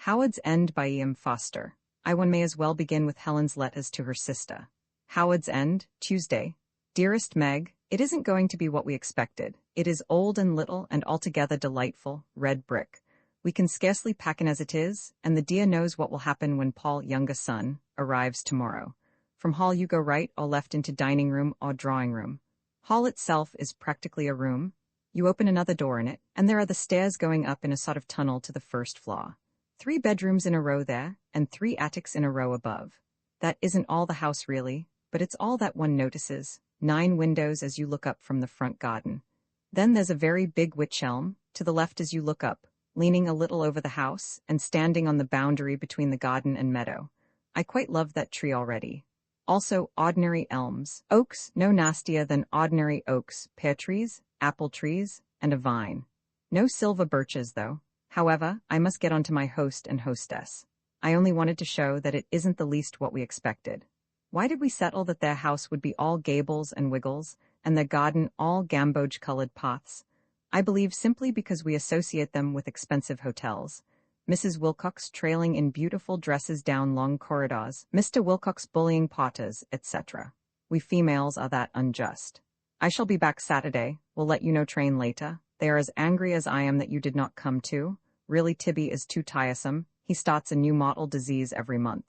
Howard's End by Forster. One may as well begin with Helen's letters to her sister. Howard's End, Tuesday. Dearest Meg, it isn't going to be what we expected. It is old and little and altogether delightful, red brick. We can scarcely pack in as it is, and the dear knows what will happen when Paul, younger son, arrives tomorrow. From hall you go right or left into dining room or drawing room. Hall itself is practically a room. You open another door in it, and there are the stairs going up in a sort of tunnel to the first floor. 3 bedrooms in a row there, and 3 attics in a row above. That isn't all the house really, but it's all that one notices. 9 windows as you look up from the front garden. Then there's a very big wych elm, to the left as you look up, leaning a little over the house, and standing on the boundary between the garden and meadow. I quite love that tree already. Also ordinary elms, oaks no nastier than ordinary oaks, pear trees, apple trees, and a vine. No silver birches though. However, I must get on to my host and hostess. I only wanted to show that it isn't the least what we expected. Why did we settle that their house would be all gables and wiggles, and their garden all gamboge-colored paths? I believe simply because we associate them with expensive hotels. Mrs. Wilcox trailing in beautiful dresses down long corridors, Mr. Wilcox bullying potters, etc. We females are that unjust. I shall be back Saturday, will let you know train later. They are as angry as I am that you did not come too. Really Tibby is too tiresome, he starts a new mottled disease every month.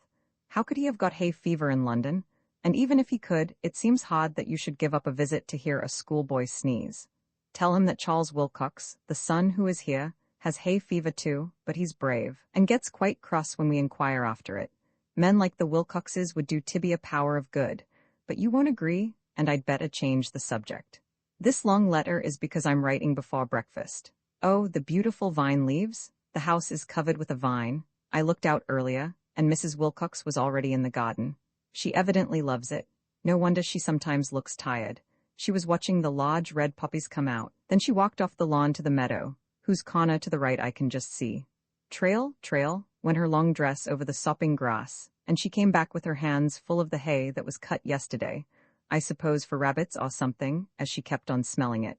How could he have got hay fever in London? And even if he could, it seems hard that you should give up a visit to hear a schoolboy sneeze. Tell him that Charles Wilcox, the son who is here, has hay fever too, but he's brave, and gets quite cross when we inquire after it. Men like the Wilcoxes would do Tibby a power of good, but you won't agree, and I'd better change the subject. This long letter is because I'm writing before breakfast. Oh, the beautiful vine leaves! The house is covered with a vine. I looked out earlier, and Mrs. Wilcox was already in the garden. She evidently loves it. No wonder she sometimes looks tired. She was watching the large red poppies come out. Then she walked off the lawn to the meadow, whose corner to the right I can just see. Trail, trail, went her long dress over the sopping grass, and she came back with her hands full of the hay that was cut yesterday, I suppose for rabbits or something, as she kept on smelling it.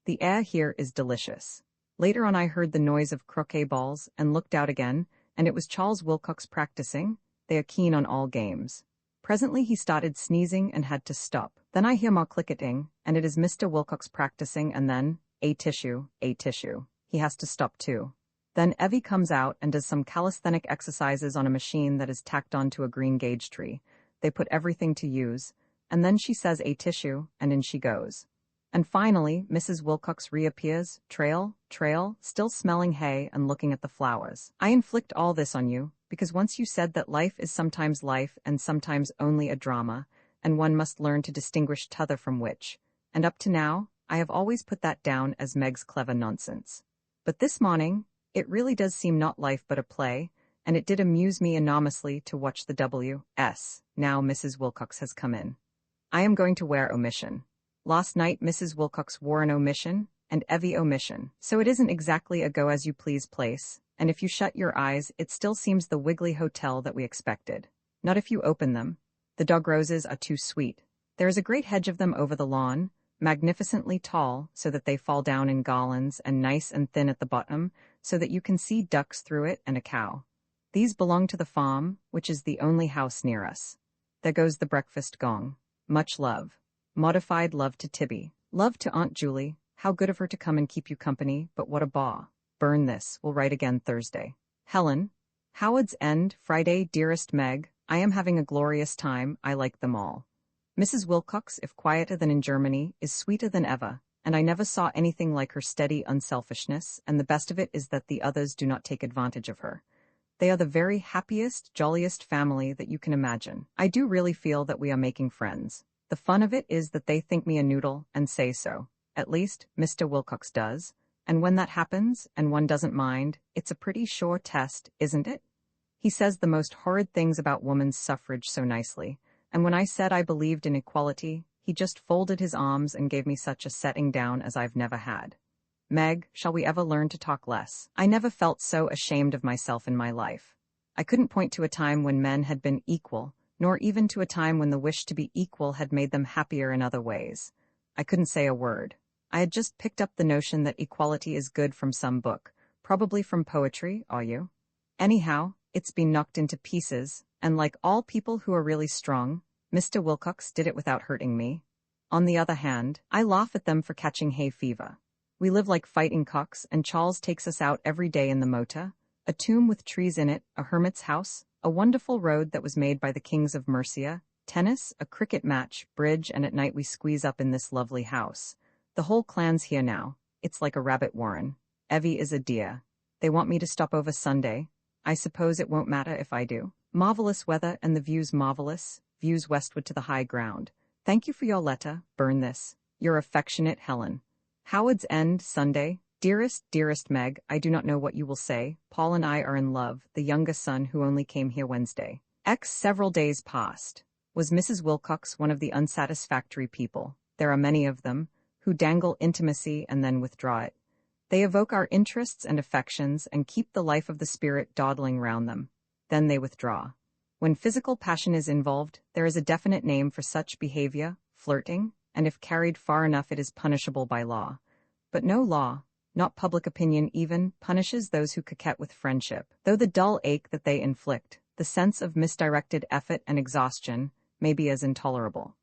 The air here is delicious. Later on I heard the noise of croquet balls and looked out again, and it was Charles Wilcox practicing. They are keen on all games. Presently he started sneezing and had to stop. Then I hear more clicketing, and it is Mr. Wilcox practicing, and then, a tissue. He has to stop too. Then Evie comes out and does some calisthenic exercises on a machine that is tacked onto a green gauge tree. They put everything to use, and then she says a tissue, and in she goes. And finally, Mrs. Wilcox reappears, trail, still smelling hay and looking at the flowers. I inflict all this on you, because once you said that life is sometimes life and sometimes only a drama, and one must learn to distinguish t'other from which, and up to now, I have always put that down as Meg's clever nonsense. But this morning, it really does seem not life but a play, and it did amuse me enormously to watch the W.S. Now Mrs. Wilcox has come in. I am going to wear omission. Last night Mrs. Wilcox wore an omission, and Evie omission, so it isn't exactly a go-as-you-please place, and if you shut your eyes it still seems the wiggly hotel that we expected. Not if you open them. The dog roses are too sweet. There is a great hedge of them over the lawn, magnificently tall so that they fall down in garlands, and nice and thin at the bottom so that you can see ducks through it and a cow. These belong to the farm, which is the only house near us. There goes the breakfast gong. Much love. Modified love to Tibby. Love to Aunt Julie. How good of her to come and keep you company, but what a baw. Burn this. We'll write again Thursday. Helen. Howard's End, Friday. Dearest Meg, I am having a glorious time. I like them all. Mrs. Wilcox, if quieter than in Germany, is sweeter than ever, and I never saw anything like her steady unselfishness, and the best of it is that the others do not take advantage of her. They are the very happiest, jolliest family that you can imagine. I do really feel that we are making friends. The fun of it is that they think me a noodle and say so. At least, Mr. Wilcox does. And when that happens, and one doesn't mind, it's a pretty sure test, isn't it? He says the most horrid things about woman's suffrage so nicely, and when I said I believed in equality, he just folded his arms and gave me such a setting down as I've never had. Meg, shall we ever learn to talk less? I never felt so ashamed of myself in my life. I couldn't point to a time when men had been equal, nor even to a time when the wish to be equal had made them happier in other ways. I couldn't say a word. I had just picked up the notion that equality is good from some book, probably from poetry, are you? Anyhow, it's been knocked into pieces, and like all people who are really strong, Mr. Wilcox did it without hurting me. On the other hand, I laugh at them for catching hay fever. We live like fighting cocks, and Charles takes us out every day in the motor. A tomb with trees in it, a hermit's house, a wonderful road that was made by the kings of Mercia, tennis, a cricket match, bridge, and at night we squeeze up in this lovely house. The whole clan's here now. It's like a rabbit warren. Evie is a dear. They want me to stop over Sunday. I suppose it won't matter if I do. Marvelous weather and the view's marvelous, views westward to the high ground. Thank you for your letter, burn this. Your affectionate Helen. Howard's End, Sunday. Dearest Meg, I do not know what you will say. Paul and I are in love, the younger son who only came here Wednesday. Several days passed. Was Mrs. Wilcox one of the unsatisfactory people, there are many of them, who dangle intimacy and then withdraw it? They evoke our interests and affections and keep the life of the spirit dawdling round them. Then they withdraw. When physical passion is involved, there is a definite name for such behavior, flirting, and if carried far enough it is punishable by law. But no law, not public opinion even, punishes those who coquet with friendship. Though the dull ache that they inflict, the sense of misdirected effort and exhaustion, may be as intolerable.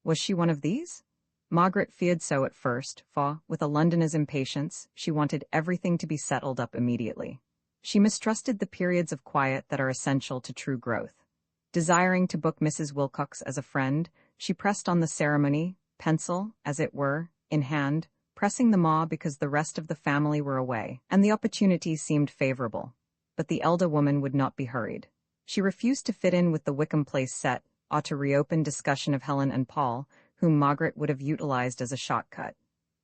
Was she one of these? Margaret feared so at first, for, with a Londoner's impatience, she wanted everything to be settled up immediately. She mistrusted the periods of quiet that are essential to true growth. Desiring to book Mrs. Wilcox as a friend, she pressed on the ceremony, pencil, as it were, in hand, pressing the ma because the rest of the family were away, and the opportunity seemed favorable. But the elder woman would not be hurried. She refused to fit in with the Wickham Place set, or to reopen discussion of Helen and Paul, whom Margaret would have utilized as a shortcut.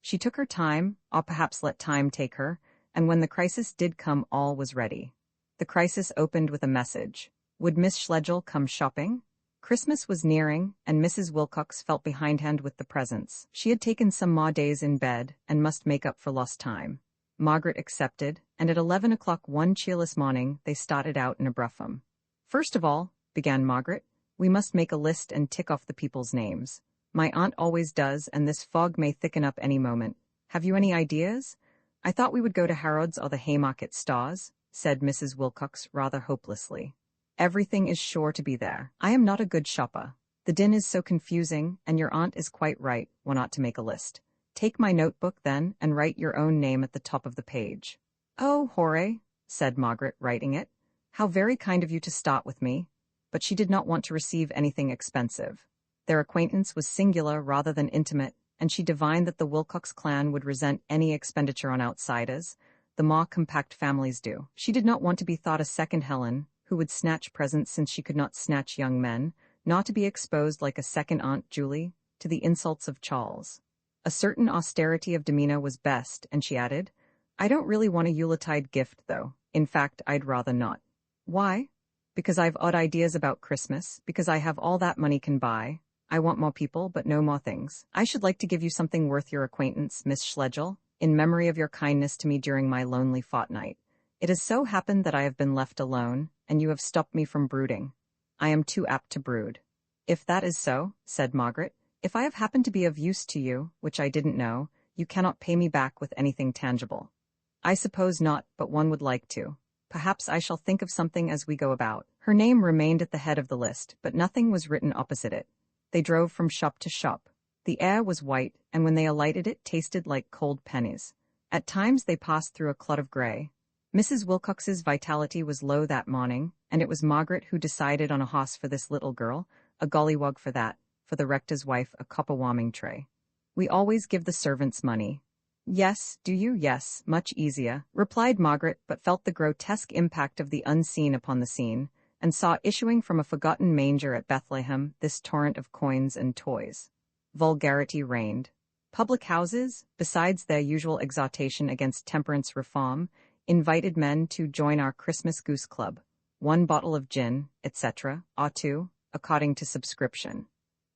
She took her time, or perhaps let time take her, and when the crisis did come all was ready. The crisis opened with a message. Would Miss Schlegel come shopping? Christmas was nearing, and Mrs. Wilcox felt behindhand with the presents. She had taken some more days in bed, and must make up for lost time. Margaret accepted, and at 11 o'clock one cheerless morning they started out in a brougham. First of all, began Margaret, we must make a list and tick off the people's names. My aunt always does, and this fog may thicken up any moment. Have you any ideas? I thought we would go to Harrods or the Haymarket stores, said Mrs. Wilcox rather hopelessly. Everything is sure to be there. I am not a good shopper. The din is so confusing, and your aunt is quite right, one ought to make a list. Take my notebook, then, and write your own name at the top of the page. Oh, hooray, said Margaret, writing it. How very kind of you to start with me. But she did not want to receive anything expensive. Their acquaintance was singular rather than intimate, and she divined that the Wilcox clan would resent any expenditure on outsiders. The more compact families do. She did not want to be thought a second Helen, who would snatch presents since she could not snatch young men, not to be exposed like a second Aunt Julie to the insults of Charles. A certain austerity of demeanor was best, and she added, I don't really want a Yuletide gift, though. In fact, I'd rather not. Why? Because I've odd ideas about Christmas, because I have all that money can buy. I want more people, but no more things. I should like to give you something worth your acquaintance, Miss Schlegel, in memory of your kindness to me during my lonely fortnight. It has so happened that I have been left alone, and you have stopped me from brooding. I am too apt to brood. If that is so, said Margaret, if I have happened to be of use to you, which I didn't know, you cannot pay me back with anything tangible. I suppose not, but one would like to. Perhaps I shall think of something as we go about. Her name remained at the head of the list, but nothing was written opposite it. They drove from shop to shop. The air was white, and when they alighted it tasted like cold pennies. At times they passed through a clot of grey. Mrs. Wilcox's vitality was low that morning, and it was Margaret who decided on a hoss for this little girl, a gollywog for that, for the rector's wife a copper warming tray. We always give the servants money. Yes, do you? Yes, much easier, replied Margaret, but felt the grotesque impact of the unseen upon the scene, and saw issuing from a forgotten manger at Bethlehem this torrent of coins and toys. Vulgarity reigned. Public houses, besides their usual exhortation against temperance reform, invited men to join our Christmas goose club, 1 bottle of gin, etc., or 2, according to subscription.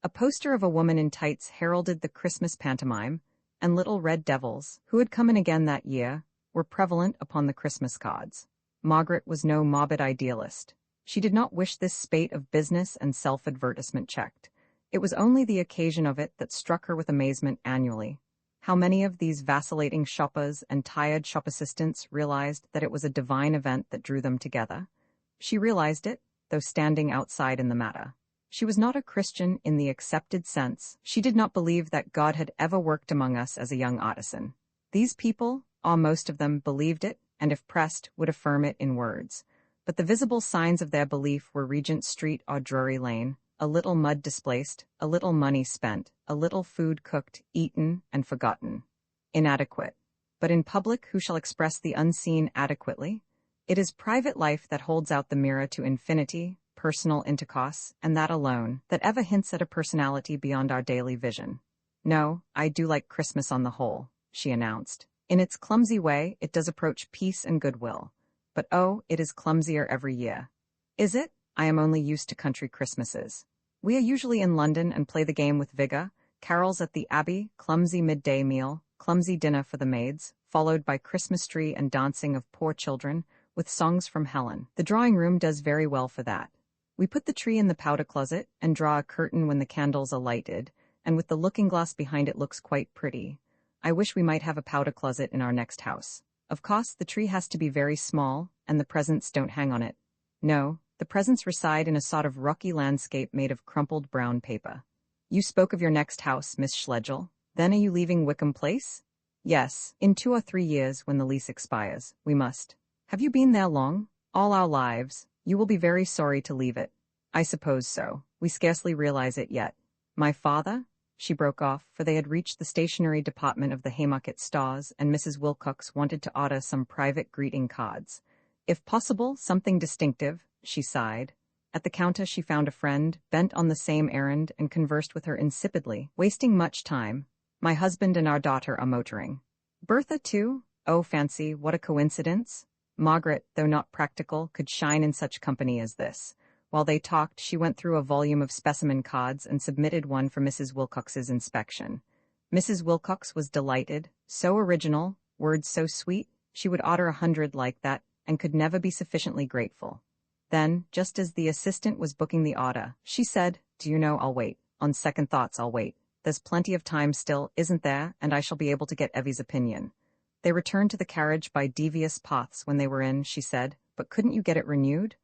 A poster of a woman in tights heralded the Christmas pantomime, and little red devils, who had come in again that year, were prevalent upon the Christmas cards. Margaret was no morbid idealist. She did not wish this spate of business and self-advertisement checked. It was only the occasion of it that struck her with amazement annually. How many of these vacillating shoppers and tired shop assistants realized that it was a divine event that drew them together? She realized it, though standing outside in the matter. She was not a Christian in the accepted sense. She did not believe that God had ever worked among us as a young artisan. These people, most of them, believed it, and if pressed, would affirm it in words. But the visible signs of their belief were Regent Street or Drury Lane, a little mud displaced, a little money spent, a little food cooked, eaten, and forgotten. Inadequate. But in public, who shall express the unseen adequately? It is private life that holds out the mirror to infinity, personal intercourse, and that alone, that ever hints at a personality beyond our daily vision. No, I do like Christmas on the whole, she announced. In its clumsy way, it does approach peace and goodwill. But oh, it is clumsier every year. Is it? I am only used to country Christmases. We are usually in London and play the game with vigor, carols at the Abbey, clumsy midday meal, clumsy dinner for the maids, followed by Christmas tree and dancing of poor children, with songs from Helen. The drawing room does very well for that. We put the tree in the powder closet and draw a curtain when the candles are lighted, and with the looking-glass behind it looks quite pretty. I wish we might have a powder closet in our next house. Of course, the tree has to be very small, and the presents don't hang on it. No, the presents reside in a sort of rocky landscape made of crumpled brown paper. You spoke of your next house, Miss Schlegel. Then are you leaving Wickham Place? Yes, in 2 or 3 years when the lease expires, we must. Have you been there long? All our lives. You will be very sorry to leave it. I suppose so. We scarcely realize it yet. My father? She broke off, for they had reached the stationery department of the Haymarket Stores, and Mrs. Wilcox wanted to order some private greeting cards. If possible, something distinctive, she sighed. At the counter she found a friend, bent on the same errand, and conversed with her insipidly, wasting much time. My husband and our daughter are motoring. Bertha, too? Oh, fancy, what a coincidence! Margaret, though not practical, could shine in such company as this. While they talked, she went through a volume of specimen cards and submitted one for Mrs. Wilcox's inspection. Mrs. Wilcox was delighted. So original, words so sweet, she would order 100 like that, and could never be sufficiently grateful. Then, just as the assistant was booking the order, she said, "Do you know, I'll wait. On second thoughts, I'll wait. There's plenty of time still, isn't there, and I shall be able to get Evie's opinion." They returned to the carriage by devious paths when they were in, she said, "But couldn't you get it renewed?"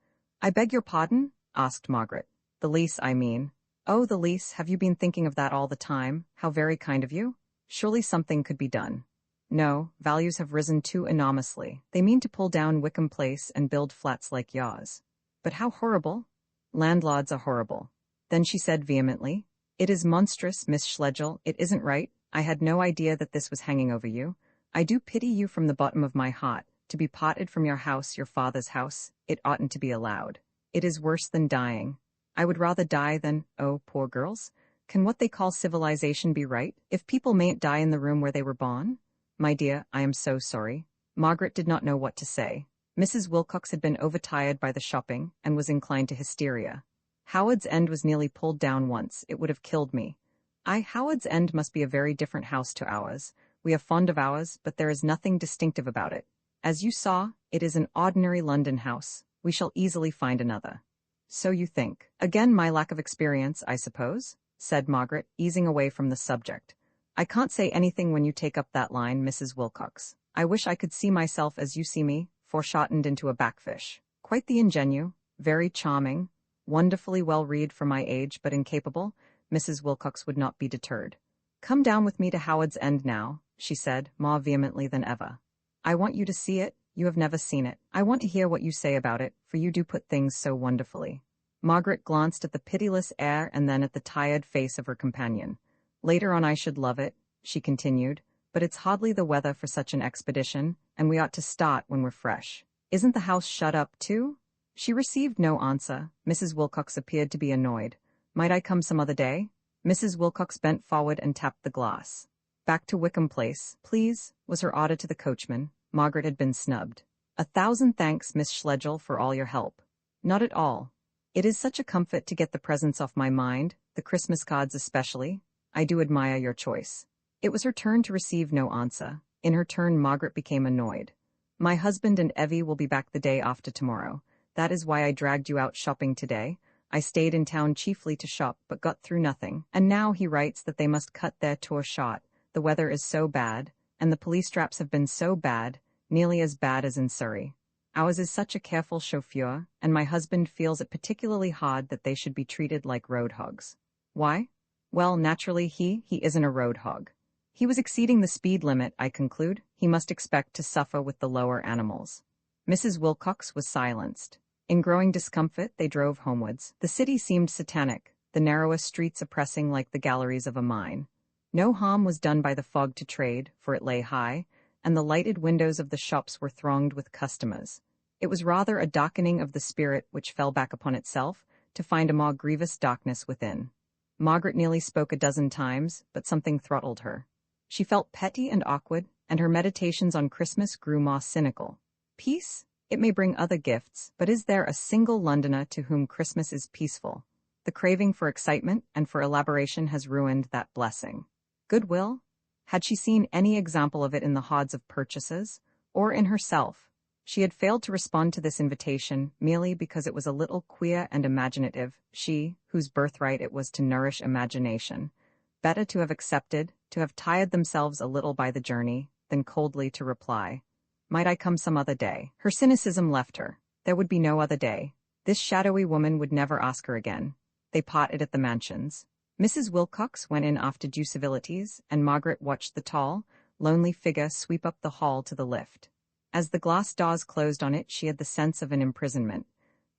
"I beg your pardon?" asked Margaret. "The lease, I mean." "Oh, the lease, have you been thinking of that all the time? How very kind of you. Surely something could be done." "No, values have risen too enormously. They mean to pull down Wickham Place and build flats like yours." "But how horrible!" "Landlords are horrible." Then she said vehemently, "It is monstrous, Miss Schlegel, it isn't right. I had no idea that this was hanging over you. I do pity you from the bottom of my heart. To be parted from your house, your father's house, it oughtn't to be allowed. It is worse than dying. I would rather die than, oh, poor girls. Can what they call civilization be right, if people mayn't die in the room where they were born? My dear, I am so sorry." Margaret did not know what to say. Mrs. Wilcox had been overtired by the shopping, and was inclined to hysteria. "Howard's End was nearly pulled down once. It would have killed me." Howard's End must be a very different house to ours. We are fond of ours, but there is nothing distinctive about it. As you saw, it is an ordinary London house. We shall easily find another." "So you think." "Again, my lack of experience, I suppose," said Margaret, easing away from the subject. "I can't say anything when you take up that line, Mrs. Wilcox. I wish I could see myself as you see me, foreshortened into a backfish. Quite the ingenue, very charming, wonderfully well read for my age, but incapable." Mrs. Wilcox would not be deterred. "Come down with me to Howard's End now," she said, more vehemently than ever. "I want you to see it. You have never seen it. I want to hear what you say about it, for you do put things so wonderfully." Margaret glanced at the pitiless air and then at the tired face of her companion. "Later on I should love it," she continued, "but it's hardly the weather for such an expedition, and we ought to start when we're fresh. Isn't the house shut up, too?" She received no answer. Mrs. Wilcox appeared to be annoyed. "Might I come some other day?" Mrs. Wilcox bent forward and tapped the glass. "Back to Wickham Place, please," was her order to the coachman. Margaret had been snubbed. "1,000 thanks, Miss Schlegel, for all your help." "Not at all. It is such a comfort to get the presents off my mind, the Christmas cards especially. I do admire your choice." It was her turn to receive no answer. In her turn, Margaret became annoyed. "My husband and Evie will be back the day after tomorrow. That is why I dragged you out shopping today. I stayed in town chiefly to shop, but got through nothing. And now he writes that they must cut their tour short. The the weather is so bad, and the police traps have been so bad, nearly as bad as in Surrey. Ours is such a careful chauffeur, and my husband feels it particularly hard that they should be treated like road hogs. Why? Well, naturally he isn't a road hog. He was exceeding the speed limit, I conclude. He must expect to suffer with the lower animals. Mrs. Wilcox was silenced. In growing discomfort, they drove homewards. The city seemed satanic, the narrowest streets oppressing like the galleries of a mine. No harm was done by the fog to trade, for it lay high, and the lighted windows of the shops were thronged with customers. It was rather a darkening of the spirit which fell back upon itself, to find a more grievous darkness within. Margaret nearly spoke a dozen times, but something throttled her. She felt petty and awkward, and her meditations on Christmas grew more cynical. Peace? It may bring other gifts, but is there a single Londoner to whom Christmas is peaceful? The craving for excitement and for elaboration has ruined that blessing. Goodwill? Had she seen any example of it in the hordes of purchases, or in herself? She had failed to respond to this invitation merely because it was a little queer and imaginative, she, whose birthright it was to nourish imagination. Better to have accepted, to have tired themselves a little by the journey, than coldly to reply, "Might I come some other day?" Her cynicism left her. There would be no other day. This shadowy woman would never ask her again. They parted at the mansions. Mrs. Wilcox went in after due civilities, and Margaret watched the tall, lonely figure sweep up the hall to the lift. As the glass doors closed on it, she had the sense of an imprisonment.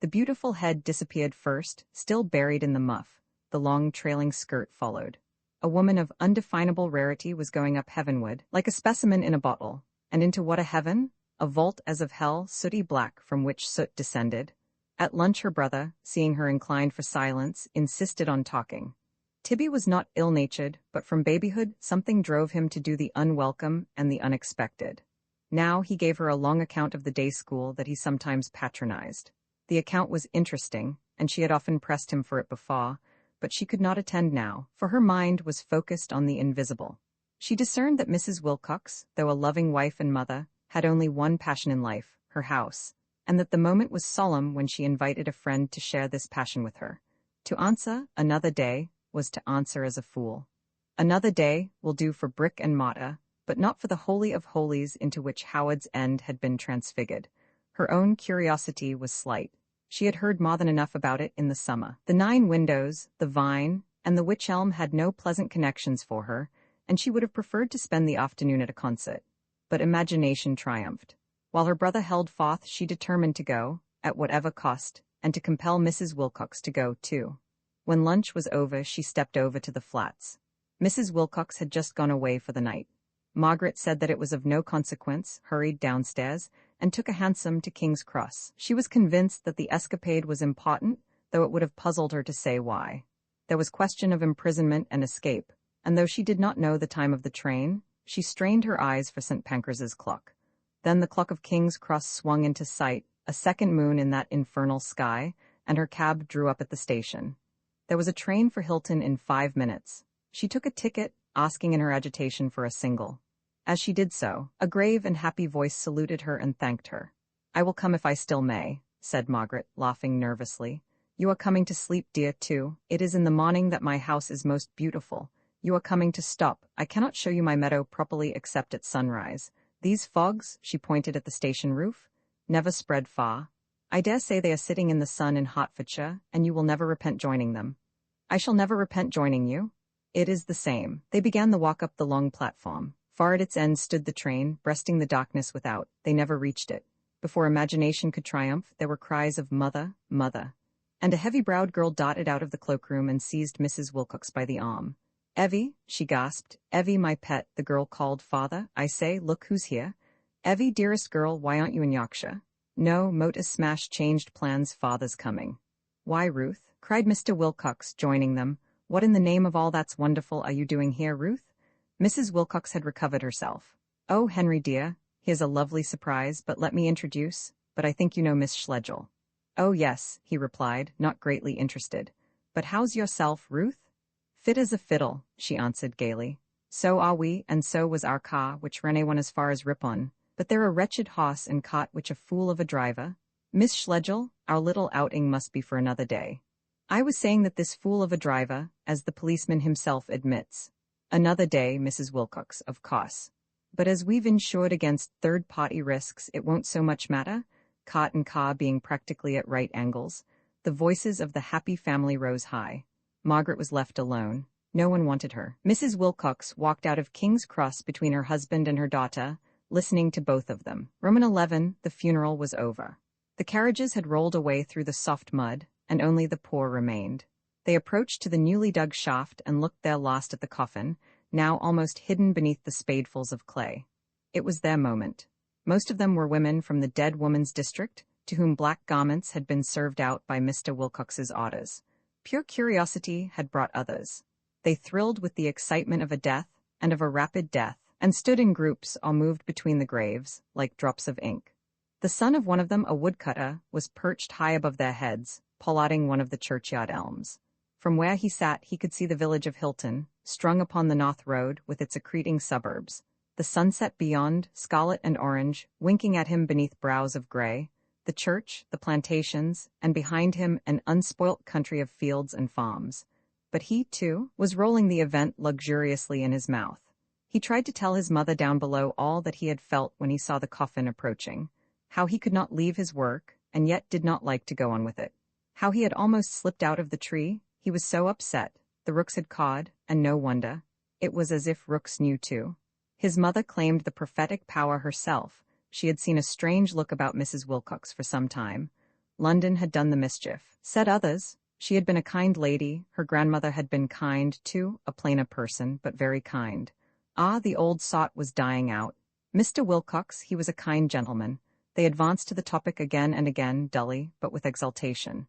The beautiful head disappeared first, still buried in the muff. The long trailing skirt followed. A woman of undefinable rarity was going up heavenward, like a specimen in a bottle. And into what a heaven? A vault as of hell, sooty black, from which soot descended. At lunch her brother, seeing her inclined for silence, insisted on talking. Tibby was not ill-natured, but from babyhood something drove him to do the unwelcome and the unexpected. Now he gave her a long account of the day school that he sometimes patronized. The account was interesting, and she had often pressed him for it before, but she could not attend now, for her mind was focused on the invisible. She discerned that Mrs. Wilcox, though a loving wife and mother, had only one passion in life, her house, and that the moment was solemn when she invited a friend to share this passion with her. To answer, another day, was to answer as a fool. Another day will do for brick and mortar, but not for the holy of holies into which Howard's End had been transfigured. Her own curiosity was slight. She had heard more than enough about it in the summer. The 9 windows, the vine, and the wych elm had no pleasant connections for her, and she would have preferred to spend the afternoon at a concert. But imagination triumphed. While her brother held forth, she determined to go, at whatever cost, and to compel Mrs. Wilcox to go, too. When lunch was over, she stepped over to the flats. Mrs. Wilcox had just gone away for the night. Margaret said that it was of no consequence, hurried downstairs, and took a hansom to King's Cross. She was convinced that the escapade was important, though it would have puzzled her to say why. There was question of imprisonment and escape, and though she did not know the time of the train, she strained her eyes for St. Pancraz's clock. Then the clock of King's Cross swung into sight, a second moon in that infernal sky, and her cab drew up at the station. There was a train for Hilton in 5 minutes. She took a ticket, asking in her agitation for a single. As she did so, a grave and happy voice saluted her and thanked her. "I will come if I still may," said Margaret, laughing nervously. "You are coming to sleep, dear, too. It is in the morning that my house is most beautiful. You are coming to stop. I cannot show you my meadow properly except at sunrise. These fogs," she pointed at the station roof, "never spread far. I dare say they are sitting in the sun in Hertfordshire, and you will never repent joining them." "I shall never repent joining you." "It is the same." They began the walk up the long platform. Far at its end stood the train, breasting the darkness without. They never reached it. Before imagination could triumph, there were cries of "Mother, mother." And a heavy-browed girl darted out of the cloakroom and seized Mrs. Wilcox by the arm. "Evie," she gasped. "Evie, my pet," the girl called. "Father, I say, look who's here." "Evie, dearest girl, why aren't you in Yorkshire?" "No, motor's smashed, changed plans, father's coming." "Why, Ruth?" cried Mr. Wilcox, joining them. "What in the name of all that's wonderful are you doing here, Ruth?" Mrs. Wilcox had recovered herself. "Oh, Henry dear, here's a lovely surprise, but let me introduce, but I think you know Miss Schlegel." "Oh yes," he replied, not greatly interested. "But how's yourself, Ruth?" "Fit as a fiddle," she answered gaily. "So are we, and so was our car, which ran one as far as Ripon. But they're a wretched horse and cart which a fool of a driver. Miss Schlegel, our little outing must be for another day." "I was saying that this fool of a driver, as the policeman himself admits." Another day, Mrs. Wilcox, of course. But as we've insured against third-party risks, it won't so much matter, cot and car being practically at right angles. The voices of the happy family rose high. Margaret was left alone. No one wanted her. Mrs. Wilcox walked out of King's Cross between her husband and her daughter, listening to both of them. Roman 11, the funeral was over. The carriages had rolled away through the soft mud, and only the poor remained. They approached to the newly dug shaft and looked their last at the coffin, now almost hidden beneath the spadefuls of clay. It was their moment. Most of them were women from the dead woman's district, to whom black garments had been served out by Mr. Wilcox's orders. Pure curiosity had brought others. They thrilled with the excitement of a death, and of a rapid death, and stood in groups or moved between the graves, like drops of ink. The son of one of them, a woodcutter, was perched high above their heads, pollarding one of the churchyard elms. From where he sat he could see the village of Hilton, strung upon the North Road with its accreting suburbs. The sunset beyond, scarlet and orange, winking at him beneath brows of grey, the church, the plantations, and behind him an unspoilt country of fields and farms. But he, too, was rolling the event luxuriously in his mouth. He tried to tell his mother down below all that he had felt when he saw the coffin approaching, how he could not leave his work, and yet did not like to go on with it, how he had almost slipped out of the tree. He was so upset. The rooks had cawed, and no wonder. It was as if rooks knew too. His mother claimed the prophetic power herself. She had seen a strange look about Mrs. Wilcox for some time. London had done the mischief, said others. She had been a kind lady. Her grandmother had been kind, too, a plainer person, but very kind. Ah, the old sot was dying out. Mr. Wilcox, he was a kind gentleman. They advanced to the topic again and again, dully, but with exultation.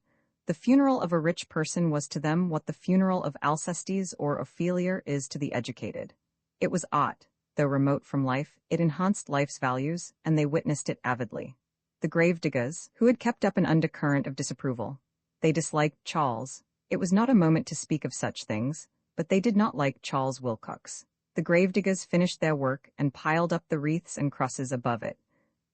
The funeral of a rich person was to them what the funeral of Alcestis or Ophelia is to the educated. It was odd. Though remote from life, it enhanced life's values, and they witnessed it avidly. The gravediggers, who had kept up an undercurrent of disapproval. They disliked Charles. It was not a moment to speak of such things, but they did not like Charles Wilcox. The gravediggers finished their work and piled up the wreaths and crosses above it.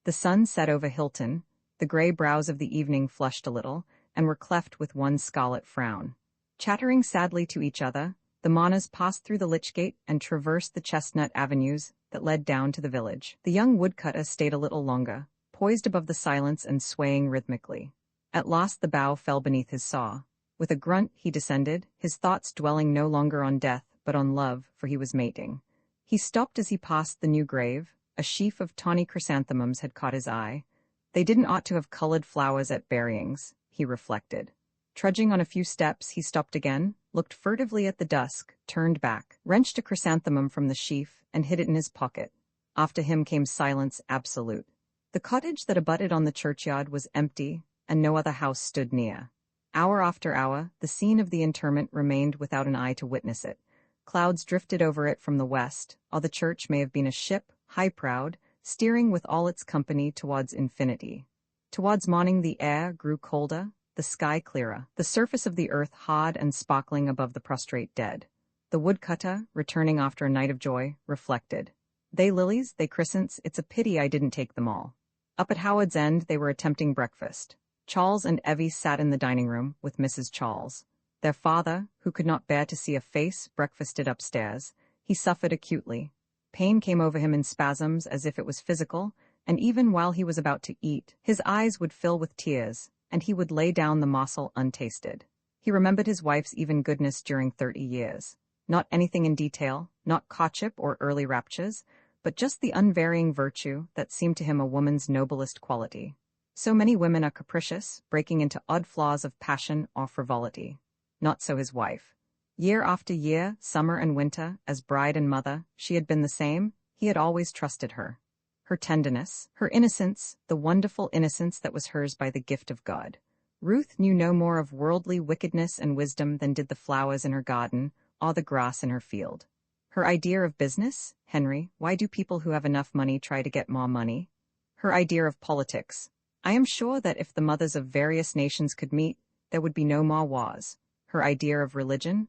The sun set over Hilton. The grey brows of the evening flushed a little, and were cleft with one scarlet frown. Chattering sadly to each other, the mourners passed through the lich gate and traversed the chestnut avenues that led down to the village. The young woodcutter stayed a little longer, poised above the silence and swaying rhythmically. At last the bough fell beneath his saw. With a grunt he descended, his thoughts dwelling no longer on death, but on love, for he was mating. He stopped as he passed the new grave. A sheaf of tawny chrysanthemums had caught his eye. They didn't ought to have colored flowers at buryings, he reflected. Trudging on a few steps, he stopped again, looked furtively at the dusk, turned back, wrenched a chrysanthemum from the sheaf, and hid it in his pocket. After him came silence absolute. The cottage that abutted on the churchyard was empty, and no other house stood near. Hour after hour, the scene of the interment remained without an eye to witness it. Clouds drifted over it from the west, or the church may have been a ship, high-prowed, steering with all its company towards infinity. Towards morning the air grew colder, the sky clearer, the surface of the earth hard and sparkling above the prostrate dead. The woodcutter, returning after a night of joy, reflected. They lilies, they crescents, it's a pity I didn't take them all. Up at Howard's End they were attempting breakfast. Charles and Evie sat in the dining room with Mrs. Charles. Their father, who could not bear to see a face, breakfasted upstairs. He suffered acutely. Pain came over him in spasms as if it was physical, and even while he was about to eat, his eyes would fill with tears, and he would lay down the morsel untasted. He remembered his wife's even goodness during 30 years. Not anything in detail, not courtship or early raptures, but just the unvarying virtue that seemed to him a woman's noblest quality. So many women are capricious, breaking into odd flaws of passion or frivolity. Not so his wife. Year after year, summer and winter, as bride and mother, she had been the same. He had always trusted her. Her tenderness, her innocence, the wonderful innocence that was hers by the gift of God. Ruth knew no more of worldly wickedness and wisdom than did the flowers in her garden or the grass in her field. Her idea of business, Henry, why do people who have enough money try to get more money? Her idea of politics, I am sure that if the mothers of various nations could meet, there would be no more wars. Her idea of religion,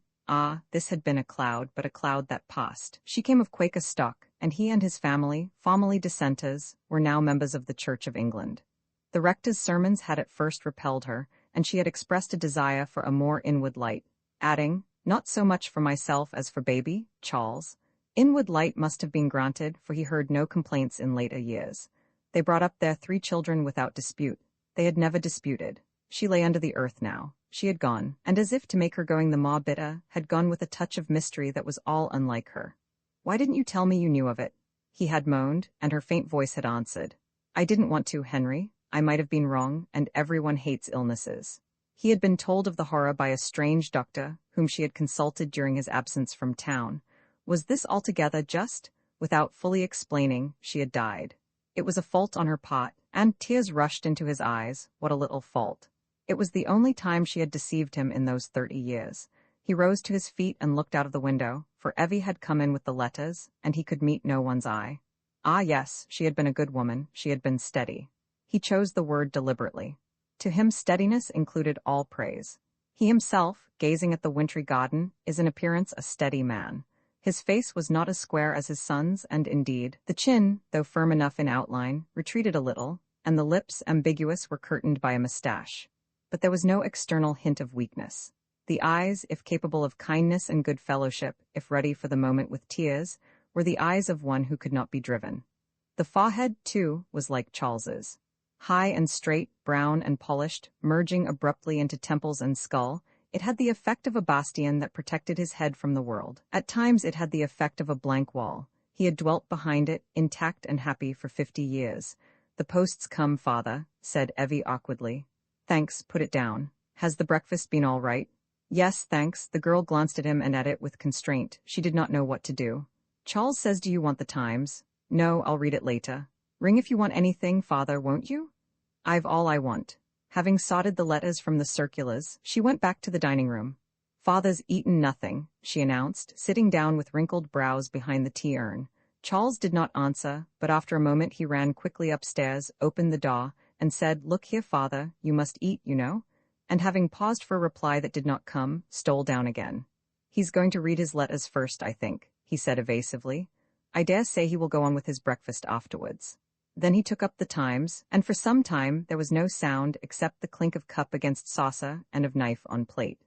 this had been a cloud, but a cloud that passed. She came of Quaker stock, and he and his family, formerly dissenters, were now members of the Church of England. The rector's sermons had at first repelled her, and she had expressed a desire for a more inward light, adding, Not so much for myself as for baby, Charles. Inward light must have been granted, for he heard no complaints in later years. They brought up their 3 children without dispute. They had never disputed. She lay under the earth now. She had gone, and as if to make her going the more bitter, had gone with a touch of mystery that was all unlike her. "Why didn't you tell me you knew of it?" he had moaned, and her faint voice had answered. "I didn't want to, Henry. I might have been wrong, and everyone hates illnesses." He had been told of the horror by a strange doctor, whom she had consulted during his absence from town. Was this altogether just? Without fully explaining, she had died. It was a fault on her part, and tears rushed into his eyes. What a little fault. It was the only time she had deceived him in those 30 years. He rose to his feet and looked out of the window, for Evie had come in with the letters, and he could meet no one's eye. Ah yes, she had been a good woman, she had been steady. He chose the word deliberately. To him steadiness included all praise. He himself, gazing at the wintry garden, is in appearance a steady man. His face was not as square as his son's, and indeed, the chin, though firm enough in outline, retreated a little, and the lips, ambiguous, were curtained by a moustache. But there was no external hint of weakness. The eyes, if capable of kindness and good fellowship, if ready for the moment with tears, were the eyes of one who could not be driven. The forehead, too, was like Charles's. High and straight, brown and polished, merging abruptly into temples and skull, it had the effect of a bastion that protected his head from the world. At times it had the effect of a blank wall. He had dwelt behind it, intact and happy, for 50 years. "The post's come, father," said Evie awkwardly. "Thanks, put it down. Has the breakfast been all right?" "Yes, thanks." The girl glanced at him and at it with constraint. She did not know what to do. "Charles says, do you want the Times?" "No, I'll read it later." "Ring if you want anything, father, won't you?" "I've all I want." Having sorted the letters from the circulars, she went back to the dining room. "Father's eaten nothing," she announced, sitting down with wrinkled brows behind the tea urn. Charles did not answer, but after a moment he ran quickly upstairs, opened the door, and said, "Look here, father, you must eat, you know," and having paused for a reply that did not come, stole down again. "He's going to read his letters first, I think," he said evasively. "I dare say he will go on with his breakfast afterwards." Then he took up the Times, and for some time there was no sound except the clink of cup against saucer and of knife on plate.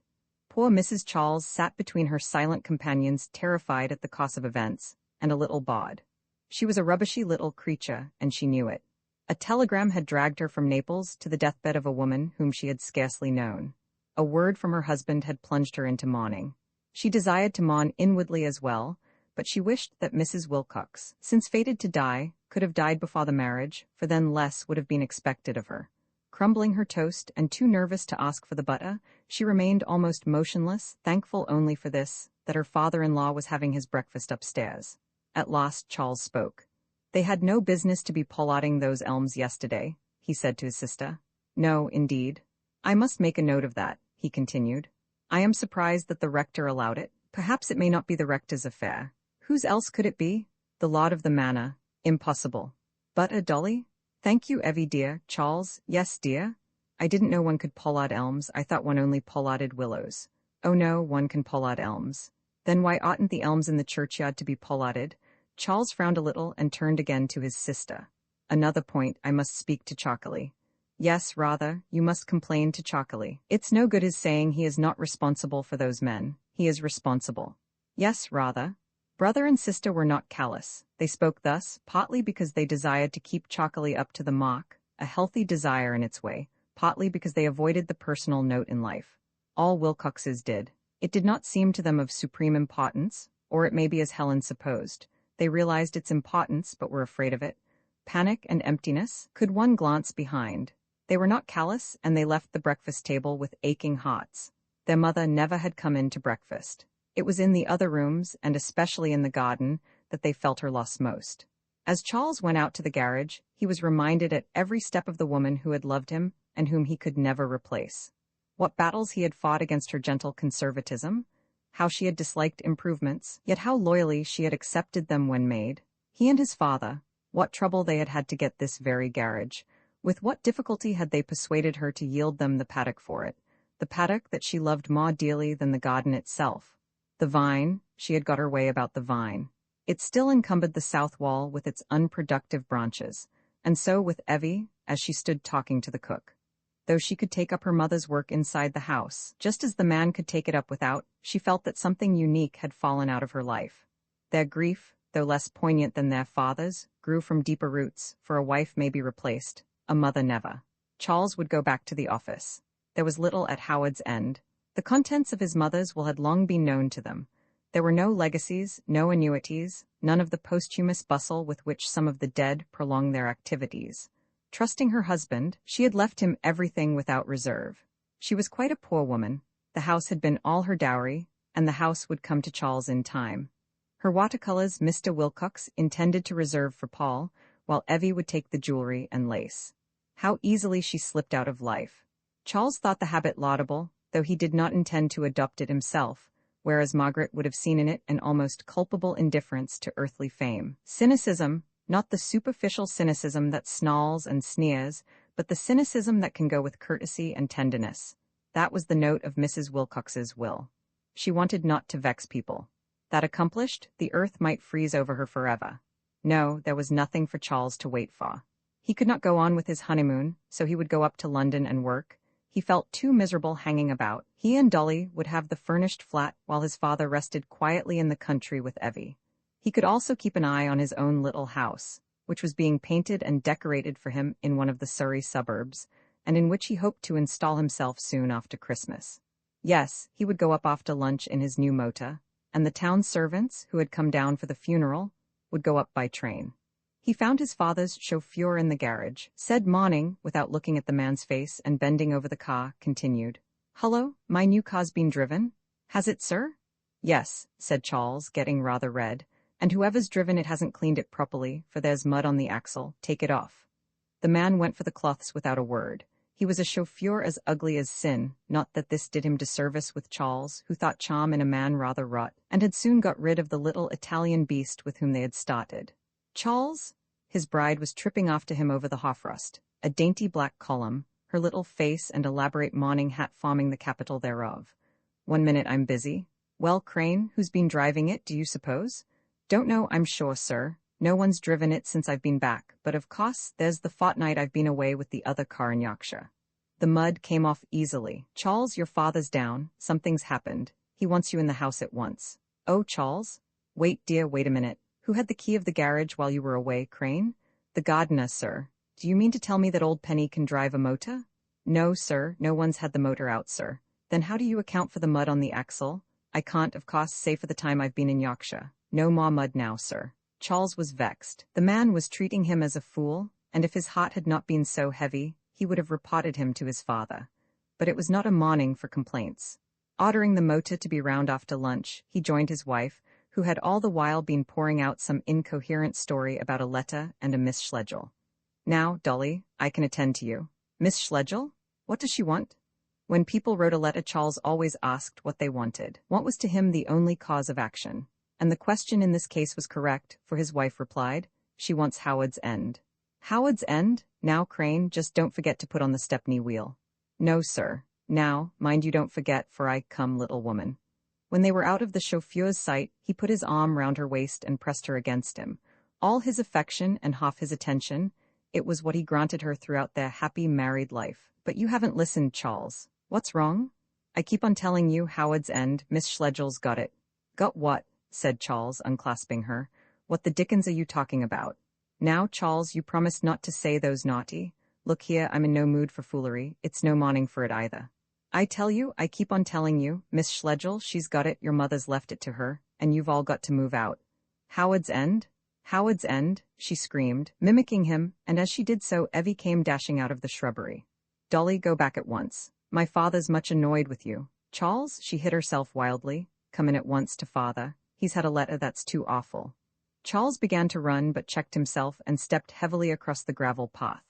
Poor Mrs. Charles sat between her silent companions, terrified at the course of events, and a little bawed. She was a rubbishy little creature, and she knew it. A telegram had dragged her from Naples to the deathbed of a woman whom she had scarcely known. A word from her husband had plunged her into mourning. She desired to mourn inwardly as well, but she wished that Mrs. Wilcox, since fated to die, could have died before the marriage, for then less would have been expected of her. Crumbling her toast and too nervous to ask for the butter, she remained almost motionless, thankful only for this, that her father-in-law was having his breakfast upstairs. At last Charles spoke. "They had no business to be pollarding those elms yesterday," he said to his sister. "No, indeed. I must make a note of that," he continued. "I am surprised that the rector allowed it. Perhaps it may not be the rector's affair. Whose else could it be? The lord of the manor. Impossible. But a dolly? Thank you, Evie dear. Charles, yes, dear. I didn't know one could pollard elms. I thought one only pollarded willows. Oh no, one can pollard elms. Then why oughtn't the elms in the churchyard to be pollarded?" Charles frowned a little and turned again to his sister. "Another point, I must speak to Chalkeley." "Yes, rather, you must complain to Chalkeley. It's no good his saying he is not responsible for those men. He is responsible." "Yes, rather." Brother and sister were not callous. They spoke thus, partly because they desired to keep Chalkeley up to the mark, a healthy desire in its way, partly because they avoided the personal note in life. All Wilcoxes did. It did not seem to them of supreme importance, or it may be as Helen supposed. They realized its importance, but were afraid of it. Panic and emptiness. Could one glance behind? They were not callous, and they left the breakfast table with aching hearts. Their mother never had come in to breakfast. It was in the other rooms, and especially in the garden, that they felt her loss most. As Charles went out to the garage, he was reminded at every step of the woman who had loved him and whom he could never replace. What battles he had fought against her gentle conservatism, how she had disliked improvements, yet how loyally she had accepted them when made. He and his father, what trouble they had had to get this very garage. With what difficulty had they persuaded her to yield them the paddock for it, the paddock that she loved more dearly than the garden itself. The vine, she had got her way about the vine. It still encumbered the south wall with its unproductive branches, and so with Evie, as she stood talking to the cook. though she could take up her mother's work inside the house, just as the man could take it up without. She felt that something unique had fallen out of her life. Their grief, though less poignant than their father's, grew from deeper roots, for a wife may be replaced, a mother never. Charles would go back to the office. There was little at Howard's End. The contents of his mother's will had long been known to them. There were no legacies, no annuities, none of the posthumous bustle with which some of the dead prolong their activities. Trusting her husband, she had left him everything without reserve. She was quite a poor woman. The house had been all her dowry, and the house would come to Charles in time. Her watercolors Mr. Wilcox intended to reserve for Paul, while Evie would take the jewelry and lace. How easily she slipped out of life. Charles thought the habit laudable, though he did not intend to adopt it himself, whereas Margaret would have seen in it an almost culpable indifference to earthly fame. Cynicism, not the superficial cynicism that snarls and sneers, but the cynicism that can go with courtesy and tenderness. That was the note of Mrs. Wilcox's will. She wanted not to vex people. That accomplished, the earth might freeze over her forever. No, there was nothing for Charles to wait for. He could not go on with his honeymoon, so he would go up to London and work. He felt too miserable hanging about. He and Dolly would have the furnished flat while his father rested quietly in the country with Evie. He could also keep an eye on his own little house, which was being painted and decorated for him in one of the Surrey suburbs, and in which he hoped to install himself soon after Christmas. Yes, he would go up after lunch in his new motor, and the town servants, who had come down for the funeral, would go up by train. He found his father's chauffeur in the garage, said morning without looking at the man's face, and bending over the car, continued, "Hullo, my new car's been driven? Has it, sir?" "Yes," said Charles, getting rather red. "And whoever's driven it hasn't cleaned it properly, for there's mud on the axle. Take it off." The man went for the cloths without a word. He was a chauffeur as ugly as sin, not that this did him disservice with Charles, who thought charm in a man rather rot, and had soon got rid of the little Italian beast with whom they had started. "Charles?" His bride was tripping after him over the Hofrust, a dainty black column, her little face and elaborate mourning hat forming the capital thereof. "1 minute, I'm busy." "Well, Crane, who's been driving it, do you suppose?" "Don't know, I'm sure, sir. No one's driven it since I've been back, but of course, there's the fortnight I've been away with the other car in Yorkshire." The mud came off easily. "Charles, your father's down. Something's happened. He wants you in the house at once." "Oh, Charles?" "Wait, dear, wait a minute. Who had the key of the garage while you were away, Crane?" "The gardener, sir." "Do you mean to tell me that old Penny can drive a motor?" "No, sir, no one's had the motor out, sir." "Then how do you account for the mud on the axle?" "I can't, of course, say for the time I've been in Yorkshire. No more mud now, sir." Charles was vexed. The man was treating him as a fool, and if his heart had not been so heavy, he would have reported him to his father. But it was not a morning for complaints. Ordering the motor to be round after lunch, he joined his wife, who had all the while been pouring out some incoherent story about a letter and a Miss Schlegel. "Now, Dolly, I can attend to you." "Miss Schlegel? What does she want?" When people wrote a letter, Charles always asked what they wanted. What was to him the only cause of action? And the question in this case was correct, for his wife replied, "She wants Howard's End." "Howard's End? Now, Crane, just don't forget to put on the Stepney wheel." "No, sir. Now, mind you don't forget, for I come, little woman." When they were out of the chauffeur's sight, he put his arm round her waist and pressed her against him. All his affection and half his attention, it was what he granted her throughout their happy married life. "But you haven't listened, Charles." "What's wrong?" "I keep on telling you, Howard's End, Miss Schlegel's got it." "Got what?" said Charles, unclasping her. "What the dickens are you talking about?" "Now, Charles, you promised not to say those naughty. Look here, I'm in no mood for foolery. It's no morning for it either. I tell you, I keep on telling you, Miss Schlegel, she's got it, your mother's left it to her, and you've all got to move out." "Howard's End? Howard's End?" she screamed, mimicking him, and as she did so, Evie came dashing out of the shrubbery. "Dolly, go back at once. My father's much annoyed with you." "Charles," she hit herself wildly, "come in at once to father. He's had a letter that's too awful." Charles began to run but checked himself and stepped heavily across the gravel path.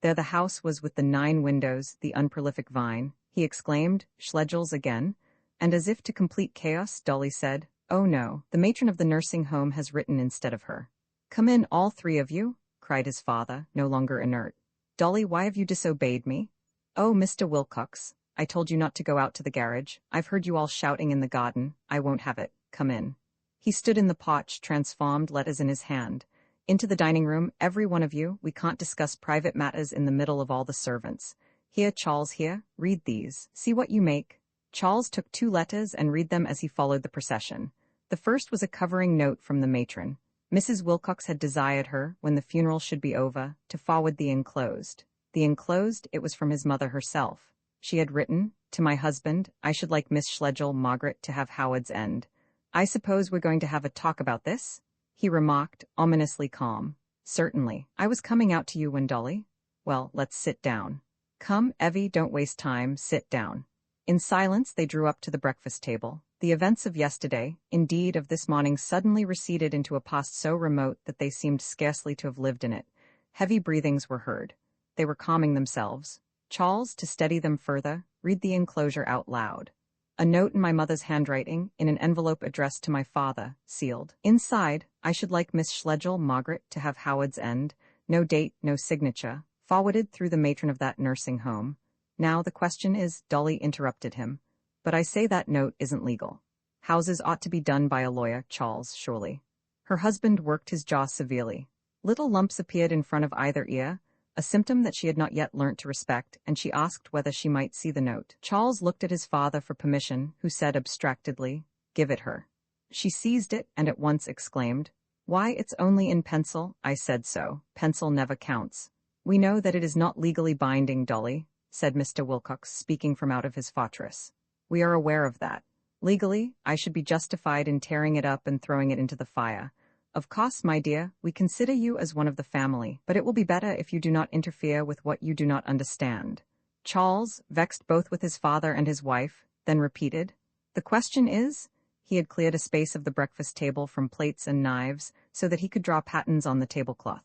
There the house was with the 9 windows, the unprolific vine. He exclaimed, "Schlegel's again?" And as if to complete chaos, Dolly said, "Oh no, the matron of the nursing home has written instead of her." "Come in, all 3 of you," cried his father, no longer inert. "Dolly, why have you disobeyed me?" "Oh, Mr. Wilcox, I told you not to go out to the garage. I've heard you all shouting in the garden. I won't have it. Come in." He stood in the porch, transformed, letters in his hand. "Into the dining room, every one of you. We can't discuss private matters in the middle of all the servants." Here, Charles, here, read these. See what you make. Charles took 2 letters and read them as he followed the procession. The first was a covering note from the matron. Mrs. Wilcox had desired her, when the funeral should be over, to forward the enclosed. The enclosed, it was from his mother herself. She had written, "To my husband, I should like Miss Schlegel, Margaret, to have Howard's End. I suppose we're going to have a talk about this?" he remarked, ominously calm. "Certainly. I was coming out to you when Dolly—" "Well, let's sit down." "Come, Evie, don't waste time, sit down." In silence they drew up to the breakfast table. The events of yesterday, indeed of this morning, suddenly receded into a past so remote that they seemed scarcely to have lived in it. Heavy breathings were heard. They were calming themselves. Charles, to steady them further, read the enclosure out loud. "A note in my mother's handwriting, in an envelope addressed to my father, sealed. Inside, I should like Miss Schlegel, Margaret, to have Howard's End. No date, no signature. Forwarded through the matron of that nursing home." "Now the question is," Dolly interrupted him. "But I say that note isn't legal. Houses ought to be done by a lawyer, Charles, surely." Her husband worked his jaw severely. Little lumps appeared in front of either ear, a symptom that she had not yet learnt to respect, and she asked whether she might see the note. Charles looked at his father for permission, who said abstractedly, "Give it her." She seized it and at once exclaimed, "Why, it's only in pencil." "I said so. Pencil never counts." "We know that it is not legally binding, Dolly," said Mr. Wilcox, speaking from out of his fortress. "We are aware of that. Legally, I should be justified in tearing it up and throwing it into the fire. Of course, my dear, we consider you as one of the family, but it will be better if you do not interfere with what you do not understand." Charles, vexed both with his father and his wife, then repeated, "The question is—" He had cleared a space of the breakfast table from plates and knives so that he could draw patterns on the tablecloth.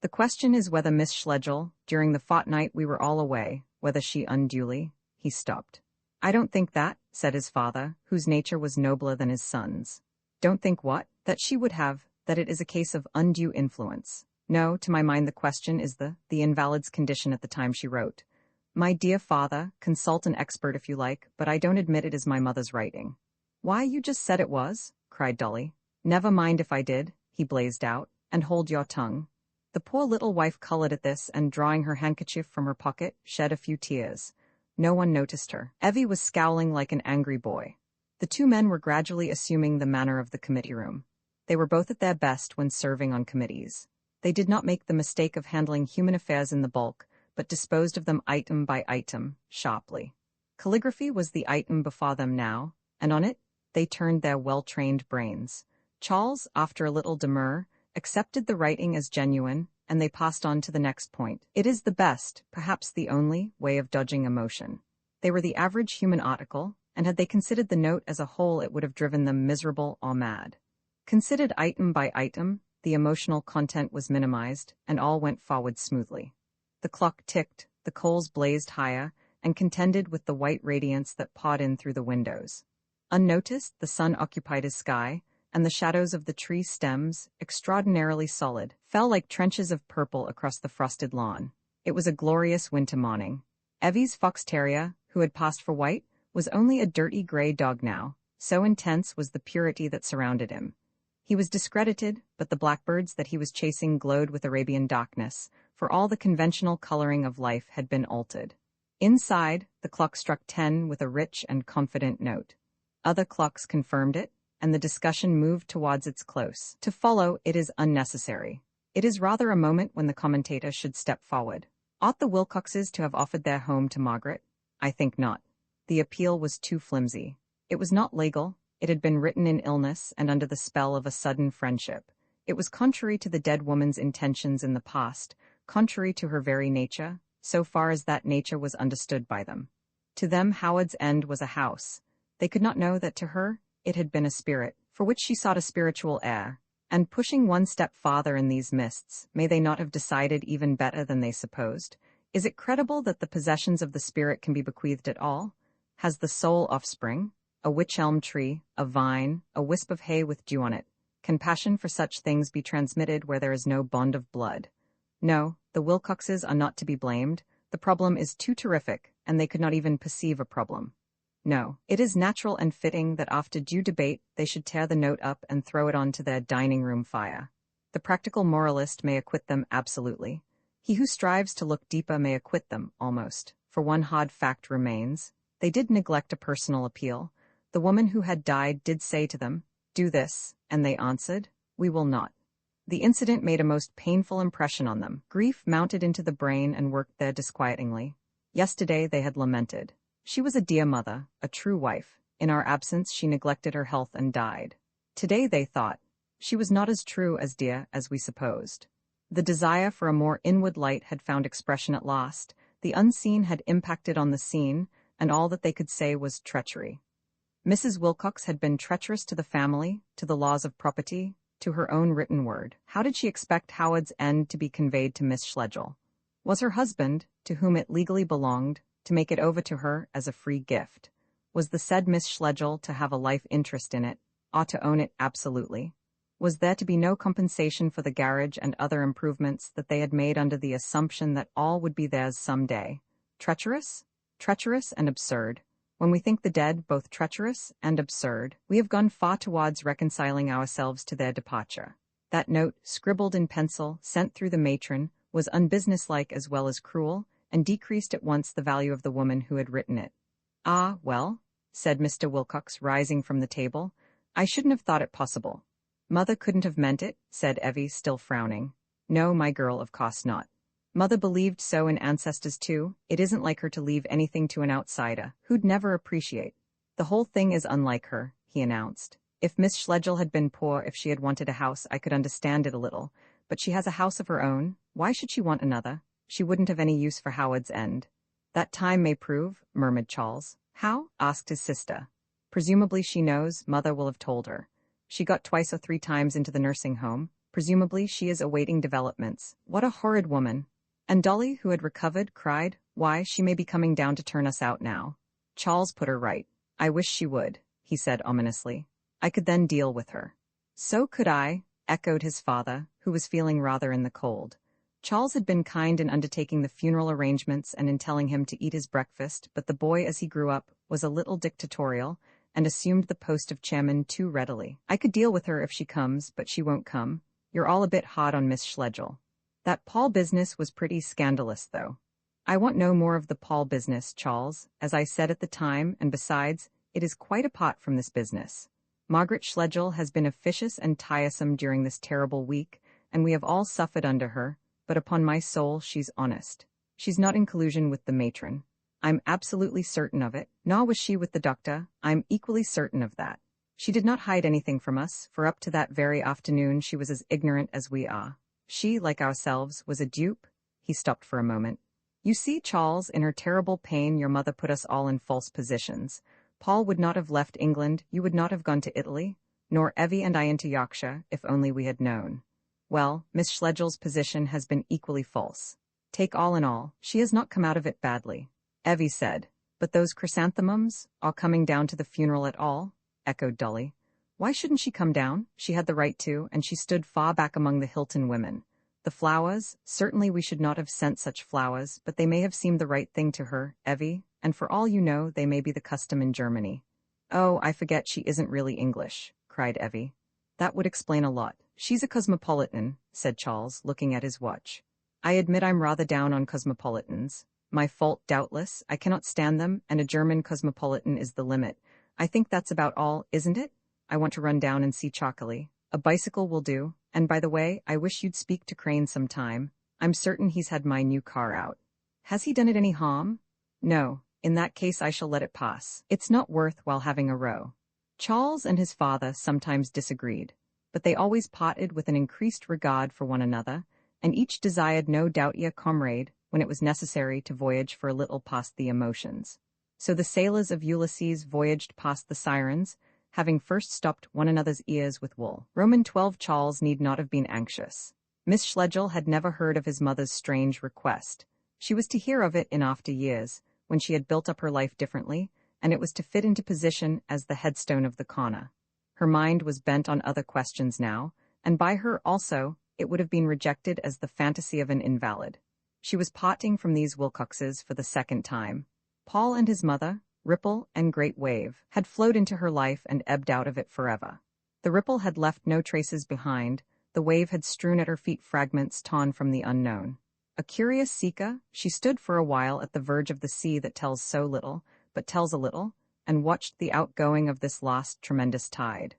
"The question is whether Miss Schlegel, during the fortnight we were all away, whether she unduly—" He stopped. "I don't think that," said his father, whose nature was nobler than his son's. "Don't think what?" "That she would have, that it is a case of undue influence. No, to my mind the question is the invalid's condition at the time she wrote. My dear father, consult an expert if you like, but I don't admit it is my mother's writing." "Why, you just said it was," cried Dolly. "Never mind if I did," he blazed out, "and hold your tongue." The poor little wife colored at this and, drawing her handkerchief from her pocket, shed a few tears. No one noticed her. Evie was scowling like an angry boy. The 2 men were gradually assuming the manner of the committee room. They were both at their best when serving on committees. They did not make the mistake of handling human affairs in the bulk, but disposed of them item by item, sharply. Calligraphy was the item before them now, and on it they turned their well-trained brains. Charles, after a little demur, accepted the writing as genuine, and they passed on to the next point. It is the best, perhaps the only, way of dodging emotion. They were the average human article, and had they considered the note as a whole it would have driven them miserable or mad. Considered item by item, the emotional content was minimized, and all went forward smoothly. The clock ticked, the coals blazed higher, and contended with the white radiance that poured in through the windows. Unnoticed, the sun occupied his sky, and the shadows of the tree stems, extraordinarily solid, fell like trenches of purple across the frosted lawn. It was a glorious winter morning. Evie's fox terrier, who had passed for white, was only a dirty gray dog now, so intense was the purity that surrounded him. He was discredited, but the blackbirds that he was chasing glowed with Arabian darkness, for all the conventional coloring of life had been altered. Inside, the clock struck 10 with a rich and confident note. Other clocks confirmed it, and the discussion moved towards its close. To follow, it is unnecessary. It is rather a moment when the commentator should step forward. Ought the Wilcoxes to have offered their home to Margaret? I think not. The appeal was too flimsy. It was not legal. It had been written in illness and under the spell of a sudden friendship. It was contrary to the dead woman's intentions in the past, contrary to her very nature, so far as that nature was understood by them. To them Howard's End was a house. They could not know that to her it had been a spirit, for which she sought a spiritual heir. And pushing one step farther in these mists, may they not have decided even better than they supposed? Is it credible that the possessions of the spirit can be bequeathed at all? Has the soul offspring? A wych-elm tree, a vine, a wisp of hay with dew on it. Can passion for such things be transmitted where there is no bond of blood? No, the Wilcoxes are not to be blamed. The problem is too terrific, and they could not even perceive a problem. No, it is natural and fitting that after due debate they should tear the note up and throw it onto their dining-room fire. The practical moralist may acquit them absolutely. He who strives to look deeper may acquit them, almost. for one hard fact remains. They did neglect a personal appeal. The woman who had died did say to them, "Do this," and they answered, "We will not." The incident made a most painful impression on them. Grief mounted into the brain and worked there disquietingly. Yesterday they had lamented. She was a dear mother, a true wife. In our absence she neglected her health and died. Today they thought, she was not as true as dear as we supposed. The desire for a more inward light had found expression at last. The unseen had impacted on the seen, and all that they could say was treachery. Mrs. Wilcox had been treacherous to the family, to the laws of property, to her own written word. How did she expect Howard's end to be conveyed to Miss Schlegel? Was her husband, to whom it legally belonged, to make it over to her as a free gift? Was the said Miss Schlegel to have a life interest in it, ought to own it absolutely? Was there to be no compensation for the garage and other improvements that they had made under the assumption that all would be theirs some day? Treacherous? Treacherous and absurd. When we think the dead both treacherous and absurd, we have gone far towards reconciling ourselves to their departure. That note, scribbled in pencil, sent through the matron, was unbusinesslike as well as cruel, and decreased at once the value of the woman who had written it. "Ah, well," said Mr. Wilcox, rising from the table, "I shouldn't have thought it possible." "Mother couldn't have meant it," said Evie, still frowning. "No, my girl, of course not. Mother believed so in ancestors too. It isn't like her to leave anything to an outsider, who'd never appreciate. The whole thing is unlike her," he announced. "If Miss Schlegel had been poor, if she had wanted a house, I could understand it a little. But she has a house of her own. Why should she want another? She wouldn't have any use for Howard's end." "That time may prove," murmured Charles. "How?" asked his sister. "Presumably she knows. Mother will have told her. She got 2 or 3 times into the nursing home. Presumably she is awaiting developments. What a horrid woman." And Dolly, who had recovered, cried, "Why, she may be coming down to turn us out now." Charles put her right. "I wish she would," he said ominously. "I could then deal with her." "So could I," echoed his father, who was feeling rather in the cold. Charles had been kind in undertaking the funeral arrangements and in telling him to eat his breakfast, but the boy, as he grew up, was a little dictatorial, and assumed the post of chairman too readily. "I could deal with her if she comes, but she won't come. You're all a bit hard on Miss Schlegel." "That Paul business was pretty scandalous, though." "I want no more of the Paul business, Charles, as I said at the time, and besides, it is quite apart from this business. Margaret Schlegel has been officious and tiresome during this terrible week, and we have all suffered under her, but upon my soul she's honest. She's not in collusion with the matron. I'm absolutely certain of it, nor was she with the doctor. I'm equally certain of that. She did not hide anything from us, for up to that very afternoon she was as ignorant as we are. She, like ourselves, was a dupe." He stopped for a moment. "You see, Charles, in her terrible pain your mother put us all in false positions. Paul would not have left England, you would not have gone to Italy, nor Evie and I into Yorkshire, if only we had known. Well, Miss Schlegel's position has been equally false. Take all in all, she has not come out of it badly." Evie said, "But those chrysanthemums are coming down to the funeral at all?" echoed Dolly. "Why shouldn't she come down? She had the right to, and she stood far back among the Hilton women. The flowers, certainly we should not have sent such flowers, but they may have seemed the right thing to her, Evie, and for all you know, they may be the custom in Germany." "Oh, I forget she isn't really English," cried Evie. "That would explain a lot. She's a cosmopolitan," said Charles, looking at his watch. "I admit I'm rather down on cosmopolitans. My fault, doubtless. I cannot stand them, and a German cosmopolitan is the limit. I think that's about all, isn't it? I want to run down and see Chalkley. A bicycle will do, and by the way, I wish you'd speak to Crane sometime. I'm certain he's had my new car out." "Has he done it any harm?" "No. In that case I shall let it pass. It's not worth while having a row." Charles and his father sometimes disagreed, but they always parted with an increased regard for one another, and each desired no doughtier comrade when it was necessary to voyage for a little past the emotions. So the sailors of Ulysses voyaged past the sirens, having first stopped one another's ears with wool. Roman 12 Charles need not have been anxious. Miss Schlegel had never heard of his mother's strange request. She was to hear of it in after years, when she had built up her life differently, and it was to fit into position as the headstone of the corner. Her mind was bent on other questions now, and by her also it would have been rejected as the fantasy of an invalid. She was parting from these Wilcoxes for the second time. Paul and his mother, ripple and great wave, had flowed into her life and ebbed out of it forever. The ripple had left no traces behind, the wave had strewn at her feet fragments torn from the unknown. A curious seeker, she stood for a while at the verge of the sea that tells so little, but tells a little, and watched the outgoing of this last tremendous tide.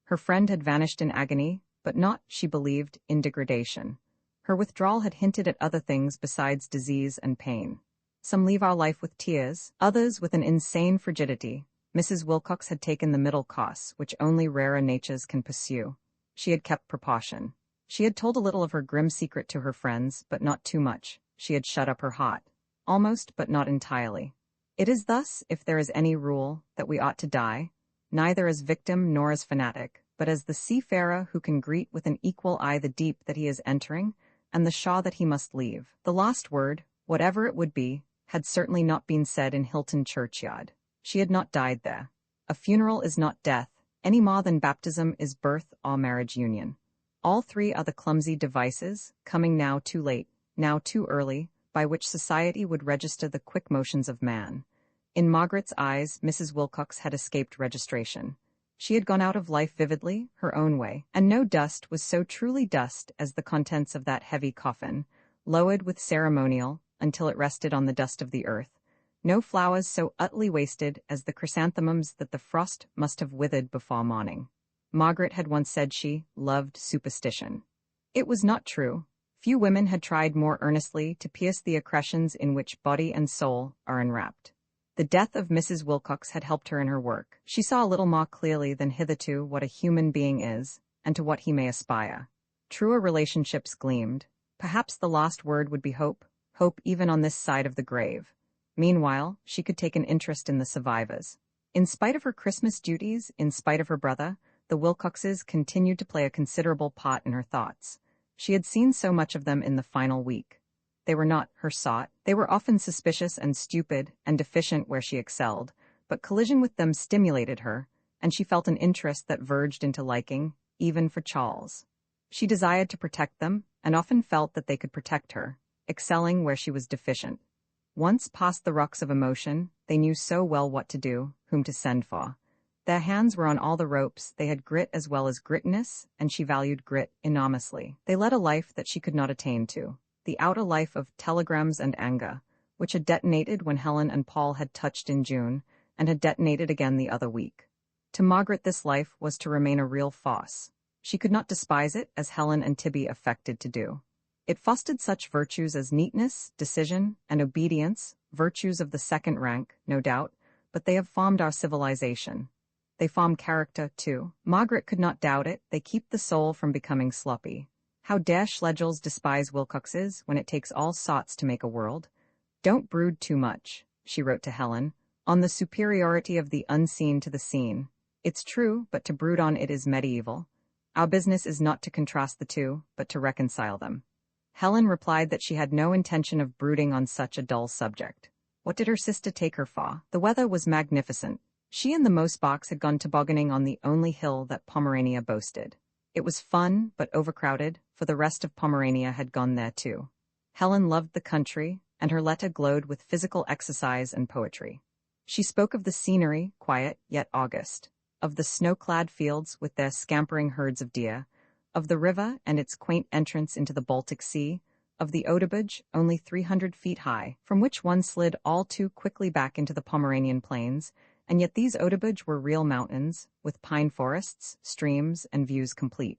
Her friend had vanished in agony, but not, she believed, in degradation. Her withdrawal had hinted at other things besides disease and pain. Some leave our life with tears, others with an insane frigidity. Mrs. Wilcox had taken the middle course, which only rarer natures can pursue. She had kept precaution. She had told a little of her grim secret to her friends, but not too much. She had shut up her heart. Almost, but not entirely. It is thus, if there is any rule, that we ought to die, neither as victim nor as fanatic, but as the seafarer who can greet with an equal eye the deep that he is entering, and the shore that he must leave. The last word, whatever it would be, had certainly not been said in Hilton churchyard. She had not died there. A funeral is not death, any more than baptism is birth or marriage union. All three are the clumsy devices, coming now too late, now too early, by which society would register the quick motions of man. In Margaret's eyes, Mrs. Wilcox had escaped registration. She had gone out of life vividly, her own way, and no dust was so truly dust as the contents of that heavy coffin, lowered with ceremonial, until it rested on the dust of the earth. No flowers so utterly wasted as the chrysanthemums that the frost must have withered before morning. Margaret had once said she loved superstition. It was not true. Few women had tried more earnestly to pierce the accretions in which body and soul are enwrapped. The death of Mrs. Wilcox had helped her in her work. She saw a little more clearly than hitherto what a human being is, and to what he may aspire. Truer relationships gleamed. Perhaps the last word would be hope, hope even on this side of the grave. Meanwhile, she could take an interest in the survivors. In spite of her Christmas duties, in spite of her brother, the Wilcoxes continued to play a considerable part in her thoughts. She had seen so much of them in the final week. They were not her sort. They were often suspicious and stupid and deficient where she excelled, but collision with them stimulated her, and she felt an interest that verged into liking, even for Charles. She desired to protect them, and often felt that they could protect her, excelling where she was deficient. Once past the rocks of emotion, they knew so well what to do, whom to send for. Their hands were on all the ropes, they had grit as well as grittiness, and she valued grit enormously. They led a life that she could not attain to, the outer life of telegrams and anger, which had detonated when Helen and Paul had touched in June, and had detonated again the other week. To Margaret this life was to remain a real farce. She could not despise it as Helen and Tibby affected to do. It fostered such virtues as neatness, decision, and obedience, virtues of the second rank, no doubt, but they have formed our civilization. They form character, too. Margaret could not doubt it, they keep the soul from becoming sloppy. How dare Schlegels despise Wilcoxes when it takes all sorts to make a world? Don't brood too much, she wrote to Helen, on the superiority of the unseen to the seen. It's true, but to brood on it is medieval. Our business is not to contrast the two, but to reconcile them. Helen replied that she had no intention of brooding on such a dull subject. What did her sister take her for? The weather was magnificent. She and the Mosbachs had gone tobogganing on the only hill that Pomerania boasted. It was fun, but overcrowded, for the rest of Pomerania had gone there too. Helen loved the country, and her letter glowed with physical exercise and poetry. She spoke of the scenery, quiet yet august, of the snow-clad fields with their scampering herds of deer, of the river and its quaint entrance into the Baltic Sea, of the Audiobook, only 300 feet high, from which one slid all too quickly back into the Pomeranian plains, and yet these Audiobook were real mountains, with pine forests, streams, and views complete.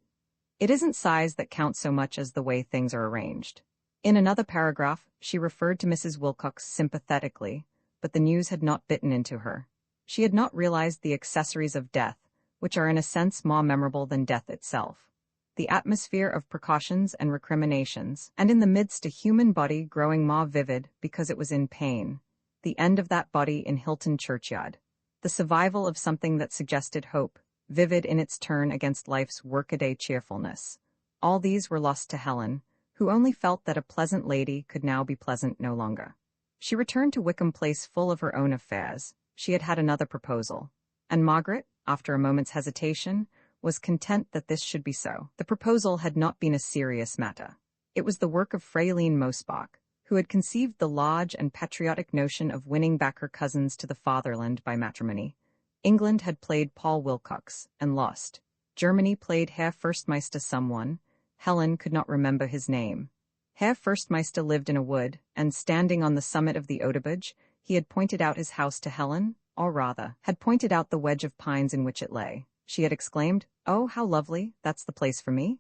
It isn't size that counts so much as the way things are arranged. In another paragraph, she referred to Mrs. Wilcox sympathetically, but the news had not bitten into her. She had not realized the accessories of death, which are in a sense more memorable than death itself. The atmosphere of precautions and recriminations, and in the midst a human body growing more vivid because it was in pain. The end of that body in Hilton churchyard. The survival of something that suggested hope, vivid in its turn against life's workaday cheerfulness. All these were lost to Helen, who only felt that a pleasant lady could now be pleasant no longer. She returned to Wickham Place full of her own affairs. She had had another proposal, and Margaret, after a moment's hesitation, was content that this should be so. The proposal had not been a serious matter. It was the work of Fraulein Mosbach, who had conceived the large and patriotic notion of winning back her cousins to the fatherland by matrimony. England had played Paul Wilcox, and lost. Germany played Herr Fürstmeister someone. Helen could not remember his name. Herr Forstmeister lived in a wood, and standing on the summit of the Audiobook, he had pointed out his house to Helen, or rather, had pointed out the wedge of pines in which it lay. She had exclaimed, "Oh, how lovely, that's the place for me."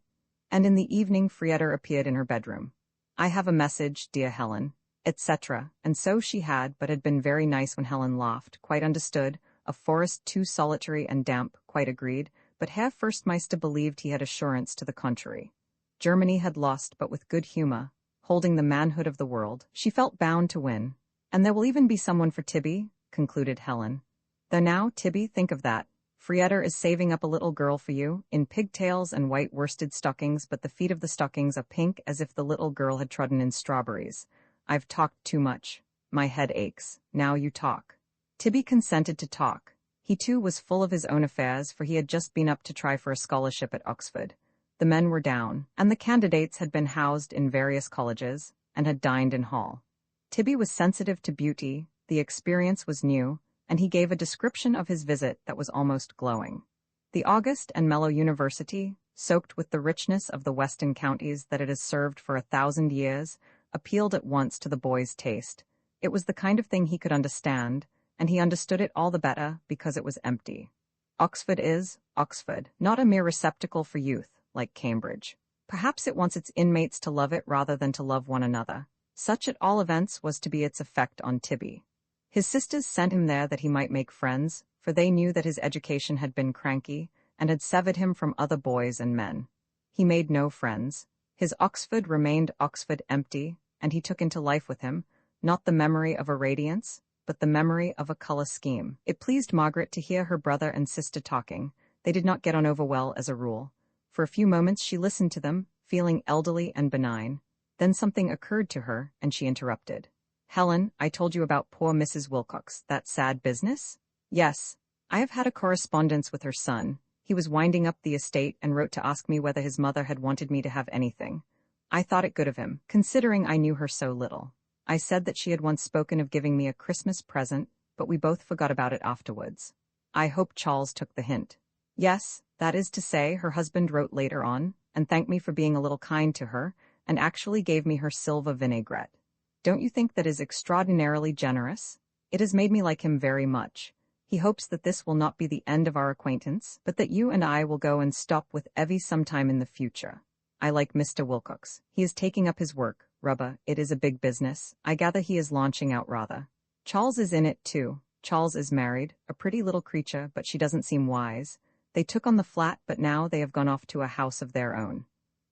And in the evening Frieder appeared in her bedroom. "I have a message, dear Helen," etc. And so she had, but had been very nice when Helen laughed, quite understood, a forest too solitary and damp, quite agreed, but Herr Forstmeister believed he had assurance to the contrary. Germany had lost, but with good humor, holding the manhood of the world, she felt bound to win. "And there will even be someone for Tibby," concluded Helen. "Though now, Tibby, think of that. Frieder is saving up a little girl for you, in pigtails and white worsted stockings, but the feet of the stockings are pink as if the little girl had trodden in strawberries. I've talked too much. My head aches. Now you talk." Tibby consented to talk. He too was full of his own affairs, for he had just been up to try for a scholarship at Oxford. The men were down, and the candidates had been housed in various colleges, and had dined in hall. Tibby was sensitive to beauty, the experience was new, and he gave a description of his visit that was almost glowing. The august and mellow university, soaked with the richness of the western counties that it has served for 1,000 years, appealed at once to the boy's taste. It was the kind of thing he could understand, and he understood it all the better because it was empty. Oxford is, Oxford, not a mere receptacle for youth, like Cambridge. Perhaps it wants its inmates to love it rather than to love one another. Such at all events was to be its effect on Tibby. His sisters sent him there that he might make friends, for they knew that his education had been cranky, and had severed him from other boys and men. He made no friends. His Oxford remained Oxford empty, and he took into life with him, not the memory of a radiance, but the memory of a color scheme. It pleased Margaret to hear her brother and sister talking. They did not get on over well as a rule. For a few moments she listened to them, feeling elderly and benign. Then something occurred to her, and she interrupted. "Helen, I told you about poor Mrs. Wilcox, that sad business?" "Yes. I have had a correspondence with her son. He was winding up the estate and wrote to ask me whether his mother had wanted me to have anything. I thought it good of him, considering I knew her so little. I said that she had once spoken of giving me a Christmas present, but we both forgot about it afterwards. I hope Charles took the hint." "Yes, that is to say," her husband wrote later on, "and thanked me for being a little kind to her, and actually gave me her silver vinaigrette. Don't you think that is extraordinarily generous? It has made me like him very much. He hopes that this will not be the end of our acquaintance, but that you and I will go and stop with Evie sometime in the future. I like Mr. Wilcox. He is taking up his work, Rubber. It is a big business. I gather he is launching out rather. Charles is in it too. Charles is married, a pretty little creature, but she doesn't seem wise. They took on the flat, but now they have gone off to a house of their own."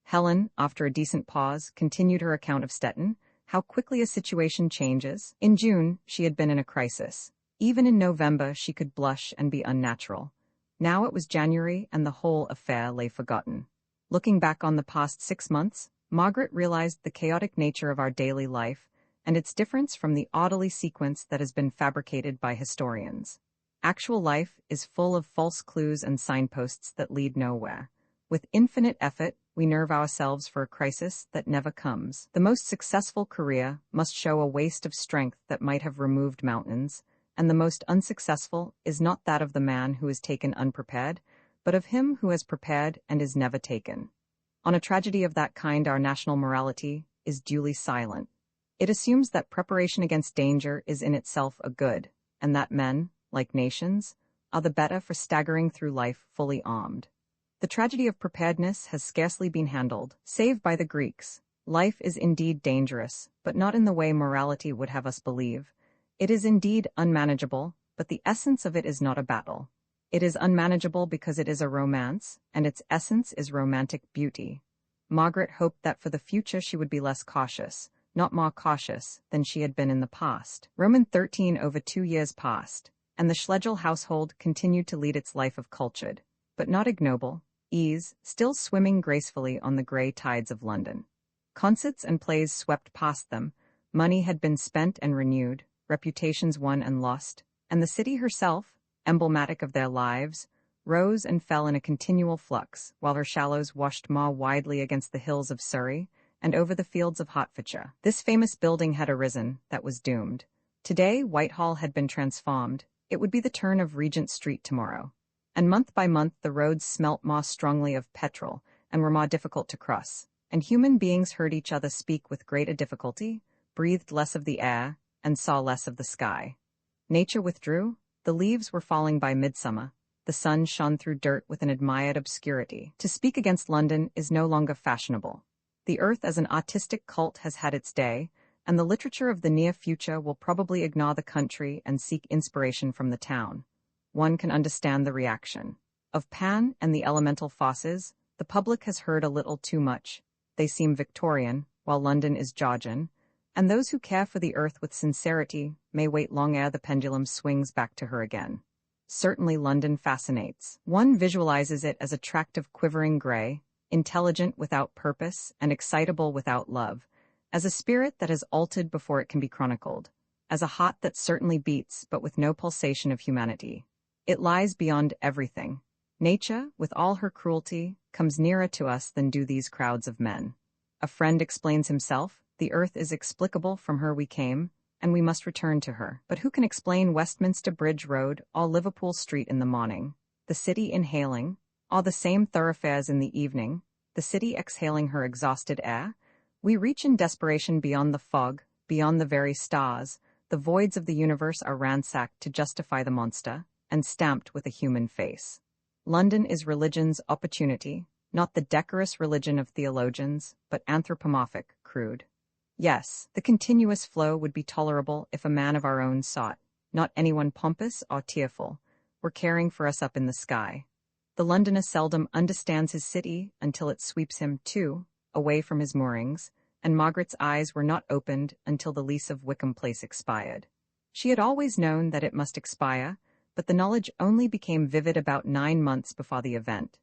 Helen, after a decent pause, continued her account of Stettin. How quickly a situation changes. In June, she had been in a crisis. Even in November, she could blush and be unnatural. Now it was January, and the whole affair lay forgotten. Looking back on the past 6 months, Margaret realized the chaotic nature of our daily life, and its difference from the orderly sequence that has been fabricated by historians. Actual life is full of false clues and signposts that lead nowhere. With infinite effort, we nerve ourselves for a crisis that never comes. The most successful career must show a waste of strength that might have removed mountains, and the most unsuccessful is not that of the man who is taken unprepared, but of him who has prepared and is never taken. On a tragedy of that kind, our national morality is duly silent. It assumes that preparation against danger is in itself a good, and that men, like nations, are the better for staggering through life fully armed. The tragedy of preparedness has scarcely been handled, save by the Greeks. Life is indeed dangerous, but not in the way morality would have us believe. It is indeed unmanageable, but the essence of it is not a battle. It is unmanageable because it is a romance, and its essence is romantic beauty. Margaret hoped that for the future she would be less cautious, not more cautious, than she had been in the past. Roman 13 over 2 years passed, and the Schlegel household continued to lead its life of cultured, but not ignoble, ease, still swimming gracefully on the grey tides of London. Concerts and plays swept past them, money had been spent and renewed, reputations won and lost, and the city herself, emblematic of their lives, rose and fell in a continual flux, while her shallows washed more widely against the hills of Surrey and over the fields of Hertfordshire. This famous building had arisen that was doomed. Today, Whitehall had been transformed. It would be the turn of Regent Street tomorrow. And month by month the roads smelt more strongly of petrol and were more difficult to cross. and human beings heard each other speak with greater difficulty, breathed less of the air, and saw less of the sky. Nature withdrew, the leaves were falling by midsummer, the sun shone through dirt with an admired obscurity. To speak against London is no longer fashionable. The earth as an artistic cult has had its day, and the literature of the near future will probably ignore the country and seek inspiration from the town. One can understand the reaction. Of Pan and the elemental farces, the public has heard a little too much. They seem Victorian, while London is Georgian, and those who care for the earth with sincerity may wait long ere the pendulum swings back to her again. Certainly London fascinates. One visualizes it as attractive quivering gray, intelligent without purpose, and excitable without love, as a spirit that has altered before it can be chronicled, as a heart that certainly beats but with no pulsation of humanity. It lies beyond everything. Nature, with all her cruelty, comes nearer to us than do these crowds of men. A friend explains himself, the earth is explicable from her we came, and we must return to her. But who can explain Westminster Bridge Road or Liverpool Street in the morning, the city inhaling, or the same thoroughfares in the evening, the city exhaling her exhausted air? We reach in desperation beyond the fog, beyond the very stars. The voids of the universe are ransacked to justify the monster, and stamped with a human face. London is religion's opportunity, not the decorous religion of theologians, but anthropomorphic, crude. Yes, the continuous flow would be tolerable if a man of our own sought, not anyone pompous or tearful, were caring for us up in the sky. The Londoner seldom understands his city until it sweeps him, too, away from his moorings, and Margaret's eyes were not opened until the lease of Wickham Place expired. She had always known that it must expire, but the knowledge only became vivid about 9 months before the event.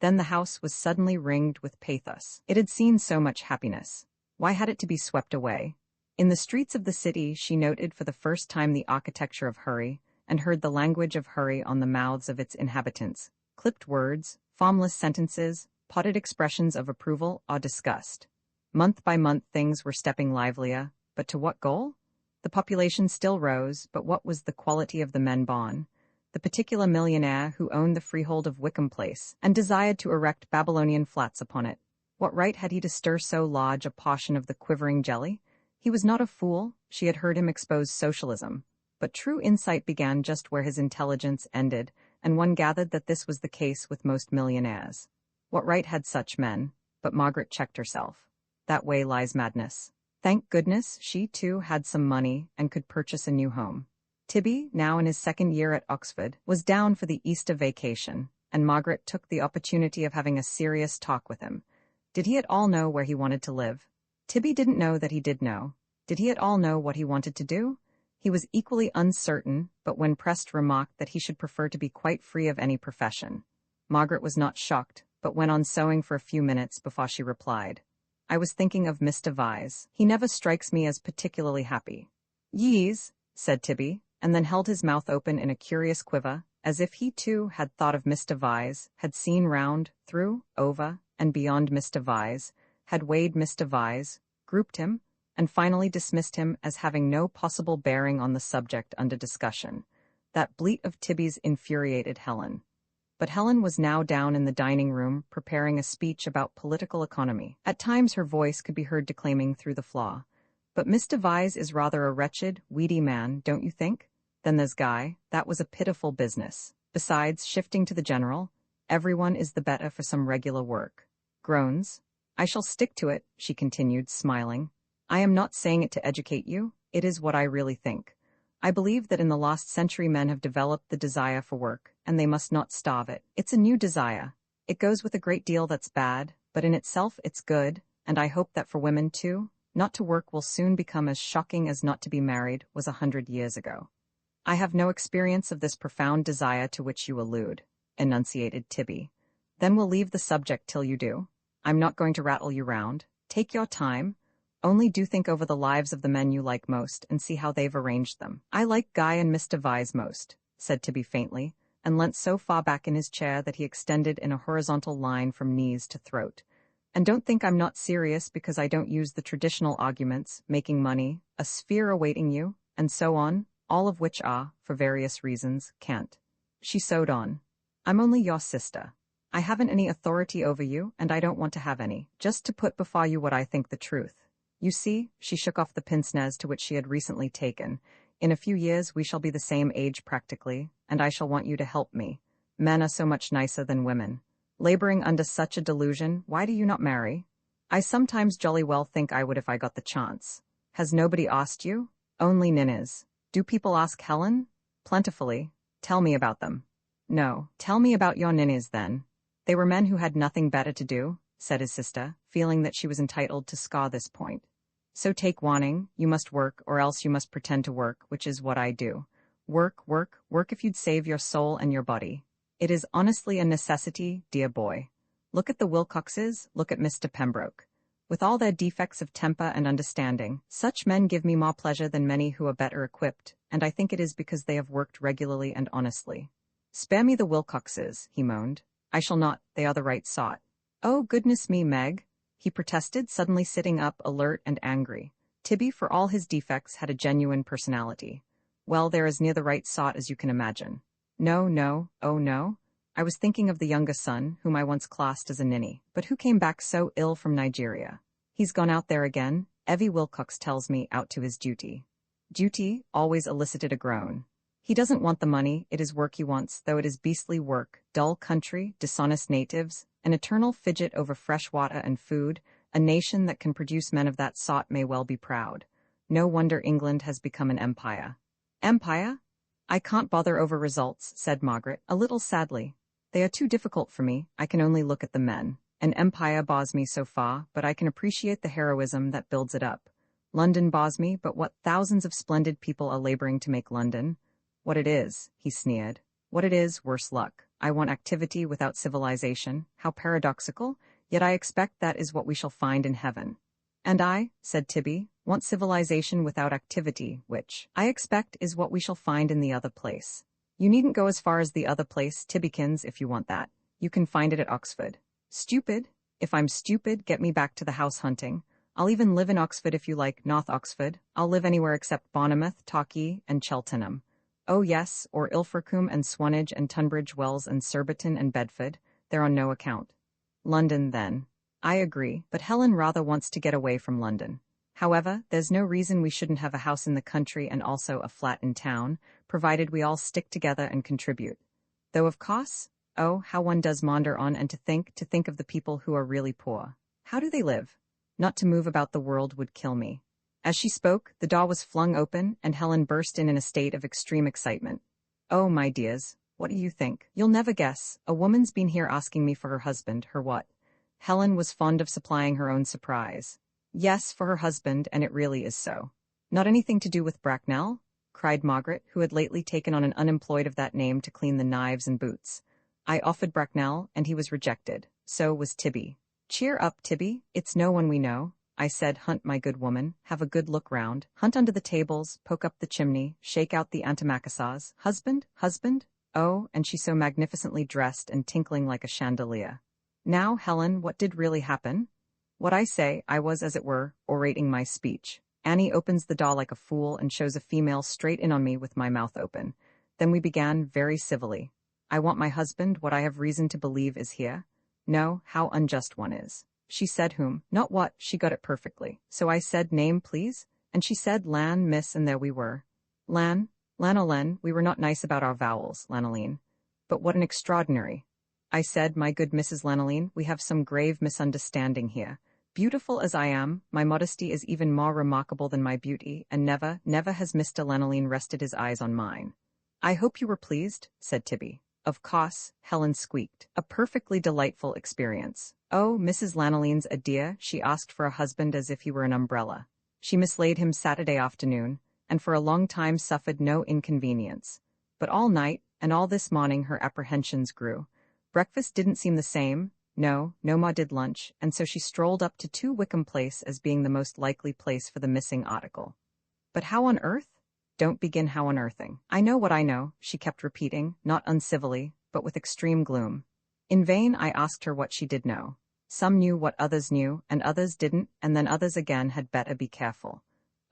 Then the house was suddenly ringed with pathos. It had seen so much happiness. Why had it to be swept away? In the streets of the city she noted for the first time the architecture of hurry, and heard the language of hurry on the mouths of its inhabitants, clipped words, formless sentences, potted expressions of approval or disgust. Month by month things were stepping livelier, but to what goal? The population still rose, but what was the quality of the men born? The particular millionaire who owned the freehold of Wickham Place, and desired to erect Babylonian flats upon it. What right had he to stir so large a portion of the quivering jelly? He was not a fool, she had heard him expose socialism. But true insight began just where his intelligence ended, and one gathered that this was the case with most millionaires. What right had such men? But Margaret checked herself. That way lies madness. Thank goodness she too had some money and could purchase a new home. Tibby, now in his 2nd year at Oxford, was down for the Easter vacation, and Margaret took the opportunity of having a serious talk with him. Did he at all know where he wanted to live? Tibby didn't know that he did know. Did he at all know what he wanted to do? He was equally uncertain, but when pressed remarked that he should prefer to be quite free of any profession. Margaret was not shocked, but went on sewing for a few minutes before she replied. I was thinking of Mr. Vyse. He never strikes me as particularly happy. Yees, said Tibby, and then held his mouth open in a curious quiver, as if he too had thought of Mr. Vyse, had seen round, through, over, and beyond Mr. Vyse, had weighed Mr. Vyse, grouped him, and finally dismissed him as having no possible bearing on the subject under discussion. That bleat of Tibby's infuriated Helen. But Helen was now down in the dining room preparing a speech about political economy. At times her voice could be heard declaiming through the flaw. But Mr. Vyse is rather a wretched, weedy man, don't you think? Then there's Guy. That was a pitiful business. Besides, shifting to the general, everyone is the better for some regular work. Groans. I shall stick to it, she continued, smiling. I am not saying it to educate you, it is what I really think. I believe that in the last century men have developed the desire for work, and they must not starve it. It's a new desire. It goes with a great deal that's bad, but in itself it's good, and I hope that for women too, not to work will soon become as shocking as not to be married was 100 years ago. I have no experience of this profound desire to which you allude, enunciated Tibby. Then we'll leave the subject till you do. I'm not going to rattle you round. Take your time. Only do think over the lives of the men you like most and see how they've arranged them. I like Guy and Mr. Vyse most, said Tibby faintly, and leant so far back in his chair that he extended in a horizontal line from knees to throat. And don't think I'm not serious because I don't use the traditional arguments, making money, a sphere awaiting you, and so on, all of which are, for various reasons, can't. She sewed on. I'm only your sister. I haven't any authority over you, and I don't want to have any, just to put before you what I think the truth. You see, she shook off the pince-nez to which she had recently taken. In a few years we shall be the same age practically, and I shall want you to help me. Men are so much nicer than women. Laboring under such a delusion, why do you not marry? I sometimes jolly well think I would if I got the chance. Has nobody asked you? Only ninnies. Do people ask Helen? Plentifully. Tell me about them. No, tell me about your ninnies then. They were men who had nothing better to do, said his sister, feeling that she was entitled to scar this point. So take warning, you must work, or else you must pretend to work, which is what I do. Work, work, work if you'd save your soul and your body. It is honestly a necessity, dear boy. Look at the Wilcoxes, look at Mr. Pembroke. With all their defects of temper and understanding, such men give me more pleasure than many who are better equipped, and I think it is because they have worked regularly and honestly. Spare me the Wilcoxes, he moaned. I shall not, they are the right sort. Oh, goodness me, Meg, he protested, suddenly sitting up, alert and angry. Tibby, for all his defects, had a genuine personality. Well, they're as near the right sort as you can imagine. No, no, oh no. I was thinking of the younger son, whom I once classed as a ninny, but who came back so ill from Nigeria. He's gone out there again, Evie Wilcox tells me, out to his duty. Duty always elicited a groan. He doesn't want the money, it is work he wants, though it is beastly work, dull country, dishonest natives, an eternal fidget over fresh water and food. A nation that can produce men of that sort may well be proud. No wonder England has become an empire. Empire? I can't bother over results, said Margaret, a little sadly. They are too difficult for me, I can only look at the men. An empire bores me so far, but I can appreciate the heroism that builds it up. London bores me, but what thousands of splendid people are laboring to make London. What it is, he sneered. What it is, worse luck. I want activity without civilization. How paradoxical, yet I expect that is what we shall find in heaven. And I, said Tibby, want civilization without activity, which, I expect, is what we shall find in the other place. You needn't go as far as the other place, Tibbykins, if you want that. You can find it at Oxford. Stupid? If I'm stupid, get me back to the house hunting. I'll even live in Oxford if you like, North Oxford. I'll live anywhere except Bournemouth, Torquay, and Cheltenham. Oh yes, or Ilfracombe and Swanage and Tunbridge Wells and Surbiton and Bedford. They're on no account. London, then. I agree, but Helen rather wants to get away from London. However, there's no reason we shouldn't have a house in the country and also a flat in town, provided we all stick together and contribute. Though of course, oh, how one does maunder on, and to think of the people who are really poor. How do they live? Not to move about the world would kill me. As she spoke, the door was flung open, and Helen burst in a state of extreme excitement. Oh, my dears, what do you think? You'll never guess. A woman's been here asking me for her husband, her what? Helen was fond of supplying her own surprise. Yes, for her husband, and it really is so. Not anything to do with Bracknell? Cried Margaret, who had lately taken on an unemployed of that name to clean the knives and boots. I offered Bracknell, and he was rejected. So was Tibby. Cheer up, Tibby, it's no one we know. I said, hunt, my good woman, have a good look round, hunt under the tables, poke up the chimney, shake out the antimacassars. Husband, husband? Oh, and she so magnificently dressed and tinkling like a chandelier. Now, Helen, what did really happen? What I say, I was, as it were, orating my speech. Annie opens the door like a fool and shows a female straight in on me with my mouth open. Then we began very civilly. I want my husband, what I have reason to believe is here. No, how unjust one is. She said whom, not what, she got it perfectly. So I said, name, please? And she said, Lan, miss, and there we were. Lan, Lanoline, we were not nice about our vowels, Lanoline. But what an extraordinary. I said, my good Mrs. Lanoline, we have some grave misunderstanding here. Beautiful as I am, my modesty is even more remarkable than my beauty, and never, never has Mr. Lanoline rested his eyes on mine. I hope you were pleased, said Tibby. Of course, Helen squeaked. A perfectly delightful experience. Oh, Mrs. Lanoline's a dear, she asked for a husband as if he were an umbrella. She mislaid him Saturday afternoon, and for a long time suffered no inconvenience. But all night, and all this morning her apprehensions grew. Breakfast didn't seem the same. No, no more did lunch, and so she strolled up to 2 Wickham Place as being the most likely place for the missing article. But how on earth? Don't begin how on earthing. I know what I know, she kept repeating, not uncivilly, but with extreme gloom. In vain I asked her what she did know. Some knew what others knew, and others didn't, and then others again had better be careful.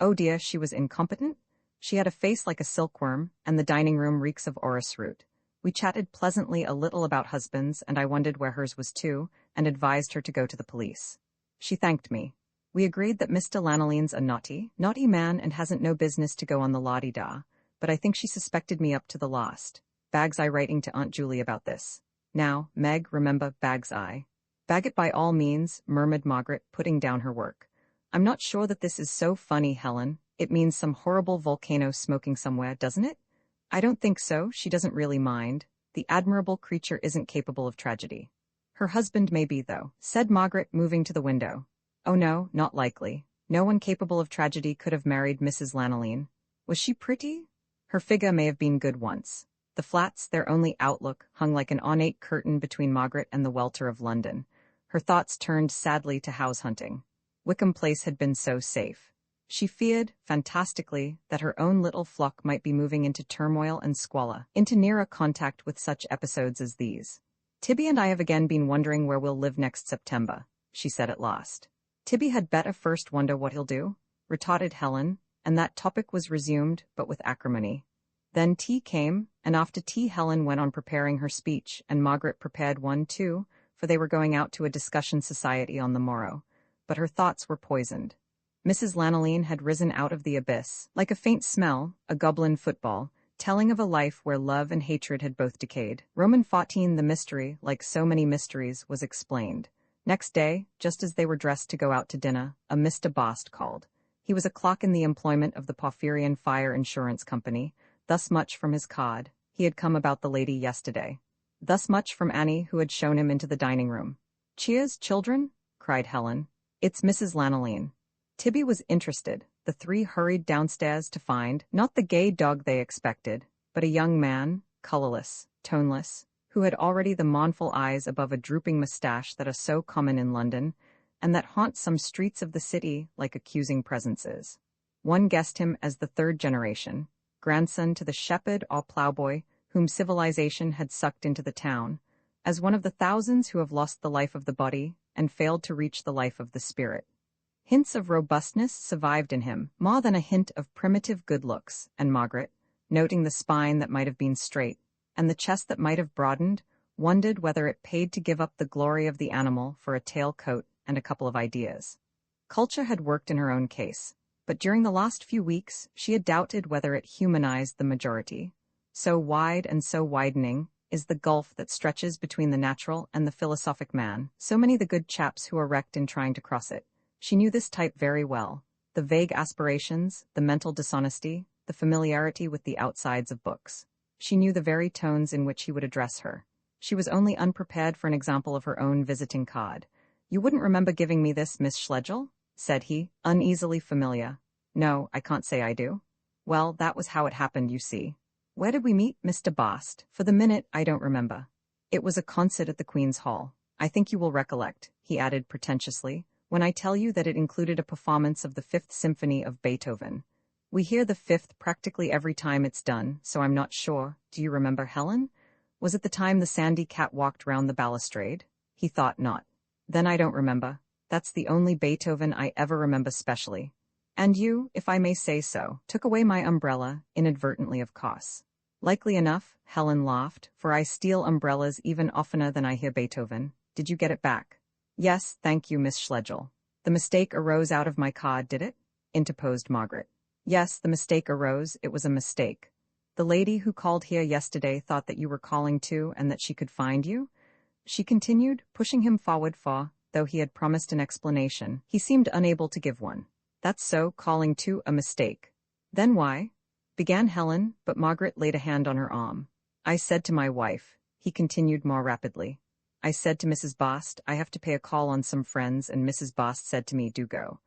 Oh dear, she was incompetent? She had a face like a silkworm, and the dining room reeks of orris root. We chatted pleasantly a little about husbands, and I wondered where hers was too, and advised her to go to the police. She thanked me. We agreed that Mr. Lanoline's a naughty man and hasn't no business to go on the la-di-da, but I think she suspected me up to the last. Bags I writing to Aunt Julie about this. Now, Meg, remember, bags I. Bag it by all means, murmured Margaret, putting down her work. I'm not sure that this is so funny, Helen. It means some horrible volcano smoking somewhere, doesn't it? I don't think so, she doesn't really mind. The admirable creature isn't capable of tragedy. Her husband may be, though, said Margaret, moving to the window. Oh no, not likely. No one capable of tragedy could have married Mrs. Lanoline. Was she pretty? Her figure may have been good once. The flats, their only outlook, hung like an ornate curtain between Margaret and the welter of London. Her thoughts turned sadly to house hunting. Wickham Place had been so safe. She feared, fantastically, that her own little flock might be moving into turmoil and squalor, into nearer contact with such episodes as these. Tibby and I have again been wondering where we'll live next September, she said at last. Tibby had better first wonder what he'll do, retorted Helen, and that topic was resumed, but with acrimony. Then tea came, and after tea Helen went on preparing her speech, and Margaret prepared one too, for they were going out to a discussion society on the morrow. But her thoughts were poisoned. Mrs. Lanoline had risen out of the abyss, like a faint smell, a goblin football, telling of a life where love and hatred had both decayed. Roman 14, the mystery, like so many mysteries, was explained. Next day, just as they were dressed to go out to dinner, a Mr. Bast called. He was a clerk in the employment of the Porphyrion Fire Insurance Company. Thus much from his card. He had come about the lady yesterday. Thus much from Annie, who had shown him into the dining room. Cheers, children, cried Helen. It's Mrs. Lanoline. Tibby was interested. The three hurried downstairs to find, not the gay dog they expected, but a young man, colorless, toneless, who had already the mournful eyes above a drooping moustache that are so common in London, and that haunt some streets of the city like accusing presences. One guessed him as the third generation, grandson to the shepherd or ploughboy whom civilization had sucked into the town, as one of the thousands who have lost the life of the body and failed to reach the life of the spirit. Hints of robustness survived in him, more than a hint of primitive good looks, and Margaret, noting the spine that might have been straight, and the chest that might have broadened, wondered whether it paid to give up the glory of the animal for a tail coat and a couple of ideas. Culture had worked in her own case, but during the last few weeks she had doubted whether it humanized the majority. So wide and so widening is the gulf that stretches between the natural and the philosophic man, so many the good chaps who are wrecked in trying to cross it. She knew this type very well, the vague aspirations, the mental dishonesty, the familiarity with the outsides of books. She knew the very tones in which he would address her. She was only unprepared for an example of her own visiting card. You wouldn't remember giving me this, Miss Schlegel? Said he, uneasily familiar. No, I can't say I do. Well, that was how it happened, you see. Where did we meet, Mr. Bast? For the minute, I don't remember. It was a concert at the Queen's Hall. I think you will recollect, he added pretentiously, when I tell you that it included a performance of the Fifth Symphony of Beethoven. We hear the Fifth practically every time it's done, so I'm not sure. Do you remember, Helen? Was it the time the sandy cat walked round the balustrade? He thought not. Then I don't remember. That's the only Beethoven I ever remember specially. And you, if I may say so, took away my umbrella, inadvertently of course. Likely enough, Helen laughed, for I steal umbrellas even oftener than I hear Beethoven. Did you get it back? Yes, thank you, Miss Schlegel. The mistake arose out of my card, did it? Interposed Margaret. Yes, the mistake arose, it was a mistake. The lady who called here yesterday thought that you were calling too and that she could find you? She continued, pushing him forward for, though he had promised an explanation, he seemed unable to give one. That's so, calling too a mistake. Then why? Began Helen, but Margaret laid a hand on her arm. I said to my wife, he continued more rapidly. I said to Mrs. Bast, I have to pay a call on some friends, and Mrs. Bast said to me, do go.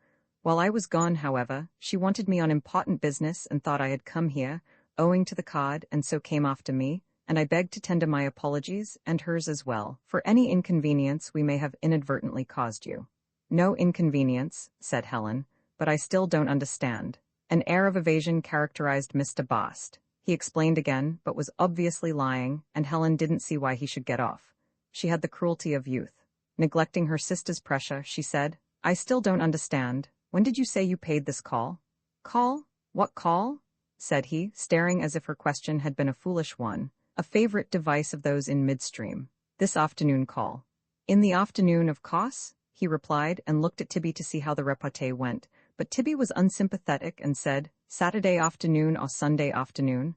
While I was gone, however, she wanted me on important business and thought I had come here, owing to the card, and so came after me, and I begged to tender my apologies, and hers as well, for any inconvenience we may have inadvertently caused you. No inconvenience, said Helen, but I still don't understand. An air of evasion characterized Mr. Bast. He explained again, but was obviously lying, and Helen didn't see why he should get off. She had the cruelty of youth. Neglecting her sister's pressure, she said, I still don't understand. When did you say you paid this call? Call? What call? Said he, staring as if her question had been a foolish one. a favorite device of those in midstream. This afternoon call. In the afternoon, of course, he replied and looked at Tibby to see how the repartee went, but Tibby was unsympathetic and said, Saturday afternoon or Sunday afternoon?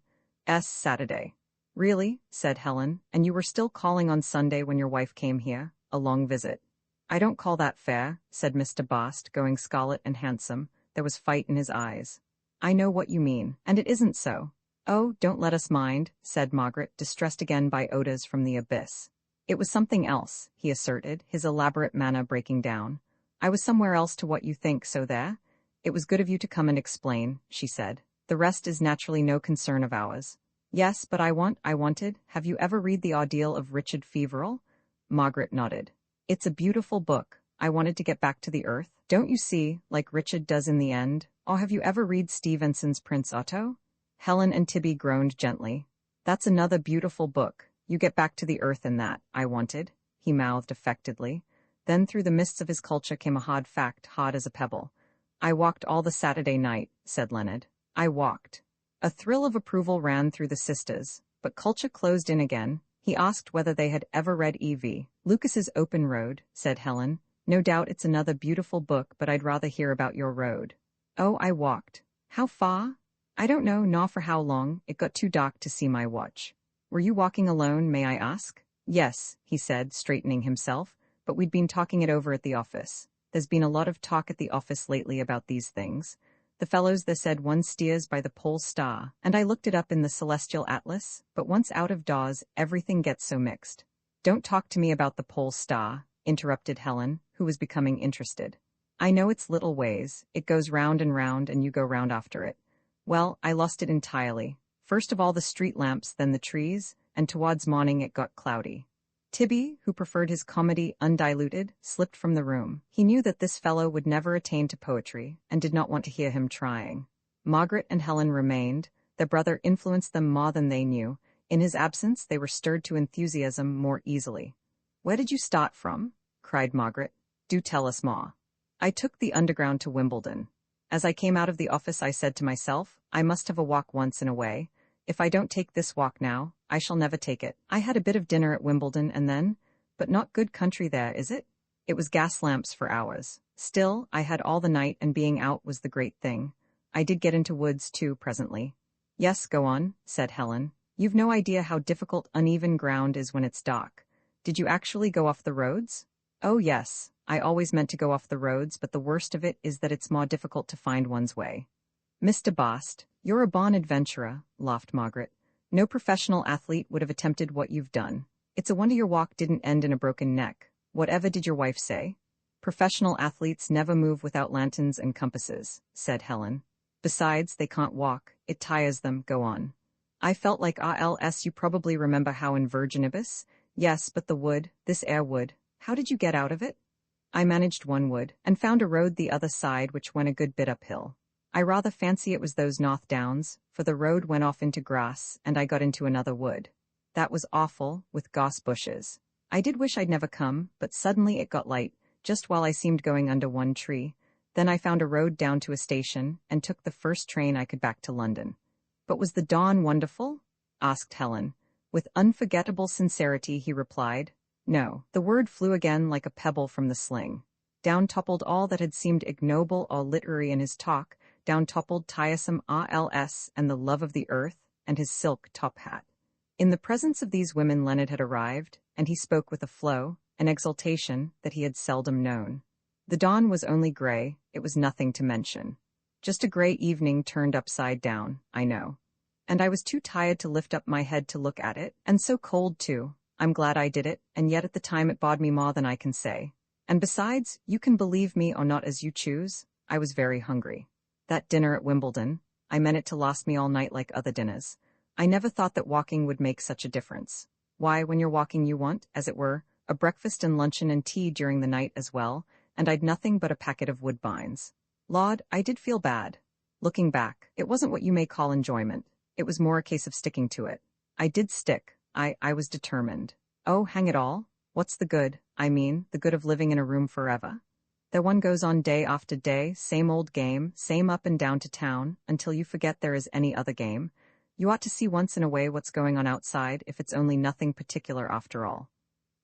Saturday. Really? Said Helen, and you were still calling on Sunday when your wife came here? A long visit. I don't call that fair, said Mr. Bast, going scarlet and handsome. There was fight in his eyes. I know what you mean, and it isn't so. Oh, don't let us mind, said Margaret, distressed again by odors from the abyss. It was something else, he asserted, his elaborate manner breaking down. I was somewhere else to what you think, so there? It was good of you to come and explain, she said. The rest is naturally no concern of ours. Yes, but I wanted, have you ever read The Ordeal of Richard Feverel? Margaret nodded. It's a beautiful book. I wanted to get back to the earth. Don't you see, like Richard does in the end? Or have you ever read Stevenson's Prince Otto? Helen and Tibby groaned gently. That's another beautiful book. You get back to the earth in that, I wanted, he mouthed affectedly. Then through the mists of his culture came a hard fact, hard as a pebble. I walked all the Saturday night, said Leonard. I walked. A thrill of approval ran through the sisters, but culture closed in again. He asked whether they had ever read E.V. Lucas's Open Road, said Helen. No doubt it's another beautiful book, but I'd rather hear about your road. Oh, I walked. How far? I don't know, nor for how long. It got too dark to see my watch. Were you walking alone, may I ask? Yes, he said, straightening himself, but we'd been talking it over at the office. There's been a lot of talk at the office lately about these things. The fellows there said one steers by the pole star, and I looked it up in the celestial atlas, but once out of doors, everything gets so mixed. Don't talk to me about the pole star, interrupted Helen, who was becoming interested. I know its little ways. It goes round and you go round after it. Well, I lost it entirely. First of all the street lamps, then the trees, and towards morning it got cloudy. Tibby, who preferred his comedy undiluted, slipped from the room. He knew that this fellow would never attain to poetry, and did not want to hear him trying. Margaret and Helen remained. Their brother influenced them more than they knew. In his absence, they were stirred to enthusiasm more easily. Where did you start from? Cried Margaret. Do tell us more. I took the underground to Wimbledon. As I came out of the office, I said to myself, I must have a walk once in a way. If I don't take this walk now, I shall never take it. I had a bit of dinner at Wimbledon and then, but not good country there, is it? It was gas lamps for hours. Still, I had all the night, and being out was the great thing. I did get into woods too presently. Yes, go on, said Helen. You've no idea how difficult uneven ground is when it's dark. Did you actually go off the roads? Oh yes, I always meant to go off the roads, but the worst of it is that it's more difficult to find one's way. Mr. Bast, you're a born adventurer, laughed Margaret. No professional athlete would have attempted what you've done. It's a wonder your walk didn't end in a broken neck. Whatever did your wife say? Professional athletes never move without lanterns and compasses, said Helen. Besides, they can't walk. It tires them. Go on. I felt like ALS. You probably remember how in Virginibus? Yes, but the wood, this air wood. How did you get out of it? I managed one wood, and found a road the other side which went a good bit uphill. I rather fancy it was those North Downs, for the road went off into grass, and I got into another wood. That was awful, with goss bushes. I did wish I'd never come, but suddenly it got light, just while I seemed going under one tree. Then I found a road down to a station, and took the first train I could back to London. But was the dawn wonderful? Asked Helen. With unforgettable sincerity he replied, No. The word flew again like a pebble from the sling. Down toppled all that had seemed ignoble or literary in his talk, down toppled tiresome ALS and the love of the earth, and his silk top hat. In the presence of these women Leonard had arrived, and he spoke with a flow, an exultation, that he had seldom known. The dawn was only gray, it was nothing to mention. Just a gray evening turned upside down, I know. And I was too tired to lift up my head to look at it, and so cold too. I'm glad I did it, and yet at the time it bothered me more than I can say. And besides, you can believe me or not as you choose, I was very hungry. That dinner at Wimbledon, I meant it to last me all night like other dinners. I never thought that walking would make such a difference. Why, when you're walking you want, as it were, a breakfast and luncheon and tea during the night as well, and I'd nothing but a packet of woodbines. Lord, I did feel bad. Looking back, it wasn't what you may call enjoyment. It was more a case of sticking to it. I did stick. I was determined. Oh, hang it all. What's the good? I mean, the good of living in a room forever? That one goes on day after day, same old game, same up and down to town, until you forget there is any other game. You ought to see once in a way what's going on outside, if it's only nothing particular after all.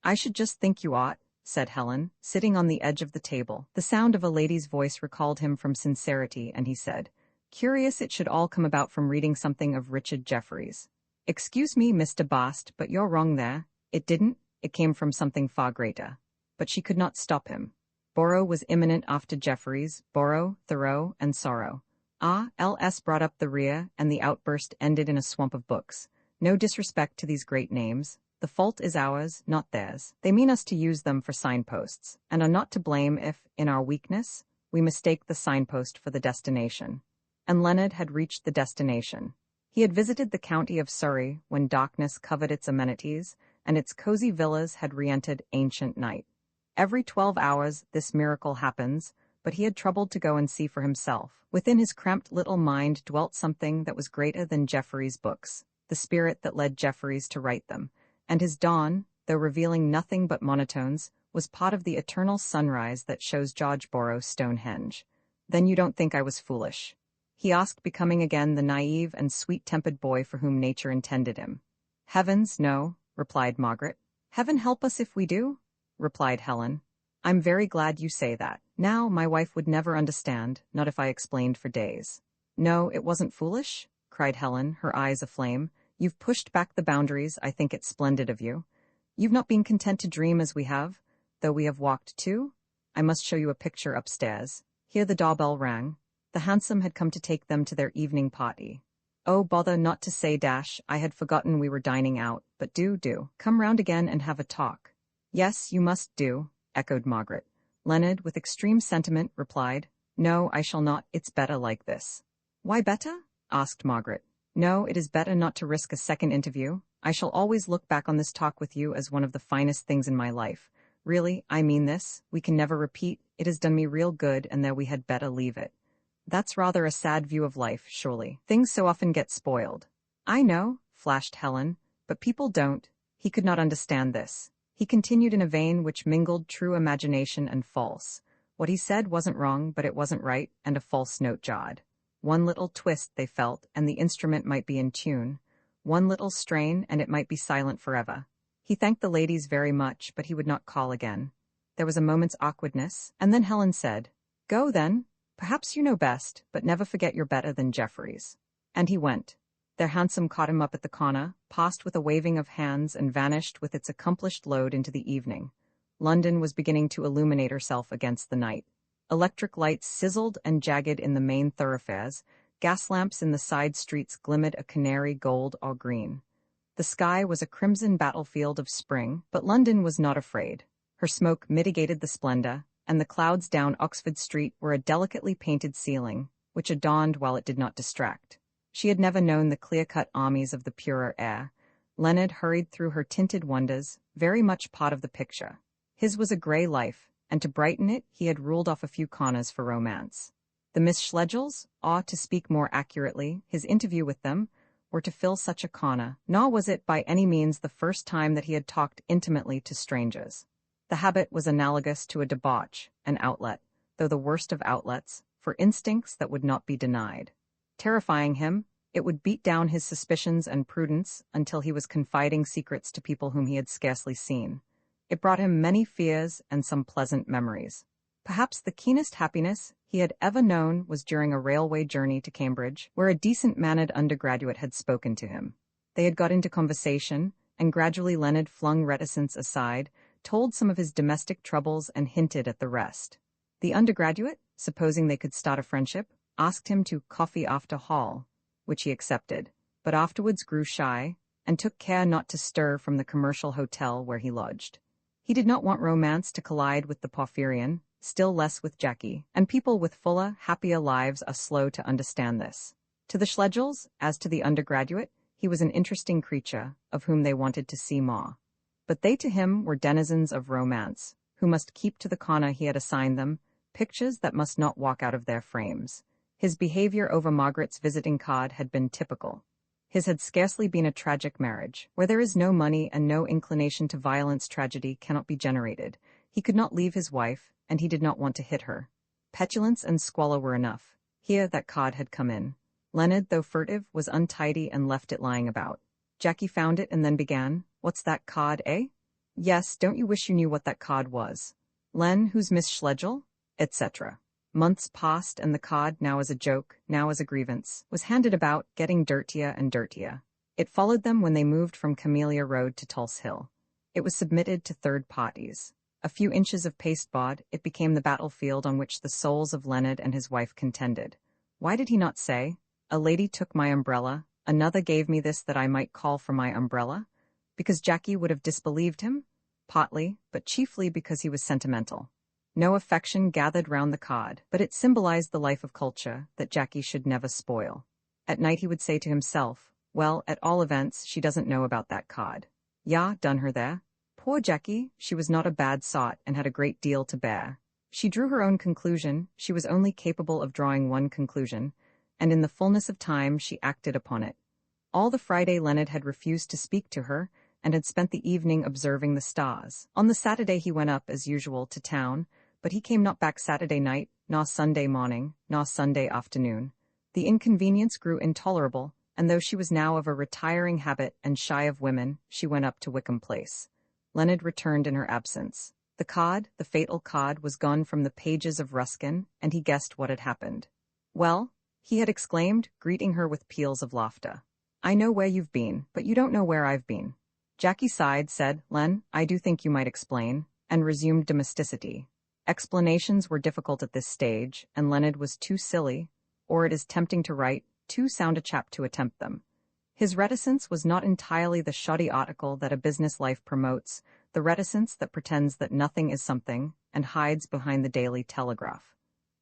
I should just think you ought, said Helen, sitting on the edge of the table. The sound of a lady's voice recalled him from sincerity, and he said, "Curious it should all come about from reading something of Richard Jefferies." "Excuse me, Mr. Bast, but you're wrong there. It didn't. It came from something far greater." But she could not stop him. Borrow was imminent after Jefferies, Borrow, Thoreau, and Sorrow. LS brought up the rear, and the outburst ended in a swamp of books. No disrespect to these great names. The fault is ours, not theirs. They mean us to use them for signposts, and are not to blame if, in our weakness, we mistake the signpost for the destination. And Leonard had reached the destination. He had visited the county of Surrey when darkness covered its amenities, and its cozy villas had re-entered ancient night. Every 12 hours this miracle happens, but he had troubled to go and see for himself. Within his cramped little mind dwelt something that was greater than Jefferies' books, the spirit that led Jefferies to write them, and his dawn, though revealing nothing but monotones, was part of the eternal sunrise that shows George Borrow Stonehenge. "Then you don't think I was foolish?" he asked, becoming again the naive and sweet-tempered boy for whom nature intended him. "Heavens, no," replied Margaret. "Heaven help us if we do," replied Helen. "I'm very glad you say that. Now, my wife would never understand, not if I explained for days." "No, it wasn't foolish?" cried Helen, her eyes aflame. "You've pushed back the boundaries. I think it's splendid of you. You've not been content to dream as we have, though we have walked too? I must show you a picture upstairs." Here the doorbell rang. The hansom had come to take them to their evening party. "Oh, bother not to say dash, I had forgotten we were dining out, but do. Come round again and have a talk." "Yes, you must do," echoed Margaret. Leonard, with extreme sentiment, replied, "No, I shall not. It's better like this." "Why better?" asked Margaret. "No, it is better not to risk a second interview. I shall always look back on this talk with you as one of the finest things in my life. Really, I mean this. We can never repeat. It has done me real good, and there we had better leave it." "That's rather a sad view of life, surely. Things so often get spoiled." "I know," flashed Helen, "but people don't." He could not understand this. He continued in a vein which mingled true imagination and false. What he said wasn't wrong, but it wasn't right, and a false note jarred. One little twist, they felt, and the instrument might be in tune. One little strain, and it might be silent forever. He thanked the ladies very much, but he would not call again. There was a moment's awkwardness, and then Helen said, "Go, then. Perhaps you know best, but never forget you're better than Jefferies." And he went. Their hansom caught him up at the corner, passed with a waving of hands, and vanished with its accomplished load into the evening. London was beginning to illuminate herself against the night. Electric lights sizzled and jagged in the main thoroughfares. Gas lamps in the side streets glimmered a canary gold or green. The sky was a crimson battlefield of spring, but London was not afraid. Her smoke mitigated the splendor, and the clouds down Oxford Street were a delicately painted ceiling, which adorned while it did not distract. She had never known the clear-cut armies of the purer air. Leonard hurried through her tinted wonders, very much part of the picture. His was a grey life, and to brighten it he had ruled off a few corners for romance. The Miss Schlegels, or to speak more accurately, his interview with them, were to fill such a corner, nor was it by any means the first time that he had talked intimately to strangers. The habit was analogous to a debauch, an outlet, though the worst of outlets, for instincts that would not be denied. Terrifying him, it would beat down his suspicions and prudence until he was confiding secrets to people whom he had scarcely seen. It brought him many fears and some pleasant memories. Perhaps the keenest happiness he had ever known was during a railway journey to Cambridge, where a decent-mannered undergraduate had spoken to him. They had got into conversation, and gradually Leonard flung reticence aside, told some of his domestic troubles, and hinted at the rest. The undergraduate, supposing they could start a friendship, asked him to coffee after hall, which he accepted, but afterwards grew shy, and took care not to stir from the commercial hotel where he lodged. He did not want romance to collide with the Porphyrion, still less with Jackie, and people with fuller, happier lives are slow to understand this. To the Schlegels, as to the undergraduate, he was an interesting creature, of whom they wanted to see more. But they to him were denizens of romance, who must keep to the corner he had assigned them, pictures that must not walk out of their frames. His behavior over Margaret's visiting card had been typical. His had scarcely been a tragic marriage. Where there is no money and no inclination to violence, tragedy cannot be generated. He could not leave his wife, and he did not want to hit her. Petulance and squalor were enough. Here that card had come in. Leonard, though furtive, was untidy and left it lying about. Jackie found it and then began, "What's that cod, eh?" "Yes, don't you wish you knew what that cod was?" "Len, who's Miss Schlegel?" etc. Months passed and the cod, now as a joke, now as a grievance, was handed about, getting dirtier and dirtier. It followed them when they moved from Camellia Road to Tulse Hill. It was submitted to third parties. A few inches of pasteboard, it became the battlefield on which the souls of Leonard and his wife contended. Why did he not say, "A lady took my umbrella, another gave me this that I might call for my umbrella"? Because Jackie would have disbelieved him? Partly, but chiefly because he was sentimental. No affection gathered round the cod, but it symbolized the life of culture that Jackie should never spoil. At night he would say to himself, "Well, at all events, she doesn't know about that cod. Ya, done her there. Poor Jackie, she was not a bad sot and had a great deal to bear. She drew her own conclusion, she was only capable of drawing one conclusion, and in the fullness of time she acted upon it. All the Friday Leonard had refused to speak to her, and had spent the evening observing the stars. On the Saturday he went up, as usual, to town, but he came not back Saturday night, nor Sunday morning, nor Sunday afternoon. The inconvenience grew intolerable, and though she was now of a retiring habit and shy of women, she went up to Wickham Place. Leonard returned in her absence. The cod, the fatal cod, was gone from the pages of Ruskin, and he guessed what had happened. "Well," he had exclaimed, greeting her with peals of laughter. "I know where you've been, but you don't know where I've been." Jackie sighed, said, "Len, I do think you might explain," and resumed domesticity. Explanations were difficult at this stage, and Leonard was too silly, or it is tempting to write, too sound a chap to attempt them. His reticence was not entirely the shoddy article that a business life promotes, the reticence that pretends that nothing is something, and hides behind the Daily Telegraph.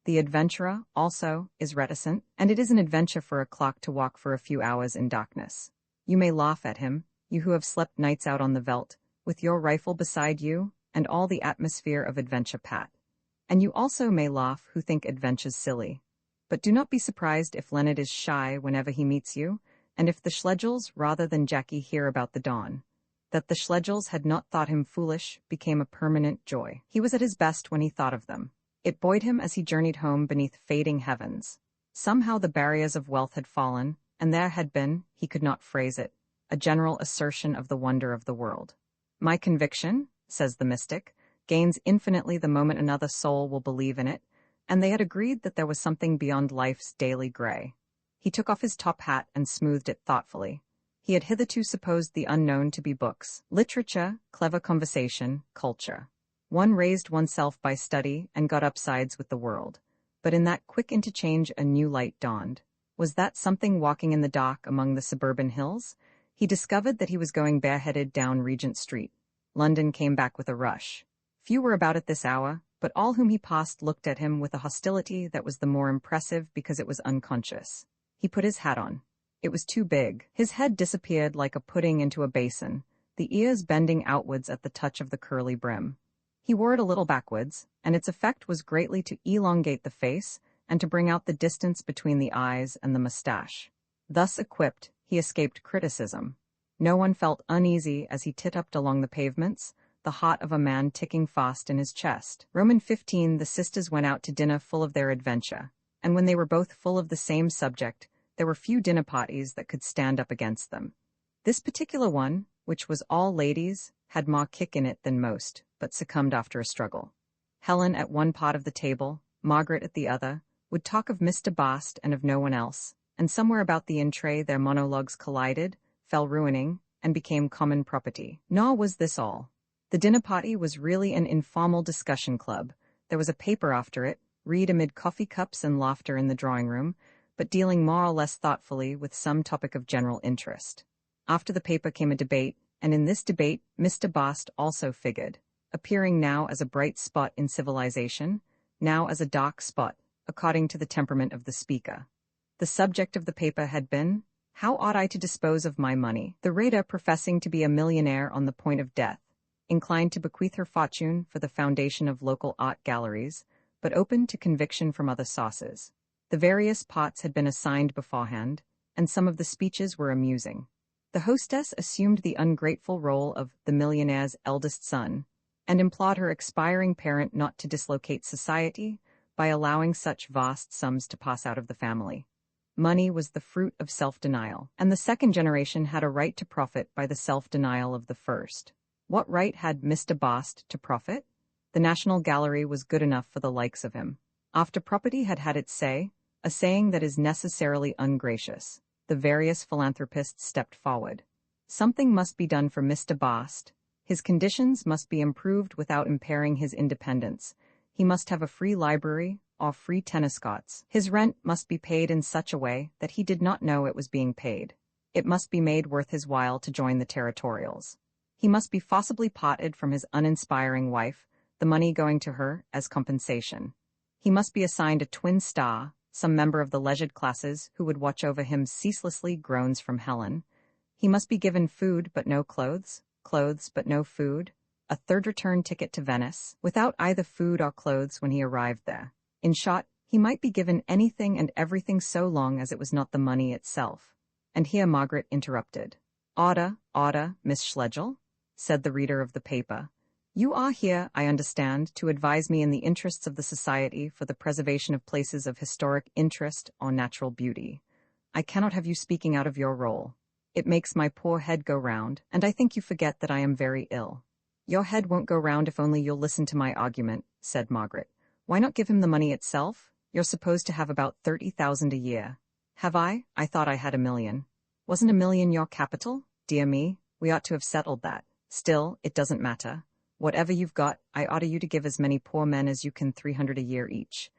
The adventurer, also, is reticent, and it is an adventure for a clock to walk for a few hours in darkness. You may laugh at him, you who have slept nights out on the veldt, with your rifle beside you, and all the atmosphere of adventure pat. And you also may laugh who think adventures silly. But do not be surprised if Leonard is shy whenever he meets you, and if the Schlegels, rather than Jackie, hear about the dawn. That the Schlegels had not thought him foolish became a permanent joy. He was at his best when he thought of them. It buoyed him as he journeyed home beneath fading heavens. Somehow the barriers of wealth had fallen, and there had been, he could not phrase it, a general assertion of the wonder of the world. "My conviction," says the mystic, "gains infinitely the moment another soul will believe in it," and they had agreed that there was something beyond life's daily gray. He took off his top hat and smoothed it thoughtfully. He had hitherto supposed the unknown to be books, literature, clever conversation, culture. One raised oneself by study and got upsides with the world. But in that quick interchange a new light dawned. Was that something walking in the dark among the suburban hills? He discovered that he was going bareheaded down Regent Street. London came back with a rush. Few were about at this hour, but all whom he passed looked at him with a hostility that was the more impressive because it was unconscious. He put his hat on. It was too big. His head disappeared like a pudding into a basin, the ears bending outwards at the touch of the curly brim. He wore it a little backwards, and its effect was greatly to elongate the face and to bring out the distance between the eyes and the mustache. Thus equipped, he escaped criticism. No one felt uneasy as he titupped along the pavements, the heart of a man ticking fast in his chest. Roman 15. The sisters went out to dinner full of their adventure, and when they were both full of the same subject, there were few dinner parties that could stand up against them. This particular one, which was all ladies, had more kick in it than most, but succumbed after a struggle. Helen at one part of the table, Margaret at the other, would talk of Mr. Bast and of no one else, and somewhere about the in-tray their monologues collided, fell ruining, and became common property. Nor was this all. The dinner party was really an informal discussion club. There was a paper after it, read amid coffee cups and laughter in the drawing-room, but dealing more or less thoughtfully with some topic of general interest. After the paper came a debate, and in this debate Mr. Bast also figured, appearing now as a bright spot in civilization, now as a dark spot, according to the temperament of the speaker. The subject of the paper had been, "How ought I to dispose of my money?" The reader, professing to be a millionaire on the point of death, inclined to bequeath her fortune for the foundation of local art galleries, but open to conviction from other sources. The various pots had been assigned beforehand, and some of the speeches were amusing. The hostess assumed the ungrateful role of the millionaire's eldest son, and implored her expiring parent not to dislocate society by allowing such vast sums to pass out of the family. Money was the fruit of self-denial, and the second generation had a right to profit by the self-denial of the first. What right had Mr. Bast to profit? The National Gallery was good enough for the likes of him. After property had had its say, a saying that is necessarily ungracious, the various philanthropists stepped forward. Something must be done for Mr. Bast. His conditions must be improved without impairing his independence. He must have a free library or free tennis courts. His rent must be paid in such a way that he did not know it was being paid. It must be made worth his while to join the territorials. He must be forcibly parted from his uninspiring wife, the money going to her as compensation. He must be assigned a twin star, some member of the leisured classes who would watch over him ceaselessly. Groans from Helen. He must be given food but no clothes, clothes but no food, a third return ticket to Venice, without either food or clothes when he arrived there. In short, he might be given anything and everything so long as it was not the money itself. And here Margaret interrupted. Order, Miss Schlegel, said the reader of the paper. You are here, I understand, to advise me in the interests of the Society for the Preservation of Places of Historic Interest or Natural Beauty. I cannot have you speaking out of your role. It makes my poor head go round, and I think you forget that I am very ill. Your head won't go round if only you'll listen to my argument, said Margaret. Why not give him the money itself? You're supposed to have about 30,000 a year. Have I? I thought I had 1 million. Wasn't 1 million your capital? Dear me, we ought to have settled that. Still, it doesn't matter. Whatever you've got, I order you to give as many poor men as you can 300 a year each.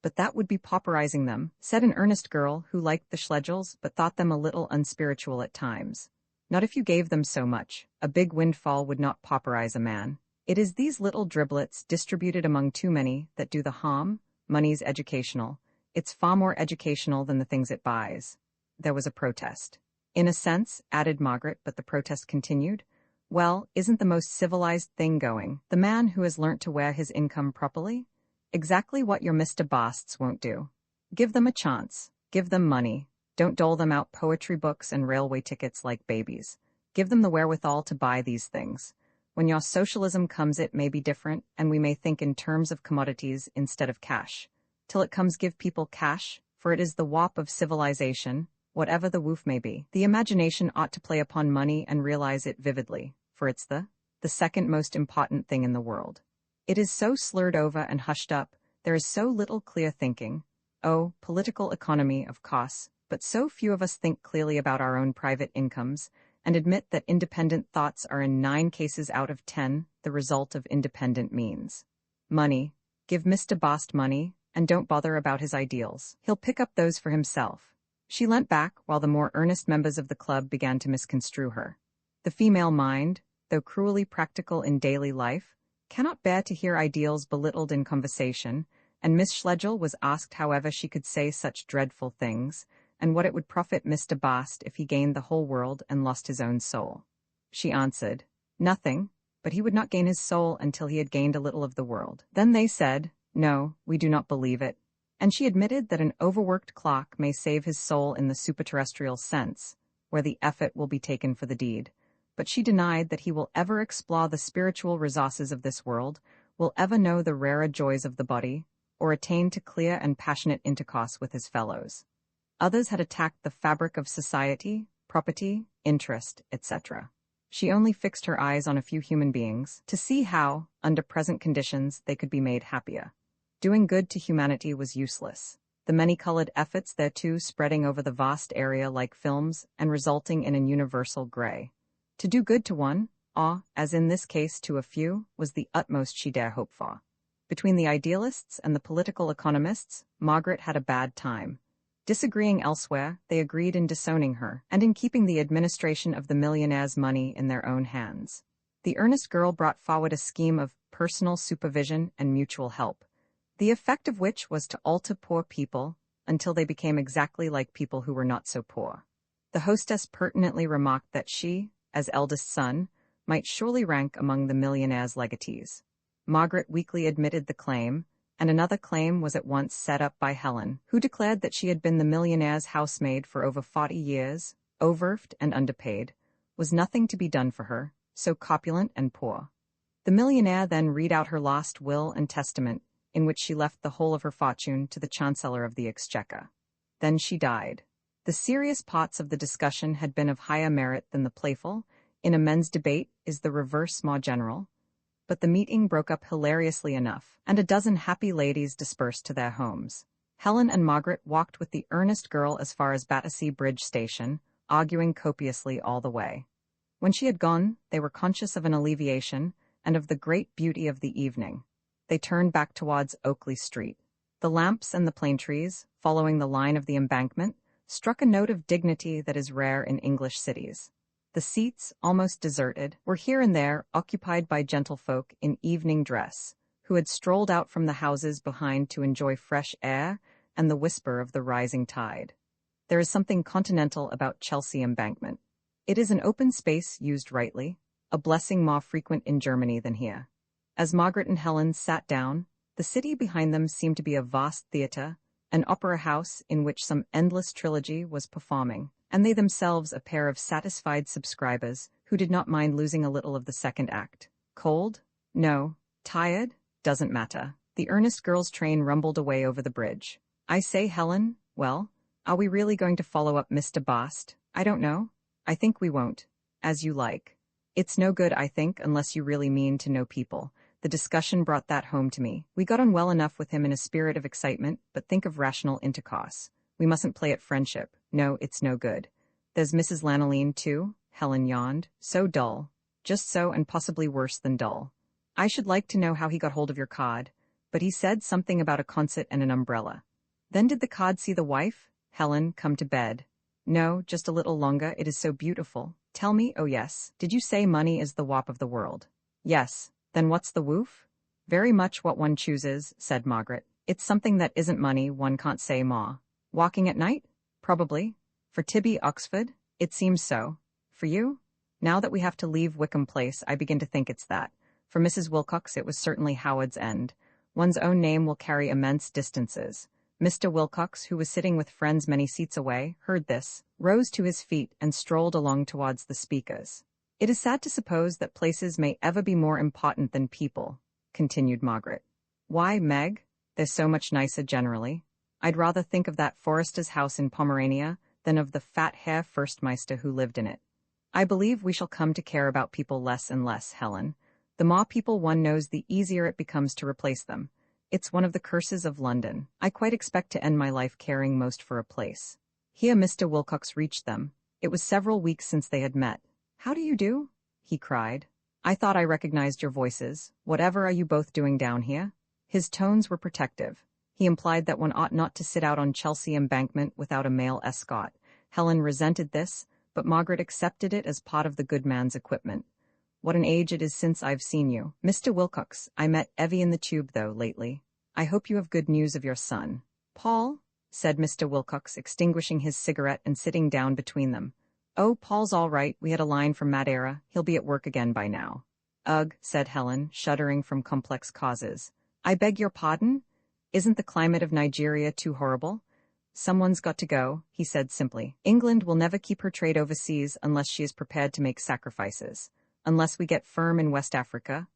But that would be pauperizing them, said an earnest girl who liked the Schlegels but thought them a little unspiritual at times. Not if you gave them so much. A big windfall would not pauperize a man. It is these little driblets distributed among too many that do the harm. Money's educational. It's far more educational than the things it buys. There was a protest. In a sense, added Margaret, but the protest continued. Well, isn't the most civilized thing going, the man who has learnt to wear his income properly? Exactly what your Mr. Basts won't do. Give them a chance. Give them money. Don't dole them out poetry books and railway tickets like babies. Give them the wherewithal to buy these things. When your socialism comes, it may be different, and we may think in terms of commodities instead of cash. Till it comes, give people cash, for it is the wop of civilization, whatever the woof may be. The imagination ought to play upon money and realize it vividly, for it's the second most important thing in the world. It is so slurred over and hushed up, there is so little clear thinking. Oh, political economy, of course, but so few of us think clearly about our own private incomes, and admit that independent thoughts are in 9 cases out of 10 the result of independent means. Money. Give Mr. Bast money, and don't bother about his ideals. He'll pick up those for himself. She leant back while the more earnest members of the club began to misconstrue her. The female mind, though cruelly practical in daily life, cannot bear to hear ideals belittled in conversation, and Miss Schlegel was asked however she could say such dreadful things, and what it would profit Mr. Bast if he gained the whole world and lost his own soul. She answered, nothing, but he would not gain his soul until he had gained a little of the world. Then they said, no, we do not believe it, and she admitted that an overworked clock may save his soul in the superterrestrial sense, where the effort will be taken for the deed, but she denied that he will ever explore the spiritual resources of this world, will ever know the rarer joys of the body, or attain to clear and passionate intercourse with his fellows. Others had attacked the fabric of society, property, interest, etc. She only fixed her eyes on a few human beings to see how, under present conditions, they could be made happier. Doing good to humanity was useless. The many-colored efforts thereto spreading over the vast area like films and resulting in an universal gray. To do good to one, or, as in this case to a few, was the utmost she dare hope for. Between the idealists and the political economists, Margaret had a bad time. Disagreeing elsewhere, they agreed in disowning her, and in keeping the administration of the millionaire's money in their own hands. The earnest girl brought forward a scheme of personal supervision and mutual help, the effect of which was to alter poor people until they became exactly like people who were not so poor. The hostess pertinently remarked that she, as eldest son, might surely rank among the millionaire's legatees. Margaret weakly admitted the claim, and another claim was at once set up by Helen, who declared that she had been the millionaire's housemaid for over 40 years, overworked and underpaid, was nothing to be done for her, so corpulent and poor. The millionaire then read out her last will and testament, in which she left the whole of her fortune to the Chancellor of the Exchequer. Then she died. The serious parts of the discussion had been of higher merit than the playful. In a men's debate is the reverse more general. But the meeting broke up hilariously enough, and a dozen happy ladies dispersed to their homes. Helen and Margaret walked with the earnest girl as far as Battersea Bridge Station, arguing copiously all the way. When she had gone, they were conscious of an alleviation, and of the great beauty of the evening. They turned back towards Oakley Street. The lamps and the plane trees, following the line of the embankment, struck a note of dignity that is rare in English cities. The seats, almost deserted, were here and there occupied by gentlefolk in evening dress, who had strolled out from the houses behind to enjoy fresh air and the whisper of the rising tide. There is something continental about Chelsea Embankment. It is an open space used rightly, a blessing more frequent in Germany than here. As Margaret and Helen sat down, the city behind them seemed to be a vast theatre, an opera house in which some endless trilogy was performing, and they themselves a pair of satisfied subscribers who did not mind losing a little of the second act. Cold? No. Tired? Doesn't matter. The earnest girl's train rumbled away over the bridge. I say, Helen, well, are we really going to follow up Mr. Bast? I don't know. I think we won't. As you like. It's no good, I think, unless you really mean to know people. The discussion brought that home to me. We got on well enough with him in a spirit of excitement, but think of rational intercourse. We mustn't play at friendship. No, it's no good. There's Mrs. Lanoline, too, Helen yawned. So dull. Just so, and possibly worse than dull. I should like to know how he got hold of your card, but he said something about a concert and an umbrella. Then did the card see the wife? Helen, come to bed. No, just a little longer, it is so beautiful. Tell me, oh yes, did you say money is the wop of the world? Yes. Then what's the woof? Very much what one chooses, said Margaret. It's something that isn't money, one can't say ma. Walking at night? Probably. For Tibby, Oxford? It seems so. For you? Now that we have to leave Wickham Place, I begin to think it's that. For Mrs. Wilcox, it was certainly Howard's End. One's own name will carry immense distances. Mr. Wilcox, who was sitting with friends many seats away, heard this, rose to his feet, and strolled along towards the speakers. It is sad to suppose that places may ever be more important than people, continued Margaret. Why, Meg? They're so much nicer generally. I'd rather think of that Forster's house in Pomerania than of the fat Herr Fürstmeister who lived in it. I believe we shall come to care about people less and less, Helen. The more people one knows, the easier it becomes to replace them. It's one of the curses of London. I quite expect to end my life caring most for a place. Here Mr. Wilcox reached them. It was several weeks since they had met. How do you do? He cried. I thought I recognized your voices. Whatever are you both doing down here? His tones were protective. He implied that one ought not to sit out on Chelsea Embankment without a male escort. Helen resented this, but Margaret accepted it as part of the good man's equipment. What an age it is since I've seen you. Mr. Wilcox, I met Evie in the tube, though, lately. I hope you have good news of your son. Paul? Said Mr. Wilcox, extinguishing his cigarette and sitting down between them. Oh, Paul's all right. We had a line from Madeira. He'll be at work again by now. Ugh, said Helen, shuddering from complex causes. I beg your pardon? Isn't the climate of Nigeria too horrible? Someone's got to go, he said simply. England will never keep her trade overseas unless she is prepared to make sacrifices. Unless we get firm in West Africa,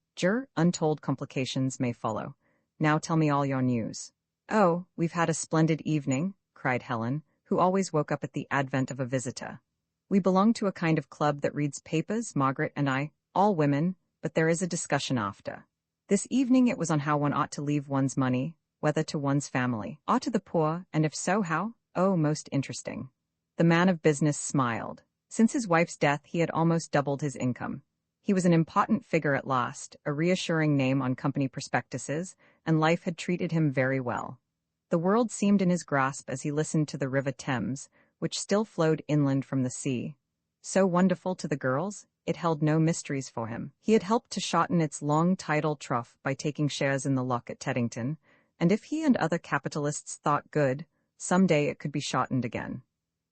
untold complications may follow. Now tell me all your news. Oh, we've had a splendid evening, cried Helen, who always woke up at the advent of a visitor. We belong to a kind of club that reads papers, Margaret and I, all women, but there is a discussion after. This evening it was on how one ought to leave one's money, whether to one's family, or to the poor, and if so, how? Oh, most interesting. The man of business smiled. Since his wife's death he had almost doubled his income. He was an important figure at last, a reassuring name on company prospectuses, and life had treated him very well. The world seemed in his grasp as he listened to the River Thames, which still flowed inland from the sea. So wonderful to the girls, it held no mysteries for him. He had helped to shorten its long tidal trough by taking shares in the lock at Teddington, and if he and other capitalists thought good, some day it could be shortened again.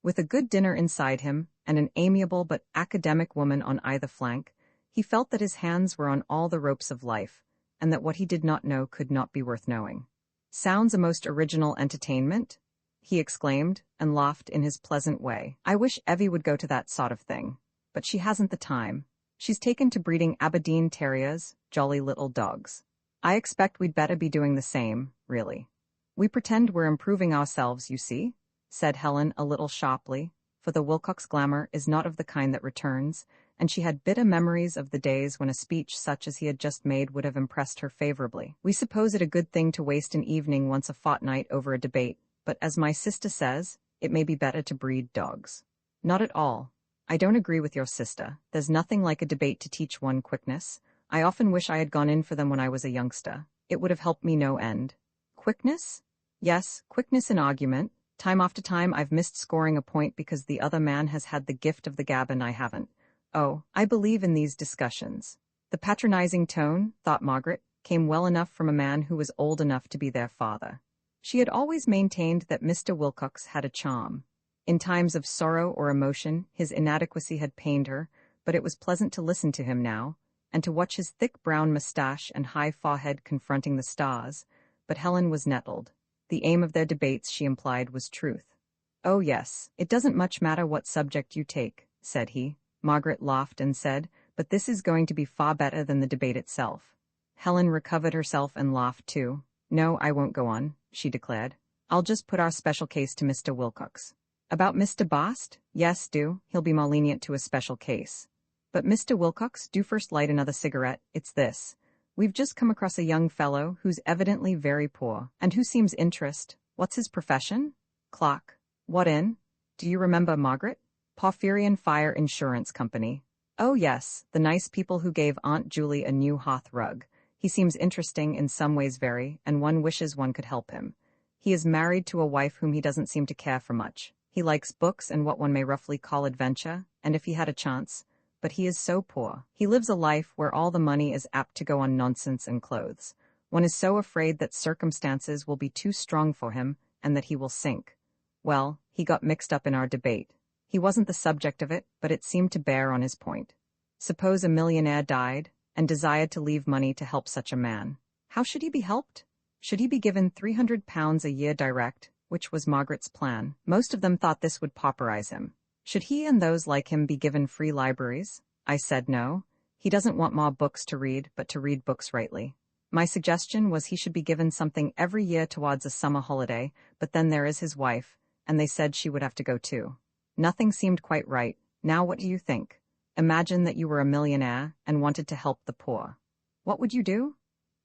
With a good dinner inside him, and an amiable but academic woman on either flank, he felt that his hands were on all the ropes of life, and that what he did not know could not be worth knowing. Sounds a most original entertainment, he exclaimed, and laughed in his pleasant way. I wish Evie would go to that sort of thing, but she hasn't the time. She's taken to breeding Aberdeen Terriers, jolly little dogs. I expect we'd better be doing the same, really. We pretend we're improving ourselves, you see. said Helen a little sharply, for the Wilcox glamour is not of the kind that returns, and she had bitter memories of the days when a speech such as he had just made would have impressed her favorably. We suppose it a good thing to waste an evening once a fortnight over a debate, but as my sister says, it may be better to breed dogs. Not at all. I don't agree with your sister. There's nothing like a debate to teach one quickness. I often wish I had gone in for them when I was a youngster. It would have helped me no end. Quickness? Yes, quickness in argument. Time after time I've missed scoring a point because the other man has had the gift of the gab and I haven't. Oh, I believe in these discussions. The patronizing tone, thought Margaret, came well enough from a man who was old enough to be their father. She had always maintained that Mr. Wilcox had a charm. In times of sorrow or emotion, his inadequacy had pained her, but it was pleasant to listen to him now, and to watch his thick brown mustache and high forehead confronting the stars. But Helen was nettled. The aim of their debates, she implied, was truth. "Oh yes, it doesn't much matter what subject you take," said he. Margaret laughed and said, "But this is going to be far better than the debate itself." Helen recovered herself and laughed too. "No, I won't go on," she declared. "I'll just put our special case to Mr. Wilcox." "About Mr. Bast? Yes, do. He'll be more lenient to a special case. But Mr. Wilcox, do first light another cigarette. It's this. We've just come across a young fellow who's evidently very poor, and who seems interested. What's his profession? Clerk. What in? Do you remember, Margaret? Porphyrion Fire Insurance Company. Oh yes, the nice people who gave Aunt Julie a new hearth rug. He seems interesting in some ways very, and one wishes one could help him. He is married to a wife whom he doesn't seem to care for much. He likes books and what one may roughly call adventure, and if he had a chance, but he is so poor. He lives a life where all the money is apt to go on nonsense and clothes. One is so afraid that circumstances will be too strong for him, and that he will sink. Well, he got mixed up in our debate. He wasn't the subject of it, but it seemed to bear on his point. Suppose a millionaire died, and desired to leave money to help such a man. How should he be helped? Should he be given £300 a year direct, which was Margaret's plan? Most of them thought this would pauperize him. Should he and those like him be given free libraries? I said no. He doesn't want more books to read, but to read books rightly. My suggestion was he should be given something every year towards a summer holiday, but then there is his wife, and they said she would have to go too. Nothing seemed quite right. Now what do you think? Imagine that you were a millionaire and wanted to help the poor. What would you do?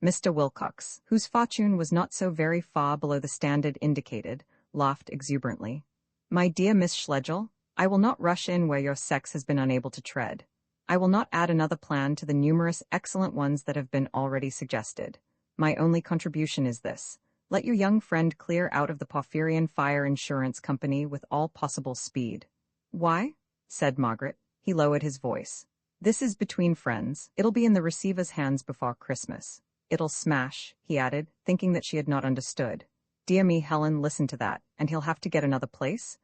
Mr. Wilcox, whose fortune was not so very far below the standard indicated, laughed exuberantly. My dear Miss Schlegel, I will not rush in where your sex has been unable to tread. I will not add another plan to the numerous excellent ones that have been already suggested. My only contribution is this. Let your young friend clear out of the Porphyrion Fire Insurance Company with all possible speed. Why? Said Margaret. He lowered his voice. This is between friends. It'll be in the receiver's hands before Christmas. It'll smash, he added, thinking that she had not understood. Dear me, Helen, listen to that. And he'll have to get another place?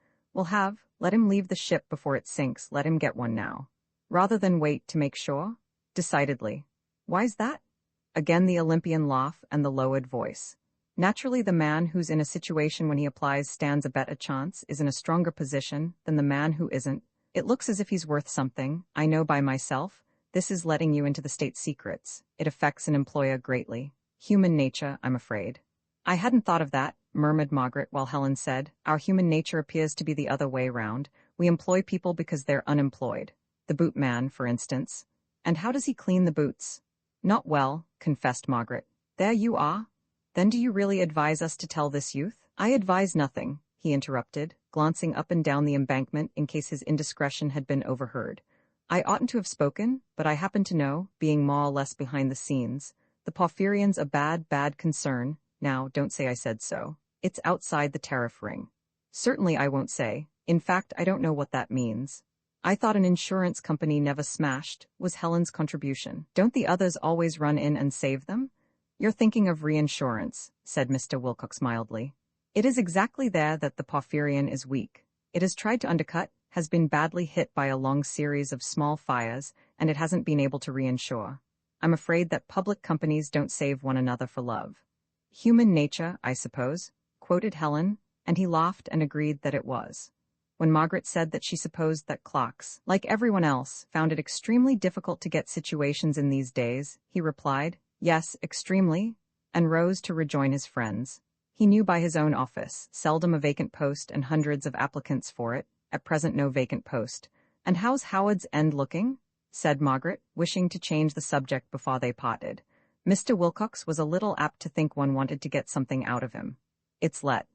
Let him leave the ship before it sinks. Let him get one now. Rather than wait to make sure? Decidedly. Why's that? Again the Olympian laugh and the lowered voice. Naturally, the man who's in a situation when he applies stands a better chance, is in a stronger position than the man who isn't. It looks as if he's worth something, I know by myself. This is letting you into the state secrets. It affects an employer greatly. Human nature, I'm afraid. I hadn't thought of that, murmured Margaret, while Helen said, Our human nature appears to be the other way round. We employ people because they're unemployed. The boot man, for instance. And how does he clean the boots? Not well, confessed Margaret. There you are. Then do you really advise us to tell this youth? I advise nothing, he interrupted, glancing up and down the embankment in case his indiscretion had been overheard. I oughtn't to have spoken, but I happen to know, being more or less behind the scenes. The Porphyrion's a bad concern. Now, don't say I said so. It's outside the tariff ring. Certainly I won't say. In fact, I don't know what that means. I thought an insurance company never smashed, was Helen's contribution. Don't the others always run in and save them? You're thinking of reinsurance, said Mr. Wilcox mildly. It is exactly there that the Porphyrion is weak. It has tried to undercut, has been badly hit by a long series of small fires, and it hasn't been able to reinsure. I'm afraid that public companies don't save one another for love. Human nature, I suppose, quoted Helen, and he laughed and agreed that it was. When Margaret said that she supposed that clocks, like everyone else, found it extremely difficult to get situations in these days, he replied, Yes, extremely, and rose to rejoin his friends. He knew by his own office, seldom a vacant post and hundreds of applicants for it, at present no vacant post. "And how's Howard's End looking?" said Margaret, wishing to change the subject before they parted. Mr. Wilcox was a little apt to think one wanted to get something out of him. "It's let."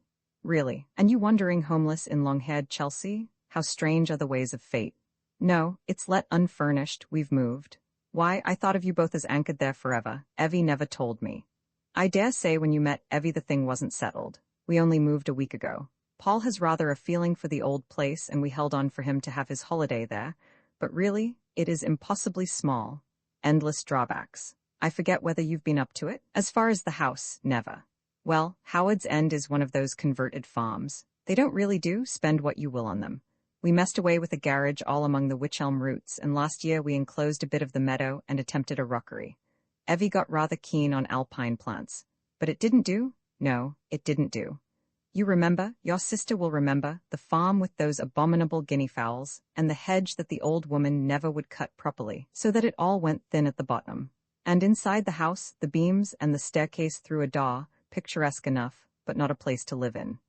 "Really? And you wandering homeless in long-haired Chelsea? How strange are the ways of fate." "No, it's let unfurnished, we've moved." "Why, I thought of you both as anchored there forever. Evie never told me." "I dare say when you met Evie the thing wasn't settled. We only moved a week ago. Paul has rather a feeling for the old place and we held on for him to have his holiday there, but really, it is impossibly small. Endless drawbacks. I forget whether you've been up to it. As far as the house, never. Well, Howard's End is one of those converted farms. They don't really spend what you will on them. We messed away with a garage all among the wych elm roots, and last year we enclosed a bit of the meadow and attempted a rockery. Evie got rather keen on alpine plants. But it didn't do? No, it didn't do. You remember, your sister will remember, the farm with those abominable guinea fowls, and the hedge that the old woman never would cut properly, so that it all went thin at the bottom. And inside the house, the beams and the staircase through a door, picturesque enough, but not a place to live in.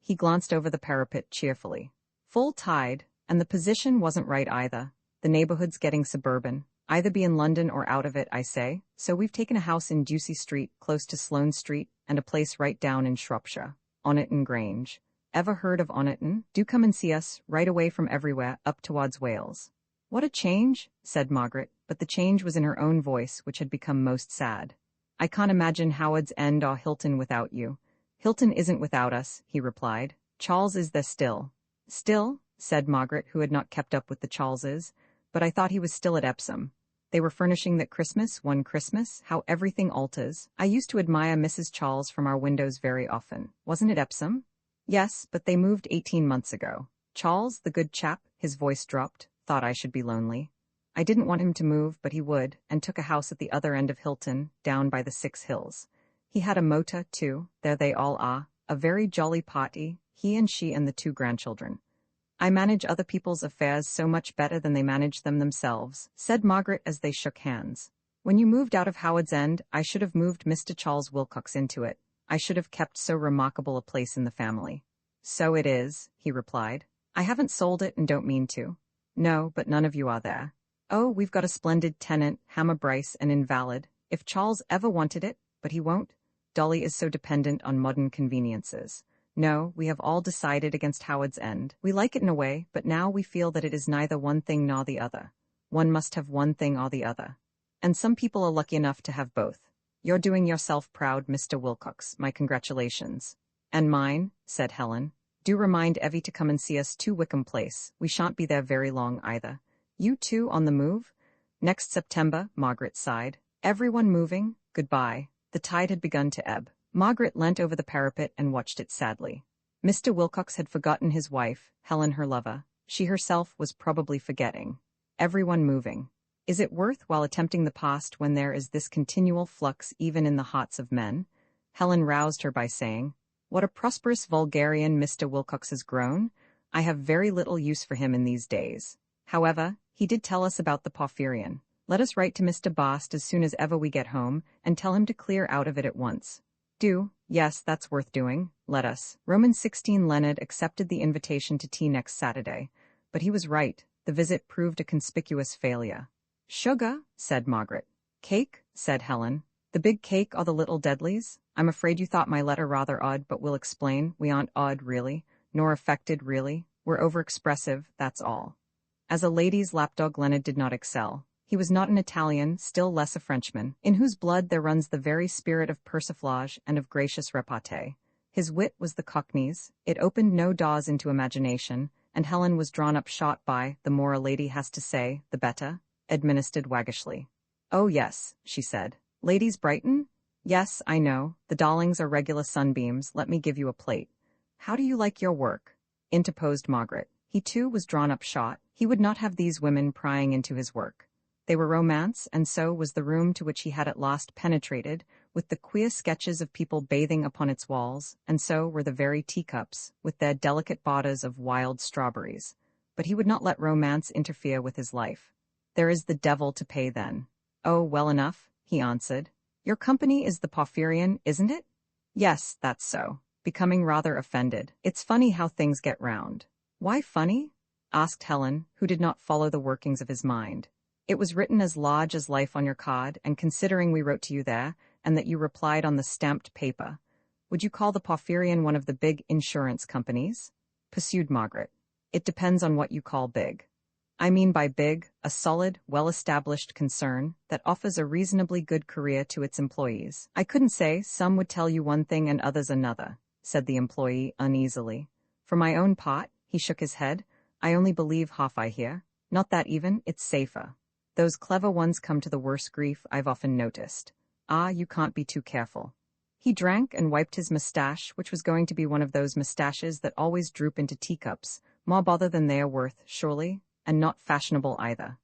He glanced over the parapet cheerfully. Full tide, and the position wasn't right either. The neighborhood's getting suburban. Either be in London or out of it, I say. So we've taken a house in Ducie Street, close to Sloane Street, and a place right down in Shropshire. Oniton Grange. Ever heard of Oniton? Do come and see us, right away from everywhere, up towards Wales. What a change, said Margaret, but the change was in her own voice, which had become most sad. I can't imagine Howard's End or Hilton without you. Hilton isn't without us, he replied. Charles is there still. Still? Said Margaret, who had not kept up with the Charleses. But I thought he was still at Epsom. They were furnishing that Christmas, one Christmas, how everything alters. I used to admire Mrs. Charles from our windows very often. Wasn't it Epsom? Yes, but they moved 18 months ago. Charles, the good chap, his voice dropped, thought I should be lonely. I didn't want him to move, but he would, and took a house at the other end of Hilton, down by the 6 Hills. He had a motor, too, there they all are, a very jolly party, he and she and the 2 grandchildren. I manage other people's affairs so much better than they manage them themselves, said Margaret as they shook hands. When you moved out of Howard's End, I should have moved Mr. Charles Wilcox into it. I should have kept so remarkable a place in the family. So it is, he replied. I haven't sold it and don't mean to. No, but none of you are there. Oh, we've got a splendid tenant, Hammer Bryce, an invalid. If Charles ever wanted it, but he won't. Dolly is so dependent on modern conveniences. No, we have all decided against Howard's End. We like it in a way, but now we feel that it is neither one thing nor the other. One must have one thing or the other. And some people are lucky enough to have both. You're doing yourself proud, Mr. Wilcox. My congratulations. And mine, said Helen. Do remind Evie to come and see us to Wickham Place. We shan't be there very long either. You too on the move? Next September, Margaret sighed. Everyone moving? Goodbye. The tide had begun to ebb. Margaret leant over the parapet and watched it sadly. Mr. Wilcox had forgotten his wife, Helen her lover. She herself was probably forgetting. Everyone moving. Is it worth while attempting the past when there is this continual flux even in the hearts of men? Helen roused her by saying, What a prosperous vulgarian Mr. Wilcox has grown. I have very little use for him in these days. However, he did tell us about the Porphyrion. Let us write to Mr. Bast as soon as ever we get home, and tell him to clear out of it at once. Do, yes, that's worth doing, let us. Roman 16 Leonard accepted the invitation to tea next Saturday, but he was right, the visit proved a conspicuous failure. Sugar, said Margaret. Cake, said Helen. The big cake or the little deadlies? I'm afraid you thought my letter rather odd, but we'll explain. We aren't odd, really, nor affected, really. We're over-expressive, that's all. As a lady's lapdog, Leonard did not excel. He was not an Italian, still less a Frenchman, in whose blood there runs the very spirit of persiflage and of gracious repartee. His wit was the Cockney's. It opened no doors into imagination, and Helen was drawn up short by, the more a lady has to say, the better, administered waggishly. Oh yes, she said. Ladies Brighton? Yes, I know. The Darlings are regular sunbeams. Let me give you a plate. How do you like your work? Interposed Margaret. He too was drawn up short. He would not have these women prying into his work. They were romance, and so was the room to which he had at last penetrated, with the queer sketches of people bathing upon its walls, and so were the very teacups, with their delicate borders of wild strawberries. But he would not let romance interfere with his life. There is the devil to pay then. Oh, well enough, he answered. Your company is the Porphyrion, isn't it? Yes, that's so. Becoming rather offended. It's funny how things get round. Why funny? Asked Helen, who did not follow the workings of his mind. It was written as large as life on your card, and considering we wrote to you there, and that you replied on the stamped paper, would you call the Porphyrion one of the big insurance companies? Pursued Margaret. It depends on what you call big. I mean by big, a solid, well-established concern that offers a reasonably good career to its employees. I couldn't say, some would tell you one thing and others another, said the employee uneasily. For my own part, he shook his head, I only believe half I hear. Not that even, it's safer. Those clever ones come to the worst grief, I've often noticed. Ah, you can't be too careful. He drank and wiped his mustache, which was going to be one of those mustaches that always droop into teacups, more bother than they are worth, surely, and not fashionable either.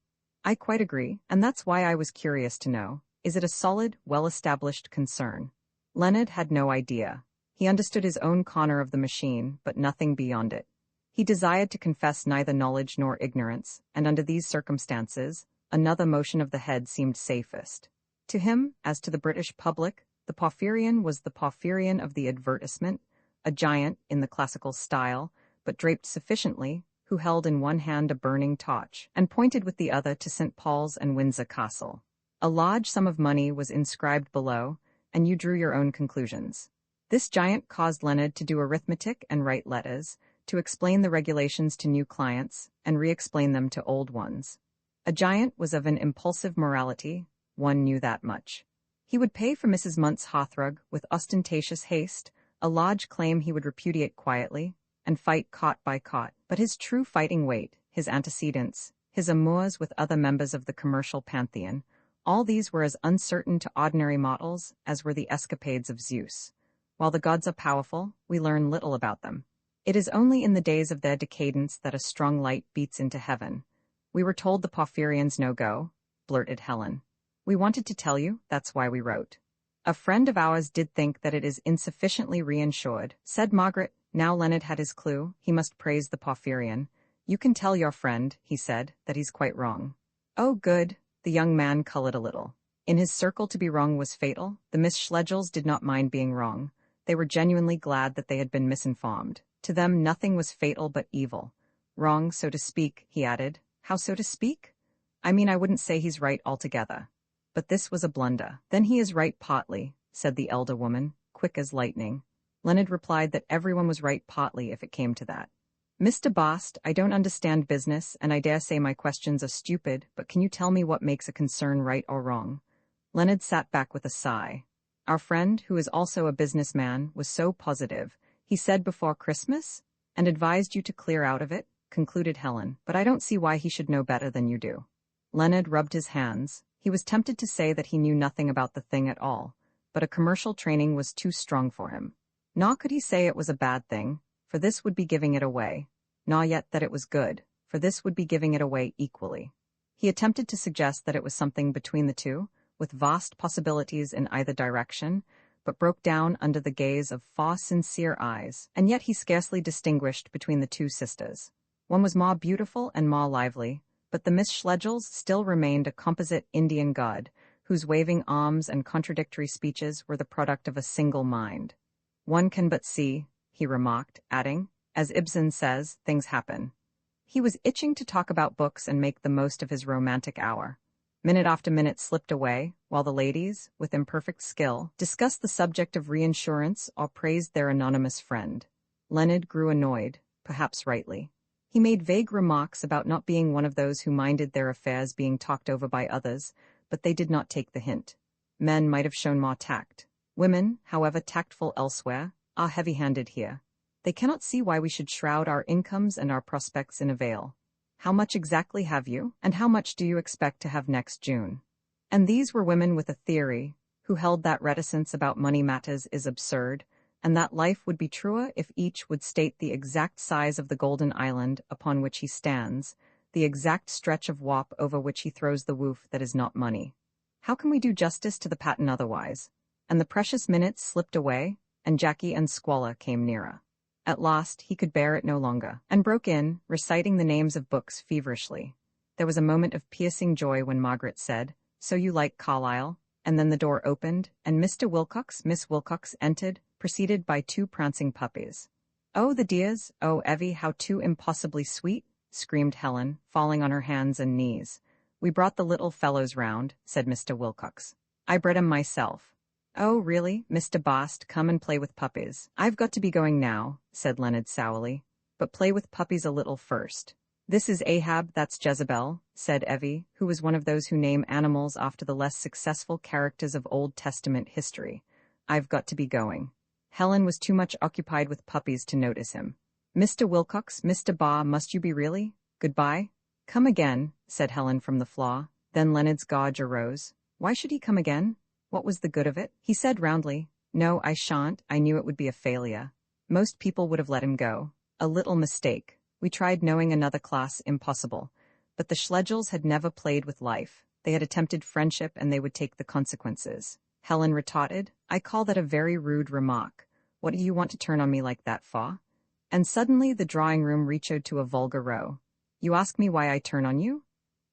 I quite agree, and that's why I was curious to know, is it a solid, well-established concern? Leonard had no idea. He understood his own corner of the machine, but nothing beyond it. He desired to confess neither knowledge nor ignorance, and under these circumstances, another motion of the head seemed safest. To him, as to the British public, the Porphyrion was the Porphyrion of the advertisement, a giant in the classical style, but draped sufficiently, who held in one hand a burning torch, and pointed with the other to St. Paul's and Windsor Castle. A large sum of money was inscribed below, and you drew your own conclusions. This giant caused Leonard to do arithmetic and write letters, to explain the regulations to new clients, and re-explain them to old ones. A giant was of an impulsive morality, one knew that much. He would pay for Mrs. Munt's hearthrug with ostentatious haste, a large claim he would repudiate quietly, and fight cot by cot. But his true fighting weight, his antecedents, his amours with other members of the commercial pantheon, all these were as uncertain to ordinary mortals as were the escapades of Zeus. While the gods are powerful, we learn little about them. It is only in the days of their decadence that a strong light beats into heaven. We were told the Porphyrions no go, blurted Helen. We wanted to tell you, that's why we wrote. A friend of ours did think that it is insufficiently reinsured, said Margaret. Now Leonard had his clue, he must praise the Porphyrion. You can tell your friend, he said, that he's quite wrong. Oh good, the young man colored a little. In his circle to be wrong was fatal. The Miss Schlegels did not mind being wrong. They were genuinely glad that they had been misinformed. To them nothing was fatal but evil. Wrong, so to speak, he added. How so to speak? I mean I wouldn't say he's right altogether. But this was a blunder. Then he is right partly, said the elder woman, quick as lightning. Leonard replied that everyone was right partly if it came to that. Mr. Bast, I don't understand business, and I dare say my questions are stupid, but can you tell me what makes a concern right or wrong? Leonard sat back with a sigh. Our friend, who is also a businessman, was so positive. He said before Christmas, and advised you to clear out of it, concluded Helen, but I don't see why he should know better than you do. Leonard rubbed his hands. He was tempted to say that he knew nothing about the thing at all, but a commercial training was too strong for him. Nor could he say it was a bad thing, for this would be giving it away. Nor yet that it was good, for this would be giving it away equally. He attempted to suggest that it was something between the two, with vast possibilities in either direction, but broke down under the gaze of far sincere eyes, and yet he scarcely distinguished between the two sisters. One was more beautiful and more lively, but the Miss Schlegels still remained a composite Indian god, whose waving arms and contradictory speeches were the product of a single mind. One can but see, he remarked, adding, as Ibsen says, things happen. He was itching to talk about books and make the most of his romantic hour. Minute after minute slipped away, while the ladies, with imperfect skill, discussed the subject of reinsurance or praised their anonymous friend. Leonard grew annoyed, perhaps rightly. He made vague remarks about not being one of those who minded their affairs being talked over by others, but they did not take the hint. Men might have shown more tact. Women, however tactful elsewhere, are heavy-handed here. They cannot see why we should shroud our incomes and our prospects in a veil. How much exactly have you, and how much do you expect to have next June? And these were women with a theory, who held that reticence about money matters is absurd, and that life would be truer if each would state the exact size of the golden island upon which he stands, the exact stretch of warp over which he throws the woof that is not money. How can we do justice to the pattern otherwise? And the precious minutes slipped away, and Jackie and Squalla came nearer. At last he could bear it no longer, and broke in, reciting the names of books feverishly. There was a moment of piercing joy when Margaret said, "So you like Carlyle?" And then the door opened, and Mr. Wilcox, Miss Wilcox entered, preceded by 2 prancing puppies. "Oh, the dears! Oh, Evie, how too impossibly sweet!" screamed Helen, falling on her hands and knees. "We brought the little fellows round," said Mr. Wilcox. "I bred 'em myself." "Oh, really, Mr. Bast, come and play with puppies." "I've got to be going now," said Leonard sourly. "But play with puppies a little first." "This is Ahab, that's Jezebel," said Evie, who was one of those who name animals after the less successful characters of Old Testament history. "I've got to be going." Helen was too much occupied with puppies to notice him. "Mr. Wilcox, Mr. Barr, must you be really? Goodbye." "Come again," said Helen from the floor. Then Leonard's gorge arose. Why should he come again? What was the good of it? He said roundly, "No, I shan't. I knew it would be a failure. Most people would have let him go. A little mistake. We tried knowing another class, impossible. But the Schlegels had never played with life. They had attempted friendship and they would take the consequences." Helen retorted, "I call that a very rude remark. What do you want to turn on me like that for?" And suddenly the drawing room reached to a vulgar row. "You ask me why I turn on you?"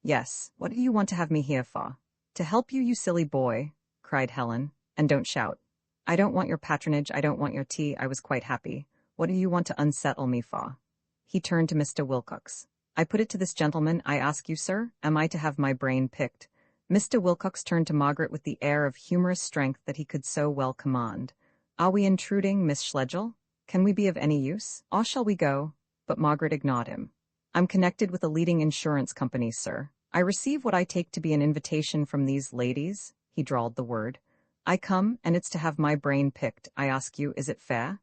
"Yes. What do you want to have me here for?" "To help you, you silly boy," cried Helen. "And don't shout. I don't want your patronage, I don't want your tea, I was quite happy. What do you want to unsettle me for?" He turned to Mr. Wilcox. "I put it to this gentleman, I ask you, sir, am I to have my brain picked?" Mr. Wilcox turned to Margaret with the air of humorous strength that he could so well command. "Are we intruding, Miss Schlegel? Can we be of any use? Or shall we go?" But Margaret ignored him. "I'm connected with a leading insurance company, sir. I receive what I take to be an invitation from these ladies," he drawled the word. "I come, and it's to have my brain picked. I ask you, is it fair?"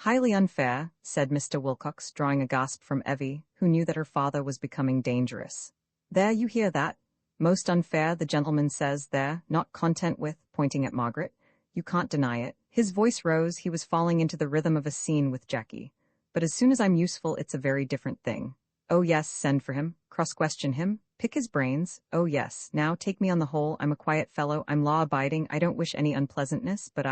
"Highly unfair," said Mr. Wilcox, drawing a gasp from Evie, who knew that her father was becoming dangerous. "There, you hear that? Most unfair, the gentleman says there, not content with," pointing at Margaret. "You can't deny it." His voice rose, he was falling into the rhythm of a scene with Jackie. "But as soon as I'm useful, it's a very different thing. Oh yes, send for him, cross-question him, pick his brains. Oh yes, now take me on the whole, I'm a quiet fellow, I'm law-abiding, I don't wish any unpleasantness, but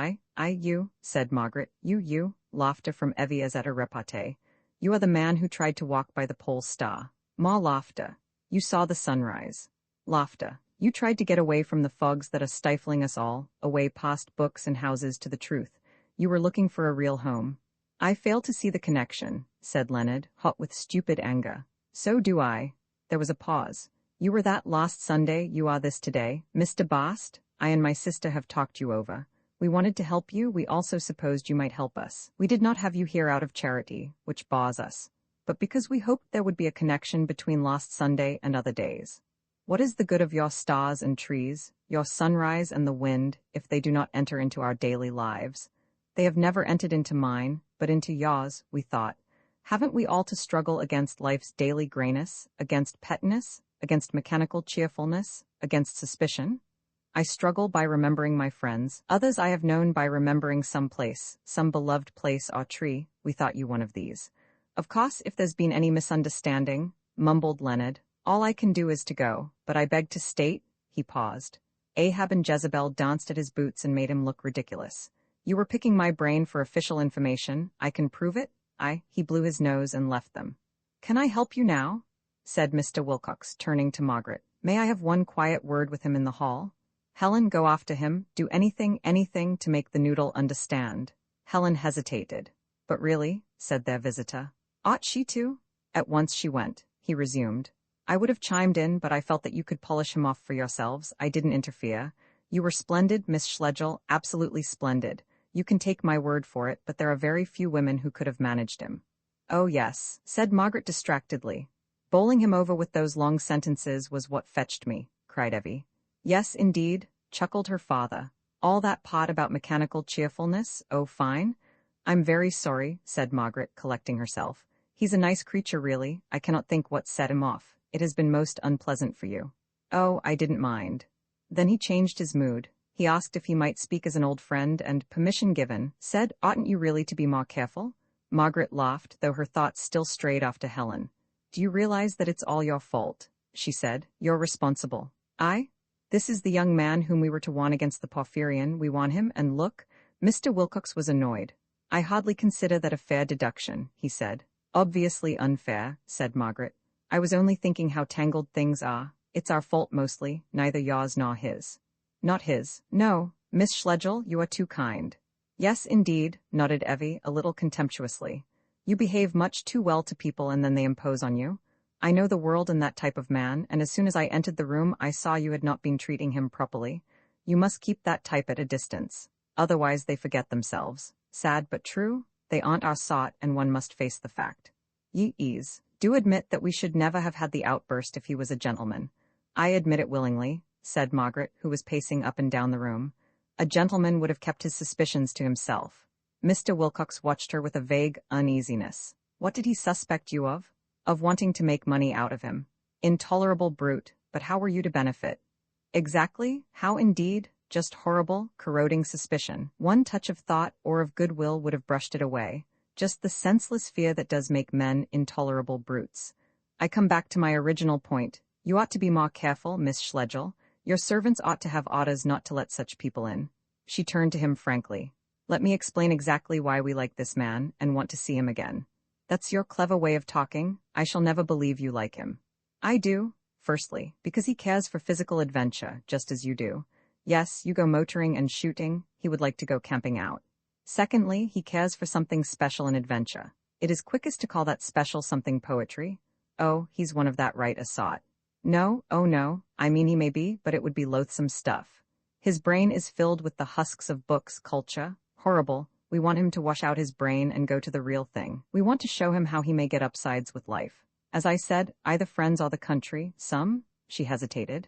you," said Margaret, you, laughter from Evie as at a repartee. "You are the man who tried to walk by the pole star." More laughter. "You saw the sunrise." Laughter. "You tried to get away from the fogs that are stifling us all, away past books and houses to the truth. You were looking for a real home." "I fail to see the connection," said Leonard, hot with stupid anger. "So do I." There was a pause. "You were that last Sunday, you are this today. Mr. Bast, I and my sister have talked you over. We wanted to help you, we also supposed you might help us. We did not have you here out of charity, which bores us, but because we hoped there would be a connection between last Sunday and other days. What is the good of your stars and trees, your sunrise and the wind, if they do not enter into our daily lives? They have never entered into mine, but into yours, we thought. Haven't we all to struggle against life's daily grayness, against pettiness, against mechanical cheerfulness, against suspicion? I struggle by remembering my friends, others I have known by remembering some place, some beloved place or tree. We thought you one of these. Of course, if there's been any misunderstanding," mumbled Leonard, "all I can do is to go, but I beg to state," he paused. "Ahab and Jezebel danced at his boots and made him look ridiculous. You were picking my brain for official information, I can prove it." He blew his nose and left them. "Can I help you now?" said Mr. Wilcox, turning to Margaret. "May I have one quiet word with him in the hall?" "Helen, go after him, do anything to make the noodle understand." Helen hesitated. "But really," said their visitor. "Ought she to?" "At once she went," he resumed. "I would have chimed in, but I felt that you could polish him off for yourselves. I didn't interfere. You were splendid, Miss Schlegel, absolutely splendid. You can take my word for it, but there are very few women who could have managed him." "Oh yes," said Margaret distractedly. "Bowling him over with those long sentences was what fetched me," cried Evie. "Yes, indeed," chuckled her father. "All that pot about mechanical cheerfulness, oh fine." "I'm very sorry," said Margaret, collecting herself. "He's a nice creature really, I cannot think what set him off. It has been most unpleasant for you." "Oh, I didn't mind." Then he changed his mood. He asked if he might speak as an old friend, and, permission given, said, "Oughtn't you really to be more careful?" Margaret laughed, though her thoughts still strayed off to Helen. "Do you realize that it's all your fault?" she said. "You're responsible." "I? This is the young man whom we were to warn against the Porphyrion, we warn him, and look." Mr. Wilcox was annoyed. "I hardly consider that a fair deduction," he said. "Obviously unfair," said Margaret. "I was only thinking how tangled things are. It's our fault mostly, neither yours nor his." "Not his. No, Miss Schlegel, you are too kind." Yes, indeed, nodded Evie, a little contemptuously. You behave much too well to people and then they impose on you. I know the world and that type of man, and as soon as I entered the room I saw you had not been treating him properly. You must keep that type at a distance. Otherwise they forget themselves. Sad but true, they aren't our sort and one must face the fact. Ye-ease. Do admit that we should never have had the outburst if he was a gentleman. I admit it willingly, said Margaret, who was pacing up and down the room. A gentleman would have kept his suspicions to himself. Mr. Wilcox watched her with a vague uneasiness. What did he suspect you of? Of wanting to make money out of him. Intolerable brute, but how were you to benefit? Exactly, how indeed? Just horrible, corroding suspicion. One touch of thought or of goodwill would have brushed it away. Just the senseless fear that does make men intolerable brutes. I come back to my original point. You ought to be more careful, Miss Schlegel. Your servants ought to have orders not to let such people in. She turned to him frankly. Let me explain exactly why we like this man and want to see him again. That's your clever way of talking. I shall never believe you like him. I do. Firstly, because he cares for physical adventure, just as you do. Yes, you go motoring and shooting, he would like to go camping out. Secondly, he cares for something special in adventure. It is quickest to call that special something poetry. Oh, he's one of that right sort. No, oh no, I mean he may be, but it would be loathsome stuff. His brain is filled with the husks of books, culture. Horrible. We want him to wash out his brain and go to the real thing. We want to show him how he may get upsides with life. As I said, either friends or the country, some, she hesitated.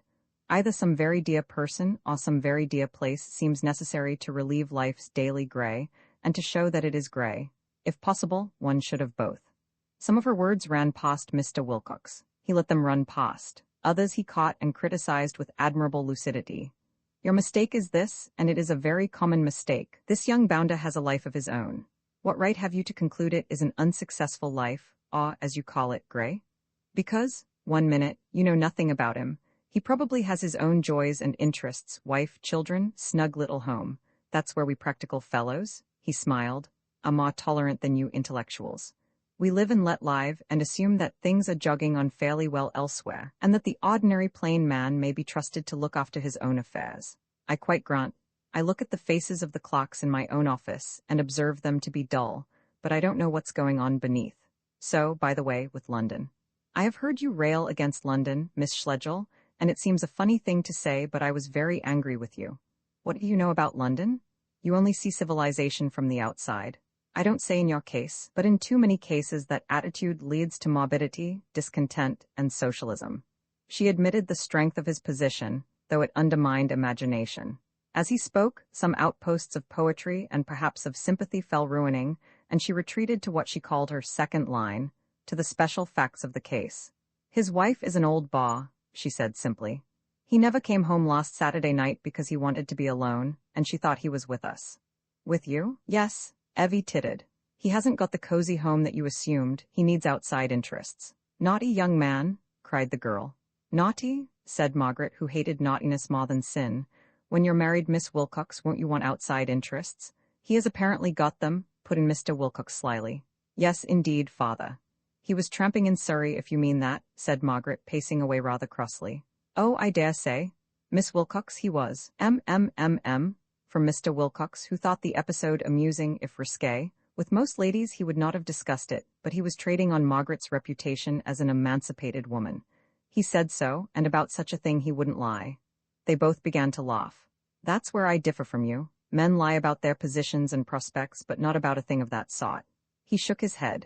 Either some very dear person or some very dear place seems necessary to relieve life's daily gray, and to show that it is gray. If possible, one should have both. Some of her words ran past Mr. Wilcox. He let them run past. Others he caught and criticized with admirable lucidity. Your mistake is this, and it is a very common mistake. This young bounder has a life of his own. What right have you to conclude it is an unsuccessful life, or, as you call it, gray? Because, 1 minute, you know nothing about him. He probably has his own joys and interests, wife, children, snug little home. That's where we practical fellows, he smiled, are more tolerant than you intellectuals. We live and let live and assume that things are jogging on fairly well elsewhere, and that the ordinary plain man may be trusted to look after his own affairs. I quite grant. I look at the faces of the clocks in my own office and observe them to be dull, but I don't know what's going on beneath. So, by the way, with London. I have heard you rail against London, Miss Schlegel, and it seems a funny thing to say, but I was very angry with you. What do you know about London? You only see civilization from the outside. I don't say in your case, but in too many cases that attitude leads to morbidity, discontent, and socialism. She admitted the strength of his position, though it undermined imagination. As he spoke, some outposts of poetry and perhaps of sympathy fell ruining, and she retreated to what she called her second line, to the special facts of the case. His wife is an old beau, she said simply. He never came home last Saturday night because he wanted to be alone, and she thought he was with us. With you? Yes. Evie tittered. He hasn't got the cozy home that you assumed. He needs outside interests. Naughty young man, cried the girl. Naughty? Said Margaret, who hated naughtiness more than sin. When you're married, Miss Wilcox, won't you want outside interests? He has apparently got them, put in Mr. Wilcox slyly. Yes, indeed, father. He was tramping in Surrey, if you mean that, said Margaret, pacing away rather crossly. Oh, I dare say. Miss Wilcox, he was. From Mr. Wilcox, who thought the episode amusing if risque. With most ladies he would not have discussed it, but he was trading on Margaret's reputation as an emancipated woman. He said so, and about such a thing he wouldn't lie. They both began to laugh. That's where I differ from you. Men lie about their positions and prospects, but not about a thing of that sort. He shook his head.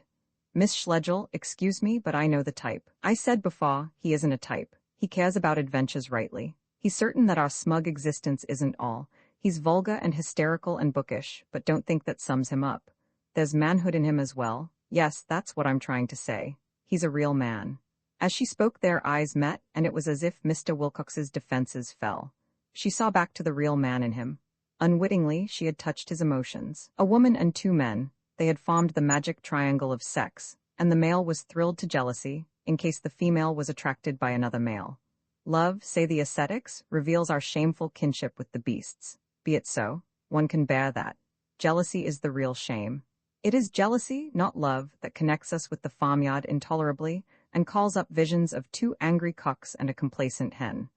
Miss Schlegel, excuse me, but I know the type. I said before, he isn't a type. He cares about adventures rightly. He's certain that our smug existence isn't all. He's vulgar and hysterical and bookish, but don't think that sums him up. There's manhood in him as well. Yes, that's what I'm trying to say. He's a real man. As she spoke, their eyes met, and it was as if Mr. Wilcox's defenses fell. She saw back to the real man in him. Unwittingly, she had touched his emotions. A woman and 2 men, they had formed the magic triangle of sex, and the male was thrilled to jealousy, in case the female was attracted by another male. Love, say the ascetics, reveals our shameful kinship with the beasts. Be it so, one can bear that. Jealousy is the real shame. It is jealousy, not love, that connects us with the farmyard intolerably and calls up visions of 2 angry cocks and a complacent hen.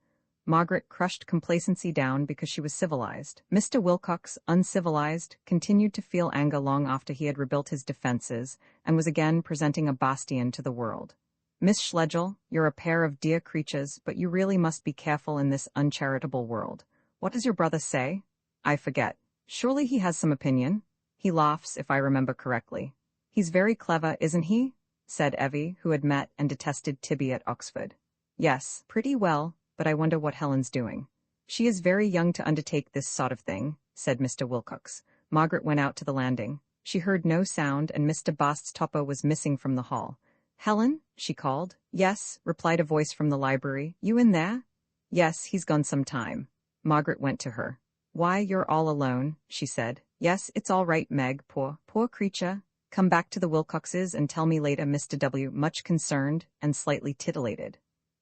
Margaret crushed complacency down because she was civilized. Mr. Wilcox, uncivilized, continued to feel anger long after he had rebuilt his defenses and was again presenting a bastion to the world. Miss Schlegel, you're a pair of dear creatures, but you really must be careful in this uncharitable world. What does your brother say? I forget. Surely he has some opinion? He laughs, if I remember correctly. He's very clever, isn't he? Said Evie, who had met and detested Tibby at Oxford. Yes, pretty well, but I wonder what Helen's doing. She is very young to undertake this sort of thing, said Mr. Wilcox. Margaret went out to the landing. She heard no sound, and Mr. Bast's topper was missing from the hall. Helen? She called. Yes, replied a voice from the library. You in there? Yes, he's gone some time. Margaret went to her. Why, you're all alone, she said. Yes, it's all right, Meg, poor creature. Come back to the Wilcoxes and tell me later, Mr. W., much concerned and slightly titillated.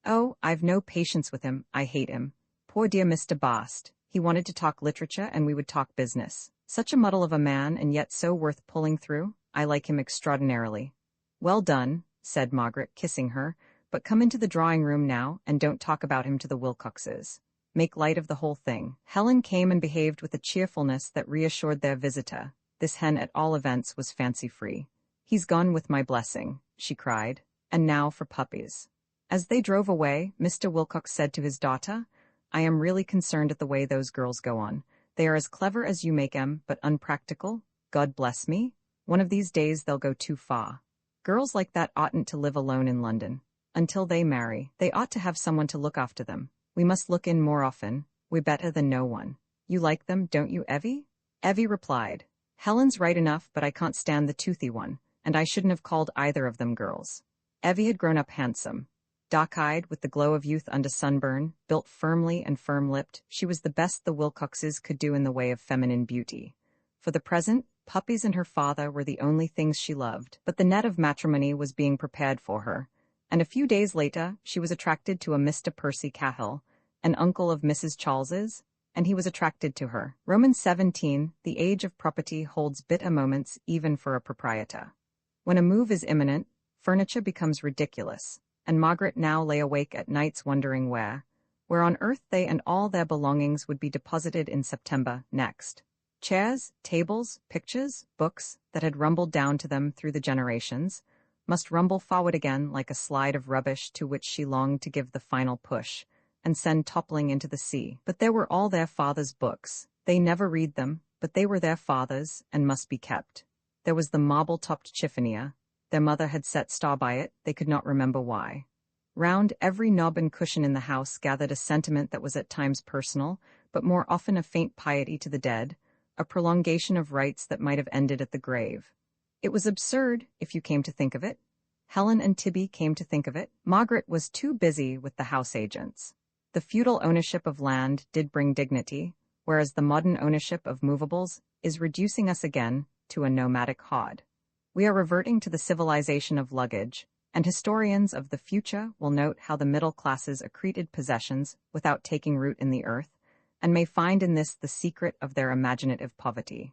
Oh, I've no patience with him. I hate him. Poor dear Mr. Bast. He wanted to talk literature and we would talk business. Such a muddle of a man and yet so worth pulling through. I like him extraordinarily. Well done, said Margaret, kissing her, but come into the drawing-room now and don't talk about him to the Wilcoxes. Make light of the whole thing. Helen came and behaved with a cheerfulness that reassured their visitor. This hen at all events was fancy-free. He's gone with my blessing, she cried. And now for puppies. As they drove away, Mr. Wilcox said to his daughter, I am really concerned at the way those girls go on. They are as clever as you make 'em, but unpractical. God bless me. One of these days they'll go too far. Girls like that oughtn't to live alone in London. Until they marry, they ought to have someone to look after them. We must look in more often. We're better than no one. You like them, don't you, Evie? Evie replied, Helen's right enough, but I can't stand the toothy one, and I shouldn't have called either of them girls. Evie had grown up handsome. Dark-eyed, with the glow of youth under sunburn, built firmly and firm-lipped, she was the best the Wilcoxes could do in the way of feminine beauty. For the present, puppies and her father were the only things she loved, but the net of matrimony was being prepared for her, and a few days later she was attracted to a Mr. Percy Cahill, an uncle of Mrs. Charles's, and he was attracted to her. Romans 17, the age of property holds bitter moments even for a proprietor. When a move is imminent, furniture becomes ridiculous, and Margaret now lay awake at nights wondering where on earth they and all their belongings would be deposited in September next. Chairs, tables, pictures, books that had rumbled down to them through the generations must rumble forward again like a slide of rubbish to which she longed to give the final push and send toppling into the sea. But there were all their father's books. They never read them, but they were their father's and must be kept. There was the marble-topped chiffonier. Their mother had set store by it, they could not remember why. Round every knob and cushion in the house gathered a sentiment that was at times personal, but more often a faint piety to the dead, a prolongation of rites that might have ended at the grave. It was absurd, if you came to think of it. Helen and Tibby came to think of it. Margaret was too busy with the house agents. The feudal ownership of land did bring dignity, whereas the modern ownership of movables is reducing us again to a nomadic hod. We are reverting to the civilization of luggage, and historians of the future will note how the middle classes accreted possessions without taking root in the earth, and may find in this the secret of their imaginative poverty.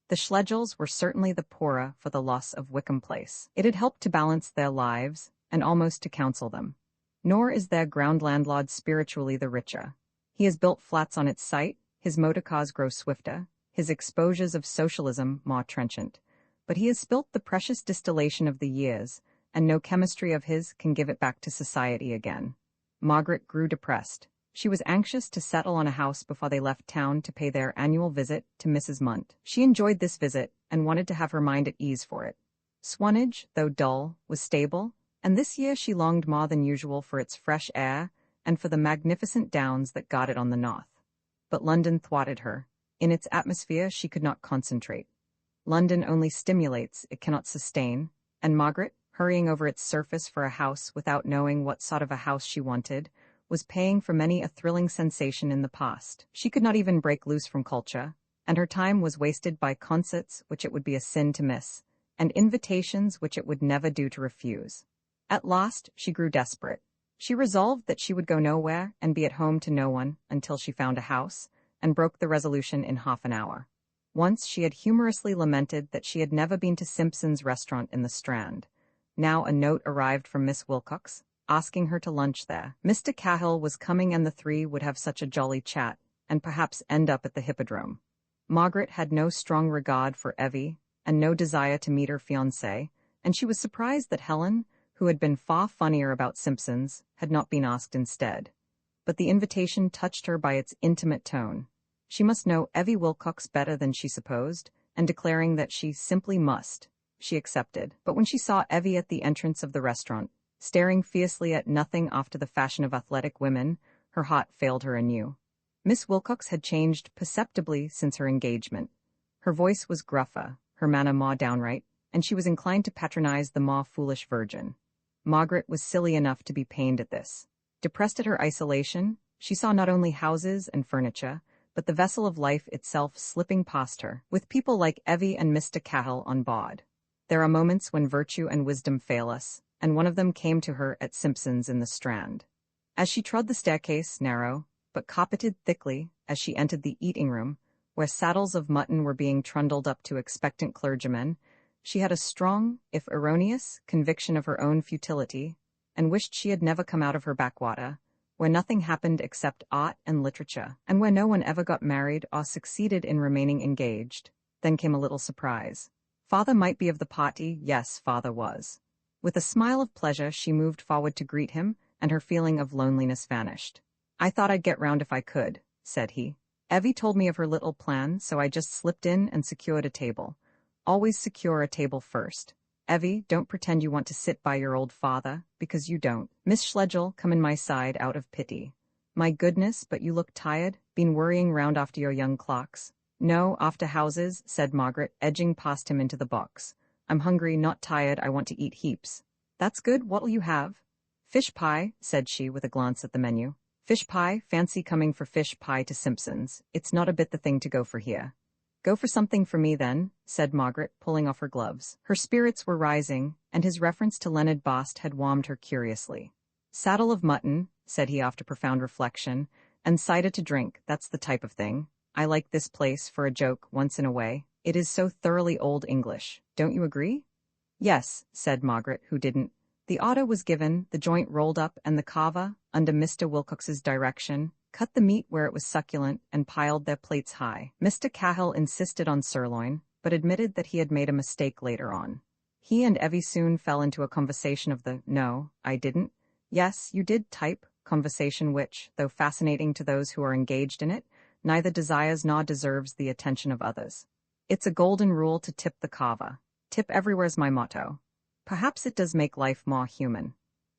The Schlegels were certainly the poorer for the loss of Wickham Place. It had helped to balance their lives, and almost to counsel them. Nor is their ground landlord spiritually the richer. He has built flats on its site, his motor cars grow swifter, his exposures of socialism more trenchant. But he has spilt the precious distillation of the years, and no chemistry of his can give it back to society again. Margaret grew depressed. She was anxious to settle on a house before they left town to pay their annual visit to Mrs. Munt. She enjoyed this visit and wanted to have her mind at ease for it. Swanage, though dull, was stable, and this year she longed more than usual for its fresh air and for the magnificent downs that guarded on the north. But London thwarted her. In its atmosphere she could not concentrate. London only stimulates, it cannot sustain, and Margaret, hurrying over its surface for a house without knowing what sort of a house she wanted, was paying for many a thrilling sensation in the past. She could not even break loose from culture, and her time was wasted by concerts which it would be a sin to miss, and invitations which it would never do to refuse. At last, she grew desperate. She resolved that she would go nowhere and be at home to no one until she found a house, and broke the resolution in half an hour. Once she had humorously lamented that she had never been to Simpson's restaurant in the Strand. Now a note arrived from Miss Wilcox, asking her to lunch there. Mr. Cahill was coming and the three would have such a jolly chat, and perhaps end up at the Hippodrome. Margaret had no strong regard for Evie, and no desire to meet her fiancé, and she was surprised that Helen, who had been far funnier about Simpsons, had not been asked instead. But the invitation touched her by its intimate tone. She must know Evie Wilcox better than she supposed, and declaring that she simply must, she accepted. But when she saw Evie at the entrance of the restaurant, staring fiercely at nothing after the fashion of athletic women, her heart failed her anew. Miss Wilcox had changed perceptibly since her engagement. Her voice was gruffer, her manner more downright, and she was inclined to patronize the more foolish virgin. Margaret was silly enough to be pained at this. Depressed at her isolation, she saw not only houses and furniture, but the vessel of life itself slipping past her, with people like Evie and Mr. Cahill on board. There are moments when virtue and wisdom fail us, and one of them came to her at Simpson's in the Strand. As she trod the staircase, narrow, but carpeted thickly, as she entered the eating-room, where saddles of mutton were being trundled up to expectant clergymen, she had a strong, if erroneous, conviction of her own futility, and wished she had never come out of her backwater, where nothing happened except art and literature, and where no one ever got married or succeeded in remaining engaged. Then came a little surprise. Father might be of the party, yes, father was. With a smile of pleasure she moved forward to greet him, and her feeling of loneliness vanished. "I thought I'd get round if I could," said he. "Evie told me of her little plan, so I just slipped in and secured a table. Always secure a table first. Evie, don't pretend you want to sit by your old father, because you don't. Miss Schlegel, come in my side out of pity. My goodness, but you look tired, been worrying round after your young clocks." "No, after houses," said Margaret, edging past him into the box. "I'm hungry, not tired, I want to eat heaps." "That's good, what'll you have?" "Fish pie," said she with a glance at the menu. "Fish pie, fancy coming for fish pie to Simpson's. It's not a bit the thing to go for here." "Go for something for me then," said Margaret, pulling off her gloves. Her spirits were rising, and his reference to Leonard Bast had warmed her curiously. "Saddle of mutton," said he after profound reflection, "and cider to drink, that's the type of thing. I like this place for a joke once in a way. It is so thoroughly old English. Don't you agree?" "Yes," said Margaret, who didn't. The order was given, the joint rolled up, and the carver, under Mr. Wilcox's direction, cut the meat where it was succulent and piled their plates high. Mr. Cahill insisted on sirloin, but admitted that he had made a mistake later on. He and Evie soon fell into a conversation of the "no, I didn't, yes, you did" type conversation which, though fascinating to those who are engaged in it, neither desires nor deserves the attention of others. It's a golden rule to tip the carver. Tip everywhere's my motto. Perhaps it does make life more human.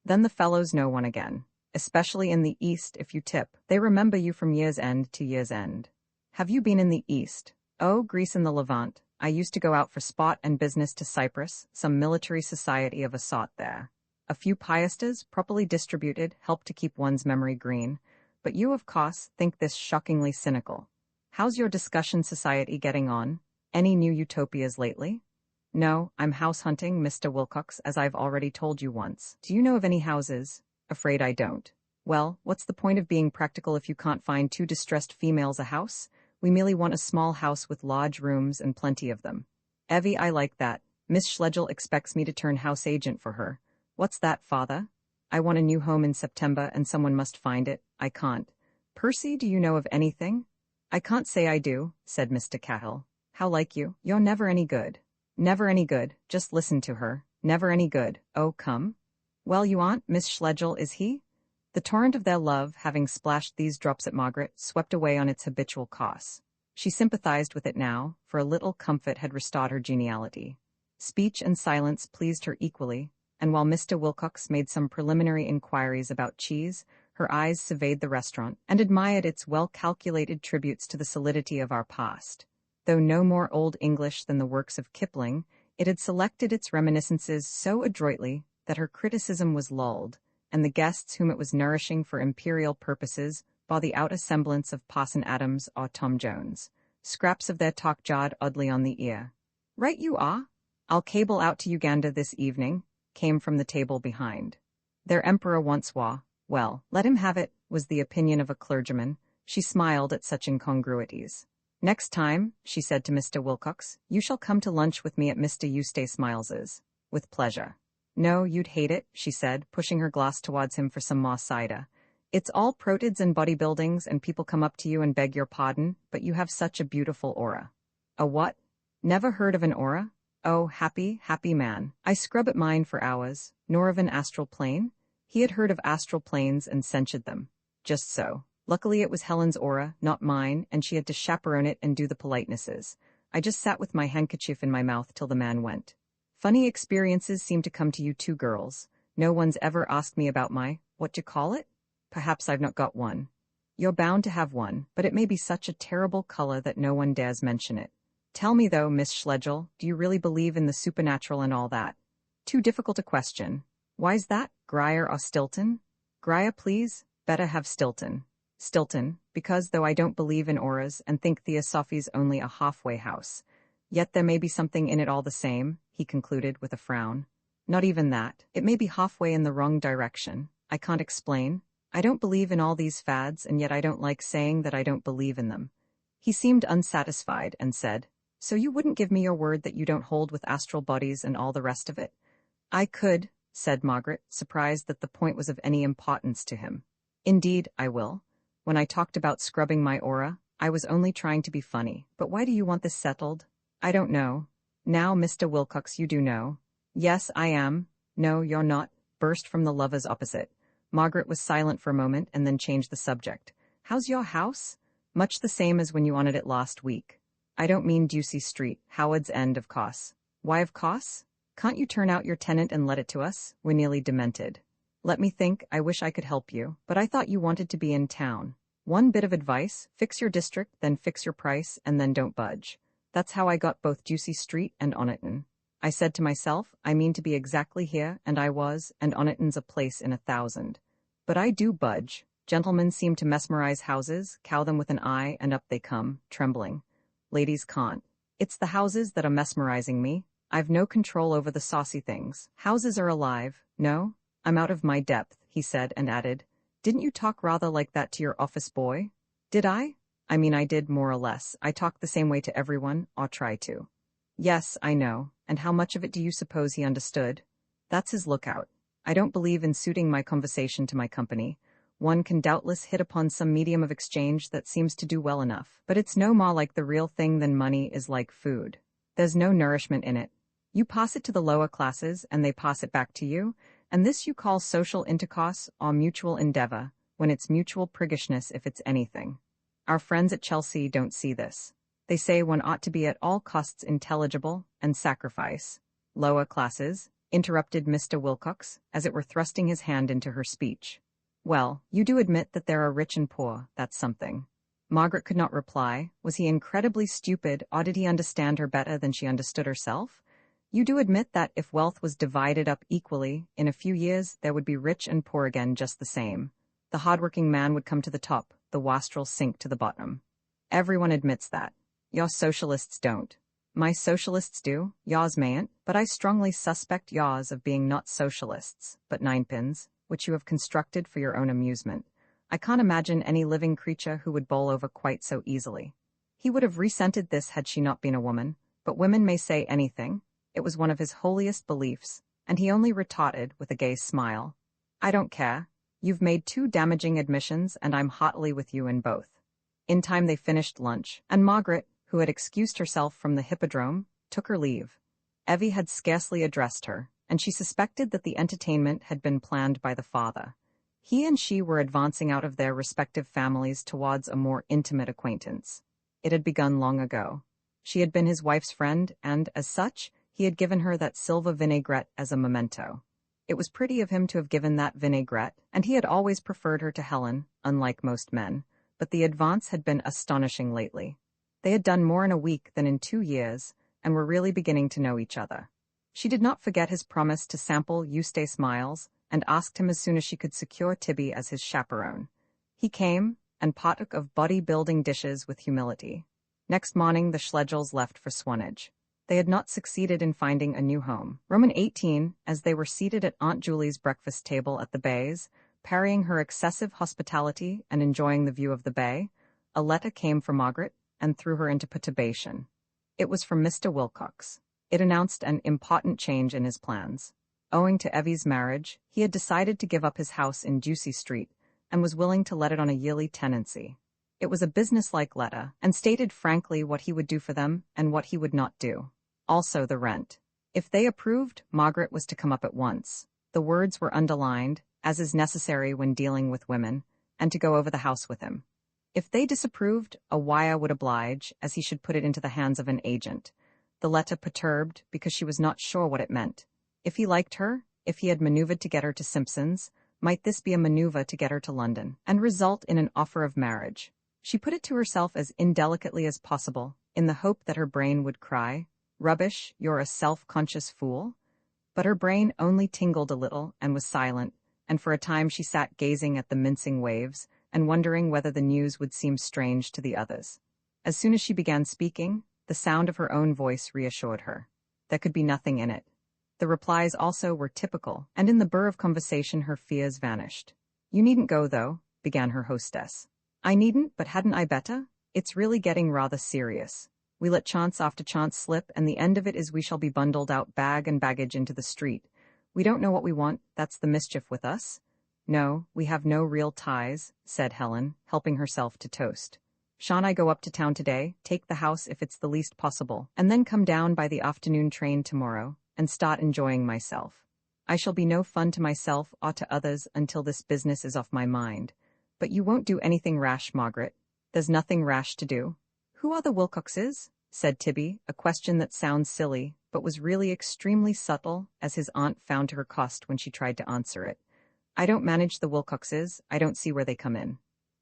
Then the fellows know one again. Especially in the East, if you tip, they remember you from year's end to year's end. Have you been in the East? Oh, Greece and the Levant. I used to go out for sport and business to Cyprus, some military society of a sort there. A few piastres, properly distributed, help to keep one's memory green. But you, of course, think this shockingly cynical. How's your discussion society getting on? Any new utopias lately? No, I'm house hunting, Mr. Wilcox, as I've already told you once. Do you know of any houses? Afraid I don't. Well, what's the point of being practical if you can't find two distressed females a house? We merely want a small house with large rooms and plenty of them. Evie, I like that. Miss Schlegel expects me to turn house agent for her. What's that, father? I want a new home in September and someone must find it. I can't. Percy, do you know of anything? I can't say I do, said Mr. Cahill. How like you? You're never any good. Never any good. Just listen to her. Never any good. Oh, come. Well, you aren't Miss Schlegel, is he? The torrent of their love, having splashed these drops at Margaret, swept away on its habitual course. She sympathized with it now, for a little comfort had restored her geniality. Speech and silence pleased her equally, and while Mr. Wilcox made some preliminary inquiries about cheese, her eyes surveyed the restaurant and admired its well-calculated tributes to the solidity of our past. Though no more Old English than the works of Kipling, it had selected its reminiscences so adroitly that her criticism was lulled, and the guests whom it was nourishing for imperial purposes bore the outer semblance of Parson Adams or Tom Jones. Scraps of their talk jarred oddly on the ear. Right you are. I'll cable out to Uganda this evening, came from the table behind. Their emperor once was. Well, let him have it, was the opinion of a clergyman. She smiled at such incongruities. Next time, she said to Mr. Wilcox, you shall come to lunch with me at Mr. Eustace Miles's. With pleasure. No, you'd hate it, she said, pushing her glass towards him for some more cider. It's all protids and bodybuildings and people come up to you and beg your pardon, but you have such a beautiful aura. A what? Never heard of an aura? Oh, happy, happy man. I scrub at mine for hours, nor of an astral plane? He had heard of astral planes and censured them. Just so. Luckily it was Helen's aura, not mine, and she had to chaperone it and do the politenesses. I just sat with my handkerchief in my mouth till the man went. Funny experiences seem to come to you two girls. No one's ever asked me about my, what you call it? Perhaps I've not got one. You're bound to have one, but it may be such a terrible color that no one dares mention it. Tell me though, Miss Schlegel, do you really believe in the supernatural and all that? Too difficult a question. Why's that, Grier or Stilton? Grier, please, better have Stilton. Stilton, because though I don't believe in auras and think Theosophy's only a halfway house, yet there may be something in it all the same, he concluded with a frown. Not even that, it may be halfway in the wrong direction. I can't explain. I don't believe in all these fads and yet I don't like saying that I don't believe in them. He seemed unsatisfied and said, So you wouldn't give me your word that you don't hold with astral bodies and all the rest of it? I could, said Margaret, surprised that the point was of any importance to him. Indeed, I will. When I talked about scrubbing my aura, I was only trying to be funny. But why do you want this settled? I don't know. Now, Mr. Wilcox, you do know. Yes, I am. No, you're not, burst from the lovers opposite. Margaret was silent for a moment and then changed the subject. How's your house? Much the same as when you wanted it last week. I don't mean Ducey Street, Howard's End, of course. Why of course? Can't you turn out your tenant and let it to us? We're nearly demented. Let me think, I wish I could help you, but I thought you wanted to be in town. One bit of advice, fix your district, then fix your price, and then don't budge. That's how I got both Ducey Street and Oniton. I said to myself, I mean to be exactly here, and I was, and Oniton's a place in 1,000. But I do budge. Gentlemen seem to mesmerize houses, cow them with an eye, and up they come, trembling. Ladies can't. It's the houses that are mesmerizing me. I've no control over the saucy things. Houses are alive. No? I'm out of my depth, he said and added, Didn't you talk rather like that to your office boy? Did I? I mean I did more or less. I talk the same way to everyone, or try to. Yes, I know. And how much of it do you suppose he understood? That's his lookout. I don't believe in suiting my conversation to my company. One can doubtless hit upon some medium of exchange that seems to do well enough, but it's no more like the real thing than money is like food. There's no nourishment in it. You pass it to the lower classes, and they pass it back to you, and this you call social intercourse or mutual endeavor, when it's mutual priggishness if it's anything. Our friends at Chelsea don't see this. They say one ought to be at all costs intelligible and sacrifice. Lower classes, interrupted Mr. Wilcox, as it were thrusting his hand into her speech. Well, you do admit that there are rich and poor, that's something. Margaret could not reply. Was he incredibly stupid, or did he understand her better than she understood herself? You do admit that if wealth was divided up equally, in a few years there would be rich and poor again just the same. The hardworking man would come to the top, the wastrel sink to the bottom. Everyone admits that. Your socialists don't. My socialists do, yours mayn't, but I strongly suspect yours of being not socialists, but ninepins, which you have constructed for your own amusement. I can't imagine any living creature who would bowl over quite so easily. He would have resented this had she not been a woman, but women may say anything. It was one of his holiest beliefs, and he only retorted with a gay smile. I don't care. You've made 2 damaging admissions, and I'm heartily with you in both. In time they finished lunch, and Margaret, who had excused herself from the hippodrome, took her leave. Evie had scarcely addressed her, and she suspected that the entertainment had been planned by the father. He and she were advancing out of their respective families towards a more intimate acquaintance. It had begun long ago. She had been his wife's friend, and, as such, he had given her that silver vinaigrette as a memento. It was pretty of him to have given that vinaigrette, and he had always preferred her to Helen, unlike most men, but the advance had been astonishing lately. They had done more in a week than in 2 years, and were really beginning to know each other. She did not forget his promise to sample Eustace Miles, and asked him as soon as she could secure Tibby as his chaperone. He came, and partook of body-building dishes with humility. Next morning the Schlegels left for Swanage. They had not succeeded in finding a new home. Roman 18, as they were seated at Aunt Julie's breakfast table at the Bays, parrying her excessive hospitality and enjoying the view of the bay, a letter came for Margaret, and threw her into perturbation. It was from Mr. Wilcox. It announced an important change in his plans. Owing to Evie's marriage, he had decided to give up his house in Ducey Street and was willing to let it on a yearly tenancy. It was a businesslike letter and stated frankly what he would do for them and what he would not do. Also the rent. If they approved, Margaret was to come up at once. The words were underlined, as is necessary when dealing with women, and to go over the house with him. If they disapproved, a wire would oblige, as he should put it into the hands of an agent. The letter perturbed because she was not sure what it meant. If he liked her, if he had maneuvered to get her to Simpson's, might this be a maneuver to get her to London, and result in an offer of marriage? She put it to herself as indelicately as possible, in the hope that her brain would cry, "Rubbish, you're a self-conscious fool." But her brain only tingled a little and was silent, and for a time she sat gazing at the mincing waves and wondering whether the news would seem strange to the others. As soon as she began speaking, the sound of her own voice reassured her. There could be nothing in it. The replies also were typical, and in the burr of conversation her fears vanished. "You needn't go, though," began her hostess. "I needn't, but hadn't I better? It's really getting rather serious. We let chance after chance slip, and the end of it is we shall be bundled out bag and baggage into the street. We don't know what we want, that's the mischief with us." "No, we have no real ties," said Helen, helping herself to toast. "Shan't I go up to town today, take the house if it's the least possible, and then come down by the afternoon train tomorrow, and start enjoying myself? I shall be no fun to myself or to others until this business is off my mind. But you won't do anything rash, Margaret. There's nothing rash to do." "Who are the Wilcoxes?" said Tibby, a question that sounds silly, but was really extremely subtle, as his aunt found to her cost when she tried to answer it. "I don't manage the Wilcoxes, I don't see where they come in."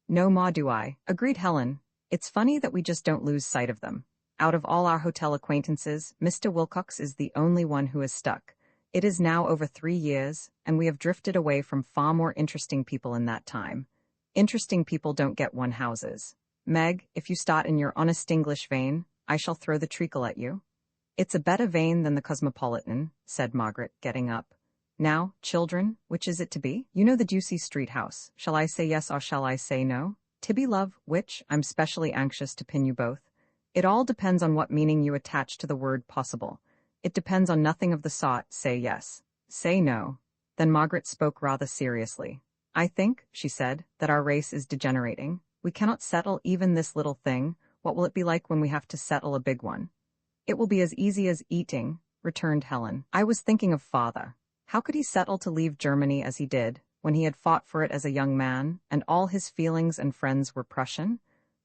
"No more do I," agreed Helen. "It's funny that we just don't lose sight of them. Out of all our hotel acquaintances, Mr. Wilcox is the only one who has stuck. It is now over 3 years, and we have drifted away from far more interesting people in that time. Interesting people don't get one houses. Meg, if you start in your honest English vein, I shall throw the treacle at you." "It's a better vein than the Cosmopolitan," said Margaret, getting up. "Now, children, which is it to be? You know the Ducey Street house. Shall I say yes or shall I say no? Tibby love, which? I'm specially anxious to pin you both. It all depends on what meaning you attach to the word possible. It depends on nothing of the sort. Say yes. Say no." Then Margaret spoke rather seriously. "I think," she said, "that our race is degenerating. We cannot settle even this little thing. What will it be like when we have to settle a big one?" "It will be as easy as eating," returned Helen. "I was thinking of father. How could he settle to leave Germany as he did, when he had fought for it as a young man, and all his feelings and friends were Prussian?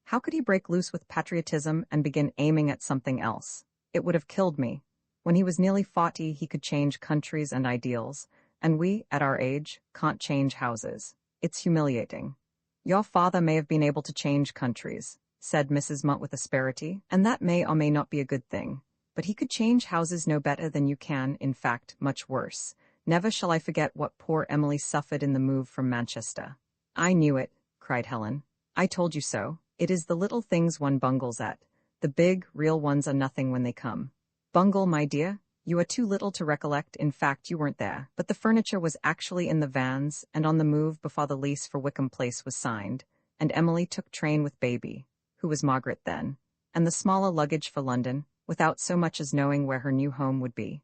How could he break loose with patriotism and begin aiming at something else? It would have killed me. When he was nearly 40, he could change countries and ideals, and we, at our age, can't change houses. It's humiliating." "Your father may have been able to change countries," said Mrs. Munt with asperity, "and that may or may not be a good thing. But he could change houses no better than you can, in fact, much worse. Never shall I forget what poor Emily suffered in the move from Manchester." "I knew it," cried Helen. "I told you so. It is the little things one bungles at. The big, real ones are nothing when they come." "Bungle, my dear? You are too little to recollect. In fact, you weren't there. But the furniture was actually in the vans and on the move before the lease for Wickham Place was signed, and Emily took train with baby, who was Margaret then, and the smaller luggage for London, without so much as knowing where her new home would be.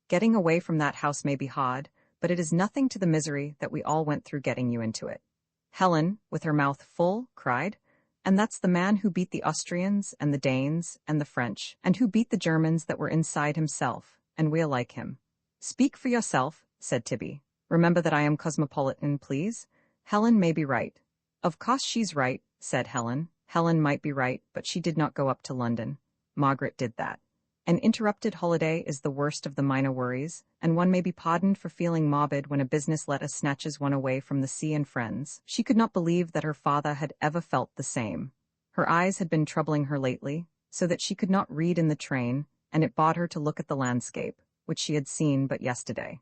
Getting away from that house may be hard, but it is nothing to the misery that we all went through getting you into it." Helen, with her mouth full, cried, "And that's the man who beat the Austrians and the Danes and the French, and who beat the Germans that were inside himself, and we're like him." "Speak for yourself," said Tibby. "Remember that I am cosmopolitan, please. Helen may be right." "Of course she's right," said Helen. Helen might be right, but she did not go up to London. Margaret did that. An interrupted holiday is the worst of the minor worries, and one may be pardoned for feeling morbid when a business letter snatches one away from the sea and friends. She could not believe that her father had ever felt the same. Her eyes had been troubling her lately, so that she could not read in the train, and it brought her to look at the landscape, which she had seen but yesterday.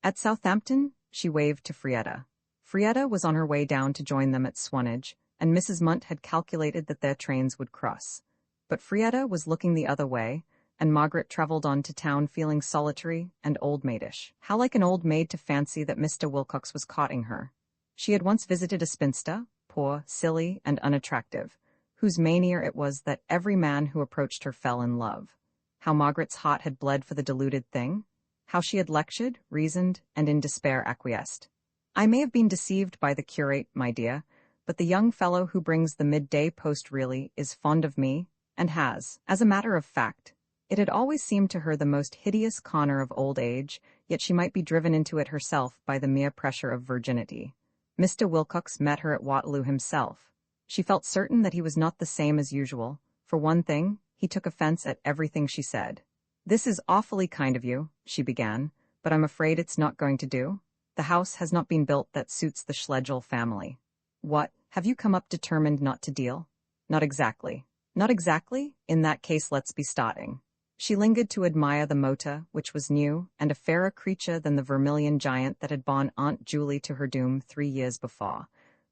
At Southampton, she waved to Frieda. Frieda was on her way down to join them at Swanage, and Mrs. Munt had calculated that their trains would cross. But Frieda was looking the other way, and Margaret travelled on to town feeling solitary and old-maidish. How like an old maid to fancy that Mr. Wilcox was courting her. She had once visited a spinster, poor, silly, and unattractive, whose mania it was that every man who approached her fell in love. How Margaret's heart had bled for the deluded thing? How she had lectured, reasoned, and in despair acquiesced. I may have been deceived by the curate, my dear, but the young fellow who brings the midday post really is fond of me, and has. As a matter of fact, it had always seemed to her the most hideous corner of old age, yet she might be driven into it herself by the mere pressure of virginity. Mr. Wilcox met her at Waterloo himself. She felt certain that he was not the same as usual. For one thing, he took offense at everything she said. "This is awfully kind of you," she began, "but I'm afraid it's not going to do. The house has not been built that suits the Schlegel family." "What, have you come up determined not to deal?" "Not exactly." "Not exactly? In that case let's be starting." She lingered to admire the motor, which was new, and a fairer creature than the vermilion giant that had borne Aunt Julie to her doom 3 years before.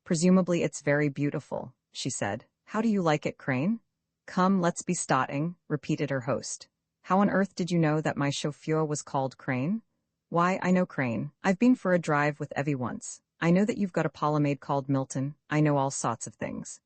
"Presumably it's very beautiful," she said. "How do you like it, Crane?" "Come, let's be starting," repeated her host. "How on earth did you know that my chauffeur was called Crane?" "Why, I know Crane. I've been for a drive with Evie once. I know that you've got a parlour-maid called Milton. I know all sorts of things."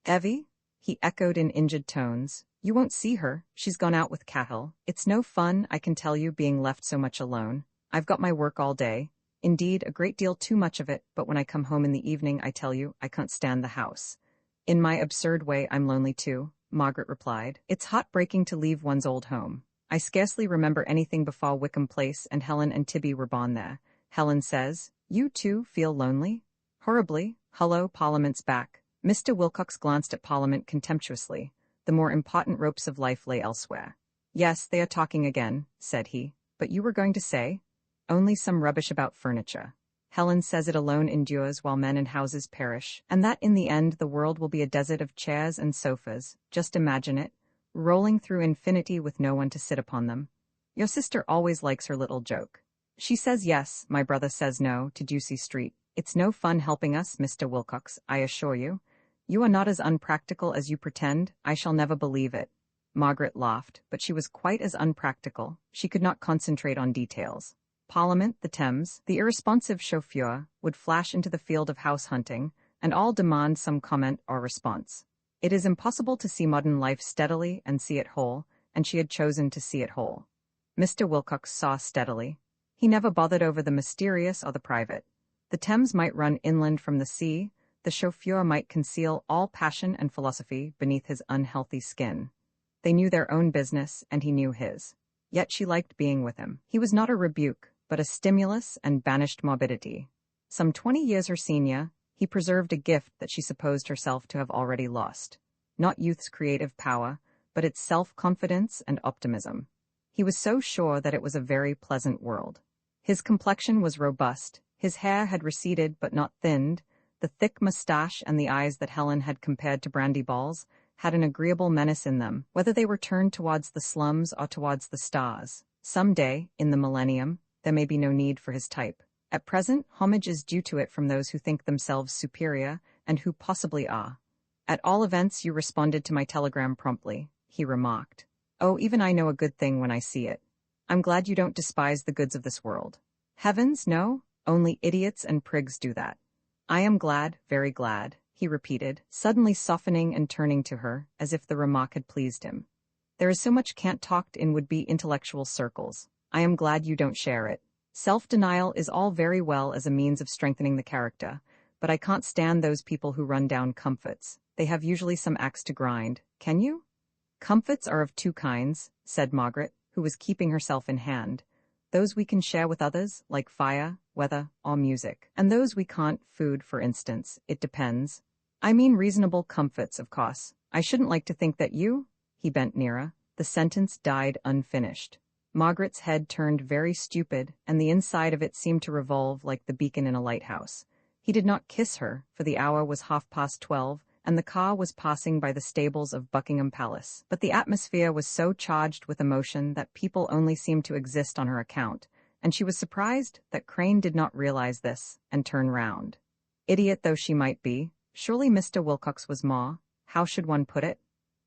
"Evie?" he echoed in injured tones. "You won't see her. She's gone out with Cahill. It's no fun, I can tell you, being left so much alone. I've got my work all day. Indeed, a great deal too much of it, but when I come home in the evening, I tell you, I can't stand the house." "In my absurd way, I'm lonely too," Margaret replied. "It's heartbreaking to leave one's old home. I scarcely remember anything before Wickham Place, and Helen and Tibby were born there. Helen says, 'You too feel lonely?' Horribly. Hullo, Parliament's back." Mr. Wilcox glanced at Parliament contemptuously. The more important ropes of life lay elsewhere. "Yes, they are talking again," said he. "But you were going to say?" "Only some rubbish about furniture. Helen says it alone endures while men and houses perish, and that in the end the world will be a desert of chairs and sofas. Just imagine it, rolling through infinity with no one to sit upon them. Your sister always likes her little joke. She says yes, my brother says no, to Ducey Street. It's no fun helping us, Mr. Wilcox, I assure you. You are not as unpractical as you pretend. I shall never believe it." Margaret laughed, but she was quite as unpractical. She could not concentrate on details. Parliament, the Thames, the irresponsive chauffeur, would flash into the field of house hunting, and all demand some comment or response. It is impossible to see modern life steadily and see it whole, and she had chosen to see it whole. Mr. Wilcox saw steadily. He never bothered over the mysterious or the private. The Thames might run inland from the sea, the chauffeur might conceal all passion and philosophy beneath his unhealthy skin. They knew their own business, and he knew his. Yet she liked being with him. He was not a rebuke, but a stimulus and banished morbidity. Some 20 years her senior, he preserved a gift that she supposed herself to have already lost. Not youth's creative power, but its self-confidence and optimism. He was so sure that it was a very pleasant world. His complexion was robust, his hair had receded but not thinned, the thick moustache and the eyes that Helen had compared to brandy balls had an agreeable menace in them, whether they were turned towards the slums or towards the stars. Some day, in the millennium, there may be no need for his type. At present, homage is due to it from those who think themselves superior, and who possibly are. "At all events, you responded to my telegram promptly," he remarked. "Oh, even I know a good thing when I see it. I'm glad you don't despise the goods of this world." "Heavens, no, only idiots and prigs do that." "I am glad, very glad," he repeated, suddenly softening and turning to her, as if the remark had pleased him. "There is so much cant talked in would-be intellectual circles. I am glad you don't share it. Self-denial is all very well as a means of strengthening the character, but I can't stand those people who run down comforts. They have usually some axe to grind. Can you?" "Comforts are of two kinds," said Margaret, who was keeping herself in hand. "Those we can share with others, like fire, weather, or music. And those we can't, food, for instance. It depends. I mean reasonable comforts, of course. I shouldn't like to think that you—" He bent nearer. The sentence died unfinished. Margaret's head turned very stupid, and the inside of it seemed to revolve like the beacon in a lighthouse. He did not kiss her, for the hour was 12:30, and the car was passing by the stables of Buckingham Palace. But the atmosphere was so charged with emotion that people only seemed to exist on her account, and she was surprised that Crane did not realize this, and turn round. Idiot though she might be, surely Mr. Wilcox was how should one put it?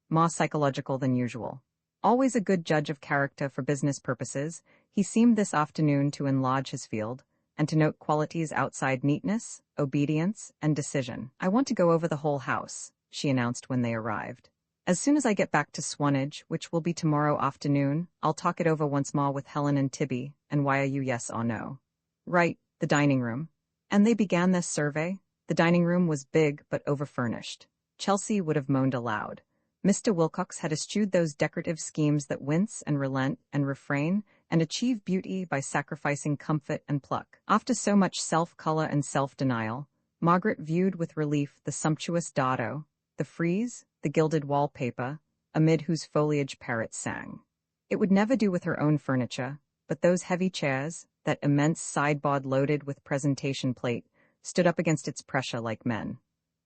More psychological than usual. Always a good judge of character for business purposes, he seemed this afternoon to enlarge his field, and to note qualities outside neatness, obedience, and decision. "I want to go over the whole house," she announced when they arrived. "As soon as I get back to Swanage, which will be tomorrow afternoon, I'll talk it over once more with Helen and Tibby, and why are you yes or no? Right, the dining room. And they began their survey. The dining room was big but overfurnished. Chelsea would have moaned aloud. Mr. Wilcox had eschewed those decorative schemes that wince and relent and refrain and achieve beauty by sacrificing comfort and pluck. After so much self-color and self-denial, Margaret viewed with relief the sumptuous dado, the frieze, the gilded wallpaper, amid whose foliage parrots sang. It would never do with her own furniture, but those heavy chairs, that immense sideboard loaded with presentation plate, stood up against its pressure like men.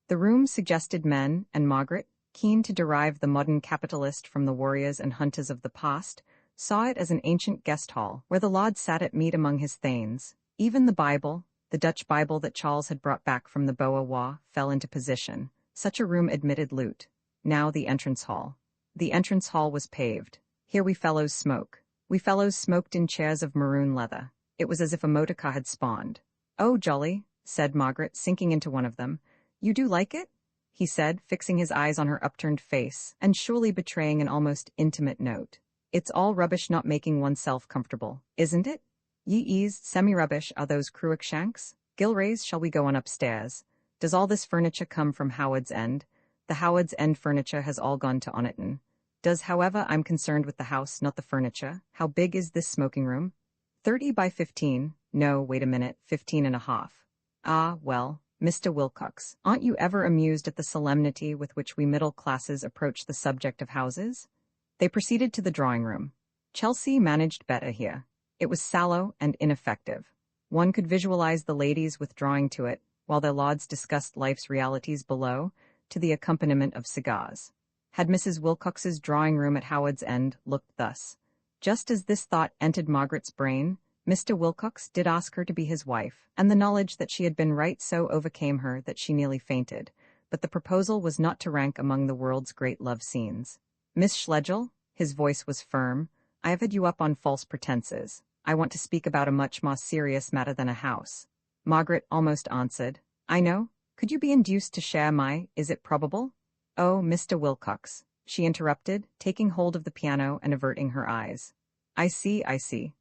The room suggested men, and Margaret, keen to derive the modern capitalist from the warriors and hunters of the past, saw it as an ancient guest hall, where the Lord sat at meat among his thanes. Even the Bible, the Dutch Bible that Charles had brought back from the Boer War, fell into position. Such a room admitted loot. Now the entrance hall. The entrance hall was paved. Here we fellows smoke. We fellows smoked in chairs of maroon leather. It was as if a motor car had spawned. "Oh, jolly," said Margaret, sinking into one of them. "You do like it?" he said, fixing his eyes on her upturned face, and surely betraying an almost intimate note. "It's all rubbish not making oneself comfortable, isn't it? Ye ease, semi-rubbish are those Cruikshanks? Gilrays, shall we go on upstairs? Does all this furniture come from Howard's End? The Howard's End furniture has all gone to Oniton. Does, however, I'm concerned with the house, not the furniture. How big is this smoking room? 30 by 15. No, wait a minute, 15.5. Ah, well, Mr. Wilcox, aren't you ever amused at the solemnity with which we middle classes approach the subject of houses? They proceeded to the drawing room. Chelsea managed better here. It was sallow and ineffective. One could visualize the ladies withdrawing to it, while their lords discussed life's realities below, to the accompaniment of cigars. Had Mrs. Wilcox's drawing room at Howard's End looked thus? Just as this thought entered Margaret's brain, Mr. Wilcox did ask her to be his wife, and the knowledge that she had been right so overcame her that she nearly fainted, but the proposal was not to rank among the world's great love scenes. "Miss Schlegel," his voice was firm, "I have had you up on false pretenses. I want to speak about a much more serious matter than a house." Margaret almost answered, "I know. Could you be induced to share my, is it probable?" "Oh, Mr. Wilcox," she interrupted, taking hold of the piano and averting her eyes. I see.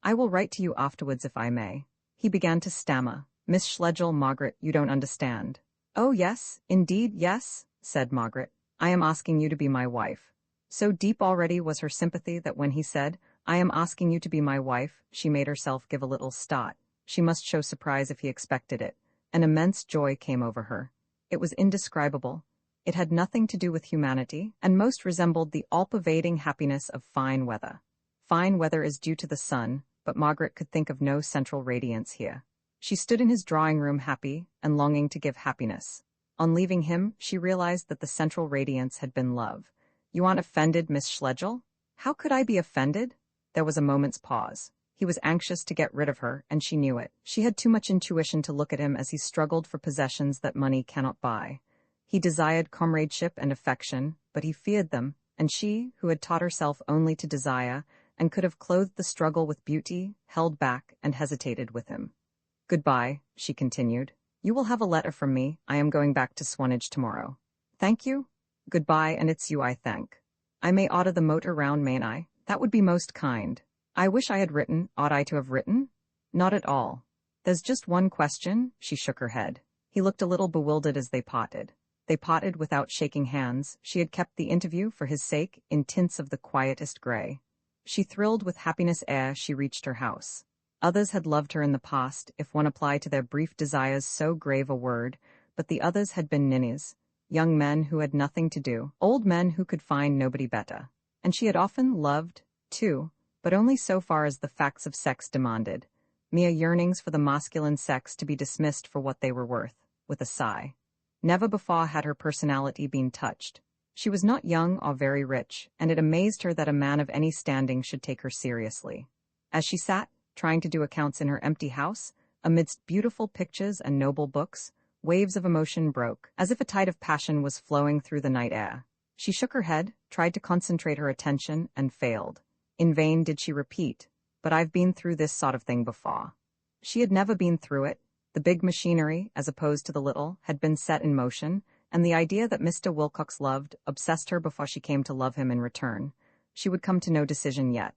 I will write to you afterwards if I may." He began to stammer. "Miss Schlegel, Margaret, you don't understand." "Oh, yes, indeed, yes," said Margaret. "I am asking you to be my wife." So deep already was her sympathy that when he said, "I am asking you to be my wife," she made herself give a little start. She must show surprise if he expected it. An immense joy came over her. It was indescribable. It had nothing to do with humanity, and most resembled the all-pervading happiness of fine weather. Fine weather is due to the sun, but Margaret could think of no central radiance here. She stood in his drawing room happy and longing to give happiness. On leaving him, she realized that the central radiance had been love. "You aren't offended, Miss Schlegel?" "How could I be offended?" There was a moment's pause. He was anxious to get rid of her, and she knew it. She had too much intuition to look at him as he struggled for possessions that money cannot buy. He desired comradeship and affection, but he feared them, and she, who had taught herself only to desire, and could have clothed the struggle with beauty, held back and hesitated with him. "Goodbye," she continued. "You will have a letter from me. I am going back to Swanage tomorrow." "Thank you." "Goodbye, and it's you I thank." "I may order the motor round, mayn't I?" "That would be most kind." "I wish I had written. Ought I to have written?" "Not at all." "There's just one question." She shook her head. He looked a little bewildered as they parted. They parted without shaking hands. She had kept the interview, for his sake, in tints of the quietest gray. She thrilled with happiness ere she reached her house. Others had loved her in the past, if one applied to their brief desires so grave a word, but the others had been ninnies, young men who had nothing to do, old men who could find nobody better. And she had often loved, too, but only so far as the facts of sex demanded, mere yearnings for the masculine sex to be dismissed for what they were worth, with a sigh. Never before had her personality been touched. She was not young or very rich, and it amazed her that a man of any standing should take her seriously. As she sat, trying to do accounts in her empty house, amidst beautiful pictures and noble books, waves of emotion broke, as if a tide of passion was flowing through the night air. She shook her head, tried to concentrate her attention, and failed. In vain did she repeat, "But I've been through this sort of thing before." She had never been through it. The big machinery, as opposed to the little, had been set in motion, and the idea that Mr. Wilcox loved obsessed her before she came to love him in return. She would come to no decision yet.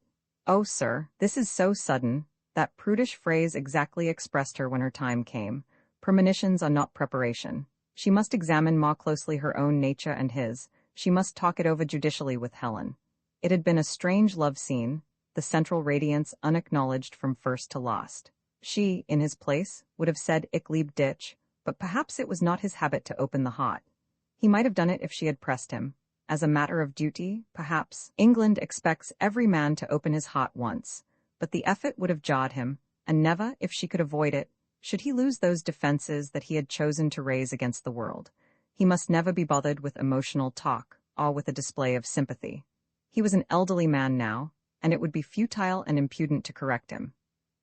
"Oh, sir, this is so sudden. That prudish phrase exactly expressed her when her time came. Premonitions are not preparation. She must examine more closely her own nature and his. She must talk it over judicially with Helen. It had been a strange love scene, the central radiance unacknowledged from first to last. She, in his place, would have said "Ich lieb dich," but perhaps it was not his habit to open the heart. He might have done it if she had pressed him. As a matter of duty, perhaps. England expects every man to open his heart once, but the effort would have jarred him, and never, if she could avoid it, should he lose those defenses that he had chosen to raise against the world. He must never be bothered with emotional talk, or with a display of sympathy. He was an elderly man now, and it would be futile and impudent to correct him.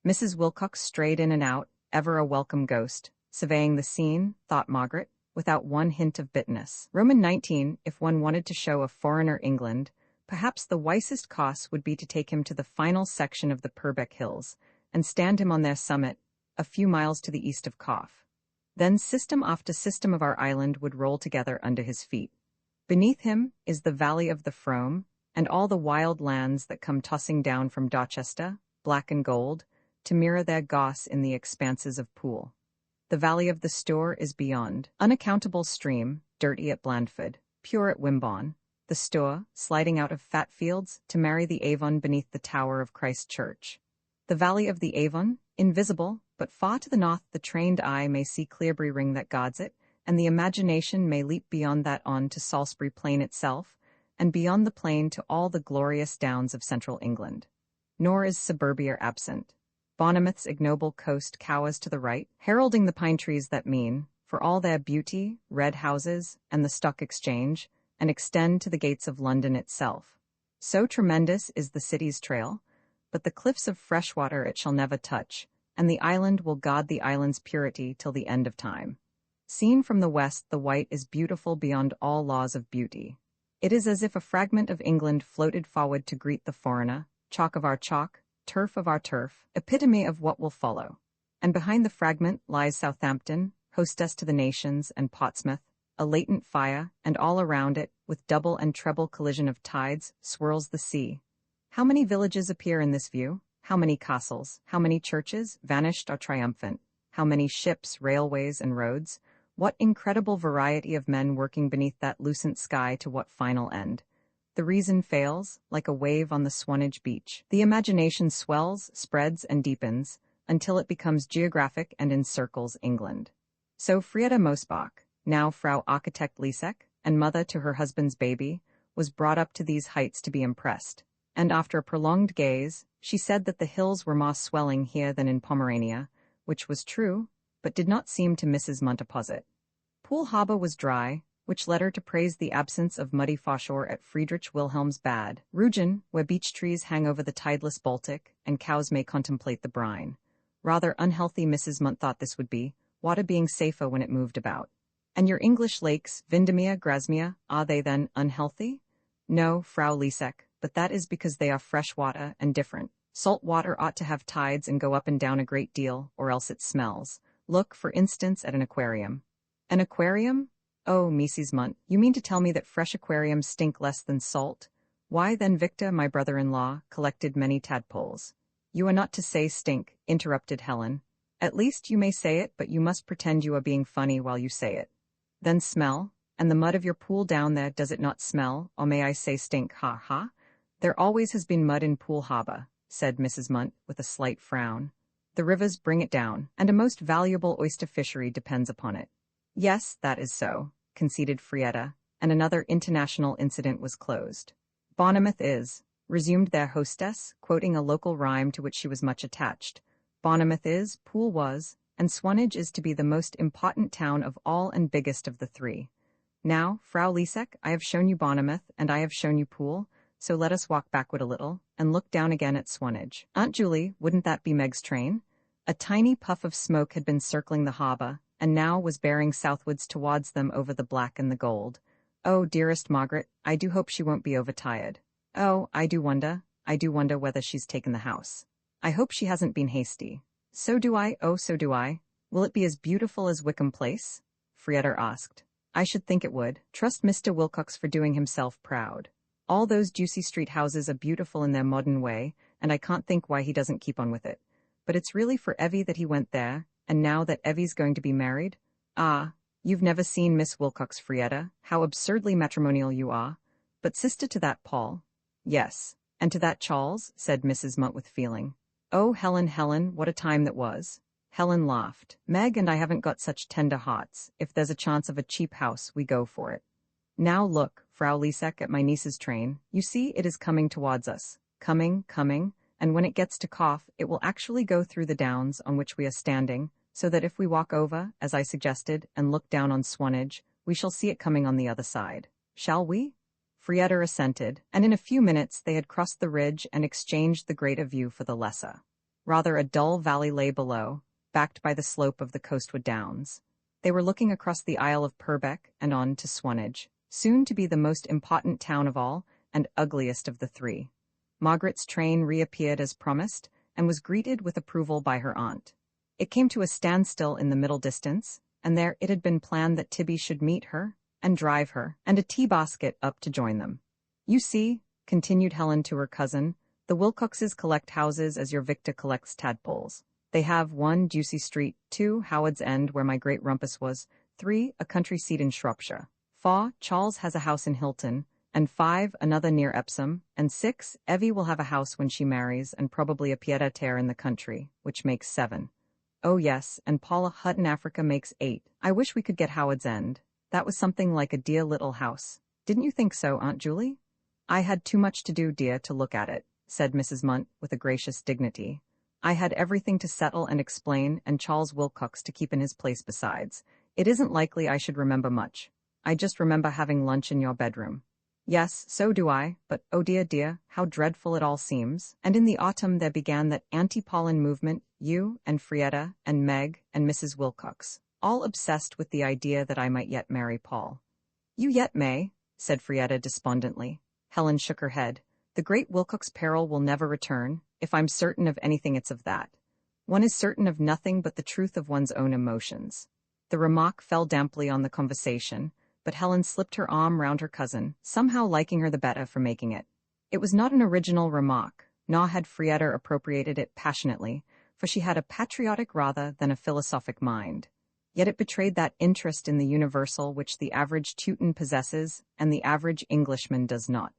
Mrs. Wilcox strayed in and out, ever a welcome ghost, surveying the scene, thought Margaret, without one hint of bitterness. Roman 19, if one wanted to show a foreigner England, perhaps the wisest course would be to take him to the final section of the Purbeck Hills, and stand him on their summit, a few miles to the east of Cough. Then system after system of our island would roll together under his feet. Beneath him is the valley of the Frome, and all the wild lands that come tossing down from Dorchester, black and gold, to mirror their goss in the expanses of Poole. The valley of the Stour is beyond, unaccountable stream, dirty at Blandford, pure at Wimborne, the Stour, sliding out of fat fields to marry the Avon beneath the tower of Christ Church. The valley of the Avon, invisible, but far to the north the trained eye may see Cleobury Ring that guards it, and the imagination may leap beyond that on to Salisbury Plain itself, and beyond the plain to all the glorious downs of central England. Nor is suburbia absent. Bournemouth's ignoble coast cowers to the right, heralding the pine trees that mean, for all their beauty, red houses, and the Stock Exchange, and extend to the gates of London itself. So tremendous is the city's trail, but the cliffs of Freshwater it shall never touch, and the island will guard the island's purity till the end of time. Seen from the west, the white is beautiful beyond all laws of beauty. It is as if a fragment of England floated forward to greet the foreigner, chalk of our chalk, turf of our turf, epitome of what will follow. And behind the fragment lies Southampton, hostess to the nations, and Portsmouth, a latent fire, and all around it, with double and treble collision of tides, swirls the sea. How many villages appear in this view? How many castles? How many churches, vanished or triumphant? How many ships, railways, and roads? What incredible variety of men working beneath that lucent sky to what final end? The reason fails, like a wave on the Swanage beach. The imagination swells, spreads, and deepens, until it becomes geographic and encircles England. So Frieda Mosbach, now Frau Architect Lisek, and mother to her husband's baby, was brought up to these heights to be impressed, and after a prolonged gaze, she said that the hills were more swelling here than in Pomerania, which was true, but did not seem to Mrs. Montepozet. Poole Harbour was dry, which led her to praise the absence of muddy foreshore at Friedrich Wilhelm's Bad, Rügen, where beech trees hang over the tideless Baltic, and cows may contemplate the brine. Rather unhealthy Mrs. Munt thought this would be, water being safer when it moved about. And your English lakes, Windermere, Grasmere, are they then unhealthy? No, Frau Lisek, but that is because they are fresh water and different. Salt water ought to have tides and go up and down a great deal, or else it smells. Look, for instance, at an aquarium. An aquarium? Oh, Mrs. Munt, you mean to tell me that fresh aquariums stink less than salt? Why, then Victor, my brother-in-law, collected many tadpoles. You are not to say stink, interrupted Helen. At least you may say it, but you must pretend you are being funny while you say it. Then smell, and the mud of your pool down there, does it not smell, or may I say stink, ha ha? There always has been mud in Poole Harbour, said Mrs. Munt, with a slight frown. The rivers bring it down, and a most valuable oyster fishery depends upon it. Yes, that is so, conceded Frieda, and another international incident was closed. Bournemouth is, resumed their hostess, quoting a local rhyme to which she was much attached. Bournemouth is, Poole was, and Swanage is to be the most important town of all and biggest of the three. Now, Frau Lisek, I have shown you Bournemouth, and I have shown you Poole, so let us walk backward a little, and look down again at Swanage. Aunt Julie, wouldn't that be Meg's train? A tiny puff of smoke had been circling the harbour, and now was bearing southwards towards them over the black and the gold. Oh, dearest Margaret, I do hope she won't be overtired. Oh, I do wonder whether she's taken the house. I hope she hasn't been hasty. So do I, oh so do I. Will it be as beautiful as Wickham Place? Frieda asked. I should think it would. Trust Mr. Wilcox for doing himself proud. All those Ducie Street houses are beautiful in their modern way, and I can't think why he doesn't keep on with it. but it's really for Evie that he went there, and now that Evie's going to be married? Ah, you've never seen Miss Wilcox, Frieda, how absurdly matrimonial you are. But sister to that Paul? Yes. And to that Charles, said Mrs. Munt with feeling. Oh, Helen, Helen, what a time that was. Helen laughed. Meg and I haven't got such tender hearts. If there's a chance of a cheap house, we go for it. Now look, Frau Lisek, at my niece's train. You see, it is coming towards us. Coming, and when it gets to Cough, it will actually go through the downs on which we are standing, so that if we walk over, as I suggested, and look down on Swanage, we shall see it coming on the other side. Shall we? Frieda assented, and in a few minutes they had crossed the ridge and exchanged the greater view for the lesser. Rather a dull valley lay below, backed by the slope of the coastward downs. They were looking across the Isle of Purbeck and on to Swanage, soon to be the most important town of all and ugliest of the three. Margaret's train reappeared as promised, and was greeted with approval by her aunt. It came to a standstill in the middle distance, and there it had been planned that Tibby should meet her, and drive her, and a tea basket up to join them. You see, continued Helen to her cousin, the Wilcoxes collect houses as your Victor collects tadpoles. They have 1, Ducie Street, 2, Howard's End, where my great rumpus was, 3, a country seat in Shropshire, 4, Charles has a house in Hilton, and 5, another near Epsom, and 6, Evie will have a house when she marries, and probably a pied-à-terre in the country, which makes 7. Oh yes, and Paula Hut in Africa makes 8. I wish we could get Howard's End. That was something like a dear little house. Didn't you think so, Aunt Julie? I had too much to do, dear, to look at it, said Mrs. Munt with a gracious dignity. I had everything to settle and explain, and Charles Wilcox to keep in his place besides. It isn't likely I should remember much. I just remember having lunch in your bedroom. Yes, so do I, but oh dear, how dreadful it all seems. And in the autumn there began that anti-pollen movement, you and Frieda and Meg and Mrs. Wilcox, all obsessed with the idea that I might yet marry Paul. You yet may, said Frieda despondently. Helen shook her head. The great Wilcox peril will never return. If I'm certain of anything, it's of that. One is certain of nothing but the truth of one's own emotions. The remark fell damply on the conversation, but Helen slipped her arm round her cousin, somehow liking her the better for making it. It was not an original remark, nor had Frieda appropriated it passionately, for she had a patriotic rather than a philosophic mind. Yet it betrayed that interest in the universal which the average Teuton possesses and the average Englishman does not.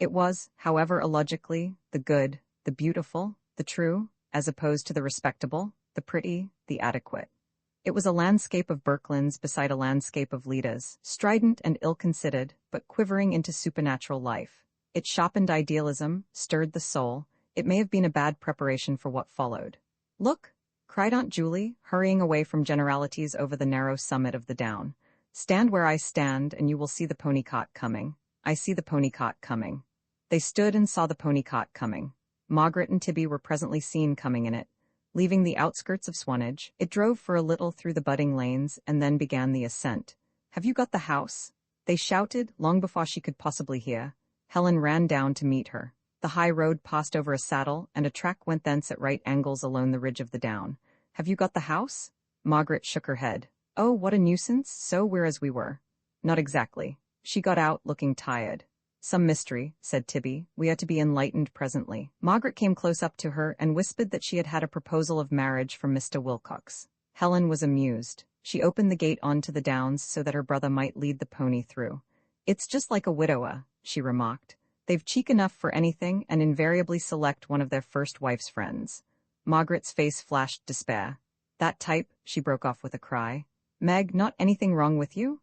It was, however, illogically, the good, the beautiful, the true, as opposed to the respectable, the pretty, the adequate. It was a landscape of Birkelands beside a landscape of Ledas, strident and ill-considered, but quivering into supernatural life. It sharpened idealism, stirred the soul. It may have been a bad preparation for what followed. Look, cried Aunt Julie, hurrying away from generalities over the narrow summit of the down. Stand where I stand, and you will see the pony cart coming. I see the pony cart coming. They stood and saw the pony cart coming. Margaret and Tibby were presently seen coming in it. Leaving the outskirts of Swanage, it drove for a little through the budding lanes and then began the ascent. Have you got the house? They shouted, long before she could possibly hear. Helen ran down to meet her. The high road passed over a saddle, and a track went thence at right angles along the ridge of the down. Have you got the house? Margaret shook her head. Oh, what a nuisance, so we're as we were. Not exactly. She got out, looking tired. Some mystery, said Tibby. We are to be enlightened presently. Margaret came close up to her and whispered that she had had a proposal of marriage from Mr. Wilcox. Helen was amused. She opened the gate onto the downs so that her brother might lead the pony through. It's just like a widower, she remarked. They've cheek enough for anything and invariably select one of their first wife's friends. Margaret's face flashed despair. That type, she broke off with a cry. Meg, not anything wrong with you?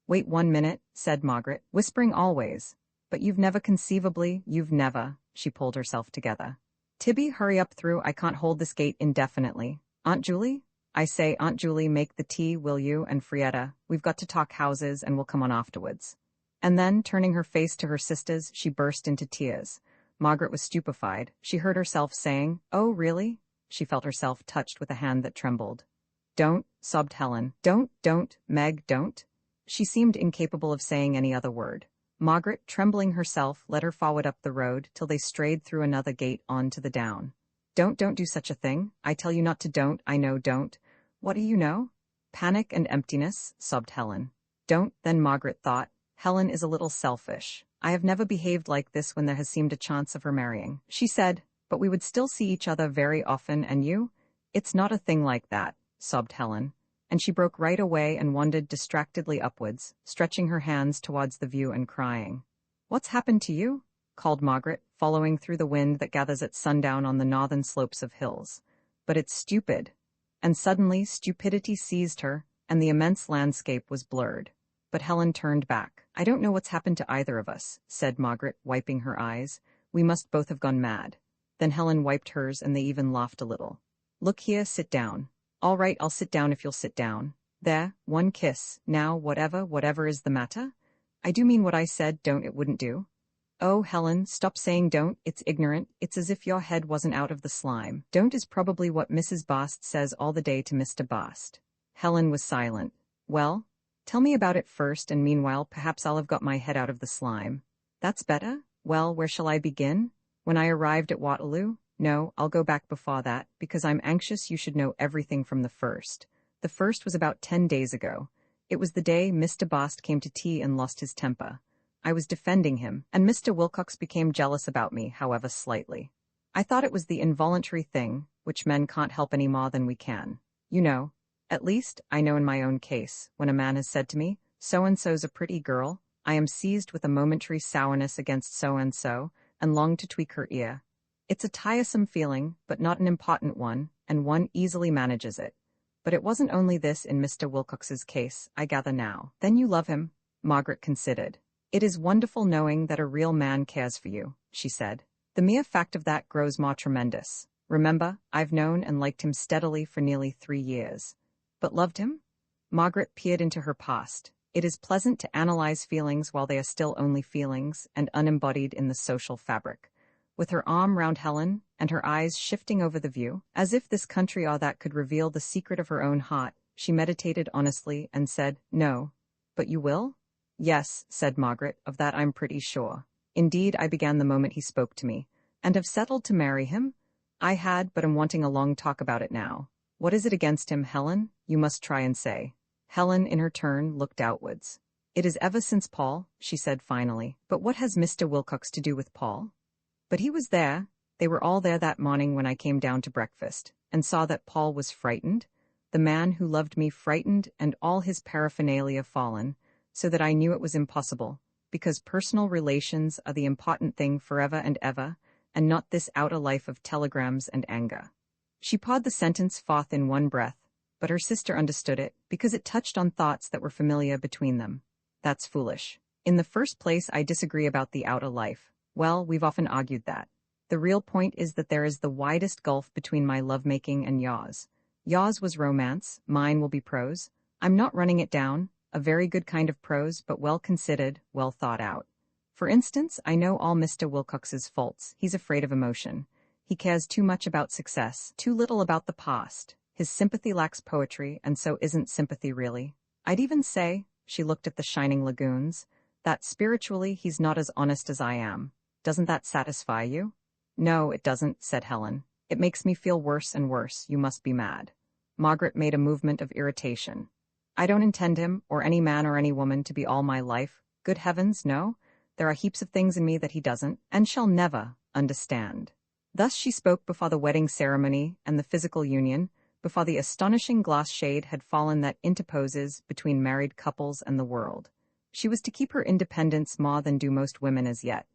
Wait 1 minute, said Margaret, whispering always. But you've never, she pulled herself together. Tibby, hurry up through, I can't hold this gate indefinitely. Aunt Julie? I say, Aunt Julie, make the tea, will you, and Frieda, we've got to talk houses and we'll come on afterwards. And then, turning her face to her sisters, she burst into tears. Margaret was stupefied. She heard herself saying, Oh, really? She felt herself touched with a hand that trembled. Don't, sobbed Helen. Don't, Meg, don't. She seemed incapable of saying any other word. Margaret, trembling herself, led her forward up the road till they strayed through another gate on to the down. Don't do such a thing. I tell you not to don't, I know don't. What do you know? Panic and emptiness, sobbed Helen. Don't, then Margaret thought. Helen is a little selfish. I have never behaved like this when there has seemed a chance of her marrying. She said, but we would still see each other very often, and you? It's not a thing like that, sobbed Helen, and she broke right away and wandered distractedly upwards, stretching her hands towards the view and crying. What's happened to you? Called Margaret, following through the wind that gathers at sundown on the northern slopes of hills. But it's stupid. And suddenly stupidity seized her, and the immense landscape was blurred. But Helen turned back. I don't know what's happened to either of us, said Margaret, wiping her eyes. We must both have gone mad. Then Helen wiped hers and they even laughed a little. Look here, sit down. All right, I'll sit down if you'll sit down. There, one kiss. Now, whatever is the matter? I do mean what I said, don't it wouldn't do. Oh, Helen, stop saying don't, it's ignorant, it's as if your head wasn't out of the slime. Don't is probably what Mrs. Bast says all the day to Mr. Bast. Helen was silent. Well, tell me about it first, and meanwhile perhaps I'll have got my head out of the slime. That's better? Well, where shall I begin? When I arrived at Waterloo? No, I'll go back before that, because I'm anxious you should know everything from the first. The first was about 10 days ago. It was the day Mr. Bast came to tea and lost his temper. I was defending him, and Mr. Wilcox became jealous about me, however slightly. I thought it was the involuntary thing, which men can't help any more than we can. You know, at least, I know in my own case, when a man has said to me, so-and-so's a pretty girl, I am seized with a momentary sourness against so-and-so, and long to tweak her ear. It's a tiresome feeling, but not an important one, and one easily manages it. But it wasn't only this in Mr. Wilcox's case, I gather now. Then you love him? Margaret considered. It is wonderful knowing that a real man cares for you, she said. The mere fact of that grows more tremendous. Remember, I've known and liked him steadily for nearly 3 years. But loved him? Margaret peered into her past. It is pleasant to analyze feelings while they are still only feelings and unembodied in the social fabric. With her arm round Helen, and her eyes shifting over the view, as if this country or that could reveal the secret of her own heart, she meditated honestly and said, No. But you will? Yes, said Margaret, of that I'm pretty sure. Indeed, I began the moment he spoke to me. And have settled to marry him? I had, but am wanting a long talk about it now. What is it against him, Helen? You must try and say. Helen, in her turn, looked outwards. It is ever since Paul, she said finally. But what has Mr. Wilcox to do with Paul? But he was there. They were all there that morning when I came down to breakfast, and saw that Paul was frightened. The man who loved me frightened, and all his paraphernalia fallen, so that I knew it was impossible, because personal relations are the important thing forever and ever, and not this outer life of telegrams and anger. She poured the sentence forth in one breath, but her sister understood it, because it touched on thoughts that were familiar between them. That's foolish. In the first place, I disagree about the outer life. Well, we've often argued that. The real point is that there is the widest gulf between my lovemaking and yours. Yours was romance, mine will be prose. I'm not running it down. A very good kind of prose, but well considered, well thought out. For instance, I know all Mr. Wilcox's faults. He's afraid of emotion. He cares too much about success, too little about the past. His sympathy lacks poetry, and so isn't sympathy really. I'd even say, she looked at the shining lagoons, that spiritually he's not as honest as I am. Doesn't that satisfy you? No, it doesn't, said Helen. It makes me feel worse and worse. You must be mad. Margaret made a movement of irritation. I don't intend him, or any man or any woman, to be all my life. Good heavens, no. There are heaps of things in me that he doesn't, and shall never, understand. Thus she spoke before the wedding ceremony and the physical union, before the astonishing glass shade had fallen that interposes between married couples and the world. She was to keep her independence more than do most women as yet.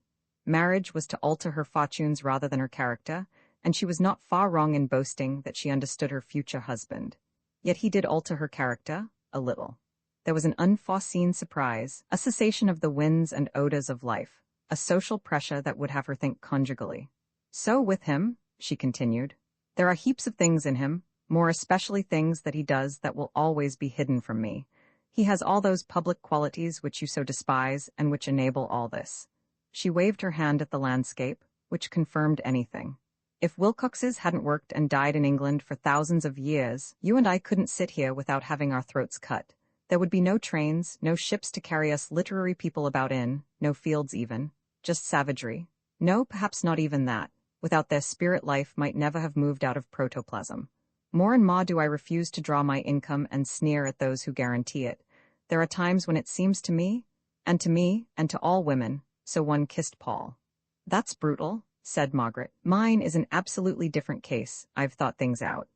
Marriage was to alter her fortunes rather than her character, and she was not far wrong in boasting that she understood her future husband. Yet he did alter her character, a little. There was an unforeseen surprise, a cessation of the winds and odors of life, a social pressure that would have her think conjugally. So with him, she continued, there are heaps of things in him, more especially things that he does that will always be hidden from me. He has all those public qualities which you so despise and which enable all this. She waved her hand at the landscape, which confirmed anything. If Wilcoxes hadn't worked and died in England for thousands of years, you and I couldn't sit here without having our throats cut. There would be no trains, no ships to carry us literary people about in, no fields even, just savagery. No, perhaps not even that. Without their spirit life might never have moved out of protoplasm. More and more do I refuse to draw my income and sneer at those who guarantee it. There are times when it seems to me, and to all women, so one kissed Paul. That's brutal, said Margaret. Mine is an absolutely different case. I've thought things out.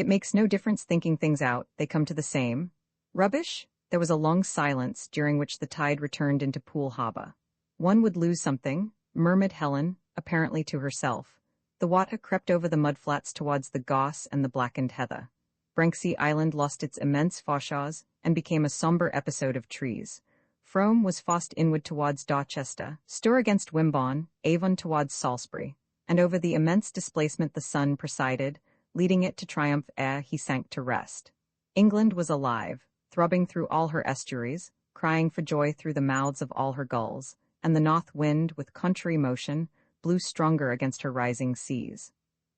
It makes no difference thinking things out, they come to the same. Rubbish? There was a long silence, during which the tide returned into Pool Harbor. One would lose something, murmured Helen, apparently to herself. The water crept over the mudflats towards the goss and the blackened heather. Branksea Island lost its immense fosshaws and became a sombre episode of trees. Frome was forced inward towards Dorchester, Stour against Wimborne, Avon towards Salisbury, and over the immense displacement the sun presided, leading it to triumph ere he sank to rest. England was alive, throbbing through all her estuaries, crying for joy through the mouths of all her gulls, and the north wind, with contrary motion, blew stronger against her rising seas.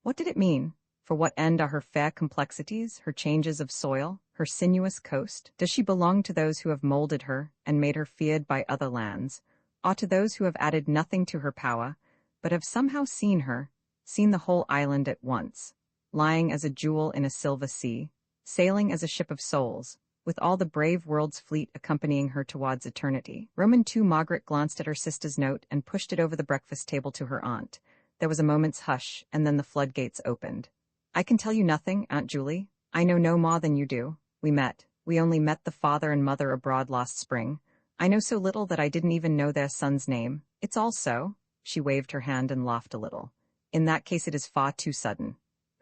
What did it mean? For what end are her fair complexities, her changes of soil, her sinuous coast? Does she belong to those who have molded her and made her feared by other lands, or to those who have added nothing to her power, but have somehow seen her, seen the whole island at once, lying as a jewel in a silver sea, sailing as a ship of souls, with all the brave world's fleet accompanying her towards eternity? Roman II. Margaret glanced at her sister's note and pushed it over the breakfast table to her aunt. There was a moment's hush, and then the floodgates opened. I can tell you nothing, Aunt Julie. I know no more than you do. We only met the father and mother abroad last spring. I know so little that I didn't even know their son's name. It's all so. She waved her hand and laughed a little. In that case it is far too sudden.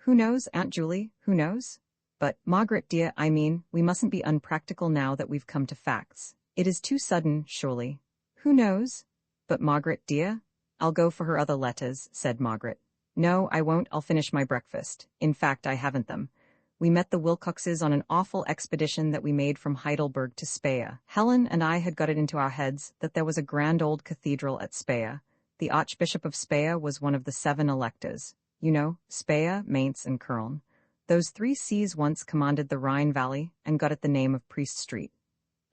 Who knows, Aunt Julie, who knows? But, Margaret dear, we mustn't be unpractical now that we've come to facts. It is too sudden, surely. Who knows? But, Margaret dear, I'll go for her other letters, said Margaret. No, I won't, I'll finish my breakfast. In fact, I haven't them. We met the Wilcoxes on an awful expedition that we made from Heidelberg to Speyer. Helen and I had got it into our heads that there was a grand old cathedral at Speyer. The Archbishop of Speyer was one of the 7 electors. You know, Speyer, Mainz, and Köln. Those 3 sees once commanded the Rhine Valley and got it the name of Priest Street.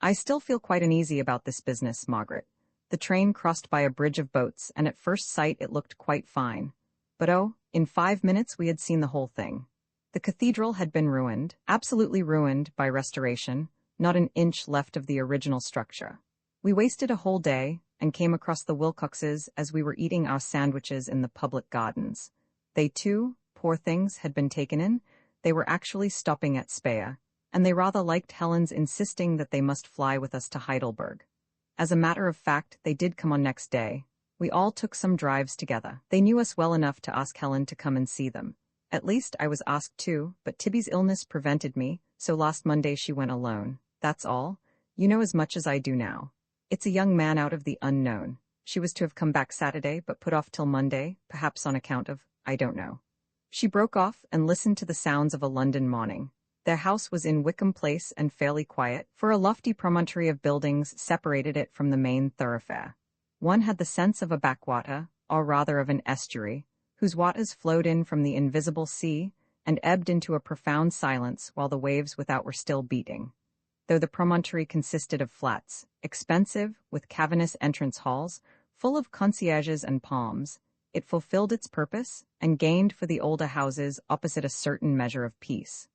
I still feel quite uneasy about this business, Margaret. The train crossed by a bridge of boats, and at first sight it looked quite fine. But oh, in 5 minutes we had seen the whole thing. The cathedral had been ruined, absolutely ruined, by restoration, not an inch left of the original structure. We wasted a whole day, and came across the Wilcoxes as we were eating our sandwiches in the public gardens. They too, poor things, had been taken in. They were actually stopping at Speyer, and they rather liked Helen's insisting that they must fly with us to Heidelberg. As a matter of fact, they did come on next day. We all took some drives together. They knew us well enough to ask Helen to come and see them. At least I was asked too, but Tibby's illness prevented me, so last Monday she went alone. That's all. You know as much as I do now. It's a young man out of the unknown. She was to have come back Saturday, but put off till Monday, perhaps on account of, I don't know. She broke off and listened to the sounds of a London morning. Their house was in Wickham Place and fairly quiet, for a lofty promontory of buildings separated it from the main thoroughfare. One had the sense of a backwater, or rather of an estuary, whose waters flowed in from the invisible sea and ebbed into a profound silence while the waves without were still beating. Though the promontory consisted of flats, expensive, with cavernous entrance halls, full of concierges and palms, it fulfilled its purpose and gained for the older houses opposite a certain measure of peace.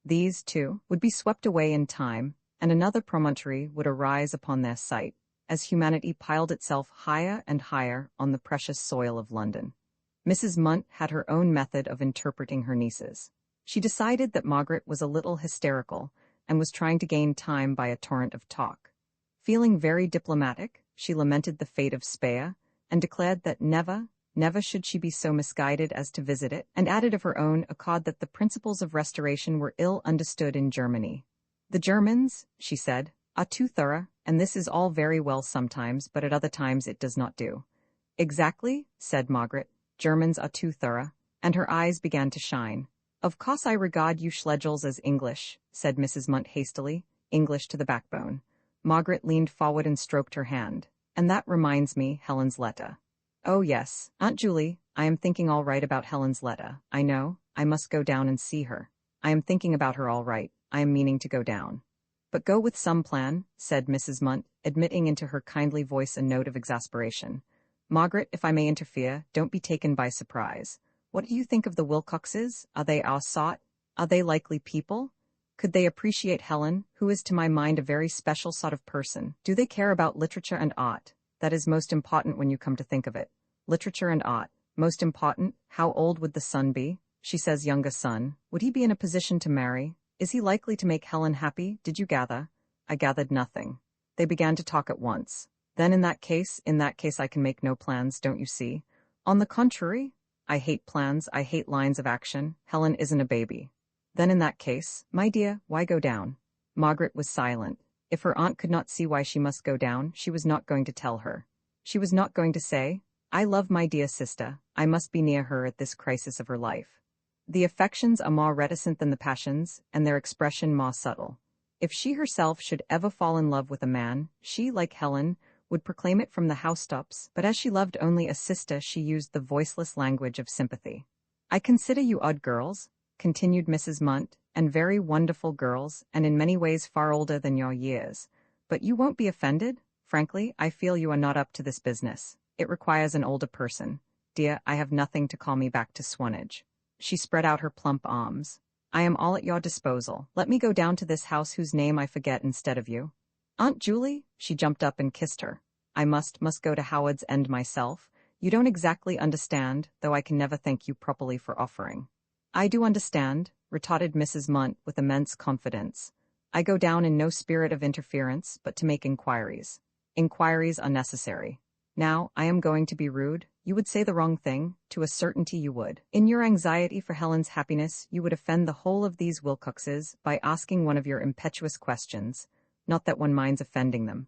These, too, would be swept away in time, and another promontory would arise upon their site, as humanity piled itself higher and higher on the precious soil of London. Mrs. Munt had her own method of interpreting her nieces. She decided that Margaret was a little hysterical and was trying to gain time by a torrent of talk. Feeling very diplomatic, she lamented the fate of Speyer and declared that never should she be so misguided as to visit it, and added of her own accord that the principles of restoration were ill understood in Germany. The Germans, she said, are too thorough, and this is all very well sometimes, but at other times it does not do. Exactly, said Margaret. Germans are too thorough, and her eyes began to shine. Of course I regard you Schlegels as English, said Mrs. Munt hastily, English to the backbone. Margaret leaned forward and stroked her hand. And that reminds me, Helen's letter. Oh yes, Aunt Julie, I am thinking all right about Helen's letter. I know, I must go down and see her. I am thinking about her all right. I am meaning to go down. But go with some plan, said Mrs. Munt, admitting into her kindly voice a note of exasperation. Margaret, if I may interfere, don't be taken by surprise. What do you think of the Wilcoxes? Are they our sort? Are they likely people? Could they appreciate Helen, who is to my mind a very special sort of person? Do they care about literature and art? That is most important when you come to think of it. Literature and art. Most important, how old would the son be? she says. Youngest son, would he be in a position to marry? Is he likely to make Helen happy? Did you gather? I gathered nothing. They began to talk at once. Then in that case I can make no plans, don't you see? On the contrary, I hate plans, I hate lines of action. Helen isn't a baby. Then in that case, my dear, why go down? Margaret was silent. If her aunt could not see why she must go down, she was not going to tell her. She was not going to say, I love my dear sister, I must be near her at this crisis of her life. The affections are more reticent than the passions, and their expression more subtle. If she herself should ever fall in love with a man, she, like Helen, would proclaim it from the housetops, but as she loved only a sister, she used the voiceless language of sympathy. I consider you odd girls, continued Mrs. Munt, and very wonderful girls, and in many ways far older than your years. But you won't be offended? Frankly, I feel you are not up to this business. It requires an older person. Dear, I have nothing to call me back to Swanage. She spread out her plump arms. I am all at your disposal. Let me go down to this house whose name I forget instead of you. Aunt Julie? She jumped up and kissed her. I must go to Howard's End myself. You don't exactly understand, though I can never thank you properly for offering. I do understand, retorted Mrs. Munt with immense confidence. I go down in no spirit of interference, but to make inquiries. Inquiries are necessary. Now, I am going to be rude. You would say the wrong thing, to a certainty you would. In your anxiety for Helen's happiness, you would offend the whole of these Wilcoxes by asking one of your impetuous questions. Not that one minds offending them.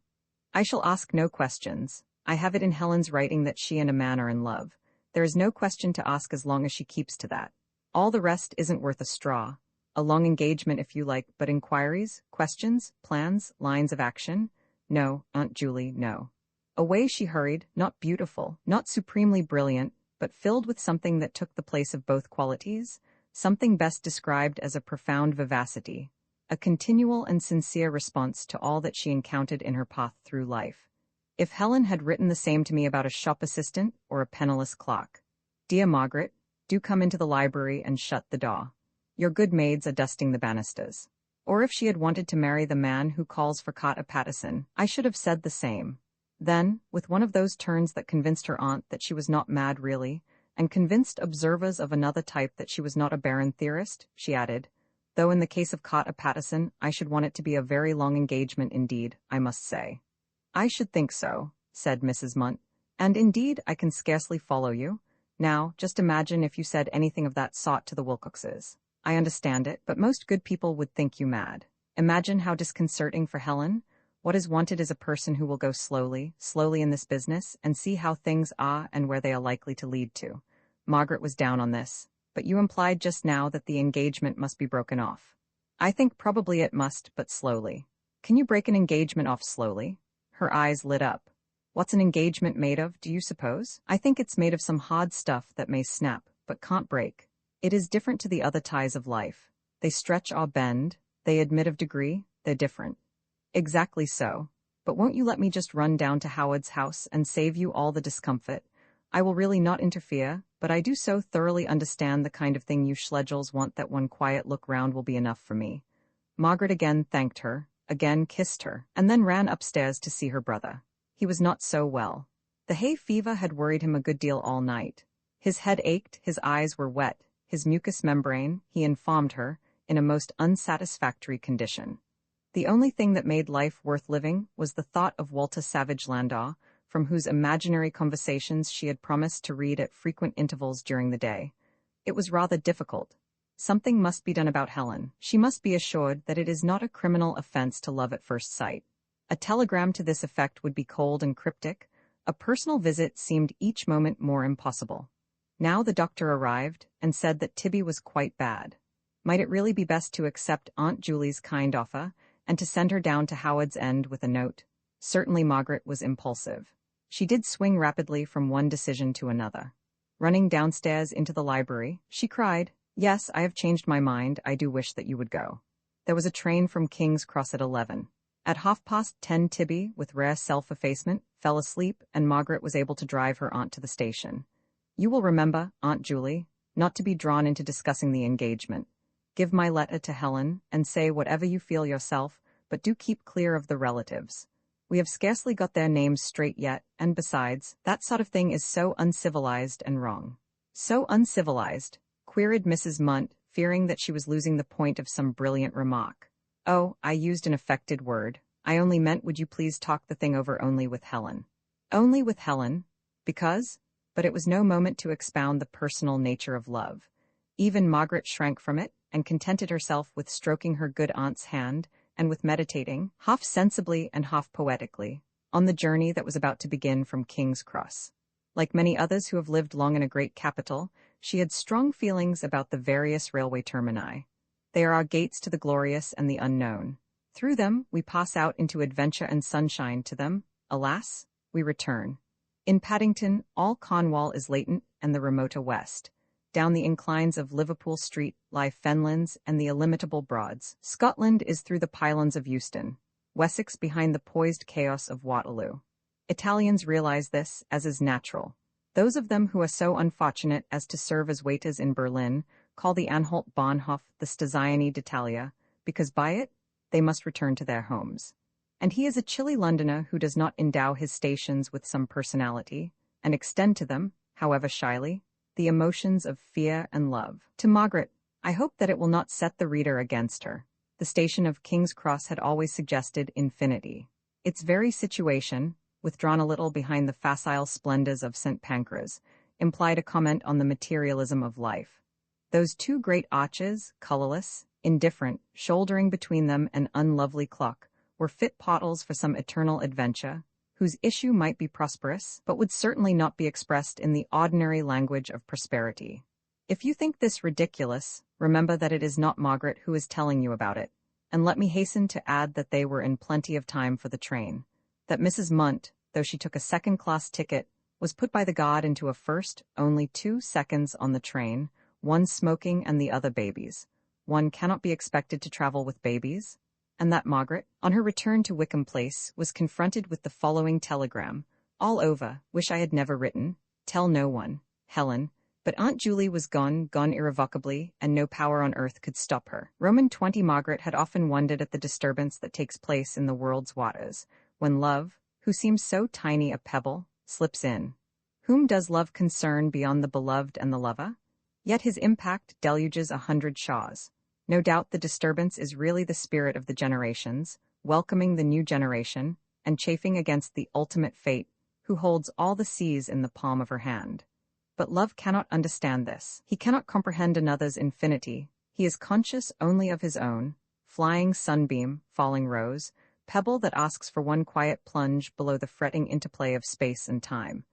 I shall ask no questions. I have it in Helen's writing that she and a man are in love. There is no question to ask as long as she keeps to that. All the rest isn't worth a straw. A long engagement if you like, but inquiries, questions, plans, lines of action? No, Aunt Julie, no. Away she hurried, not beautiful, not supremely brilliant, but filled with something that took the place of both qualities, something best described as a profound vivacity, a continual and sincere response to all that she encountered in her path through life. If Helen had written the same to me about a shop assistant or a penniless clerk. Dear Margaret, do come into the library and shut the door. Your good maids are dusting the banisters. Or if she had wanted to marry the man who calls for Carter Pattison, I should have said the same. Then, with one of those turns that convinced her aunt that she was not mad really, and convinced observers of another type that she was not a barren theorist, she added, though in the case of Carter Pattison, I should want it to be a very long engagement indeed, I must say. I should think so, said Mrs. Munt, and indeed I can scarcely follow you. Now, just imagine if you said anything of that sort to the Wilcoxes. I understand it, but most good people would think you mad. Imagine how disconcerting for Helen. What is wanted is a person who will go slowly in this business, and see how things are and where they are likely to lead to. Margaret was down on this, but you implied just now that the engagement must be broken off. I think probably it must, but slowly. Can you break an engagement off slowly? Her eyes lit up. What's an engagement made of, do you suppose? I think it's made of some hard stuff that may snap, but can't break. It is different to the other ties of life. They stretch or bend, they admit of degree, they're different. Exactly so. But won't you let me just run down to Howard's house and save you all the discomfort? I will really not interfere, but I do so thoroughly understand the kind of thing you Schlegels want that one quiet look round will be enough for me. Margaret again thanked her, again kissed her, and then ran upstairs to see her brother. He was not so well. The hay fever had worried him a good deal all night. His head ached, his eyes were wet, his mucous membrane, he informed her, in a most unsatisfactory condition. The only thing that made life worth living was the thought of Walter Savage Landor, from whose imaginary conversations she had promised to read at frequent intervals during the day. It was rather difficult. Something must be done about Helen. She must be assured that it is not a criminal offense to love at first sight. A telegram to this effect would be cold and cryptic. A personal visit seemed each moment more impossible. Now the doctor arrived, and said that Tibby was quite bad. Might it really be best to accept Aunt Julie's kind offer, and to send her down to Howard's End with a note? Certainly Margaret was impulsive. She did swing rapidly from one decision to another. Running downstairs into the library, she cried, "Yes, I have changed my mind. I do wish that you would go." There was a train from King's Cross at 11. At 10:30 Tibby, with rare self-effacement, fell asleep, and Margaret was able to drive her aunt to the station. You will remember, Aunt Julie, not to be drawn into discussing the engagement. Give my letter to Helen, and say whatever you feel yourself, but do keep clear of the relatives. We have scarcely got their names straight yet, and besides, that sort of thing is so uncivilized and wrong. So uncivilized, queried Mrs. Munt, fearing that she was losing the point of some brilliant remark. "Oh, I used an affected word. I only meant would you please talk the thing over only with Helen." Only with Helen? Because? But it was no moment to expound the personal nature of love. Even Margaret shrank from it, and contented herself with stroking her good aunt's hand, and with meditating, half sensibly and half poetically, on the journey that was about to begin from King's Cross. Like many others who have lived long in a great capital, she had strong feelings about the various railway termini. They are our gates to the glorious and the unknown. Through them, we pass out into adventure and sunshine. To them, alas, we return. In Paddington, all Cornwall is latent and the remoter west. Down the inclines of Liverpool Street lie fenlands and the illimitable Broads. Scotland is through the pylons of Euston, Wessex behind the poised chaos of Waterloo. Italians realize this, as is natural. Those of them who are so unfortunate as to serve as waiters in Berlin call the Anhalt Bahnhof the Stazione d'Italia, because by it they must return to their homes. And he is a chilly Londoner who does not endow his stations with some personality, and extend to them, however shyly, the emotions of fear and love. To Margaret, I hope that it will not set the reader against her. The station of King's Cross had always suggested infinity. Its very situation, withdrawn a little behind the facile splendors of St. Pancras, implied a comment on the materialism of life. Those two great arches, colorless, indifferent, shouldering between them an unlovely clock, were fit pottles for some eternal adventure, whose issue might be prosperous, but would certainly not be expressed in the ordinary language of prosperity. If you think this ridiculous, remember that it is not Margaret who is telling you about it, and let me hasten to add that they were in plenty of time for the train, that Mrs. Munt, though she took a second-class ticket, was put by the guard into a first, only 2 seconds on the train, one smoking and the other babies. One cannot be expected to travel with babies. And that Margaret, on her return to Wickham Place, was confronted with the following telegram: "All over, wish I had never written, tell no one, Helen." But Aunt Julie was gone irrevocably, and no power on earth could stop her. Roman 20 Margaret had often wondered at the disturbance that takes place in the world's waters, when love, who seems so tiny a pebble, slips in. Whom does love concern beyond the beloved and the lover? Yet his impact deluges 100 shaws. No doubt the disturbance is really the spirit of the generations, welcoming the new generation, and chafing against the ultimate fate, who holds all the seas in the palm of her hand. But love cannot understand this. He cannot comprehend another's infinity. He is conscious only of his own, flying sunbeam, falling rose, pebble that asks for one quiet plunge below the fretting interplay of space and time.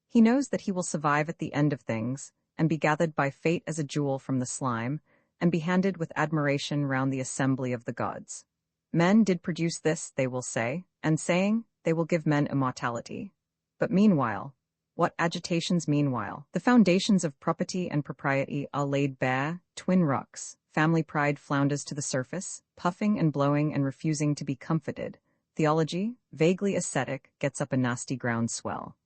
He knows that he will survive at the end of things, and be gathered by fate as a jewel from the slime, and be handed with admiration round the assembly of the gods. Men did produce this, they will say, and saying, they will give men immortality. But meanwhile, what agitations meanwhile? The foundations of property and propriety are laid bare, twin rocks, family pride flounders to the surface, puffing and blowing and refusing to be comforted. Theology, vaguely ascetic, gets up a nasty groundswell.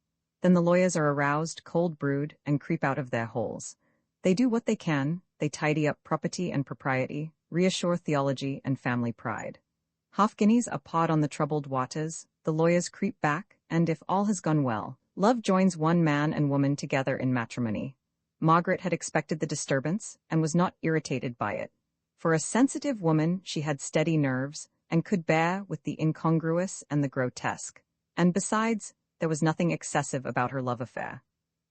Then the lawyers are aroused, cold-brewed, and creep out of their holes. They do what they can. They tidy up property and propriety, reassure theology and family pride. Half-guineas are pawed on the troubled waters, the lawyers creep back, and if all has gone well, love joins one man and woman together in matrimony. Margaret had expected the disturbance, and was not irritated by it. For a sensitive woman, she had steady nerves, and could bear with the incongruous and the grotesque. And besides, there was nothing excessive about her love affair.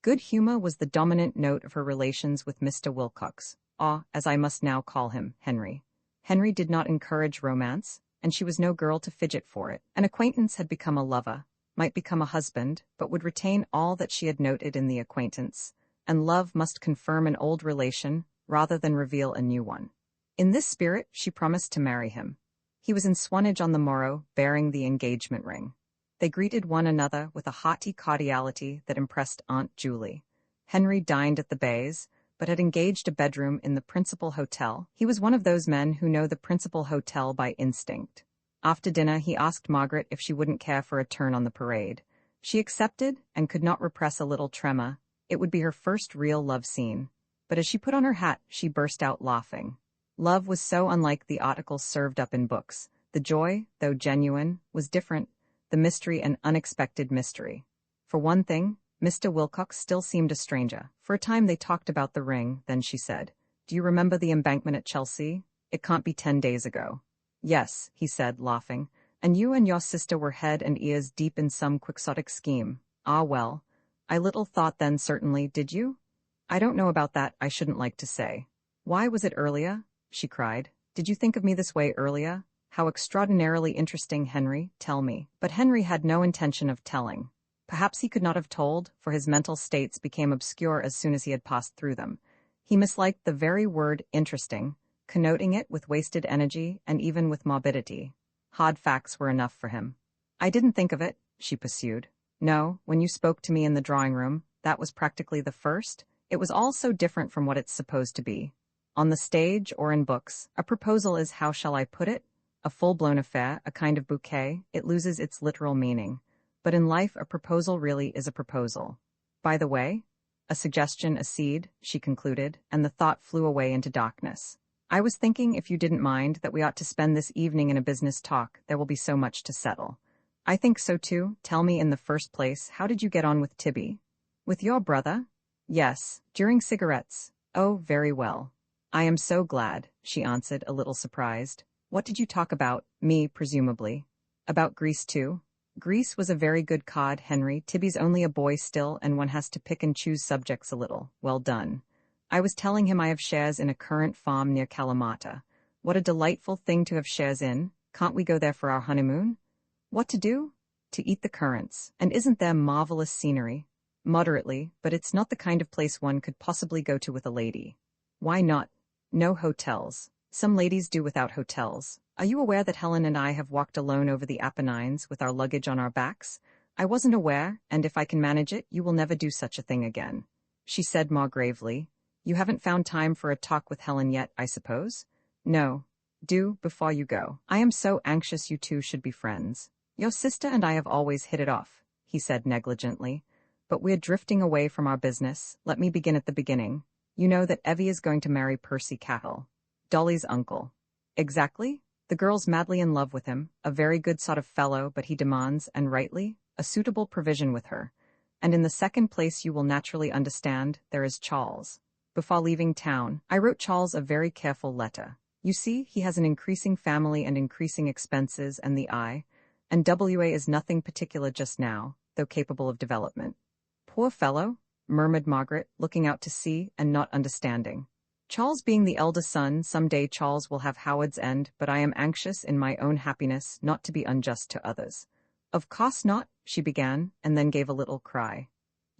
Good humor was the dominant note of her relations with Mr. Wilcox, or, as I must now call him, Henry. Henry did not encourage romance, and she was no girl to fidget for it. An acquaintance had become a lover, might become a husband, but would retain all that she had noted in the acquaintance, and love must confirm an old relation rather than reveal a new one. In this spirit, she promised to marry him. He was in Swanage on the morrow, bearing the engagement ring. They greeted one another with a haughty cordiality that impressed Aunt Julie. Henry dined at the Bays, but had engaged a bedroom in the principal hotel. He was one of those men who know the principal hotel by instinct. After dinner, he asked Margaret if she wouldn't care for a turn on the parade. She accepted, and could not repress a little tremor. It would be her first real love scene. But as she put on her hat, she burst out laughing. Love was so unlike the articles served up in books. The joy, though genuine, was different. The mystery an unexpected mystery. For one thing, Mr. Wilcox still seemed a stranger. For a time they talked about the ring, then she said, Do you remember the embankment at Chelsea? It can't be 10 days ago. Yes, he said, laughing. And you and your sister were head and ears deep in some quixotic scheme. Ah well. I little thought then certainly, did you? I don't know about that, I shouldn't like to say. Why was it earlier? She cried. Did you think of me this way earlier? How extraordinarily interesting, Henry, tell me. But Henry had no intention of telling. Perhaps he could not have told, for his mental states became obscure as soon as he had passed through them. He misliked the very word interesting, connoting it with wasted energy and even with morbidity. Hard facts were enough for him. I didn't think of it, she pursued. No, when you spoke to me in the drawing room, that was practically the first. It was all so different from what it's supposed to be. On the stage or in books, a proposal is, how shall I put it? A full-blown affair, a kind of bouquet. It loses its literal meaning. But in life, a proposal really is a proposal. By the way, a suggestion, a seed, she concluded, and the thought flew away into darkness. I was thinking, if you didn't mind, that we ought to spend this evening in a business talk. There will be so much to settle. I think so too. Tell me in the first place, how did you get on with Tibby? With your brother? Yes, during cigarettes. Oh, very well. I am so glad, she answered, a little surprised. What did you talk about? Me, presumably. About Greece too? Greece was a very good cod, Henry. Tibby's only a boy still, and one has to pick and choose subjects a little. Well done. I was telling him I have shares in a currant farm near Kalamata. What a delightful thing to have shares in. Can't we go there for our honeymoon? What to do? To eat the currants. And isn't there marvelous scenery? Moderately, but it's not the kind of place one could possibly go to with a lady. Why not? No hotels. Some ladies do without hotels. Are you aware that Helen and I have walked alone over the Apennines with our luggage on our backs? I wasn't aware, and if I can manage it, you will never do such a thing again. She said more gravely. You haven't found time for a talk with Helen yet, I suppose? No. Do, before you go. I am so anxious you two should be friends. Your sister and I have always hit it off, he said negligently. But we're drifting away from our business. Let me begin at the beginning. You know that Evie is going to marry Percy Cattle, Dolly's uncle. Exactly? The girl's madly in love with him, a very good sort of fellow, but he demands, and rightly, a suitable provision with her. And in the second place, you will naturally understand, there is Charles. Before leaving town, I wrote Charles a very careful letter. You see, he has an increasing family and increasing expenses, and and WA is nothing particular just now, though capable of development. Poor fellow, murmured Margaret, looking out to sea and not understanding. Charles being the elder son, some day Charles will have Howard's End, but I am anxious in my own happiness not to be unjust to others. Of course not, she began, and then gave a little cry.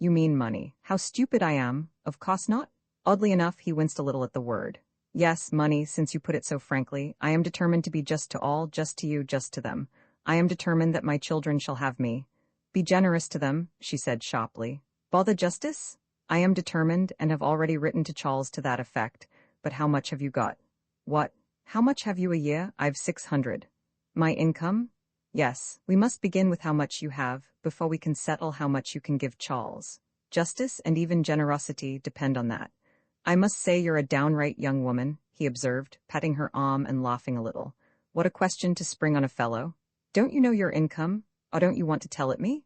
You mean money. How stupid I am. Of course not? Oddly enough, he winced a little at the word. Yes, money, since you put it so frankly. I am determined to be just to all, just to you, just to them. I am determined that my children shall have me. Be generous to them, she said sharply. Bother justice? I am determined, and have already written to Charles to that effect, but how much have you got? What? How much have you a year? I've 600. My income? Yes, we must begin with how much you have, before we can settle how much you can give Charles. Justice and even generosity depend on that. I must say you're a downright young woman, he observed, patting her arm and laughing a little. What a question to spring on a fellow. Don't you know your income, or don't you want to tell it me?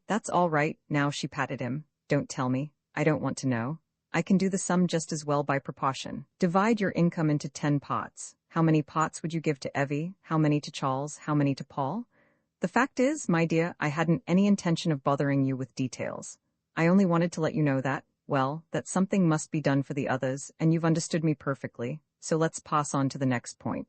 That's all right, now she patted him. Don't tell me. I don't want to know. I can do the sum just as well by proportion. Divide your income into 10 pots. How many pots would you give to Evie? How many to Charles? How many to Paul? The fact is, my dear, I hadn't any intention of bothering you with details. I only wanted to let you know that, well, that something must be done for the others, and you've understood me perfectly, so let's pass on to the next point.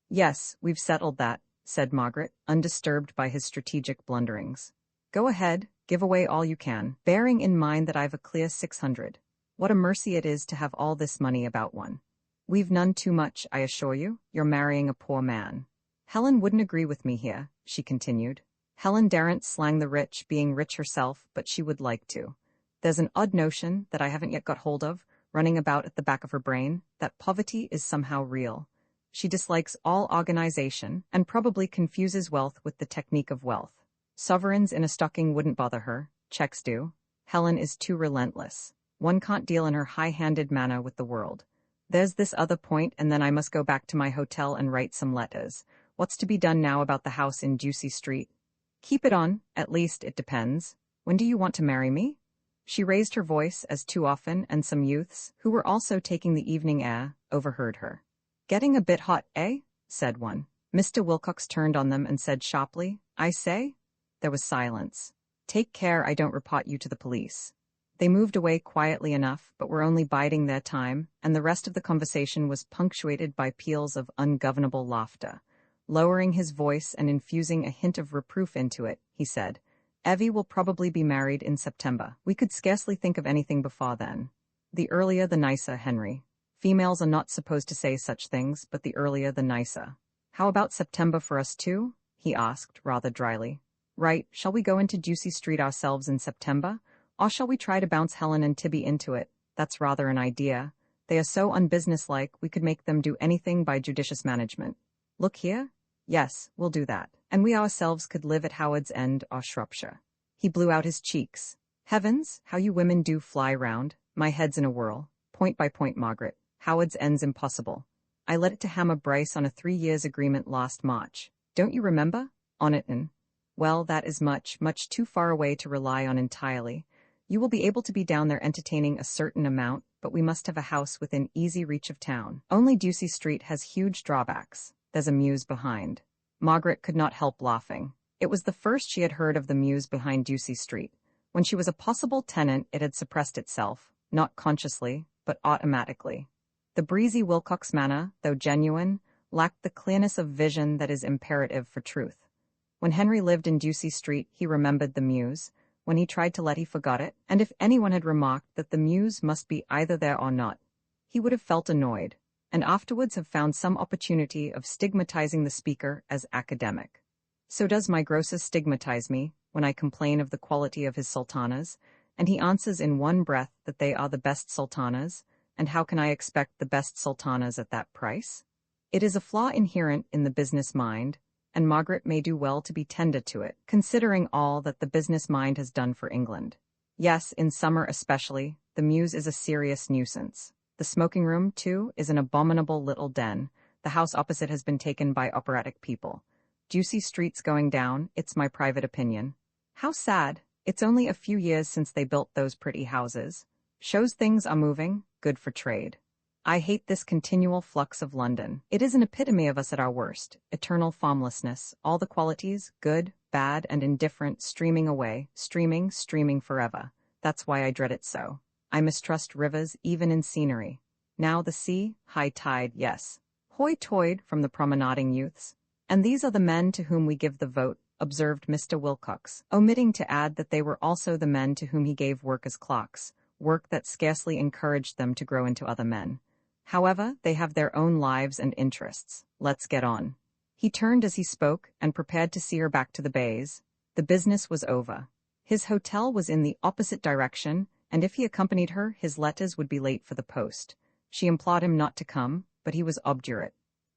Yes, we've settled that, said Margaret, undisturbed by his strategic blunderings. Go ahead, give away all you can, bearing in mind that I've a clear 600. What a mercy it is to have all this money about one. We've none too much, I assure you. You're marrying a poor man. Helen wouldn't agree with me here, she continued. Helen daren't slang the rich, being rich herself, but she would like to. There's an odd notion, that I haven't yet got hold of, running about at the back of her brain, that poverty is somehow real. She dislikes all organization, and probably confuses wealth with the technique of wealth. Sovereigns in a stocking wouldn't bother her, checks do. Helen is too relentless. One can't deal in her high-handed manner with the world. There's this other point, and then I must go back to my hotel and write some letters. What's to be done now about the house in Ducie Street? Keep it on, at least it depends. When do you want to marry me? She raised her voice as too often, and some youths, who were also taking the evening air, overheard her. "Getting a bit hot, eh?" said one. Mr. Wilcox turned on them and said sharply, "I say?" There was silence. "Take care I don't report you to the police." They moved away quietly enough, but were only biding their time, and the rest of the conversation was punctuated by peals of ungovernable laughter. Lowering his voice and infusing a hint of reproof into it, he said, "Evie will probably be married in September. We could scarcely think of anything before then. The earlier the nicer, Henry. Females are not supposed to say such things, but the earlier the nicer." "How about September for us too?" he asked, rather dryly. "Right, shall we go into Ducie Street ourselves in September? Or shall we try to bounce Helen and Tibby into it? That's rather an idea. They are so unbusinesslike, we could make them do anything by judicious management. Look here? Yes, we'll do that. And we ourselves could live at Howard's End or Shropshire." He blew out his cheeks. "Heavens, how you women do fly round. My head's in a whirl. Point by point, Margaret. Howard's End's impossible. I let it to Hammer Bryce on a 3 years agreement last March. Don't you remember? On it and... Well, that is much, much too far away to rely on entirely. You will be able to be down there entertaining a certain amount, but we must have a house within easy reach of town. Only Ducie Street has huge drawbacks. There's a mews behind." Margaret could not help laughing. It was the first she had heard of the mews behind Ducie Street. When she was a possible tenant, it had suppressed itself, not consciously, but automatically. The breezy Wilcox manner, though genuine, lacked the clearness of vision that is imperative for truth. When Henry lived in Ducie Street, he remembered the mews. When he tried to let, he forgot it, and if anyone had remarked that the mews must be either there or not, he would have felt annoyed, and afterwards have found some opportunity of stigmatizing the speaker as academic. So does my grocer stigmatize me when I complain of the quality of his sultanas, and he answers in one breath that they are the best sultanas, and how can I expect the best sultanas at that price? It is a flaw inherent in the business mind, and Margaret may do well to be tender to it, considering all that the business mind has done for England. Yes, in summer especially, the mews is a serious nuisance. The smoking room, too, is an abominable little den. The house opposite has been taken by operatic people. Ducie Street's going down, it's my private opinion. How sad. It's only a few years since they built those pretty houses. Shows things are moving, good for trade. I hate this continual flux of London. It is an epitome of us at our worst, eternal formlessness, all the qualities, good, bad, and indifferent, streaming away, streaming forever. That's why I dread it so. I mistrust rivers, even in scenery. Now the sea, high tide, yes. Hoy-toyed from the promenading youths. And these are the men to whom we give the vote, observed Mr. Wilcox, omitting to add that they were also the men to whom he gave work as clocks, work that scarcely encouraged them to grow into other men. However, they have their own lives and interests. Let's get on. He turned as he spoke and prepared to see her back to the bays. The business was over. His hotel was in the opposite direction, and if he accompanied her, his letters would be late for the post. She implored him not to come, but he was obdurate.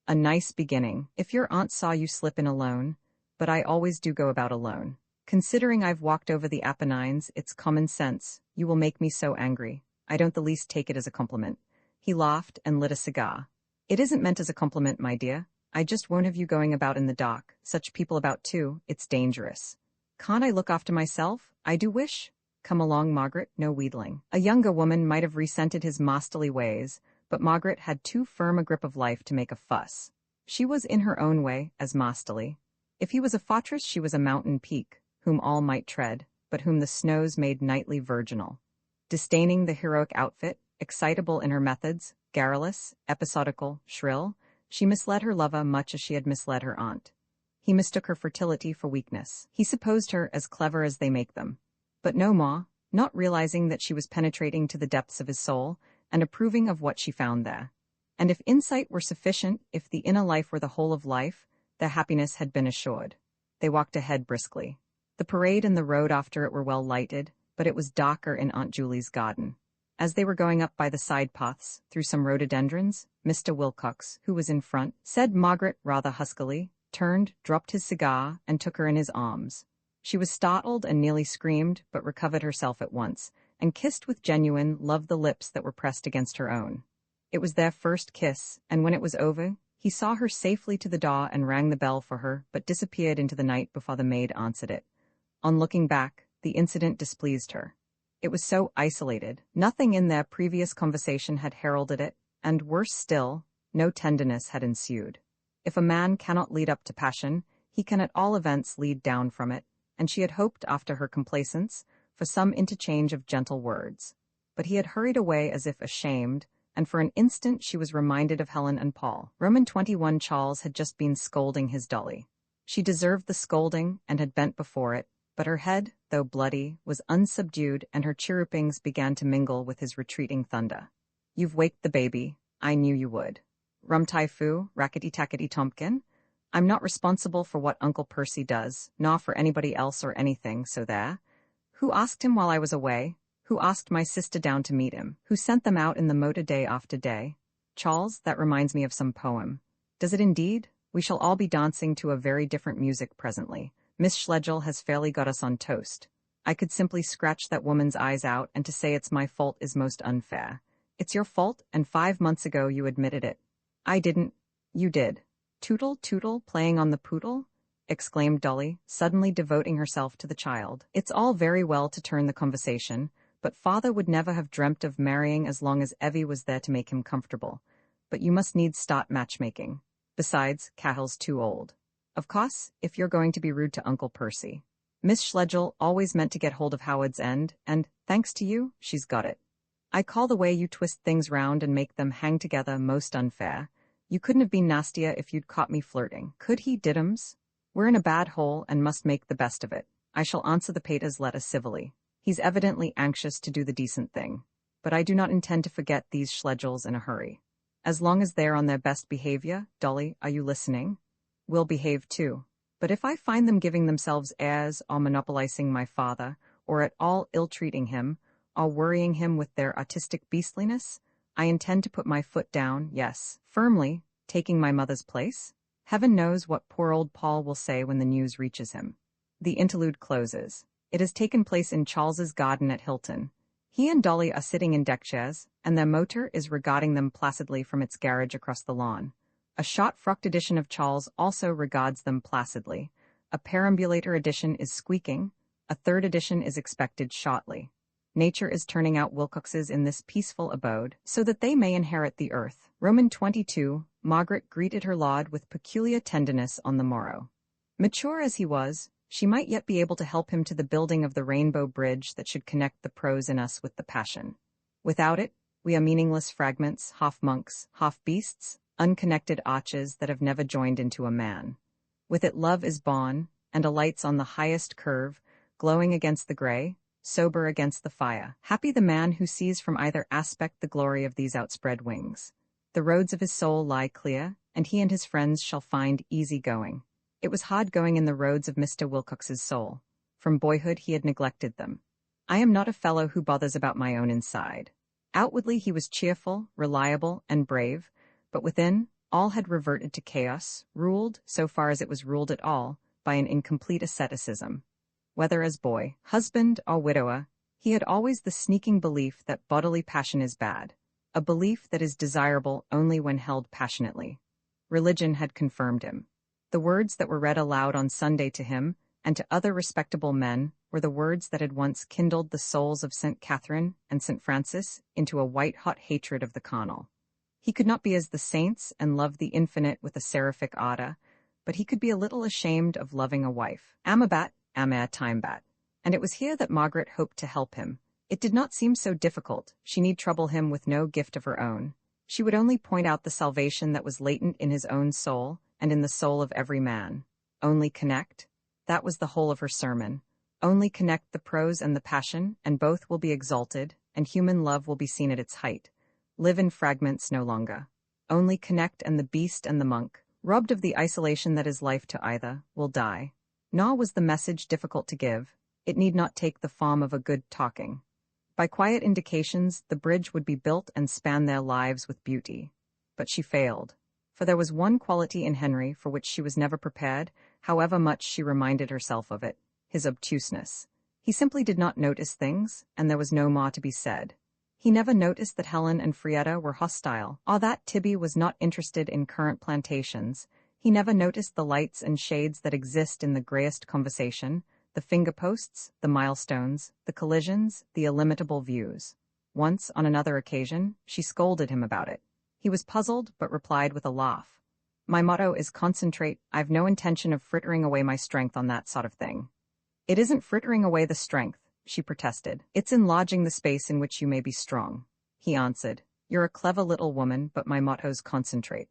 A nice beginning, if your aunt saw you slip in alone, but I always do go about alone. Considering I've walked over the Apennines, it's common sense. You will make me so angry. I don't the least take it as a compliment. He laughed and lit a cigar. It isn't meant as a compliment, my dear. I just won't have you going about in the dark. Such people about too, it's dangerous. Can't I look after myself? I do wish. Come along, Margaret, no wheedling. A younger woman might have resented his masterly ways, but Margaret had too firm a grip of life to make a fuss. She was in her own way as masterly. If he was a fortress, she was a mountain peak, whom all might tread, but whom the snows made nightly virginal. Disdaining the heroic outfit, excitable in her methods, garrulous, episodical, shrill, she misled her lover much as she had misled her aunt. He mistook her fertility for weakness. He supposed her as clever as they make them. But no more, not realizing that she was penetrating to the depths of his soul, and approving of what she found there. And if insight were sufficient, if the inner life were the whole of life, their happiness had been assured. They walked ahead briskly. The parade and the road after it were well lighted, but it was darker in Aunt Julie's garden. As they were going up by the side paths, through some rhododendrons, Mr. Wilcox, who was in front, said Margaret rather huskily, turned, dropped his cigar, and took her in his arms. She was startled and nearly screamed, but recovered herself at once, and kissed with genuine love the lips that were pressed against her own. It was their first kiss, and when it was over, he saw her safely to the door and rang the bell for her, but disappeared into the night before the maid answered it. On looking back, the incident displeased her. It was so isolated. Nothing in their previous conversation had heralded it, and worse still, no tenderness had ensued. If a man cannot lead up to passion, he can at all events lead down from it, and she had hoped after her complaisance for some interchange of gentle words. But he had hurried away as if ashamed, and for an instant she was reminded of Helen and Paul. Roman 21 Charles had just been scolding his Dolly. She deserved the scolding and had bent before it, but her head, though bloody, was unsubdued, and her chirrupings began to mingle with his retreating thunder. "You've waked the baby. I knew you would. Rum-tai-foo, rackety-tackety Tompkin. I'm not responsible for what Uncle Percy does, nor for anybody else or anything, so there. Who asked him while I was away? Who asked my sister down to meet him? Who sent them out in the motor day after day? Charles, that reminds me of some poem." "Does it indeed? We shall all be dancing to a very different music presently. Miss Schlegel has fairly got us on toast. I could simply scratch that woman's eyes out, and to say it's my fault is most unfair. It's your fault, and 5 months ago you admitted it." "I didn't." "You did." "Tootle, tootle, playing on the poodle?" exclaimed Dolly, suddenly devoting herself to the child. "It's all very well to turn the conversation, but father would never have dreamt of marrying as long as Evie was there to make him comfortable. But you must needs start matchmaking. Besides, Cahill's too old. Of course, if you're going to be rude to Uncle Percy. Miss Schlegel always meant to get hold of Howard's end, and, thanks to you, she's got it. I call the way you twist things round and make them hang together most unfair. You couldn't have been nastier if you'd caught me flirting. Could he, Diddums? We're in a bad hole and must make the best of it. I shall answer the pater's letter civilly. He's evidently anxious to do the decent thing. But I do not intend to forget these Schlegels in a hurry. As long as they're on their best behavior, Dolly, are you listening? We'll behave too. But if I find them giving themselves airs or monopolizing my father, or at all ill-treating him, or worrying him with their artistic beastliness, I intend to put my foot down, yes, firmly, taking my mother's place. Heaven knows what poor old Paul will say when the news reaches him. The interlude closes. It has taken place in Charles's garden at Hilton. He and Dolly are sitting in deck chairs, and their motor is regarding them placidly from its garage across the lawn. A short-frocked edition of Charles also regards them placidly. A perambulator edition is squeaking. A third edition is expected shortly. Nature is turning out Wilcoxes in this peaceful abode, so that they may inherit the earth. Roman 22, Margaret greeted her lord with peculiar tenderness on the morrow. Mature as he was, she might yet be able to help him to the building of the rainbow bridge that should connect the prose in us with the passion. Without it, we are meaningless fragments, half monks, half beasts, unconnected arches that have never joined into a man. With it love is born, and alights on the highest curve, glowing against the gray, sober against the fire. Happy the man who sees from either aspect the glory of these outspread wings. The roads of his soul lie clear, and he and his friends shall find easy going. It was hard going in the roads of Mr. Wilcox's soul. From boyhood he had neglected them. I am not a fellow who bothers about my own inside. Outwardly he was cheerful, reliable, and brave, but within, all had reverted to chaos, ruled, so far as it was ruled at all, by an incomplete asceticism. Whether as boy, husband, or widower, he had always the sneaking belief that bodily passion is bad, a belief that is desirable only when held passionately. Religion had confirmed him. The words that were read aloud on Sunday to him, and to other respectable men, were the words that had once kindled the souls of St. Catherine and St. Francis into a white-hot hatred of the carnal. He could not be as the saints and love the infinite with a seraphic ardor, but he could be a little ashamed of loving a wife. Amabat, amare timebat. And it was here that Margaret hoped to help him. It did not seem so difficult. She need trouble him with no gift of her own. She would only point out the salvation that was latent in his own soul, and in the soul of every man. Only connect. That was the whole of her sermon. Only connect the prose and the passion, and both will be exalted, and human love will be seen at its height. Live in fragments no longer. Only connect, and the beast and the monk, robbed of the isolation that is life to either, will die. Nor was the message difficult to give. It need not take the form of a good talking. By quiet indications, the bridge would be built and span their lives with beauty. But she failed. For there was one quality in Henry for which she was never prepared, however much she reminded herself of it, his obtuseness. He simply did not notice things, and there was no more to be said. He never noticed that Helen and Frieda were hostile, or that Tibby was not interested in current plantations. He never noticed the lights and shades that exist in the grayest conversation, The finger posts, the milestones, the collisions, the illimitable views. Once, on another occasion, she scolded him about it. He was puzzled, but replied with a laugh. My motto is concentrate. I've no intention of frittering away my strength on that sort of thing. It isn't frittering away the strength, she protested. It's enlarging the space in which you may be strong. He answered. You're a clever little woman, but my motto's concentrate.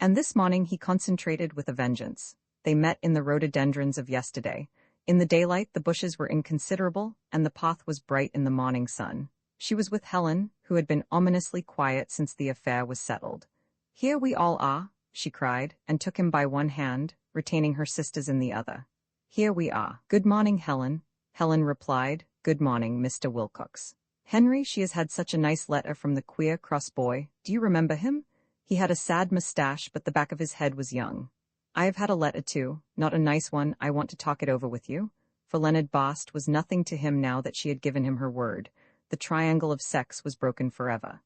And this morning he concentrated with a vengeance. They met in the rhododendrons of yesterday. In the daylight the bushes were inconsiderable, and the path was bright in the morning sun. She was with Helen, who had been ominously quiet since the affair was settled. Here we all are, she cried, and took him by one hand, retaining her sisters in the other. Here we are. Good morning, Helen. Helen replied, Good morning, Mr. Wilcox. Henry, she has had such a nice letter from the queer, cross boy. Do you remember him? He had a sad moustache, but the back of his head was young. I have had a letter too, not a nice one. I want to talk it over with you. For Leonard Bast was nothing to him now that she had given him her word. The triangle of sex was broken forever.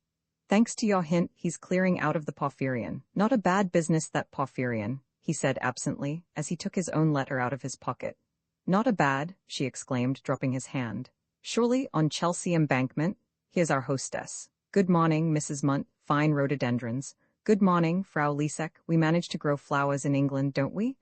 Thanks to your hint, he's clearing out of the Porphyrion. Not a bad business, that Porphyrion, he said absently, as he took his own letter out of his pocket. Not a bad, she exclaimed, dropping his hand. Surely, on Chelsea Embankment. Here's our hostess. Good morning, Mrs. Munt, fine rhododendrons. Good morning, Frau Lisek. We manage to grow flowers in England, don't we?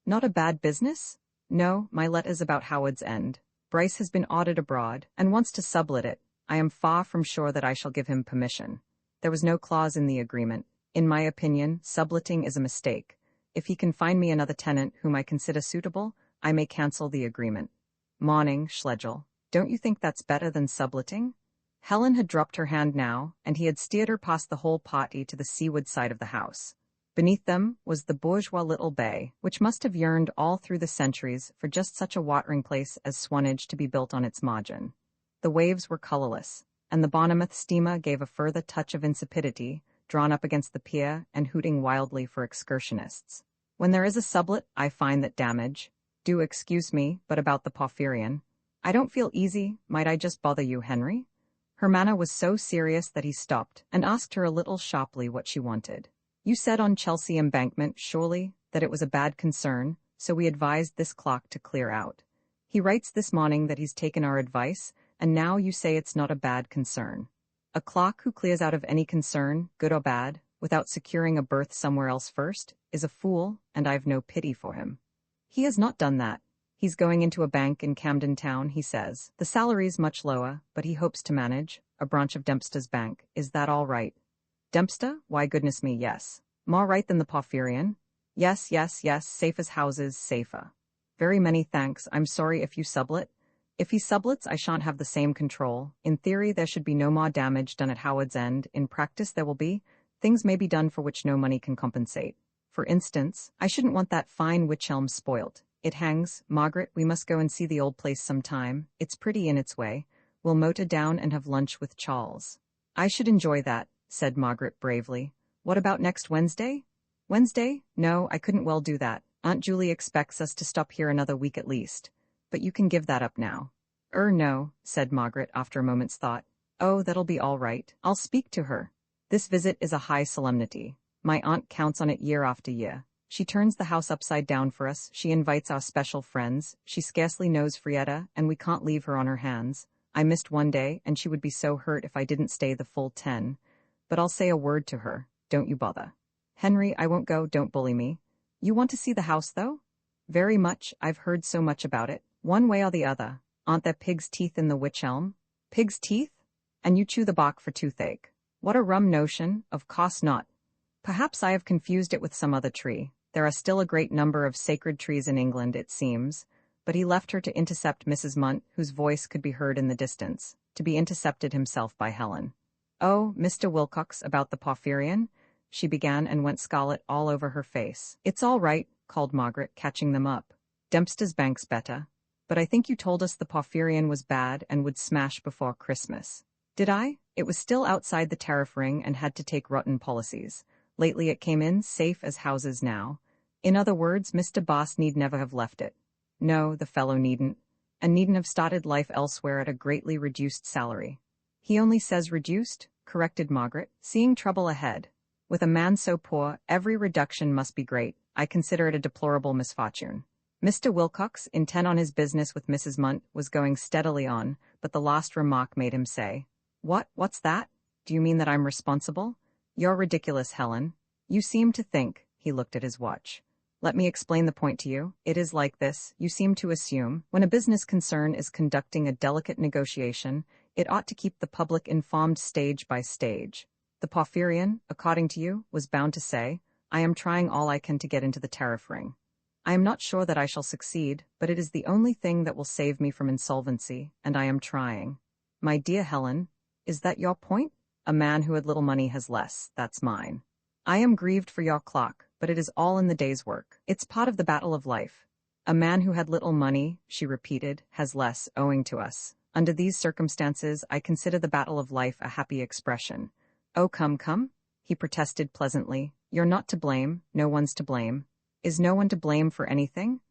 Not a bad business? No, my letter's about Howard's End. Bryce has been ordered abroad, and wants to sublet it. I am far from sure that I shall give him permission. There was no clause in the agreement. In my opinion, subletting is a mistake. If he can find me another tenant whom I consider suitable, I may cancel the agreement. Morning, Schlegel. Don't you think that's better than subletting? Helen had dropped her hand now, and he had steered her past the whole party to the seaward side of the house. Beneath them was the bourgeois little bay, which must have yearned all through the centuries for just such a watering place as Swanage to be built on its margin. The waves were colorless, and the Bournemouth steamer gave a further touch of insipidity, drawn up against the pier and hooting wildly for excursionists. When there is a sublet, I find that damage. Do excuse me, but about the Porphyrion. I don't feel easy. Might I just bother you, Henry? Her manner was so serious that he stopped and asked her a little sharply what she wanted. You said on Chelsea Embankment, surely, that it was a bad concern, so we advised this clock to clear out. He writes this morning that he's taken our advice, and now you say it's not a bad concern. A clock who clears out of any concern, good or bad, without securing a berth somewhere else first, is a fool, and I've no pity for him. He has not done that. He's going into a bank in Camden Town, he says. The salary's much lower, but he hopes to manage. A branch of Dempster's bank. Is that all right? Dempster? Why, goodness me, yes. More right than the Porphyrion? Yes, yes, yes, safe as houses, safer. Very many thanks. I'm sorry if you sublet. If he sublets, I shan't have the same control. In theory, there should be no more damage done at Howard's End. In practice, there will be. Things may be done for which no money can compensate. For instance, I shouldn't want that fine wych elm spoilt. It hangs. Margaret, we must go and see the old place some time. It's pretty in its way. We'll motor down and have lunch with Charles. I should enjoy that, said Margaret bravely. What about next Wednesday? Wednesday? No, I couldn't well do that. Aunt Julie expects us to stop here another week at least. But you can give that up now. No, said Margaret after a moment's thought. Oh, that'll be all right. I'll speak to her. This visit is a high solemnity. My aunt counts on it year after year. She turns the house upside down for us, she invites our special friends, she scarcely knows Frietta, and we can't leave her on her hands. I missed one day, and she would be so hurt if I didn't stay the full 10. But I'll say a word to her. Don't you bother. Henry, I won't go, don't bully me. You want to see the house, though? Very much, I've heard so much about it. One way or the other. Aren't there pig's teeth in the wych elm? Pig's teeth? And you chew the bark for toothache. What a rum notion, of course not. Perhaps I have confused it with some other tree. There are still a great number of sacred trees in England, it seems. But he left her to intercept Mrs. Munt, whose voice could be heard in the distance, to be intercepted himself by Helen. Oh, Mr. Wilcox, about the Porphyrion? She began and went scarlet all over her face. It's all right, called Margaret, catching them up. Dempster's bank's better. But I think you told us the Porphyrion was bad and would smash before Christmas. Did I? It was still outside the tariff ring and had to take rotten policies. Lately it came in, safe as houses now. In other words, Mr. Bast need never have left it. No, the fellow needn't. And needn't have started life elsewhere at a greatly reduced salary. He only says reduced, corrected Margaret, seeing trouble ahead. With a man so poor, every reduction must be great. I consider it a deplorable misfortune. Mr. Wilcox, intent on his business with Mrs. Munt, was going steadily on, but the last remark made him say, What's that? Do you mean that I'm responsible? You're ridiculous, Helen. You seem to think, he looked at his watch. Let me explain the point to you. It is like this. You seem to assume, when a business concern is conducting a delicate negotiation, it ought to keep the public informed stage by stage. The Porphyrion, according to you, was bound to say, I am trying all I can to get into the tariff ring. I am not sure that I shall succeed, but it is the only thing that will save me from insolvency, and I am trying. My dear Helen, is that your point? A man who had little money has less, that's mine. I am grieved for your clock, but it is all in the day's work. It's part of the battle of life. A man who had little money, she repeated, has less, owing to us. Under these circumstances, I consider the battle of life a happy expression. Oh, come, he protested pleasantly. You're not to blame, no one's to blame. Is no one to blame for anything?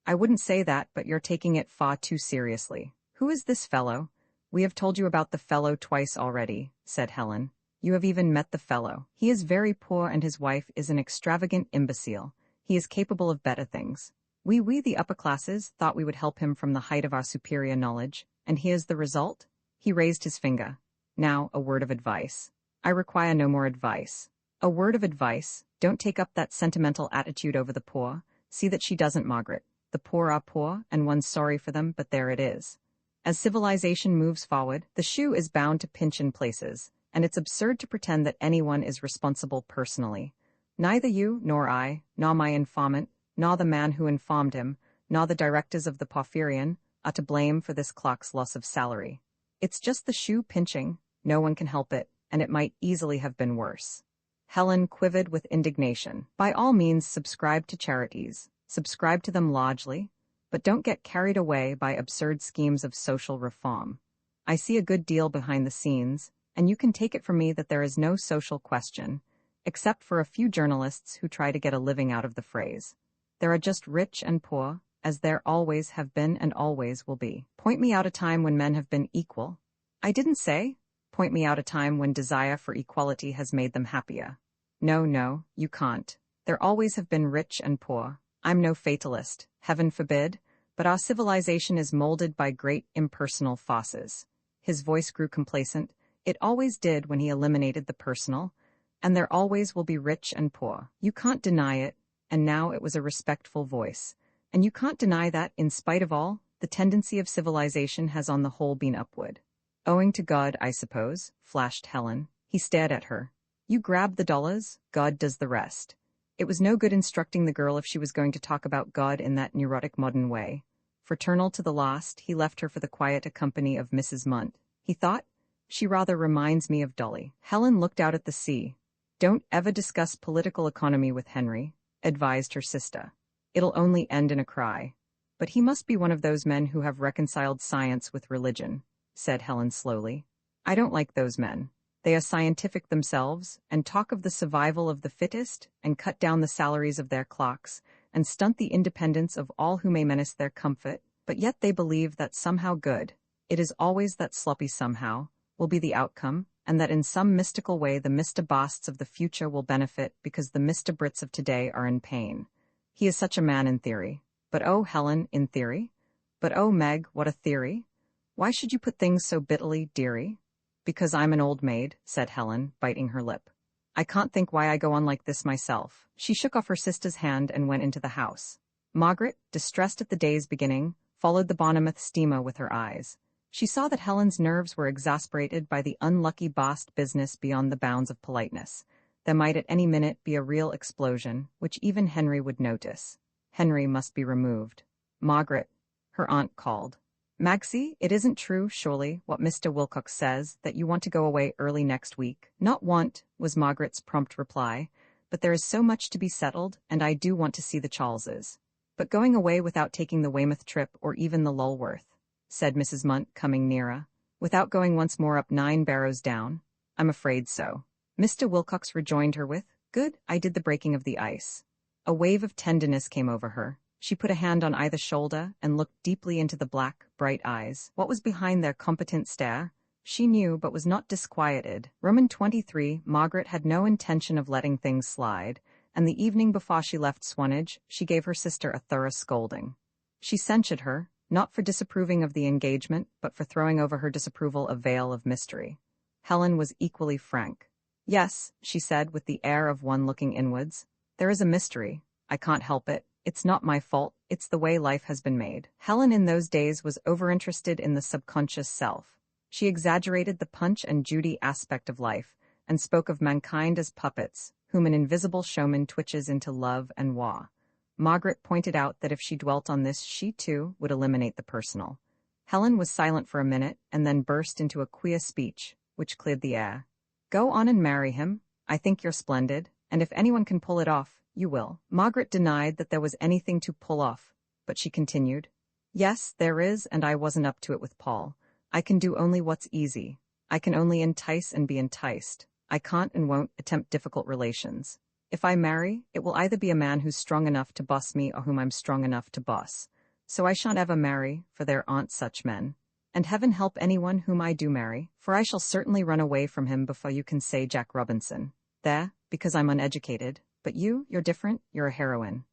I wouldn't say that, but you're taking it far too seriously. Who is this fellow? We have told you about the fellow twice already, said Helen. You have even met the fellow. He is very poor and his wife is an extravagant imbecile. He is capable of better things. We the upper classes, thought we would help him from the height of our superior knowledge, and here's the result? He raised his finger. Now, a word of advice. I require no more advice. A word of advice. Don't take up that sentimental attitude over the poor. See that she doesn't, Margaret. The poor are poor, and one's sorry for them, but there it is. As civilization moves forward, the shoe is bound to pinch in places, and it's absurd to pretend that anyone is responsible personally. Neither you, nor I, nor my informant, nor the man who informed him, nor the directors of the Porphyrion, are to blame for this clock's loss of salary. It's just the shoe pinching. No one can help it, and it might easily have been worse. Helen quivered with indignation. By all means, subscribe to charities. Subscribe to them largely, but don't get carried away by absurd schemes of social reform. I see a good deal behind the scenes, and you can take it from me that there is no social question, except for a few journalists who try to get a living out of the phrase. There are just rich and poor, as there always have been and always will be. Point me out a time when men have been equal. I didn't say, point me out a time when desire for equality has made them happier. No, you can't. There always have been rich and poor. I'm no fatalist, heaven forbid, but our civilization is molded by great impersonal forces. His voice grew complacent. It always did when he eliminated the personal, and there always will be rich and poor. You can't deny it, and now it was a respectful voice. And you can't deny that, in spite of all, the tendency of civilization has on the whole been upward. Owing to God, I suppose, flashed Helen. He stared at her. You grab the dollars, God does the rest. It was no good instructing the girl if she was going to talk about God in that neurotic modern way. Fraternal to the last, he left her for the quiet company of Mrs. Munt. He thought, she rather reminds me of Dolly. Helen looked out at the sea. Don't ever discuss political economy with Henry, advised her sister. It'll only end in a cry. But he must be one of those men who have reconciled science with religion, said Helen slowly. I don't like those men. They are scientific themselves, and talk of the survival of the fittest, and cut down the salaries of their clocks, and stunt the independence of all who may menace their comfort, but yet they believe that somehow good, it is always that sloppy somehow, will be the outcome, and that in some mystical way the Mr. Basts of the future will benefit because the Mr. Brits of today are in pain. He is such a man in theory. But oh, Helen, in theory? But oh, Meg, what a theory! Why should you put things so bitterly, dearie? Because I'm an old maid, said Helen, biting her lip. I can't think why I go on like this myself. She shook off her sister's hand and went into the house. Margaret, distressed at the day's beginning, followed the Bournemouth steamer with her eyes. She saw that Helen's nerves were exasperated by the unlucky Bast business beyond the bounds of politeness. There might at any minute be a real explosion, which even Henry would notice. Henry must be removed. Margaret, her aunt called. Maxie, it isn't true, surely, what Mr. Wilcox says, that you want to go away early next week. Not want, was Margaret's prompt reply, but there is so much to be settled, and I do want to see the Charleses. But going away without taking the Weymouth trip or even the Lulworth, said Mrs. Munt, coming nearer, without going once more up 9 barrows down. I'm afraid so. Mr. Wilcox rejoined her with, Good, I did the breaking of the ice. A wave of tenderness came over her. She put a hand on either shoulder and looked deeply into the black, bright eyes. What was behind their competent stare? She knew, but was not disquieted. Roman 23, Margaret had no intention of letting things slide, and the evening before she left Swanage, she gave her sister a thorough scolding. She censured her, not for disapproving of the engagement, but for throwing over her disapproval a veil of mystery. Helen was equally frank. "Yes," she said with the air of one looking inwards. "There is a mystery. I can't help it. It's not my fault, it's the way life has been made." Helen in those days was overinterested in the subconscious self. She exaggerated the Punch and Judy aspect of life, and spoke of mankind as puppets, whom an invisible showman twitches into love and war. Margaret pointed out that if she dwelt on this, she too would eliminate the personal. Helen was silent for a minute, and then burst into a queer speech, which cleared the air. "Go on and marry him. I think you're splendid, and if anyone can pull it off, you will." Margaret denied that there was anything to pull off, but she continued. "Yes, there is, and I wasn't up to it with Paul. I can do only what's easy. I can only entice and be enticed. I can't and won't attempt difficult relations. If I marry, it will either be a man who's strong enough to boss me or whom I'm strong enough to boss. So I shan't ever marry, for there aren't such men. And heaven help anyone whom I do marry, for I shall certainly run away from him before you can say Jack Robinson. There, because I'm uneducated. But you're different, you're a heroine."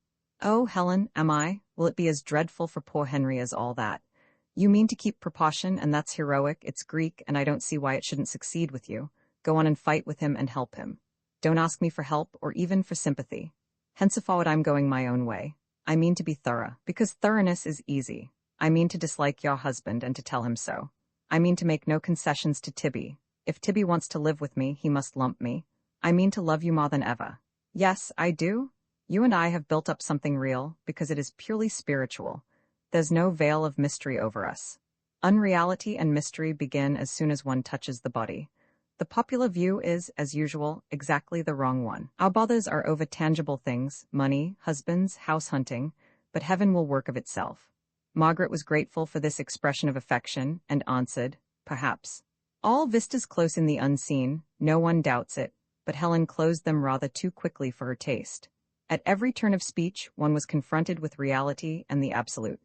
"Oh, Helen, am I? Will it be as dreadful for poor Henry as all that? You mean to keep proportion, and that's heroic, it's Greek, and I don't see why it shouldn't succeed with you. Go on and fight with him and help him. Don't ask me for help or even for sympathy. Henceforward I'm going my own way. I mean to be thorough, because thoroughness is easy. I mean to dislike your husband and to tell him so. I mean to make no concessions to Tibby. If Tibby wants to live with me, he must lump me. I mean to love you more than ever. Yes, I do. You and I have built up something real, because it is purely spiritual. There's no veil of mystery over us. Unreality and mystery begin as soon as one touches the body. The popular view is, as usual, exactly the wrong one. Our bothers are over tangible things, money, husbands, house hunting, but heaven will work of itself." Margaret was grateful for this expression of affection, and answered, "Perhaps. All vistas close in the unseen, no one doubts it," but Helen closed them rather too quickly for her taste. At every turn of speech, one was confronted with reality and the absolute.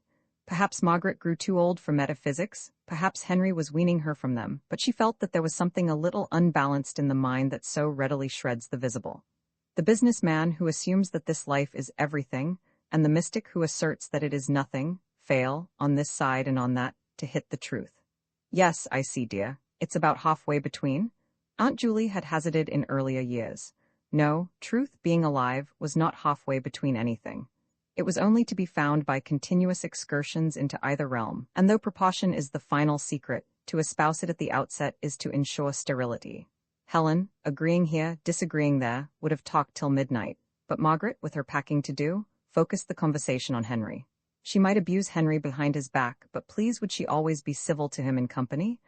Perhaps Margaret grew too old for metaphysics, perhaps Henry was weaning her from them, but she felt that there was something a little unbalanced in the mind that so readily shreds the visible. The businessman who assumes that this life is everything, and the mystic who asserts that it is nothing, fail, on this side and on that, to hit the truth. "Yes, I see, dear. It's about halfway between?" Aunt Julie had hazarded in earlier years. No, truth, being alive, was not halfway between anything. It was only to be found by continuous excursions into either realm, and though proportion is the final secret, to espouse it at the outset is to ensure sterility. Helen, agreeing here, disagreeing there, would have talked till midnight, but Margaret, with her packing to do, focused the conversation on Henry. She might abuse Henry behind his back, but please would she always be civil to him in company?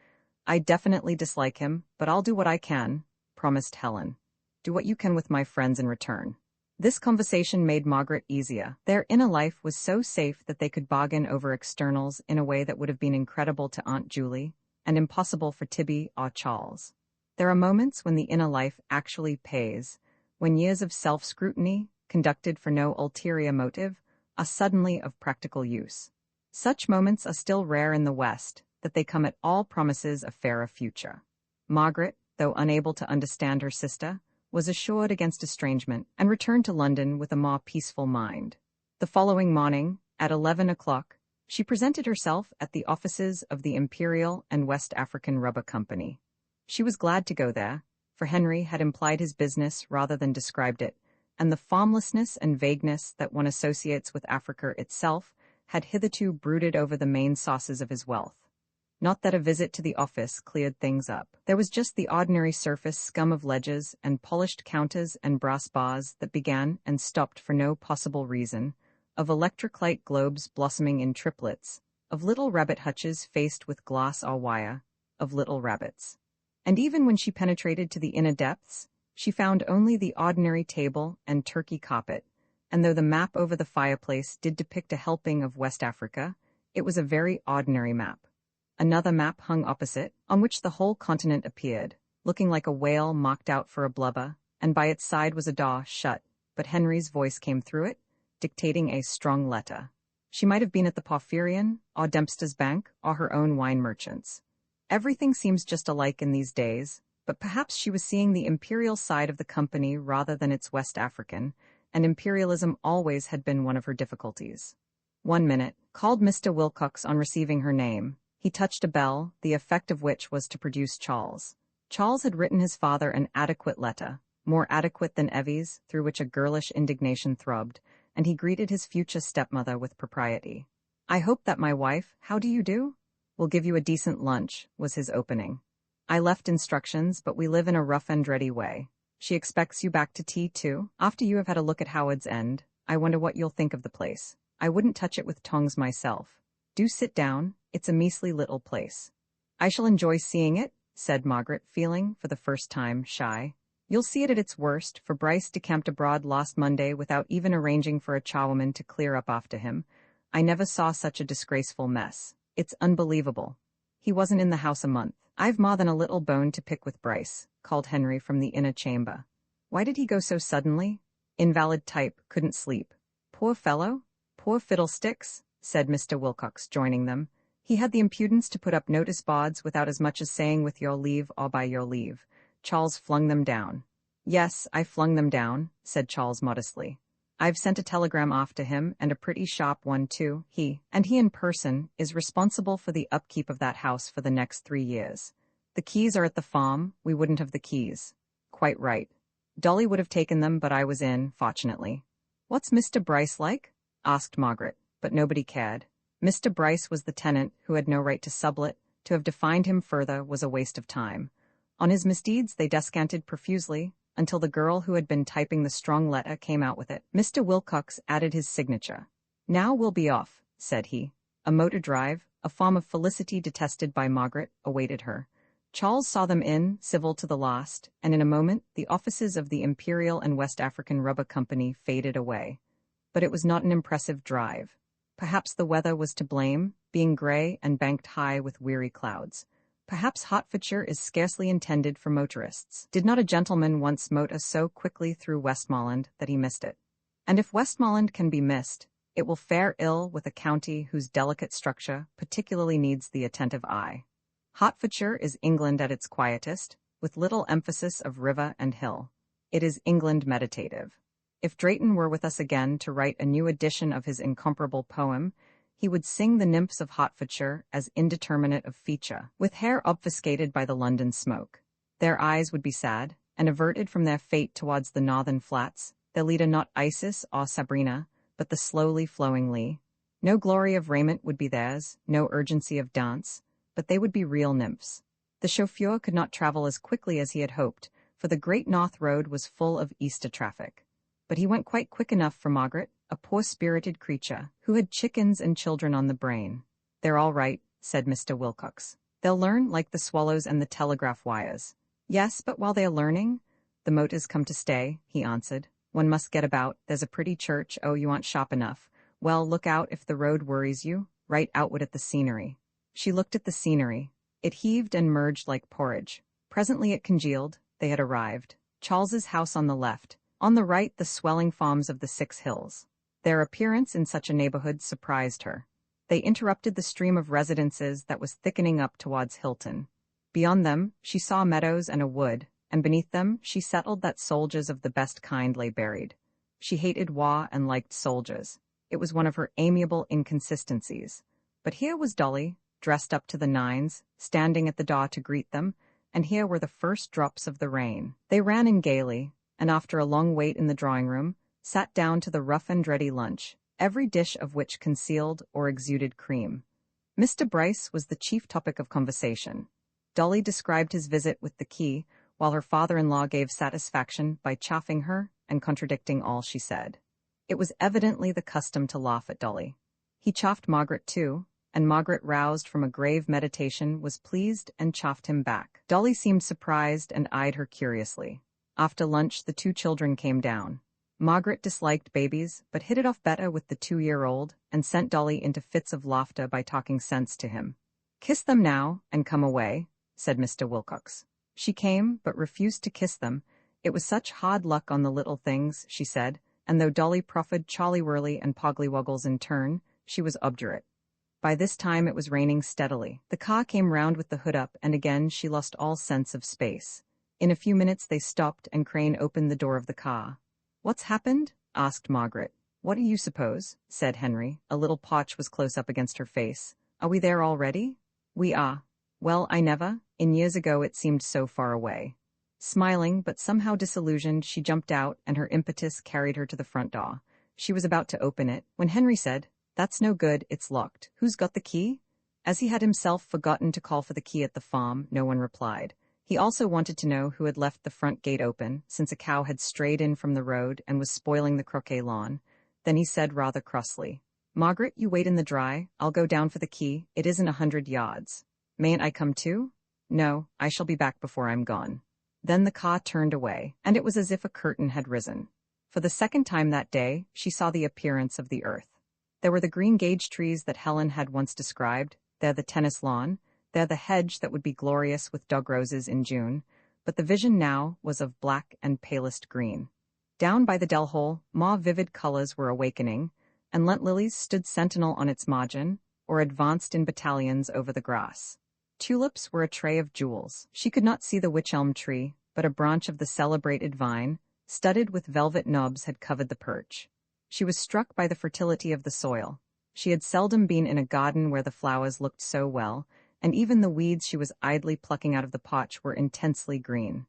"I definitely dislike him, but I'll do what I can," promised Helen. "Do what you can with my friends in return." This conversation made Margaret easier. Their inner life was so safe that they could bargain over externals in a way that would have been incredible to Aunt Julie, and impossible for Tibby or Charles. There are moments when the inner life actually pays, when years of self-scrutiny, conducted for no ulterior motive, are suddenly of practical use. Such moments are still rare in the West, that they come at all promises of fairer future. Margaret, though unable to understand her sister, was assured against estrangement, and returned to London with a more peaceful mind. The following morning, at 11 o'clock, she presented herself at the offices of the Imperial and West African Rubber Company. She was glad to go there, for Henry had implied his business rather than described it, and the formlessness and vagueness that one associates with Africa itself had hitherto brooded over the main sources of his wealth. Not that a visit to the office cleared things up. There was just the ordinary surface scum of ledgers and polished counters and brass bars that began and stopped for no possible reason, of electric light globes blossoming in triplets, of little rabbit hutches faced with glass or wire, of little rabbits. And even when she penetrated to the inner depths, she found only the ordinary table and Turkey carpet, and though the map over the fireplace did depict a helping of West Africa, it was a very ordinary map. Another map hung opposite, on which the whole continent appeared, looking like a whale mocked out for a blubber, and by its side was a door shut, but Henry's voice came through it, dictating a strong letter. She might have been at the Porphyrion, or Dempster's Bank, or her own wine merchant's. Everything seems just alike in these days, but perhaps she was seeing the imperial side of the company rather than its West African, and imperialism always had been one of her difficulties. One minute, called Mr. Wilcox on receiving her name. He touched a bell, the effect of which was to produce Charles. Charles had written his father an adequate letter, more adequate than Evie's, through which a girlish indignation throbbed, and he greeted his future stepmother with propriety. "I hope that my wife, how do you do? Will give you a decent lunch," was his opening. "I left instructions, but we live in a rough and ready way. She expects you back to tea, too? After you have had a look at Howard's End, I wonder what you'll think of the place. I wouldn't touch it with tongs myself. Do sit down, it's a measly little place." "I shall enjoy seeing it," said Margaret, feeling, for the first time, shy. "You'll see it at its worst, for Bryce decamped abroad last Monday without even arranging for a charwoman to clear up after him. I never saw such a disgraceful mess. It's unbelievable. He wasn't in the house a month." "I've more than a little bone to pick with Bryce," called Henry from the inner chamber. "Why did he go so suddenly? Invalid type, couldn't sleep. Poor fellow? Poor fiddlesticks," said Mr. Wilcox, joining them. "He had the impudence to put up notice boards without as much as saying with your leave or by your leave. Charles flung them down." "Yes, I flung them down," said Charles modestly. "I've sent a telegram off to him, and a pretty sharp one too. He in person, is responsible for the upkeep of that house for the next 3 years. The keys are at the farm, we wouldn't have the keys." "Quite right. Dolly would have taken them, but I was in, fortunately." "What's Mr. Bryce like?" asked Margaret, but nobody cared. Mr. Bryce was the tenant who had no right to sublet. To have defined him further was a waste of time. On his misdeeds they descanted profusely, until the girl who had been typing the strong letter came out with it. Mr. Wilcox added his signature. "Now we'll be off," said he. A motor drive, a form of felicity detested by Margaret, awaited her. Charles saw them in, civil to the last, and in a moment the offices of the Imperial and West African Rubber Company faded away. But it was not an impressive drive. Perhaps the weather was to blame, being grey and banked high with weary clouds. Perhaps Hertfordshire is scarcely intended for motorists. Did not a gentleman once motor so quickly through Westmoreland that he missed it? And if Westmoreland can be missed, it will fare ill with a county whose delicate structure particularly needs the attentive eye. Hertfordshire is England at its quietest, with little emphasis of river and hill. It is England meditative. If Drayton were with us again to write a new edition of his incomparable poem, he would sing the nymphs of Hertfordshire as indeterminate of feature, with hair obfuscated by the London smoke. Their eyes would be sad, and averted from their fate towards the northern flats, their leader not Isis or Sabrina, but the slowly flowing Lee. No glory of raiment would be theirs, no urgency of dance, but they would be real nymphs. The chauffeur could not travel as quickly as he had hoped, for the Great North Road was full of Easter traffic. But he went quite quick enough for Margaret, a poor-spirited creature, who had chickens and children on the brain. "They're all right," said Mr. Wilcox. "They'll learn like the swallows and the telegraph wires." "Yes, but while they're learning, the motors come to stay," he answered. "One must get about. There's a pretty church. Oh, you aren't sharp enough. Well, look out if the road worries you. Right outward at the scenery." She looked at the scenery. It heaved and merged like porridge. Presently it congealed. They had arrived. Charles's house on the left. On the right, the swelling farms of the 6 Hills. Their appearance in such a neighborhood surprised her. They interrupted the stream of residences that was thickening up towards Hilton. Beyond them, she saw meadows and a wood, and beneath them she settled that soldiers of the best kind lay buried. She hated war and liked soldiers. It was one of her amiable inconsistencies. But here was Dolly, dressed up to the nines, standing at the door to greet them, and here were the first drops of the rain. They ran in gaily, and after a long wait in the drawing-room, sat down to the rough and ready lunch, every dish of which concealed or exuded cream. Mr. Bryce was the chief topic of conversation. Dolly described his visit with the key, while her father-in-law gave satisfaction by chaffing her and contradicting all she said. It was evidently the custom to laugh at Dolly. He chaffed Margaret too, and Margaret, roused from a grave meditation, was pleased and chaffed him back. Dolly seemed surprised and eyed her curiously. After lunch the 2 children came down. Margaret disliked babies, but hit it off better with the 2-year-old, and sent Dolly into fits of laughter by talking sense to him. "Kiss them now, and come away," said Mr. Wilcox. She came, but refused to kiss them. It was such hard luck on the little things, she said, and though Dolly proffered Chollywhirly and Pogglywuggles in turn, she was obdurate. By this time it was raining steadily. The car came round with the hood up, and again she lost all sense of space. In a few minutes they stopped, and Crane opened the door of the car. "What's happened?" asked Margaret. What do you suppose? Said Henry. A little potch was close up against her face. Are we there already? We are. Well, I never. In years ago it seemed so far away. Smiling, but somehow disillusioned, she jumped out, and her impetus carried her to the front door. She was about to open it, when Henry said, "That's no good, it's locked. Who's got the key?" As he had himself forgotten to call for the key at the farm, no one replied. He also wanted to know who had left the front gate open, since a cow had strayed in from the road and was spoiling the croquet lawn. Then he said rather crossly, "Margaret, you wait in the dry. I'll go down for the key. It isn't 100 yards. Mayn't I come too?" "No, I shall be back before I'm gone." Then the car turned away, and it was as if a curtain had risen. For the second time that day, she saw the appearance of the earth. There were the green gage trees that Helen had once described, there the tennis lawn, there the hedge that would be glorious with dog roses in June, but the vision now was of black and palest green. Down by the dell hole, more vivid colors were awakening, and Lent lilies stood sentinel on its margin, or advanced in battalions over the grass. Tulips were a tray of jewels. She could not see the wych elm tree, but a branch of the celebrated vine, studded with velvet knobs, had covered the perch. She was struck by the fertility of the soil. She had seldom been in a garden where the flowers looked so well, and even the weeds she was idly plucking out of the potch were intensely green.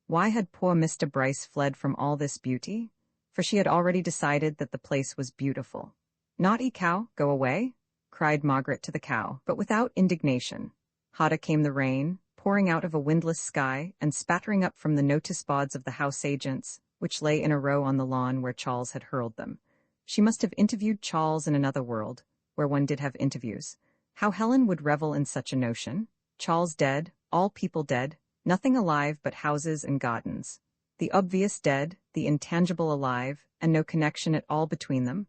Why had poor Mr. Bryce fled from all this beauty? For she had already decided that the place was beautiful. "Naughty cow, go away," cried Margaret to the cow, but without indignation. Harder came the rain, pouring out of a windless sky and spattering up from the notice boards of the house agents, which lay in a row on the lawn where Charles had hurled them. She must have interviewed Charles in another world, where one did have interviews. How Helen would revel in such a notion. Charles dead, all people dead, nothing alive but houses and gardens. The obvious dead, the intangible alive, and no connection at all between them.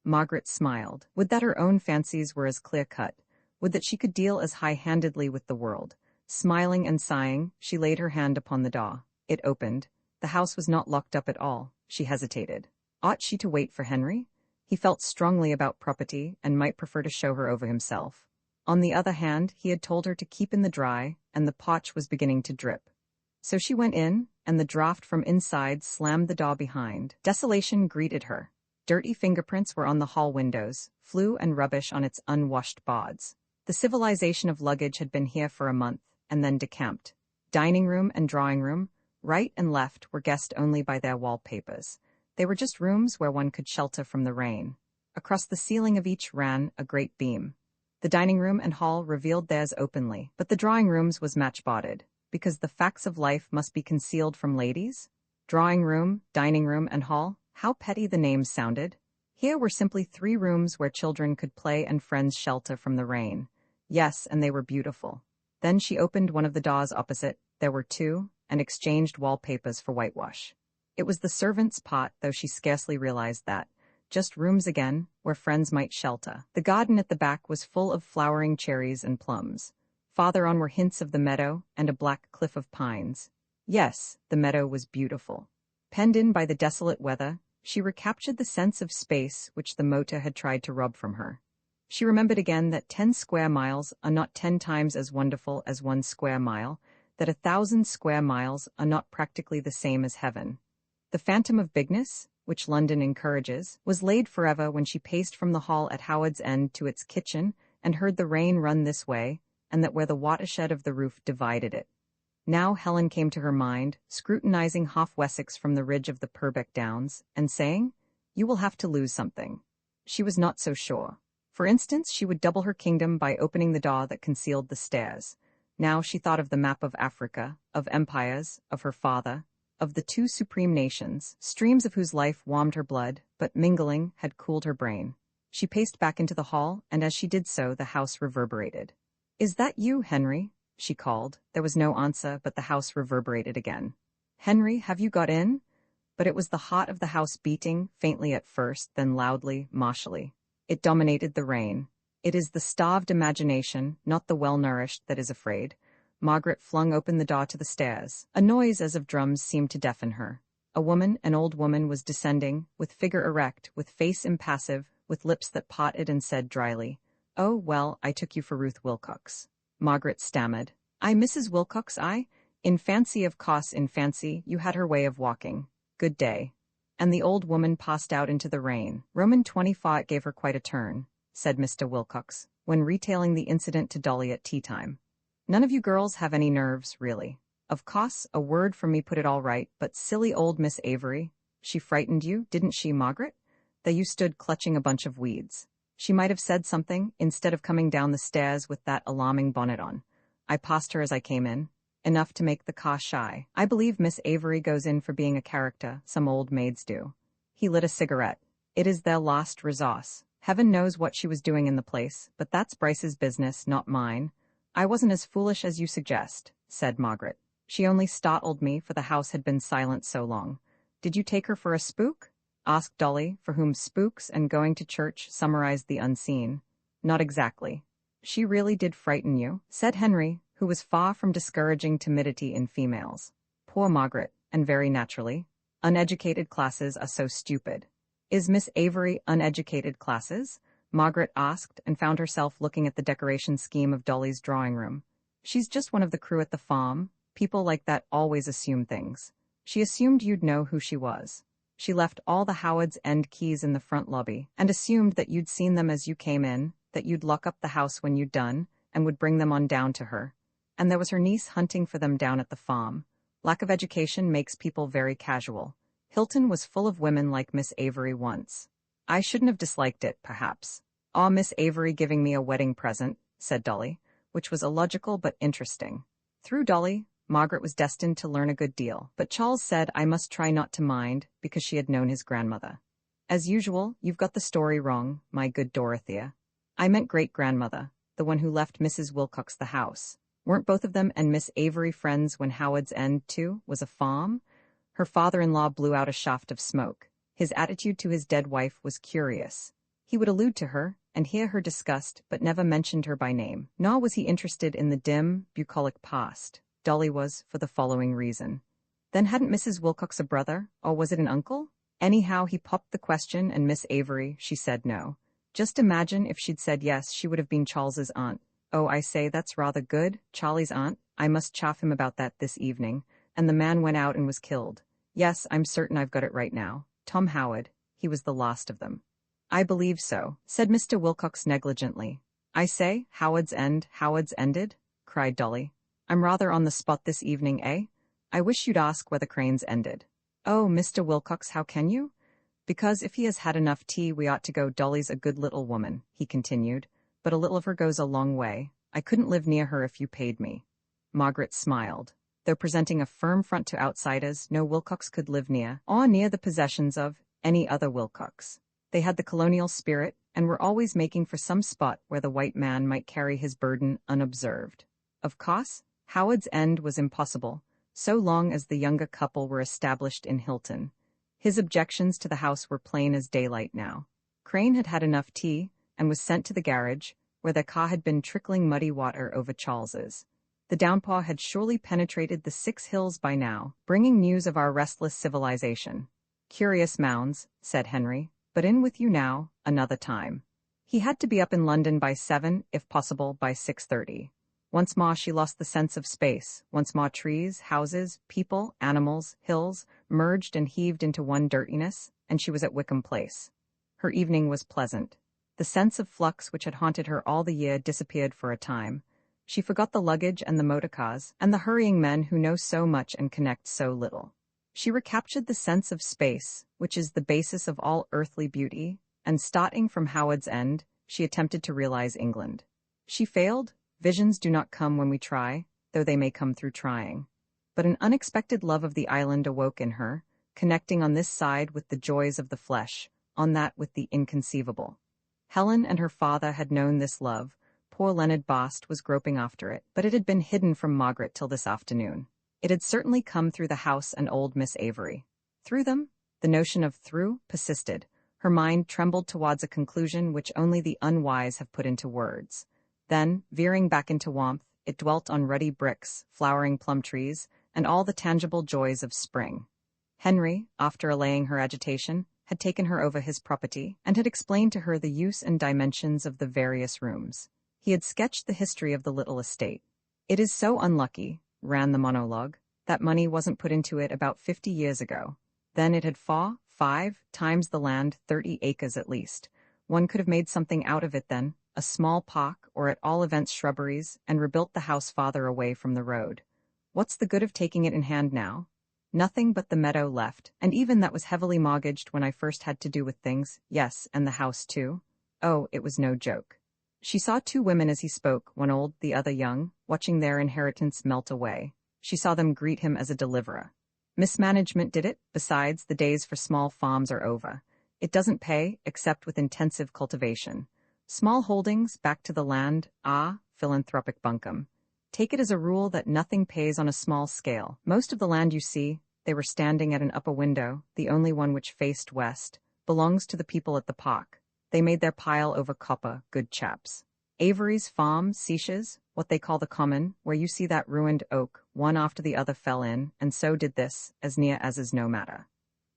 Margaret smiled. Would that her own fancies were as clear-cut. Would that she could deal as high-handedly with the world. Smiling and sighing, she laid her hand upon the door. It opened. The house was not locked up at all. She hesitated. Ought she to wait for Henry? He felt strongly about property and might prefer to show her over himself. On the other hand, he had told her to keep in the dry, and the potch was beginning to drip. So she went in, and the draught from inside slammed the door behind. Desolation greeted her. Dirty fingerprints were on the hall windows, flue and rubbish on its unwashed boards. The civilization of luggage had been here for a month, and then decamped. Dining room and drawing room, right and left, were guessed only by their wallpapers. They were just rooms where one could shelter from the rain. Across the ceiling of each ran a great beam. The dining room and hall revealed theirs openly, but the drawing room's was match-boarded, because the facts of life must be concealed from ladies. Drawing room, dining room, and hall, how petty the names sounded. Here were simply 3 rooms where children could play and friends shelter from the rain. Yes, and they were beautiful. Then she opened one of the doors opposite, there were 2, and exchanged wallpapers for whitewash. It was the servant's pot, though she scarcely realized that. Just rooms again, where friends might shelter. The garden at the back was full of flowering cherries and plums. Farther on were hints of the meadow and a black cliff of pines. Yes, the meadow was beautiful. Penned in by the desolate weather, she recaptured the sense of space which the motor had tried to rob from her. She remembered again that 10 square miles are not 10 times as wonderful as 1 square mile, that 1,000 square miles are not practically the same as heaven. The phantom of bigness, which London encourages, was laid forever when she paced from the hall at Howard's End to its kitchen and heard the rain run this way, and that where the watershed of the roof divided it. Now Helen came to her mind, scrutinizing Half Wessex from the ridge of the Purbeck Downs, and saying, "You will have to lose something." She was not so sure. For instance, she would double her kingdom by opening the door that concealed the stairs. Now she thought of the map of Africa, of empires, of her father, of the 2 supreme nations, streams of whose life warmed her blood, but mingling had cooled her brain. She paced back into the hall, and as she did so, the house reverberated. "Is that you, Henry?" she called. There was no answer, but the house reverberated again. "Henry, have you got in?" But it was the heart of the house beating, faintly at first, then loudly, martially. It dominated the rain. It is the starved imagination, not the well-nourished, that is afraid. Margaret flung open the door to the stairs. A noise as of drums seemed to deafen her. A woman, an old woman, was descending, with figure erect, with face impassive, with lips that parted, and said dryly, "Oh, well, I took you for Ruth Wilcox." Margaret stammered. "I, Mrs. Wilcox, I? In fancy, of course, in fancy, you had her way of walking. Good day." And the old woman passed out into the rain. Roman 25 gave her quite a turn, said Mr. Wilcox, when retailing the incident to Dolly at tea time. None of you girls have any nerves, really. Of course, a word from me put it all right, but silly old Miss Avery, she frightened you, didn't she, Margaret? That you stood clutching a bunch of weeds. She might have said something, instead of coming down the stairs with that alarming bonnet on. I passed her as I came in. Enough to make the car shy. I believe Miss Avery goes in for being a character, some old maids do. He lit a cigarette. It is their last resource. Heaven knows what she was doing in the place, but that's Bryce's business, not mine. I wasn't as foolish as you suggest, said Margaret. She only startled me, for the house had been silent so long. Did you take her for a spook? Asked Dolly, for whom spooks and going to church summarized the unseen. Not exactly. She really did frighten you, said Henry, who was far from discouraging timidity in females. Poor Margaret, and very naturally. Uneducated classes are so stupid. Is Miss Avery uneducated classes? Margaret asked, and found herself looking at the decoration scheme of Dolly's drawing room. She's just one of the crew at the farm. People like that always assume things. She assumed you'd know who she was. She left all the Howard's End keys in the front lobby, and assumed that you'd seen them as you came in, that you'd lock up the house when you'd done, and would bring them on down to her. And there was her niece hunting for them down at the farm. Lack of education makes people very casual. Hilton was full of women like Miss Avery once. I shouldn't have disliked it, perhaps. Ah, Miss Avery giving me a wedding present, said Dolly, which was illogical but interesting. Through Dolly, Margaret was destined to learn a good deal, but Charles said I must try not to mind, because she had known his grandmother. As usual, you've got the story wrong, my good Dorothea. I meant great-grandmother, the one who left Mrs. Wilcox the house. Weren't both of them and Miss Avery friends when Howard's End, too, was a farm? Her father-in-law blew out a shaft of smoke. His attitude to his dead wife was curious. He would allude to her, and hear her discussed, but never mentioned her by name. Nor was he interested in the dim, bucolic past. Dolly was, for the following reason. Then hadn't Mrs. Wilcox a brother, or was it an uncle? Anyhow, he popped the question, and Miss Avery, she said no. Just imagine if she'd said yes, she would have been Charles's aunt. Oh, I say, that's rather good, Charlie's aunt. I must chaff him about that this evening. And the man went out and was killed. Yes, I'm certain I've got it right now. Tom Howard. He was the last of them. I believe so, said Mr. Wilcox negligently. I say, Howard's ended, cried Dolly. I'm rather on the spot this evening, eh? I wish you'd ask where the Cranes ended. Oh, Mr. Wilcox, how can you? Because if he has had enough tea we ought to go. Dolly's a good little woman, he continued, but a little of her goes a long way. I couldn't live near her if you paid me. Margaret smiled. Though presenting a firm front to outsiders, no Wilcox could live near, or near the possessions of, any other Wilcox. They had the colonial spirit, and were always making for some spot where the white man might carry his burden unobserved. Of course, Howard's End was impossible, so long as the younger couple were established in Hilton. His objections to the house were plain as daylight now. Crane had had enough tea, and was sent to the garage, where their car had been trickling muddy water over Charles's. The downpour had surely penetrated the 6 hills by now, bringing news of our restless civilization. Curious mounds, said Henry, but in with you now, another time. He had to be up in London by 7, if possible by 6:30. Once more she lost the sense of space. Once more trees, houses, people, animals, hills, merged and heaved into one dirtiness, and she was at Wickham Place. Her evening was pleasant. The sense of flux which had haunted her all the year disappeared for a time. She forgot the luggage and the motor cars, and the hurrying men who know so much and connect so little. She recaptured the sense of space, which is the basis of all earthly beauty, and starting from Howard's End, she attempted to realize England. She failed. Visions do not come when we try, though they may come through trying. But an unexpected love of the island awoke in her, connecting on this side with the joys of the flesh, on that with the inconceivable. Helen and her father had known this love. Poor Leonard Bast was groping after it, but it had been hidden from Margaret till this afternoon. It had certainly come through the house and old Miss Avery. Through them? The notion of through persisted. Her mind trembled towards a conclusion which only the unwise have put into words. Then, veering back into warmth, it dwelt on ruddy bricks, flowering plum trees, and all the tangible joys of spring. Henry, after allaying her agitation, had taken her over his property, and had explained to her the use and dimensions of the various rooms. He had sketched the history of the little estate. It is so unlucky, ran the monologue, that money wasn't put into it about 50 years ago. Then it had 5 times the land, 30 acres at least. One could have made something out of it then, a small park, or at all events shrubberies, and rebuilt the house farther away from the road. What's the good of taking it in hand now? Nothing but the meadow left, and even that was heavily mortgaged when I first had to do with things, yes, and the house too. Oh, it was no joke. She saw two women as he spoke, one old, the other young, watching their inheritance melt away. She saw them greet him as a deliverer. Mismanagement did it. Besides, the days for small farms are over. It doesn't pay, except with intensive cultivation. Small holdings, back to the land, philanthropic bunkum. Take it as a rule that nothing pays on a small scale. Most of the land you see, they were standing at an upper window, the only one which faced west, belongs to the people at the park. They made their pile over copper, good chaps. Avery's farm, Seiches, what they call the common, where you see that ruined oak, one after the other fell in, and so did this, as near as is no matter.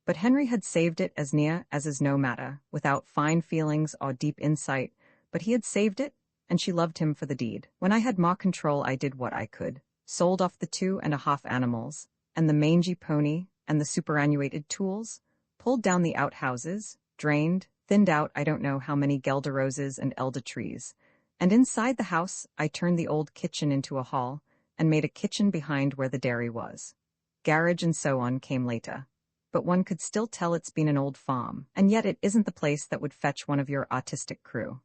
But Henry had saved it as near as is no matter, without fine feelings or deep insight, but he had saved it, and she loved him for the deed. When I had more control, I did what I could. Sold off the 2.5 animals, and the mangy pony, and the superannuated tools, pulled down the outhouses, drained, thinned out I don't know how many guelder roses and elder trees, and inside the house I turned the old kitchen into a hall, and made a kitchen behind where the dairy was. Garage and so on came later. But one could still tell it's been an old farm, and yet it isn't the place that would fetch one of your artistic crew.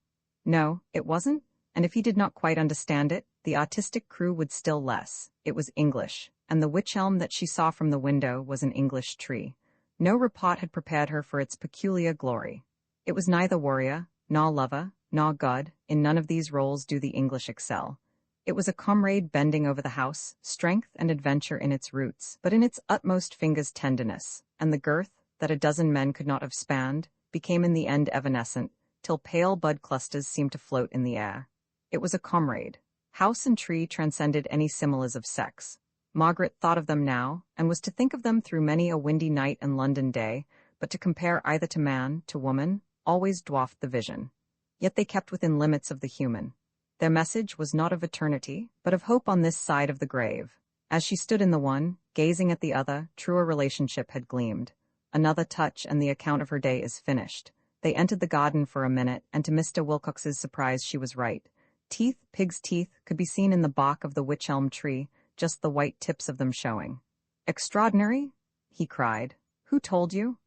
No, it wasn't, and if he did not quite understand it, the artistic crew would still less. It was English, and the wych elm that she saw from the window was an English tree. No repot had prepared her for its peculiar glory. It was neither warrior, nor lover, nor god. In none of these roles do the English excel. It was a comrade bending over the house, strength and adventure in its roots, but in its utmost fingers tenderness, and the girth, that a dozen men could not have spanned, became in the end evanescent, till pale bud clusters seemed to float in the air. It was a comrade. House and tree transcended any similes of sex. Margaret thought of them now, and was to think of them through many a windy night and London day, but to compare either to man, to woman, always dwarfed the vision. Yet they kept within limits of the human. Their message was not of eternity, but of hope on this side of the grave. As she stood in the one, gazing at the other, truer relationship had gleamed. Another touch and the account of her day is finished. They entered the garden for a minute, and to Mr. Wilcox's surprise she was right. Teeth, pig's teeth, could be seen in the bark of the wych elm tree, just the white tips of them showing. "Extraordinary?" he cried. "Who told you?"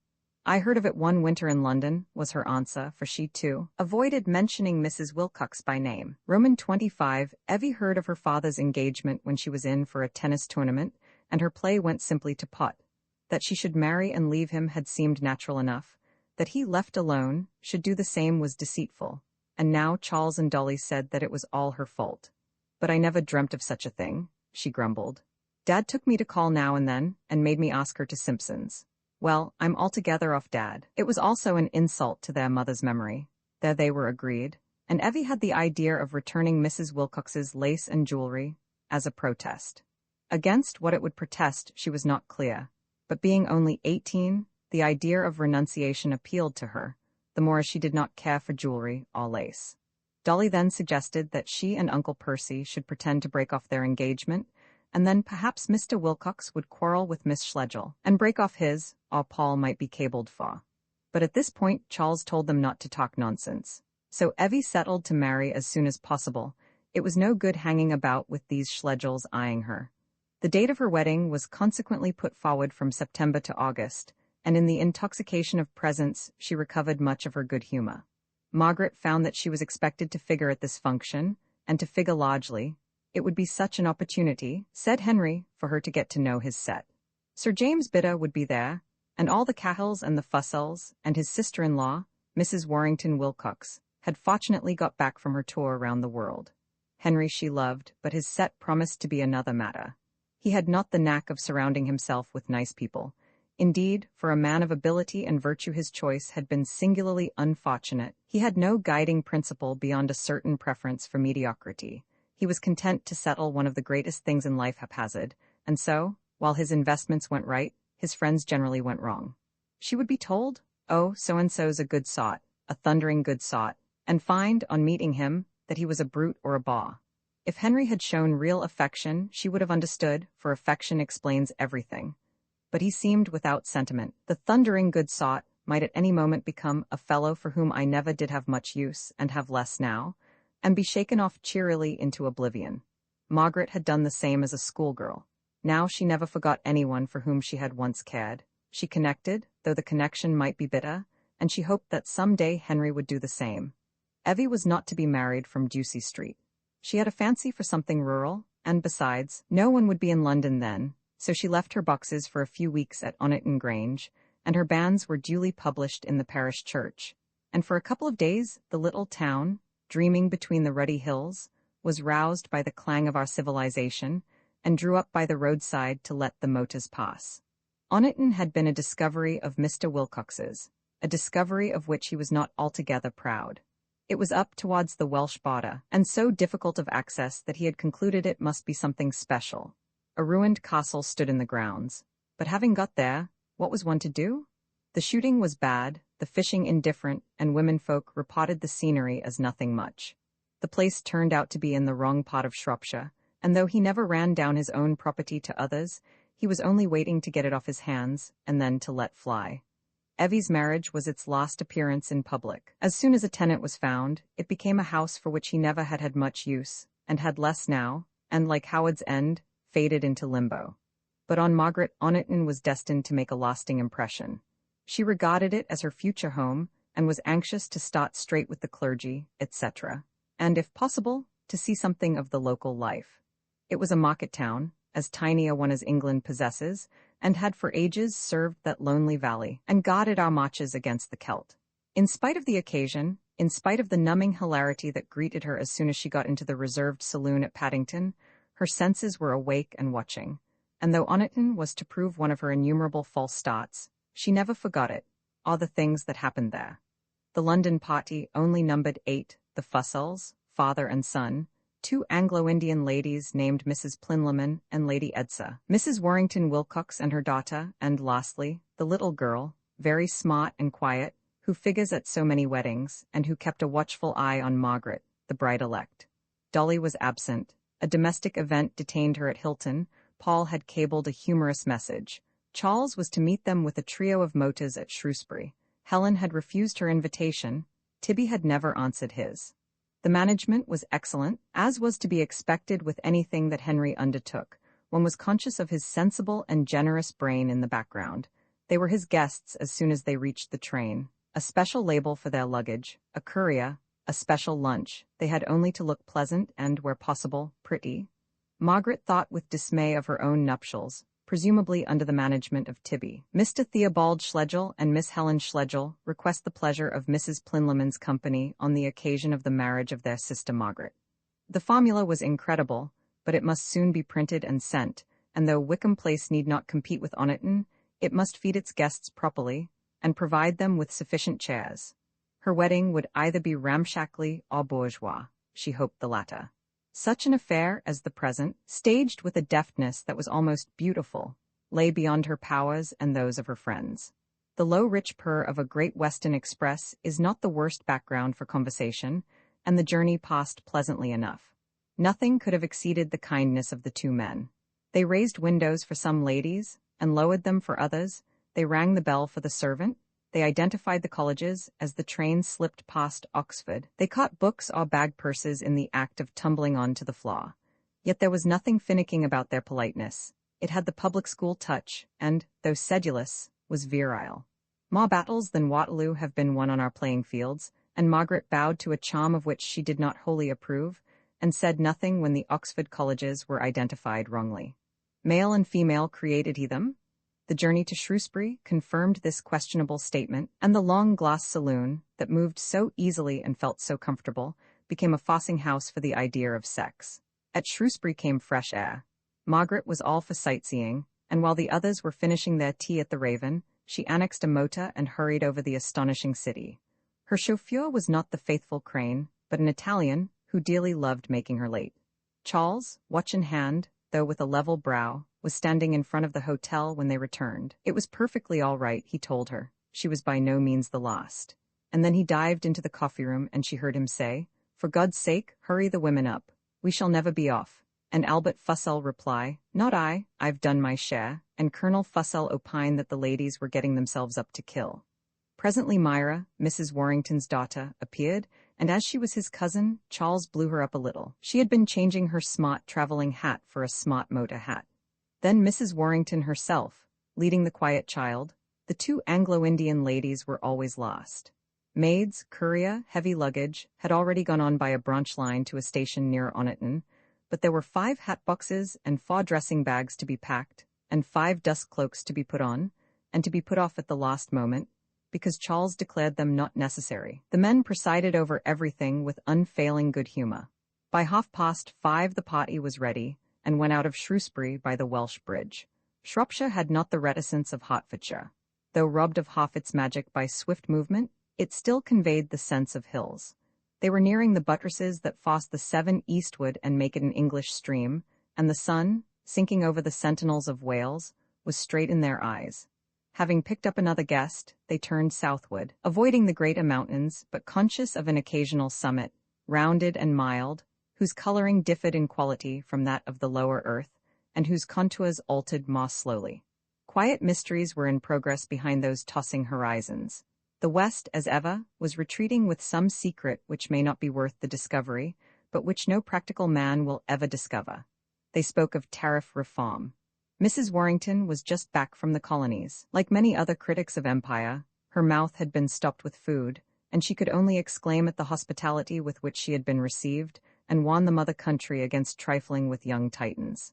"I heard of it one winter in London," was her answer, for she, too, avoided mentioning Mrs. Wilcox by name. Roman 25, Evie heard of her father's engagement when she was in for a tennis tournament, and her play went simply to pot. That she should marry and leave him had seemed natural enough. That he, left alone, should do the same was deceitful. And now Charles and Dolly said that it was all her fault. "But I never dreamt of such a thing," she grumbled. "Dad took me to call now and then, and made me ask her to Simpson's. Well, I'm altogether off Dad." It was also an insult to their mother's memory. There they were agreed, and Evie had the idea of returning Mrs. Wilcox's lace and jewelry, as a protest. Against what it would protest she was not clear, but being only 18, the idea of renunciation appealed to her, the more as she did not care for jewelry or lace. Dolly then suggested that she and Uncle Percy should pretend to break off their engagement, and then perhaps Mr. Wilcox would quarrel with Miss Schlegel, and break off his, or Paul might be cabled for. But at this point Charles told them not to talk nonsense. So Evie settled to marry as soon as possible. It was no good hanging about with these Schlegels eyeing her. The date of her wedding was consequently put forward from September to August, and in the intoxication of presents she recovered much of her good humor. Margaret found that she was expected to figure at this function, and to figure largely. It would be such an opportunity, said Henry, for her to get to know his set. Sir James Bidder would be there, and all the Cahills and the Fussells, and his sister-in-law, Mrs. Warrington Wilcox, had fortunately got back from her tour around the world. Henry she loved, but his set promised to be another matter. He had not the knack of surrounding himself with nice people. Indeed, for a man of ability and virtue his choice had been singularly unfortunate. He had no guiding principle beyond a certain preference for mediocrity. He was content to settle one of the greatest things in life haphazard, and so, while his investments went right, his friends generally went wrong. She would be told, "Oh, so-and-so's a good sot, a thundering good sot," and find, on meeting him, that he was a brute or a baw. If Henry had shown real affection, she would have understood, for affection explains everything. but he seemed without sentiment. The thundering good sot might at any moment become a fellow for whom I never did have much use and have less now, and be shaken off cheerily into oblivion. Margaret had done the same as a schoolgirl. Now she never forgot anyone for whom she had once cared. She connected, though the connection might be bitter, and she hoped that some day Henry would do the same. Evie was not to be married from Ducie Street. She had a fancy for something rural, and besides, no one would be in London then, so she left her boxes for a few weeks at Oniton Grange, and her banns were duly published in the parish church. And for a couple of days the little town, dreaming between the ruddy hills, was roused by the clang of our civilization, and drew up by the roadside to let the motors pass. Oniton had been a discovery of Mr. Wilcox's, a discovery of which he was not altogether proud. It was up towards the Welsh border, and so difficult of access that he had concluded it must be something special. A ruined castle stood in the grounds, but having got there, what was one to do? The shooting was bad, the fishing indifferent, and womenfolk reported the scenery as nothing much. The place turned out to be in the wrong part of Shropshire, and though he never ran down his own property to others, he was only waiting to get it off his hands, and then to let fly. Evie's marriage was its last appearance in public. As soon as a tenant was found, it became a house for which he never had had much use, and had less now, and, like Howard's End, faded into limbo. But on Margaret, Oniton was destined to make a lasting impression. She regarded it as her future home, and was anxious to start straight with the clergy, etc., and, if possible, to see something of the local life. It was a market town, as tiny a one as England possesses, and had for ages served that lonely valley, and guarded our marches against the Celt. In spite of the occasion, in spite of the numbing hilarity that greeted her as soon as she got into the reserved saloon at Paddington, her senses were awake and watching, and though Oniton was to prove one of her innumerable false starts, she never forgot it, or the things that happened there. The London party only numbered 8, the Fussells, father and son, 2 Anglo-Indian ladies named Mrs. Plinlimmon and Lady Edsa, Mrs. Warrington Wilcox and her daughter, and lastly, the little girl, very smart and quiet, who figures at so many weddings, and who kept a watchful eye on Margaret, the bride-elect. Dolly was absent. A domestic event detained her at Hilton. Paul had cabled a humorous message. Charles was to meet them with a trio of motors at Shrewsbury. Helen had refused her invitation. Tibby had never answered his. The management was excellent, as was to be expected with anything that Henry undertook. One was conscious of his sensible and generous brain in the background. They were his guests as soon as they reached the train. A special label for their luggage, a courier, a special lunch. They had only to look pleasant and, where possible, pretty. Margaret thought with dismay of her own nuptials, presumably under the management of Tibby. Mr. Theobald Schlegel and Miss Helen Schlegel request the pleasure of Mrs. Plinlimmon's company on the occasion of the marriage of their sister Margaret. The formula was incredible, but it must soon be printed and sent, and though Wickham Place need not compete with Oniton, it must feed its guests properly, and provide them with sufficient chairs. Her wedding would either be ramshackly or bourgeois, she hoped the latter. Such an affair as the present, staged with a deftness that was almost beautiful, lay beyond her powers and those of her friends. The low rich purr of a Great Western Express is not the worst background for conversation, and the journey passed pleasantly enough. Nothing could have exceeded the kindness of the 2 men. They raised windows for some ladies, and lowered them for others. They rang the bell for the servant. They identified the colleges as the train slipped past Oxford. They caught books or bag purses in the act of tumbling on to the floor. Yet there was nothing finicking about their politeness. It had the public school touch, and, though sedulous, was virile. More battles than Waterloo have been won on our playing fields, and Margaret bowed to a charm of which she did not wholly approve, and said nothing when the Oxford colleges were identified wrongly. Male and female created he them? The journey to Shrewsbury confirmed this questionable statement, and the long glass saloon, that moved so easily and felt so comfortable, became a fossing house for the idea of sex. At Shrewsbury came fresh air. Margaret was all for sightseeing, and while the others were finishing their tea at the Raven, she annexed a motor and hurried over the astonishing city. Her chauffeur was not the faithful Crane, but an Italian, who dearly loved making her late. Charles, watch in hand, though with a level brow, was standing in front of the hotel when they returned. It was perfectly all right, he told her. She was by no means the last. And then he dived into the coffee-room and she heard him say, "For God's sake, hurry the women up. We shall never be off." And Albert Fussell reply, "Not I, I've done my share." and Colonel Fussell opined that the ladies were getting themselves up to kill. Presently Myra, Mrs. Warrington's daughter, appeared, and as she was his cousin, Charles blew her up a little. She had been changing her smart traveling hat for a smart motor hat. Then Mrs. Warrington herself, leading the quiet child. The two Anglo-Indian ladies were always lost. Maids, courier, heavy luggage, had already gone on by a branch line to a station near Oniton, but there were 5 hat boxes and 4 dressing bags to be packed, and 5 dust cloaks to be put on, and to be put off at the last moment, because Charles declared them not necessary. The men presided over everything with unfailing good humor. By 5:30 the party was ready, and went out of Shrewsbury by the Welsh Bridge. Shropshire had not the reticence of Hertfordshire. Though robbed of half its magic by swift movement, it still conveyed the sense of hills. They were nearing the buttresses that force the Severn eastward and make it an English stream, and the sun, sinking over the sentinels of Wales, was straight in their eyes. Having picked up another guest, they turned southward, avoiding the greater mountains, but conscious of an occasional summit, rounded and mild, whose coloring differed in quality from that of the lower earth, and whose contours altered more slowly. Quiet mysteries were in progress behind those tossing horizons. The West, as ever, was retreating with some secret which may not be worth the discovery, but which no practical man will ever discover. They spoke of tariff reform. Mrs. Warrington was just back from the colonies. Like many other critics of empire, her mouth had been stopped with food, and she could only exclaim at the hospitality with which she had been received, and warn the mother country against trifling with young Titans.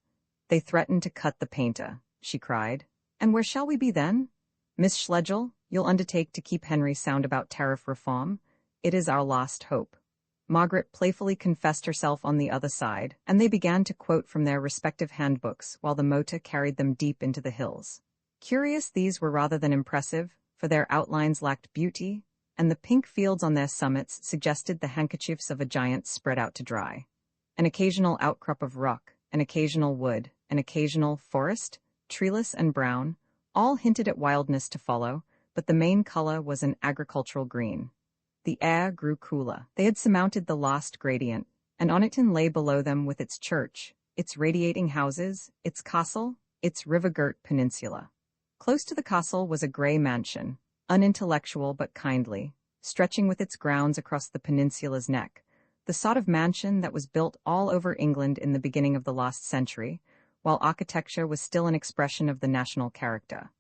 They threatened to cut the painter, she cried. And where shall we be then? Miss Schlegel, you'll undertake to keep Henry sound about tariff reform? It is our last hope. Margaret playfully confessed herself on the other side, and they began to quote from their respective handbooks while the motor carried them deep into the hills. Curious these were rather than impressive, for their outlines lacked beauty, and the pink fields on their summits suggested the handkerchiefs of a giant spread out to dry. An occasional outcrop of rock, an occasional wood, an occasional forest, treeless and brown, all hinted at wildness to follow, but the main color was an agricultural green. The air grew cooler. They had surmounted the last gradient, and Oniton lay below them with its church, its radiating houses, its castle, its river-girt peninsula. Close to the castle was a grey mansion, unintellectual but kindly, stretching with its grounds across the peninsula's neck, the sort of mansion that was built all over England in the beginning of the last century, while architecture was still an expression of the national character.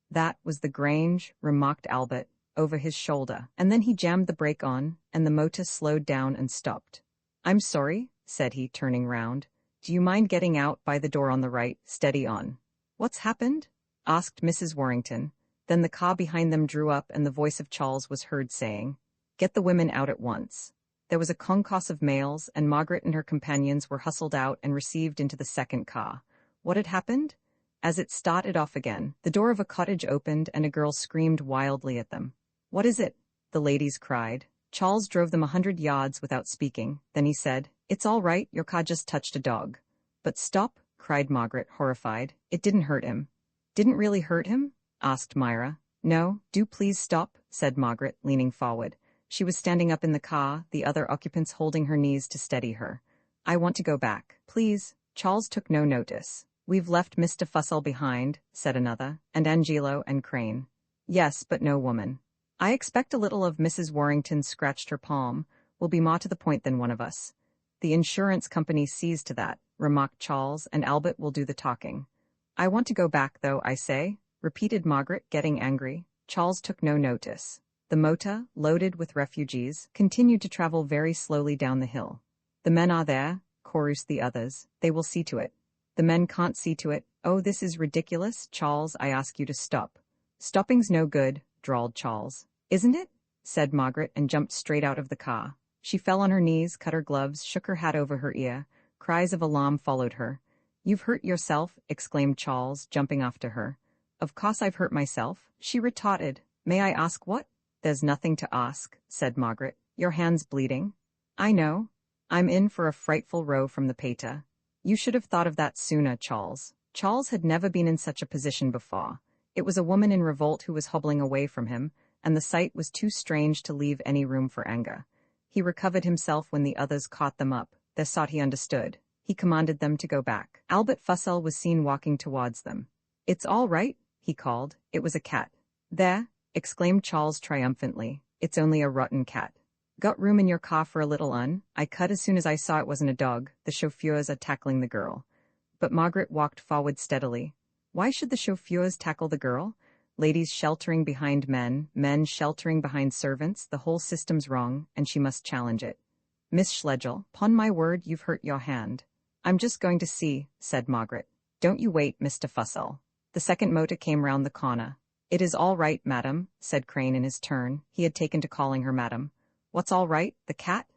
That was the Grange, remarked Albert, over his shoulder, and then he jammed the brake on, and the motor slowed down and stopped. "I'm sorry," said he, turning round. "Do you mind getting out by the door on the right? Steady on." "What's happened?" asked Mrs. Warrington. Then the car behind them drew up, and the voice of Charles was heard saying, "Get the women out at once." There was a concourse of males, and Margaret and her companions were hustled out and received into the second car. What had happened? As it started off again, the door of a cottage opened, and a girl screamed wildly at them. "What is it?" the ladies cried. Charles drove them 100 yards without speaking. Then he said, "It's all right, your car just touched a dog." "But stop," cried Margaret, horrified. "It didn't hurt him." "Didn't really hurt him?" asked Myra. "No, do please stop," said Margaret, leaning forward. She was standing up in the car, the other occupants holding her knees to steady her. "I want to go back." "Please." Charles took no notice. "We've left Mr. Fussell behind," said another, "and Angelo and Crane." "Yes, but no woman." "I expect a little of Mrs. Warrington," scratched her palm, "will be more to the point than one of us." "The insurance company sees to that," remarked Charles, "and Albert will do the talking." "I want to go back, though, I say," repeated Margaret, getting angry. Charles took no notice. The motor, loaded with refugees, continued to travel very slowly down the hill. "The men are there," chorused the others. "They will see to it." "The men can't see to it." "Oh, this is ridiculous, Charles, I ask you to stop." "Stopping's no good," drawled Charles. "Isn't it?" said Margaret, and jumped straight out of the car. She fell on her knees, cut her gloves, shook her hat over her ear. Cries of alarm followed her. "You've hurt yourself," exclaimed Charles, jumping after her. "Of course I've hurt myself," she retorted. "May I ask what?" "There's nothing to ask," said Margaret. "Your hand's bleeding." "I know. I'm in for a frightful row from the pater." "You should have thought of that sooner, Charles." Charles had never been in such a position before. It was a woman in revolt who was hobbling away from him, and the sight was too strange to leave any room for anger. He recovered himself when the others caught them up. They thought he understood. He commanded them to go back. Albert Fussell was seen walking towards them. "It's all right," he called. It was a cat. "There," exclaimed Charles triumphantly. "It's only a rotten cat. Got room in your car for a little un? I cut as soon as I saw it wasn't a dog. The chauffeurs are tackling the girl." But Margaret walked forward steadily. Why should the chauffeurs tackle the girl? Ladies sheltering behind men, men sheltering behind servants, the whole system's wrong, and she must challenge it. "Miss Schlegel, 'pon my word you've hurt your hand." "I'm just going to see," said Margaret. "Don't you wait, Mr. Fussell." The second motor came round the corner. "It is all right, madam," said Crane in his turn. He had taken to calling her madam. "What's all right, the cat?"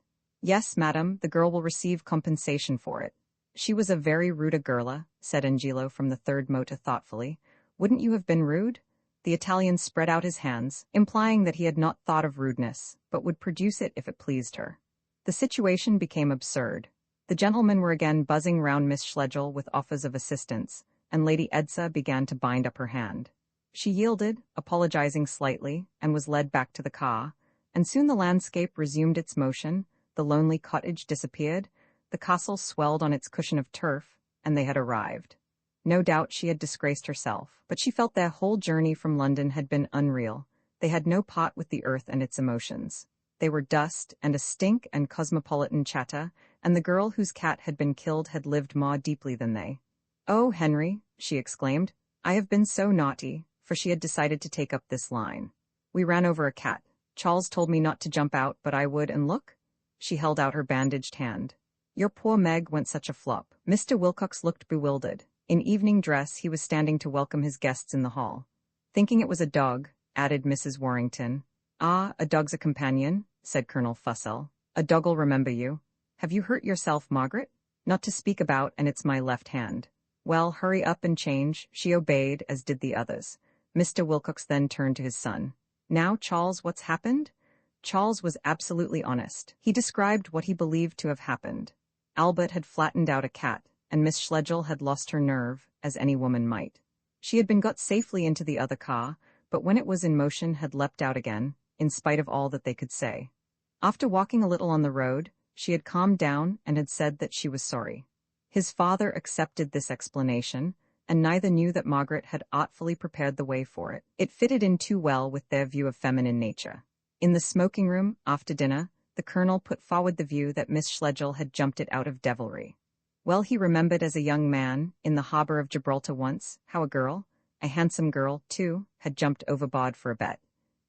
"Yes, madam, the girl will receive compensation for it." "She was a very rude girla," said Angelo from the third motor thoughtfully. "Wouldn't you have been rude?" The Italian spread out his hands, implying that he had not thought of rudeness, but would produce it if it pleased her. The situation became absurd. The gentlemen were again buzzing round Miss Schlegel with offers of assistance, and Lady Edsa began to bind up her hand. She yielded, apologizing slightly, and was led back to the car, and soon the landscape resumed its motion, the lonely cottage disappeared, the castle swelled on its cushion of turf, and they had arrived. No doubt she had disgraced herself, but she felt their whole journey from London had been unreal. They had no part with the earth and its emotions. They were dust and a stink and cosmopolitan chatter, and the girl whose cat had been killed had lived more deeply than they. "Oh, Henry," she exclaimed, "I have been so naughty," for she had decided to take up this line. "We ran over a cat. Charles told me not to jump out, but I would, and look." She held out her bandaged hand. "Your poor Meg went such a flop." Mr. Wilcox looked bewildered. In evening dress, he was standing to welcome his guests in the hall. "Thinking it was a dog," added Mrs. Warrington. "Ah, a dog's a companion," said Colonel Fussell. "A dog'll remember you. Have you hurt yourself, Margaret?" "Not to speak about, and it's my left hand." "Well, hurry up and change." She obeyed, as did the others. Mr. Wilcox then turned to his son. "Now, Charles, what's happened?" Charles was absolutely honest. He described what he believed to have happened. Albert had flattened out a cat, and Miss Schlegel had lost her nerve, as any woman might. She had been got safely into the other car, but when it was in motion had leapt out again, in spite of all that they could say. After walking a little on the road, she had calmed down and had said that she was sorry. His father accepted this explanation, and neither knew that Margaret had artfully prepared the way for it. It fitted in too well with their view of feminine nature. In the smoking room, after dinner, the colonel put forward the view that Miss Schlegel had jumped it out of devilry. Well, he remembered as a young man, in the harbor of Gibraltar once, how a girl, a handsome girl, too, had jumped overboard for a bet.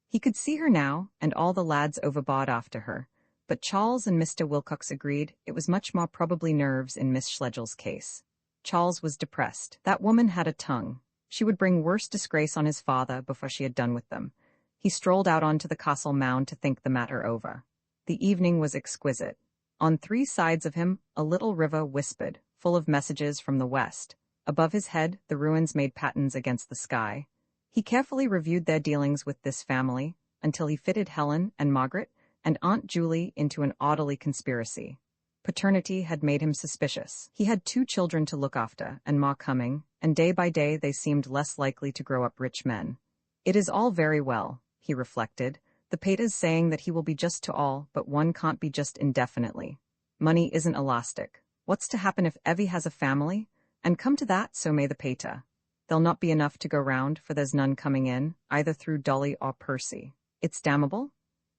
He could see her now, and all the lads overboard after her, but Charles and Mr. Wilcox agreed it was much more probably nerves in Miss Schlegel's case. Charles was depressed. That woman had a tongue. She would bring worse disgrace on his father before she had done with them. He strolled out onto the castle mound to think the matter over. The evening was exquisite. On three sides of him, a little river whispered, full of messages from the west. Above his head, the ruins made patterns against the sky. He carefully reviewed their dealings with this family, until he fitted Helen and Margaret and Aunt Julie into an orderly conspiracy. Paternity had made him suspicious. He had 2 children to look after, and more coming, and day by day they seemed less likely to grow up rich men. It is all very well, he reflected, the pater's saying that he will be just to all, but one can't be just indefinitely. Money isn't elastic. What's to happen if Evie has a family? And come to that, so may the pater. There'll not be enough to go round, for there's none coming in, either through Dolly or Percy. It's damnable?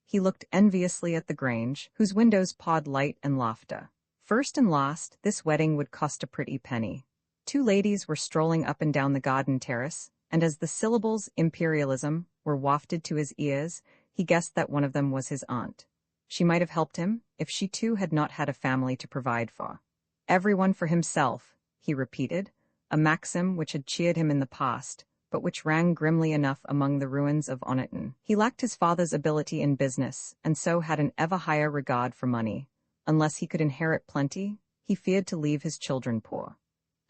He looked enviously at the Grange, whose windows pawed light and laughter. First and last, this wedding would cost a pretty penny. 2 ladies were strolling up and down the garden terrace, and as the syllables imperialism were wafted to his ears, he guessed that one of them was his aunt. She might have helped him, if she too had not had a family to provide for. Everyone for himself, he repeated, a maxim which had cheered him in the past, but which rang grimly enough among the ruins of Oniton. He lacked his father's ability in business, and so had an ever higher regard for money. Unless he could inherit plenty, he feared to leave his children poor.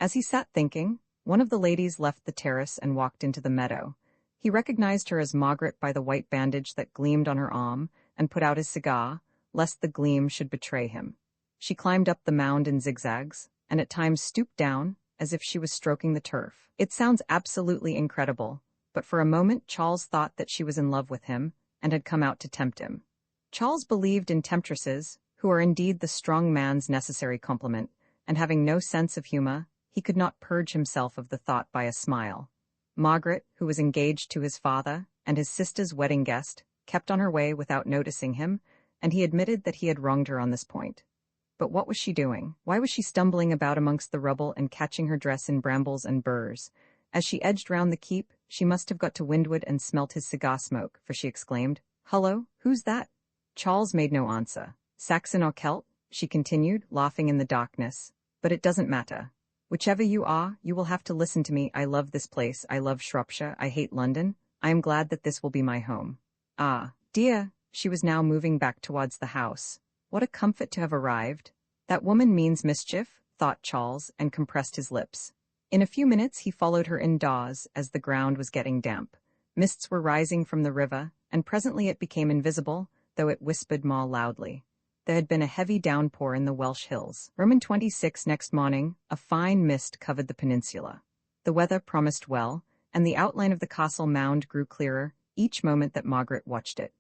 As he sat thinking, one of the ladies left the terrace and walked into the meadow. He recognized her as Margaret by the white bandage that gleamed on her arm, and put out his cigar, lest the gleam should betray him. She climbed up the mound in zigzags, and at times stooped down, as if she was stroking the turf. It sounds absolutely incredible, but for a moment Charles thought that she was in love with him, and had come out to tempt him. Charles believed in temptresses, who are indeed the strong man's necessary complement, and having no sense of humor, he could not purge himself of the thought by a smile. Margaret, who was engaged to his father, and his sister's wedding guest, kept on her way without noticing him, and he admitted that he had wronged her on this point. But what was she doing? Why was she stumbling about amongst the rubble and catching her dress in brambles and burrs? As she edged round the keep, she must have got to windward and smelt his cigar smoke, for she exclaimed, "Hullo, who's that?" Charles made no answer. "Saxon or Celt?" she continued, laughing in the darkness. "But it doesn't matter. Whichever you are, you will have to listen to me. I love this place, I love Shropshire, I hate London. I am glad that this will be my home." "Ah, dear," she was now moving back towards the house. "What a comfort to have arrived." "That woman means mischief," thought Charles, and compressed his lips. In a few minutes he followed her indoors, as the ground was getting damp. Mists were rising from the river, and presently it became invisible, though it whispered more loudly. There had been a heavy downpour in the Welsh hills. Roman 26 next morning, a fine mist covered the peninsula. The weather promised well, and the outline of the castle mound grew clearer each moment that Margaret watched it.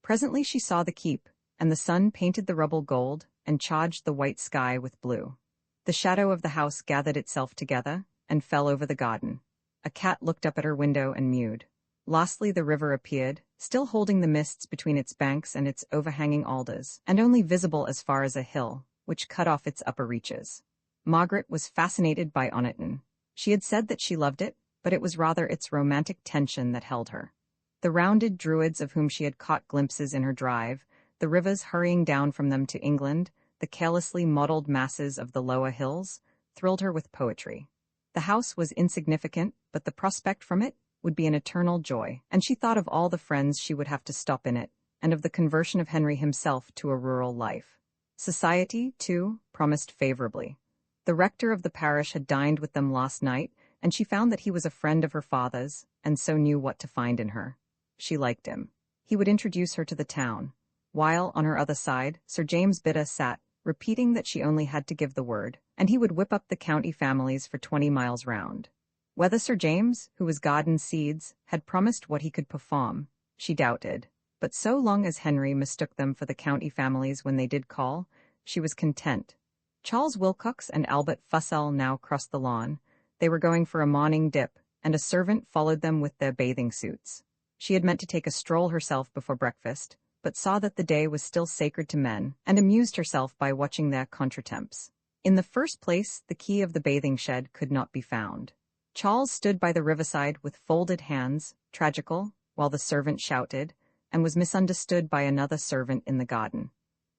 Presently she saw the keep, and the sun painted the rubble gold and charged the white sky with blue. The shadow of the house gathered itself together and fell over the garden. A cat looked up at her window and mewed. Lastly the river appeared, still holding the mists between its banks and its overhanging alders, and only visible as far as a hill, which cut off its upper reaches. Margaret was fascinated by Oniton. She had said that she loved it, but it was rather its romantic tension that held her. The rounded druids of whom she had caught glimpses in her drive, the rivers hurrying down from them to England, the carelessly mottled masses of the lower hills, thrilled her with poetry. The house was insignificant, but the prospect from it would be an eternal joy, and she thought of all the friends she would have to stop in it, and of the conversion of Henry himself to a rural life. Society, too, promised favorably. The rector of the parish had dined with them last night, and she found that he was a friend of her father's, and so knew what to find in her. She liked him. He would introduce her to the town. While, on her other side, Sir James Bidder sat, repeating that she only had to give the word, and he would whip up the county families for 20 miles round. Whether Sir James, who was garden seeds, had promised what he could perform, she doubted, but so long as Henry mistook them for the county families when they did call, she was content. Charles Wilcox and Albert Fussell now crossed the lawn. They were going for a morning dip, and a servant followed them with their bathing suits. She had meant to take a stroll herself before breakfast, but saw that the day was still sacred to men, and amused herself by watching their contretemps. In the first place, the key of the bathing shed could not be found. Charles stood by the riverside with folded hands, tragical, while the servant shouted, and was misunderstood by another servant in the garden.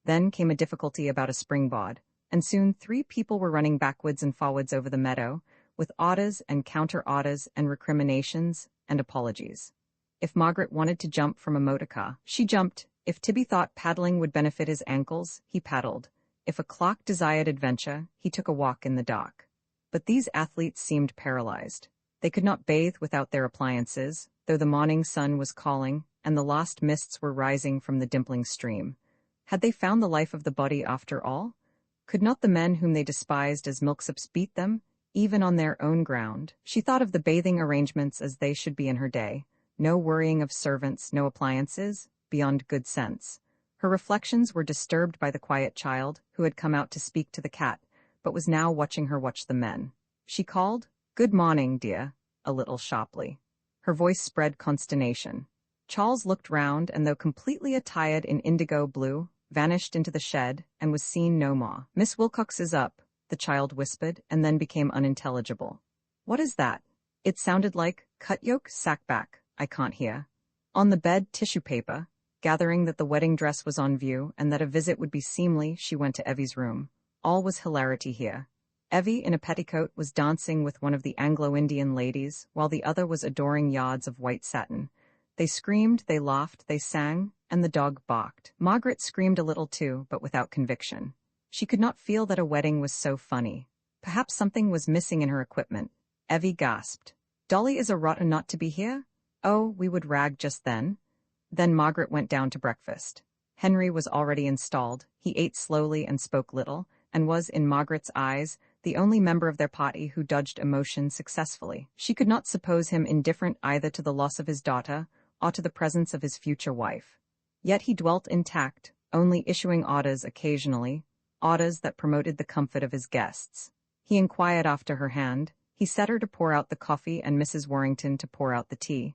Then came a difficulty about a springboard, and soon 3 people were running backwards and forwards over the meadow, with orders and counter-orders and recriminations and apologies. If Margaret wanted to jump from a motor car, she jumped. If Tibby thought paddling would benefit his ankles, he paddled. If a clock desired adventure, he took a walk in the dark. But these athletes seemed paralyzed. They could not bathe without their appliances, though the morning sun was calling, and the last mists were rising from the dimpling stream. Had they found the life of the body after all? Could not the men whom they despised as milksops beat them, even on their own ground? She thought of the bathing arrangements as they should be in her day. No worrying of servants, no appliances, beyond good sense. Her reflections were disturbed by the quiet child, who had come out to speak to the cat, but was now watching her watch the men. She called, "Good morning, dear," a little sharply. Her voice spread consternation. Charles looked round, and though completely attired in indigo blue, vanished into the shed, and was seen no more. "Miss Wilcox is up," the child whispered, and then became unintelligible. "What is that?" It sounded like, "Cut yoke, sack back, I can't hear." On the bed, tissue paper. Gathering that the wedding dress was on view, and that a visit would be seemly, she went to Evie's room. All was hilarity here. Evie, in a petticoat, was dancing with one of the Anglo-Indian ladies, while the other was adoring yards of white satin. They screamed, they laughed, they sang, and the dog barked. Margaret screamed a little too, but without conviction. She could not feel that a wedding was so funny. Perhaps something was missing in her equipment. Evie gasped. "Dolly is a rotten not to be here?" "Oh, we would rag just then." Then Margaret went down to breakfast. Henry was already installed. He ate slowly and spoke little, and was, in Margaret's eyes, the only member of their party who dodged emotion successfully. She could not suppose him indifferent either to the loss of his daughter or to the presence of his future wife. Yet he dwelt intact, only issuing orders occasionally, orders that promoted the comfort of his guests. He inquired after her hand, He set her to pour out the coffee and Mrs. Warrington to pour out the tea.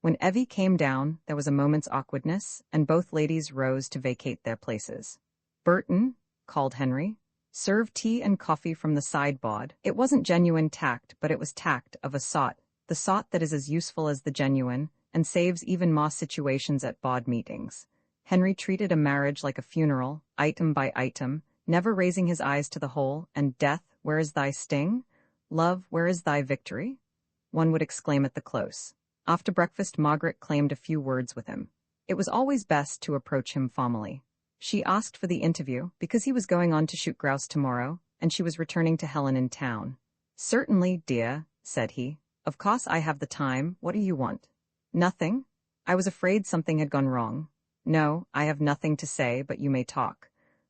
When Evie came down, there was a moment's awkwardness, and both ladies rose to vacate their places. "Burton," called Henry. "Serve tea and coffee from the sideboard." It wasn't genuine tact, but it was tact of a sort, the sort that is as useful as the genuine, and saves even more situations at board meetings. Henry treated a marriage like a funeral, item by item, never raising his eyes to the whole, and "Death, where is thy sting? Love, where is thy victory?" one would exclaim at the close. After breakfast, Margaret claimed a few words with him. It was always best to approach him formally. She asked for the interview because he was going on to shoot grouse tomorrow, and she was returning to Helen in town. "Certainly, dear," said he. "Of course I have the time. What do you want?" "Nothing. I was afraid something had gone wrong." "No, I have nothing to say, but you may talk."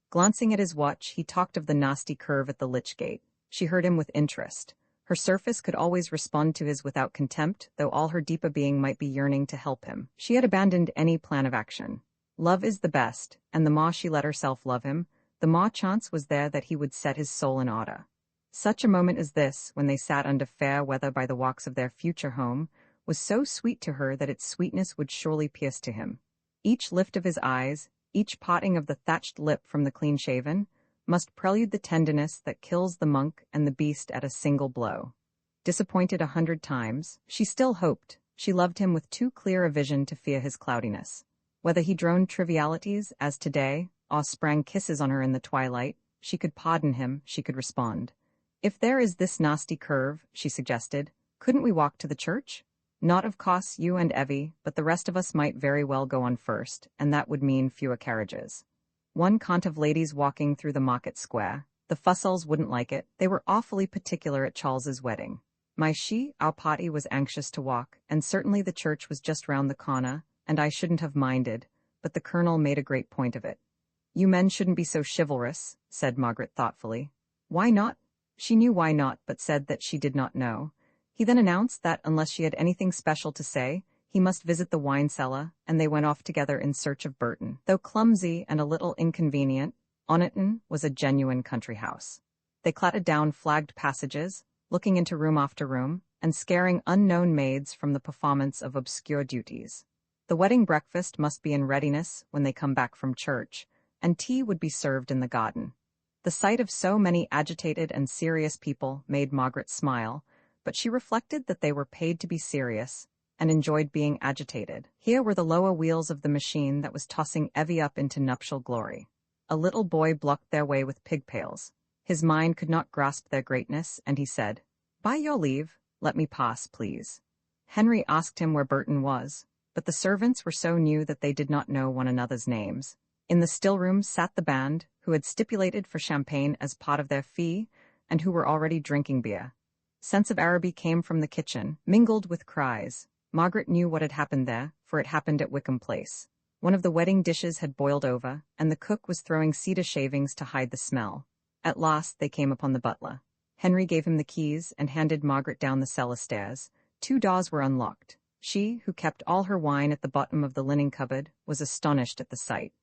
Glancing at his watch, he talked of the nasty curve at the Lich Gate. She heard him with interest. Her surface could always respond to his without contempt, though all her deeper being might be yearning to help him. She had abandoned any plan of action. Love is the best, and the more she let herself love him, the more chance was there that he would set his soul in order. Such a moment as this, when they sat under fair weather by the walks of their future home, was so sweet to her that its sweetness would surely pierce to him. Each lift of his eyes, each parting of the thatched lip from the clean-shaven, must prelude the tenderness that kills the monk and the beast at a single blow. Disappointed 100 times, she still hoped. She loved him with too clear a vision to fear his cloudiness. Whether he droned trivialities, as today, or sprang kisses on her in the twilight, she could pardon him, she could respond. "If there is this nasty curve," she suggested, "couldn't we walk to the church? Not of course you and Evie, but the rest of us might very well go on first, and that would mean fewer carriages. One can't have ladies walking through the market square. The Fussells wouldn't like it. They were awfully particular at Charles's wedding. Our party was anxious to walk, and certainly the church was just round the corner, and I shouldn't have minded, but the Colonel made a great point of it." "You men shouldn't be so chivalrous," said Margaret thoughtfully. "Why not?" She knew why not, but said that she did not know. He then announced that, unless she had anything special to say, he must visit the wine cellar, and they went off together in search of Burton. Though clumsy and a little inconvenient, Oniton was a genuine country house. They clattered down flagged passages, looking into room after room, and scaring unknown maids from the performance of obscure duties. The wedding breakfast must be in readiness when they come back from church, and tea would be served in the garden. The sight of so many agitated and serious people made Margaret smile, but she reflected that they were paid to be serious, and enjoyed being agitated. Here were the lower wheels of the machine that was tossing Evie up into nuptial glory. A little boy blocked their way with pig-pails. His mind could not grasp their greatness, and he said, "By your leave, let me pass, please." Henry asked him where Burton was, but the servants were so new that they did not know one another's names. In the still room sat the band, who had stipulated for champagne as part of their fee, and who were already drinking beer. Scents of Araby came from the kitchen, mingled with cries. Margaret knew what had happened there, for it happened at Wickham Place. One of the wedding dishes had boiled over, and the cook was throwing cedar shavings to hide the smell. At last they came upon the butler. Henry gave him the keys and handed Margaret down the cellar stairs. 2 doors were unlocked. She, who kept all her wine at the bottom of the linen cupboard, was astonished at the sight.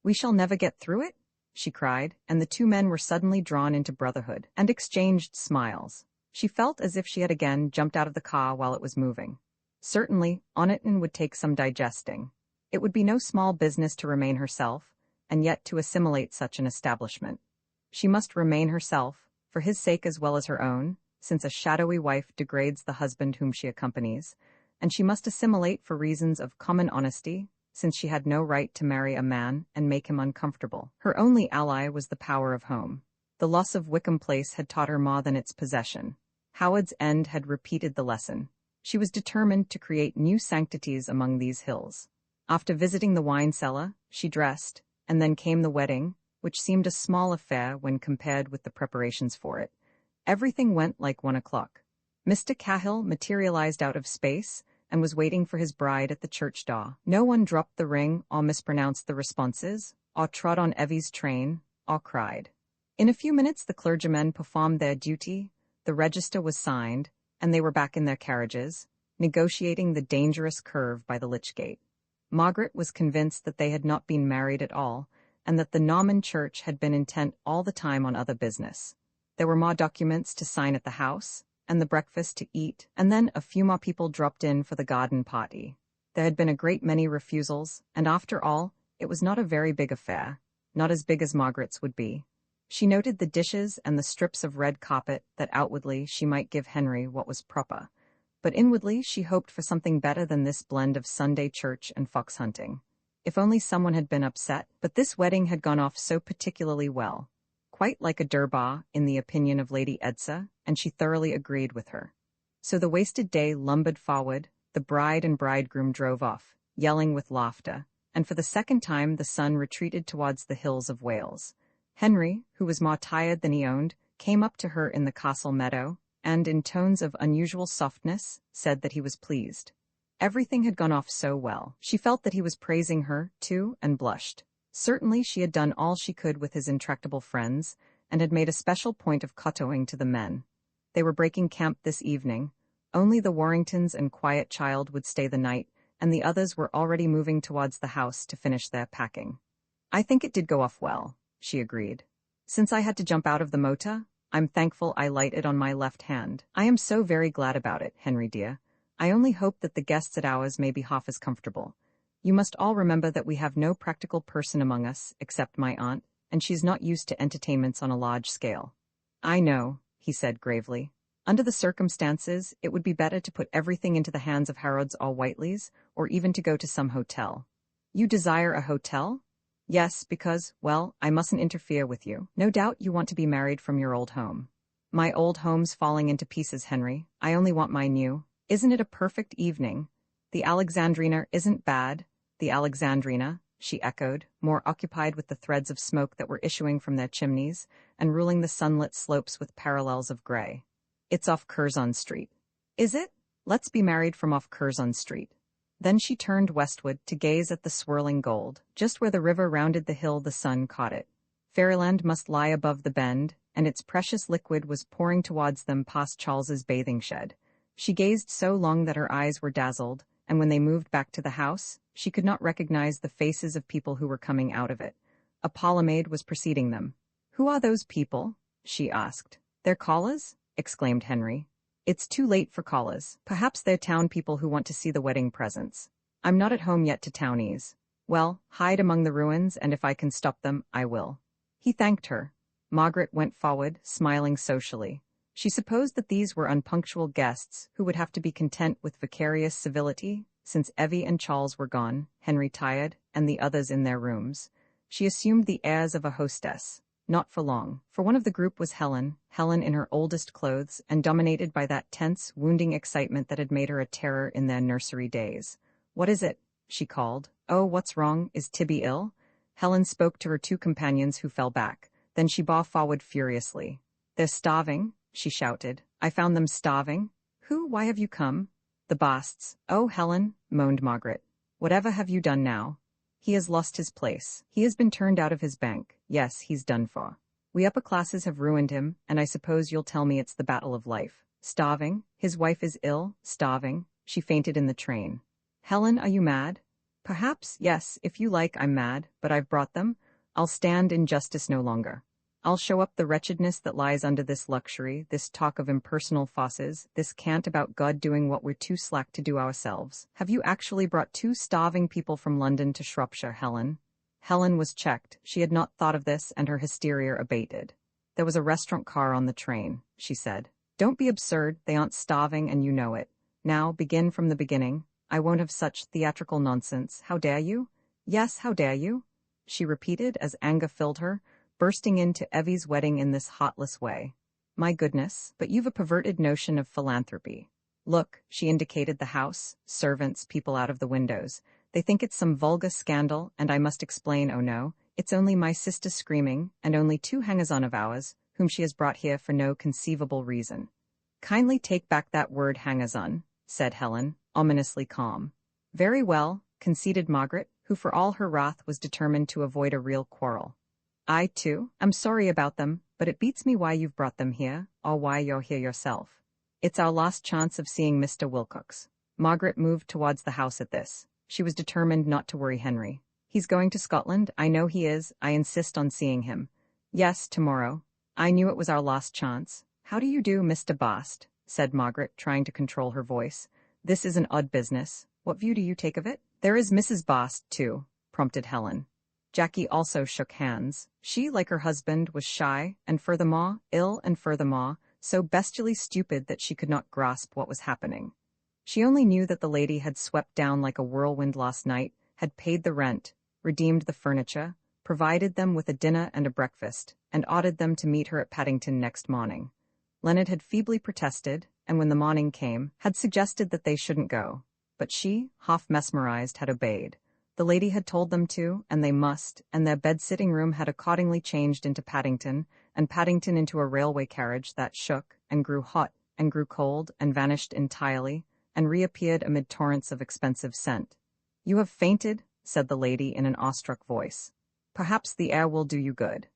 "We shall never get through it?" she cried, and the 2 men were suddenly drawn into brotherhood, and exchanged smiles. She felt as if she had again jumped out of the car while it was moving. Certainly, Oniton would take some digesting. It would be no small business to remain herself, and yet to assimilate such an establishment. She must remain herself, for his sake as well as her own, since a shadowy wife degrades the husband whom she accompanies, and she must assimilate for reasons of common honesty, since she had no right to marry a man and make him uncomfortable. Her only ally was the power of home. The loss of Wickham Place had taught her more than its possession. Howards End had repeated the lesson. She was determined to create new sanctities among these hills. After visiting the wine cellar, she dressed, and then came the wedding, which seemed a small affair when compared with the preparations for it. Everything went like 1 o'clock. Mr. Cahill materialized out of space and was waiting for his bride at the church door. No one dropped the ring or mispronounced the responses, or trod on Evie's train, or cried. In a few minutes the clergymen performed their duty, the register was signed, and they were back in their carriages, negotiating the dangerous curve by the Lich Gate. Margaret was convinced that they had not been married at all, and that the Norman Church had been intent all the time on other business. There were more documents to sign at the house, and the breakfast to eat, and then a few more people dropped in for the garden party. There had been a great many refusals, and after all, it was not a very big affair, not as big as Margaret's would be. She noted the dishes and the strips of red carpet that outwardly she might give Henry what was proper, but inwardly she hoped for something better than this blend of Sunday church and fox hunting. If only someone had been upset, but this wedding had gone off so particularly well. Quite like a durbar, in the opinion of Lady Edsa, and she thoroughly agreed with her. So the wasted day lumbered forward, the bride and bridegroom drove off, yelling with laughter, and for the second time the sun retreated towards the hills of Wales. Henry, who was more tired than he owned, came up to her in the castle meadow, and in tones of unusual softness, said that he was pleased. Everything had gone off so well. She felt that he was praising her, too, and blushed. Certainly she had done all she could with his intractable friends, and had made a special point of kowtowing to the men. They were breaking camp this evening. Only the Warringtons and Quiet Child would stay the night, and the others were already moving towards the house to finish their packing. "I think it did go off well," she agreed. "Since I had to jump out of the motor, I'm thankful I lighted on my left hand. I am so very glad about it, Henry dear. I only hope that the guests at ours may be half as comfortable. You must all remember that we have no practical person among us, except my aunt, and she's not used to entertainments on a large scale." "I know," he said gravely. "Under the circumstances, it would be better to put everything into the hands of Harrods or Whiteley's, or even to go to some hotel." "You desire a hotel?" "Yes, because, well, I mustn't interfere with you. No doubt you want to be married from your old home." "My old home's falling into pieces, Henry. I only want my new. Isn't it a perfect evening? The Alexandrina isn't bad." "The Alexandrina," she echoed, more occupied with the threads of smoke that were issuing from their chimneys, and ruling the sunlit slopes with parallels of gray. "It's off Curzon Street." "Is it? Let's be married from off Curzon Street." Then she turned westward to gaze at the swirling gold. Just where the river rounded the hill the sun caught it. Fairyland must lie above the bend, and its precious liquid was pouring towards them past Charles's bathing shed. She gazed so long that her eyes were dazzled, and when they moved back to the house, she could not recognize the faces of people who were coming out of it. A parlourmaid was preceding them. "Who are those people?" she asked. "They're callers?" exclaimed Henry. "It's too late for callers. Perhaps they're town people who want to see the wedding presents. I'm not at home yet to townies." "Well, hide among the ruins, and if I can stop them, I will." He thanked her. Margaret went forward, smiling socially. She supposed that these were unpunctual guests who would have to be content with vicarious civility, since Evie and Charles were gone, Henry tired, and the others in their rooms. She assumed the airs of a hostess. Not for long, for one of the group was Helen in her oldest clothes, and dominated by that tense, wounding excitement that had made her a terror in their nursery days. "What is it?" she called. "Oh, what's wrong? Is Tibby ill?" Helen spoke to her two companions who fell back. Then she bore forward furiously. "They're starving," she shouted. "I found them starving." "Who? Why have you come?" "The Basts." "Oh, Helen," moaned Margaret. "Whatever have you done now?" "He has lost his place. He has been turned out of his bank. Yes, he's done for. We upper classes have ruined him, and I suppose you'll tell me it's the battle of life. Starving? His wife is ill, starving. She fainted in the train." "Helen, are you mad?" "Perhaps, yes, if you like, I'm mad, but I've brought them. I'll stand injustice no longer. I'll show up the wretchedness that lies under this luxury, this talk of impersonal fosses, this cant about God doing what we're too slack to do ourselves. Have you actually brought 2 starving people from London to Shropshire, Helen?" Helen was checked. She had not thought of this, and her hysteria abated. "There was a restaurant car on the train," she said. "Don't be absurd, they aren't starving and you know it. Now, begin from the beginning. I won't have such theatrical nonsense. How dare you?" "Yes, how dare you?" she repeated as anger filled her, bursting into Evie's wedding in this heartless way. "My goodness, but you've a perverted notion of philanthropy. Look," she indicated the house, servants, people out of the windows. "They think it's some vulgar scandal, and I must explain, oh no, it's only my sister screaming, and only 2 hangers-on of ours, whom she has brought here for no conceivable reason." "Kindly take back that word hangers-on," said Helen, ominously calm. "Very well," conceded Margaret, who for all her wrath was determined to avoid a real quarrel. "I, too, am sorry about them, but it beats me why you've brought them here, or why you're here yourself. It's our last chance of seeing Mr. Wilcox." Margaret moved towards the house at this. She was determined not to worry Henry. "He's going to Scotland, I know he is, I insist on seeing him." "Yes, tomorrow. I knew it was our last chance. How do you do, Mr. Bast?" said Margaret, trying to control her voice. "This is an odd business. What view do you take of it?" "There is Mrs. Bast, too," prompted Helen. Jackie also shook hands. She, like her husband, was shy, and furthermore, ill, and furthermore, so bestially stupid that she could not grasp what was happening. She only knew that the lady had swept down like a whirlwind last night, had paid the rent, redeemed the furniture, provided them with a dinner and a breakfast, and ordered them to meet her at Paddington next morning. Leonard had feebly protested, and when the morning came, had suggested that they shouldn't go. But she, half mesmerized, had obeyed. The lady had told them to, and they must, and their bed-sitting room had accordingly changed into Paddington, and Paddington into a railway carriage that shook, and grew hot, and grew cold, and vanished entirely, and reappeared amid torrents of expensive scent. "You have fainted," said the lady in an awestruck voice. "Perhaps the air will do you good."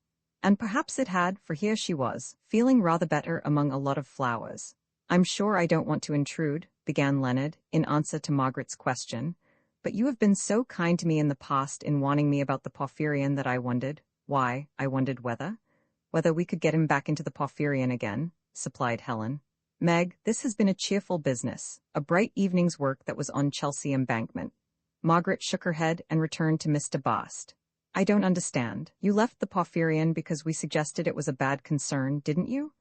And perhaps it had, for here she was, feeling rather better among a lot of flowers. "I'm sure I don't want to intrude," began Leonard, in answer to Margaret's question, "but you have been so kind to me in the past in warning me about the Porphyrion that I wondered whether we could get him back into the Porphyrion again," supplied Helen. "Meg, this has been a cheerful business, a bright evening's work that was on Chelsea Embankment." Margaret shook her head and returned to Mr. Bast. "I don't understand. You left the Porphyrion because we suggested it was a bad concern, didn't you?"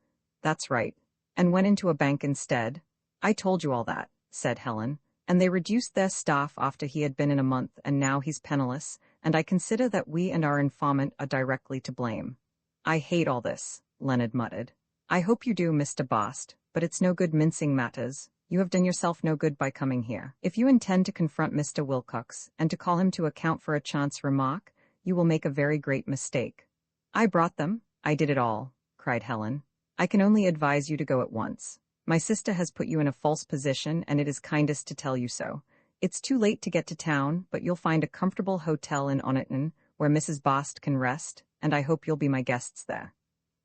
"That's right. And went into a bank instead." "I told you all that," said Helen. "And they reduced their staff after he had been in a month, and now he's penniless, and I consider that we and our informant are directly to blame." "I hate all this," Leonard muttered. "I hope you do, Mr. Bast, but it's no good mincing matters. You have done yourself no good by coming here. If you intend to confront Mr. Wilcox, and to call him to account for a chance remark, you will make a very great mistake." "I brought them. I did it all," cried Helen. "I can only advise you to go at once. My sister has put you in a false position, and it is kindest to tell you so. It's too late to get to town, but you'll find a comfortable hotel in Oniton, where Mrs. Bast can rest, and I hope you'll be my guests there."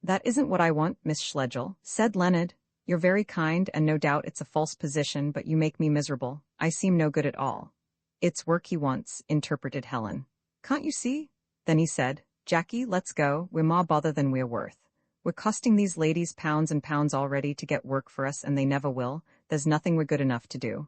"That isn't what I want, Miss Schlegel," said Leonard. "You're very kind, and no doubt it's a false position, but you make me miserable. I seem no good at all." "It's work he wants," interpreted Helen. "Can't you see?" Then he said, "Jackie, let's go. We're more bother than we're worth. We're costing these ladies pounds and pounds already to get work for us, and they never will. There's nothing we're good enough to do."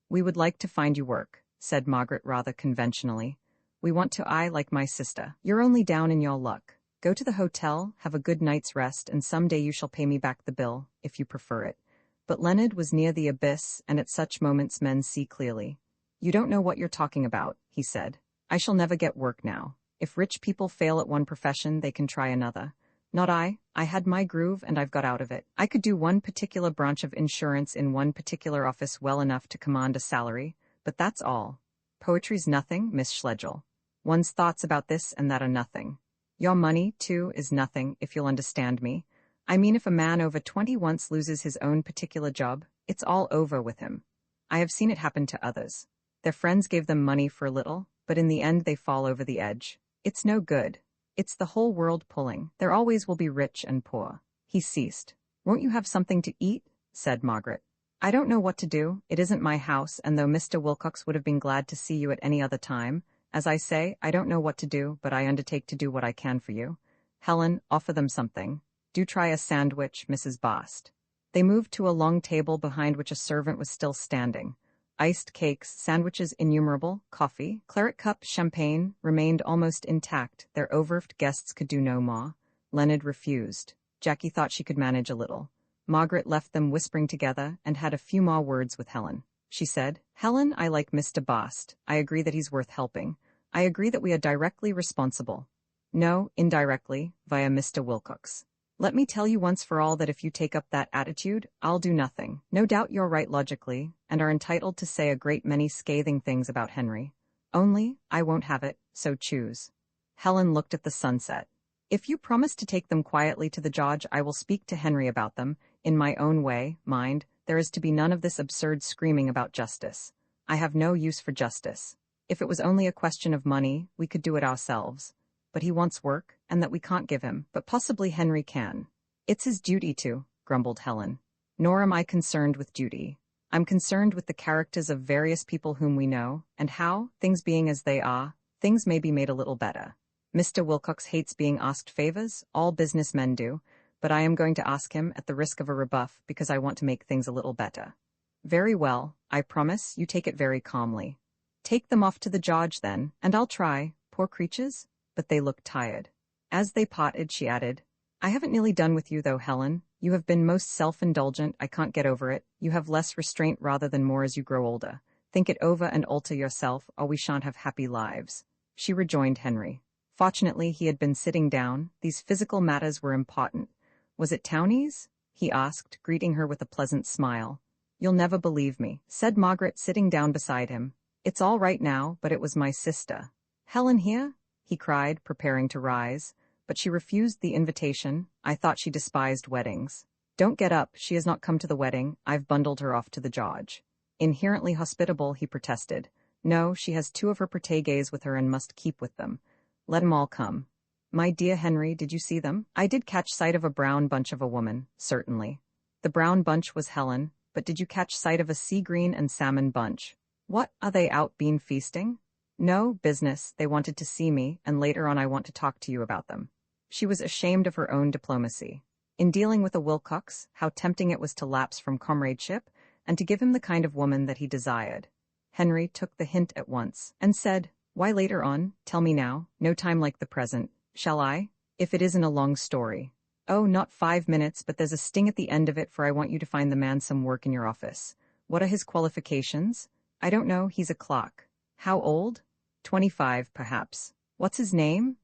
"We would like to find you work," said Margaret rather conventionally. "We want to like my sister. You're only down in your luck. Go to the hotel, have a good night's rest, and some day you shall pay me back the bill, if you prefer it." But Leonard was near the abyss, and at such moments men see clearly. "You don't know what you're talking about," he said. "I shall never get work now. If rich people fail at one profession, they can try another. Not I. I had my groove, and I've got out of it. I could do one particular branch of insurance in one particular office well enough to command a salary, but that's all. Poetry's nothing, Miss Schlegel. One's thoughts about this and that are nothing. Your money, too, is nothing, if you'll understand me. I mean, if a man over 20 once loses his own particular job, it's all over with him. I have seen it happen to others. Their friends gave them money for a little, but in the end they fall over the edge. It's no good. It's the whole world pulling. There always will be rich and poor." He ceased. "Won't you have something to eat?" said Margaret. "I don't know what to do. It isn't my house, and though Mr. Wilcox would have been glad to see you at any other time, as I say, I don't know what to do, but I undertake to do what I can for you. Helen, offer them something. Do try a sandwich, Mrs. Bast." They moved to a long table behind which a servant was still standing. Iced cakes, sandwiches innumerable, coffee, claret cup, champagne, remained almost intact. Their overworked guests could do no more. Leonard refused. Jackie thought she could manage a little. Margaret left them whispering together and had a few more words with Helen. She said, "Helen, I like Mr. Bast. I agree that he's worth helping. I agree that we are directly responsible. No, indirectly, via Mr. Wilcox. Let me tell you once for all that if you take up that attitude, I'll do nothing. No doubt you're right logically, and are entitled to say a great many scathing things about Henry. Only, I won't have it, so choose." Helen looked at the sunset. "If you promise to take them quietly to the Judge, I will speak to Henry about them, in my own way, mind. There is to be none of this absurd screaming about justice. I have no use for justice. If it was only a question of money, we could do it ourselves. But he wants work, and that we can't give him, but possibly Henry can." "It's his duty to," grumbled Helen. "Nor am I concerned with duty. I'm concerned with the characters of various people whom we know, and how, things being as they are, things may be made a little better. Mr. Wilcox hates being asked favors, all businessmen do, but I am going to ask him at the risk of a rebuff because I want to make things a little better. Very well, I promise you take it very calmly. Take them off to the judge then, and I'll try, poor creatures, but they look tired. As they parted, she added, I haven't nearly done with you though, Helen. You have been most self-indulgent, I can't get over it. You have less restraint rather than more as you grow older. Think it over and alter yourself, or we shan't have happy lives. She rejoined Henry. Fortunately, he had been sitting down. These physical matters were important. Was it townies? He asked, greeting her with a pleasant smile. You'll never believe me, said Margaret, sitting down beside him. It's all right now, but it was my sister. Helen here? He cried, preparing to rise. But she refused the invitation. I thought she despised weddings. Don't get up, she has not come to the wedding. I've bundled her off to the judge. Inherently hospitable, he protested. No, she has 2 of her proteges with her and must keep with them. Let 'em all come. My dear Henry, did you see them? I did catch sight of a brown bunch of a woman, certainly. The brown bunch was Helen, but did you catch sight of a sea green and salmon bunch? What, are they out been feasting? No, business, they wanted to see me, and later on I want to talk to you about them. She was ashamed of her own diplomacy. In dealing with a Wilcox, how tempting it was to lapse from comradeship, and to give him the kind of woman that he desired. Henry took the hint at once, and said, Why later on? Tell me now, no time like the present. Shall I? If it isn't a long story. Oh, not 5 minutes, but there's a sting at the end of it, for I want you to find the man some work in your office. What are his qualifications? I don't know, he's a clerk. How old? 25, perhaps. What's his name?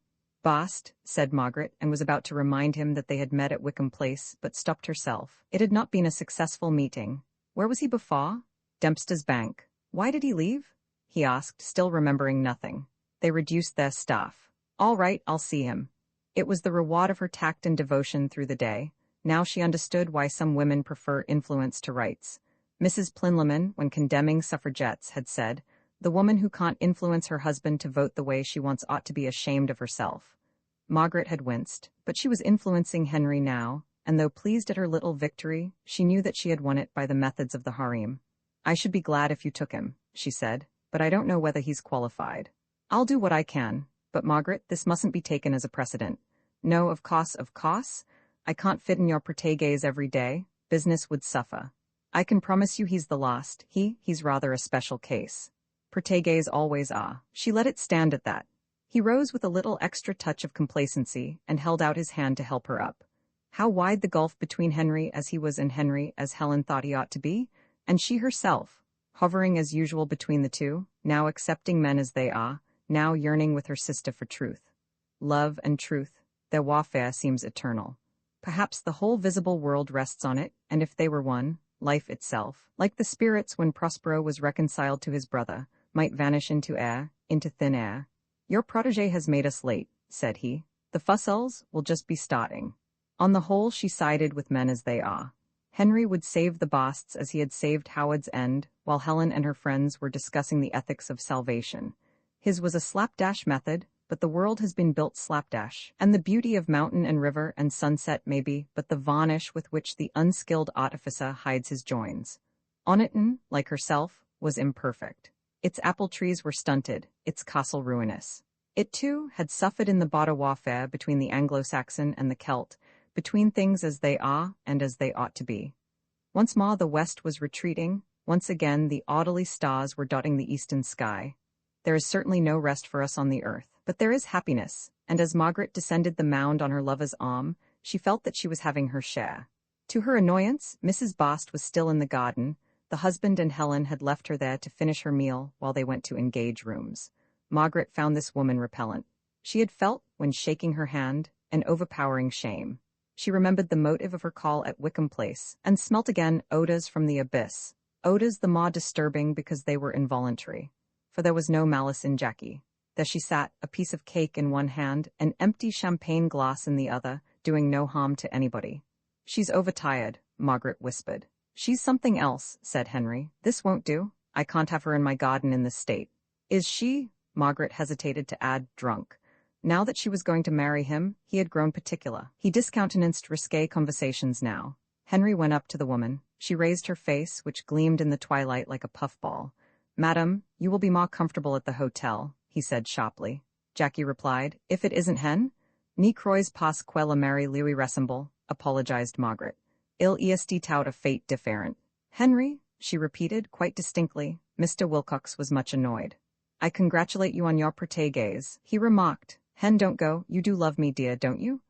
Bast, said Margaret, and was about to remind him that they had met at Wickham Place, but stopped herself. It had not been a successful meeting. Where was he before? Dempster's Bank. Why did he leave? He asked, still remembering nothing. They reduced their staff. All right, I'll see him. It was the reward of her tact and devotion through the day. Now she understood why some women prefer influence to rights. Mrs. Plinlimmon, when condemning suffragettes, had said, The woman who can't influence her husband to vote the way she wants ought to be ashamed of herself. Margaret had winced, but she was influencing Henry now, and though pleased at her little victory, she knew that she had won it by the methods of the harem. I should be glad if you took him, she said, but I don't know whether he's qualified. I'll do what I can, but Margaret, this mustn't be taken as a precedent. No, of course, I can't fit in your proteges every day. Business would suffer. I can promise you he's the last. He's rather a special case. Proteges always are. She let it stand at that. He rose with a little extra touch of complacency and held out his hand to help her up. How wide the gulf between Henry as he was and Henry as Helen thought he ought to be, and she herself, hovering as usual between the two, now accepting men as they are, now yearning with her sister for truth. Love and truth, their warfare seems eternal. Perhaps the whole visible world rests on it, and if they were one, life itself, like the spirits when Prospero was reconciled to his brother, might vanish into air, into thin air. Your protégé has made us late, said he. The Fussells will just be starting. On the whole, she sided with men as they are. Henry would save the Basts as he had saved Howard's End, while Helen and her friends were discussing the ethics of salvation. His was a slapdash method, but the world has been built slapdash, and the beauty of mountain and river and sunset may be but the varnish with which the unskilled artificer hides his joins. Oniton, like herself, was imperfect. Its apple trees were stunted, its castle ruinous. It, too, had suffered in the border warfare between the Anglo-Saxon and the Celt, between things as they are and as they ought to be. Once more the west was retreating, once again the orderly stars were dotting the eastern sky. There is certainly no rest for us on the earth, but there is happiness, and as Margaret descended the mound on her lover's arm, she felt that she was having her share. To her annoyance, Mrs. Bast was still in the garden. The husband and Helen had left her there to finish her meal while they went to engage rooms. Margaret found this woman repellent. She had felt, when shaking her hand, an overpowering shame. She remembered the motive of her call at Wickham Place, and smelt again odors from the abyss, odors the more disturbing because they were involuntary. For there was no malice in Jackie. There she sat, a piece of cake in one hand, an empty champagne glass in the other, doing no harm to anybody. She's overtired, Margaret whispered. She's something else, said Henry. This won't do. I can't have her in my garden in this state. Is she? Margaret hesitated to add drunk. Now that she was going to marry him, he had grown particular. He discountenanced risque conversations now. Henry went up to the woman. She raised her face, which gleamed in the twilight like a puffball. Madam, you will be more comfortable at the hotel, he said sharply. Jackie replied, If it isn't hen? Ni crois pas que la Mary lui ressemble. apologized Margaret. Il est tout a fait différent. Henry, she repeated quite distinctly. Mr. Wilcox was much annoyed. I congratulate you on your proteges, he remarked. Hen, don't go, you do love me, dear, don't you?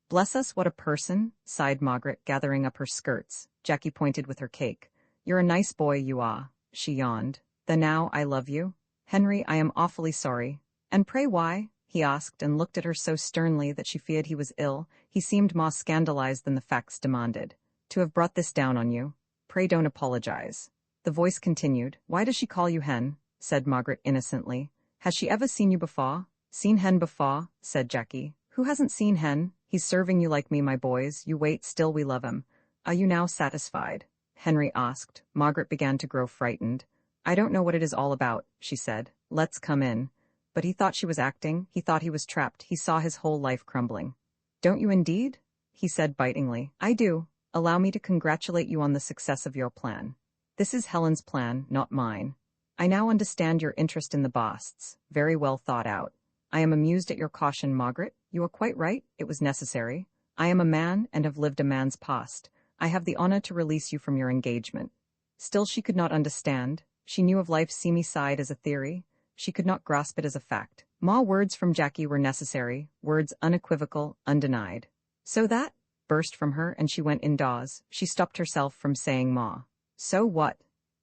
Bless us, what a person, sighed Margaret, gathering up her skirts. Jackie pointed with her cake. You're a nice boy, you are, she yawned. Then now I love you. Henry, I am awfully sorry. And pray why? He asked, and looked at her so sternly that she feared he was ill. He seemed more scandalized than the facts demanded. To have brought this down on you. Pray don't apologize. The voice continued. Why does she call you Hen? Said Margaret innocently. Has she ever seen you before? Seen Hen before? Said Jackie. Who hasn't seen Hen? He's serving you like me, my boys. You wait, still we love him. Are you now satisfied? Henry asked. Margaret began to grow frightened. I don't know what it is all about, she said. Let's come in. But he thought she was acting. He thought he was trapped. He saw his whole life crumbling. Don't you indeed? He said bitingly. I do. Allow me to congratulate you on the success of your plan. This is Helen's plan, not mine. I now understand your interest in the Bosts. Very well thought out. I am amused at your caution, Margaret. You are quite right. It was necessary. I am a man and have lived a man's past. I have the honor to release you from your engagement. Still she could not understand. She knew of life's seamy side as a theory. She could not grasp it as a fact. More words from Jackie were necessary, words unequivocal, undenied. So that burst from her, and she went indoors. She stopped herself from saying more. So what?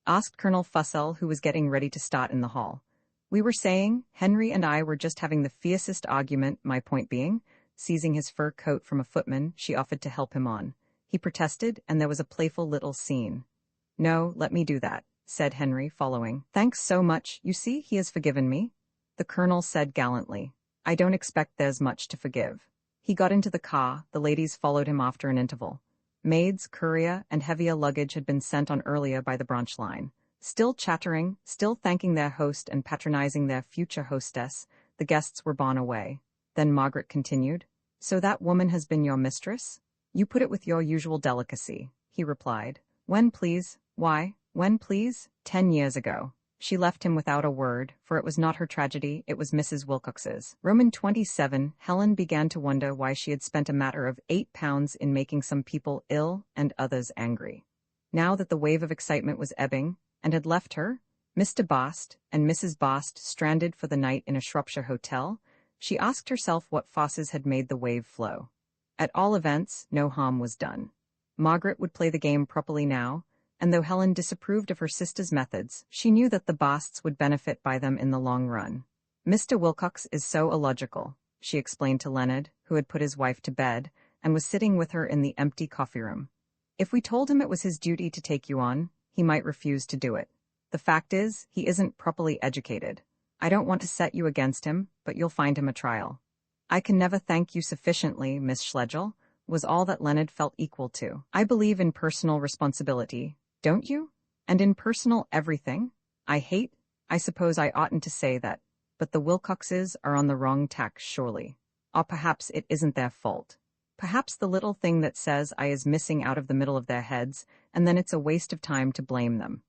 Asked Colonel Fussell, who was getting ready to start in the hall. We were saying, Henry and I were just having the fiercest argument, my point being, seizing his fur coat from a footman, she offered to help him on. He protested, and there was a playful little scene. No, let me do that, said Henry, following. Thanks so much, you see, he has forgiven me. The colonel said gallantly. I don't expect there's much to forgive. He got into the car, the ladies followed him after an interval. Maids, courier, and heavier luggage had been sent on earlier by the branch line. Still chattering, still thanking their host and patronizing their future hostess, the guests were borne away. Then Margaret continued. So that woman has been your mistress? You put it with your usual delicacy, he replied. When, please? Why, when, please? 10 years ago. She left him without a word, for it was not her tragedy, it was Mrs. Wilcox's. Roman 27, Helen began to wonder why she had spent a matter of £8 in making some people ill and others angry. Now that the wave of excitement was ebbing, and had left her, Mr. Bast and Mrs. Bast stranded for the night in a Shropshire hotel, she asked herself what forces had made the wave flow. At all events, no harm was done. Margaret would play the game properly now, and though Helen disapproved of her sister's methods, she knew that the Basts would benefit by them in the long run. Mr. Wilcox is so illogical, she explained to Leonard, who had put his wife to bed, and was sitting with her in the empty coffee room. If we told him it was his duty to take you on, he might refuse to do it. The fact is, he isn't properly educated. I don't want to set you against him, but you'll find him a trial. I can never thank you sufficiently, Miss Schlegel, was all that Leonard felt equal to. I believe in personal responsibility. Don't you? And in personal everything? I suppose I oughtn't to say that, but the Wilcoxes are on the wrong tack surely. Or perhaps it isn't their fault. Perhaps the little thing that says I is missing out of the middle of their heads, and then it's a waste of time to blame them.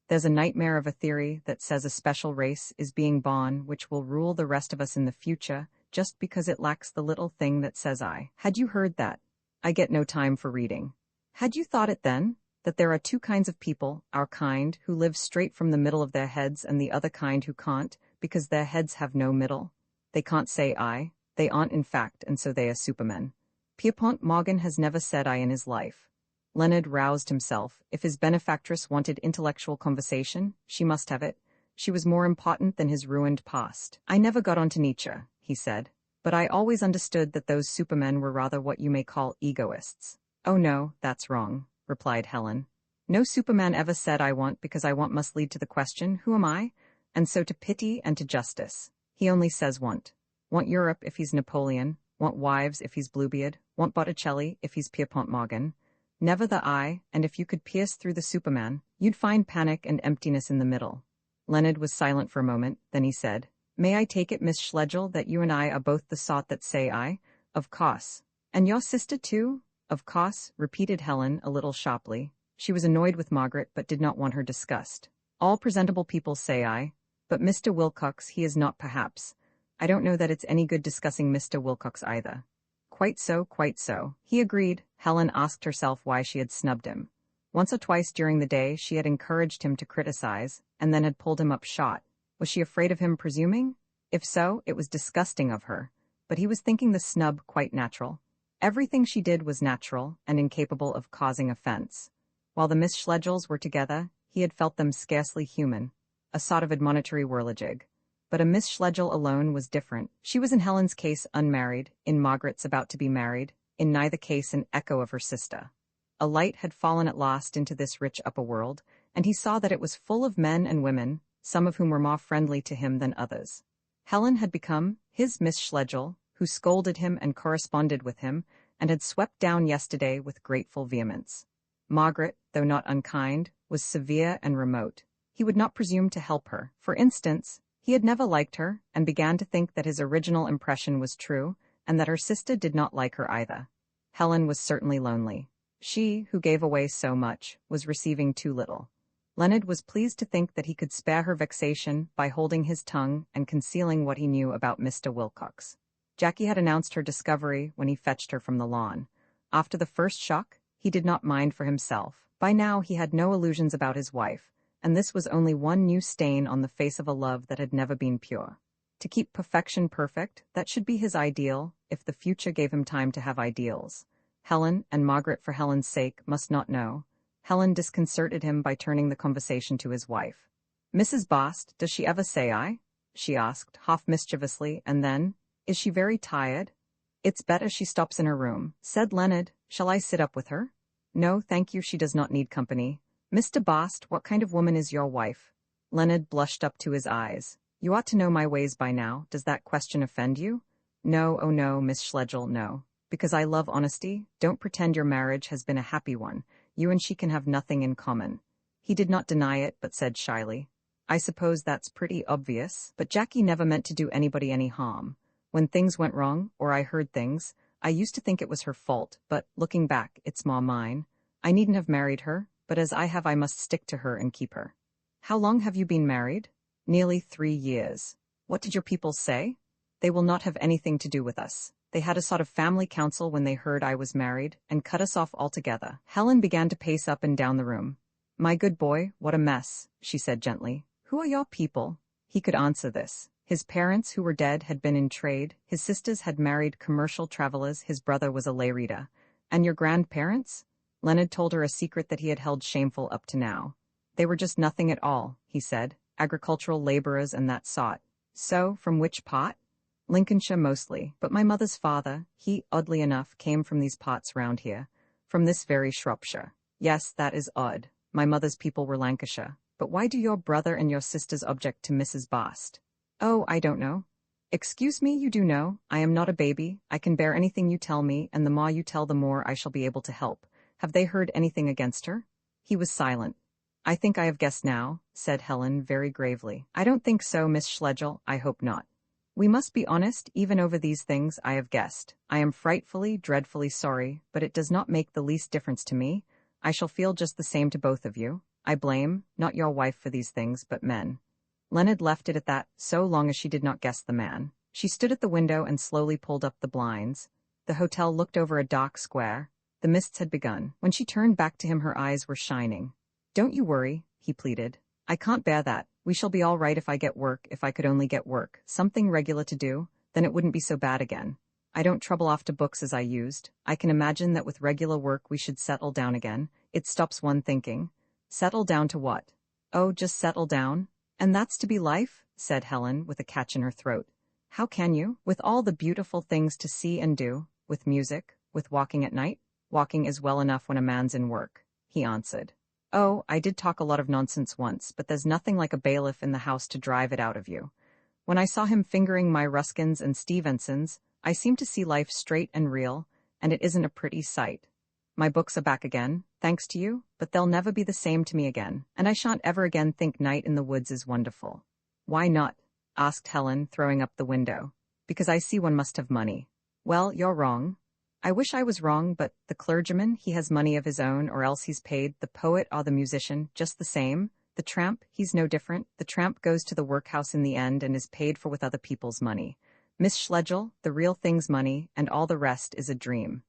There's a nightmare of a theory that says a special race is being born which will rule the rest of us in the future just because it lacks the little thing that says I. Had you heard that? I get no time for reading. Had you thought it then? That there are two kinds of people, our kind, who live straight from the middle of their heads, and the other kind who can't, because their heads have no middle. They can't say I, they aren't in fact, and so they are supermen. Pierpont Morgan has never said I in his life. Leonard roused himself. If his benefactress wanted intellectual conversation, she must have it. She was more important than his ruined past. I never got on to Nietzsche, he said, but I always understood that those supermen were rather what you may call egoists. Oh no, that's wrong, replied Helen. No Superman ever said I want because I want must lead to the question, who am I? And so to pity and to justice. He only says want. Want Europe if he's Napoleon, want wives if he's Bluebeard, want Botticelli if he's Pierpont Morgan. Never the I, and if you could pierce through the Superman, you'd find panic and emptiness in the middle. Leonard was silent for a moment, then he said, May I take it, Miss Schlegel, that you and I are both the sort that say I? Of course. And your sister too? Of course, repeated Helen a little sharply. She was annoyed with Margaret but did not want her discussed. All presentable people say I, but Mr. Wilcox he is not perhaps. I don't know that it's any good discussing Mr. Wilcox either. Quite so, quite so, he agreed. Helen asked herself why she had snubbed him. Once or twice during the day she had encouraged him to criticize, and then had pulled him up short. Was she afraid of him presuming? If so, it was disgusting of her. But he was thinking the snub quite natural. Everything she did was natural and incapable of causing offense. While the Miss Schlegels were together, he had felt them scarcely human, a sort of admonitory whirligig. But a Miss Schlegel alone was different. She was in Helen's case unmarried, in Margaret's about to be married, in neither case an echo of her sister. A light had fallen at last into this rich upper world, and he saw that it was full of men and women, some of whom were more friendly to him than others. Helen had become his Miss Schlegel, who scolded him and corresponded with him, and had swept down yesterday with grateful vehemence. Margaret, though not unkind, was severe and remote. He would not presume to help her. For instance, he had never liked her, and began to think that his original impression was true, and that her sister did not like her either. Helen was certainly lonely. She, who gave away so much, was receiving too little. Leonard was pleased to think that he could spare her vexation by holding his tongue and concealing what he knew about Mr. Wilcox. Jackie had announced her discovery when he fetched her from the lawn. After the first shock, he did not mind for himself. By now he had no illusions about his wife, and this was only one new stain on the face of a love that had never been pure. To keep perfection perfect, that should be his ideal, if the future gave him time to have ideals. Helen, and Margaret for Helen's sake, must not know. Helen disconcerted him by turning the conversation to his wife. "Mrs. Bast, does she ever say I?" she asked, half mischievously, and then, "Is she very tired?" "It's better she stops in her room," said Leonard. "Shall I sit up with her?" "No, thank you, she does not need company." "Mr. Bast, what kind of woman is your wife?" Leonard blushed up to his eyes. "You ought to know my ways by now. Does that question offend you?" "No, oh no, Miss Schlegel, no. Because I love honesty. Don't pretend your marriage has been a happy one. You and she can have nothing in common." He did not deny it, but said shyly, "I suppose that's pretty obvious, but Jackie never meant to do anybody any harm. When things went wrong, or I heard things, I used to think it was her fault, but, looking back, it's more mine. I needn't have married her, but as I have I must stick to her and keep her." "How long have you been married?" "Nearly 3 years." "What did your people say?" "They will not have anything to do with us. They had a sort of family council when they heard I was married, and cut us off altogether." Helen began to pace up and down the room. "My good boy, what a mess," she said gently. "Who are your people?" He could answer this. His parents, who were dead, had been in trade, his sisters had married commercial travelers, his brother was a lay reader. "And your grandparents?" Leonard told her a secret that he had held shameful up to now. "They were just nothing at all," he said, "agricultural laborers and that sort." "So, from which part?" "Lincolnshire mostly, but my mother's father, he, oddly enough, came from these parts round here, from this very Shropshire." "Yes, that is odd. My mother's people were Lancashire. But why do your brother and your sisters object to Mrs. Bast?" "Oh, I don't know." "Excuse me, you do know. I am not a baby. I can bear anything you tell me, and the more you tell the more I shall be able to help. Have they heard anything against her?" He was silent. "I think I have guessed now," said Helen very gravely. "I don't think so, Miss Schlegel. I hope not. We must be honest, even over these things I have guessed. I am frightfully, dreadfully sorry, but it does not make the least difference to me. I shall feel just the same to both of you. I blame, not your wife for these things, but men." Leonard left it at that, so long as she did not guess the man. She stood at the window and slowly pulled up the blinds. The hotel looked over a dark square. The mists had begun. When she turned back to him her eyes were shining. "Don't you worry," he pleaded. "I can't bear that. We shall be all right if I get work, if I could only get work, something regular to do, then it wouldn't be so bad again. I don't trouble off to books as I used. I can imagine that with regular work we should settle down again. It stops one thinking." "Settle down to what?" "Oh, just settle down." "And that's to be life?" said Helen, with a catch in her throat. "How can you? With all the beautiful things to see and do, with music, with walking at night?" "Walking is well enough when a man's in work," he answered. "Oh, I did talk a lot of nonsense once, but there's nothing like a bailiff in the house to drive it out of you. When I saw him fingering my Ruskins and Stevensons, I seemed to see life straight and real, and it isn't a pretty sight. My books are back again, thanks to you, but they'll never be the same to me again, and I shan't ever again think night in the woods is wonderful." "Why not?" asked Helen, throwing up the window. "Because I see one must have money." "Well, you're wrong." "I wish I was wrong, but the clergyman, he has money of his own, or else he's paid, the poet or the musician, just the same. The tramp, he's no different. The tramp goes to the workhouse in the end and is paid for with other people's money. Miss Schlegel, the real thing's money, and all the rest is a dream.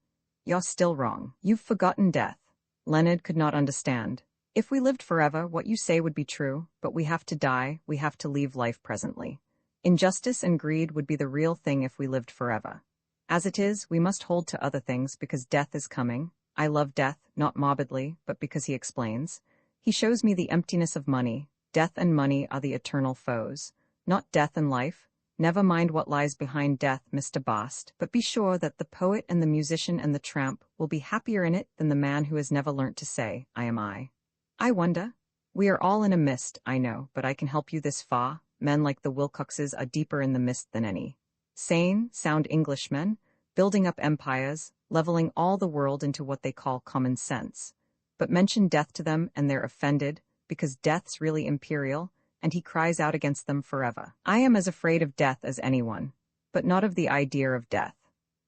You're still wrong. You've forgotten death. Leonard could not understand. If we lived forever, what you say would be true, but we have to die, we have to leave life presently. Injustice and greed would be the real thing if we lived forever. As it is, we must hold to other things because death is coming. I love death, not morbidly, but because he explains. He shows me the emptiness of money. Death and money are the eternal foes. Not death and life. Never mind what lies behind death, Mr. Bast, but be sure that the poet and the musician and the tramp will be happier in it than the man who has never learnt to say, I am I. I wonder. We are all in a mist, I know, but I can help you this far. Men like the Wilcoxes are deeper in the mist than any. Sane, sound Englishmen, building up empires, leveling all the world into what they call common sense. But mention death to them and they're offended, because death's really imperial, and he cries out against them forever. I am as afraid of death as anyone, but not of the idea of death.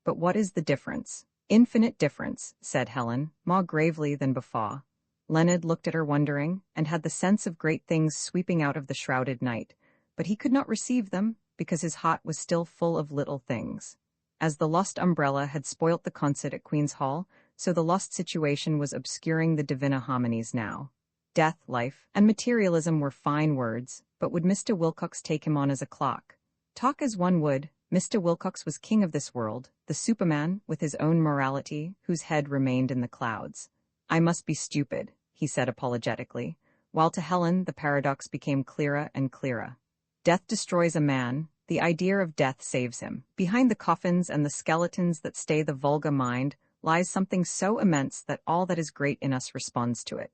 But what is the difference? Infinite difference, said Helen, more gravely than before. Leonard looked at her wondering, and had the sense of great things sweeping out of the shrouded night, but he could not receive them, because his heart was still full of little things. As the lost umbrella had spoilt the concert at Queen's Hall, so the lost situation was obscuring the diviner harmonies now. Death, life, and materialism were fine words, but would Mr. Wilcox take him on as a clock? Talk as one would, Mr. Wilcox was king of this world, the Superman, with his own morality, whose head remained in the clouds. I must be stupid, he said apologetically, while to Helen the paradox became clearer and clearer. Death destroys a man, the idea of death saves him. Behind the coffins and the skeletons that stay the vulgar mind lies something so immense that all that is great in us responds to it.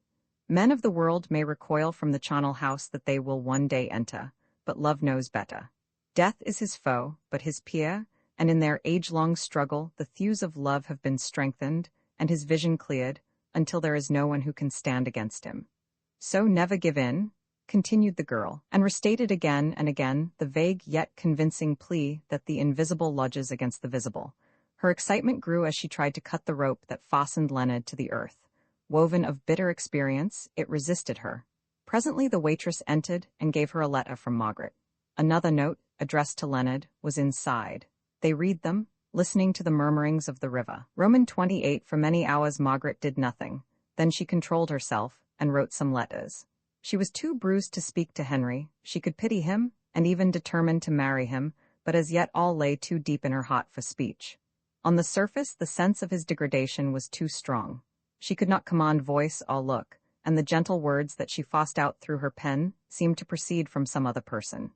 Men of the world may recoil from the charnel house that they will one day enter, but love knows better. Death is his foe, but his peer, and in their age-long struggle the thews of love have been strengthened, and his vision cleared, until there is no one who can stand against him. So never give in, continued the girl, and restated again and again the vague yet convincing plea that the invisible lodges against the visible. Her excitement grew as she tried to cut the rope that fastened Leonard to the earth. Woven of bitter experience, it resisted her. Presently the waitress entered and gave her a letter from Margaret. Another note, addressed to Leonard, was inside. They read them, listening to the murmurings of the river. Roman 28. For many hours Margaret did nothing. Then she controlled herself and wrote some letters. She was too bruised to speak to Henry. She could pity him, and even determined to marry him, but as yet all lay too deep in her heart for speech. On the surface the sense of his degradation was too strong. She could not command voice or look, and the gentle words that she forced out through her pen seemed to proceed from some other person.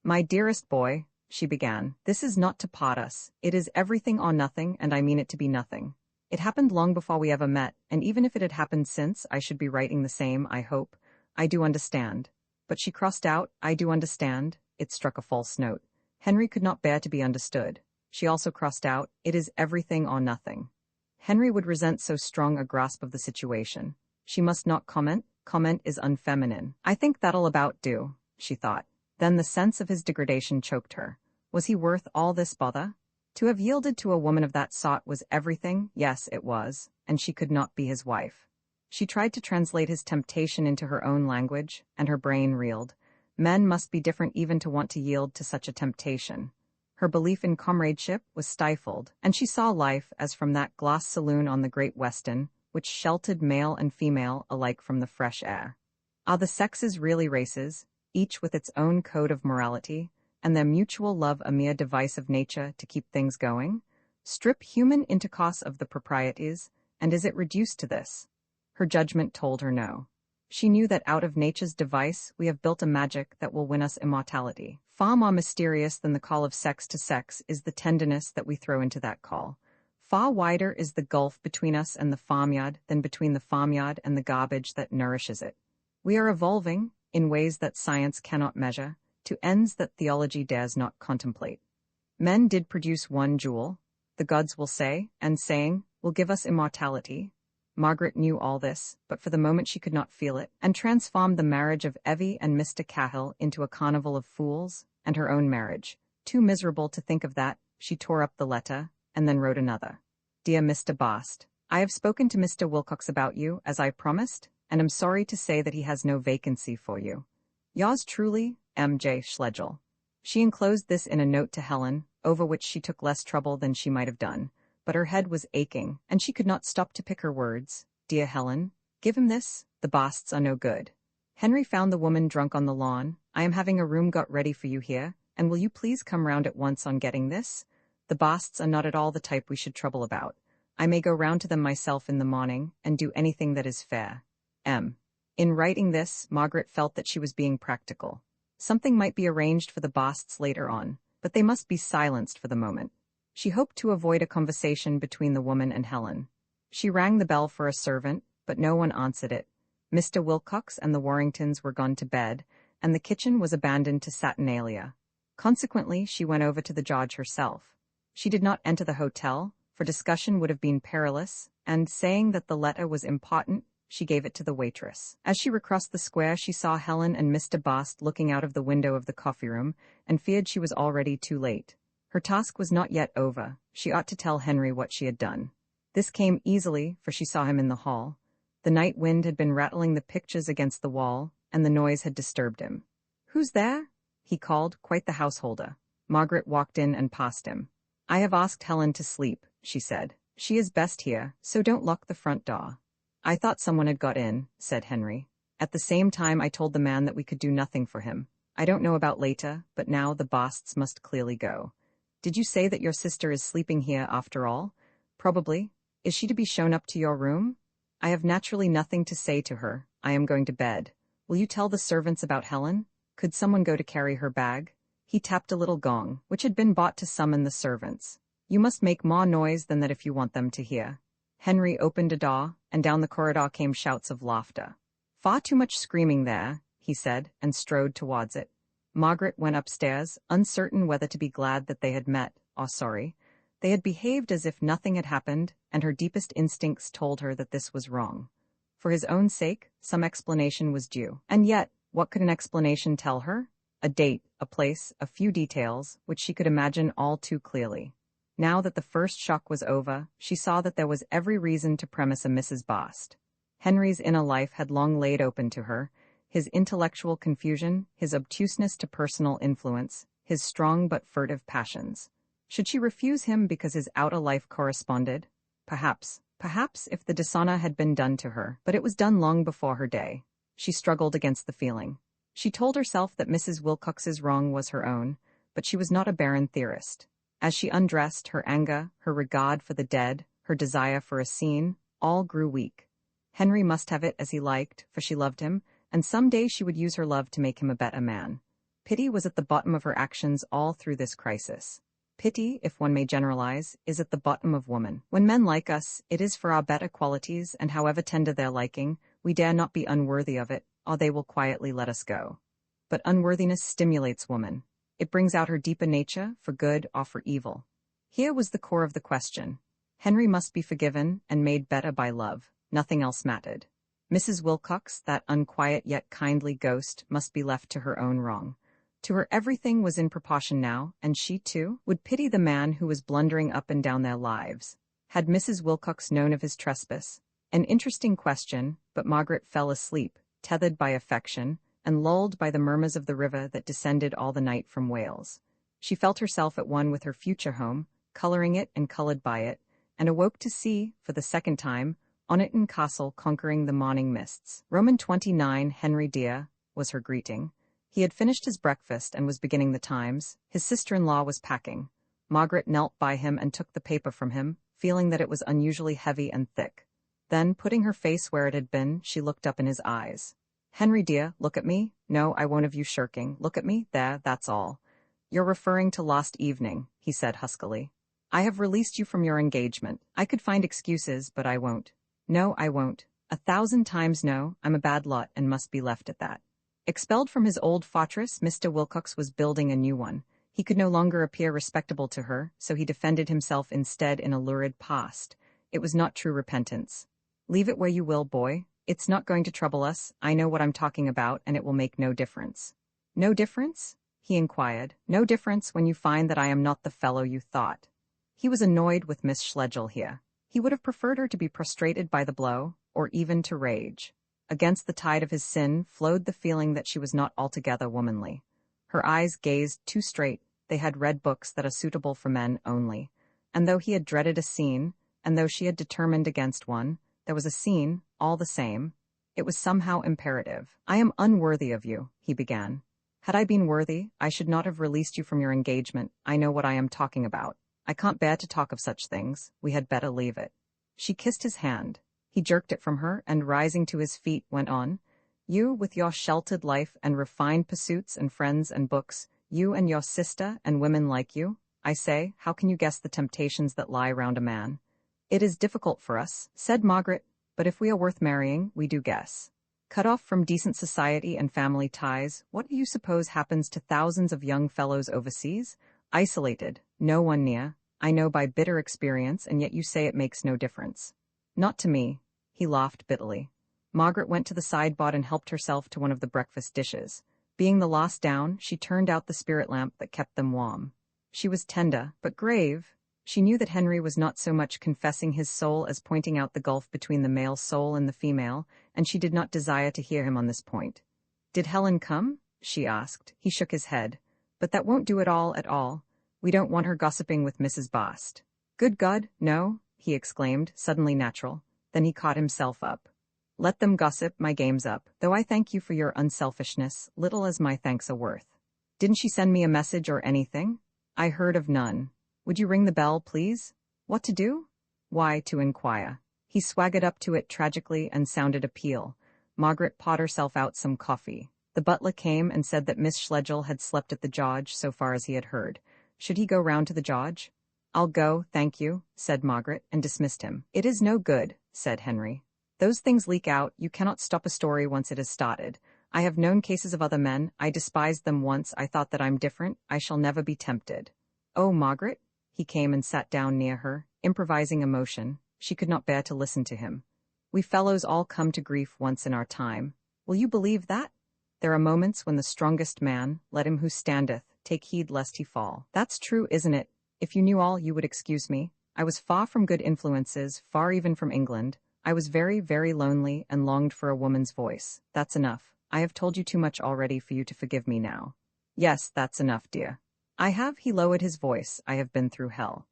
My dearest boy, she began, this is not to part us. It is everything or nothing, and I mean it to be nothing. It happened long before we ever met, and even if it had happened since, I should be writing the same, I hope. I do understand. But she crossed out, I do understand. It struck a false note. Henry could not bear to be understood. She also crossed out, it is everything or nothing. Henry would resent so strong a grasp of the situation. She must not comment. Comment is unfeminine. I think that'll about do, she thought. Then the sense of his degradation choked her. Was he worth all this bother? To have yielded to a woman of that sort was everything, yes, it was, and she could not be his wife. She tried to translate his temptation into her own language, and her brain reeled. Men must be different even to want to yield to such a temptation. Her belief in comradeship was stifled, and she saw life as from that glass saloon on the Great Western, which sheltered male and female alike from the fresh air. Are the sexes really races, each with its own code of morality, and their mutual love a mere device of nature to keep things going? Strip human intercourse of the proprieties, and is it reduced to this? Her judgment told her no. She knew that out of nature's device we have built a magic that will win us immortality. Far more mysterious than the call of sex to sex is the tenderness that we throw into that call. Far wider is the gulf between us and the farmyard than between the farmyard and the garbage that nourishes it. We are evolving, in ways that science cannot measure, to ends that theology dares not contemplate. Men did produce one jewel, the gods will say, and saying, will give us immortality. Margaret knew all this, but for the moment she could not feel it, and transformed the marriage of Evie and Mr. Cahill into a carnival of fools, and her own marriage. Too miserable to think of that, she tore up the letter, and then wrote another. Dear Mr. Bast, I have spoken to Mr. Wilcox about you, as I promised, and am sorry to say that he has no vacancy for you. Yours truly, M. J. Schlegel. She enclosed this in a note to Helen, over which she took less trouble than she might have done, but her head was aching, and she could not stop to pick her words. Dear Helen, give him this, the Basts are no good. Henry found the woman drunk on the lawn. I am having a room got ready for you here, and will you please come round at once on getting this? The Basts are not at all the type we should trouble about. I may go round to them myself in the morning, and do anything that is fair. In writing this, Margaret felt that she was being practical. Something might be arranged for the Basts later on, but they must be silenced for the moment. She hoped to avoid a conversation between the woman and Helen. She rang the bell for a servant, but no one answered it. Mr. Wilcox and the Warringtons were gone to bed, and the kitchen was abandoned to Saturnalia. Consequently, she went over to the George herself. She did not enter the hotel, for discussion would have been perilous, and, saying that the letter was important, she gave it to the waitress. As she recrossed the square, she saw Helen and Mr. Bast looking out of the window of the coffee-room, and feared she was already too late. Her task was not yet over. She ought to tell Henry what she had done. This came easily, for she saw him in the hall. The night wind had been rattling the pictures against the wall, and the noise had disturbed him. "Who's there?" he called, quite the householder. Margaret walked in and passed him. "I have asked Helen to sleep," she said. "She is best here, so don't lock the front door." "I thought someone had got in," said Henry. "At the same time I told the man that we could do nothing for him. I don't know about later, but now the Basts must clearly go. Did you say that your sister is sleeping here after all?" "Probably. Is she to be shown up to your room?" "I have naturally nothing to say to her. I am going to bed. Will you tell the servants about Helen? Could someone go to carry her bag?" He tapped a little gong, which had been bought to summon the servants. "You must make more noise than that if you want them to hear." Henry opened a door, and down the corridor came shouts of laughter. "Far too much screaming there," he said, and strode towards it. Margaret went upstairs, uncertain whether to be glad that they had met, or sorry. They had behaved as if nothing had happened, and her deepest instincts told her that this was wrong. For his own sake, some explanation was due. And yet, what could an explanation tell her? A date, a place, a few details, which she could imagine all too clearly. Now that the first shock was over, she saw that there was every reason to premise a Mrs. Bast. Henry's inner life had long laid open to her, his intellectual confusion, his obtuseness to personal influence, his strong but furtive passions. Should she refuse him because his outer life corresponded? Perhaps if the dishonor had been done to her, but it was done long before her day. She struggled against the feeling. She told herself that Mrs. Wilcox's wrong was her own, but she was not a barren theorist. As she undressed, her anger, her regard for the dead, her desire for a scene, all grew weak. Henry must have it as he liked, for she loved him, and some day she would use her love to make him a better man. Pity was at the bottom of her actions all through this crisis. Pity, if one may generalize, is at the bottom of woman. When men like us, it is for our better qualities, and however tender their liking, we dare not be unworthy of it, or they will quietly let us go. But unworthiness stimulates woman. It brings out her deeper nature, for good or for evil. Here was the core of the question. Henry must be forgiven and made better by love. Nothing else mattered. Mrs. Wilcox, that unquiet yet kindly ghost, must be left to her own wrong. To her everything was in proportion now, and she, too, would pity the man who was blundering up and down their lives. Had Mrs. Wilcox known of his trespass? An interesting question, but Margaret fell asleep, tethered by affection, and lulled by the murmurs of the river that descended all the night from Wales. She felt herself at one with her future home, coloring it and colored by it, and awoke to see, for the second time, Oniton Castle conquering the morning mists. Roman 29, Henry dear, was her greeting. He had finished his breakfast and was beginning the Times. His sister-in-law was packing. Margaret knelt by him and took the paper from him, feeling that it was unusually heavy and thick. Then, putting her face where it had been, she looked up in his eyes. "Henry dear, look at me. No, I won't have you shirking. Look at me. There, that's all." "You're referring to last evening," he said huskily. "I have released you from your engagement. I could find excuses, but I won't. No, I won't. 1,000 times no, I'm a bad lot and must be left at that." Expelled from his old fortress, Mr. Wilcox was building a new one. He could no longer appear respectable to her, so he defended himself instead in a lurid past. It was not true repentance. "Leave it where you will, boy. It's not going to trouble us. I know what I'm talking about, and it will make no difference." "No difference?" he inquired. "No difference when you find that I am not the fellow you thought." He was annoyed with Miss Schlegel here. He would have preferred her to be prostrated by the blow, or even to rage. Against the tide of his sin flowed the feeling that she was not altogether womanly. Her eyes gazed too straight, they had read books that are suitable for men only. And though he had dreaded a scene, and though she had determined against one, there was a scene, all the same. It was somehow imperative. "I am unworthy of you," he began. "Had I been worthy, I should not have released you from your engagement. I know what I am talking about. I can't bear to talk of such things. We had better leave it." She kissed his hand. He jerked it from her and, rising to his feet, went on. "You, with your sheltered life and refined pursuits and friends and books, you and your sister and women like you, I say, how can you guess the temptations that lie round a man?" "It is difficult for us," said Margaret, "but if we are worth marrying, we do guess. Cut off from decent society and family ties, what do you suppose happens to thousands of young fellows overseas? Isolated, no one near. I know by bitter experience, and yet you say it makes no difference." "Not to me." He laughed bitterly. Margaret went to the sideboard and helped herself to one of the breakfast dishes. Being the last down, she turned out the spirit lamp that kept them warm. She was tender, but grave. She knew that Henry was not so much confessing his soul as pointing out the gulf between the male soul and the female, and she did not desire to hear him on this point. "Did Helen come?" she asked. He shook his head. "But that won't do at all. We don't want her gossiping with Mrs. Bast." "Good God, no," he exclaimed, suddenly natural. Then he caught himself up. "Let them gossip, my game's up, though I thank you for your unselfishness, little as my thanks are worth. Didn't she send me a message or anything?" "I heard of none. Would you ring the bell, please?" "What to do?" "Why, to inquire." He swaggered up to it tragically and sounded appeal. Margaret poured herself out some coffee. The butler came and said that Miss Schlegel had slept at the George so far as he had heard. Should he go round to the George? "I'll go, thank you," said Margaret, and dismissed him. "It is no good," said Henry. "Those things leak out. You cannot stop a story once it is started. I have known cases of other men. I despised them once. I thought that I'm different. I shall never be tempted." "Oh, Margaret?" He came and sat down near her, improvising emotion. She could not bear to listen to him. "We fellows all come to grief once in our time. Will you believe that? There are moments when the strongest man, let him who standeth, take heed lest he fall. That's true, isn't it? If you knew all, you would excuse me. I was far from good influences, far even from England. I was very, very lonely and longed for a woman's voice. That's enough. I have told you too much already for you to forgive me now." "Yes, that's enough, dear." "I have," he lowered his voice. "I have been through hell."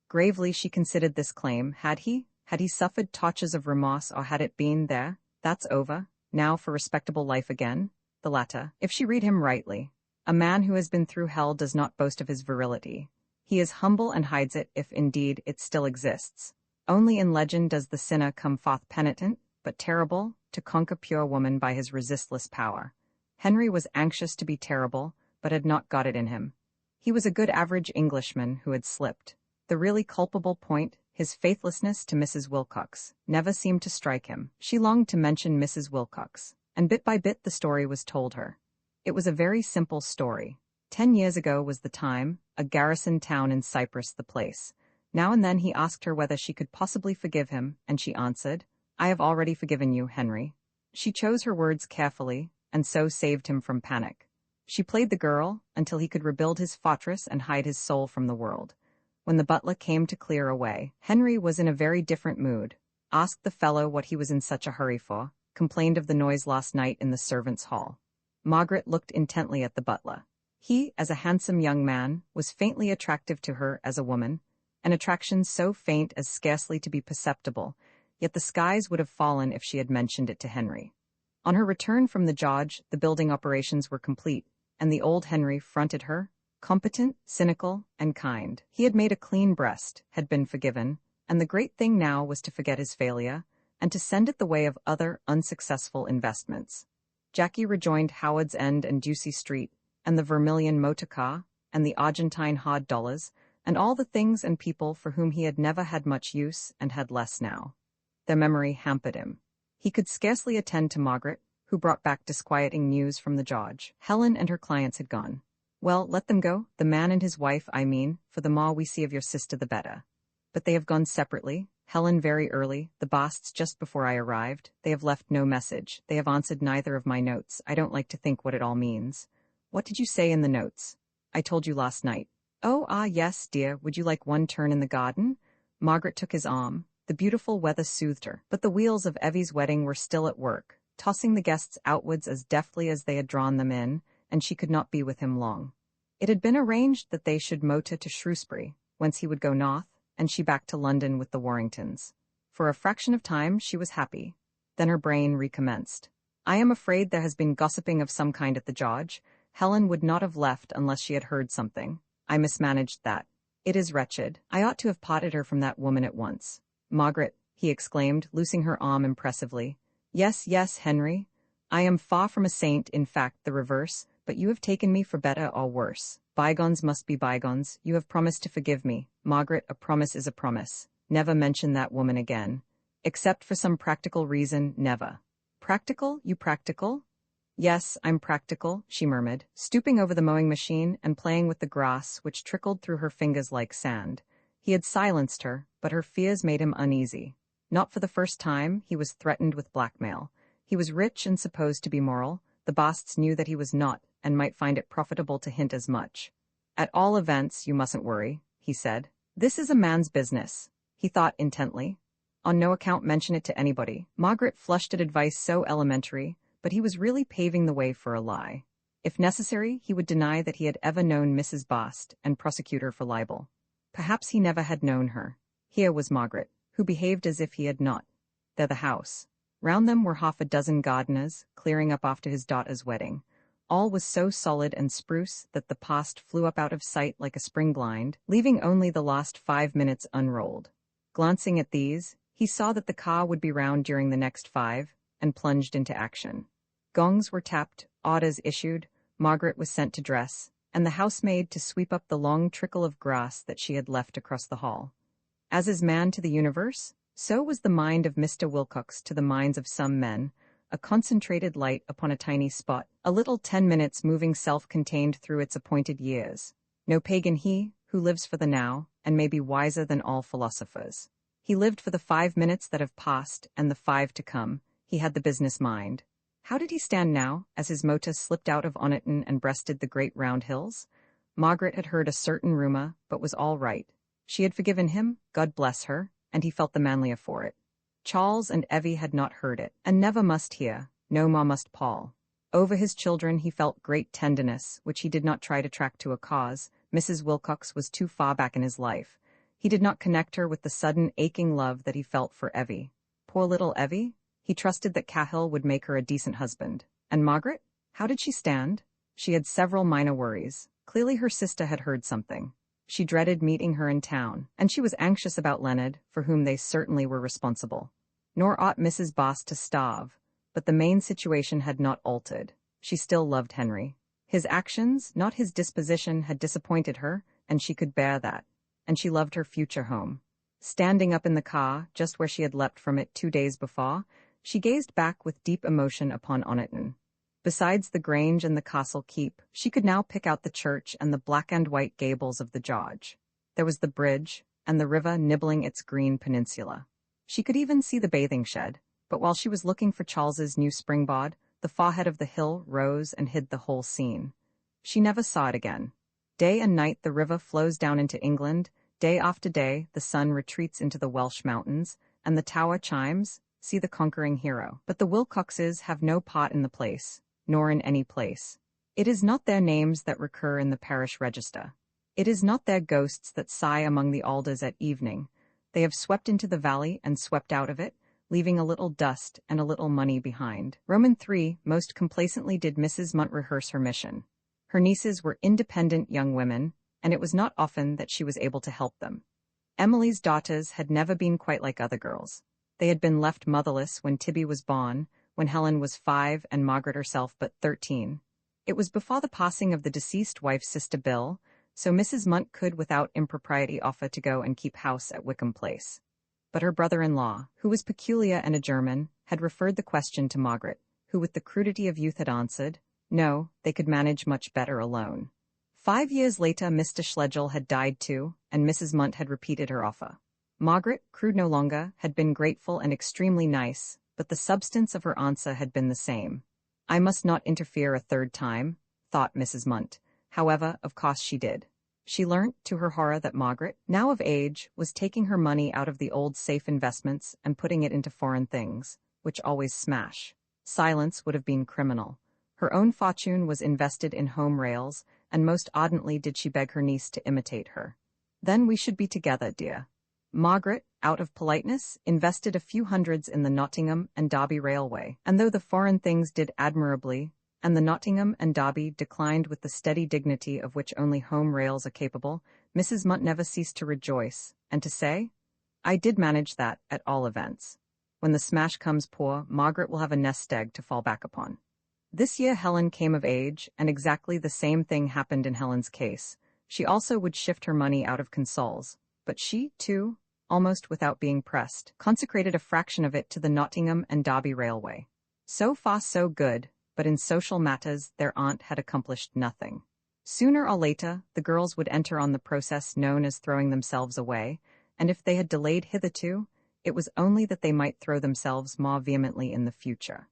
Gravely she considered this claim. Had he? Had he suffered touches of remorse, or had it been there? That's over. Now for respectable life again? The latter, if she read him rightly. A man who has been through hell does not boast of his virility. He is humble and hides it, if indeed it still exists. Only in legend does the sinner come forth penitent, but terrible, to conquer pure woman by his resistless power. Henry was anxious to be terrible, but had not got it in him. He was a good average Englishman who had slipped. The really culpable point, his faithlessness to Mrs. Wilcox, never seemed to strike him. She longed to mention Mrs. Wilcox, and bit by bit the story was told her. It was a very simple story. 10 years ago was the time, a garrison town in Cyprus the place. Now and then he asked her whether she could possibly forgive him, and she answered, "I have already forgiven you, Henry." She chose her words carefully, and so saved him from panic. She played the girl until he could rebuild his fortress and hide his soul from the world. When the butler came to clear away, Henry was in a very different mood. Asked the fellow what he was in such a hurry for, complained of the noise last night in the servants' hall. Margaret looked intently at the butler. He, as a handsome young man, was faintly attractive to her as a woman, an attraction so faint as scarcely to be perceptible, yet the skies would have fallen if she had mentioned it to Henry. On her return from the George, the building operations were complete, and the old Henry fronted her, competent, cynical, and kind. He had made a clean breast, had been forgiven, and the great thing now was to forget his failure, and to send it the way of other unsuccessful investments. Jackie rejoined Howard's End and Ducey Street, and the vermilion motor car, and the Argentine hard dollars, and all the things and people for whom he had never had much use and had less now. Their memory hampered him. He could scarcely attend to Margaret, who brought back disquieting news from the George. Helen and her clients had gone. "Well, let them go, the man and his wife, I mean, for the more we see of your sister the better. But they have gone separately, Helen very early, the Basts just before I arrived. They have left no message. They have answered neither of my notes. I don't like to think what it all means." "What did you say in the notes?" "I told you last night." "Oh, yes, dear, would you like one turn in the garden?" Margaret took his arm. The beautiful weather soothed her, but the wheels of Evie's wedding were still at work, tossing the guests outwards as deftly as they had drawn them in, and she could not be with him long. It had been arranged that they should motor to Shrewsbury, whence he would go north, and she back to London with the Warringtons. For a fraction of time she was happy. Then her brain recommenced. I am afraid there has been gossiping of some kind at the George. Helen would not have left unless she had heard something. I mismanaged that. It is wretched. I ought to have parted her from that woman at once. Margaret, he exclaimed, loosing her arm impressively. Yes, yes, Henry. I am far from a saint, in fact, the reverse, but you have taken me for better or worse. Bygones must be bygones. You have promised to forgive me. Margaret, a promise is a promise. Never mention that woman again. Except for some practical reason, never. Practical? You practical? Yes, I'm practical, she murmured, stooping over the mowing machine and playing with the grass which trickled through her fingers like sand. He had silenced her, but her fears made him uneasy. Not for the first time, he was threatened with blackmail. He was rich and supposed to be moral. The Basts knew that he was not, and might find it profitable to hint as much. At all events, you mustn't worry, he said. This is a man's business, he thought intently. On no account mention it to anybody. Margaret flushed at advice so elementary, but he was really paving the way for a lie. If necessary, he would deny that he had ever known Mrs. Bast and prosecute her for libel. Perhaps he never had known her. Here was Margaret, who behaved as if he had not. There the house. Round them were half a dozen gardeners, clearing up after his daughter's wedding. All was so solid and spruce that the past flew up out of sight like a spring blind, leaving only the last 5 minutes unrolled. Glancing at these, he saw that the car would be round during the next 5, and plunged into action. Gongs were tapped, orders issued, Margaret was sent to dress, and the housemaid to sweep up the long trickle of grass that she had left across the hall. As is man to the universe, so was the mind of Mr. Wilcox to the minds of some men, a concentrated light upon a tiny spot, a little 10 minutes moving self-contained through its appointed years. No pagan he, who lives for the now, and may be wiser than all philosophers. He lived for the 5 minutes that have passed and the 5 to come. He had the business mind. How did he stand now, as his motor slipped out of Oniton and breasted the great round hills? Margaret had heard a certain rumor, but was all right. She had forgiven him, God bless her, and he felt the manlier for it. Charles and Evie had not heard it, and never must hear, no more must Paul. Over his children he felt great tenderness, which he did not try to track to a cause. Mrs. Wilcox was too far back in his life. He did not connect her with the sudden aching love that he felt for Evie. Poor little Evie? He trusted that Cahill would make her a decent husband. And Margaret? How did she stand? She had several minor worries. Clearly her sister had heard something. She dreaded meeting her in town, and she was anxious about Leonard, for whom they certainly were responsible. Nor ought Mrs. Bast to starve, but the main situation had not altered. She still loved Henry. His actions, not his disposition, had disappointed her, and she could bear that. And she loved her future home. Standing up in the car, just where she had leapt from it 2 days before, she gazed back with deep emotion upon Oniton. Besides the Grange and the castle keep, she could now pick out the church and the black and white gables of the George. There was the bridge, and the river nibbling its green peninsula. She could even see the bathing shed, but while she was looking for Charles's new springboard, the forehead of the hill rose and hid the whole scene. She never saw it again. Day and night the river flows down into England, day after day the sun retreats into the Welsh mountains, and the tower chimes, see the conquering hero. But the Wilcoxes have no part in the place, nor in any place. It is not their names that recur in the parish register. It is not their ghosts that sigh among the alders at evening. They have swept into the valley and swept out of it, leaving a little dust and a little money behind. Roman 3, most complacently did Mrs. Munt rehearse her mission. Her nieces were independent young women, and it was not often that she was able to help them. Emily's daughters had never been quite like other girls. They had been left motherless when Tibby was born, when Helen was 5 and Margaret herself but 13. It was before the passing of the deceased wife's sister Bill, so Mrs. Munt could without impropriety offer to go and keep house at Wickham Place. But her brother-in-law, who was peculiar and a German, had referred the question to Margaret, who with the crudity of youth had answered, no, they could manage much better alone. 5 years later Mr. Schlegel had died too, and Mrs. Munt had repeated her offer. Margaret, crude no longer, had been grateful and extremely nice, but the substance of her answer had been the same. I must not interfere a third time, thought Mrs. Munt. However, of course she did. She learnt, to her horror, that Margaret, now of age, was taking her money out of the old safe investments and putting it into foreign things, which always smash. Silence would have been criminal. Her own fortune was invested in home rails, and most ardently did she beg her niece to imitate her. "Then we should be together, dear." Margaret, out of politeness, invested a few hundreds in the Nottingham and Derby Railway, and though the foreign things did admirably, and the Nottingham and Derby declined with the steady dignity of which only home rails are capable, Mrs. Munt never ceased to rejoice, and to say, "I did manage that, at all events. When the smash comes poor, Margaret will have a nest egg to fall back upon." This year Helen came of age, and exactly the same thing happened in Helen's case. She also would shift her money out of consols, but she, too, almost without being pressed, consecrated a fraction of it to the Nottingham and Derby Railway. So far so good, but in social matters their aunt had accomplished nothing. Sooner or later, the girls would enter on the process known as throwing themselves away, and if they had delayed hitherto, it was only that they might throw themselves more vehemently in the future.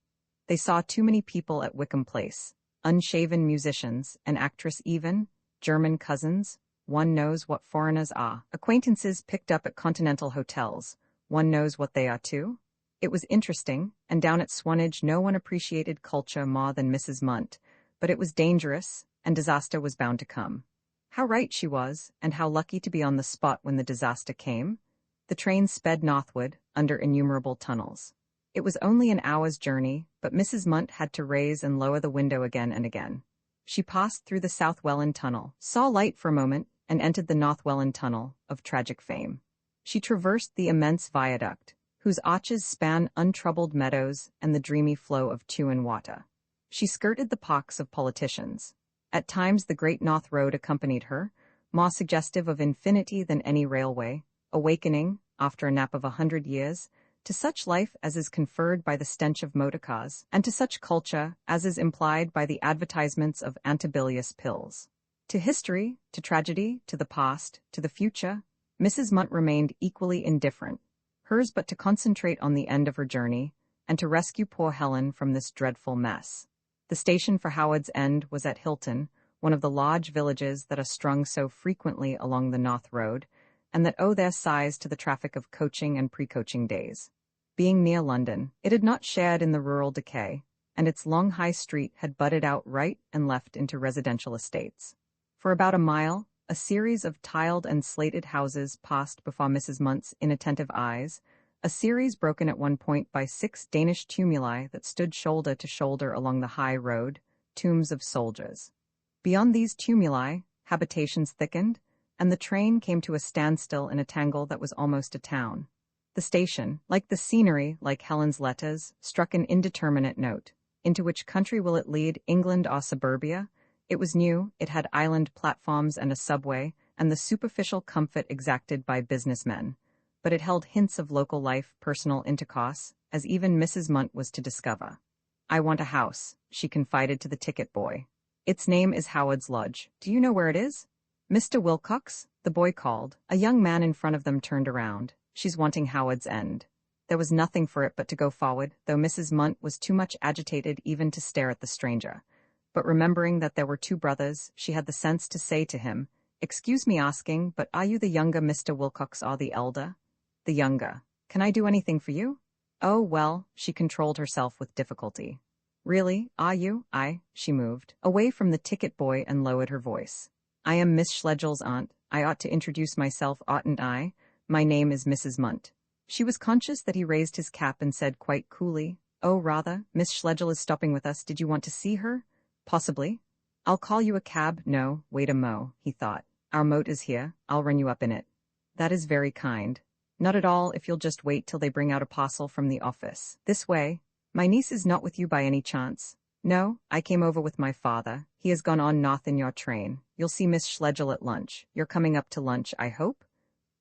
They saw too many people at Wickham Place, unshaven musicians, an actress even, German cousins, one knows what foreigners are, acquaintances picked up at continental hotels, one knows what they are too. It was interesting, and down at Swanage no one appreciated culture more than Mrs. Munt, but it was dangerous, and disaster was bound to come. How right she was, and how lucky to be on the spot when the disaster came. The train sped northward, under innumerable tunnels. It was only an hour's journey, but Mrs. Munt had to raise and lower the window again and again. She passed through the South Welland Tunnel, saw light for a moment, and entered the North Welland Tunnel, of tragic fame. She traversed the immense viaduct, whose arches span untroubled meadows and the dreamy flow of Tuin water. She skirted the parks of politicians. At times the Great North Road accompanied her, more suggestive of infinity than any railway, awakening, after a nap of 100 years, to such life as is conferred by the stench of motor cars, and to such culture as is implied by the advertisements of antibilious pills. To history, to tragedy, to the past, to the future, Mrs. Munt remained equally indifferent, hers but to concentrate on the end of her journey, and to rescue poor Helen from this dreadful mess. The station for Howard's End was at Hilton, one of the large villages that are strung so frequently along the North Road, and that owe their size to the traffic of coaching and pre-coaching days. Being near London, it had not shared in the rural decay, and its long high street had butted out right and left into residential estates. For about a mile, a series of tiled and slated houses passed before Mrs. Munt's inattentive eyes, a series broken at one point by 6 Danish tumuli that stood shoulder to shoulder along the high road, tombs of soldiers. Beyond these tumuli, habitations thickened, and the train came to a standstill in a tangle that was almost a town. The station, like the scenery, like Helen's letters, struck an indeterminate note. Into which country will it lead, England or suburbia? It was new, it had island platforms and a subway, and the superficial comfort exacted by businessmen. But it held hints of local life, personal intercourse, as even Mrs. Munt was to discover. "I want a house," she confided to the ticket boy. "Its name is Howard's Lodge. Do you know where it is?" "Mr. Wilcox," the boy called. A young man in front of them turned around. "She's wanting Howard's End." There was nothing for it but to go forward, though Mrs. Munt was too much agitated even to stare at the stranger. But remembering that there were 2 brothers, she had the sense to say to him, "Excuse me asking, but are you the younger Mr. Wilcox or the elder?" "The younger. Can I do anything for you?" "Oh, well," she controlled herself with difficulty. "Really, are you?" She moved away from the ticket boy and lowered her voice. "I am Miss Schlegel's aunt. I ought to introduce myself, oughtn't I? My name is Mrs. Munt." She was conscious that he raised his cap and said quite coolly, "Oh, rather. Miss Schlegel is stopping with us. Did you want to see her?" "Possibly. I'll call you a cab." "No, wait a mo," he thought. "Our moat is here. I'll run you up in it." "That is very kind." "Not at all, if you'll just wait till they bring out a parcel from the office. This way." "My niece is not with you by any chance?" "No, I came over with my father. He has gone on north in your train. You'll see Miss Schlegel at lunch. You're coming up to lunch, I hope?"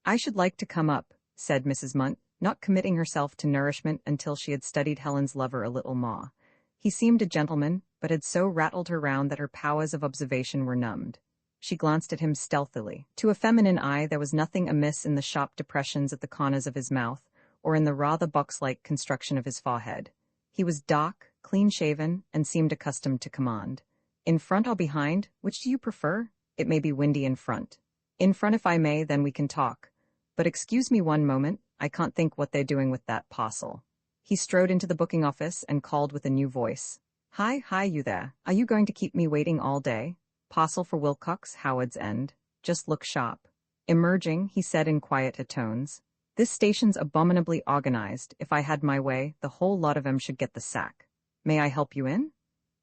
"I should like to come up," said Mrs. Munt, not committing herself to nourishment until she had studied Helen's lover a little more. He seemed a gentleman, but had so rattled her round that her powers of observation were numbed. She glanced at him stealthily. To a feminine eye there was nothing amiss in the sharp depressions at the corners of his mouth, or in the rather box-like construction of his forehead. He was dark, clean-shaven, and seemed accustomed to command. "In front or behind? Which do you prefer? It may be windy in front." "In front if I may, then we can talk. But excuse me one moment, I can't think what they're doing with that parcel." He strode into the booking office and called with a new voice. Hi, you there. Are you going to keep me waiting all day?" Parcel for Wilcox, Howard's End. Just look sharp. Emerging, he said in quiet tones. This station's abominably organized. If I had my way, the whole lot of 'em should get the sack. May I help you in?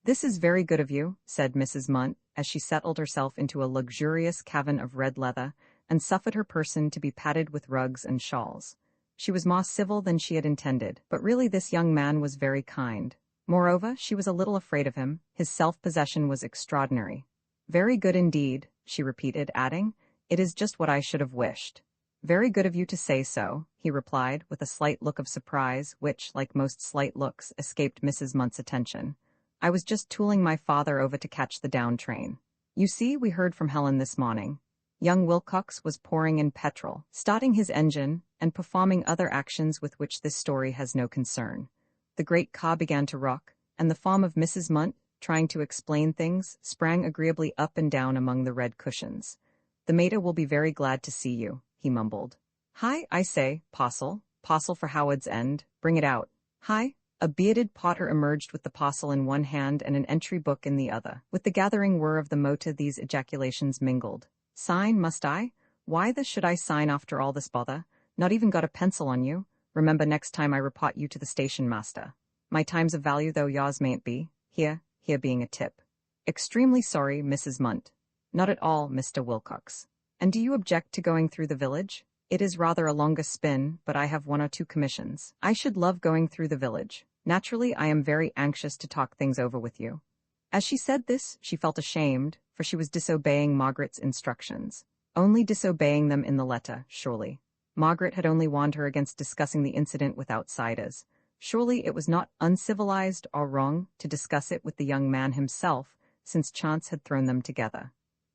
This is very good of you, said Mrs. Munt, as she settled herself into a luxurious cavern of red leather and suffered her person to be padded with rugs and shawls. She was more civil than she had intended, but really this young man was very kind. Moreover, she was a little afraid of him. His self-possession was extraordinary. Very good indeed, she repeated, adding, it is just what I should have wished. Very good of you to say so, he replied, with a slight look of surprise, which, like most slight looks, escaped Mrs. Munt's attention. I was just tooling my father over to catch the down train. You see, we heard from Helen this morning. Young Wilcox was pouring in petrol, starting his engine, and performing other actions with which this story has no concern. The great car began to rock, and the form of Mrs. Munt, trying to explain things, sprang agreeably up and down among the red cushions. The mater will be very glad to see you, he mumbled. Hi, I say, parcel for Howard's End, bring it out. Hi. A bearded potter emerged with the parcel in one hand and an entry book in the other. With the gathering whir of the motor these ejaculations mingled. Sign, must I? Why the should I sign after all this bother? Not even got a pencil on you? Remember next time I report you to the station master. My time's of value though yours mayn't be. Here being a tip. Extremely sorry, Mrs. Munt. Not at all, Mr. Wilcox. And do you object to going through the village? It is rather a longer spin, but I have 1 or 2 commissions. I should love going through the village. Naturally, I am very anxious to talk things over with you. As she said this, she felt ashamed, for she was disobeying Margaret's instructions. Only disobeying them in the letter, surely. Margaret had only warned her against discussing the incident with outsiders. Surely it was not uncivilized or wrong to discuss it with the young man himself, since chance had thrown them together.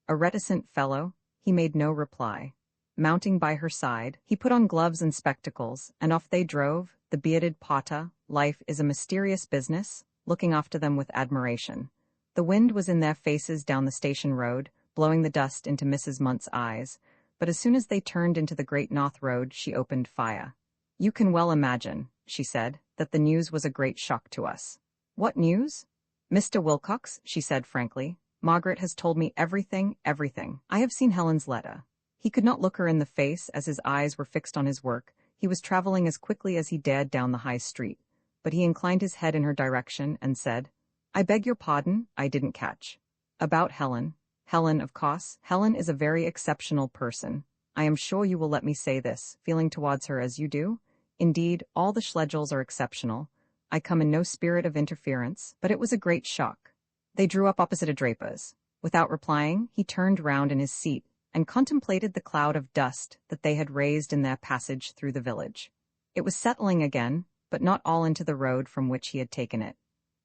A reticent fellow, he made no reply. Mounting by her side, he put on gloves and spectacles, and off they drove, the bearded potter. Life is a mysterious business, looking after them with admiration. The wind was in their faces down the station road, blowing the dust into Mrs. Munt's eyes, but as soon as they turned into the Great North Road, she opened fire. You can well imagine, she said, that the news was a great shock to us. What news? Mr. Wilcox, she said frankly, Margaret has told me everything. I have seen Helen's letter. He could not look her in the face as his eyes were fixed on his work. He was traveling as quickly as he dared down the high street, but he inclined his head in her direction and said, I beg your pardon, I didn't catch. About Helen. Helen, of course. Helen is a very exceptional person. I am sure you will let me say this, feeling towards her as you do. Indeed, all the Schlegels are exceptional. I come in no spirit of interference, but it was a great shock. They drew up opposite a draper's. Without replying, he turned round in his seat and contemplated the cloud of dust that they had raised in their passage through the village. It was settling again, but not all into the road from which he had taken it.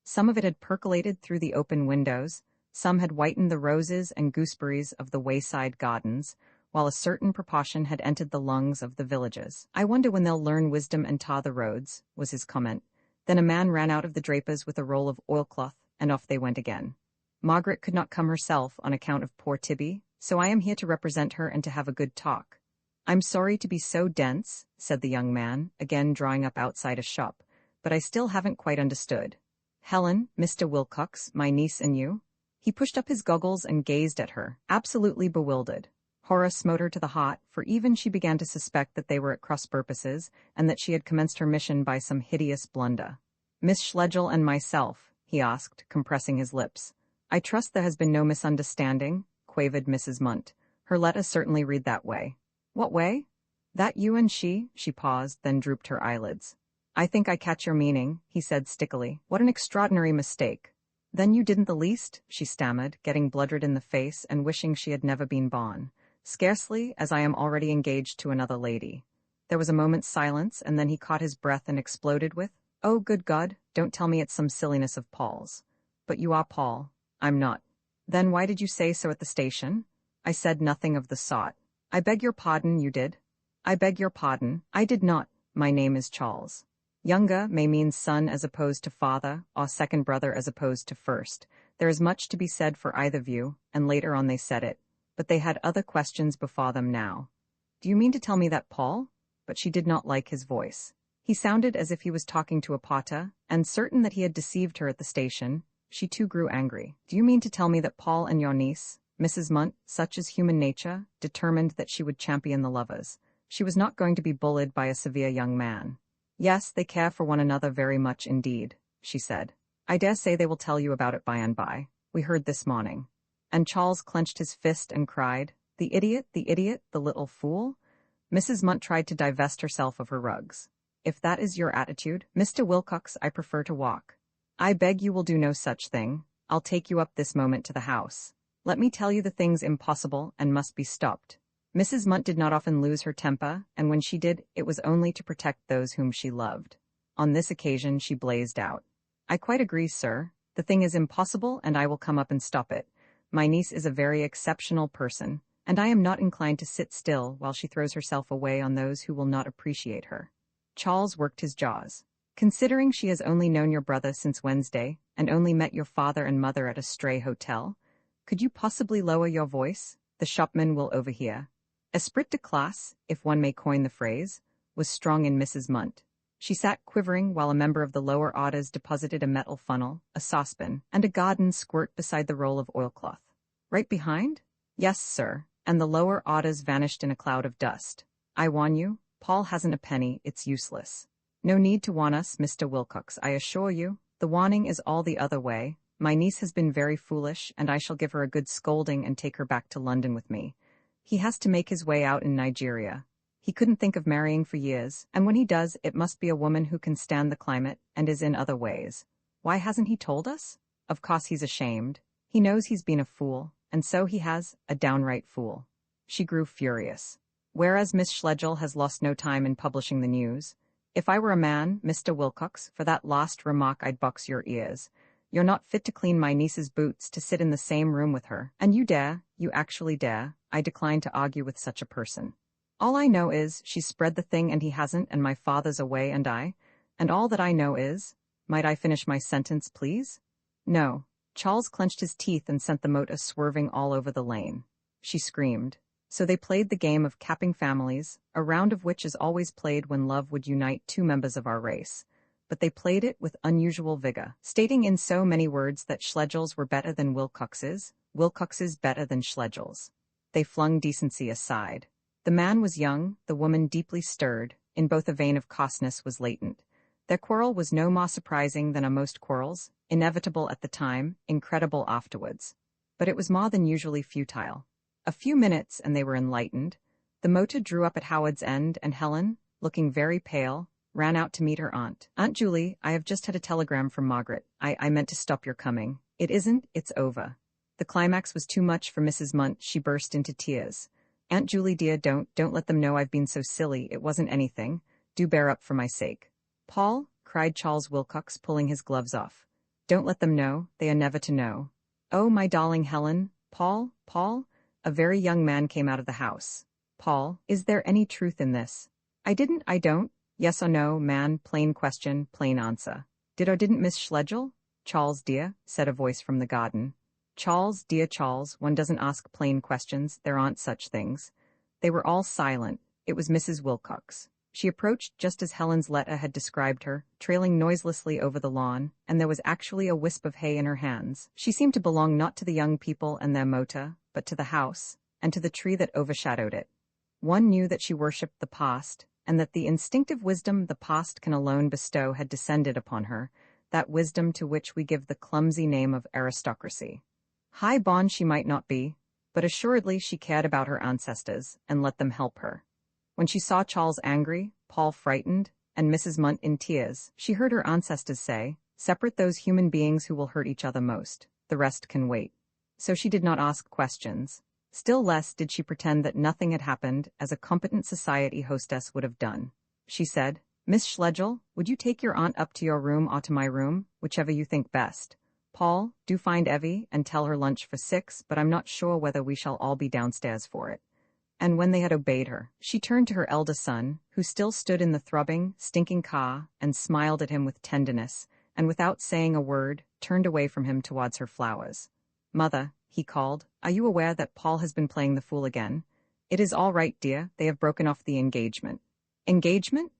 Some of it had percolated through the open windows, some had whitened the roses and gooseberries of the wayside gardens, while a certain proportion had entered the lungs of the villages. I wonder when they'll learn wisdom and tar the roads, was his comment. Then a man ran out of the draper's with a roll of oilcloth, and off they went again. Margaret could not come herself on account of poor Tibby, so I am here to represent her and to have a good talk. I'm sorry to be so dense, said the young man, again drawing up outside a shop, but I still haven't quite understood. Helen, Mr. Wilcox, my niece and you? He pushed up his goggles and gazed at her, absolutely bewildered. Horror smote her to the heart, for even she began to suspect that they were at cross purposes, and that she had commenced her mission by some hideous blunder. Miss Schlegel and myself, he asked, compressing his lips. I trust there has been no misunderstanding, quavered Mrs. Munt. Her letters certainly read that way. What way? That you and she paused, then drooped her eyelids. I think I catch your meaning, he said stickily. What an extraordinary mistake. Then you didn't the least, she stammered, getting bloodred in the face and wishing she had never been born. Scarcely, as I am already engaged to another lady. There was a moment's silence, and then he caught his breath and exploded with, Oh, good God, don't tell me it's some silliness of Paul's. But you are Paul. I'm not. Then why did you say so at the station? I said nothing of the sort. I beg your pardon, you did. I beg your pardon, I did not. My name is Charles. Younger may mean son as opposed to father, or second brother as opposed to first. There is much to be said for either view, and later on they said it. But they had other questions before them now. Do you mean to tell me that Paul? But she did not like his voice. He sounded as if he was talking to a potter, and certain that he had deceived her at the station, she too grew angry. Do you mean to tell me that Paul and your niece, Mrs. Munt, such is human nature, determined that she would champion the lovers? She was not going to be bullied by a severe young man. Yes, they care for one another very much indeed, she said. I dare say they will tell you about it by and by. We heard this morning. And Charles clenched his fist and cried, the idiot, the little fool. Mrs. Munt tried to divest herself of her rugs. If that is your attitude, Mr. Wilcox, I prefer to walk. I beg you will do no such thing. I'll take you up this moment to the house. Let me tell you the thing's impossible and must be stopped. Mrs. Munt did not often lose her temper, and when she did, it was only to protect those whom she loved. On this occasion she blazed out. I quite agree, sir. The thing is impossible, and I will come up and stop it. My niece is a very exceptional person, and I am not inclined to sit still while she throws herself away on those who will not appreciate her. Charles worked his jaws. Considering she has only known your brother since Wednesday, and only met your father and mother at a stray hotel, could you possibly lower your voice? The shopman will overhear. Esprit de classe, if one may coin the phrase, was strong in Mrs. Munt. She sat quivering while a member of the lower orders deposited a metal funnel, a saucepan, and a garden squirt beside the roll of oilcloth. Right behind? Yes, sir, and the lower orders vanished in a cloud of dust. I warn you, Paul hasn't a penny, it's useless. No need to warn us, Mr. Wilcox, I assure you. The warning is all the other way. My niece has been very foolish, and I shall give her a good scolding and take her back to London with me. He has to make his way out in Nigeria. He couldn't think of marrying for years, and when he does, it must be a woman who can stand the climate and is in other ways. Why hasn't he told us? Of course he's ashamed. He knows he's been a fool, and so he has, a downright fool. She grew furious. Whereas Miss Schlegel has lost no time in publishing the news. If I were a man, Mr. Wilcox, for that last remark I'd box your ears. You're not fit to clean my niece's boots, to sit in the same room with her, and you actually dare. I decline to argue with such a person. All I know is, she's spread the thing and he hasn't, and my father's away and all that I know is, might I finish my sentence, please? No. Charles clenched his teeth and sent the motor swerving all over the lane. She screamed. So they played the game of capping families, a round of which is always played when love would unite two members of our race. But they played it with unusual vigor, stating in so many words that Schlegel's were better than Wilcox's, Wilcox's better than Schlegel's. They flung decency aside. The man was young, the woman deeply stirred, in both a vein of coarseness was latent. Their quarrel was no more surprising than are most quarrels, inevitable at the time, incredible afterwards. But it was more than usually futile. A few minutes and they were enlightened. The motor drew up at Howard's End, and Helen, looking very pale, ran out to meet her aunt. Aunt Julie, I have just had a telegram from Margaret. I meant to stop your coming. It isn't, it's over. The climax was too much for Mrs. Munt. She burst into tears. Aunt Julie dear, don't let them know I've been so silly. It wasn't anything. Do bear up for my sake. Paul, cried Charles Wilcox, pulling his gloves off. Don't let them know, they are never to know. Oh, my darling Helen. Paul. A very young man came out of the house. Paul, is there any truth in this? I don't. Yes or no, man, plain question, plain answer. Did or didn't Miss Schlegel? Charles dear, said a voice from the garden. Charles, dear Charles, one doesn't ask plain questions, there aren't such things. They were all silent. It was Mrs. Wilcox. She approached just as Helen's letter had described her, trailing noiselessly over the lawn, and there was actually a wisp of hay in her hands. She seemed to belong not to the young people and their motor, but to the house, and to the tree that overshadowed it. One knew that she worshipped the past, and that the instinctive wisdom the past can alone bestow had descended upon her, that wisdom to which we give the clumsy name of aristocracy. High born she might not be, but assuredly she cared about her ancestors, and let them help her. When she saw Charles angry, Paul frightened, and Mrs. Munt in tears, she heard her ancestors say, separate those human beings who will hurt each other most, the rest can wait. So she did not ask questions. Still less did she pretend that nothing had happened, as a competent society hostess would have done. She said, Miss Schlegel, would you take your aunt up to your room or to my room, whichever you think best? Paul, do find Evie and tell her lunch for 6, but I'm not sure whether we shall all be downstairs for it. And when they had obeyed her, she turned to her elder son, who still stood in the throbbing, stinking car, and smiled at him with tenderness, and without saying a word, turned away from him towards her flowers. Mother, he called, are you aware that Paul has been playing the fool again? It is all right, dear, they have broken off the engagement. Engagement?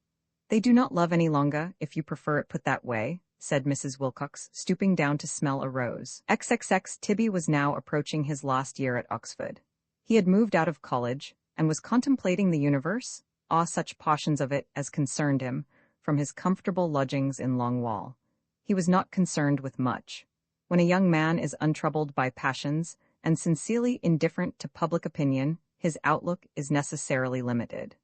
They do not love any longer, if you prefer it put that way, said Mrs. Wilcox, stooping down to smell a rose. XXX Tibby was now approaching his last year at Oxford. He had moved out of college, and was contemplating the universe, such portions of it as concerned him, from his comfortable lodgings in Long Wall. He was not concerned with much. When a young man is untroubled by passions, and sincerely indifferent to public opinion, his outlook is necessarily limited.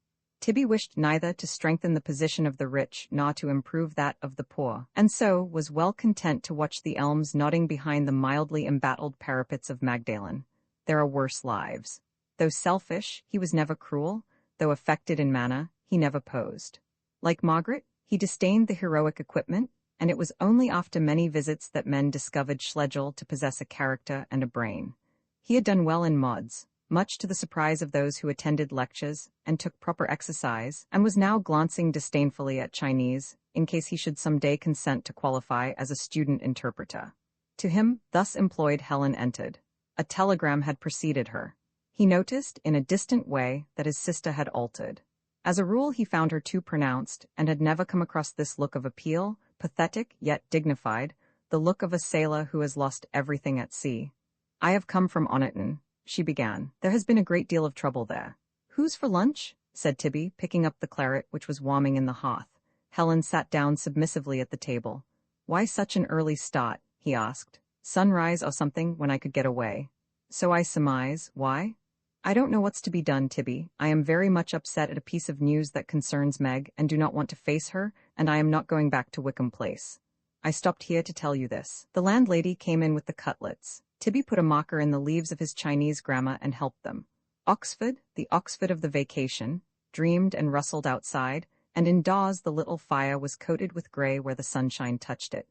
Tibby wished neither to strengthen the position of the rich nor to improve that of the poor, and so was well content to watch the elms nodding behind the mildly embattled parapets of Magdalen. There are worse lives. Though selfish, he was never cruel. Though affected in manner, he never posed. Like Margaret, he disdained the heroic equipment, and it was only after many visits that men discovered Schlegel to possess a character and a brain. He had done well in mods, much to the surprise of those who attended lectures and took proper exercise, and was now glancing disdainfully at Chinese, in case he should some day consent to qualify as a student interpreter. To him, thus employed, Helen entered. A telegram had preceded her. He noticed, in a distant way, that his sister had altered. As a rule, he found her too pronounced, and had never come across this look of appeal, pathetic yet dignified, the look of a sailor who has lost everything at sea. "I have come from Oniton," she began. "There has been a great deal of trouble there." "Who's for lunch?" said Tibby, picking up the claret which was warming in the hearth. Helen sat down submissively at the table. "Why such an early start?" he asked. "Sunrise or something when I could get away." "So I surmise. Why?" "I don't know what's to be done, Tibby. I am very much upset at a piece of news that concerns Meg, and do not want to face her, and I am not going back to Wickham Place. I stopped here to tell you this." The landlady came in with the cutlets. Tibby put a marker in the leaves of his Chinese grammar and helped them. Oxford, the Oxford of the vacation, dreamed and rustled outside, and indoors the little fire was coated with grey where the sunshine touched it.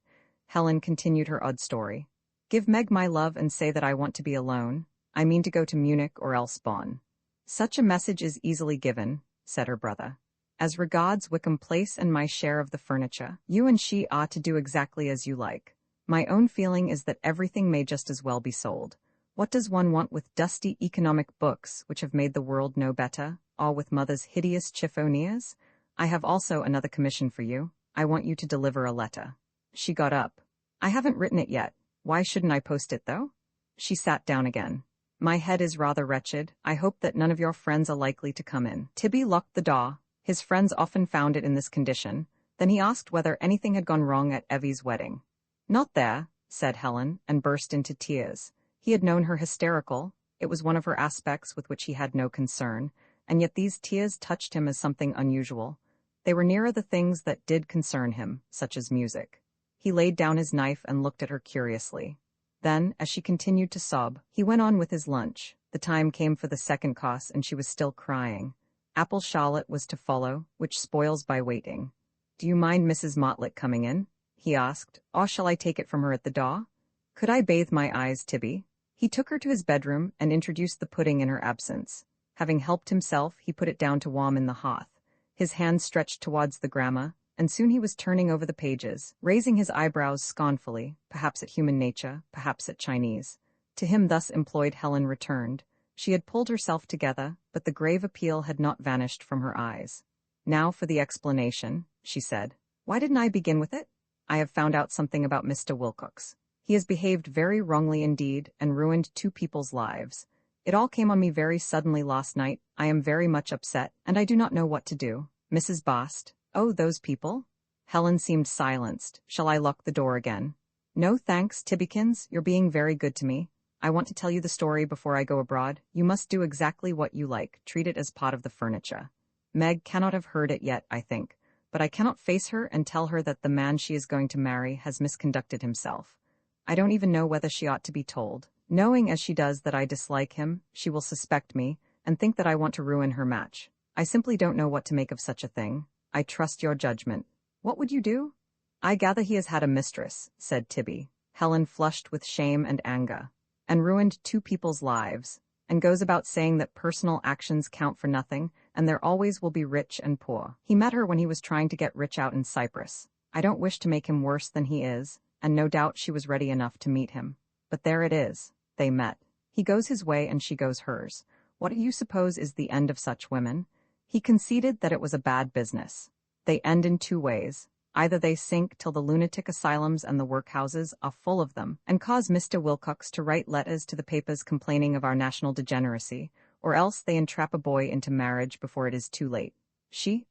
Helen continued her odd story. "Give Meg my love and say that I want to be alone. I mean to go to Munich or else Bonn." "Such a message is easily given," said her brother. "As regards Wickham Place and my share of the furniture, you and she ought to do exactly as you like. My own feeling is that everything may just as well be sold. What does one want with dusty economic books which have made the world no better, or with mother's hideous chiffoniers? I have also another commission for you. I want you to deliver a letter." She got up. "I haven't written it yet. Why shouldn't I post it, though?" She sat down again. "My head is rather wretched. I hope that none of your friends are likely to come in." Tibby locked the door. His friends often found it in this condition. Then he asked whether anything had gone wrong at Evie's wedding. "Not there," said Helen, and burst into tears. He had known her hysterical. It was one of her aspects with which he had no concern, and yet these tears touched him as something unusual. They were nearer the things that did concern him, such as music. He laid down his knife and looked at her curiously. Then, as she continued to sob, he went on with his lunch. The time came for the second course, and she was still crying. Apple Charlotte was to follow, which spoils by waiting. "Do you mind Mrs. Motlett coming in?" he asked. "Or shall I take it from her at the door?" "Could I bathe my eyes, Tibby?" He took her to his bedroom and introduced the pudding in her absence. Having helped himself, he put it down to warm in the hearth. His hand stretched towards the grammar, and soon he was turning over the pages, raising his eyebrows scornfully, perhaps at human nature, perhaps at Chinese. To him thus employed Helen returned. She had pulled herself together, but the grave appeal had not vanished from her eyes. "Now for the explanation," she said. "Why didn't I begin with it? I have found out something about Mr. Wilcox. He has behaved very wrongly indeed, and ruined two people's lives. It all came on me very suddenly last night. I am very much upset, and I do not know what to do. Mrs. Bast—" "Oh, those people?" Helen seemed silenced. "Shall I lock the door again?" "No, thanks, Tibbykins. You're being very good to me. I want to tell you the story before I go abroad. You must do exactly what you like. Treat it as part of the furniture. Meg cannot have heard it yet, I think, but I cannot face her and tell her that the man she is going to marry has misconducted himself. I don't even know whether she ought to be told. Knowing as she does that I dislike him, she will suspect me, and think that I want to ruin her match. I simply don't know what to make of such a thing. I trust your judgment. What would you do?" "I gather he has had a mistress," said Tibby. Helen flushed with shame and anger. "And ruined two people's lives, and goes about saying that personal actions count for nothing, and there always will be rich and poor. He met her when he was trying to get rich out in Cyprus. I don't wish to make him worse than he is, and no doubt she was ready enough to meet him. But there it is. They met. He goes his way and she goes hers. What do you suppose is the end of such women? He conceded that it was a bad business. They end in two ways. Either they sink till the lunatic asylums and the workhouses are full of them, and cause Mr. Wilcox to write letters to the papers complaining of our national degeneracy, or else they entrap a boy into marriage before it is too late.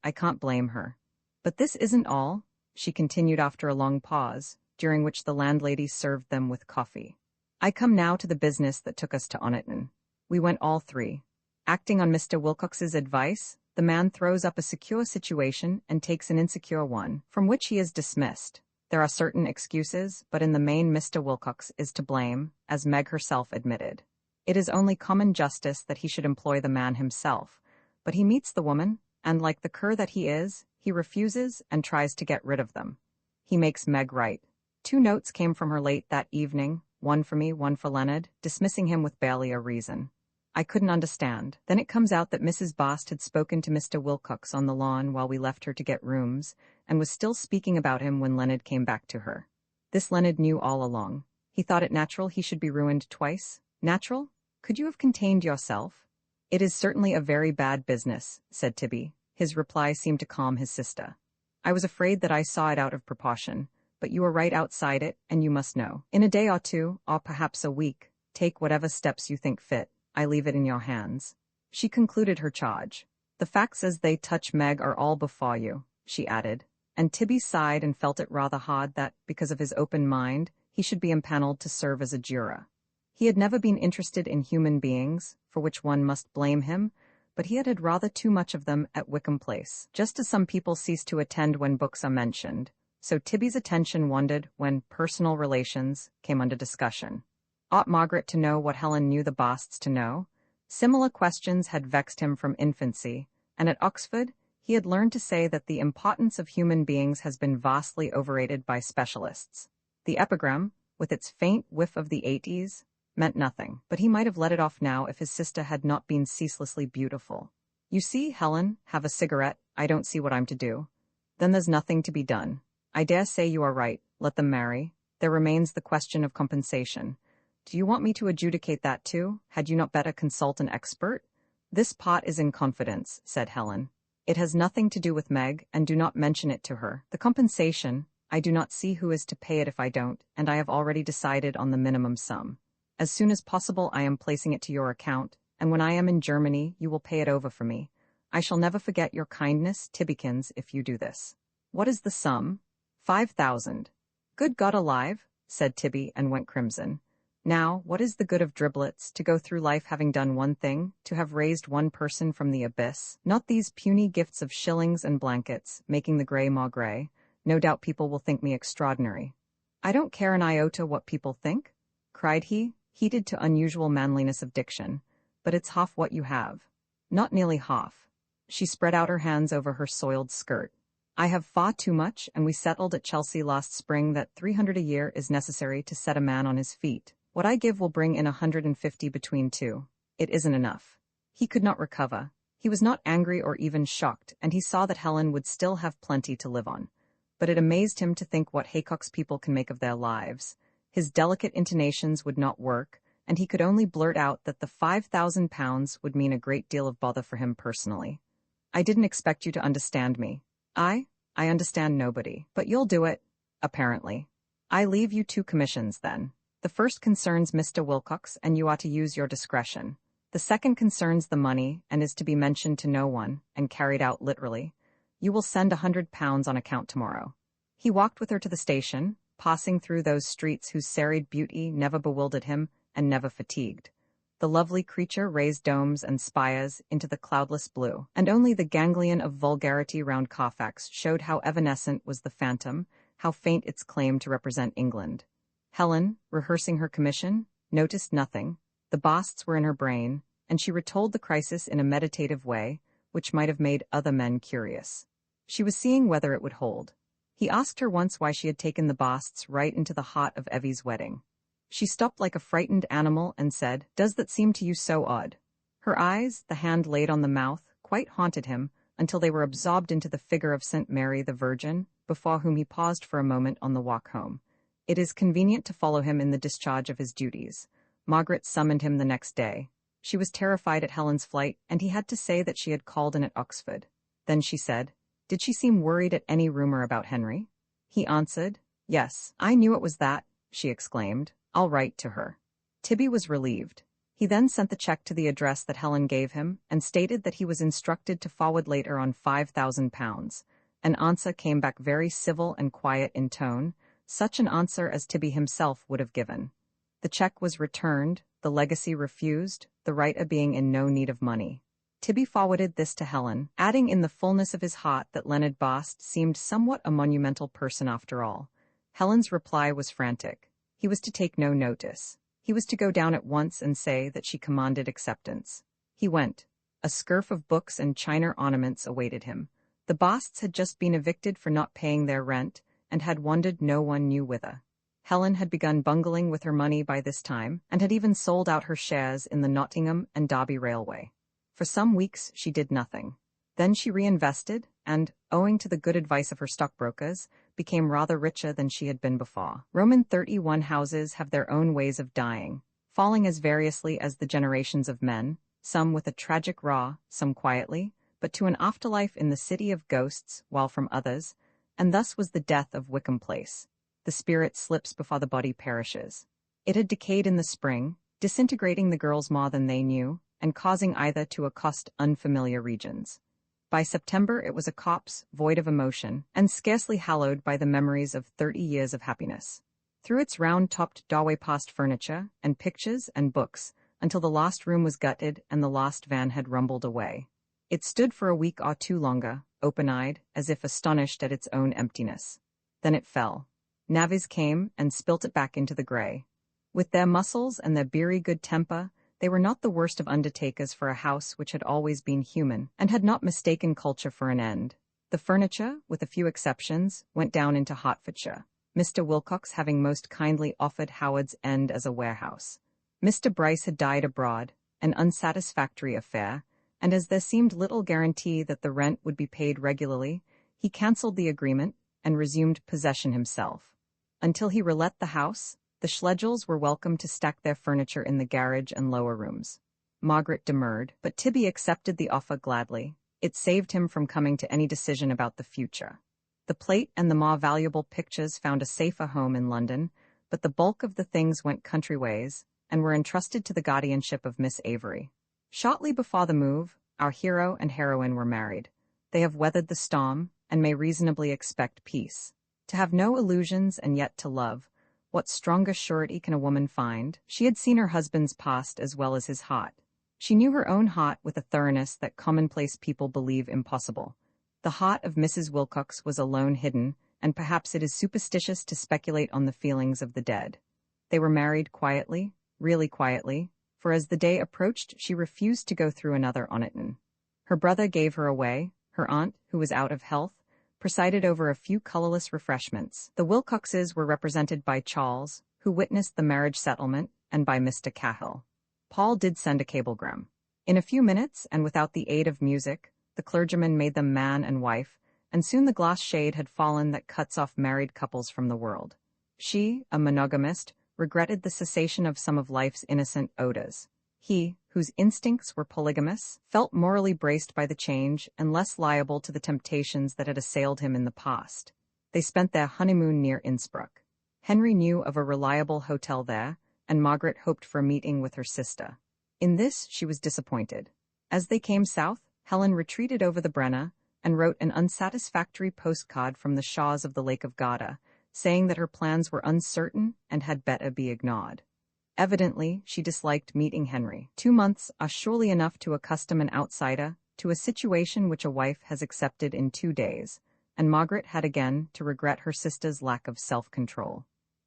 I can't blame her. But this isn't all, she continued after a long pause, during which the landlady served them with coffee. I come now to the business that took us to Oniton. We went all three. Acting on Mr. Wilcox's advice, the man throws up a secure situation and takes an insecure one, from which he is dismissed. There are certain excuses, but in the main Mr. Wilcox is to blame, as Meg herself admitted. It is only common justice that he should employ the man himself, but he meets the woman, and like the cur that he is, he refuses and tries to get rid of them. He makes Meg write. 2 notes came from her late that evening, one for me, one for Leonard, dismissing him with barely a reason. I couldn't understand. Then it comes out that Mrs. Bast had spoken to Mr. Wilcox on the lawn while we left her to get rooms, and was still speaking about him when Leonard came back to her. This Leonard knew all along. He thought it natural he should be ruined twice. Natural? Could you have contained yourself? It is certainly a very bad business, said Tibby. His reply seemed to calm his sister. I was afraid that I saw it out of proportion, but you are right outside it, and you must know. In a day or 2, or perhaps a week, take whatever steps you think fit. I leave it in your hands. She concluded her charge. The facts as they touch Meg are all before you, she added, and Tibby sighed and felt it rather hard that, because of his open mind, he should be impaneled to serve as a juror. He had never been interested in human beings, for which one must blame him, but he had had rather too much of them at Wickham Place, just as some people cease to attend when books are mentioned, so Tibby's attention wandered when personal relations came under discussion. Ought Margaret to know what Helen knew the Basts to know? Similar questions had vexed him from infancy, and at Oxford he had learned to say that the importance of human beings has been vastly overrated by specialists. The epigram, with its faint whiff of the 80s, meant nothing, but he might have let it off now if his sister had not been ceaselessly beautiful. You see, Helen, have a cigarette, I don't see what I'm to do. Then there's nothing to be done. I dare say you are right, let them marry. There remains the question of compensation. Do you want me to adjudicate that too? Had you not better consult an expert? This pot is in confidence, said Helen. It has nothing to do with Meg, and do not mention it to her. The compensation, I do not see who is to pay it if I don't, and I have already decided on the minimum sum. As soon as possible I am placing it to your account, and when I am in Germany you will pay it over for me. I shall never forget your kindness, Tibbykins, if you do this. What is the sum? 5,000. Good God alive, said Tibby, and went crimson. Now, what is the good of driblets, to go through life having done one thing, to have raised one person from the abyss? Not these puny gifts of shillings and blankets, making the grey more grey. No doubt people will think me extraordinary. I don't care an iota what people think, cried he, heated to unusual manliness of diction, but it's half what you have. Not nearly half. She spread out her hands over her soiled skirt. I have far too much, and we settled at Chelsea last spring that 300 a year is necessary to set a man on his feet. What I give will bring in 150 between 2. It isn't enough. He could not recover. He was not angry or even shocked, and he saw that Helen would still have plenty to live on. But it amazed him to think what Haycock's people can make of their lives. His delicate intonations would not work, and he could only blurt out that the £5,000 would mean a great deal of bother for him personally. I didn't expect you to understand me. I understand nobody, but you'll do it, apparently. I leave you 2 commissions, then. The first concerns Mr. Wilcox, and you ought to use your discretion. The second concerns the money, and is to be mentioned to no one, and carried out literally. You will send £100 on account tomorrow. He walked with her to the station, passing through those streets whose serried beauty never bewildered him and never fatigued. The lovely creature raised domes and spires into the cloudless blue, and only the ganglion of vulgarity round Carfax showed how evanescent was the phantom, how faint its claim to represent England. Helen, rehearsing her commission, noticed nothing. The Basts were in her brain, and she retold the crisis in a meditative way, which might have made other men curious. She was seeing whether it would hold. He asked her once why she had taken the Basts right into the heart of Evie's wedding. She stopped like a frightened animal and said, "Does that seem to you so odd?" Her eyes, the hand laid on the mouth, quite haunted him, until they were absorbed into the figure of St. Mary the Virgin, before whom he paused for a moment on the walk home. It is convenient to follow him in the discharge of his duties. Margaret summoned him the next day. She was terrified at Helen's flight, and he had to say that she had called in at Oxford. Then she said, Did she seem worried at any rumor about Henry? He answered, "Yes, I knew it was that," she exclaimed. "I'll write to her." Tibby was relieved. He then sent the check to the address that Helen gave him and stated that he was instructed to forward later on £5,000. An answer came back very civil and quiet in tone, such an answer as Tibby himself would have given. The check was returned, the legacy refused, the writer being in no need of money. Tibby forwarded this to Helen, adding in the fullness of his heart that Leonard Bast seemed somewhat a monumental person after all. Helen's reply was frantic. He was to take no notice. He was to go down at once and say that she commanded acceptance. He went. A scurf of books and china ornaments awaited him. The Basts had just been evicted for not paying their rent, and had wandered no one knew whither. Helen had begun bungling with her money by this time, and had even sold out her shares in the Nottingham and Derby Railway. For some weeks she did nothing. Then she reinvested, and, owing to the good advice of her stockbrokers, became rather richer than she had been before. Roman 31 houses have their own ways of dying, falling as variously as the generations of men, some with a tragic raw, some quietly, but to an afterlife in the city of ghosts, while from others, and thus was the death of Wickham Place. The spirit slips before the body perishes. It had decayed in the spring, disintegrating the girls more than they knew, and causing either to accost unfamiliar regions. By September it was a corpse, void of emotion, and scarcely hallowed by the memories of 30 years of happiness. Through its round-topped doorway passed furniture, and pictures, and books, until the last room was gutted and the last van had rumbled away. It stood for a week or two longer, open-eyed, as if astonished at its own emptiness. Then it fell. Navvies came and spilt it back into the grey. With their muscles and their beery good temper, they were not the worst of undertakers for a house which had always been human, and had not mistaken culture for an end. The furniture, with a few exceptions, went down into Hertfordshire, Mr. Wilcox having most kindly offered Howard's End as a warehouse. Mr. Bryce had died abroad, an unsatisfactory affair, and as there seemed little guarantee that the rent would be paid regularly, he cancelled the agreement and resumed possession himself. Until he relet the house, the Schlegels were welcome to stack their furniture in the garage and lower rooms. Margaret demurred, but Tibby accepted the offer gladly. It saved him from coming to any decision about the future. The plate and the more valuable pictures found a safer home in London, but the bulk of the things went country ways, and were entrusted to the guardianship of Miss Avery. Shortly before the move, our hero and heroine were married. They have weathered the storm, and may reasonably expect peace. To have no illusions and yet to love, what stronger surety can a woman find? She had seen her husband's past as well as his heart. She knew her own heart with a thoroughness that commonplace people believe impossible. The heart of Mrs. Wilcox was alone hidden, and perhaps it is superstitious to speculate on the feelings of the dead. They were married quietly, really quietly, for as the day approached she refused to go through another Oniton. Her brother gave her away, her aunt, who was out of health, presided over a few colorless refreshments. The Wilcoxes were represented by Charles, who witnessed the marriage settlement, and by Mr. Cahill. Paul did send a cablegram. In a few minutes, and without the aid of music, the clergyman made them man and wife, and soon the glass shade had fallen that cuts off married couples from the world. She, a monogamist, regretted the cessation of some of life's innocent odors. He, whose instincts were polygamous, felt morally braced by the change and less liable to the temptations that had assailed him in the past. They spent their honeymoon near Innsbruck. Henry knew of a reliable hotel there, and Margaret hoped for a meeting with her sister. In this she was disappointed. As they came south, Helen retreated over the Brenner, and wrote an unsatisfactory postcard from the shores of the Lake of Garda, saying that her plans were uncertain and had better be ignored. Evidently, she disliked meeting Henry. 2 months are surely enough to accustom an outsider to a situation which a wife has accepted in 2 days, and Margaret had again to regret her sister's lack of self-control.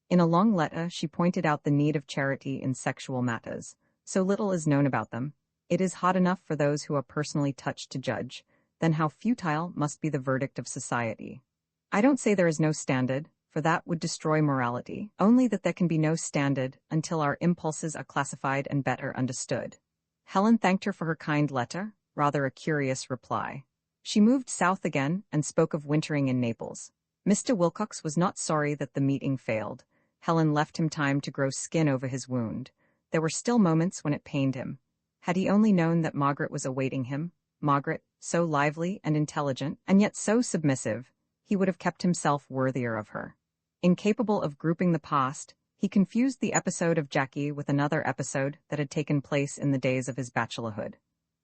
In a long letter, she pointed out the need of charity in sexual matters. So little is known about them. It is hard enough for those who are personally touched to judge, then how futile must be the verdict of society. I don't say there is no standard, for that would destroy morality, only that there can be no standard until our impulses are classified and better understood. Helen thanked her for her kind letter, rather a curious reply. She moved south again and spoke of wintering in Naples. Mr. Wilcox was not sorry that the meeting failed. Helen left him time to grow skin over his wound. There were still moments when it pained him. Had he only known that Margaret was awaiting him, Margaret, so lively and intelligent, and yet so submissive, he would have kept himself worthier of her. Incapable of grouping the past, he confused the episode of Jackie with another episode that had taken place in the days of his bachelorhood.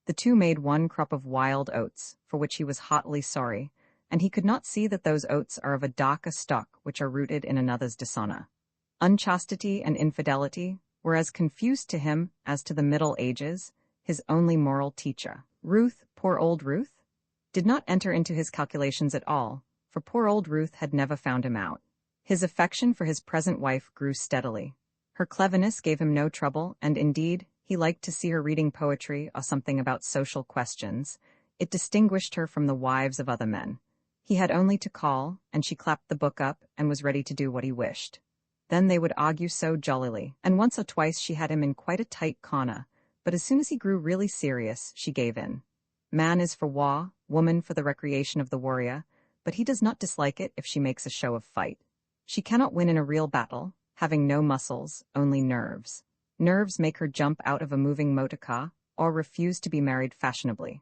The two made one crop of wild oats, for which he was hotly sorry, and he could not see that those oats are of a darker stock which are rooted in another's dishonor. Unchastity and infidelity were as confused to him as to the Middle Ages, his only moral teacher. Ruth, poor old Ruth, did not enter into his calculations at all, for poor old Ruth had never found him out. His affection for his present wife grew steadily. Her cleverness gave him no trouble, and indeed, he liked to see her reading poetry or something about social questions. It distinguished her from the wives of other men. He had only to call, and she clapped the book up and was ready to do what he wished. Then they would argue so jollily, and once or twice she had him in quite a tight corner, but as soon as he grew really serious, she gave in. Man is for war, woman for the recreation of the warrior, but he does not dislike it if she makes a show of fight. She cannot win in a real battle, having no muscles, only nerves. Nerves make her jump out of a moving motor car, or refuse to be married fashionably.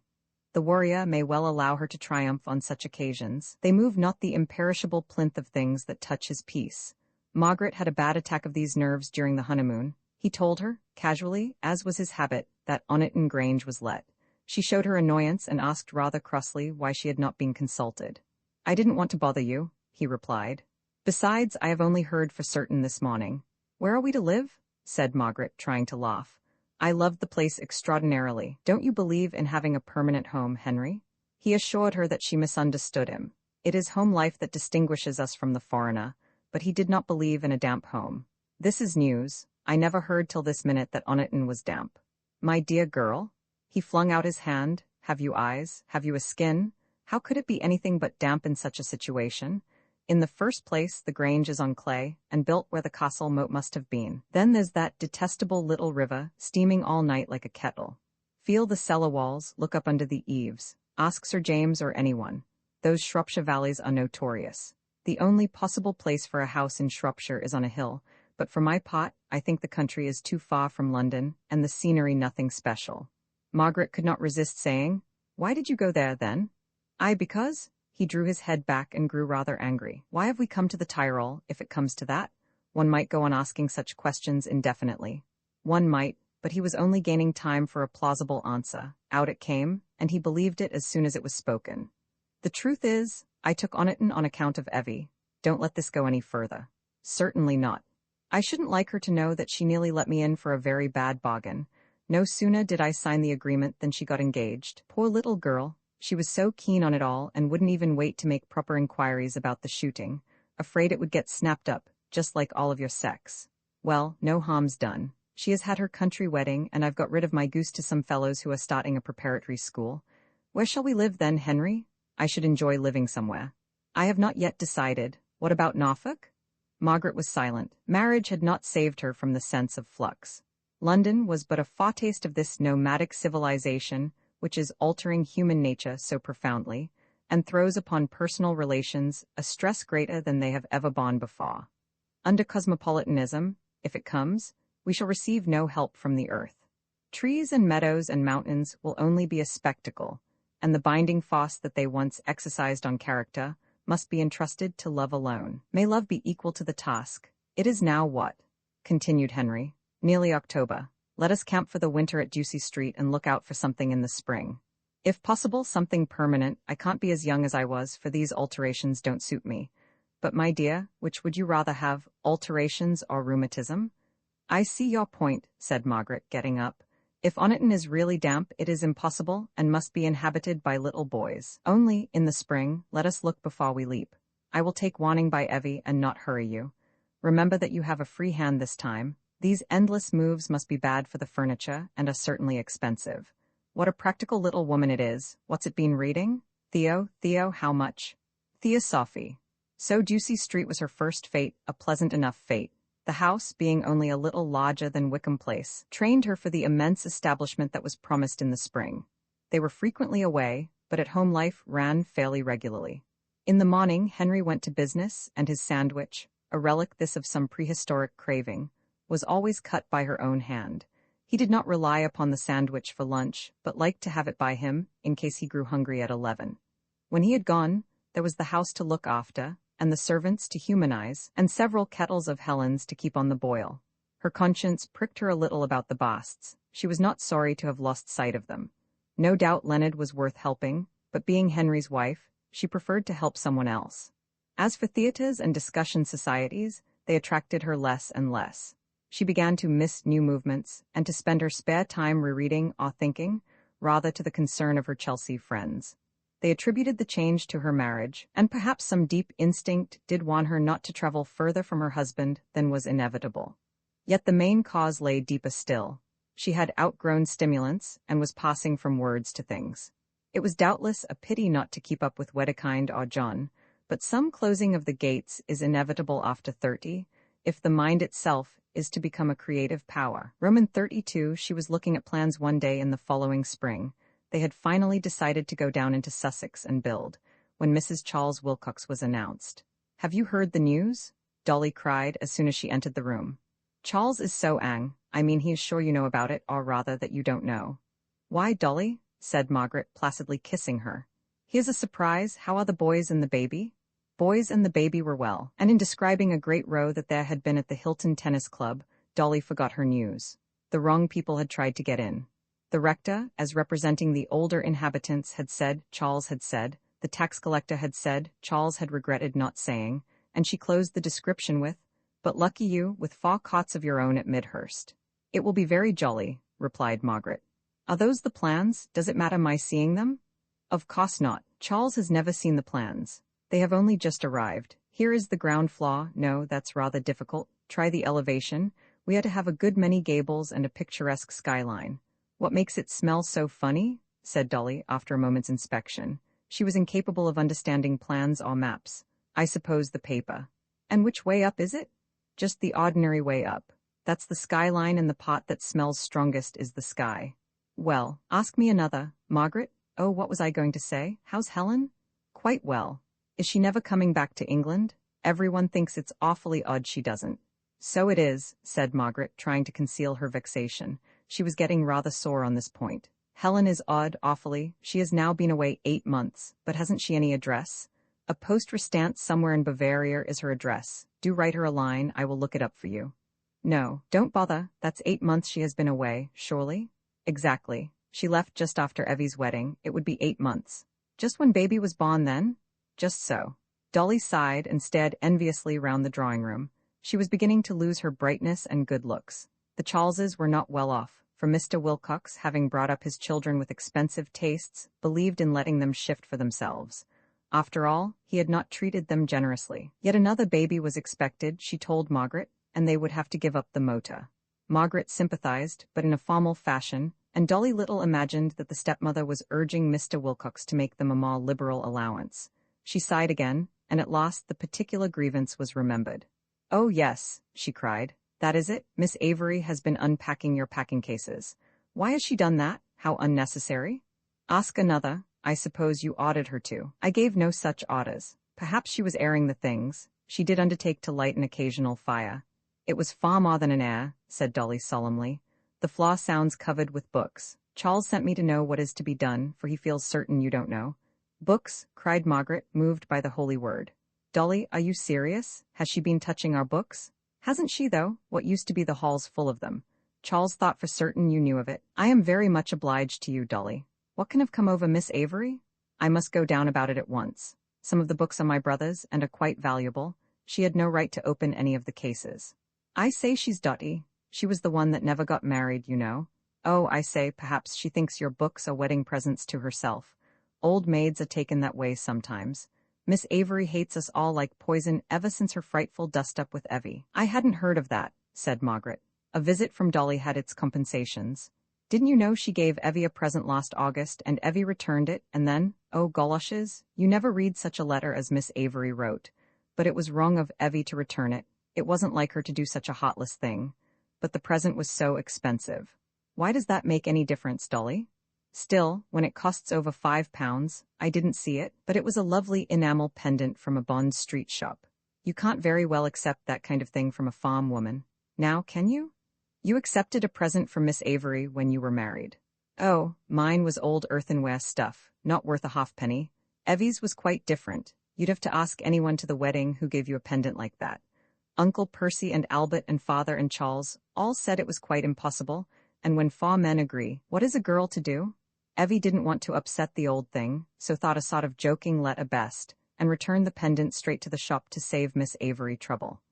The warrior may well allow her to triumph on such occasions. They move not the imperishable plinth of things that touch his peace. Margaret had a bad attack of these nerves during the honeymoon. He told her, casually, as was his habit, that Oniton Grange was let. She showed her annoyance and asked rather crossly why she had not been consulted. "I didn't want to bother you," he replied. "Besides, I have only heard for certain this morning." "Where are we to live?" said Margaret, trying to laugh. "I loved the place extraordinarily. Don't you believe in having a permanent home, Henry?" He assured her that she misunderstood him. It is home life that distinguishes us from the foreigner, but he did not believe in a damp home. "This is news. I never heard till this minute that Oniton was damp." "My dear girl," he flung out his hand, "have you eyes? Have you a skin? How could it be anything but damp in such a situation? In the first place, the Grange is on clay, and built where the castle moat must have been. Then there's that detestable little river, steaming all night like a kettle. Feel the cellar walls, look up under the eaves. Ask Sir James or anyone. Those Shropshire valleys are notorious. The only possible place for a house in Shropshire is on a hill, but for my part, I think the country is too far from London, and the scenery nothing special." Margaret could not resist saying, "Why did you go there, then?" Because..." He drew his head back and grew rather angry. "Why have we come to the Tyrol, if it comes to that? One might go on asking such questions indefinitely." One might, but he was only gaining time for a plausible answer. Out it came, and he believed it as soon as it was spoken. "The truth is, I took Oniton on account of Evie. Don't let this go any further." "Certainly not. I shouldn't like her to know that she nearly let me in for a very bad bargain. No sooner did I sign the agreement than she got engaged. Poor little girl. She was so keen on it all and wouldn't even wait to make proper inquiries about the shooting, afraid it would get snapped up, just like all of your sex. Well, no harm's done. She has had her country wedding, and I've got rid of my goose to some fellows who are starting a preparatory school. Where shall we live then, Henry? I should enjoy living somewhere." "I have not yet decided. What about Norfolk?" Margaret was silent. Marriage had not saved her from the sense of flux. London was but a foretaste of this nomadic civilization which is altering human nature so profoundly, and throws upon personal relations a stress greater than they have ever borne before. Under cosmopolitanism, if it comes, we shall receive no help from the earth. Trees and meadows and mountains will only be a spectacle, and the binding force that they once exercised on character must be entrusted to love alone. May love be equal to the task. It is now what?" continued Henry. "Nearly October. Let us camp for the winter at Ducie Street and look out for something in the spring. If possible, something permanent. I can't be as young as I was, for these alterations don't suit me. But, my dear, which would you rather have, alterations or rheumatism?" "I see your point," said Margaret, getting up. "If Oniton is really damp, it is impossible and must be inhabited by little boys. Only, in the spring, let us look before we leap. I will take warning by Evie and not hurry you. Remember that you have a free hand this time. These endless moves must be bad for the furniture and are certainly expensive. What a practical little woman it is. What's it been reading? Theo, how much?" Theosophy. So Ducie Street was her first fate, a pleasant enough fate. The house, being only a little larger than Wickham Place, trained her for the immense establishment that was promised in the spring. They were frequently away, but at home life ran fairly regularly. In the morning, Henry went to business, and his sandwich, a relic this of some prehistoric craving, was always cut by her own hand. He did not rely upon the sandwich for lunch, but liked to have it by him, in case he grew hungry at 11. When he had gone, there was the house to look after, and the servants to humanize, and several kettles of Helen's to keep on the boil. Her conscience pricked her a little about the Basts. She was not sorry to have lost sight of them. No doubt Leonard was worth helping, but being Henry's wife, she preferred to help someone else. As for theatres and discussion societies, they attracted her less and less. She began to miss new movements, and to spend her spare time rereading or thinking, rather to the concern of her Chelsea friends. They attributed the change to her marriage, and perhaps some deep instinct did warn her not to travel further from her husband than was inevitable. Yet the main cause lay deeper still. She had outgrown stimulants, and was passing from words to things. It was doubtless a pity not to keep up with Wedekind or John, but some closing of the gates is inevitable after 30, if the mind itself is to become a creative power. Roman 32, she was looking at plans one day in the following spring. They had finally decided to go down into Sussex and build, when Mrs. Charles Wilcox was announced. "Have you heard the news?" Dolly cried as soon as she entered the room. "Charles is so I mean he is sure you know about it, or rather that you don't know." "Why, Dolly?" said Margaret, placidly kissing her. "Here's a surprise. How are the boys and the baby?" Boys and the baby were well, and in describing a great row that there had been at the Hilton Tennis Club, Dolly forgot her news. The wrong people had tried to get in. The rector, as representing the older inhabitants, had said, Charles had said, the tax collector had said, Charles had regretted not saying, and she closed the description with, "But lucky you, with 4 cots of your own at Midhurst." "It will be very jolly," replied Margaret. "Are those the plans? Does it matter my seeing them?" "Of course not. Charles has never seen the plans. They have only just arrived. Here is the ground floor. No, that's rather difficult. Try the elevation. We are to have a good many gables and a picturesque skyline." "What makes it smell so funny?" said Dolly after a moment's inspection. She was incapable of understanding plans or maps. "I suppose the paper." "And which way up is it?" "Just the ordinary way up. That's the skyline, and the part that smells strongest is the sky." "Well, ask me another, Margaret. Oh, what was I going to say? How's Helen?" "Quite well." "Is she never coming back to England? Everyone thinks it's awfully odd she doesn't." "So it is," said Margaret, trying to conceal her vexation. She was getting rather sore on this point. "Helen is odd, awfully. She has now been away 8 months, but hasn't she any address?" "A post restant somewhere in Bavaria is her address. Do write her a line, I will look it up for you." "No, don't bother. That's 8 months she has been away, surely?" "Exactly. She left just after Evie's wedding. It would be 8 months." "Just when baby was born then?" "Just so." Dolly sighed and stared enviously round the drawing-room. She was beginning to lose her brightness and good looks. The Charleses were not well off, for Mr. Wilcox, having brought up his children with expensive tastes, believed in letting them shift for themselves. After all, he had not treated them generously. Yet another baby was expected, she told Margaret, and they would have to give up the motor. Margaret sympathized, but in a formal fashion, and Dolly little imagined that the stepmother was urging Mr. Wilcox to make them a more liberal allowance. She sighed again, and at last the particular grievance was remembered. "Oh yes," she cried. "That is it. Miss Avery has been unpacking your packing cases." "Why has she done that? How unnecessary." "Ask another. I suppose you ordered her to." "I gave no such orders. Perhaps she was airing the things. She did undertake to light an occasional fire." "It was far more than an air," said Dolly solemnly. "The floor sounds covered with books. Charles sent me to know what is to be done, for he feels certain you don't know." "Books?" cried Margaret, moved by the holy word. "Dolly, are you serious? Has she been touching our books?" "Hasn't she, though? What used to be the halls full of them. Charles thought for certain you knew of it." "I am very much obliged to you, Dolly. What can have come over Miss Avery?" "I must go down about it at once. Some of the books are my brother's, and are quite valuable. She had no right to open any of the cases." "I say she's dotty. She was the one that never got married, you know." "Oh, I say, perhaps she thinks your books are wedding presents to herself. Old maids are taken that way sometimes. Miss Avery hates us all like poison ever since her frightful dust-up with Evie." "I hadn't heard of that," said Margaret. "A visit from Dolly had its compensations. Didn't you know she gave Evie a present last August, and Evie returned it, and then, oh goloshes, you never read such a letter as Miss Avery wrote. But it was wrong of Evie to return it. It wasn't like her to do such a heartless thing. But the present was so expensive." "Why does that make any difference, Dolly?" "Still, when it costs over £5, I didn't see it, but it was a lovely enamel pendant from a Bond Street shop. You can't very well accept that kind of thing from a farm woman. Now, can you?" You accepted a present from Miss Avery when you were married. Oh, mine was old earthenware stuff, not worth a halfpenny. Evie's was quite different. You'd have to ask anyone to the wedding who gave you a pendant like that. Uncle Percy and Albert and Father and Charles all said it was quite impossible, and when 4 men agree, what is a girl to do? Evie didn't want to upset the old thing, so thought a sort of joking letter best, and returned the pendant straight to the shop to save Miss Avery trouble.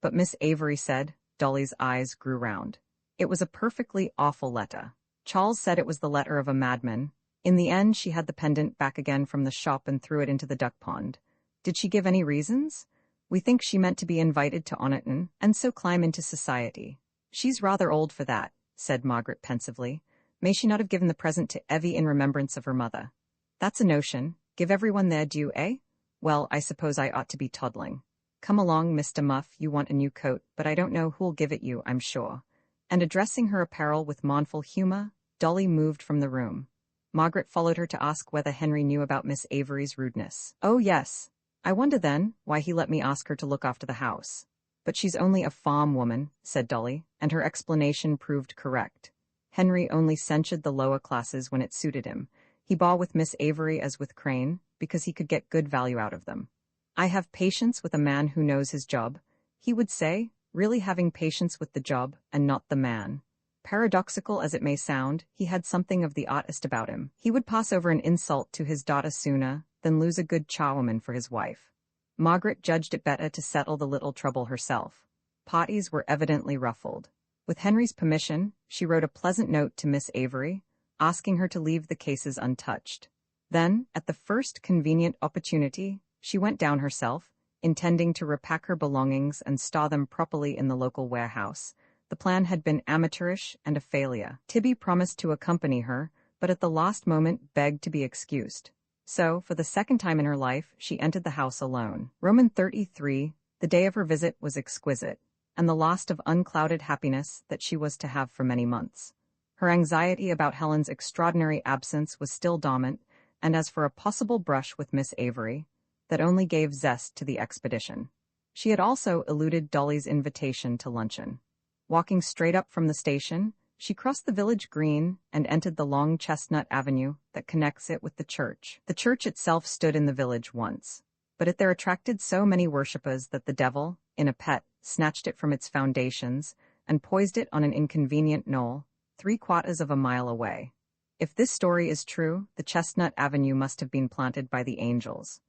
But Miss Avery said, Dolly's eyes grew round. It was a perfectly awful letter. Charles said it was the letter of a madman. In the end, she had the pendant back again from the shop and threw it into the duck pond. Did she give any reasons? We think she meant to be invited to Oniton, and so climb into society. She's rather old for that, said Margaret pensively. May she not have given the present to Evie in remembrance of her mother? That's a notion. Give everyone their due, eh? Well, I suppose I ought to be toddling. Come along, Mr. Muff, you want a new coat, but I don't know who'll give it you, I'm sure. And addressing her apparel with mournful humour, Dolly moved from the room. Margaret followed her to ask whether Henry knew about Miss Avery's rudeness. Oh, yes. I wonder, then, why he let me ask her to look after the house. But she's only a farm woman, said Dolly, and her explanation proved correct. Henry only censured the lower classes when it suited him. He bore with Miss Avery as with Crane, because he could get good value out of them. I have patience with a man who knows his job, he would say, really having patience with the job and not the man. Paradoxical as it may sound, he had something of the artist about him. He would pass over an insult to his daughter sooner than lose a good charwoman for his wife. Margaret judged it better to settle the little trouble herself. Parties were evidently ruffled. With Henry's permission, she wrote a pleasant note to Miss Avery, asking her to leave the cases untouched. Then, at the first convenient opportunity, she went down herself, intending to repack her belongings and store them properly in the local warehouse. The plan had been amateurish and a failure. Tibby promised to accompany her, but at the last moment begged to be excused. So, for the second time in her life, she entered the house alone. Roman 33, the day of her visit was exquisite, and the last of unclouded happiness that she was to have for many months. Her anxiety about Helen's extraordinary absence was still dormant, and as for a possible brush with Miss Avery, that only gave zest to the expedition. She had also eluded Dolly's invitation to luncheon. Walking straight up from the station, she crossed the village green and entered the long chestnut avenue that connects it with the church. The church itself stood in the village once, but it there attracted so many worshippers that the devil, in a pet, snatched it from its foundations and poised it on an inconvenient knoll, 3/4 of a mile away. If this story is true, the chestnut avenue must have been planted by the angels.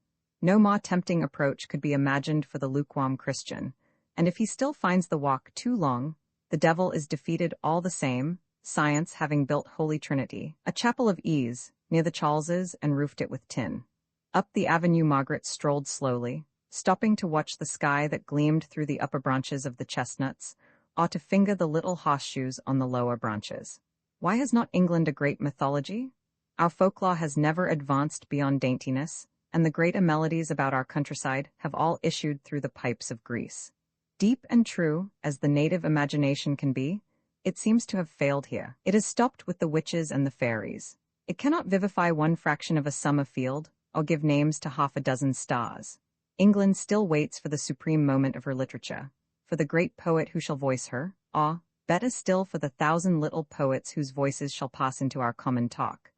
No more tempting approach could be imagined for the lukewarm Christian, and if he still finds the walk too long, the devil is defeated all the same, science having built Holy Trinity, a chapel of ease, near the Charleses and roofed it with tin. Up the avenue Margaret strolled slowly, stopping to watch the sky that gleamed through the upper branches of the chestnuts, or to finger the little horseshoes on the lower branches. Why has not England a great mythology? Our folklore has never advanced beyond daintiness, and the greater melodies about our countryside have all issued through the pipes of Greece. Deep and true, as the native imagination can be, it seems to have failed here. It has stopped with the witches and the fairies. It cannot vivify one fraction of a summer field, or give names to 6 stars. England still waits for the supreme moment of her literature, for the great poet who shall voice her, or, better still, for the 1,000 little poets whose voices shall pass into our common talk.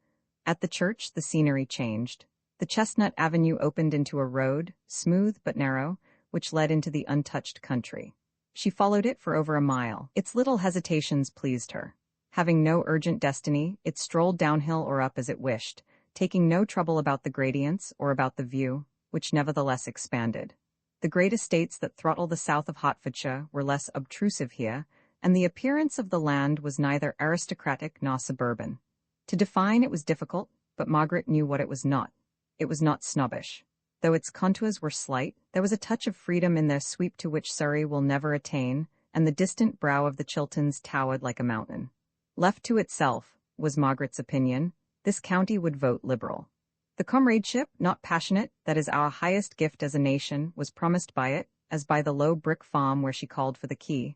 At the church the scenery changed. The chestnut avenue opened into a road, smooth but narrow, which led into the untouched country. She followed it for over a mile. Its little hesitations pleased her. Having no urgent destiny, it strolled downhill or up as it wished, taking no trouble about the gradients or about the view, which nevertheless expanded. The great estates that throttle the south of Hertfordshire were less obtrusive here, and the appearance of the land was neither aristocratic nor suburban. To define it was difficult, but Margaret knew what it was not. It was not snobbish. Though its contours were slight, there was a touch of freedom in their sweep to which Surrey will never attain, and the distant brow of the Chilterns towered like a mountain. Left to itself, was Margaret's opinion, this county would vote Liberal. The comradeship, not passionate, that is our highest gift as a nation, was promised by it, as by the low brick farm where she called for the key,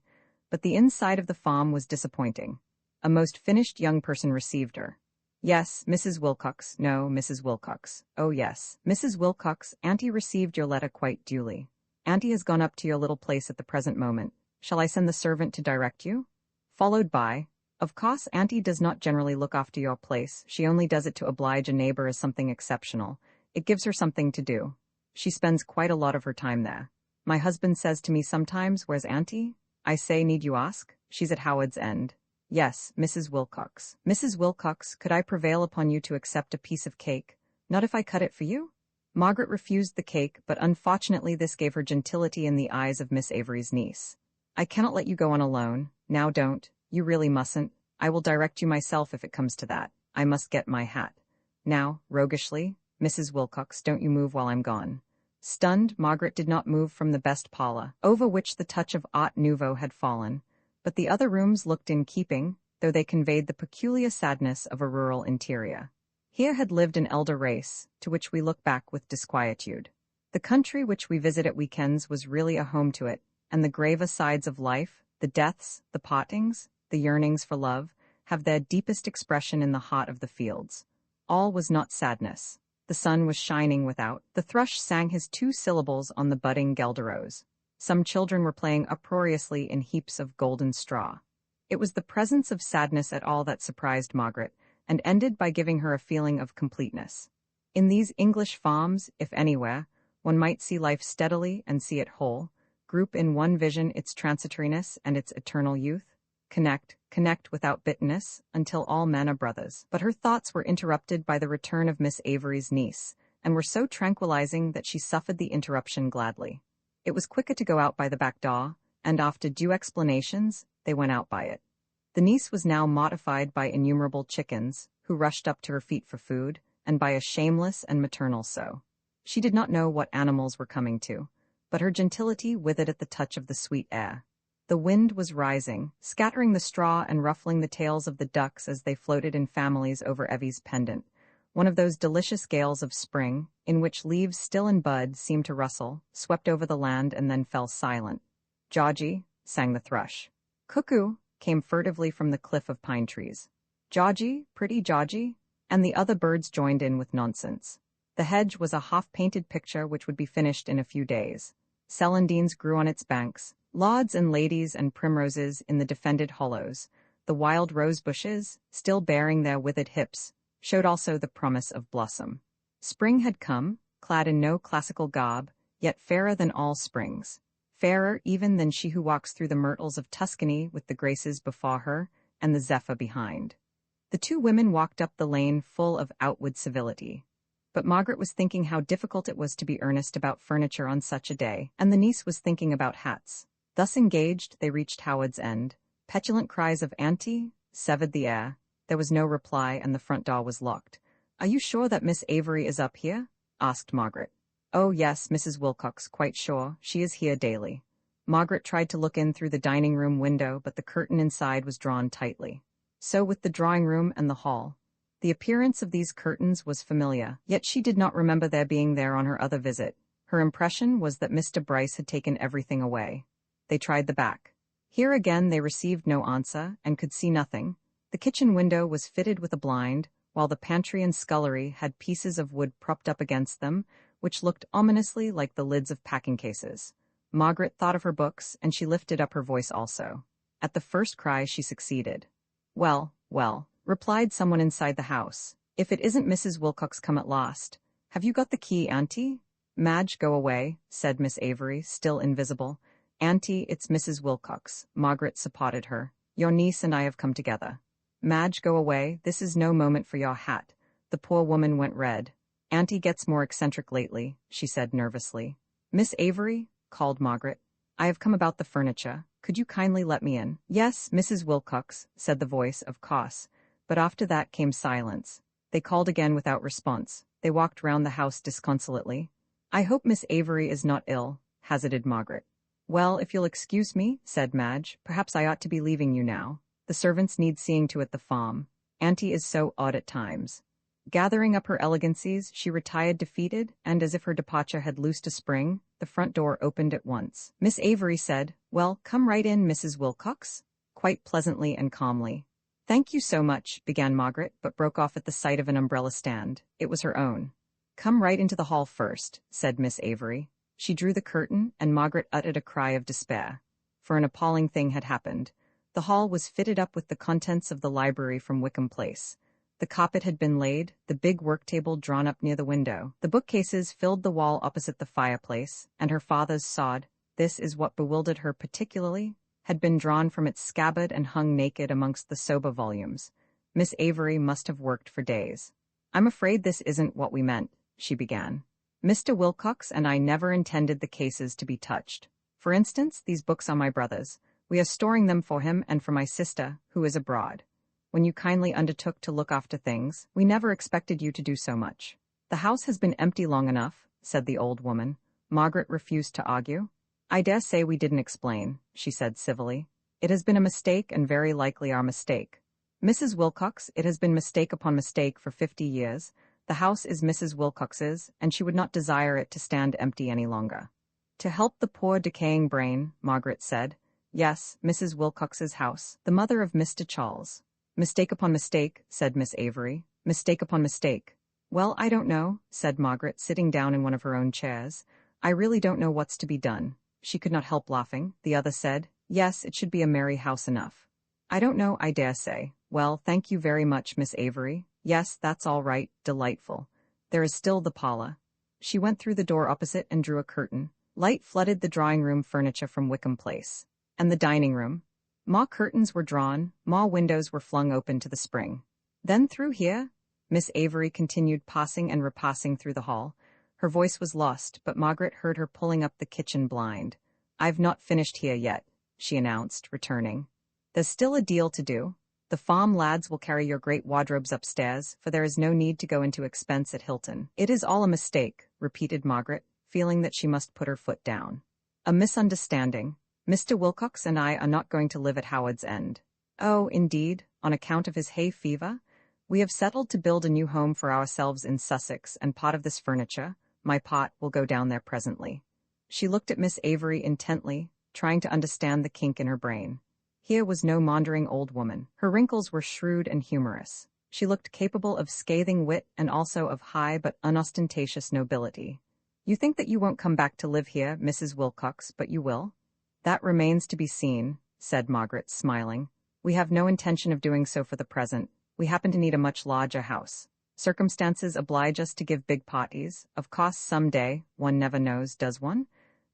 but the inside of the farm was disappointing. A most finished young person received her. Yes, Mrs. Wilcox. No, Mrs. Wilcox. Oh yes, Mrs. Wilcox, Auntie received your letter quite duly. Auntie has gone up to your little place at the present moment. Shall I send the servant to direct you? followed by, "Of course, Auntie does not generally look after your place. She only does it to oblige a neighbor as something exceptional. It gives her something to do. She spends quite a lot of her time there. My husband says to me sometimes, 'Where's Auntie?' I say, 'Need you ask? She's at Howard's End.' Yes, Mrs. Wilcox. Mrs. Wilcox, could I prevail upon you to accept a piece of cake? Not if I cut it for you?" Margaret refused the cake, but unfortunately this gave her gentility in the eyes of Miss Avery's niece. "I cannot let you go on alone. Now don't. You really mustn't. I will direct you myself if it comes to that. I must get my hat. Now, roguishly, Mrs. Wilcox, don't you move while I'm gone." Stunned, Margaret did not move from the best parlor, over which the touch of Art Nouveau had fallen, but the other rooms looked in keeping, though they conveyed the peculiar sadness of a rural interior. Here had lived an elder race, to which we look back with disquietude. The country which we visit at weekends was really a home to it, and the graver sides of life, the deaths, the partings, the yearnings for love, have their deepest expression in the heart of the fields. All was not sadness. The sun was shining without. The thrush sang his 2 syllables on the budding guelderose. Some children were playing uproariously in heaps of golden straw. It was the presence of sadness at all that surprised Margaret, and ended by giving her a feeling of completeness. In these English farms, if anywhere, one might see life steadily and see it whole, group in one vision its transitoriness and its eternal youth, connect without bitterness, until all men are brothers. But her thoughts were interrupted by the return of Miss Avery's niece, and were so tranquilizing that she suffered the interruption gladly. It was quicker to go out by the back door, and after due explanations, they went out by it. The niece was now mortified by innumerable chickens, who rushed up to her feet for food, and by a shameless and maternal sow. She did not know what animals were coming to, but her gentility withered at the touch of the sweet air. The wind was rising, scattering the straw and ruffling the tails of the ducks as they floated in families over Evie's pendant, one of those delicious gales of spring, in which leaves still in bud seemed to rustle, swept over the land and then fell silent. "Georgie," sang the thrush. "Cuckoo," came furtively from the cliff of pine trees. "Georgie, pretty Georgie," and the other birds joined in with nonsense. The hedge was a half-painted picture which would be finished in a few days. Celandines grew on its banks, lauds and ladies and primroses in the defended hollows. The wild rose bushes, still bearing their withered hips, showed also the promise of blossom. Spring had come, clad in no classical garb, yet fairer than all springs. Fairer even than she who walks through the myrtles of Tuscany with the graces before her and the zephyr behind. The 2 women walked up the lane full of outward civility. But Margaret was thinking how difficult it was to be earnest about furniture on such a day, and the niece was thinking about hats. Thus engaged, they reached Howard's End. Petulant cries of "Auntie" severed the air. There was no reply, and the front door was locked. "Are you sure that Miss Avery is up here?" asked Margaret. "Oh yes, Mrs. Wilcox, quite sure. She is here daily." Margaret tried to look in through the dining-room window, but the curtain inside was drawn tightly. So with the drawing-room and the hall. The appearance of these curtains was familiar, yet she did not remember their being there on her other visit. Her impression was that Mr. Bryce had taken everything away. They tried the back. Here again they received no answer, and could see nothing. The kitchen window was fitted with a blind, while the pantry and scullery had pieces of wood propped up against them, which looked ominously like the lids of packing cases. Margaret thought of her books, and she lifted up her voice also. At the first cry she succeeded. "Well, well," replied someone inside the house. "If it isn't Mrs. Wilcox come at last. Have you got the key, Auntie?" "Madge, go away," said Miss Avery, still invisible. "Auntie, it's Mrs. Wilcox." Margaret supported her. "Your niece and I have come together." "Madge, go away. This is no moment for your hat." The poor woman went red. "Auntie gets more eccentric lately," she said nervously. "Miss Avery," called Margaret, "I have come about the furniture. Could you kindly let me in?" "Yes, Mrs. Wilcox," said the voice, of course. But after that came silence. They called again without response. They walked round the house disconsolately. "I hope Miss Avery is not ill," hazarded Margaret. "Well, if you'll excuse me," said Madge, "perhaps I ought to be leaving you now. The servants need seeing to at the farm. Auntie is so odd at times." Gathering up her elegancies, she retired defeated, and as if her departure had loosed a spring, the front door opened at once. Miss Avery said, "Well, come right in, Mrs. Wilcox," quite pleasantly and calmly. "Thank you so much," began Margaret, but broke off at the sight of an umbrella stand. It was her own. "Come right into the hall first," said Miss Avery. She drew the curtain, and Margaret uttered a cry of despair. For an appalling thing had happened. The hall was fitted up with the contents of the library from Wickham Place. The carpet had been laid, the big work table drawn up near the window. The bookcases filled the wall opposite the fireplace, and her father's sword, this is what bewildered her particularly, had been drawn from its scabbard and hung naked amongst the sober volumes. Miss Avery must have worked for days. "I'm afraid this isn't what we meant," she began. "Mr. Wilcox and I never intended the cases to be touched. For instance, these books are my brother's. We are storing them for him and for my sister, who is abroad. When you kindly undertook to look after things, we never expected you to do so much." "The house has been empty long enough," said the old woman. Margaret refused to argue. "I dare say we didn't explain," she said civilly. "It has been a mistake and very likely our mistake. Mrs. Wilcox, it has been mistake upon mistake for 50 years. The house is Mrs. Wilcox's, and she would not desire it to stand empty any longer." "To help the poor decaying brain," Margaret said. "Yes, Mrs. Wilcox's house, the mother of Mr. Charles." "Mistake upon mistake," said Miss Avery. "Mistake upon mistake." "Well, I don't know," said Margaret, sitting down in one of her own chairs. "I really don't know what's to be done." She could not help laughing. The other said, "Yes, it should be a merry house enough." "I don't know, I dare say." "Well, thank you very much, Miss Avery. Yes, that's all right, delightful. There is still the parlor." She went through the door opposite and drew a curtain. Light flooded the drawing-room furniture from Wickham Place. And the dining room. More curtains were drawn, more windows were flung open to the spring. "Then through here?" Miss Avery continued, passing and repassing through the hall. Her voice was lost, but Margaret heard her pulling up the kitchen blind. "I've not finished here yet," she announced, returning. "There's still a deal to do. The farm lads will carry your great wardrobes upstairs, for there is no need to go into expense at Hilton." "It is all a mistake," repeated Margaret, feeling that she must put her foot down. "A misunderstanding. Mr. Wilcox and I are not going to live at Howard's End." "Oh, indeed, on account of his hay fever? We have settled to build a new home for ourselves in Sussex, and part of this furniture, my part, will go down there presently." She looked at Miss Avery intently, trying to understand the kink in her brain. Here was no maundering old woman. Her wrinkles were shrewd and humorous. She looked capable of scathing wit and also of high but unostentatious nobility. "You think that you won't come back to live here, Mrs. Wilcox, but you will?" "That remains to be seen," said Margaret, smiling. "We have no intention of doing so for the present. We happen to need a much larger house. Circumstances oblige us to give big parties. Of course, some day, one never knows, does one?"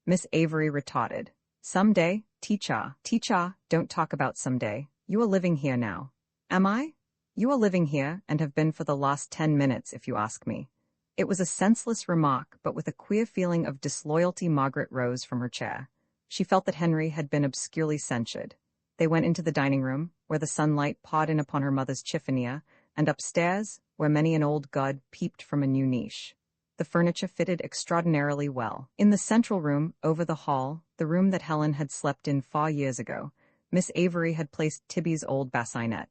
Miss Avery retorted. "Some day? Teacher, don't talk about some day. You are living here now." "Am I?" "You are living here, and have been for the last 10 minutes, if you ask me." It was a senseless remark, but with a queer feeling of disloyalty Margaret rose from her chair. She felt that Henry had been obscurely censured. They went into the dining room, where the sunlight poured in upon her mother's chiffonier, and upstairs, where many an old god peeped from a new niche. The furniture fitted extraordinarily well. In the central room, over the hall, the room that Helen had slept in 4 years ago, Miss Avery had placed Tibby's old bassinet.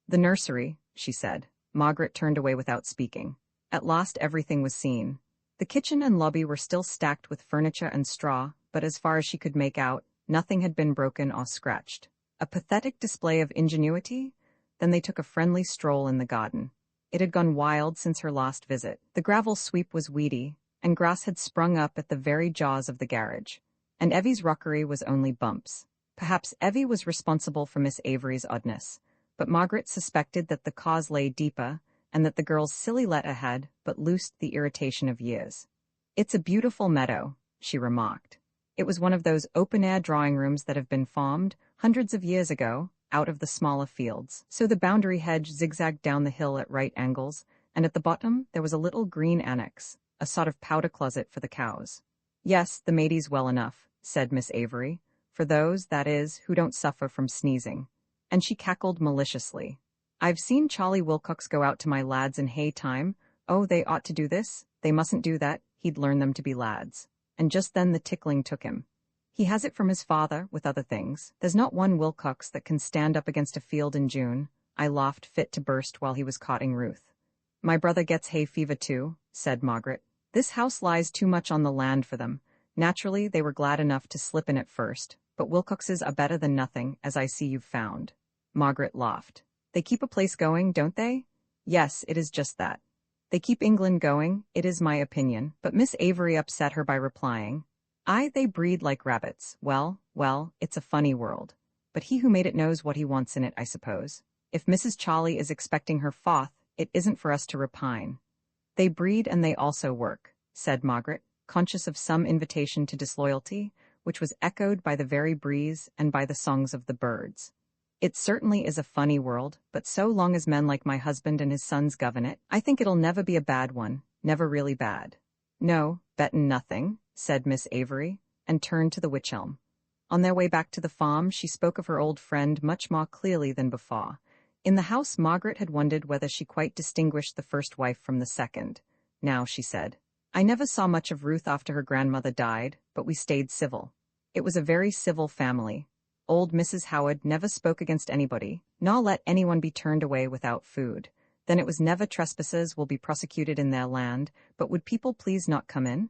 "The nursery," she said. Margaret turned away without speaking. At last everything was seen. The kitchen and lobby were still stacked with furniture and straw, but as far as she could make out, nothing had been broken or scratched. A pathetic display of ingenuity? Then they took a friendly stroll in the garden. It had gone wild since her last visit. The gravel sweep was weedy, and grass had sprung up at the very jaws of the garage. And Evie's rockery was only bumps. Perhaps Evie was responsible for Miss Avery's oddness, but Margaret suspected that the cause lay deeper, and that the girl's silly letter had but loosed the irritation of years. "It's a beautiful meadow," she remarked. It was one of those open-air drawing rooms that have been farmed, hundreds of years ago, out of the smaller fields. So the boundary hedge zigzagged down the hill at right angles, and at the bottom there was a little green annex, a sort of powder closet for the cows. "Yes, the matey's well enough," said Miss Avery, "for those, that is, who don't suffer from sneezing." And she cackled maliciously. "I've seen Charlie Wilcox go out to my lads in hay time. Oh, they ought to do this, they mustn't do that, he'd learn them to be lads." And just then the tickling took him. He has it from his father, with other things. There's not one Wilcox that can stand up against a field in June. I laughed fit to burst while he was courting Ruth. "My brother gets hay fever too," said Margaret. "This house lies too much on the land for them. Naturally, they were glad enough to slip in at first, but Wilcoxes are better than nothing, as I see you've found." Margaret laughed. "They keep a place going, don't they?" "Yes, it is just that. They keep England going, it is my opinion," but Miss Avery upset her by replying, "Aye, they breed like rabbits. Well, it's a funny world. but he who made it knows what he wants in it, I suppose. If Mrs. Charlie is expecting her foth, it isn't for us to repine. They breed and they also work, said Margaret, conscious of some invitation to disloyalty, which was echoed by the very breeze and by the songs of the birds. It certainly is a funny world, but so long as men like my husband and his sons govern it, I think it'll never be a bad one, never really bad. No, bettin' nothing, said Miss Avery, and turned to the wych-elm. On their way back to the farm, she spoke of her old friend much more clearly than before. In the house, Margaret had wondered whether she quite distinguished the first wife from the second. Now, she said, I never saw much of Ruth after her grandmother died, but we stayed civil. It was a very civil family. Old Mrs. Howard never spoke against anybody, nor let anyone be turned away without food. Then it was never trespassers will be prosecuted in their land, but would people please not come in?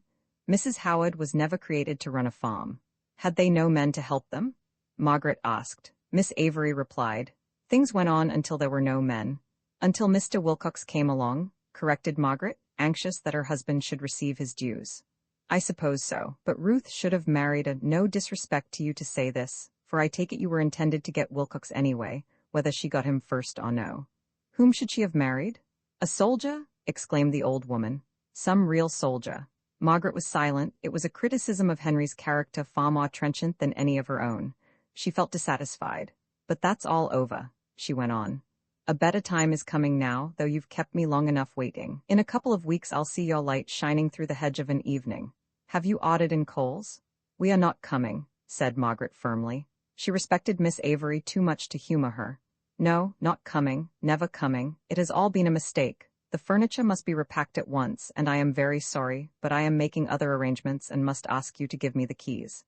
Mrs. Howard was never created to run a farm. Had they no men to help them? Margaret asked. Miss Avery replied, things went on until there were no men. Until Mr. Wilcox came along, corrected Margaret, anxious that her husband should receive his dues. I suppose so, but Ruth should have married a no disrespect to you to say this, for I take it you were intended to get Wilcox anyway, whether she got him first or no. Whom should she have married? A soldier? Exclaimed the old woman. Some real soldier. Margaret was silent. It was a criticism of Henry's character far more trenchant than any of her own. She felt dissatisfied. But that's all over, she went on. A better time is coming now, though you've kept me long enough waiting. In a couple of weeks I'll see your light shining through the hedge of an evening. Have you aughted in coals? We are not coming, said Margaret firmly. She respected Miss Avery too much to humor her. No, not coming, never coming. It has all been a mistake. The furniture must be repacked at once, and I am very sorry, but I am making other arrangements and must ask you to give me the keys.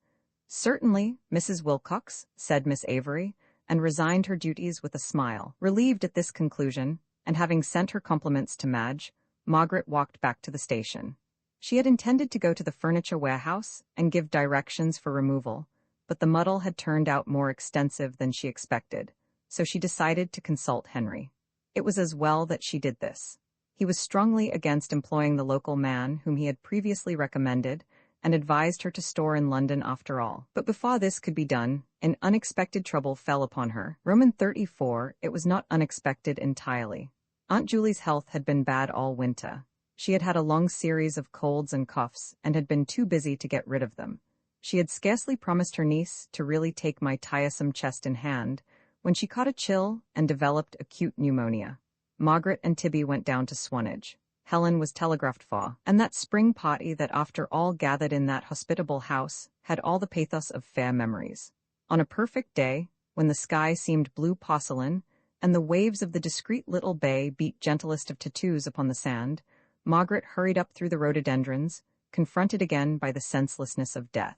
Certainly, Mrs. Wilcox, said Miss Avery, and resigned her duties with a smile. Relieved at this conclusion, and having sent her compliments to Madge, Margaret walked back to the station. She had intended to go to the furniture warehouse and give directions for removal, but the muddle had turned out more extensive than she expected, so she decided to consult Henry. It was as well that she did this. He was strongly against employing the local man whom he had previously recommended, and advised her to store in London after all. But before this could be done, an unexpected trouble fell upon her. Roman 34, it was not unexpected entirely. Aunt Julie's health had been bad all winter. She had had a long series of colds and coughs, and had been too busy to get rid of them. She had scarcely promised her niece to really take my tiresome chest in hand, when she caught a chill and developed acute pneumonia. Margaret and Tibby went down to Swanage. Helen was telegraphed for, and that spring party that after all gathered in that hospitable house had all the pathos of fair memories. On a perfect day, when the sky seemed blue porcelain, and the waves of the discreet little bay beat gentlest of tattoos upon the sand, Margaret hurried up through the rhododendrons, confronted again by the senselessness of death.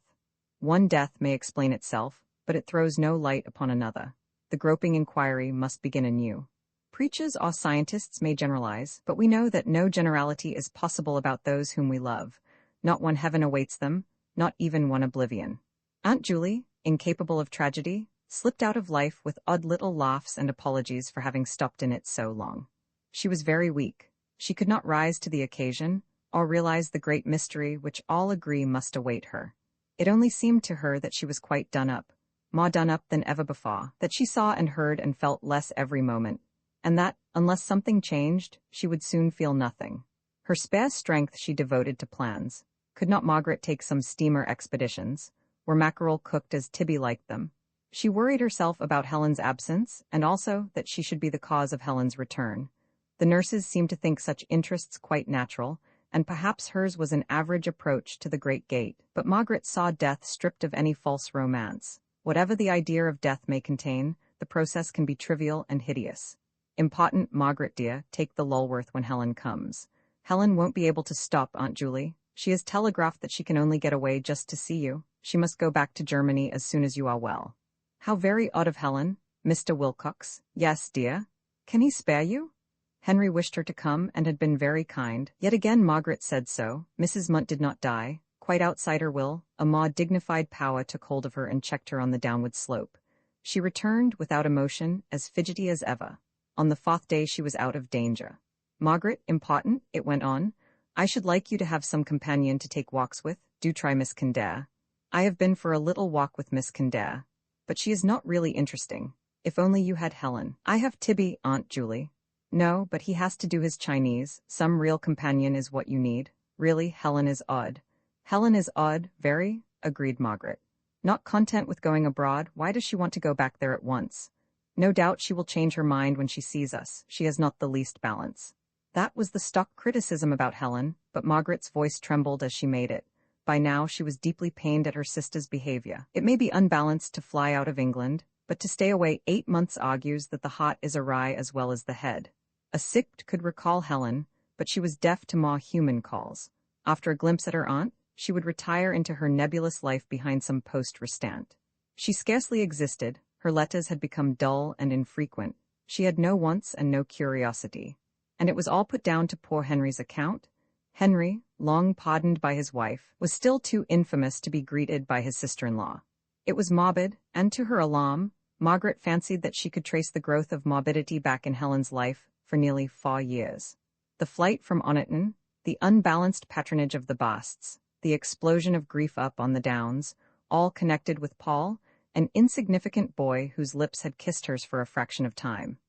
One death may explain itself, but it throws no light upon another. The groping inquiry must begin anew. Preachers or scientists may generalize, but we know that no generality is possible about those whom we love. Not one heaven awaits them, not even one oblivion. Aunt Julie, incapable of tragedy, slipped out of life with odd little laughs and apologies for having stopped in it so long. She was very weak. She could not rise to the occasion, or realize the great mystery which all agree must await her. It only seemed to her that she was quite done up, more done up than ever before, that she saw and heard and felt less every moment, and that, unless something changed, she would soon feel nothing. Her spare strength she devoted to plans. Could not Margaret take some steamer expeditions? Were mackerel cooked as Tibby liked them? She worried herself about Helen's absence, and also that she should be the cause of Helen's return. The nurses seemed to think such interests quite natural, and perhaps hers was an average approach to the great gate, but Margaret saw death stripped of any false romance. Whatever the idea of death may contain, the process can be trivial and hideous. Important Margaret dear, take the Lulworth when Helen comes. Helen won't be able to stop, Aunt Julie. She has telegraphed that she can only get away just to see you. She must go back to Germany as soon as you are well. How very odd of Helen. Mr. Wilcox. Yes, dear. Can he spare you? Henry wished her to come and had been very kind. Yet again Margaret said so. Mrs. Munt did not die. Quite outside her will, a more dignified power took hold of her and checked her on the downward slope. She returned without emotion, as fidgety as ever. On the 4th day she was out of danger. Margaret, important, it went on. I should like you to have some companion to take walks with. Do try Miss Kildare. I have been for a little walk with Miss Kildare. But she is not really interesting. If only you had Helen. I have Tibby, Aunt Julie. No, but he has to do his Chinese. Some real companion is what you need. Really, Helen is odd. Helen is odd, very, agreed Margaret. Not content with going abroad, why does she want to go back there at once? No doubt she will change her mind when she sees us. She has not the least balance. That was the stock criticism about Helen, but Margaret's voice trembled as she made it. By now she was deeply pained at her sister's behavior. It may be unbalanced to fly out of England, but to stay away 8 months argues that the heart is awry as well as the head. A Sikt could recall Helen, but she was deaf to more human calls. After a glimpse at her aunt, she would retire into her nebulous life behind some post restant. She scarcely existed, her letters had become dull and infrequent, she had no wants and no curiosity. And it was all put down to poor Henry's account? Henry, long pardoned by his wife, was still too infamous to be greeted by his sister-in-law. It was morbid, and to her alarm, Margaret fancied that she could trace the growth of morbidity back in Helen's life for nearly 4 years. The flight from Oniton, the unbalanced patronage of the Basts, the explosion of grief up on the Downs, all connected with Paul, an insignificant boy whose lips had kissed hers for a fraction of time.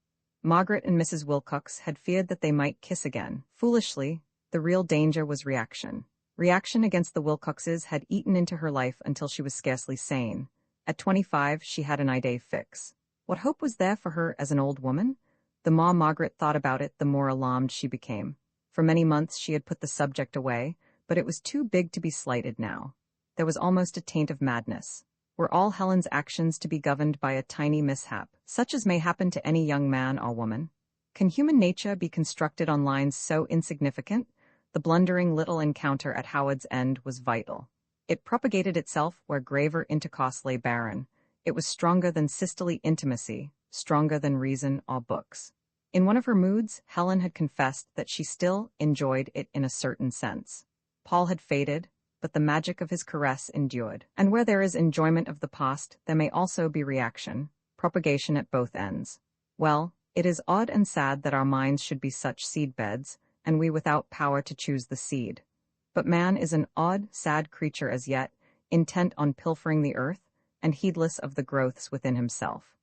Margaret and Mrs. Wilcox had feared that they might kiss again. Foolishly, the real danger was reaction. Reaction against the Wilcoxes had eaten into her life until she was scarcely sane. At 25, she had an idea fix. What hope was there for her as an old woman? The more Margaret thought about it, the more alarmed she became. For many months she had put the subject away, but it was too big to be slighted now. There was almost a taint of madness. Were all Helen's actions to be governed by a tiny mishap, such as may happen to any young man or woman? Can human nature be constructed on lines so insignificant? The blundering little encounter at Howard's End was vital. It propagated itself where graver intercourse lay barren. It was stronger than sisterly intimacy, stronger than reason or books. In one of her moods, Helen had confessed that she still enjoyed it in a certain sense. Paul had faded, but the magic of his caress endured. And where there is enjoyment of the past, there may also be reaction, propagation at both ends. Well, it is odd and sad that our minds should be such seed-beds, and we without power to choose the seed. But man is an odd, sad creature as yet, intent on pilfering the earth, and heedless of the growths within himself.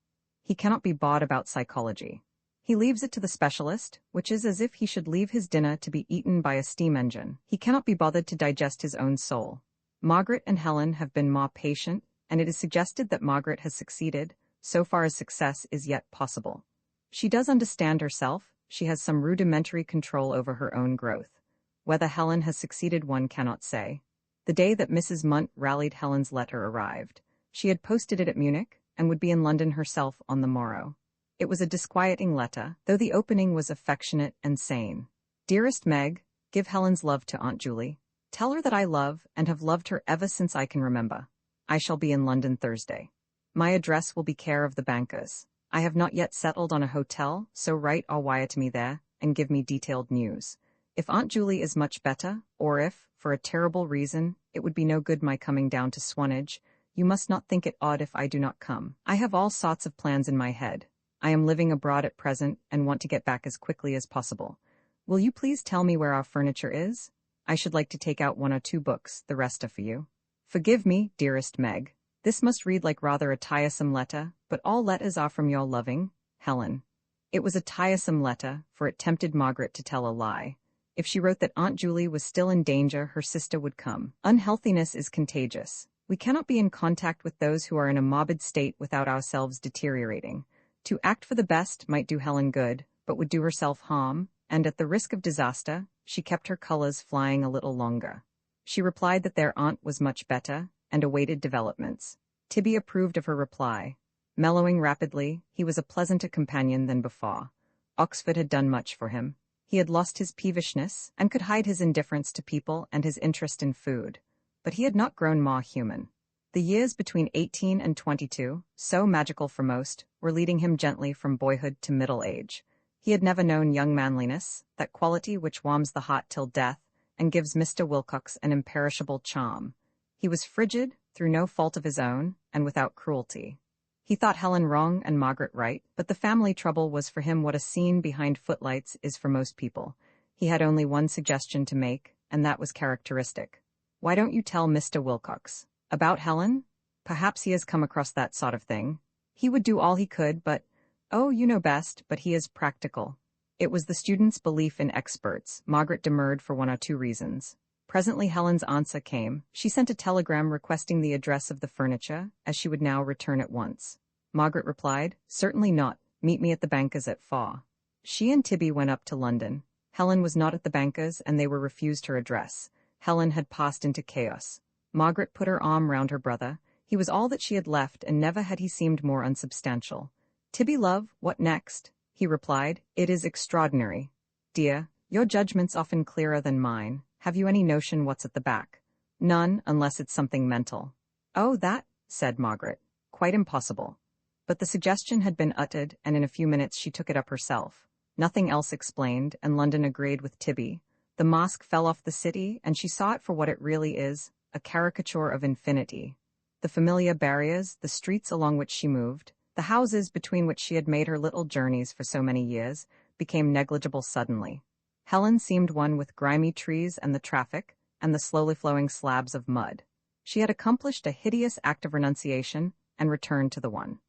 He cannot be bought about psychology. He leaves it to the specialist, which is as if he should leave his dinner to be eaten by a steam engine. He cannot be bothered to digest his own soul. Margaret and Helen have been more patient, and it is suggested that Margaret has succeeded, so far as success is yet possible. She does understand herself, she has some rudimentary control over her own growth. Whether Helen has succeeded one cannot say. The day that Mrs. Munt rallied Helen's letter arrived. She had posted it at Munich, and would be in London herself on the morrow. It was a disquieting letter, though the opening was affectionate and sane. Dearest Meg, give Helen's love to Aunt Julie. Tell her that I love and have loved her ever since I can remember. I shall be in London Thursday. My address will be care of the bankers. I have not yet settled on a hotel, so write or wire to me there, and give me detailed news. If Aunt Julie is much better, or if, for a terrible reason, it would be no good my coming down to Swanage, you must not think it odd if I do not come. I have all sorts of plans in my head. I am living abroad at present and want to get back as quickly as possible. Will you please tell me where our furniture is? I should like to take out 1 or 2 books, the rest are for you. Forgive me, dearest Meg. This must read like rather a tiresome letter, but all letters are from your loving, Helen. It was a tiresome letter, for it tempted Margaret to tell a lie. If she wrote that Aunt Julie was still in danger, her sister would come. Unhealthiness is contagious. We cannot be in contact with those who are in a morbid state without ourselves deteriorating. To act for the best might do Helen good, but would do herself harm, and at the risk of disaster, she kept her colors flying a little longer. She replied that their aunt was much better, and awaited developments. Tibby approved of her reply. Mellowing rapidly, he was a pleasanter companion than before. Oxford had done much for him. He had lost his peevishness, and could hide his indifference to people and his interest in food. But he had not grown more human. The years between 18 and 22, so magical for most, were leading him gently from boyhood to middle age. He had never known young manliness, that quality which warms the heart till death, and gives Mr. Wilcox an imperishable charm. He was frigid, through no fault of his own, and without cruelty. He thought Helen wrong and Margaret right, but the family trouble was for him what a scene behind footlights is for most people. He had only one suggestion to make, and that was characteristic. Why don't you tell Mr. Wilcox? About Helen? Perhaps he has come across that sort of thing. He would do all he could, but, oh, you know best, but he is practical. It was the student's belief in experts. Margaret demurred for 1 or 2 reasons. Presently Helen's answer came. She sent a telegram requesting the address of the furniture, as she would now return at once. Margaret replied, "Certainly not. Meet me at the banker's at 4." She and Tibby went up to London. Helen was not at the banker's, and they were refused her address. Helen had passed into chaos. Margaret put her arm round her brother. He was all that she had left, and never had he seemed more unsubstantial. "Tibby, love, what next?" he replied. "It is extraordinary. Dear, your judgment's often clearer than mine. Have you any notion what's at the back?" "None, unless it's something mental." "Oh, that," said Margaret. "Quite impossible." But the suggestion had been uttered, and in a few minutes she took it up herself. Nothing else explained, and London agreed with Tibby. The mask fell off the city, and she saw it for what it really is, a caricature of infinity. The familiar barriers, the streets along which she moved, the houses between which she had made her little journeys for so many years, became negligible suddenly. Helen seemed one with grimy trees and the traffic, and the slowly flowing slabs of mud. She had accomplished a hideous act of renunciation, and returned to the one.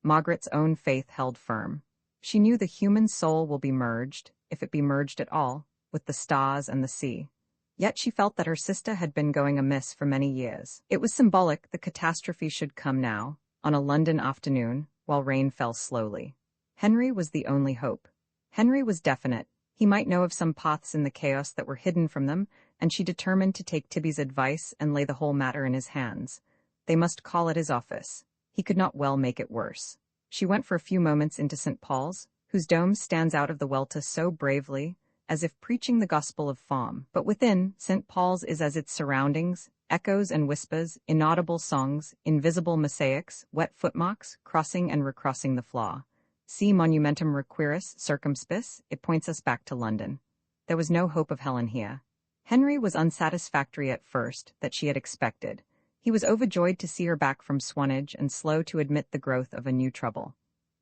Margaret's own faith held firm. She knew the human soul will be merged, if it be merged at all, with the stars and the sea. Yet she felt that her sister had been going amiss for many years. It was symbolic the catastrophe should come now, on a London afternoon, while rain fell slowly. Henry was the only hope. Henry was definite. He might know of some paths in the chaos that were hidden from them, and she determined to take Tibby's advice and lay the whole matter in his hands. They must call at his office. He could not well make it worse. She went for a few moments into St. Paul's, whose dome stands out of the welter so bravely, as if preaching the gospel of Farm. But within, St. Paul's is as its surroundings, echoes and whispers, inaudible songs, invisible mosaics, wet footmarks, crossing and recrossing the flaw. Si monumentum requiris circumspis, it points us back to London. There was no hope of Helen here. Henry was unsatisfactory at first, that she had expected. He was overjoyed to see her back from Swanage and slow to admit the growth of a new trouble.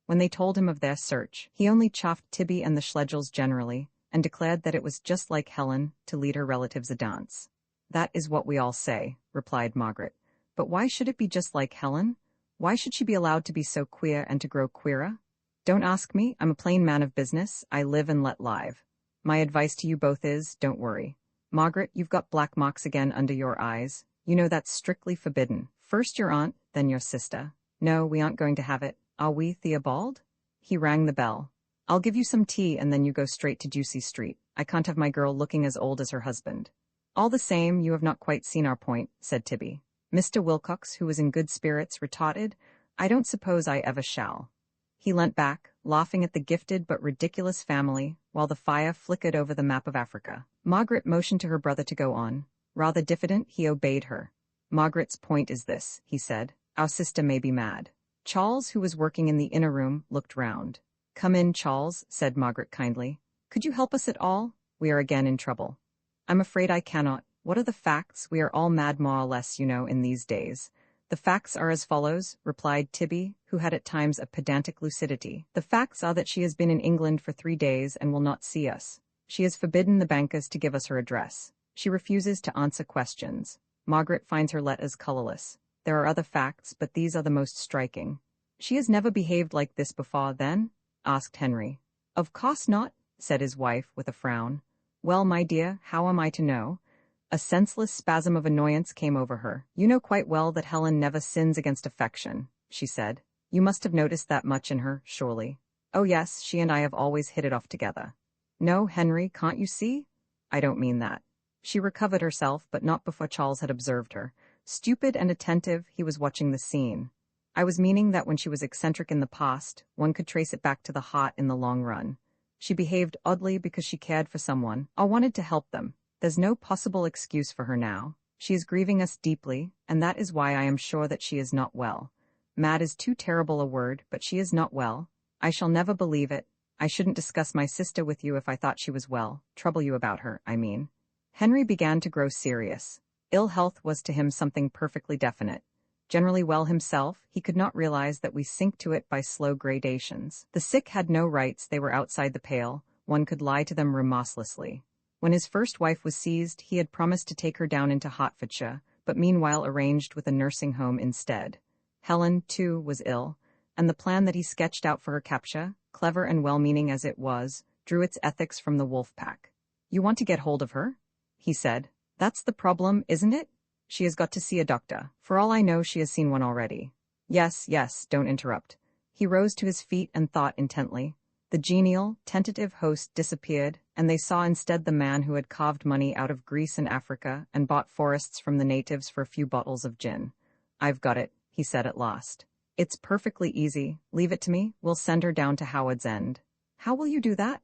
When they told him of their search, he only chaffed Tibby and the Schlegels generally, and declared that it was just like Helen to lead her relatives a dance. "That is what we all say," replied Margaret. "But why should it be just like Helen? Why should she be allowed to be so queer and to grow queerer? Don't ask me, I'm a plain man of business, I live and let live. My advice to you both is, don't worry. Margaret, you've got black marks again under your eyes. You know that's strictly forbidden. First your aunt, then your sister. No, we aren't going to have it. Are we, Theobald?" He rang the bell. "I'll give you some tea and then you go straight to Ducie Street. I can't have my girl looking as old as her husband." "All the same, you have not quite seen our point," said Tibby. Mr. Wilcox, who was in good spirits, retorted, "I don't suppose I ever shall." He leant back, laughing at the gifted but ridiculous family, while the fire flickered over the map of Africa. Margaret motioned to her brother to go on. Rather diffident, he obeyed her. "Margaret's point is this," he said. "Our sister may be mad." Charles, who was working in the inner room, looked round. "Come in, Charles," said Margaret kindly. "Could you help us at all? We are again in trouble." "I'm afraid I cannot. What are the facts? We are all mad more or less, you know, in these days." "The facts are as follows," replied Tibby, who had at times a pedantic lucidity. "The facts are that she has been in England for 3 days and will not see us. She has forbidden the bankers to give us her address. She refuses to answer questions. Margaret finds her letters colorless. There are other facts, but these are the most striking." "She has never behaved like this before, then?" asked Henry. "Of course not," said his wife with a frown. "Well, my dear, how am I to know?" A senseless spasm of annoyance came over her. "You know quite well that Helen never sins against affection," she said. "You must have noticed that much in her, surely." "Oh yes, she and I have always hit it off together." "No, Henry, can't you see?" "I don't mean that." She recovered herself, but not before Charles had observed her. Stupid and attentive, he was watching the scene. "I was meaning that when she was eccentric in the past, one could trace it back to the heart in the long run. She behaved oddly because she cared for someone, or wanted to help them. There's no possible excuse for her now. She is grieving us deeply, and that is why I am sure that she is not well. Mad is too terrible a word, but she is not well. I shall never believe it. I shouldn't discuss my sister with you if I thought she was well. Trouble you about her, I mean." Henry began to grow serious. Ill health was to him something perfectly definite. Generally well himself, he could not realize that we sink to it by slow gradations. The sick had no rights, they were outside the pale, one could lie to them remorselessly. When his first wife was seized, he had promised to take her down into Hertfordshire, but meanwhile arranged with a nursing home instead. Helen, too, was ill, and the plan that he sketched out for her capture, clever and well-meaning as it was, drew its ethics from the wolf pack. "You want to get hold of her?" he said. "That's the problem, isn't it? She has got to see a doctor. For all I know, she has seen one already." Yes, yes, don't interrupt. He rose to his feet and thought intently. The genial, tentative host disappeared, and they saw instead the man who had carved money out of Greece and Africa and bought forests from the natives for a few bottles of gin. "I've got it," he said at last. "It's perfectly easy. Leave it to me. We'll send her down to Howard's End." "How will you do that?"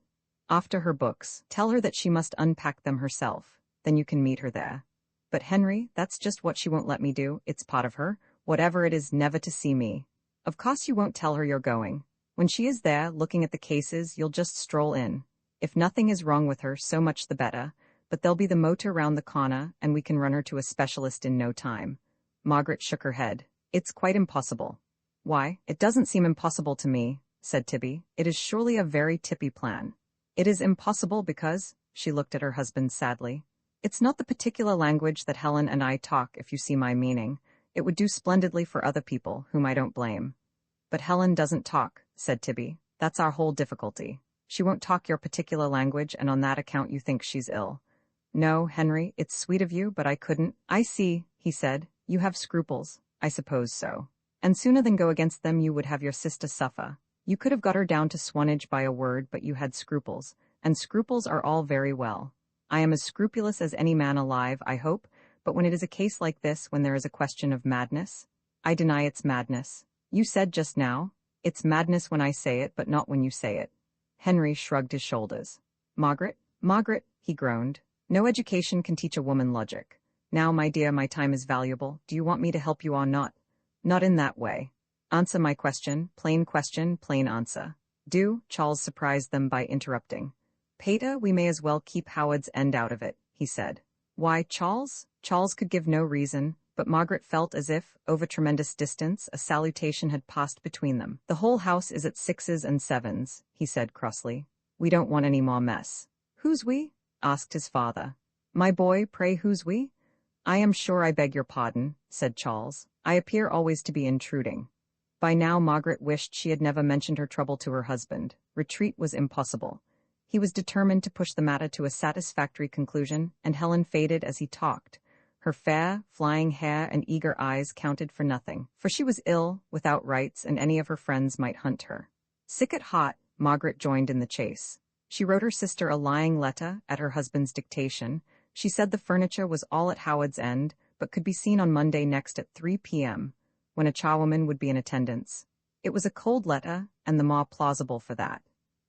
"After her books. Tell her that she must unpack them herself. Then you can meet her there." "But Henry, that's just what she won't let me do. It's part of her, whatever it is, never to see me." "Of course you won't tell her you're going. When she is there, looking at the cases, you'll just stroll in. If nothing is wrong with her, so much the better, but there'll be the motor round the corner, and we can run her to a specialist in no time." Margaret shook her head. "It's quite impossible." "Why, it doesn't seem impossible to me," said Tibby. "It is surely a very tippy plan." "It is impossible because," she looked at her husband sadly, "it's not the particular language that Helen and I talk, if you see my meaning. It would do splendidly for other people, whom I don't blame." "But Helen doesn't talk," said Tibby. "That's our whole difficulty. She won't talk your particular language, and on that account you think she's ill." "No, Henry, it's sweet of you, but I couldn't." "I see," he said. "You have scruples." "I suppose so. And sooner than go against them you would have your sister suffer. You could have got her down to Swanage by a word, but you had scruples, and scruples are all very well. I am as scrupulous as any man alive, I hope, but when it is a case like this, when there is a question of madness, I deny it's madness. You said just now, it's madness when I say it, but not when you say it." Henry shrugged his shoulders. Margaret, he groaned. "No education can teach a woman logic. Now, my dear, my time is valuable. Do you want me to help you or not?" "Not in that way. Answer my question, plain answer." "Do," Charles surprised them by interrupting. "Pater, we may as well keep Howard's End out of it," he said. "Why, Charles?" Charles could give no reason, but Margaret felt as if, over tremendous distance, a salutation had passed between them. "The whole house is at 6s and 7s, he said crossly. "We don't want any more mess." "Who's we?" asked his father. "My boy, pray who's we?" "I am sure I beg your pardon," said Charles. "I appear always to be intruding." By now Margaret wished she had never mentioned her trouble to her husband. Retreat was impossible. He was determined to push the matter to a satisfactory conclusion, and Helen faded as he talked. Her fair, flying hair and eager eyes counted for nothing, for she was ill, without rights, and any of her friends might hunt her. Sick at heart, Margaret joined in the chase. She wrote her sister a lying letter, at her husband's dictation. She said the furniture was all at Howard's End, but could be seen on Monday next at 3 p.m., when a charwoman would be in attendance. It was a cold letter, and the more plausible for that.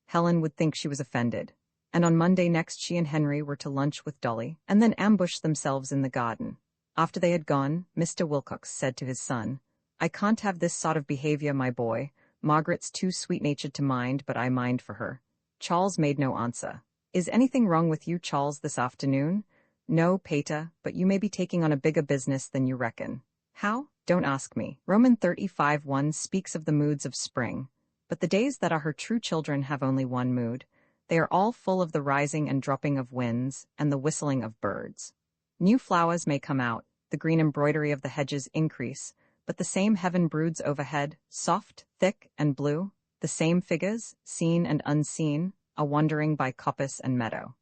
Helen would think she was offended. And on Monday next she and Henry were to lunch with Dolly, and then ambush themselves in the garden. After they had gone, Mr. Wilcox said to his son, "I can't have this sort of behavior, my boy. Margaret's too sweet-natured to mind, but I mind for her." Charles made no answer. "Is anything wrong with you, Charles, this afternoon?" "No, Pater, but you may be taking on a bigger business than you reckon." "How? Don't ask me." Roman 35:1 speaks of the moods of spring, but the days that are her true children have only one mood. They are all full of the rising and dropping of winds and the whistling of birds. New flowers may come out, the green embroidery of the hedges increase, but the same heaven broods overhead, soft, thick, and blue. The same figures, seen and unseen, are wandering by coppice and meadow.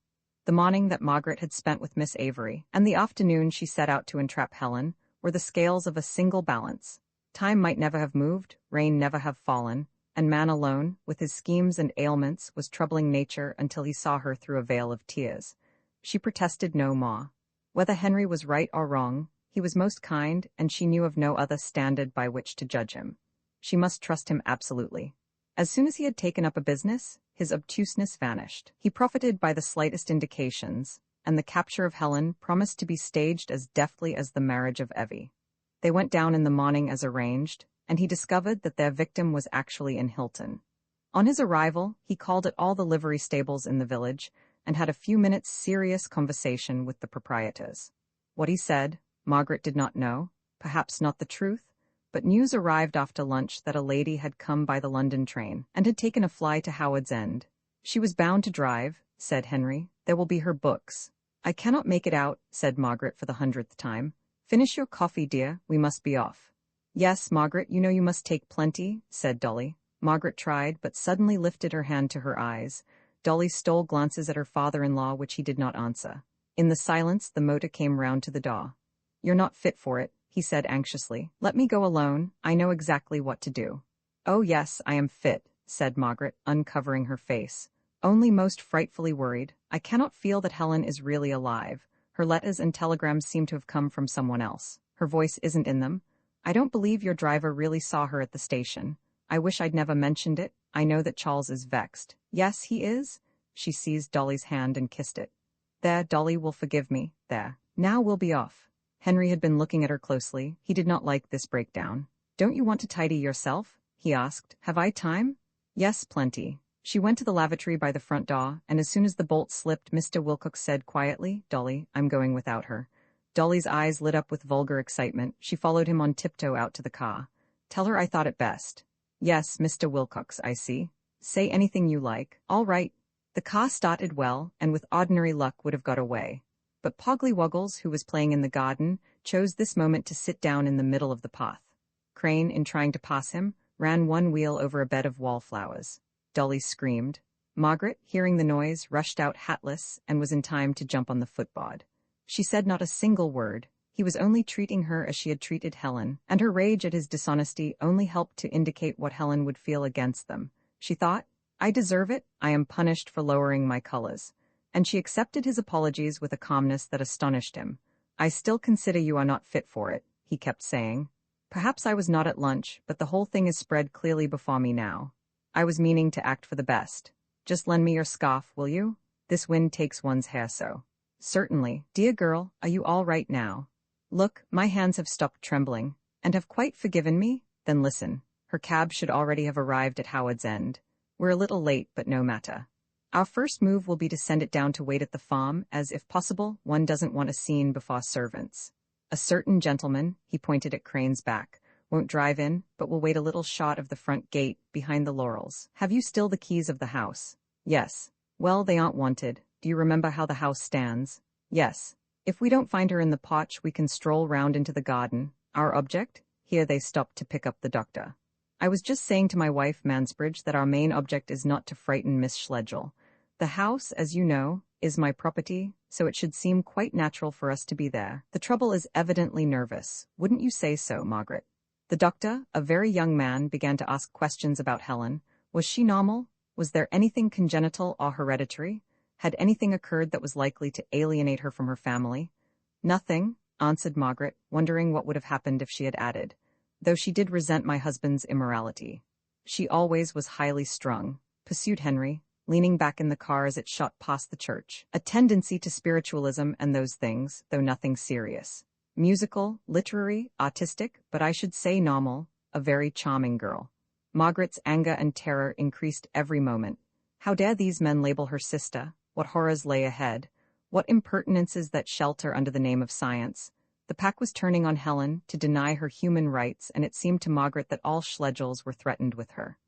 The morning that Margaret had spent with Miss Avery, and the afternoon she set out to entrap Helen, were the scales of a single balance. Time might never have moved, rain never have fallen, and man alone, with his schemes and ailments, was troubling nature until he saw her through a veil of tears. She protested no more. Whether Henry was right or wrong, he was most kind, and she knew of no other standard by which to judge him. She must trust him absolutely. As soon as he had taken up a business, his obtuseness vanished. He profited by the slightest indications, and the capture of Helen promised to be staged as deftly as the marriage of Evie. They went down in the morning as arranged, and he discovered that their victim was actually in Hilton. On his arrival, he called at all the livery stables in the village and had a few minutes' serious conversation with the proprietors. What he said, Margaret did not know, perhaps not the truth, but news arrived after lunch that a lady had come by the London train and had taken a fly to Howard's End. "She was bound to drive," said Henry. "There will be her books." "I cannot make it out," said Margaret for the 100th time. "Finish your coffee, dear, we must be off." Yes, Margaret, you know you must take plenty, said Dolly. Margaret tried, but suddenly lifted her hand to her eyes. Dolly stole glances at her father-in-law which he did not answer. In the silence, the motor came round to the door. You're not fit for it, he said anxiously. Let me go alone, I know exactly what to do. Oh yes, I am fit, said Margaret, uncovering her face. Only most frightfully worried. I cannot feel that Helen is really alive. Her letters and telegrams seem to have come from someone else. Her voice isn't in them. I don't believe your driver really saw her at the station. I wish I'd never mentioned it. I know that Charles is vexed. Yes, he is? She seized Dolly's hand and kissed it. There, Dolly will forgive me. There. Now we'll be off. Henry had been looking at her closely. He did not like this breakdown. Don't you want to tidy yourself? He asked. Have I time? Yes, plenty. She went to the lavatory by the front door, and as soon as the bolt slipped, Mr. Wilcox said quietly, Dolly, I'm going without her. Dolly's eyes lit up with vulgar excitement. She followed him on tiptoe out to the car. Tell her I thought it best. Yes, Mr. Wilcox, I see. Say anything you like. All right. The car started well, and with ordinary luck would have got away. But Poggly Wuggles, who was playing in the garden, chose this moment to sit down in the middle of the path. Crane, in trying to pass him, ran one wheel over a bed of wallflowers. Dolly screamed. Margaret, hearing the noise, rushed out hatless and was in time to jump on the footboard. She said not a single word. He was only treating her as she had treated Helen, and her rage at his dishonesty only helped to indicate what Helen would feel against them. She thought, I deserve it, I am punished for lowering my colors. And she accepted his apologies with a calmness that astonished him. I still consider you are not fit for it, he kept saying. Perhaps I was not at lunch, but the whole thing is spread clearly before me now. I was meaning to act for the best. Just lend me your scarf, will you? This wind takes one's hair so. Certainly. Dear girl, are you all right now? Look, my hands have stopped trembling, and have quite forgiven me? Then listen. Her cab should already have arrived at Howard's End. We're a little late, but no matter. Our first move will be to send it down to wait at the farm, as, if possible, one doesn't want a scene before servants. A certain gentleman, he pointed at Crane's back, won't drive in, but will wait a little shot of the front gate, behind the laurels. Have you still the keys of the house? Yes. Well, they aren't wanted. Do you remember how the house stands? Yes. If we don't find her in the porch, we can stroll round into the garden. Our object? Here they stopped to pick up the doctor. I was just saying to my wife, Mansbridge, that our main object is not to frighten Miss Schlegel. The house, as you know, is my property, so it should seem quite natural for us to be there. The trouble is evidently nervous. Wouldn't you say so, Margaret? The doctor, a very young man, began to ask questions about Helen. Was she normal? Was there anything congenital or hereditary? Had anything occurred that was likely to alienate her from her family? Nothing, answered Margaret, wondering what would have happened if she had added, though she did resent my husband's immorality. She always was highly strung, pursued Henry, leaning back in the car as it shot past the church. A tendency to spiritualism and those things, though nothing serious. Musical, literary, artistic, but I should say normal, a very charming girl. Margaret's anger and terror increased every moment. How dare these men label her sister? What horrors lay ahead? What impertinences that shelter under the name of science? The pack was turning on Helen to deny her human rights, and it seemed to Margaret that all Schlegels were threatened with her.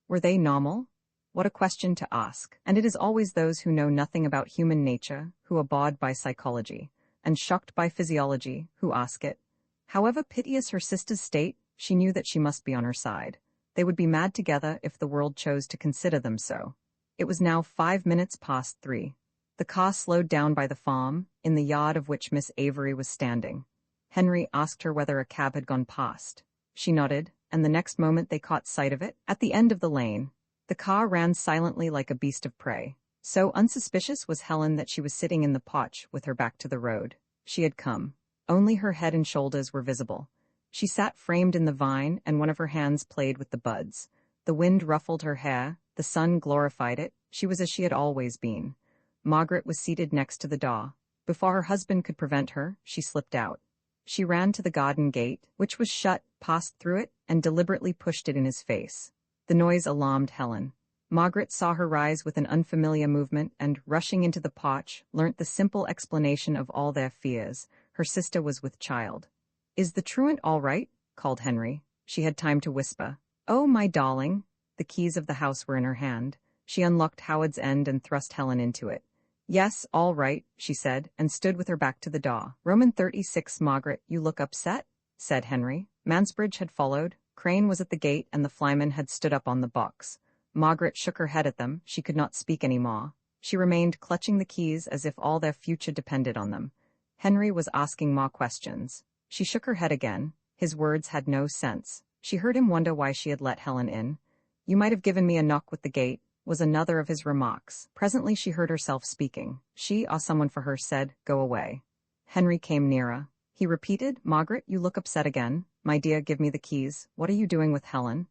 Were they normal? What a question to ask. And it is always those who know nothing about human nature, who are bawed by psychology, and shocked by physiology, who ask it. However piteous her sister's state, she knew that she must be on her side. They would be mad together if the world chose to consider them so. It was now 5 minutes past 3. The car slowed down by the farm, in the yard of which Miss Avery was standing. Henry asked her whether a cab had gone past. She nodded, and the next moment they caught sight of it, at the end of the lane. The car ran silently like a beast of prey. So unsuspicious was Helen that she was sitting in the porch with her back to the road. She had come. Only her head and shoulders were visible. She sat framed in the vine, and one of her hands played with the buds. The wind ruffled her hair, the sun glorified it. She was as she had always been. Margaret was seated next to the door. Before her husband could prevent her, she slipped out. She ran to the garden gate, which was shut, passed through it, and deliberately pushed it in his face. The noise alarmed Helen. Margaret saw her rise with an unfamiliar movement and, rushing into the porch, learnt the simple explanation of all their fears. Her sister was with child. "Is the truant all right?" called Henry. She had time to whisper, "Oh, my darling." The keys of the house were in her hand. She unlocked Howard's End and thrust Helen into it. "Yes, all right," she said, and stood with her back to the door. "Roman 36, Margaret, you look upset," said Henry. Mansbridge had followed, Crane was at the gate, and the flyman had stood up on the box. Margaret shook her head at them. She could not speak any more. She remained clutching the keys as if all their future depended on them. Henry was asking more questions. She shook her head again. His words had no sense. She heard him wonder why she had let Helen in. "You might have given me a knock with the gate," was another of his remarks. Presently she heard herself speaking. She, or someone for her, said, "Go away." Henry came nearer. He repeated, "Margaret, you look upset again. My dear, give me the keys. What are you doing with Helen?"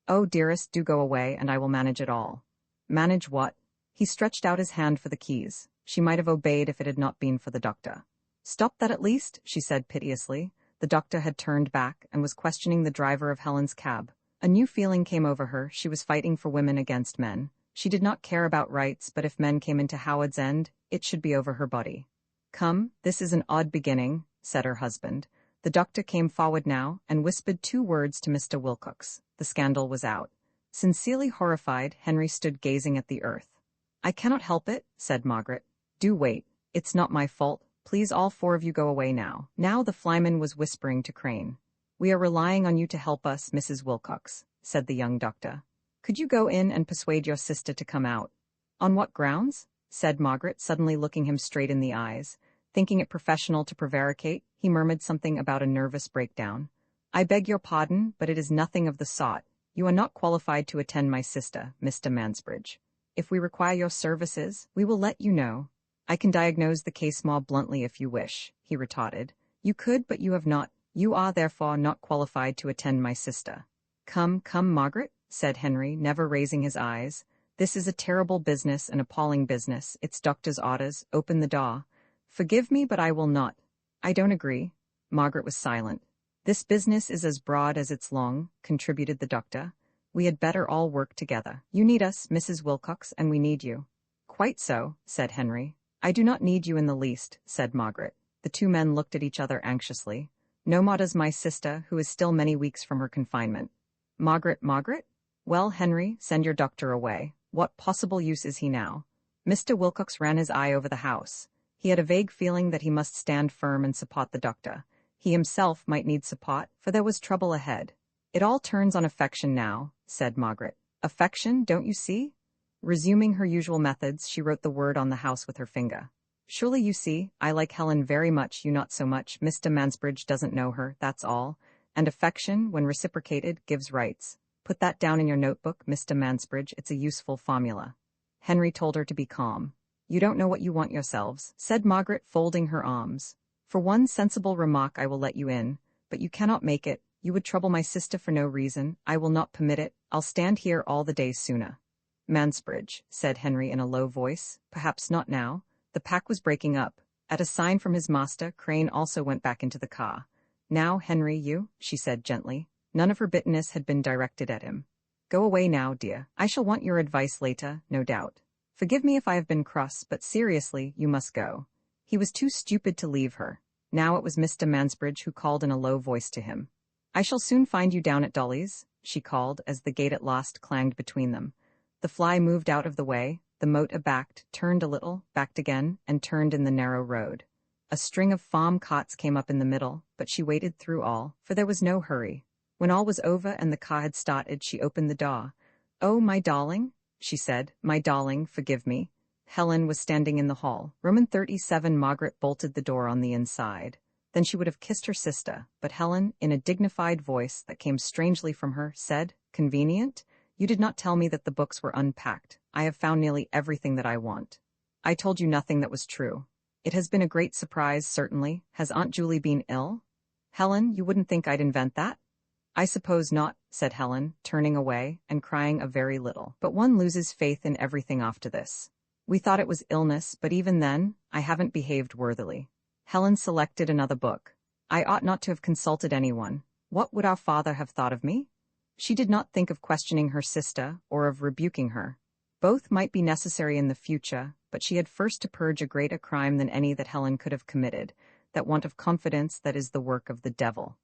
"Oh, dearest, do go away, and I will manage it all." "Manage what?" He stretched out his hand for the keys. She might have obeyed if it had not been for the doctor. "Stop that at least," she said piteously. The doctor had turned back and was questioning the driver of Helen's cab. A new feeling came over her. She was fighting for women against men. She did not care about rights, but if men came into Howard's End, it should be over her body. "Come, this is an odd beginning," said her husband. The doctor came forward now and whispered 2 words to Mr. Wilcox. The scandal was out. Sincerely horrified, Henry stood gazing at the earth. "I cannot help it," said Margaret. "Do wait. It's not my fault. Please, all 4 of you go away now." Now the flyman was whispering to Crane. "We are relying on you to help us, Mrs. Wilcox," said the young doctor. "Could you go in and persuade your sister to come out?" "On what grounds?" said Margaret, suddenly looking him straight in the eyes. Thinking it professional to prevaricate, he murmured something about a nervous breakdown. "I beg your pardon, but it is nothing of the sort. You are not qualified to attend my sister, Mr. Mansbridge. If we require your services, we will let you know. I can diagnose the case more bluntly if you wish," he retorted. "You could, but you have not. You are, therefore, not qualified to attend my sister." "Come, come, Margaret," said Henry, never raising his eyes. "This is a terrible business, an appalling business. It's doctor's orders. Open the door." "Forgive me, but I will not." "I don't agree." Margaret was silent. "This business is as broad as it's long," contributed the doctor. "We had better all work together. You need us, Mrs. Wilcox, and we need you." "Quite so," said Henry. "I do not need you in the least," said Margaret. The 2 men looked at each other anxiously. "No more does my sister, who is still many weeks from her confinement." Margaret? "Well, Henry, send your doctor away. What possible use is he now?" Mr. Wilcox ran his eye over the house. He had a vague feeling that he must stand firm and support the doctor. He himself might need support, for there was trouble ahead. "It all turns on affection now," said Margaret. "Affection, don't you see?" Resuming her usual methods, she wrote the word on the house with her finger. "Surely you see, I like Helen very much, you not so much. Mr. Mansbridge doesn't know her, that's all. And affection, when reciprocated, gives rights. Put that down in your notebook, Mr. Mansbridge, it's a useful formula." Henry told her to be calm. "You don't know what you want yourselves," said Margaret, folding her arms. "For one sensible remark I will let you in, but you cannot make it. You would trouble my sister for no reason. I will not permit it. I'll stand here all the day sooner." "Mansbridge," said Henry in a low voice. "Perhaps not now." The pack was breaking up. At a sign from his master, Crane also went back into the car. "Now, Henry, you," she said gently. None of her bitterness had been directed at him. "Go away now, dear. I shall want your advice later, no doubt. Forgive me if I have been cross, but seriously, you must go." He was too stupid to leave her. Now it was Mr. Mansbridge who called in a low voice to him. "I shall soon find you down at Dolly's," she called as the gate at last clanged between them. The fly moved out of the way, the motor backed, turned a little, backed again, and turned in the narrow road. A string of farm cots came up in the middle, but she waited through all, for there was no hurry. When all was over and the car had started, she opened the door. "Oh, my darling," she said, "my darling, forgive me." Helen was standing in the hall. Roman 37. Margaret bolted the door on the inside. Then she would have kissed her sister, but Helen, in a dignified voice that came strangely from her, said, "Convenient? You did not tell me that the books were unpacked. I have found nearly everything that I want." "I told you nothing that was true." "It has been a great surprise, certainly. Has Aunt Julie been ill?" "Helen, you wouldn't think I'd invent that?" "I suppose not," said Helen, turning away and crying a very little. "But one loses faith in everything after this. We thought it was illness, but even then, I haven't behaved worthily." Helen selected another book. "I ought not to have consulted anyone. What would our father have thought of me?" She did not think of questioning her sister or of rebuking her. Both might be necessary in the future, but she had first to purge a greater crime than any that Helen could have committed, that want of confidence that is the work of the devil.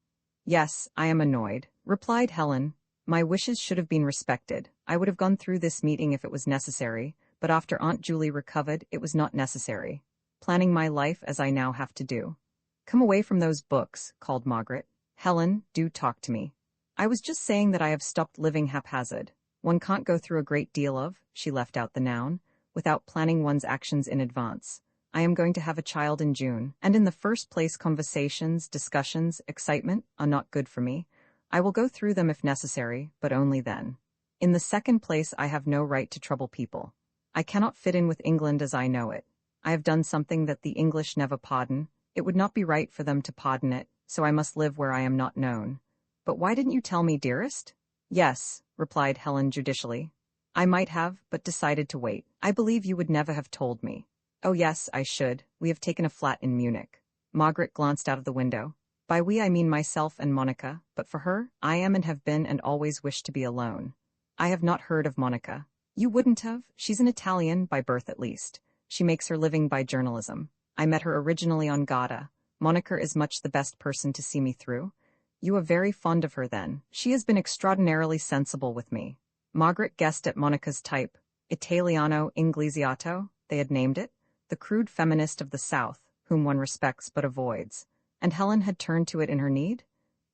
"Yes, I am annoyed," replied Helen. "My wishes should have been respected. I would have gone through this meeting if it was necessary, but after Aunt Julie recovered, it was not necessary. Planning my life as I now have to do." "Come away from those books," called Margaret. Helen, do talk to me. I was just saying that I have stopped living haphazard. One can't go through a great deal of, she left out the noun, without planning one's actions in advance. I am going to have a child in June, and in the first place conversations, discussions, excitement are not good for me. I will go through them if necessary, but only then. In the second place, I have no right to trouble people. I cannot fit in with England as I know it. I have done something that the English never pardon. It would not be right for them to pardon it, so I must live where I am not known. But why didn't you tell me, dearest? Yes, replied Helen judicially. I might have, but decided to wait. I believe you would never have told me. Oh yes, I should. We have taken a flat in Munich. Margaret glanced out of the window. By we I mean myself and Monica, but for her, I am and have been and always wished to be alone. I have not heard of Monica. You wouldn't have? She's an Italian, by birth at least. She makes her living by journalism. I met her originally on Gada. Monica is much the best person to see me through. You are very fond of her then. She has been extraordinarily sensible with me. Margaret guessed at Monica's type. Italiano Inglesiato, they had named it. The crude feminist of the South, whom one respects but avoids. And Helen had turned to it in her need?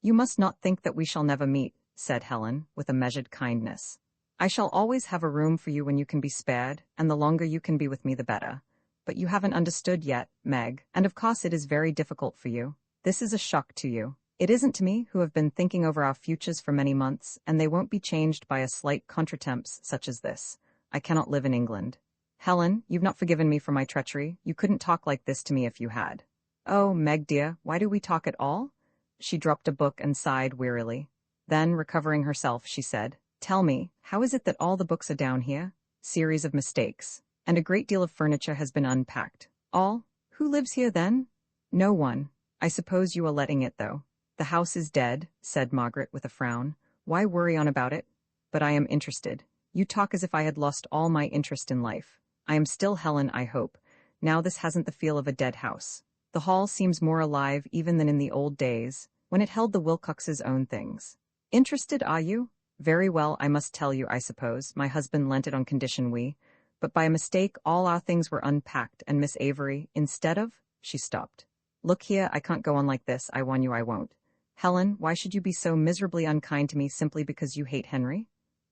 You must not think that we shall never meet, said Helen, with a measured kindness. I shall always have a room for you when you can be spared, and the longer you can be with me the better. But you haven't understood yet, Meg, and of course it is very difficult for you. This is a shock to you. It isn't to me, who have been thinking over our futures for many months, and they won't be changed by a slight contretemps such as this. I cannot live in England. Helen, you've not forgiven me for my treachery. You couldn't talk like this to me if you had. Oh, Meg dear, why do we talk at all? She dropped a book and sighed wearily. Then, recovering herself, she said, Tell me, how is it that all the books are down here? Series of mistakes. And a great deal of furniture has been unpacked. All? Who lives here then? No one. I suppose you are letting it, though. The house is dead, said Margaret with a frown. Why worry on about it? But I am interested. You talk as if I had lost all my interest in life. I am still Helen, I hope. Now this hasn't the feel of a dead house. The hall seems more alive even than in the old days, when it held the Wilcoxes' own things. Interested, are you? Very well, I must tell you, I suppose. My husband lent it on condition but by a mistake all our things were unpacked, and Miss Avery, instead of... She stopped. Look here, I can't go on like this, I warn you I won't. Helen, why should you be so miserably unkind to me simply because you hate Henry?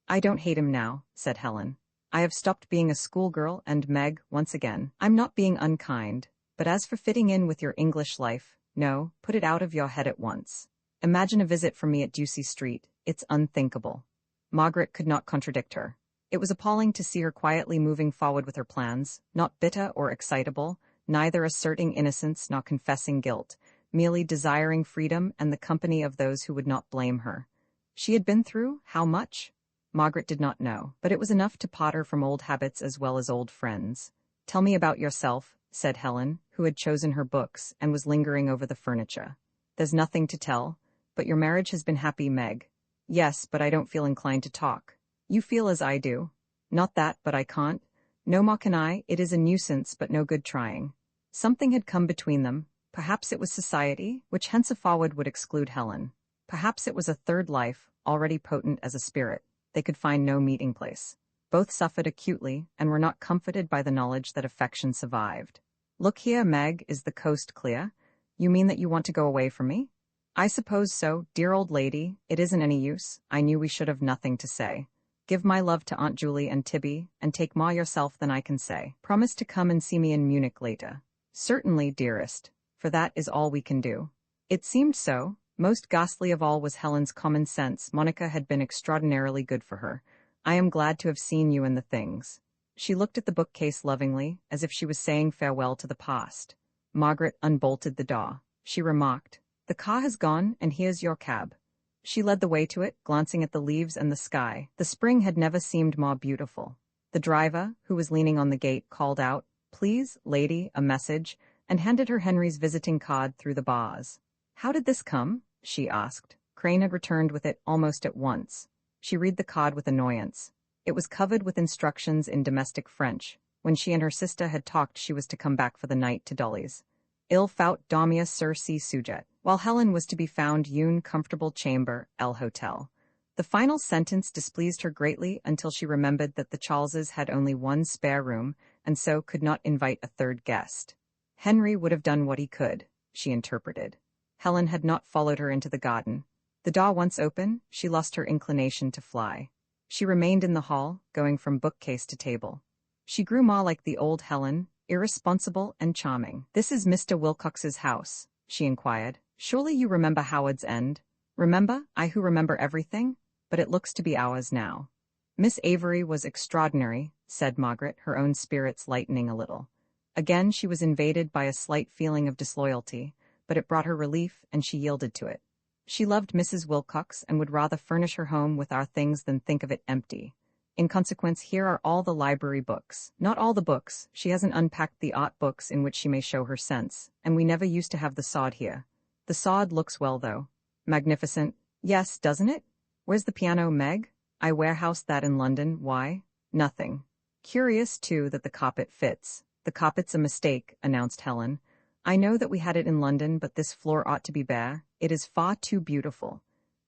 I don't hate him now, said Helen. I have stopped being a schoolgirl, and Meg, once again, I'm not being unkind. But as for fitting in with your English life, no, put it out of your head at once. Imagine a visit from me at Ducie Street. It's unthinkable. Margaret could not contradict her. It was appalling to see her quietly moving forward with her plans, not bitter or excitable, neither asserting innocence nor confessing guilt, merely desiring freedom and the company of those who would not blame her. She had been through how much? Margaret did not know, but it was enough to pot her from old habits as well as old friends. Tell me about yourself, said Helen, who had chosen her books and was lingering over the furniture. There's nothing to tell, but your marriage has been happy, Meg. Yes, but I don't feel inclined to talk. You feel as I do. Not that, but I can't. No more can I. It is a nuisance, but no good trying. Something had come between them. Perhaps it was society, which henceforward would exclude Helen. Perhaps it was a third life, already potent as a spirit. They could find no meeting place. Both suffered acutely, and were not comforted by the knowledge that affection survived. Look here, Meg, is the coast clear? You mean that you want to go away from me? I suppose so, dear old lady. It isn't any use. I knew we should have nothing to say. Give my love to Aunt Julie and Tibby, and take Ma yourself, then I can say. Promise to come and see me in Munich later. Certainly, dearest, for that is all we can do. It seemed so. Most ghastly of all was Helen's common sense. Monica had been extraordinarily good for her. I am glad to have seen you and the things. She looked at the bookcase lovingly, as if she was saying farewell to the past. Margaret unbolted the door. She remarked, The car has gone, and here's your cab. She led the way to it, glancing at the leaves and the sky. The spring had never seemed more beautiful. The driver, who was leaning on the gate, called out, Please, lady, a message, and handed her Henry's visiting card through the bars. How did this come? She asked. Crane had returned with it almost at once. She read the card with annoyance. It was covered with instructions in domestic French. When she and her sister had talked, she was to come back for the night to Dolly's. Il faut dormir sur ce sujet, while Helen was to be found une comfortable chamber, El Hotel. The final sentence displeased her greatly until she remembered that the Charleses had only one spare room, and so could not invite a third guest. Henry would have done what he could, she interpreted. Helen had not followed her into the garden. The door once open, she lost her inclination to fly. She remained in the hall, going from bookcase to table. She grew more like the old Helen, irresponsible and charming. "This is Mr. Wilcox's house," she inquired. "Surely you remember Howard's End? Remember, I who remember everything? But it looks to be ours now." "Miss Avery was extraordinary," said Margaret, her own spirits lightening a little. Again she was invaded by a slight feeling of disloyalty, but it brought her relief, and she yielded to it. She loved Mrs. Wilcox and would rather furnish her home with our things than think of it empty. In consequence, here are all the library books. Not all the books, she hasn't unpacked the art books in which she may show her sense, and we never used to have the sod here. The sod looks well, though. Magnificent. Yes, doesn't it? Where's the piano, Meg? I warehoused that in London. Why? Nothing. Curious, too, that the carpet fits. The carpet's a mistake, announced Helen. I know that we had it in London, but this floor ought to be bare. It is far too beautiful.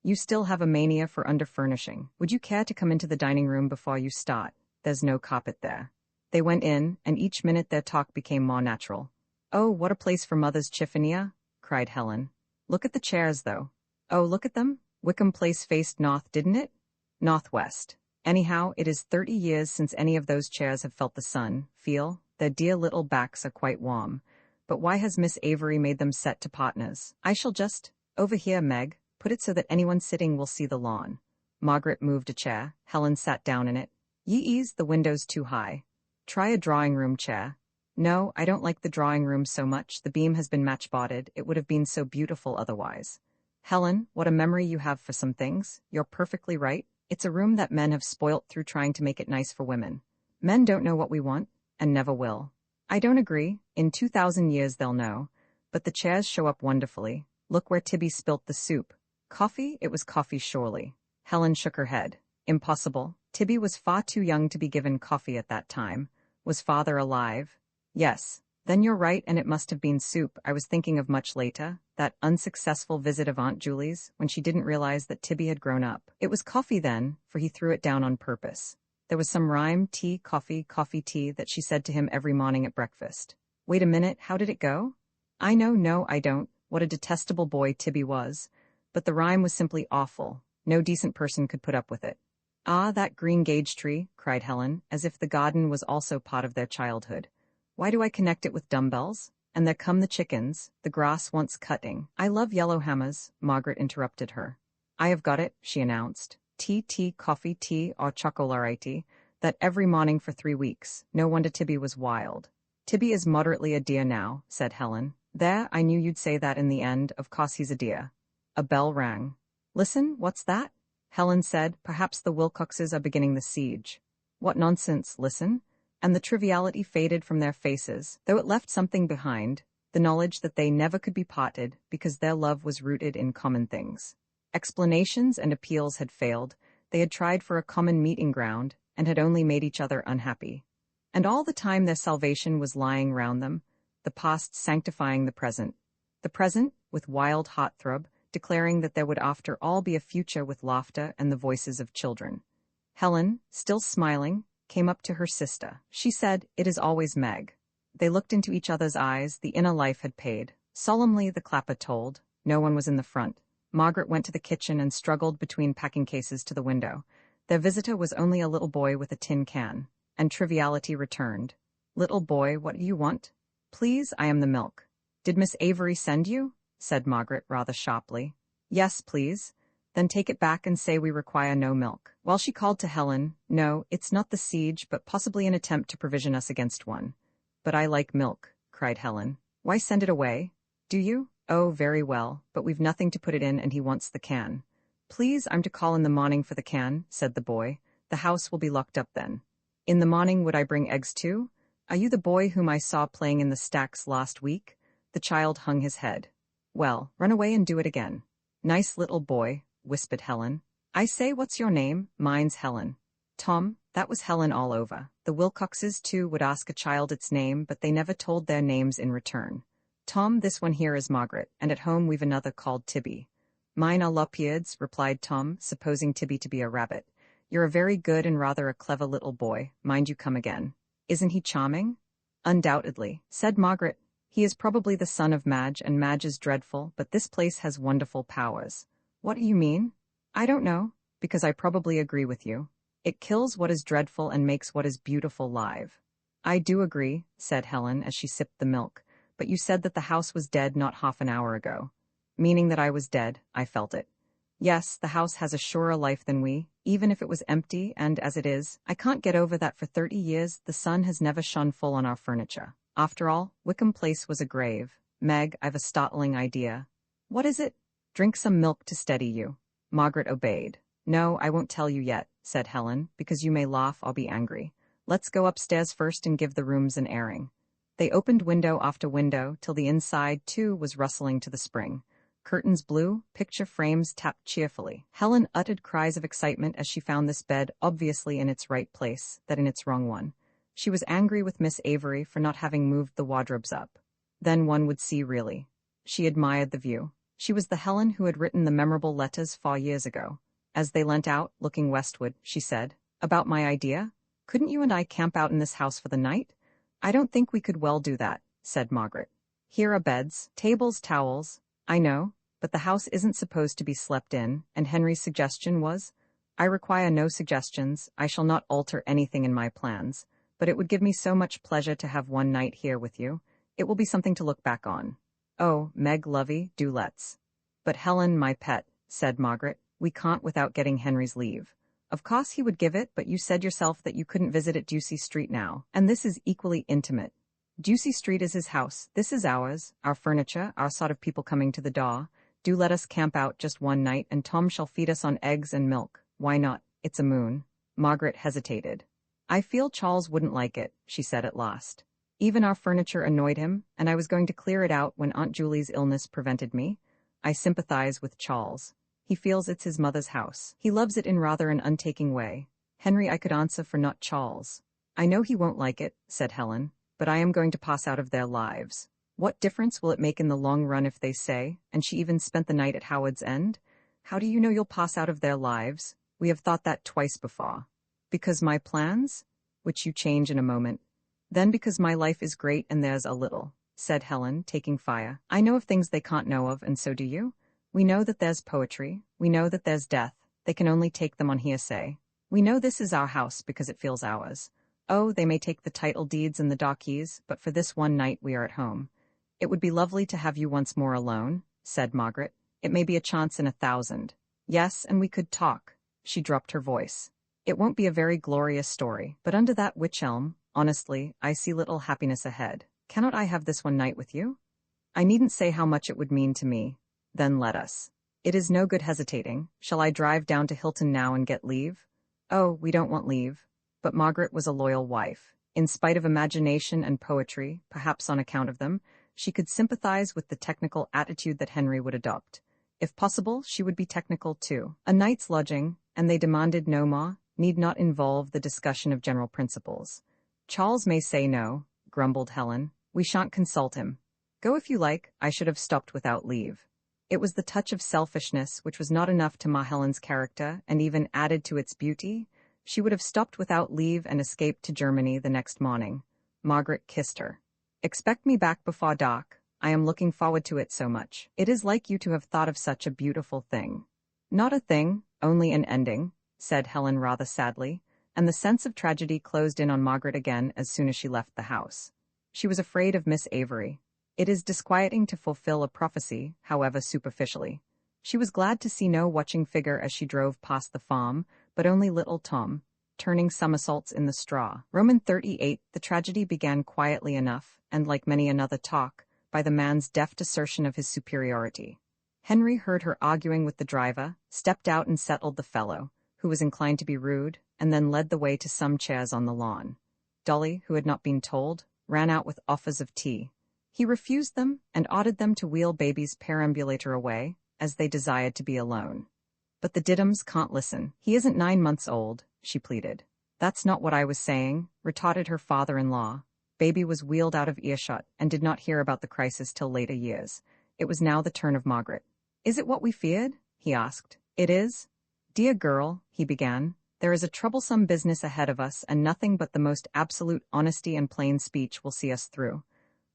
You still have a mania for underfurnishing. Would you care to come into the dining room before you start? There's no carpet there. They went in, and each minute their talk became more natural. Oh, what a place for Mother's chiffonier, cried Helen. Look at the chairs, though. Oh, look at them. Wickham Place faced north, didn't it? Northwest. Anyhow, it is 30 years since any of those chairs have felt the sun. Feel, their dear little backs are quite warm. But why has Miss Avery made them set to partners? I shall just, over here, Meg, put it so that anyone sitting will see the lawn. Margaret moved a chair. Helen sat down in it. Ye ease, the window's too high. Try a drawing-room chair. No, I don't like the drawing-room so much. The beam has been match-botted. It would have been so beautiful otherwise. Helen, what a memory you have for some things. You're perfectly right. It's a room that men have spoilt through trying to make it nice for women. Men don't know what we want, and never will. I don't agree. In 2,000 years they'll know. But the chairs show up wonderfully. Look where Tibby spilt the soup. Coffee? It was coffee, surely. Helen shook her head. Impossible. Tibby was far too young to be given coffee at that time. Was father alive? Yes. Then you're right, and it must have been soup. I was thinking of much later, that unsuccessful visit of Aunt Julie's, when she didn't realize that Tibby had grown up. It was coffee then, for he threw it down on purpose. There was some rhyme, tea, coffee, tea, that she said to him every morning at breakfast. Wait a minute, how did it go? I know, no, I don't. What a detestable boy Tibby was. But the rhyme was simply awful. No decent person could put up with it. Ah, that green gage tree, cried Helen, as if the garden was also part of their childhood. Why do I connect it with dumbbells? And there come the chickens, the grass wants cutting. I love yellowhammers, Margaret interrupted her. I have got it, she announced. Tea, coffee, tea, or chocolate, that every morning for 3 weeks. No wonder Tibby was wild. Tibby is moderately a dear now, said Helen. There, I knew you'd say that in the end. Of course he's a dear. A bell rang. Listen, what's that? Helen said. Perhaps the Wilcoxes are beginning the siege. What nonsense, listen. And the triviality faded from their faces, though it left something behind, the knowledge that they never could be parted because their love was rooted in common things. Explanations and appeals had failed. They had tried for a common meeting ground and had only made each other unhappy. And all the time their salvation was lying round them, the past sanctifying the present, with wild heartthrob, declaring that there would after all be a future with laughter and the voices of children. Helen, still smiling, came up to her sister. She said, "It is always Meg." They looked into each other's eyes. The inner life had paid. Solemnly the clapper tolled. No one was in the front. Margaret went to the kitchen and struggled between packing cases to the window. Their visitor was only a little boy with a tin can, and triviality returned. "Little boy, what do you want?" "Please, I am the milk." "Did Miss Avery send you?" said Margaret rather sharply. "Yes, please." "Then take it back and say we require no milk." While she called to Helen, "No, it's not the siege, but possibly an attempt to provision us against one." "But I like milk," cried Helen. "Why send it away?" "Do you? Oh, very well, but we've nothing to put it in and he wants the can." "Please, I'm to call in the morning for the can," said the boy. "The house will be locked up then." "In the morning would I bring eggs too? Are you the boy whom I saw playing in the stacks last week?" The child hung his head. "Well, run away and do it again." "Nice little boy," whispered Helen. "I say, what's your name?" "Mine's Helen." "Tom," that was Helen all over. The Wilcoxes, too, would ask a child its name, but they never told their names in return. "Tom, this one here is Margaret, and at home we've another called Tibby." "Mine are Lopierds," replied Tom, supposing Tibby to be a rabbit. "You're a very good and rather a clever little boy. Mind you come again." "Isn't he charming?" "Undoubtedly," said Margaret. He is probably the son of Madge, and Madge is dreadful, but this place has wonderful powers. What do you mean? I don't know, because I probably agree with you. It kills what is dreadful and makes what is beautiful live. I do agree, said Helen as she sipped the milk, but you said that the house was dead not half an hour ago. Meaning that I was dead, I felt it. Yes, the house has a surer life than we, even if it was empty, and as it is, I can't get over that for 30 years the sun has never shone full on our furniture. After all, Wickham Place was a grave. Meg, I've a startling idea. What is it? Drink some milk to steady you. Margaret obeyed. No, I won't tell you yet, said Helen, because you may laugh, I'll be angry. Let's go upstairs first and give the rooms an airing. They opened window after window till the inside, too, was rustling to the spring. Curtains blew, picture frames tapped cheerfully. Helen uttered cries of excitement as she found this bed obviously in its right place, that in its wrong one. She was angry with Miss Avery for not having moved the wardrobes up. Then one would see really. She admired the view. She was the Helen who had written the memorable letters 4 years ago. As they leant out, looking westward, she said, "About my idea? Couldn't you and I camp out in this house for the night?" "I don't think we could well do that," said Margaret. "Here are beds, tables, towels. I know, but the house isn't supposed to be slept in, and Henry's suggestion was, I require no suggestions, I shall not alter anything in my plans, but it would give me so much pleasure to have one night here with you. It will be something to look back on. Oh, Meg lovey, do let's." "But Helen, my pet," said Margaret, "we can't without getting Henry's leave." "Of course he would give it, but you said yourself that you couldn't visit at Ducie Street now, and this is equally intimate. Ducie Street is his house, this is ours, our furniture, our sort of people coming to the door. Do let us camp out just one night, and Tom shall feed us on eggs and milk. Why not? It's a moon." Margaret hesitated. "I feel Charles wouldn't like it," she said at last. "Even our furniture annoyed him, and I was going to clear it out when Aunt Julie's illness prevented me. I sympathize with Charles. He feels it's his mother's house. He loves it in rather an untaking way. Henry, I could answer for not Charles." "I know he won't like it," said Helen, "but I am going to pass out of their lives. What difference will it make in the long run if they say, and she even spent the night at Howard's End? How do you know you'll pass out of their lives? We have thought that twice before. Because my plans? Which you change in a moment. Then because my life is great and theirs a little," said Helen, taking fire. "I know of things they can't know of, and so do you. We know that there's poetry. We know that there's death. They can only take them on hearsay. We know this is our house because it feels ours. Oh, they may take the title deeds and the dock-keys, but for this one night we are at home. It would be lovely to have you once more alone," said Margaret. "It may be a chance in 1,000. Yes, and we could talk." She dropped her voice. "It won't be a very glorious story, but under that wych elm, honestly, I see little happiness ahead. Cannot I have this one night with you? I needn't say how much it would mean to me. Then let us. It is no good hesitating. Shall I drive down to Hilton now and get leave?" "Oh, we don't want leave." But Margaret was a loyal wife. In spite of imagination and poetry, perhaps on account of them, she could sympathize with the technical attitude that Henry would adopt. If possible, she would be technical too. A night's lodging, and they demanded no more, need not involve the discussion of general principles. "Charles may say no," grumbled Helen. "We shan't consult him. Go if you like, I should have stopped without leave." It was the touch of selfishness which was not enough to mar Helen's character, and even added to its beauty. She would have stopped without leave and escaped to Germany the next morning. Margaret kissed her. "Expect me back before dark. I am looking forward to it so much. It is like you to have thought of such a beautiful thing." "Not a thing, only an ending," said Helen rather sadly, and the sense of tragedy closed in on Margaret again as soon as she left the house. She was afraid of Miss Avery. It is disquieting to fulfill a prophecy, however superficially. She was glad to see no watching figure as she drove past the farm, but only little Tom, turning somersaults in the straw. Roman 38. The tragedy began quietly enough, and like many another talk, by the man's deft assertion of his superiority. Henry heard her arguing with the driver, stepped out and settled the fellow, who was inclined to be rude, and then led the way to some chairs on the lawn. Dolly, who had not been told, ran out with offers of tea. He refused them, and ordered them to wheel baby's perambulator away, as they desired to be alone. "But the Diddums can't listen. He isn't 9 months old," she pleaded. "That's not what I was saying," retorted her father-in-law. Baby was wheeled out of earshot, and did not hear about the crisis till later years. It was now the turn of Margaret. "Is it what we feared?" he asked. "It is?" "Dear girl," he began, "there is a troublesome business ahead of us, and nothing but the most absolute honesty and plain speech will see us through.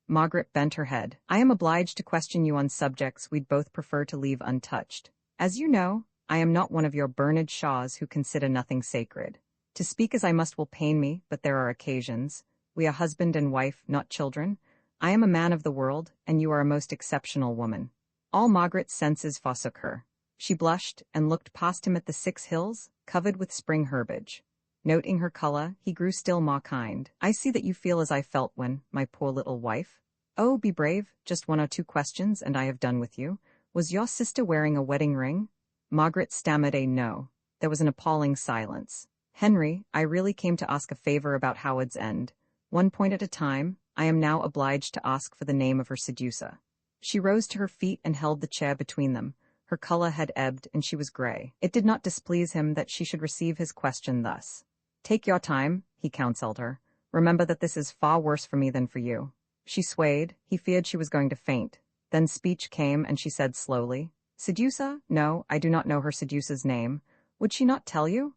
Margaret bent her head. I am obliged to question you on subjects we'd both prefer to leave untouched. As you know, I am not one of your Bernard Shaws who consider nothing sacred. To speak as I must will pain me, but there are occasions. We are husband and wife, not children. I am a man of the world, and you are a most exceptional woman. All Margaret's senses forsook her. She blushed and looked past him at the 6 hills, covered with spring herbage. Noting her color, he grew still more kind. I see that you feel as I felt when, my poor little wife. Oh, be brave, just 1 or 2 questions and I have done with you. Was your sister wearing a wedding ring? Margaret stammered a no. There was an appalling silence. Henry, I really came to ask a favor about Howard's End. 1 point at a time, I am now obliged to ask for the name of her seducer. She rose to her feet and held the chair between them. Her color had ebbed and she was gray. It did not displease him that she should receive his question thus. Take your time, he counseled her. Remember that this is far worse for me than for you. She swayed. He feared she was going to faint. Then speech came and she said slowly, Seducer? No, I do not know her seducer's name. Would she not tell you?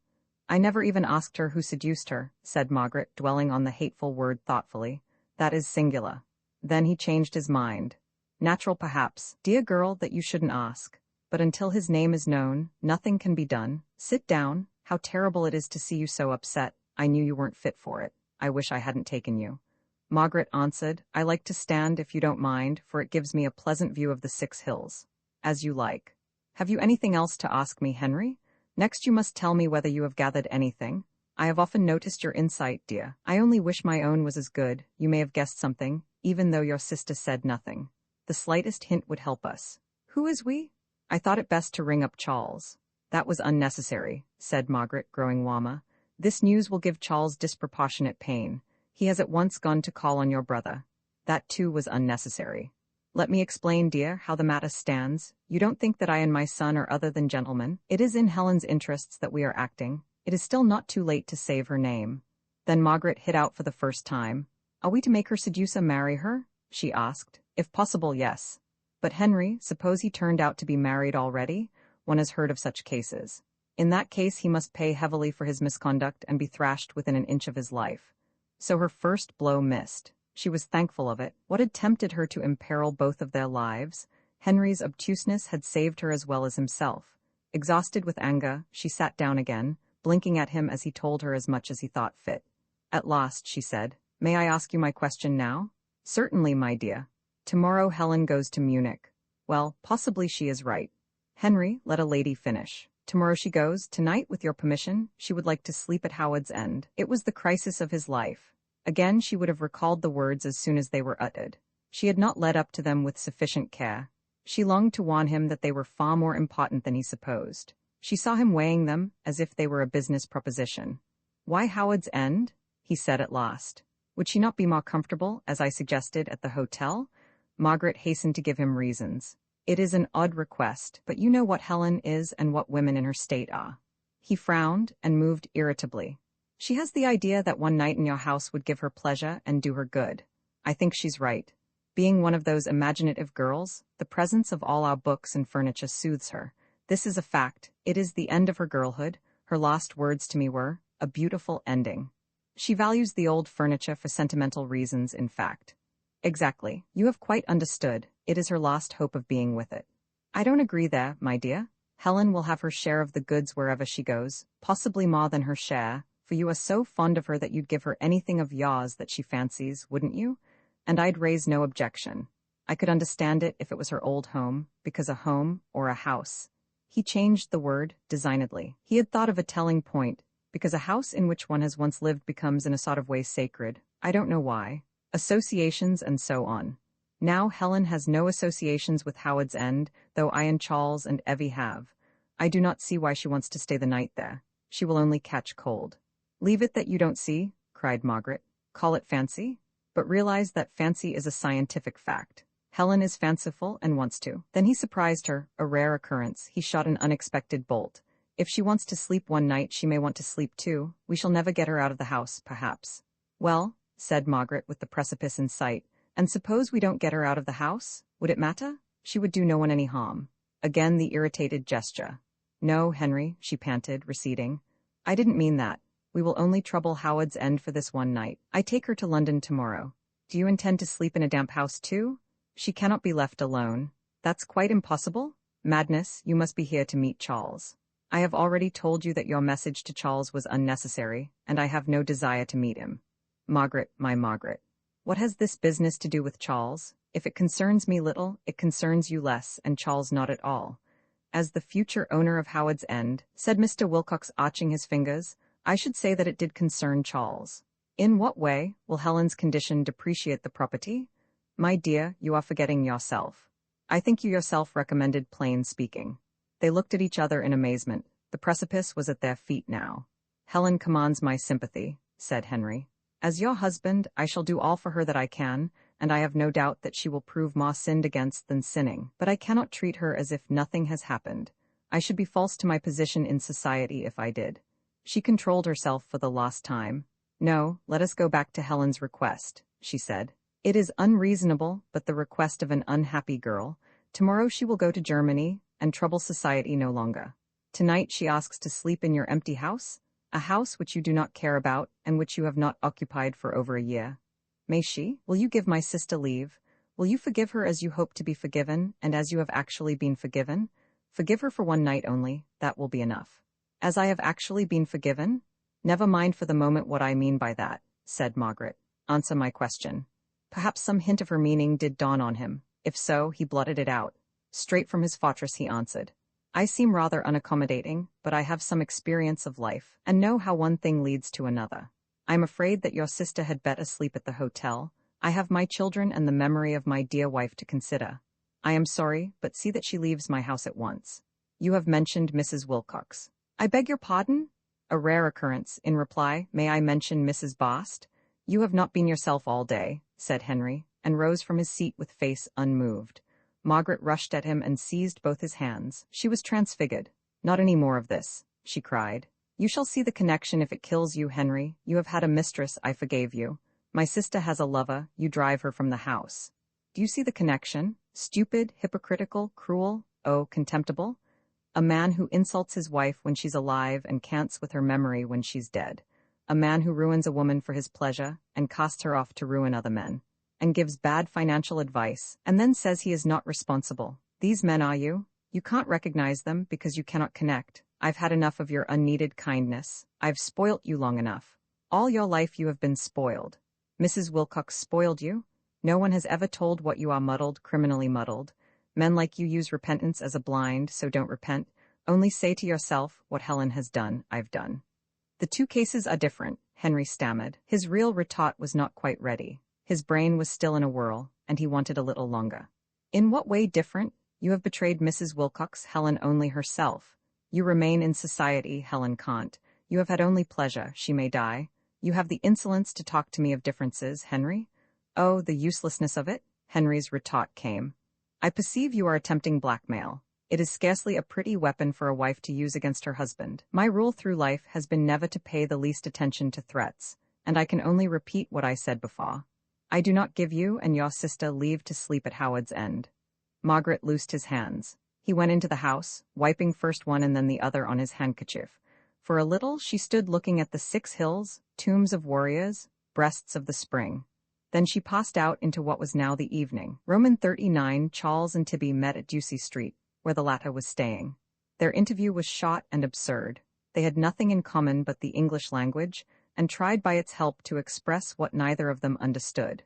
I never even asked her who seduced her, said Margaret, dwelling on the hateful word thoughtfully. That is singular. Then he changed his mind. Natural perhaps, dear girl, that you shouldn't ask. But until his name is known, nothing can be done. Sit down. How terrible it is to see you so upset. I knew you weren't fit for it. I wish I hadn't taken you. Margaret answered, I like to stand if you don't mind, for it gives me a pleasant view of the 6 hills. As you like. Have you anything else to ask me, Henry? Next you must tell me whether you have gathered anything. I have often noticed your insight, dear. I only wish my own was as good. You may have guessed something, even though your sister said nothing. The slightest hint would help us. Who is we? I thought it best to ring up Charles. That was unnecessary, said Margaret, growing warmer. This news will give Charles disproportionate pain. He has at once gone to call on your brother. That too was unnecessary. Let me explain, dear, how the matter stands. You don't think that I and my son are other than gentlemen. It is in Helen's interests that we are acting. It is still not too late to save her name. Then Margaret hit out for the first time. Are we to make her seducer marry her? She asked. If possible, yes. But Henry, suppose he turned out to be married already? One has heard of such cases. In that case he must pay heavily for his misconduct and be thrashed within an inch of his life. So her first blow missed. She was thankful of it. What had tempted her to imperil both of their lives? Henry's obtuseness had saved her as well as himself. Exhausted with anger, she sat down again, blinking at him as he told her as much as he thought fit. At last, she said, May I ask you my question now? Certainly, my dear. Tomorrow Helen goes to Munich. Well, possibly she is right. Henry, let a lady finish. Tomorrow she goes. Tonight, with your permission, she would like to sleep at Howard's End. It was the crisis of his life. Again she would have recalled the words as soon as they were uttered. She had not led up to them with sufficient care. She longed to warn him that they were far more important than he supposed. She saw him weighing them as if they were a business proposition. Why Howard's End? He said at last. Would she not be more comfortable, as I suggested, at the hotel? Margaret hastened to give him reasons. It is an odd request, but you know what Helen is and what women in her state are. He frowned and moved irritably. She has the idea that one night in your house would give her pleasure and do her good. I think she's right. Being one of those imaginative girls, the presence of all our books and furniture soothes her. This is a fact. It is the end of her girlhood. Her last words to me were, a beautiful ending. She values the old furniture for sentimental reasons, in fact. Exactly. You have quite understood. It is her last hope of being with it. I don't agree there, my dear. Helen will have her share of the goods wherever she goes, possibly more than her share, for you are so fond of her that you'd give her anything of yours that she fancies, wouldn't you? And I'd raise no objection. I could understand it if it was her old home, because a home, or a house. He changed the word, designedly. He had thought of a telling point, because a house in which one has once lived becomes in a sort of way sacred. I don't know why. Associations and so on. Now Helen has no associations with Howard's End, though I and Charles and Evie have. I do not see why she wants to stay the night there. She will only catch cold. Leave it that you don't see, cried Margaret. Call it fancy? But realize that fancy is a scientific fact. Helen is fanciful and wants to. Then he surprised her, a rare occurrence. He shot an unexpected bolt. If she wants to sleep one night, she may want to sleep too. We shall never get her out of the house, perhaps. Well, said Margaret with the precipice in sight, and suppose we don't get her out of the house? Would it matter? She would do no one any harm. Again the irritated gesture. No, Henry, she panted, receding. I didn't mean that. We will only trouble Howard's End for this one night. I take her to London tomorrow. Do you intend to sleep in a damp house too? She cannot be left alone. That's quite impossible. Madness, you must be here to meet Charles. I have already told you that your message to Charles was unnecessary, and I have no desire to meet him. Margaret, my Margaret. What has this business to do with Charles? If it concerns me little, it concerns you less, and Charles not at all. As the future owner of Howard's End, said Mr. Wilcox, arching his fingers, I should say that it did concern Charles. In what way will Helen's condition depreciate the property? My dear, you are forgetting yourself. I think you yourself recommended plain speaking. They looked at each other in amazement. The precipice was at their feet now. Helen commands my sympathy, said Henry. As your husband, I shall do all for her that I can, and I have no doubt that she will prove more sinned against than sinning, but I cannot treat her as if nothing has happened. I should be false to my position in society if I did. She controlled herself for the last time. No, let us go back to Helen's request, she said. It is unreasonable, but the request of an unhappy girl. Tomorrow she will go to Germany, and trouble society no longer. Tonight she asks to sleep in your empty house, a house which you do not care about, and which you have not occupied for over a year. May she? Will you give my sister leave? Will you forgive her as you hope to be forgiven, and as you have actually been forgiven? Forgive her for one night only, that will be enough. As I have actually been forgiven? Never mind for the moment what I mean by that, said Margaret. Answer my question. Perhaps some hint of her meaning did dawn on him. If so, he blotted it out. Straight from his fortress he answered. I seem rather unaccommodating, but I have some experience of life, and know how one thing leads to another. I am afraid that your sister had better sleep at the hotel. I have my children and the memory of my dear wife to consider. I am sorry, but see that she leaves my house at once. You have mentioned Mrs. Wilcox. I beg your pardon? A rare occurrence. In reply, may I mention Mrs. Bast? You have not been yourself all day, said Henry, and rose from his seat with face unmoved. Margaret rushed at him and seized both his hands. She was transfigured. Not any more of this, she cried. You shall see the connection if it kills you, Henry. You have had a mistress, I forgave you. My sister has a lover, you drive her from the house. Do you see the connection? Stupid, hypocritical, cruel, oh, contemptible. A man who insults his wife when she's alive and cants with her memory when she's dead. A man who ruins a woman for his pleasure and casts her off to ruin other men, and gives bad financial advice, and then says he is not responsible. These men are you? You can't recognize them because you cannot connect. I've had enough of your unneeded kindness. I've spoilt you long enough. All your life you have been spoiled. Mrs. Wilcox spoiled you? No one has ever told what you are muddled, criminally muddled. Men like you use repentance as a blind, so don't repent. Only say to yourself, what Helen has done, I've done. The two cases are different, Henry stammered. His real retort was not quite ready. His brain was still in a whirl, and he wanted a little longer. In what way different? You have betrayed Mrs. Wilcox, Helen only herself. You remain in society, Helen can't. You have had only pleasure, she may die. You have the insolence to talk to me of differences, Henry? Oh, the uselessness of it? Henry's retort came. I perceive you are attempting blackmail. It is scarcely a pretty weapon for a wife to use against her husband. My rule through life has been never to pay the least attention to threats, and I can only repeat what I said before. I do not give you and your sister leave to sleep at Howard's End. Margaret loosed his hands. He went into the house, wiping first one and then the other on his handkerchief. For a little she stood looking at the 6 hills, tombs of warriors, breasts of the spring. Then she passed out into what was now the evening. Roman 39. Charles and Tibby met at Ducie Street, where the latter was staying. Their interview was short and absurd. They had nothing in common but the English language, and tried by its help to express what neither of them understood.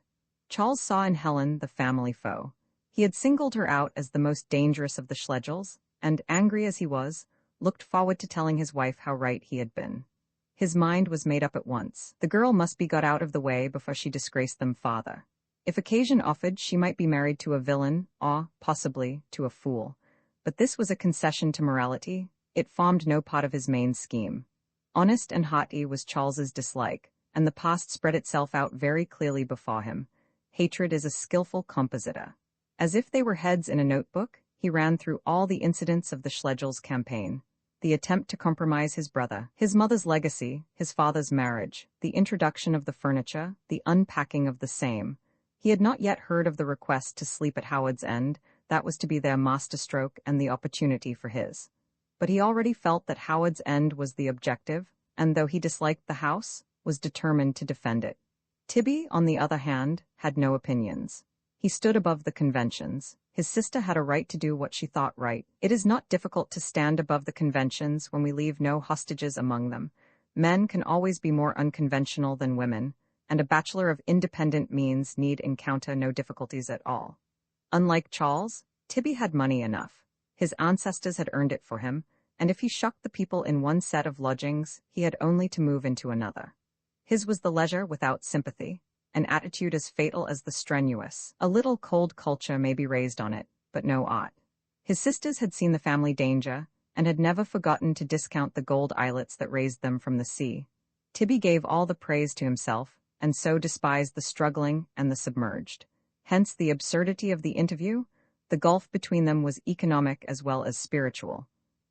Charles saw in Helen the family foe. He had singled her out as the most dangerous of the Schlegels, and, angry as he was, looked forward to telling his wife how right he had been. His mind was made up at once. The girl must be got out of the way before she disgraced them farther. If occasion offered, she might be married to a villain, or, possibly, to a fool. But this was a concession to morality. It formed no part of his main scheme. Honest and haughty was Charles's dislike, and the past spread itself out very clearly before him. Hatred is a skillful compositor. As if they were heads in a notebook, he ran through all the incidents of the Schlegels campaign. The attempt to compromise his brother, his mother's legacy, his father's marriage, the introduction of the furniture, the unpacking of the same. He had not yet heard of the request to sleep at Howard's End. That was to be their masterstroke and the opportunity for his. But he already felt that Howard's End was the objective, and though he disliked the house, was determined to defend it. Tibby, on the other hand, had no opinions. He stood above the conventions. His sister had a right to do what she thought right. It is not difficult to stand above the conventions when we leave no hostages among them. Men can always be more unconventional than women, and a bachelor of independent means need encounter no difficulties at all. Unlike Charles, Tibby had money enough. His ancestors had earned it for him, and if he shocked the people in one set of lodgings, he had only to move into another. His was the leisure without sympathy, an attitude as fatal as the strenuous. A little cold culture may be raised on it, but no ought. His sisters had seen the family danger, and had never forgotten to discount the gold islets that raised them from the sea. Tibby gave all the praise to himself, and so despised the struggling and the submerged. Hence the absurdity of the interview. The gulf between them was economic as well as spiritual.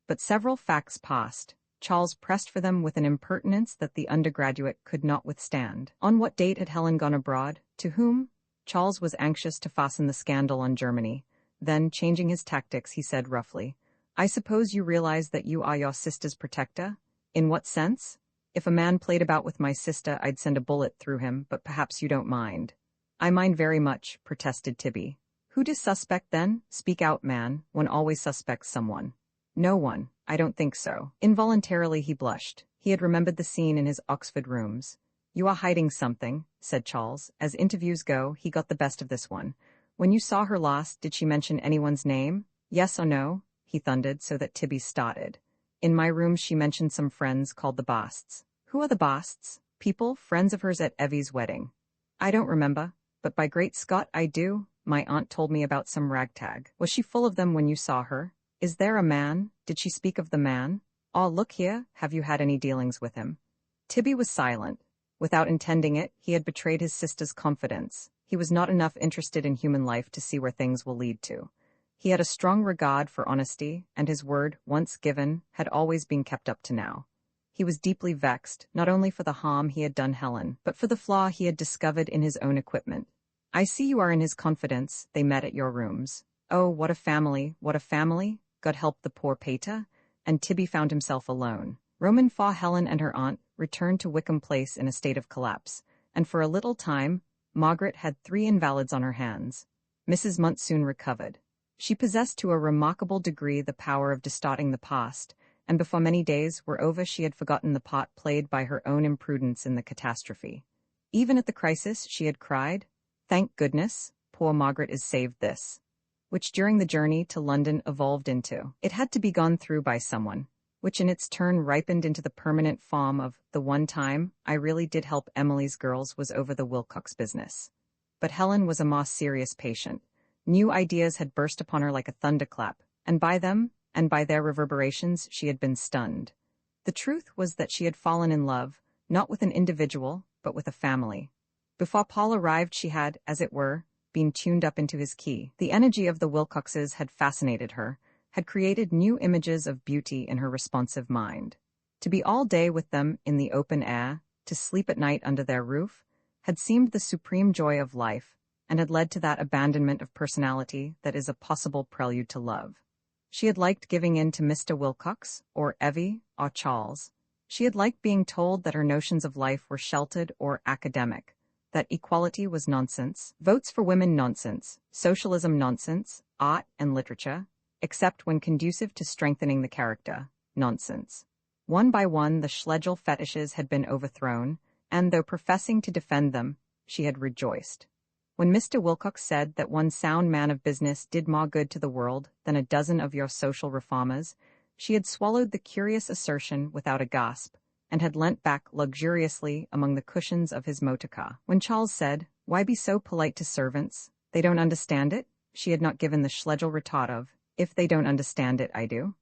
But several facts passed. Charles pressed for them with an impertinence that the undergraduate could not withstand. On what date had Helen gone abroad? To whom? Charles was anxious to fasten the scandal on Germany. Then, changing his tactics, he said roughly, "I suppose you realize that you are your sister's protector? In what sense? If a man played about with my sister, I'd send a bullet through him, but perhaps you don't mind." "I mind very much," protested Tibby. "Who does suspect then? Speak out, man. One always suspects someone." "No one. I don't think so." Involuntarily he blushed. He had remembered the scene in his Oxford rooms. "You are hiding something," said Charles. As interviews go, he got the best of this one. "When you saw her last, did she mention anyone's name? Yes or no?" he thundered so that Tibby started. "In my room she mentioned some friends called the Basts." "Who are the Basts?" "People, friends of hers at Evie's wedding." "I don't remember, but by great Scott I do. My aunt told me about some ragtag." "Was she full of them when you saw her? Is there a man? Did she speak of the man?" "Ah, look here, have you had any dealings with him?" Tibby was silent. Without intending it, he had betrayed his sister's confidence. He was not enough interested in human life to see where things will lead to. He had a strong regard for honesty, and his word, once given, had always been kept up to now. He was deeply vexed, not only for the harm he had done Helen, but for the flaw he had discovered in his own equipment. "I see you are in his confidence." They met at your rooms. "Oh, what a family, what a family! God help the poor pater." And Tibby found himself alone. Roman Faw, Helen and her aunt, returned to Wickham Place in a state of collapse, and for a little time, Margaret had 3 invalids on her hands. Mrs. Munt soon recovered. She possessed to a remarkable degree the power of distorting the past, and before many days were over she had forgotten the part played by her own imprudence in the catastrophe. Even at the crisis she had cried, "Thank goodness, poor Margaret is saved this," which during the journey to London evolved into, "It had to be gone through by someone," which in its turn ripened into the permanent form of, "The one time I really did help Emily's girls was over the Wilcox business." But Helen was a more serious patient. New ideas had burst upon her like a thunderclap, and by them, and by their reverberations, she had been stunned. The truth was that she had fallen in love, not with an individual, but with a family. Before Paul arrived she had, as it were, been tuned up into his key. The energy of the Wilcoxes had fascinated her, had created new images of beauty in her responsive mind. To be all day with them in the open air, to sleep at night under their roof, had seemed the supreme joy of life, and had led to that abandonment of personality that is a possible prelude to love. She had liked giving in to Mr. Wilcox, or Evie, or Charles. She had liked being told that her notions of life were sheltered or academic, that equality was nonsense, votes for women nonsense, socialism nonsense, art and literature, except when conducive to strengthening the character, nonsense. One by one the Schlegel fetishes had been overthrown, and though professing to defend them, she had rejoiced. When Mr. Wilcox said that one sound man of business did more good to the world than a dozen of your social reformers, she had swallowed the curious assertion without a gasp, and had leant back luxuriously among the cushions of his motor car. When Charles said, "Why be so polite to servants? They don't understand it?" she had not given the Schlegel retort of, "If they don't understand it, I do."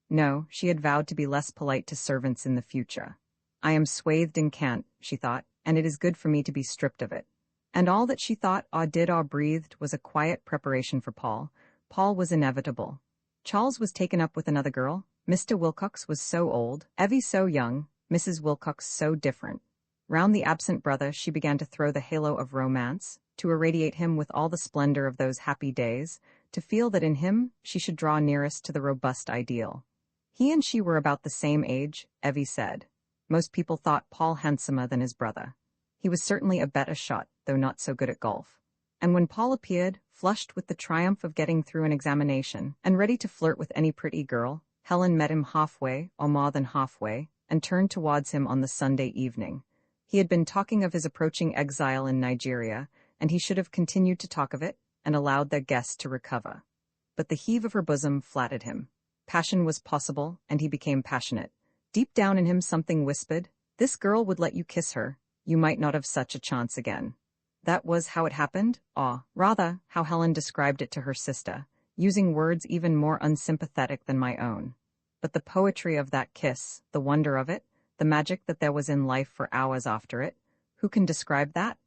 No, she had vowed to be less polite to servants in the future. "I am swathed in cant," she thought, "and it is good for me to be stripped of it." And all that she thought or did or breathed was a quiet preparation for Paul. Paul was inevitable. Charles was taken up with another girl. Mr. Wilcox was so old, Evie so young, Mrs. Wilcox so different. Round the absent brother she began to throw the halo of romance, to irradiate him with all the splendor of those happy days, to feel that in him she should draw nearest to the robust ideal. He and she were about the same age, Evie said. Most people thought Paul handsomer than his brother. He was certainly a better shot, though not so good at golf. And when Paul appeared, flushed with the triumph of getting through an examination, and ready to flirt with any pretty girl, Helen met him halfway, or more than halfway, and turned towards him on the Sunday evening. He had been talking of his approaching exile in Nigeria, and he should have continued to talk of it, and allowed their guest to recover. But the heave of her bosom flattered him. Passion was possible, and he became passionate. Deep down in him something whispered, "This girl would let you kiss her. You might not have such a chance again." That was how it happened, or, rather, how Helen described it to her sister, using words even more unsympathetic than my own. But the poetry of that kiss, the wonder of it, the magic that there was in life for hours after it, who can describe that?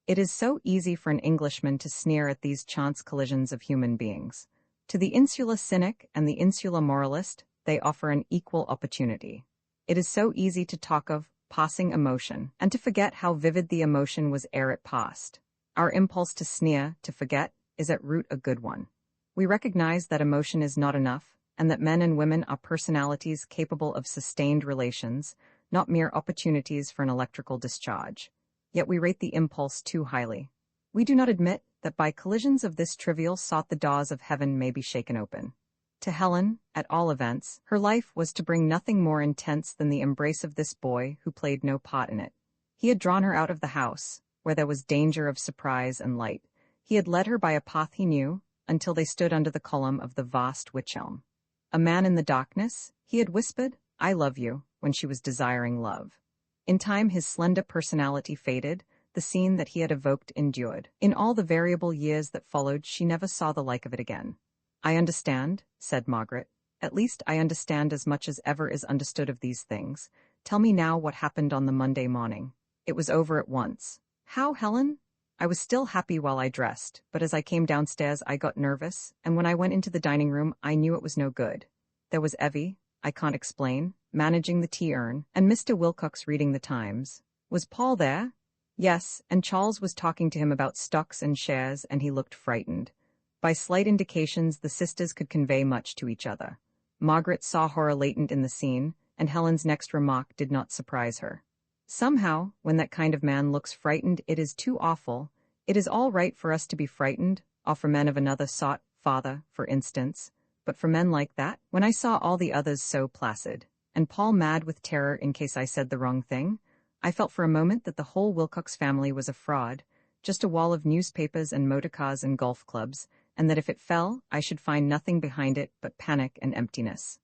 It is so easy for an Englishman to sneer at these chance collisions of human beings. To the insular cynic and the insular moralist, they offer an equal opportunity. It is so easy to talk of passing emotion, and to forget how vivid the emotion was ere it passed. Our impulse to sneer, to forget, is at root a good one. We recognize that emotion is not enough, and that men and women are personalities capable of sustained relations, not mere opportunities for an electrical discharge. Yet we rate the impulse too highly. We do not admit that by collisions of this trivial sort the doors of heaven may be shaken open. To Helen, at all events, her life was to bring nothing more intense than the embrace of this boy who played no part in it. He had drawn her out of the house, where there was danger of surprise and light. He had led her by a path he knew, until they stood under the column of the vast wych elm. A man in the darkness, he had whispered, "I love you," when she was desiring love. In time his slender personality faded, the scene that he had evoked endured. In all the variable years that followed she never saw the like of it again. "I understand," said Margaret. "At least I understand as much as ever is understood of these things. Tell me now what happened on the Monday morning." It was over at once. "How, Helen?" "I was still happy while I dressed, but as I came downstairs I got nervous, and when I went into the dining room I knew it was no good. There was Evie, I can't explain, managing the tea-urn, and Mr. Wilcox reading the Times. Was Paul there?" "Yes, and Charles was talking to him about stocks and shares, and he looked frightened." By slight indications the sisters could convey much to each other. Margaret saw horror latent in the scene, and Helen's next remark did not surprise her. "Somehow, when that kind of man looks frightened it is too awful. It is all right for us to be frightened, or for men of another sort, father, for instance. But for men like that, when I saw all the others so placid, and Paul mad with terror in case I said the wrong thing, I felt for a moment that the whole Wilcox family was a fraud, just a wall of newspapers and motorcars and golf clubs, and that if it fell, I should find nothing behind it but panic and emptiness.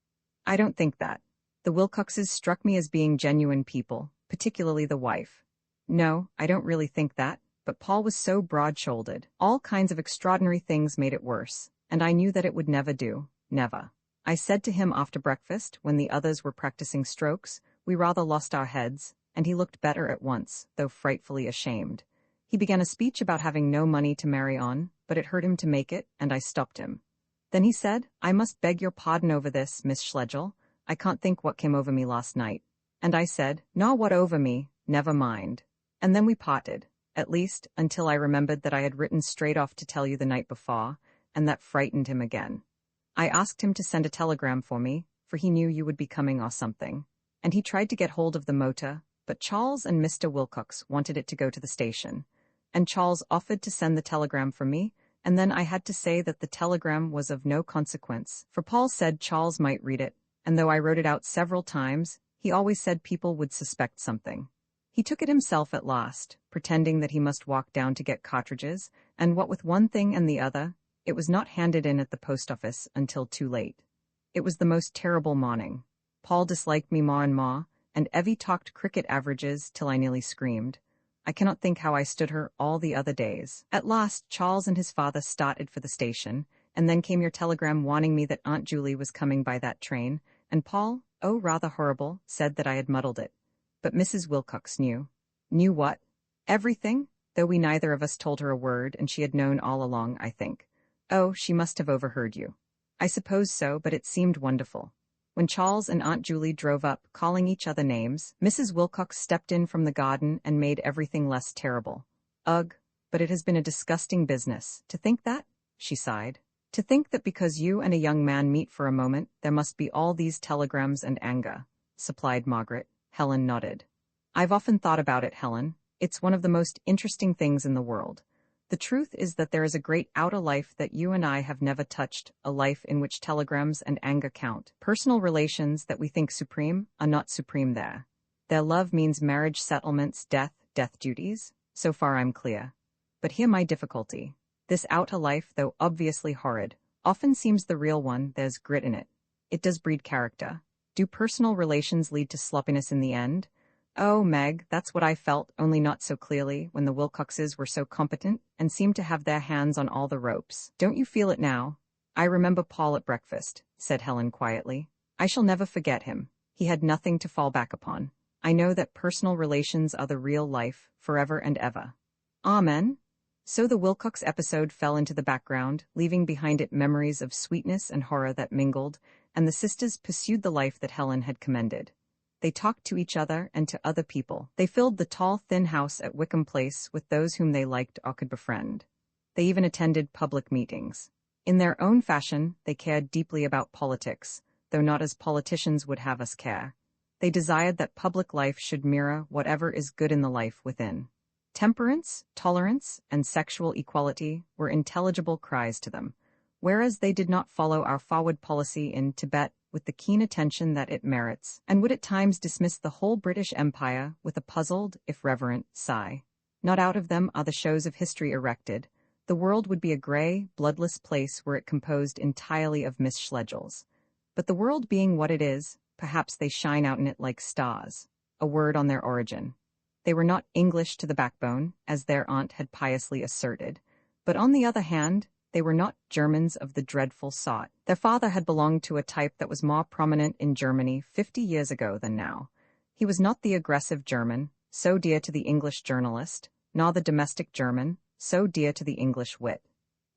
I don't think that. The Wilcoxes struck me as being genuine people, particularly the wife. No, I don't really think that, but Paul was so broad-shouldered. All kinds of extraordinary things made it worse, and I knew that it would never do, never. I said to him after breakfast, when the others were practicing strokes, we rather lost our heads, and he looked better at once, though frightfully ashamed. He began a speech about having no money to marry on, but it hurt him to make it, and I stopped him. Then he said, "I must beg your pardon over this, Miss Schlegel. I can't think what came over me last night." And I said, "Nor what over me, never mind." And then we parted, at least, until I remembered that I had written straight off to tell you the night before, and that frightened him again. I asked him to send a telegram for me, for he knew you would be coming or something, and he tried to get hold of the motor, but Charles and Mr. Wilcox wanted it to go to the station. And Charles offered to send the telegram for me, and then I had to say that the telegram was of no consequence, for Paul said Charles might read it, and though I wrote it out several times, he always said people would suspect something. He took it himself at last, pretending that he must walk down to get cartridges, and what with one thing and the other, it was not handed in at the post office until too late. It was the most terrible morning. Paul disliked me more and more, and Evie talked cricket averages till I nearly screamed. I cannot think how I stood her all the other days. At last, Charles and his father started for the station, and then came your telegram warning me that Aunt Julie was coming by that train, and Paul, oh rather horrible, said that I had muddled it. But Mrs. Wilcox knew. Knew what? Everything, though we neither of us told her a word, and she had known all along, I think. Oh, she must have overheard you. I suppose so, but it seemed wonderful. When Charles and Aunt Julie drove up, calling each other names, Mrs. Wilcox stepped in from the garden and made everything less terrible. Ugh, but it has been a disgusting business. To think that? She sighed. To think that because you and a young man meet for a moment, there must be all these telegrams and anger, supplied Margaret. Helen nodded. I've often thought about it, Helen. It's one of the most interesting things in the world. The truth is that there is a great outer life that you and I have never touched, a life in which telegrams and anger count. Personal relations that we think supreme are not supreme there. Their love means marriage settlements, death duties. So far I'm clear. But here my difficulty. This outer life, though obviously horrid, often seems the real one. There's grit in it. It does breed character. Do personal relations lead to sloppiness in the end? Oh, Meg, that's what I felt, only not so clearly, when the Wilcoxes were so competent and seemed to have their hands on all the ropes. Don't you feel it now? I remember Paul at breakfast, said Helen quietly. I shall never forget him. He had nothing to fall back upon. I know that personal relations are the real life, forever and ever. Amen. So the Wilcox episode fell into the background, leaving behind it memories of sweetness and horror that mingled, and the sisters pursued the life that Helen had commended. They talked to each other and to other people. They filled the tall, thin house at Wickham Place with those whom they liked or could befriend. They even attended public meetings. In their own fashion, they cared deeply about politics, though not as politicians would have us care. They desired that public life should mirror whatever is good in the life within. Temperance, tolerance, and sexual equality were intelligible cries to them, whereas they did not follow our forward policy in Tibet with the keen attention that it merits, and would at times dismiss the whole British Empire with a puzzled, if reverent, sigh. Not out of them are the shows of history erected. The world would be a grey, bloodless place were it composed entirely of Miss Schlegels. But the world being what it is, perhaps they shine out in it like stars. A word on their origin. They were not English to the backbone, as their aunt had piously asserted, but on the other hand, they were not Germans of the dreadful sort. Their father had belonged to a type that was more prominent in Germany 50 years ago than now. He was not the aggressive German, so dear to the English journalist, nor the domestic German, so dear to the English wit.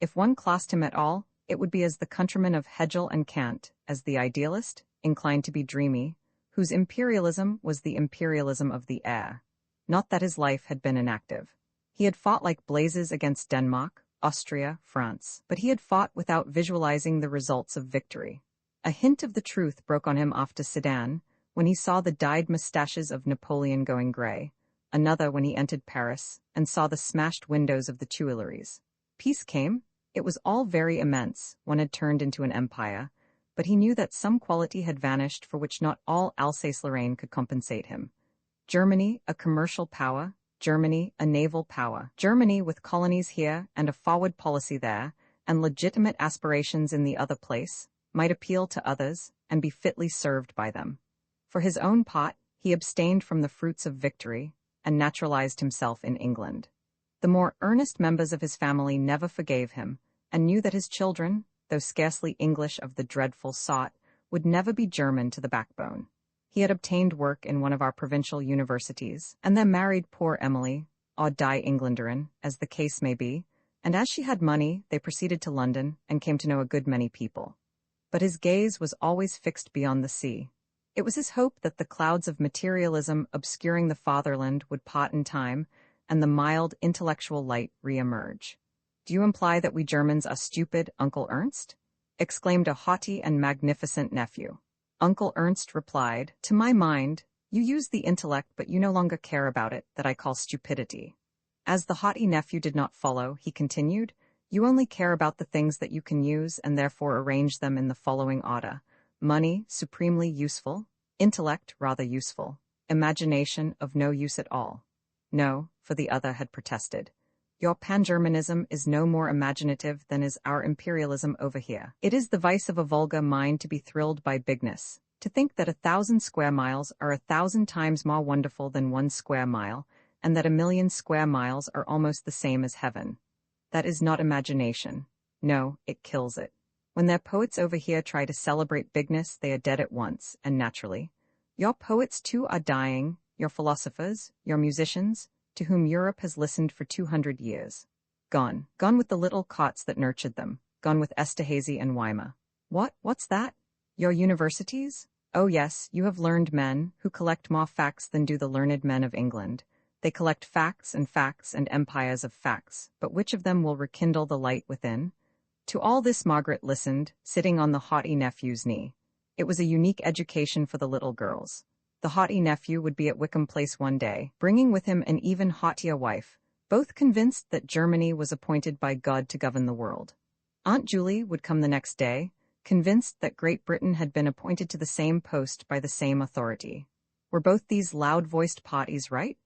If one classed him at all, it would be as the countryman of Hegel and Kant, as the idealist, inclined to be dreamy, whose imperialism was the imperialism of the air. Not that his life had been inactive. He had fought like blazes against Denmark, Austria, France, but he had fought without visualizing the results of victory. A hint of the truth broke on him after Sedan, when he saw the dyed mustaches of Napoleon going grey, another when he entered Paris and saw the smashed windows of the Tuileries. Peace came. It was all very immense. One had turned into an empire, but he knew that some quality had vanished for which not all Alsace-Lorraine could compensate him. Germany, a commercial power, Germany, a naval power, Germany with colonies here and a forward policy there, and legitimate aspirations in the other place, might appeal to others and be fitly served by them. For his own part, he abstained from the fruits of victory and naturalized himself in England. The more earnest members of his family never forgave him, and knew that his children, though scarcely English of the dreadful sort, would never be German to the backbone. He had obtained work in one of our provincial universities, and then married poor Emily, or Die Englanderin, as the case may be, and as she had money, they proceeded to London and came to know a good many people. But his gaze was always fixed beyond the sea. It was his hope that the clouds of materialism obscuring the fatherland would part in time, and the mild intellectual light re-emerge. Do you imply that we Germans are stupid, Uncle Ernst? Exclaimed a haughty and magnificent nephew. Uncle Ernst replied, to my mind, you use the intellect but you no longer care about it, that I call stupidity. As the haughty nephew did not follow, he continued, you only care about the things that you can use and therefore arrange them in the following order. Money, supremely useful. Intellect, rather useful. Imagination, of no use at all. No, for the other had protested. Your pan-Germanism is no more imaginative than is our imperialism over here. It is the vice of a vulgar mind to be thrilled by bigness, to think that 1,000 square miles are 1,000 times more wonderful than 1 square mile, and that 1,000,000 square miles are almost the same as heaven. That is not imagination. No, it kills it. When their poets over here try to celebrate bigness, they are dead at once, and naturally. Your poets too are dying, your philosophers, your musicians, to whom Europe has listened for 200 years. Gone with the little cots that nurtured them, gone with Esterhazy and Weimar. What's that? Your universities? Oh yes, you have learned men, who collect more facts than do the learned men of England. They collect facts and empires of facts, but which of them will rekindle the light within? To all this Margaret listened, sitting on the haughty nephew's knee. It was a unique education for the little girls. The haughty nephew would be at Wickham Place one day, bringing with him an even haughtier wife, both convinced that Germany was appointed by God to govern the world. Aunt Julie would come the next day, convinced that Great Britain had been appointed to the same post by the same authority. Were both these loud-voiced parties right?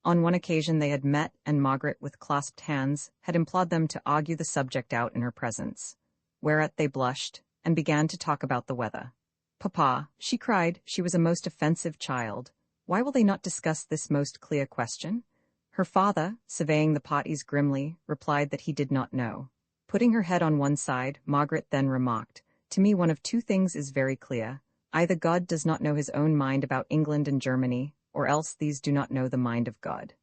On one occasion they had met, and Margaret, with clasped hands, had implored them to argue the subject out in her presence. Whereat they blushed, and began to talk about the weather. "Papa," she cried, she was a most offensive child. "Why will they not discuss this most clear question?" Her father, surveying the parties grimly, replied that he did not know. Putting her head on one side, Margaret then remarked, "To me one of two things is very clear. Either God does not know his own mind about England and Germany, or else these do not know the mind of God."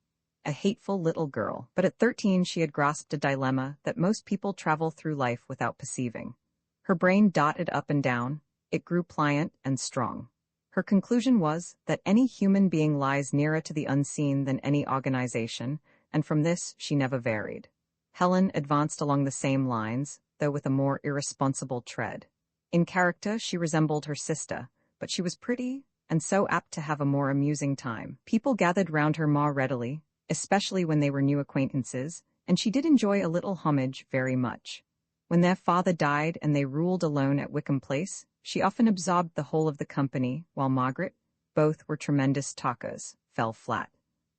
A hateful little girl, but at 13 she had grasped a dilemma that most people travel through life without perceiving. Her brain darted up and down, it grew pliant and strong. Her conclusion was that any human being lies nearer to the unseen than any organization, and from this she never varied. Helen advanced along the same lines, though with a more irresponsible tread. In character she resembled her sister, but she was pretty, and so apt to have a more amusing time. People gathered round her more readily, especially when they were new acquaintances, and she did enjoy a little homage very much. When their father died and they ruled alone at Wickham Place, she often absorbed the whole of the company, while Margaret, both were tremendous talkers, fell flat.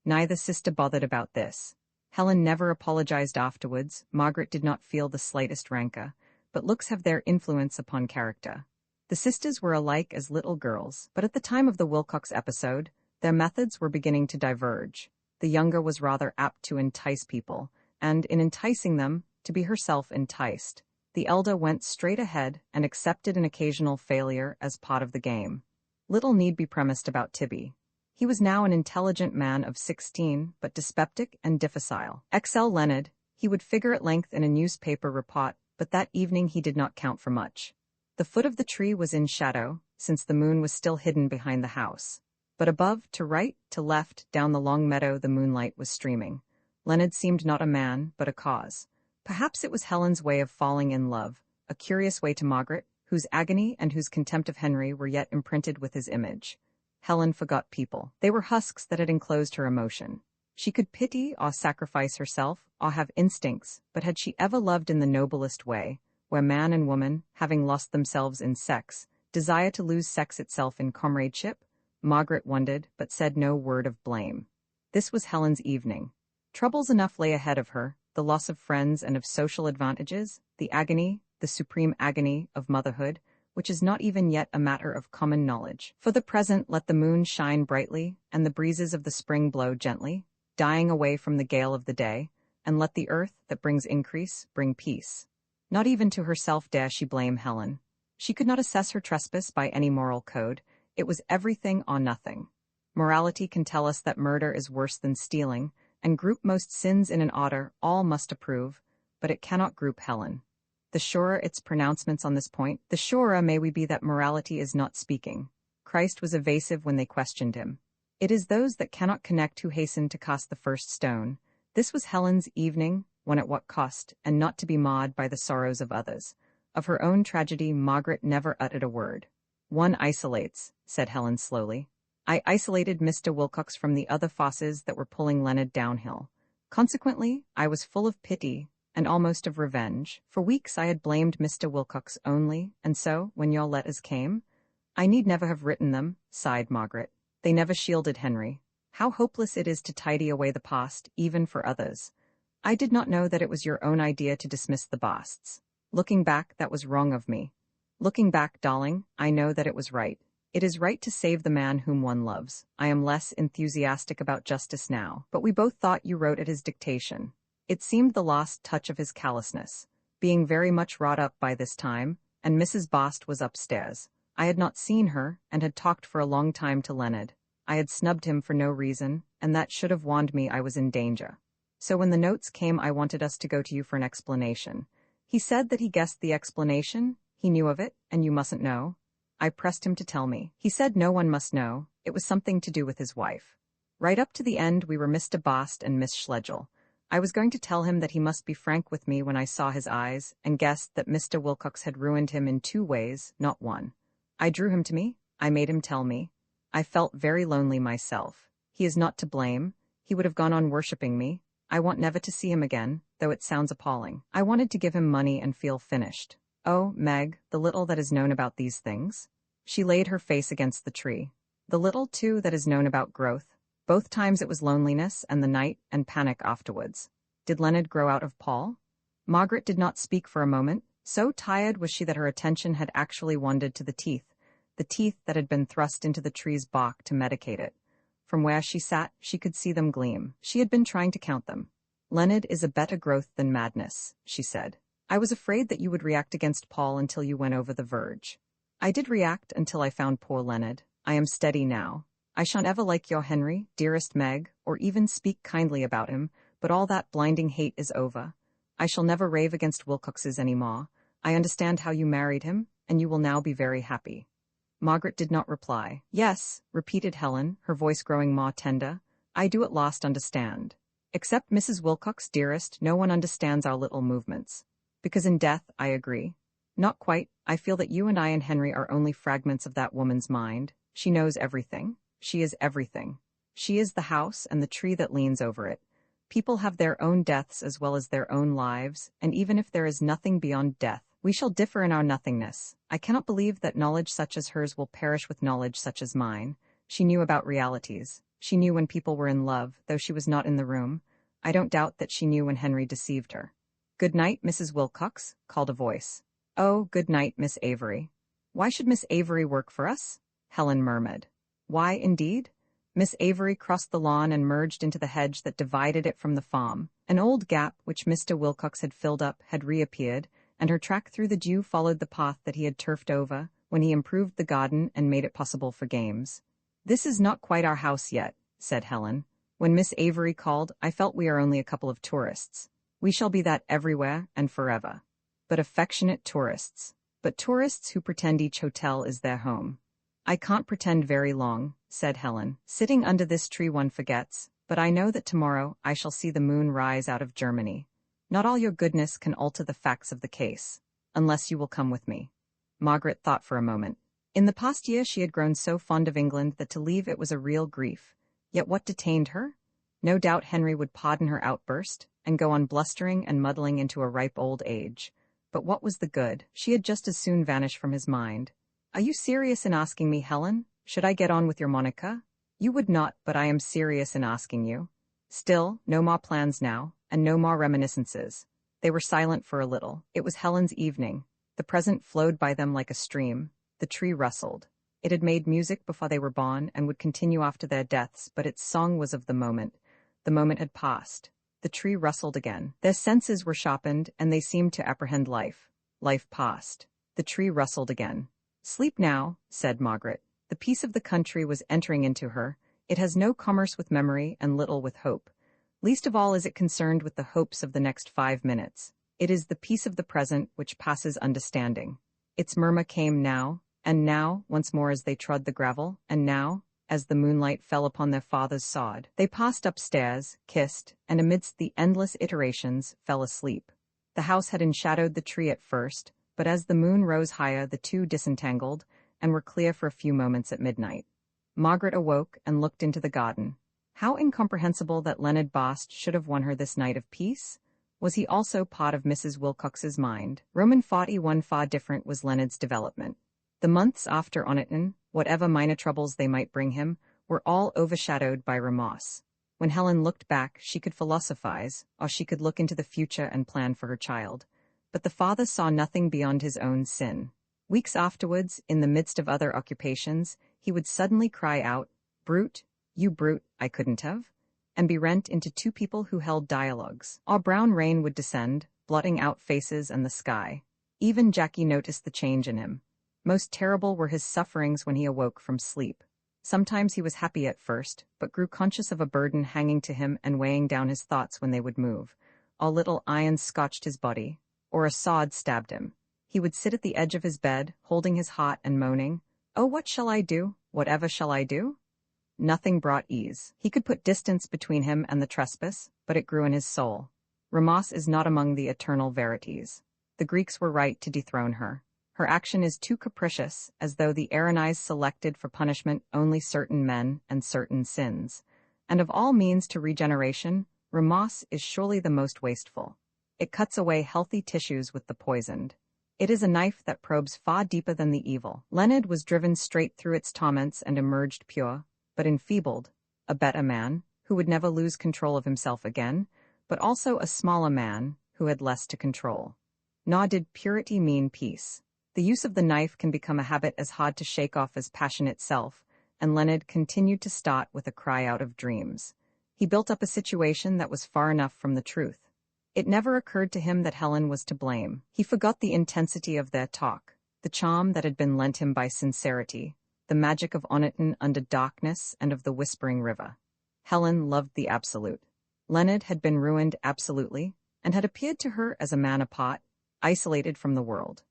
Neither sister bothered about this. Helen never apologized afterwards. Margaret did not feel the slightest rancor, but looks have their influence upon character. The sisters were alike as little girls, but at the time of the Wilcox episode, their methods were beginning to diverge. The younger was rather apt to entice people, and in enticing them, to be herself enticed. The elder went straight ahead and accepted an occasional failure as part of the game. Little need be premised about Tibby. He was now an intelligent man of 16, but dyspeptic and difficile. XL Leonard, he would figure at length in a newspaper report, but that evening he did not count for much. The foot of the tree was in shadow, since the moon was still hidden behind the house. But above, to right, to left, down the long meadow the moonlight was streaming. Leonard seemed not a man, but a cause. Perhaps it was Helen's way of falling in love, a curious way to Margaret, whose agony and whose contempt of Henry were yet imprinted with his image. Helen forgot people. They were husks that had enclosed her emotion. She could pity or sacrifice herself, or have instincts, but had she ever loved in the noblest way, where man and woman, having lost themselves in sex, desire to lose sex itself in comradeship? Margaret wondered, but said no word of blame. This was Helen's evening. Troubles enough lay ahead of her, the loss of friends and of social advantages, the agony, the supreme agony of motherhood, which is not even yet a matter of common knowledge. For the present let the moon shine brightly, and the breezes of the spring blow gently, dying away from the gale of the day, and let the earth, that brings increase, bring peace. Not even to herself dare she blame Helen. She could not assess her trespass by any moral code. It was everything or nothing. Morality can tell us that murder is worse than stealing, and group most sins in an order, all must approve, but it cannot group Helen. The surer its pronouncements on this point, the surer may we be that morality is not speaking. Christ was evasive when they questioned him. It is those that cannot connect who hasten to cast the first stone. This was Helen's evening, one at what cost, and not to be marred by the sorrows of others. Of her own tragedy Margaret never uttered a word. "One isolates," said Helen slowly. "I isolated Mr. Wilcox from the other fosses that were pulling Leonard downhill. Consequently, I was full of pity, and almost of revenge. For weeks I had blamed Mr. Wilcox only, and so, when your letters came—" "I need never have written them," sighed Margaret. "They never shielded Henry. How hopeless it is to tidy away the past, even for others. I did not know that it was your own idea to dismiss the Bosts. Looking back, that was wrong of me. Looking back, darling, I know that it was right. It is right to save the man whom one loves. I am less enthusiastic about justice now, but we both thought you wrote at his dictation. It seemed the last touch of his callousness. Being very much wrought up by this time, and Mrs. Bost was upstairs. I had not seen her, and had talked for a long time to Leonard. I had snubbed him for no reason, and that should have warned me I was in danger. So when the notes came I wanted us to go to you for an explanation. He said that he guessed the explanation, he knew of it, and you mustn't know. I pressed him to tell me. He said no one must know, it was something to do with his wife. Right up to the end we were Mr. Bost and Miss Schlegel. I was going to tell him that he must be frank with me when I saw his eyes, and guessed that Mr. Wilcox had ruined him in 2 ways, not 1. I drew him to me, I made him tell me. I felt very lonely myself. He is not to blame. He would have gone on worshipping me. I want never to see him again, though it sounds appalling. I wanted to give him money and feel finished. Oh, Meg, the little that is known about these things. She laid her face against the tree. The little, too, that is known about growth. Both times it was loneliness and the night and panic afterwards. Did Leonard grow out of Paul? Margaret did not speak for a moment. So tired was she that her attention had actually wandered to the teeth that had been thrust into the tree's bark to medicate it. From where she sat, she could see them gleam. She had been trying to count them. Leonard is a better growth than madness, she said. I was afraid that you would react against Paul until you went over the verge. I did react until I found poor Leonard. I am steady now. I shan't ever like your Henry, dearest Meg, or even speak kindly about him, but all that blinding hate is over. I shall never rave against Wilcoxes any more. I understand how you married him, and you will now be very happy. Margaret did not reply. Yes, repeated Helen, her voice growing more tender. I do at last understand. Except Mrs. Wilcox, dearest, no one understands our little movements. Because in death, I agree. Not quite. I feel that you and I and Henry are only fragments of that woman's mind. She knows everything. She is everything. She is the house and the tree that leans over it. People have their own deaths as well as their own lives, and even if there is nothing beyond death, we shall differ in our nothingness. I cannot believe that knowledge such as hers will perish with knowledge such as mine. She knew about realities. She knew when people were in love, though she was not in the room. I don't doubt that she knew when Henry deceived her. Good night, Mrs. Wilcox, called a voice. Oh, good night, Miss Avery. Why should Miss Avery work for us? Helen murmured. Why, indeed? Miss Avery crossed the lawn and merged into the hedge that divided it from the farm. An old gap, which Mr. Wilcox had filled up, had reappeared, and her track through the dew followed the path that he had turfed over when he improved the garden and made it possible for games. This is not quite our house yet, said Helen. When Miss Avery called, I felt we are only a couple of tourists. We shall be that everywhere and forever. But affectionate tourists. But tourists who pretend each hotel is their home. I can't pretend very long, said Helen. Sitting under this tree one forgets, but I know that tomorrow I shall see the moon rise out of Germany. Not all your goodness can alter the facts of the case, unless you will come with me. Margaret thought for a moment. In the past year she had grown so fond of England that to leave it was a real grief. Yet what detained her? No doubt Henry would pardon her outburst, and go on blustering and muddling into a ripe old age. But what was the good? She had just as soon vanish from his mind. Are you serious in asking me, Helen? Should I get on with your Monica? You would not, but I am serious in asking you. Still, no more plans now, and no more reminiscences. They were silent for a little. It was Helen's evening. The present flowed by them like a stream. The tree rustled. It had made music before they were born and would continue after their deaths, but its song was of the moment. The moment had passed. The tree rustled again. Their senses were sharpened, and they seemed to apprehend life. Life passed. The tree rustled again. Sleep now, said Margaret. The peace of the country was entering into her. It has no commerce with memory and little with hope. Least of all is it concerned with the hopes of the next 5 minutes. It is the peace of the present which passes understanding. Its murmur came now, and now, once more as they trod the gravel, and now, as the moonlight fell upon their father's sod. They passed upstairs, kissed, and amidst the endless iterations, fell asleep. The house had enshadowed the tree at first, but as the moon rose higher the two disentangled, and were clear for a few moments at midnight. Margaret awoke and looked into the garden. How incomprehensible that Leonard Bast should have won her this night of peace! Was he also part of Mrs. Wilcox's mind? Roman 41 far different was Leonard's development. The months after Oniton, whatever minor troubles they might bring him, were all overshadowed by remorse. When Helen looked back, she could philosophize, or she could look into the future and plan for her child. But the father saw nothing beyond his own sin. Weeks afterwards, in the midst of other occupations, he would suddenly cry out, "Brute, you brute, I couldn't have," and be rent into two people who held dialogues. A brown rain would descend, blotting out faces and the sky. Even Jackie noticed the change in him. Most terrible were his sufferings when he awoke from sleep. Sometimes he was happy at first, but grew conscious of a burden hanging to him and weighing down his thoughts when they would move. A little iron scotched his body, or a sod stabbed him. He would sit at the edge of his bed, holding his heart and moaning, "Oh, what shall I do? Whatever shall I do?" Nothing brought ease. He could put distance between him and the trespass, but it grew in his soul. Remorse is not among the eternal verities. The Greeks were right to dethrone her. Her action is too capricious, as though the Aranais selected for punishment only certain men and certain sins. And of all means to regeneration, remorse is surely the most wasteful. It cuts away healthy tissues with the poisoned. It is a knife that probes far deeper than the evil. Leonard was driven straight through its torments and emerged pure, but enfeebled, a better man, who would never lose control of himself again, but also a smaller man, who had less to control. Nor did purity mean peace. The use of the knife can become a habit as hard to shake off as passion itself, and Leonard continued to start with a cry out of dreams. He built up a situation that was far enough from the truth. It never occurred to him that Helen was to blame. He forgot the intensity of their talk, the charm that had been lent him by sincerity, the magic of Oniton under darkness and of the whispering river. Helen loved the absolute. Leonard had been ruined absolutely, and had appeared to her as a man apart, isolated from the world.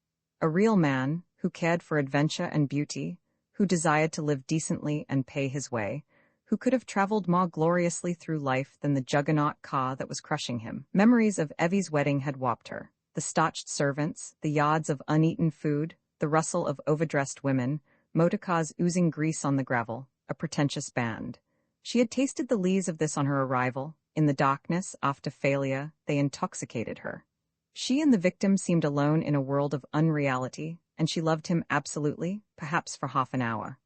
A real man, who cared for adventure and beauty, who desired to live decently and pay his way, who could have traveled more gloriously through life than the juggernaut car that was crushing him. Memories of Evie's wedding had warped her. The starched servants, the yards of uneaten food, the rustle of overdressed women, motorcars oozing grease on the gravel, a pretentious band. She had tasted the lees of this on her arrival. In the darkness, after failure, they intoxicated her. She and the victim seemed alone in a world of unreality, and she loved him absolutely, perhaps for half an hour.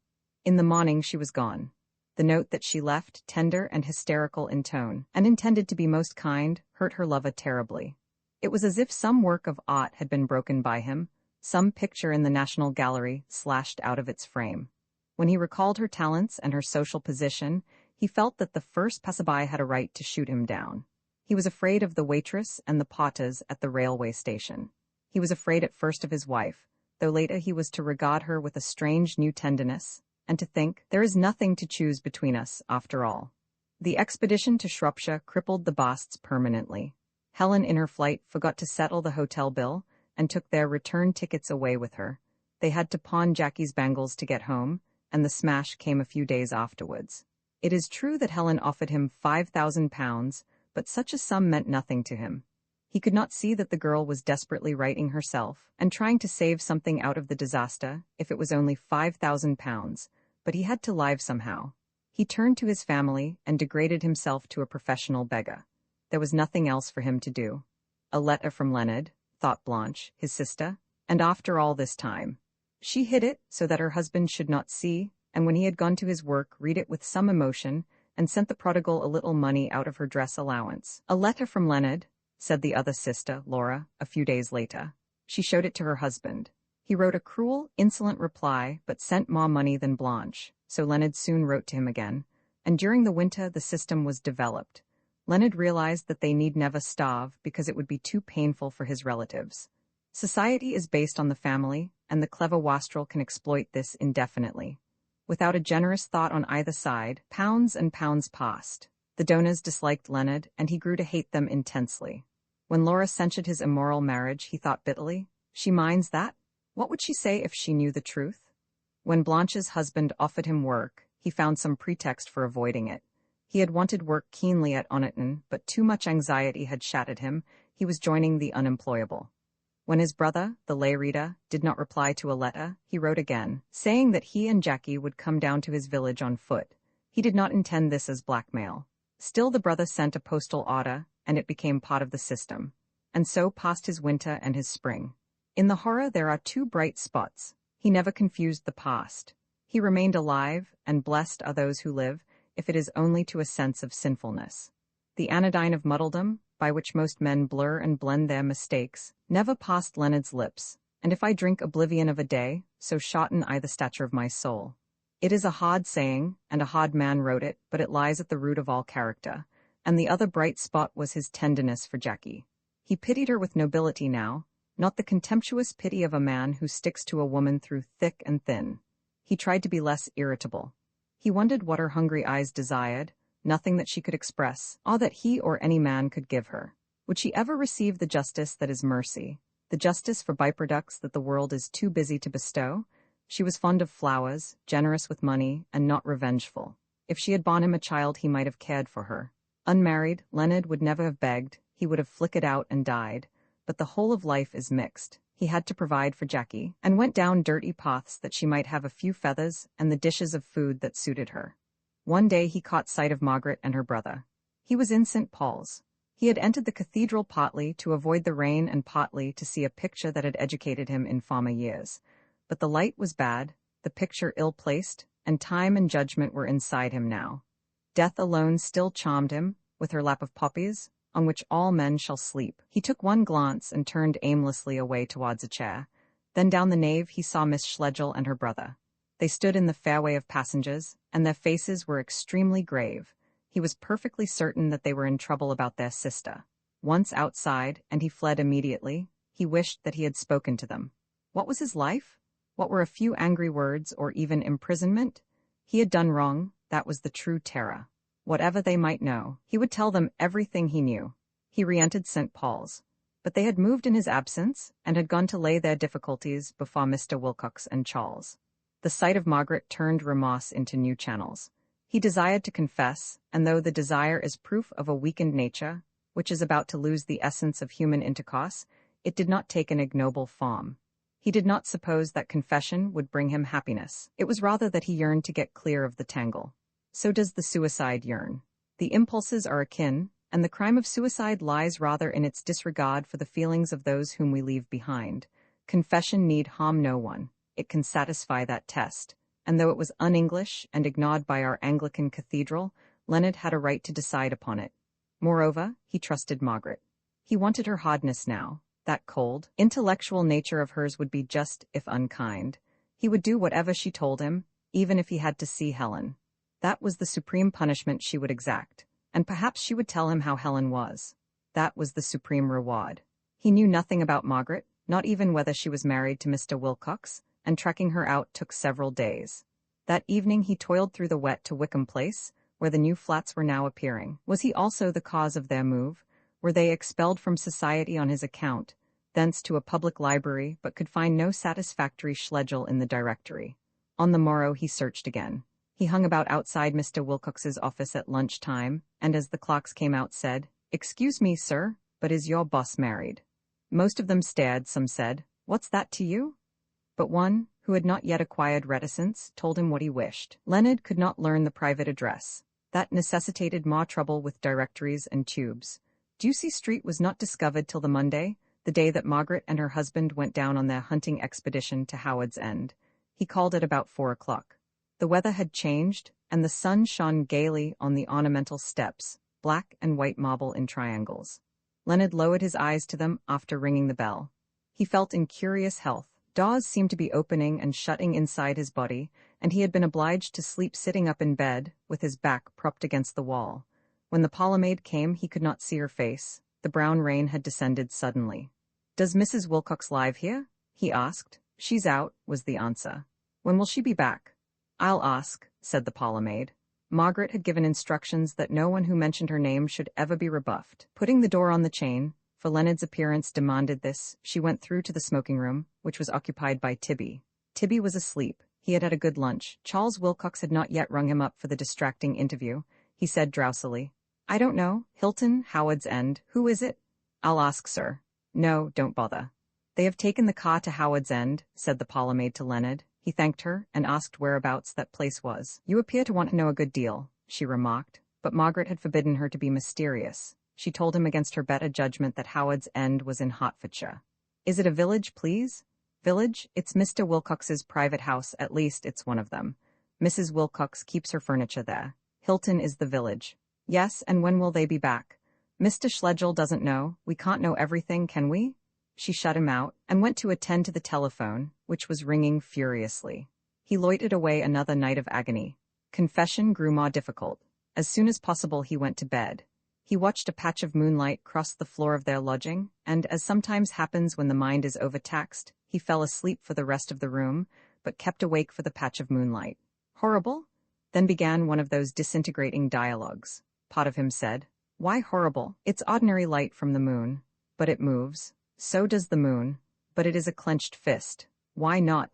In the morning she was gone. The note that she left, tender and hysterical in tone, and intended to be most kind, hurt her lover terribly. It was as if some work of art had been broken by him, some picture in the National Gallery slashed out of its frame. When he recalled her talents and her social position, he felt that the first passerby had a right to shoot him down. He was afraid of the waitress and the porters at the railway station. He was afraid at first of his wife, though later he was to regard her with a strange new tenderness, and to think, there is nothing to choose between us, after all. The expedition to Shropshire crippled the Basts permanently. Helen in her flight forgot to settle the hotel bill, and took their return tickets away with her. They had to pawn Jackie's bangles to get home, and the smash came a few days afterwards. It is true that Helen offered him £5,000, but such a sum meant nothing to him. He could not see that the girl was desperately righting herself, and trying to save something out of the disaster, if it was only £5,000, but he had to live somehow. He turned to his family, and degraded himself to a professional beggar. There was nothing else for him to do. A letter from Leonard, thought Blanche, his sister, and after all this time. She hid it, so that her husband should not see, and when he had gone to his work, read it with some emotion, and sent the prodigal a little money out of her dress allowance. A letter from Leonard, said the other sister, Laura, a few days later. She showed it to her husband. He wrote a cruel, insolent reply, but sent more money than Blanche, so Leonard soon wrote to him again, and during the winter the system was developed. Leonard realized that they need never starve because it would be too painful for his relatives. Society is based on the family, and the clever wastrel can exploit this indefinitely. Without a generous thought on either side, pounds and pounds passed. The donors disliked Leonard, and he grew to hate them intensely. When Laura censured his immoral marriage, he thought bitterly, "She minds that? What would she say if she knew the truth?" When Blanche's husband offered him work, he found some pretext for avoiding it. He had wanted work keenly at Oniton, but too much anxiety had shattered him. He was joining the unemployable. When his brother, the lay reader, did not reply to a letter, he wrote again, saying that he and Jackie would come down to his village on foot. He did not intend this as blackmail. Still the brother sent a postal order, and it became part of the system. And so passed his winter and his spring. In the horror there are two bright spots. He never confused the past. He remained alive, and blessed are those who live, if it is only to a sense of sinfulness. The anodyne of muddledom, by which most men blur and blend their mistakes, never passed Leonard's lips, and if I drink oblivion of a day, so shorten I the stature of my soul. It is a hard saying, and a hard man wrote it, but it lies at the root of all character, and the other bright spot was his tenderness for Jackie. He pitied her with nobility now, not the contemptuous pity of a man who sticks to a woman through thick and thin. He tried to be less irritable. He wondered what her hungry eyes desired, nothing that she could express, all that he or any man could give her. Would she ever receive the justice that is mercy, the justice for byproducts that the world is too busy to bestow? She was fond of flowers, generous with money, and not revengeful. If she had borne him a child, he might have cared for her. Unmarried, Leonard would never have begged, he would have flickered out and died, but the whole of life is mixed. He had to provide for Jackie, and went down dirty paths that she might have a few feathers and the dishes of food that suited her. One day he caught sight of Margaret and her brother. He was in St. Paul's. He had entered the cathedral partly to avoid the rain and partly to see a picture that had educated him in former years. But the light was bad, the picture ill-placed, and time and judgment were inside him now. Death alone still charmed him, with her lap of poppies, on which all men shall sleep. He took one glance and turned aimlessly away towards a chair. Then down the nave he saw Miss Schlegel and her brother. They stood in the fairway of passengers, and their faces were extremely grave. He was perfectly certain that they were in trouble about their sister. Once outside, and he fled immediately, he wished that he had spoken to them. What was his life? What were a few angry words or even imprisonment? He had done wrong, that was the true terror. Whatever they might know, he would tell them everything he knew. He re-entered St. Paul's. But they had moved in his absence, and had gone to lay their difficulties before Mr. Wilcox and Charles. The sight of Margaret turned remorse into new channels. He desired to confess, and though the desire is proof of a weakened nature, which is about to lose the essence of human intercourse, it did not take an ignoble form. He did not suppose that confession would bring him happiness. It was rather that he yearned to get clear of the tangle. So does the suicide yearn. The impulses are akin, and the crime of suicide lies rather in its disregard for the feelings of those whom we leave behind. Confession need harm no one. It can satisfy that test. And though it was un-English and ignored by our Anglican cathedral, Leonard had a right to decide upon it. Moreover, he trusted Margaret. He wanted her hardness now. That cold, intellectual nature of hers would be just, if unkind. He would do whatever she told him, even if he had to see Helen. That was the supreme punishment she would exact, and perhaps she would tell him how Helen was. That was the supreme reward. He knew nothing about Margaret, not even whether she was married to Mr. Wilcox, and tracking her out took several days. That evening he toiled through the wet to Wickham Place, where the new flats were now appearing. Was he also the cause of their move? Were they expelled from society on his account, thence to a public library, but could find no satisfactory Schlegel in the directory? On the morrow he searched again. He hung about outside Mr. Wilcox's office at lunch-time, and as the clocks came out said, "Excuse me, sir, but is your boss married?" Most of them stared, some said, "What's that to you?" But one, who had not yet acquired reticence, told him what he wished. Leonard could not learn the private address. That necessitated more trouble with directories and tubes. Ducie Street was not discovered till the Monday, the day that Margaret and her husband went down on their hunting expedition to Howard's End. He called at about 4 o'clock. The weather had changed, and the sun shone gaily on the ornamental steps, black and white marble in triangles. Leonard lowered his eyes to them after ringing the bell. He felt in curious health. Doors seemed to be opening and shutting inside his body, and he had been obliged to sleep sitting up in bed, with his back propped against the wall. When the parlour-maid came he could not see her face. The brown rain had descended suddenly. "Does Mrs. Wilcox live here?" he asked. "She's out," was the answer. "When will she be back?" "I'll ask," said the parlour-maid. Margaret had given instructions that no one who mentioned her name should ever be rebuffed. Putting the door on the chain, for Leonard's appearance demanded this, she went through to the smoking-room, which was occupied by Tibby. Tibby was asleep. He had had a good lunch. Charles Wilcox had not yet rung him up for the distracting interview. He said drowsily, "I don't know. Hilton, Howard's End. Who is it?" "I'll ask, sir." "No, don't bother." "They have taken the car to Howard's End," said the parlour-maid to Leonard. He thanked her and asked whereabouts that place was. "You appear to want to know a good deal," she remarked, but Margaret had forbidden her to be mysterious. She told him against her better judgment that Howard's End was in Hertfordshire. "Is it a village, please?" "Village? It's Mr. Wilcox's private house, at least it's one of them. Mrs. Wilcox keeps her furniture there. Hilton is the village." "Yes, and when will they be back?" "Mr. Schlegel doesn't know. We can't know everything, can we?" She shut him out, and went to attend to the telephone, which was ringing furiously. He loitered away another night of agony. Confession grew more difficult. As soon as possible he went to bed. He watched a patch of moonlight cross the floor of their lodging, and, as sometimes happens when the mind is overtaxed, he fell asleep for the rest of the room, but kept awake for the patch of moonlight. "Horrible?" Then began one of those disintegrating dialogues. Part of him said, "Why horrible? It's ordinary light from the moon. But it moves. So does the moon. But it is a clenched fist. Why not?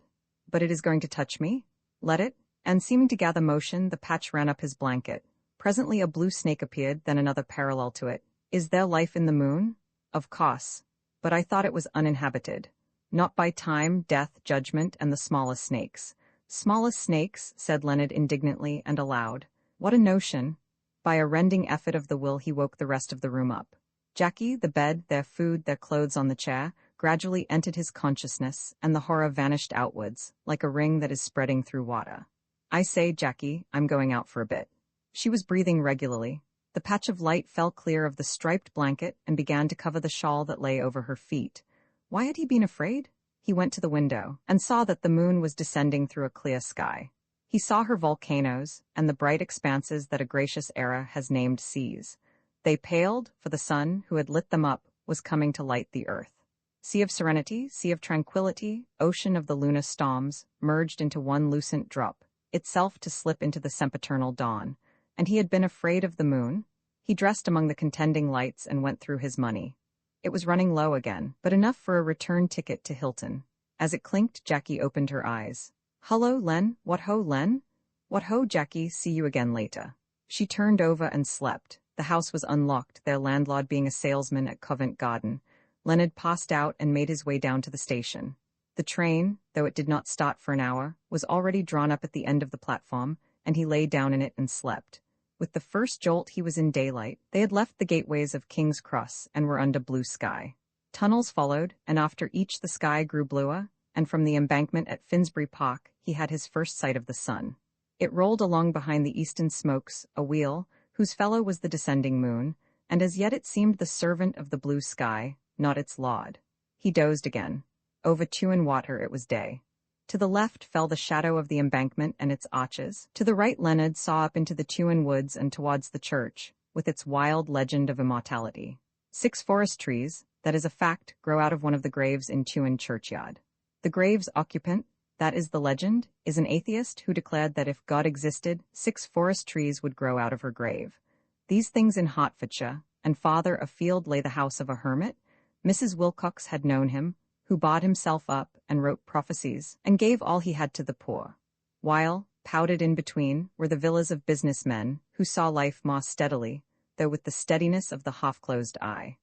But it is going to touch me? Let it." And seeming to gather motion, the patch ran up his blanket. Presently a blue snake appeared, then another parallel to it. "Is there life in the moon?" "Of course. But I thought it was uninhabited." Not by time, death, judgment, and the smallest snakes. Smallest snakes, said Leonard indignantly and aloud. What a notion! By a rending effort of the will he woke the rest of the room up. Jackie, the bed, their food, their clothes on the chair, gradually entered his consciousness, and the horror vanished outwards, like a ring that is spreading through water. I say, Jackie, I'm going out for a bit. She was breathing regularly. The patch of light fell clear of the striped blanket and began to cover the shawl that lay over her feet. Why had he been afraid? He went to the window and saw that the moon was descending through a clear sky. He saw her volcanoes and the bright expanses that a gracious era has named seas. They paled, for the sun, who had lit them up, was coming to light the earth. Sea of serenity, sea of tranquility, ocean of the lunar storms, merged into one lucent drop, itself to slip into the sempiternal dawn. And he had been afraid of the moon. He dressed among the contending lights and went through his money. It was running low again, but enough for a return ticket to Hilton. As it clinked, Jackie opened her eyes. Hullo, Len, what ho, Len? What ho, Jackie, see you again later. She turned over and slept. The house was unlocked, their landlord being a salesman at Covent Garden. Leonard passed out and made his way down to the station. The train, though it did not start for an hour, was already drawn up at the end of the platform, and he lay down in it and slept. With the first jolt he was in daylight. They had left the gateways of King's Cross and were under blue sky. Tunnels followed, and after each the sky grew bluer, and from the embankment at Finsbury Park he had his first sight of the sun. It rolled along behind the eastern smokes, a wheel, whose fellow was the descending moon, and as yet it seemed the servant of the blue sky, not its lord. He dozed again. Over Tuin Water it was day. To the left fell the shadow of the embankment and its arches. To the right Leonard saw up into the Tuin woods and towards the church, with its wild legend of immortality. 6 forest trees, that is a fact, grow out of one of the graves in Tuin churchyard. The grave's occupant, that is the legend, is an atheist who declared that if God existed, 6 forest trees would grow out of her grave. These things in Hertfordshire, and farther afield lay the house of a hermit. Mrs. Wilcox had known him, who bought himself up and wrote prophecies, and gave all he had to the poor. While, powdered in between, were the villas of businessmen, who saw life more steadily, though with the steadiness of the half-closed eye.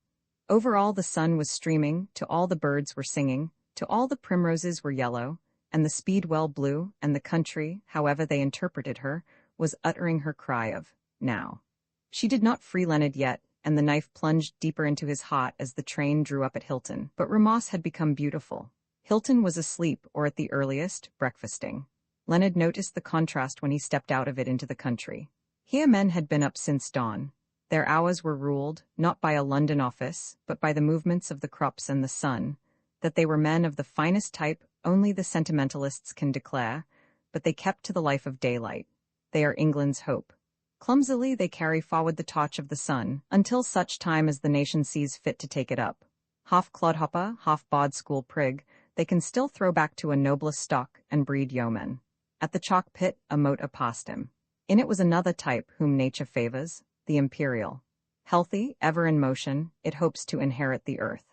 Over all the sun was streaming, to all the birds were singing, to all the primroses were yellow, and the speedwell blue, and the country, however they interpreted her, was uttering her cry of, now. She did not free Leonard yet, and the knife plunged deeper into his heart as the train drew up at Hilton. But Ramas had become beautiful. Hilton was asleep, or at the earliest, breakfasting. Leonard noticed the contrast when he stepped out of it into the country. Here men had been up since dawn. Their hours were ruled, not by a London office, but by the movements of the crops and the sun. That they were men of the finest type, only the sentimentalists can declare, but they kept to the life of daylight. They are England's hope. Clumsily they carry forward the torch of the sun, until such time as the nation sees fit to take it up. Half clodhopper, half bod school prig, they can still throw back to a nobler stock and breed yeomen. At the chalk pit a moat passed him. In it was another type whom nature favors, the imperial. Healthy, ever in motion, it hopes to inherit the earth.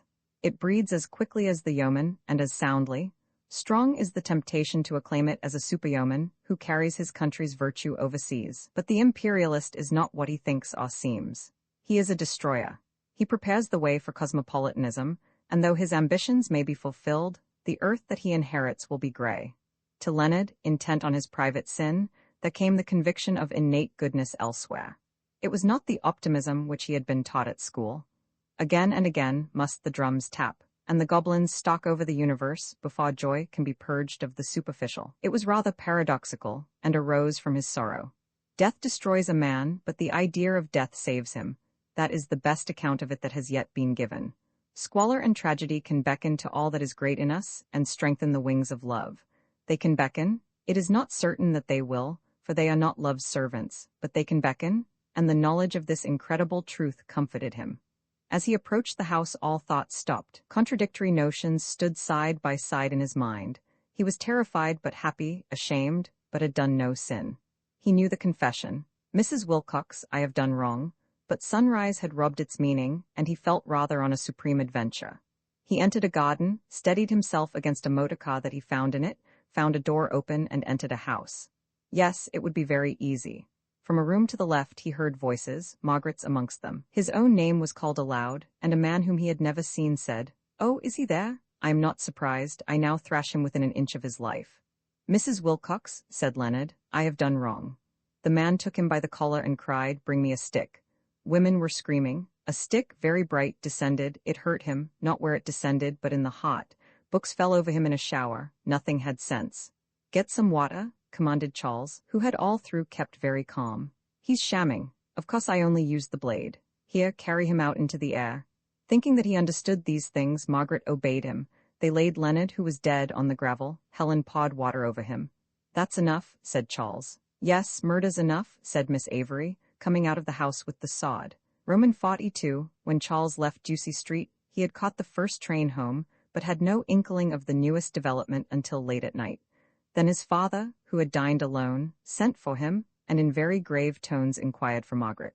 It breeds as quickly as the yeoman, and as soundly. Strong is the temptation to acclaim it as a super-yeoman who carries his country's virtue overseas. But the imperialist is not what he thinks or seems. He is a destroyer. He prepares the way for cosmopolitanism, and though his ambitions may be fulfilled, the earth that he inherits will be gray. To Leonard, intent on his private sin, there came the conviction of innate goodness elsewhere. It was not the optimism which he had been taught at school. Again and again must the drums tap, and the goblins stalk over the universe before joy can be purged of the superficial. It was rather paradoxical, and arose from his sorrow. Death destroys a man, but the idea of death saves him. That is the best account of it that has yet been given. Squalor and tragedy can beckon to all that is great in us, and strengthen the wings of love. They can beckon. It is not certain that they will, for they are not love's servants, but they can beckon, and the knowledge of this incredible truth comforted him. As he approached the house all thought stopped. Contradictory notions stood side by side in his mind. He was terrified but happy, ashamed, but had done no sin. He knew the confession. Mrs. Wilcox, I have done wrong. But sunrise had robbed its meaning, and he felt rather on a supreme adventure. He entered a garden, steadied himself against a motor car that he found in it, found a door open and entered a house. Yes, it would be very easy. From a room to the left he heard voices, Margaret's amongst them. His own name was called aloud, and a man whom he had never seen said, "Oh, is he there? I am not surprised, I now thrash him within an inch of his life. Mrs. Wilcox, said Leonard, I have done wrong. The man took him by the collar and cried, bring me a stick. Women were screaming. A stick, very bright, descended. It hurt him, not where it descended, but in the heart. Books fell over him in a shower. Nothing had sense. Get some water, commanded Charles, who had all through kept very calm. He's shamming. Of course I only used the blade. Here, carry him out into the air. Thinking that he understood these things, Margaret obeyed him. They laid Leonard, who was dead, on the gravel. Helen poured water over him. That's enough, said Charles. Yes, murder's enough, said Miss Avery, coming out of the house with the sod. Roman 42, when Charles left Ducey Street, he had caught the first train home, but had no inkling of the newest development until late at night. Then his father, who had dined alone, sent for him, and in very grave tones inquired for Margaret.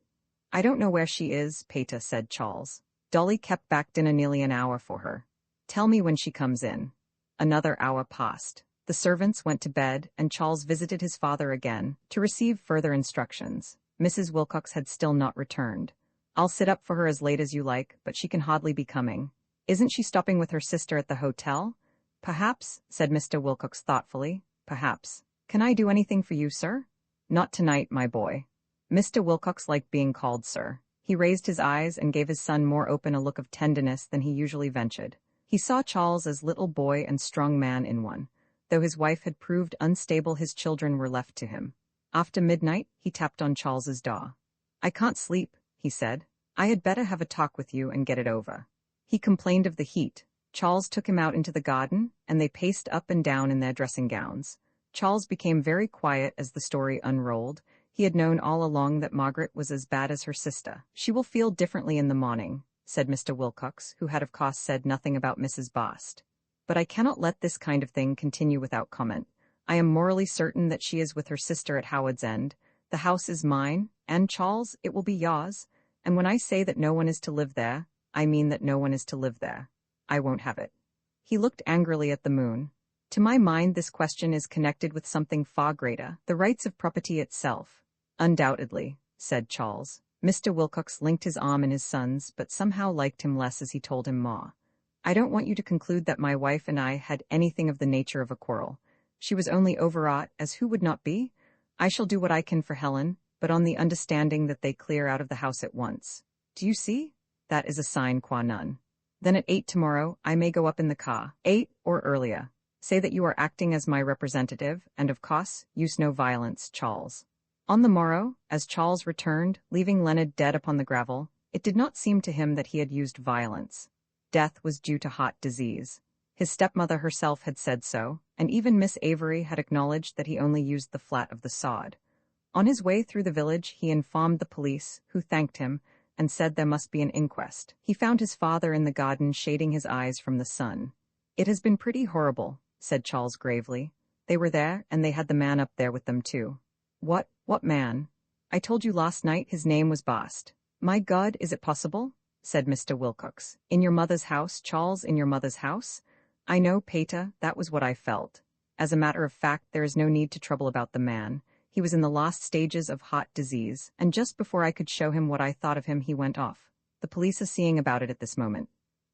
I don't know where she is, Pater, said Charles. Dolly kept back dinner nearly an hour for her. Tell me when she comes in. Another hour passed. The servants went to bed, and Charles visited his father again, to receive further instructions. Mrs. Wilcox had still not returned. I'll sit up for her as late as you like, but she can hardly be coming. Isn't she stopping with her sister at the hotel? Perhaps, said Mr. Wilcox thoughtfully. Perhaps. Can I do anything for you, sir? Not tonight, my boy. Mr. Wilcox liked being called sir. He raised his eyes and gave his son more open a look of tenderness than he usually ventured. He saw Charles as little boy and strong man in one. Though his wife had proved unstable, his children were left to him. After midnight, he tapped on Charles's door. I can't sleep, he said. I had better have a talk with you and get it over. He complained of the heat. Charles took him out into the garden, and they paced up and down in their dressing gowns. Charles became very quiet as the story unrolled. He had known all along that Margaret was as bad as her sister. She will feel differently in the morning, said Mr. Wilcox, who had of course said nothing about Mrs. Bast. But I cannot let this kind of thing continue without comment. I am morally certain that she is with her sister at Howard's End. The house is mine, and Charles, it will be yours. And when I say that no one is to live there, I mean that no one is to live there. I won't have it. He looked angrily at the moon. To my mind, this question is connected with something far greater, the rights of property itself. Undoubtedly, said Charles. Mr. Wilcox linked his arm in his son's, but somehow liked him less as he told him more. I don't want you to conclude that my wife and I had anything of the nature of a quarrel. She was only overwrought, as who would not be? I shall do what I can for Helen, but on the understanding that they clear out of the house at once. Do you see? That is a sine qua non. Then at 8 tomorrow, I may go up in the car. 8 or earlier. Say that you are acting as my representative, and of course, use no violence, Charles. On the morrow, as Charles returned, leaving Leonard dead upon the gravel, it did not seem to him that he had used violence. Death was due to heart disease. His stepmother herself had said so, and even Miss Avery had acknowledged that he only used the flat of the sod. On his way through the village, he informed the police, who thanked him, and said there must be an inquest. He found his father in the garden shading his eyes from the sun. It has been pretty horrible, said Charles gravely. They were there, and they had the man up there with them too. What man? I told you last night his name was Bast. My God, is it possible? Said Mr. Wilcox. In your mother's house, Charles, in your mother's house? I know, Pater, that was what I felt. As a matter of fact, there is no need to trouble about the man. He was in the last stages of heart disease, and just before I could show him what I thought of him, he went off. The police are seeing about it at this moment.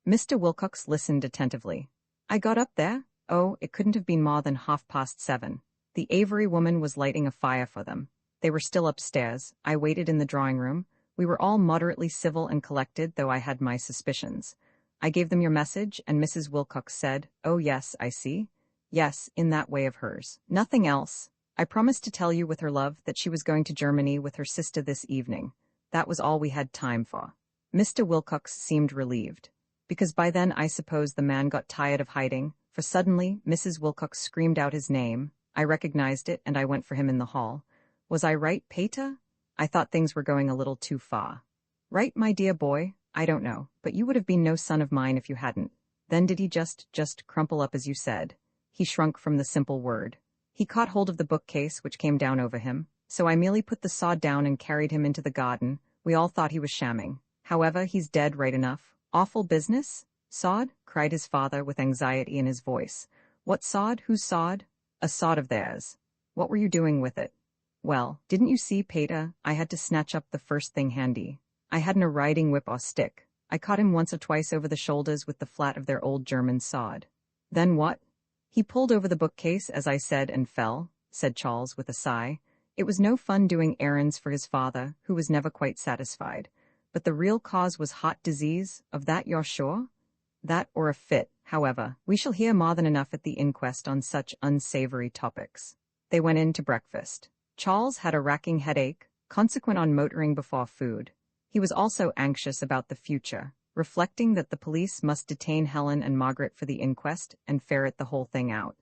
Mr. Wilcox listened attentively. I got up there. Oh, it couldn't have been more than 7:30. The Avery woman was lighting a fire for them. They were still upstairs. I waited in the drawing room. We were all moderately civil and collected, though I had my suspicions. I gave them your message, and Mrs. Wilcox said, oh yes, I see. Yes, in that way of hers. Nothing else. I promised to tell you with her love that she was going to Germany with her sister this evening. That was all we had time for. Mr. Wilcox seemed relieved. Because by then I suppose the man got tired of hiding, for suddenly Mrs. Wilcox screamed out his name. I recognized it, and I went for him in the hall. Was I right, Pater? I thought things were going a little too far. Right, my dear boy? I don't know, but you would have been no son of mine if you hadn't. Then did he just crumple up as you said? He shrunk from the simple word. He caught hold of the bookcase, which came down over him, so I merely put the sod down and carried him into the garden. We all thought he was shamming. However, he's dead right enough. Awful business? Sod? Cried his father with anxiety in his voice. What sod? Whose sod? A sod of theirs. What were you doing with it? Well, didn't you see, Pater? I had to snatch up the first thing handy. I hadn't a riding whip or stick. I caught him once or twice over the shoulders with the flat of their old German sword. Then what? He pulled over the bookcase, as I said, and fell, said Charles with a sigh. It was no fun doing errands for his father, who was never quite satisfied. But the real cause was heart disease, of that you're sure? That or a fit, however. We shall hear more than enough at the inquest on such unsavory topics. They went in to breakfast. Charles had a racking headache, consequent on motoring before food. He was also anxious about the future, reflecting that the police must detain Helen and Margaret for the inquest and ferret the whole thing out.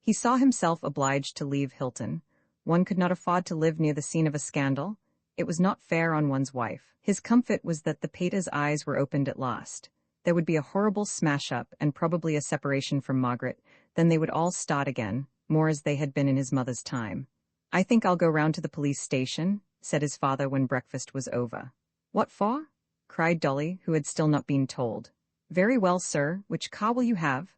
He saw himself obliged to leave Hilton. One could not afford to live near the scene of a scandal. It was not fair on one's wife. His comfort was that the pater's eyes were opened at last. There would be a horrible smash-up and probably a separation from Margaret, then they would all start again, more as they had been in his mother's time. I think I'll go round to the police station, said his father when breakfast was over. What for? Cried Dolly, who had still not been told. Very well, sir. Which car will you have?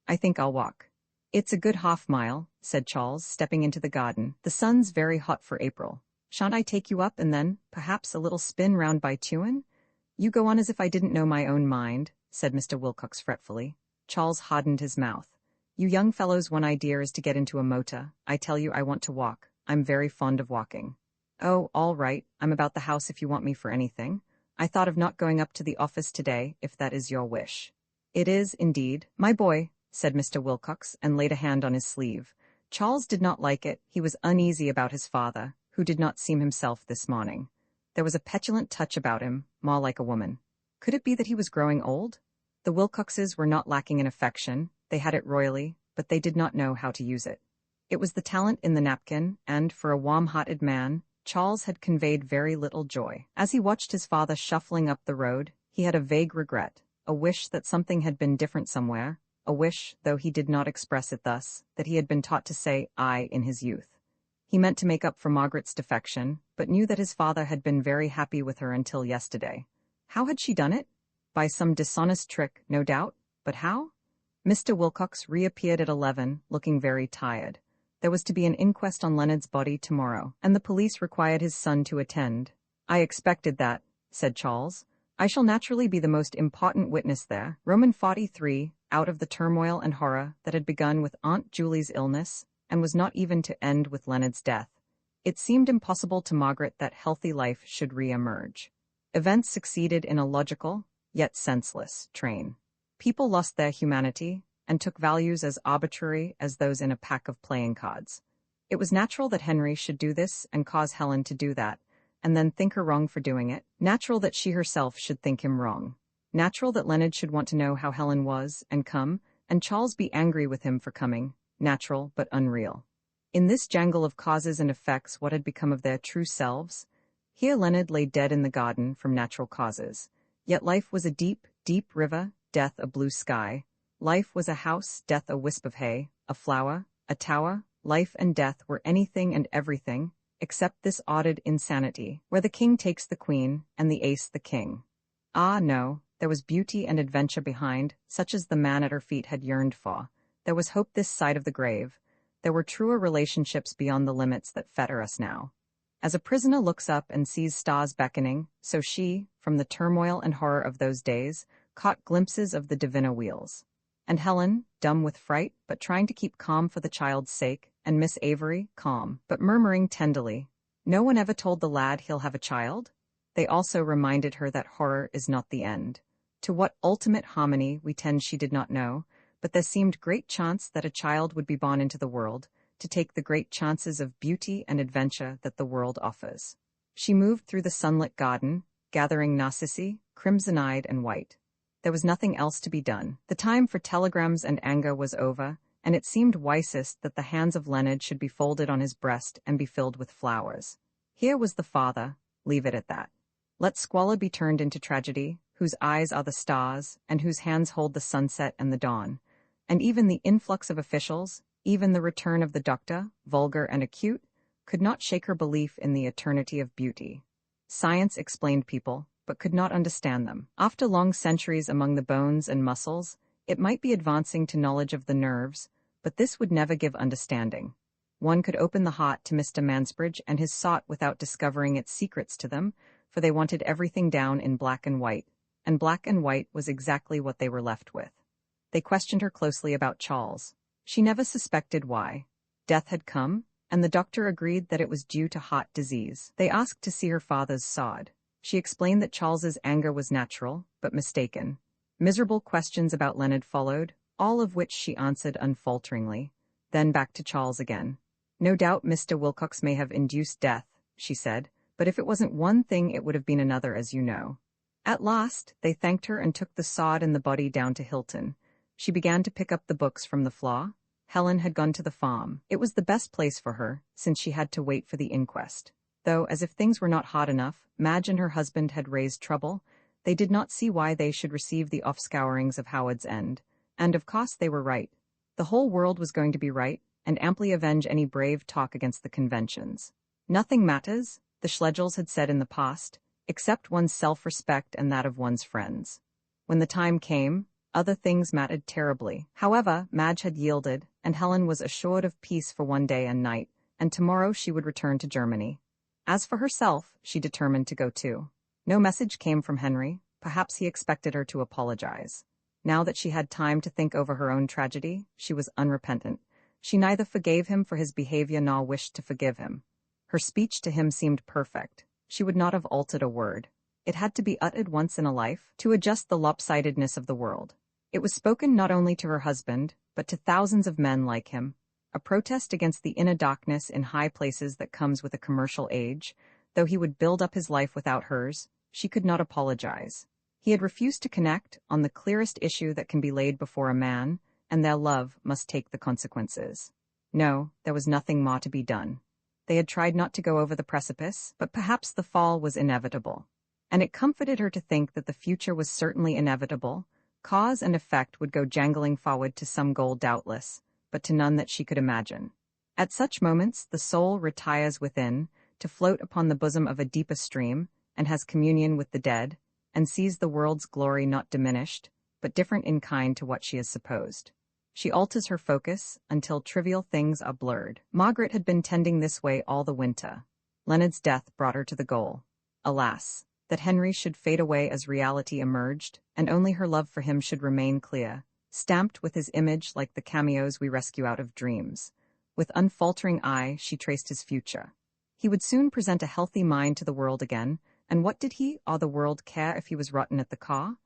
I think I'll walk. It's a good half-mile, said Charles, stepping into the garden. The sun's very hot for April. Shan't I take you up and then, perhaps, a little spin round by Tuin? You go on as if I didn't know my own mind, said Mr. Wilcox fretfully. Charles hardened his mouth. You young fellows' one idea is to get into a motor. I tell you I want to walk. I'm very fond of walking. Oh, all right. I'm about the house if you want me for anything. I thought of not going up to the office today, if that is your wish. It is, indeed. My boy, said Mr. Wilcox, and laid a hand on his sleeve. Charles did not like it. He was uneasy about his father, who did not seem himself this morning. There was a petulant touch about him, more like a woman. Could it be that he was growing old? The Wilcoxes were not lacking in affection. They had it royally, but they did not know how to use it. It was the talent in the napkin, and, for a warm-hearted man, Charles had conveyed very little joy. As he watched his father shuffling up the road, he had a vague regret, a wish that something had been different somewhere, a wish, though he did not express it thus, that he had been taught to say "I" in his youth. He meant to make up for Margaret's defection, but knew that his father had been very happy with her until yesterday. How had she done it? By some dishonest trick, no doubt, but how? Mr. Wilcox reappeared at 11, looking very tired. There was to be an inquest on Leonard's body tomorrow, and the police required his son to attend. I expected that, said Charles. I shall naturally be the most important witness there. Roman 43, out of the turmoil and horror that had begun with Aunt Julie's illness, and was not even to end with Leonard's death. It seemed impossible to Margaret that healthy life should re-emerge. Events succeeded in a logical, yet senseless, train. People lost their humanity, and took values as arbitrary as those in a pack of playing cards. It was natural that Henry should do this and cause Helen to do that, and then think her wrong for doing it. Natural that she herself should think him wrong. Natural that Leonard should want to know how Helen was, and come, and Charles be angry with him for coming. Natural, but unreal. In this jangle of causes and effects, what had become of their true selves? Here Leonard lay dead in the garden from natural causes. Yet life was a deep, deep river, death a blue sky. Life was a house, death a wisp of hay, a flower, a tower. Life and death were anything and everything, except this odded insanity, where the king takes the queen, and the ace the king. Ah, no, there was beauty and adventure behind, such as the man at her feet had yearned for. There was hope this side of the grave. There were truer relationships beyond the limits that fetter us now. As a prisoner looks up and sees stars beckoning, so she, from the turmoil and horror of those days, caught glimpses of the Divina wheels. And Helen, dumb with fright, but trying to keep calm for the child's sake, and Miss Avery, calm, but murmuring tenderly, "No one ever told the lad he'll have a child?" They also reminded her that horror is not the end. To what ultimate harmony we tend she did not know, but there seemed great chance that a child would be born into the world, to take the great chances of beauty and adventure that the world offers. She moved through the sunlit garden, gathering narcissi, crimson-eyed and white. There was nothing else to be done. The time for telegrams and anger was over, and it seemed wisest that the hands of Leonard should be folded on his breast and be filled with flowers. Here was the father, leave it at that. Let squalor be turned into tragedy, whose eyes are the stars, and whose hands hold the sunset and the dawn. And even the influx of officials, even the return of the doctor, vulgar and acute, could not shake her belief in the eternity of beauty. Science explained people, but could not understand them. After long centuries among the bones and muscles, it might be advancing to knowledge of the nerves, but this would never give understanding. One could open the heart to Mr. Mansbridge and his sot without discovering its secrets to them, for they wanted everything down in black and white, and black and white was exactly what they were left with. They questioned her closely about Charles. She never suspected why. Death had come, and the doctor agreed that it was due to heart disease. They asked to see her father's sod. She explained that Charles's anger was natural, but mistaken. Miserable questions about Leonard followed, all of which she answered unfalteringly. Then back to Charles again. No doubt Mr. Wilcox may have induced death, she said, but if it wasn't one thing it would have been another, as you know. At last, they thanked her and took the sod and the body down to Hilton. She began to pick up the books from the floor. Helen had gone to the farm. It was the best place for her, since she had to wait for the inquest. Though, as if things were not hard enough, Madge and her husband had raised trouble, they did not see why they should receive the offscourings of Howard's End. And of course they were right. The whole world was going to be right, and amply avenge any brave talk against the conventions. Nothing matters, the Schlegels had said in the past, except one's self-respect and that of one's friends. When the time came, other things mattered terribly. However, Madge had yielded, and Helen was assured of peace for one day and night, and tomorrow she would return to Germany. As for herself, she determined to go too. No message came from Henry. Perhaps he expected her to apologize. Now that she had time to think over her own tragedy, she was unrepentant. She neither forgave him for his behavior nor wished to forgive him. Her speech to him seemed perfect. She would not have altered a word. It had to be uttered once in a life, to adjust the lopsidedness of the world. It was spoken not only to her husband, but to thousands of men like him, a protest against the inner darkness in high places that comes with a commercial age. Though he would build up his life without hers, she could not apologize. He had refused to connect on the clearest issue that can be laid before a man, and their love must take the consequences. No, there was nothing more to be done. They had tried not to go over the precipice, but perhaps the fall was inevitable. And it comforted her to think that the future was certainly inevitable. Cause and effect would go jangling forward to some goal doubtless, but to none that she could imagine. At such moments the soul retires within, to float upon the bosom of a deeper stream, and has communion with the dead, and sees the world's glory not diminished, but different in kind to what she has supposed. She alters her focus until trivial things are blurred. Margaret had been tending this way all the winter. Leonard's death brought her to the goal. Alas, that Henry should fade away as reality emerged, and only her love for him should remain clear, stamped with his image like the cameos we rescue out of dreams. With unfaltering eye, she traced his future. He would soon present a healthy mind to the world again, and what did he or the world care if he was rotten at the core?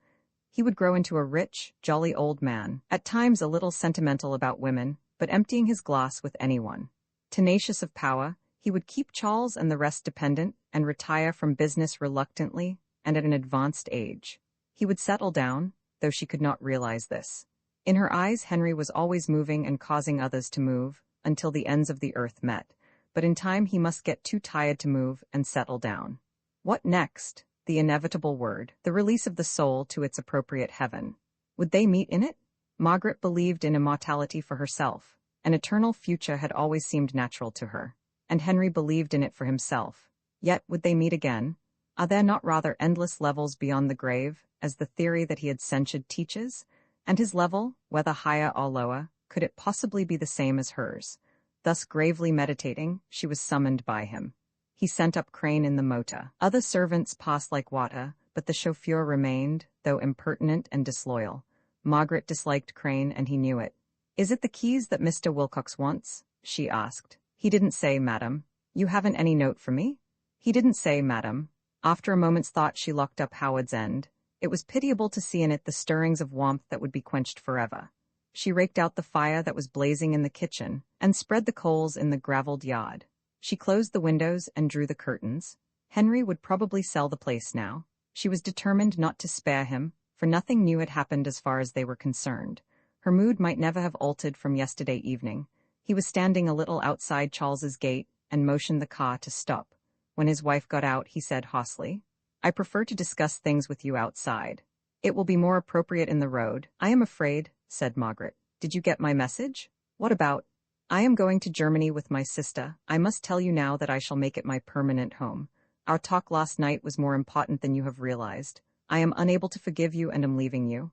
He would grow into a rich, jolly old man, at times a little sentimental about women, but emptying his glass with anyone. Tenacious of power, he would keep Charles and the rest dependent, and retire from business reluctantly and at an advanced age. He would settle down, though she could not realize this. In her eyes, Henry was always moving and causing others to move, until the ends of the earth met, but in time he must get too tired to move and settle down. What next? The inevitable word, the release of the soul to its appropriate heaven. Would they meet in it? Margaret believed in immortality for herself. An eternal future had always seemed natural to her, and Henry believed in it for himself. Yet would they meet again? Are there not rather endless levels beyond the grave, as the theory that he had censured teaches? And his level, whether higher or lower, could it possibly be the same as hers? Thus gravely meditating, she was summoned by him. He sent up Crane in the motor. Other servants passed like water, but the chauffeur remained, though impertinent and disloyal. Margaret disliked Crane, and he knew it. "Is it the keys that Mr. Wilcox wants?" she asked. "He didn't say, madam." "You haven't any note for me?" "He didn't say, madam." After a moment's thought she locked up Howard's End. It was pitiable to see in it the stirrings of warmth that would be quenched forever. She raked out the fire that was blazing in the kitchen, and spread the coals in the gravelled yard. She closed the windows and drew the curtains. Henry would probably sell the place now. She was determined not to spare him, for nothing new had happened as far as they were concerned. Her mood might never have altered from yesterday evening. He was standing a little outside Charles's gate and motioned the car to stop. When his wife got out, he said hoarsely, "I prefer to discuss things with you outside. It will be more appropriate in the road." "I am afraid," said Margaret. "Did you get my message?" "What about?" "I am going to Germany with my sister. I must tell you now that I shall make it my permanent home. Our talk last night was more important than you have realized. I am unable to forgive you and am leaving you."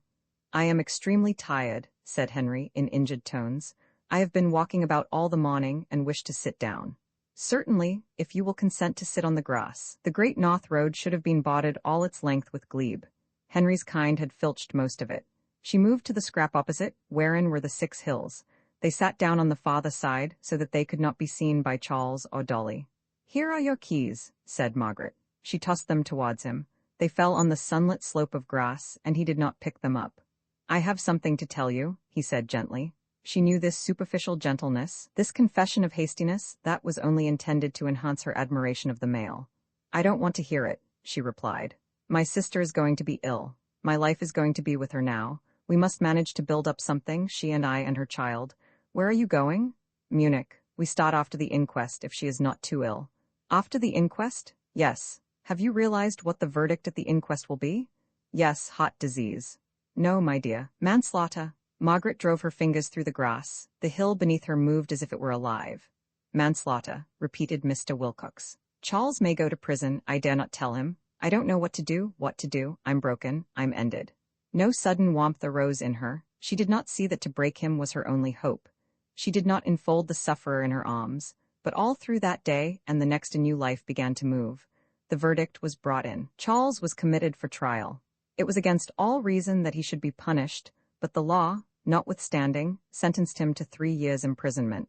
"I am extremely tired," said Henry in injured tones. "I have been walking about all the morning and wish to sit down." "Certainly, if you will consent to sit on the grass." The Great North Road should have been boarded all its length with glebe. Henry's kind had filched most of it. She moved to the scrap opposite, wherein were the 6 hills. They sat down on the farther side, so that they could not be seen by Charles or Dolly. "Here are your keys," said Margaret. She tossed them towards him. They fell on the sunlit slope of grass, and he did not pick them up. "I have something to tell you," he said gently. She knew this superficial gentleness, this confession of hastiness, that was only intended to enhance her admiration of the male. "I don't want to hear it," she replied. "My sister is going to be ill. My life is going to be with her now. We must manage to build up something, she and I and her child. Where are you going?" "Munich. We start after the inquest, if she is not too ill." "After the inquest?" "Yes. Have you realized what the verdict at the inquest will be?" "Yes, heart disease." "No, my dear, manslaughter." Margaret drove her fingers through the grass. The hill beneath her moved as if it were alive. "Manslaughter," repeated Mr. Wilcox. "Charles may go to prison. I dare not tell him. I don't know what to do. I'm broken. I'm ended." No sudden warmth arose in her. She did not see that to break him was her only hope. She did not enfold the sufferer in her arms. But all through that day and the next a new life began to move. The verdict was brought in. Charles was committed for trial. It was against all reason that he should be punished, but the law, notwithstanding, sentenced him to 3 years' imprisonment.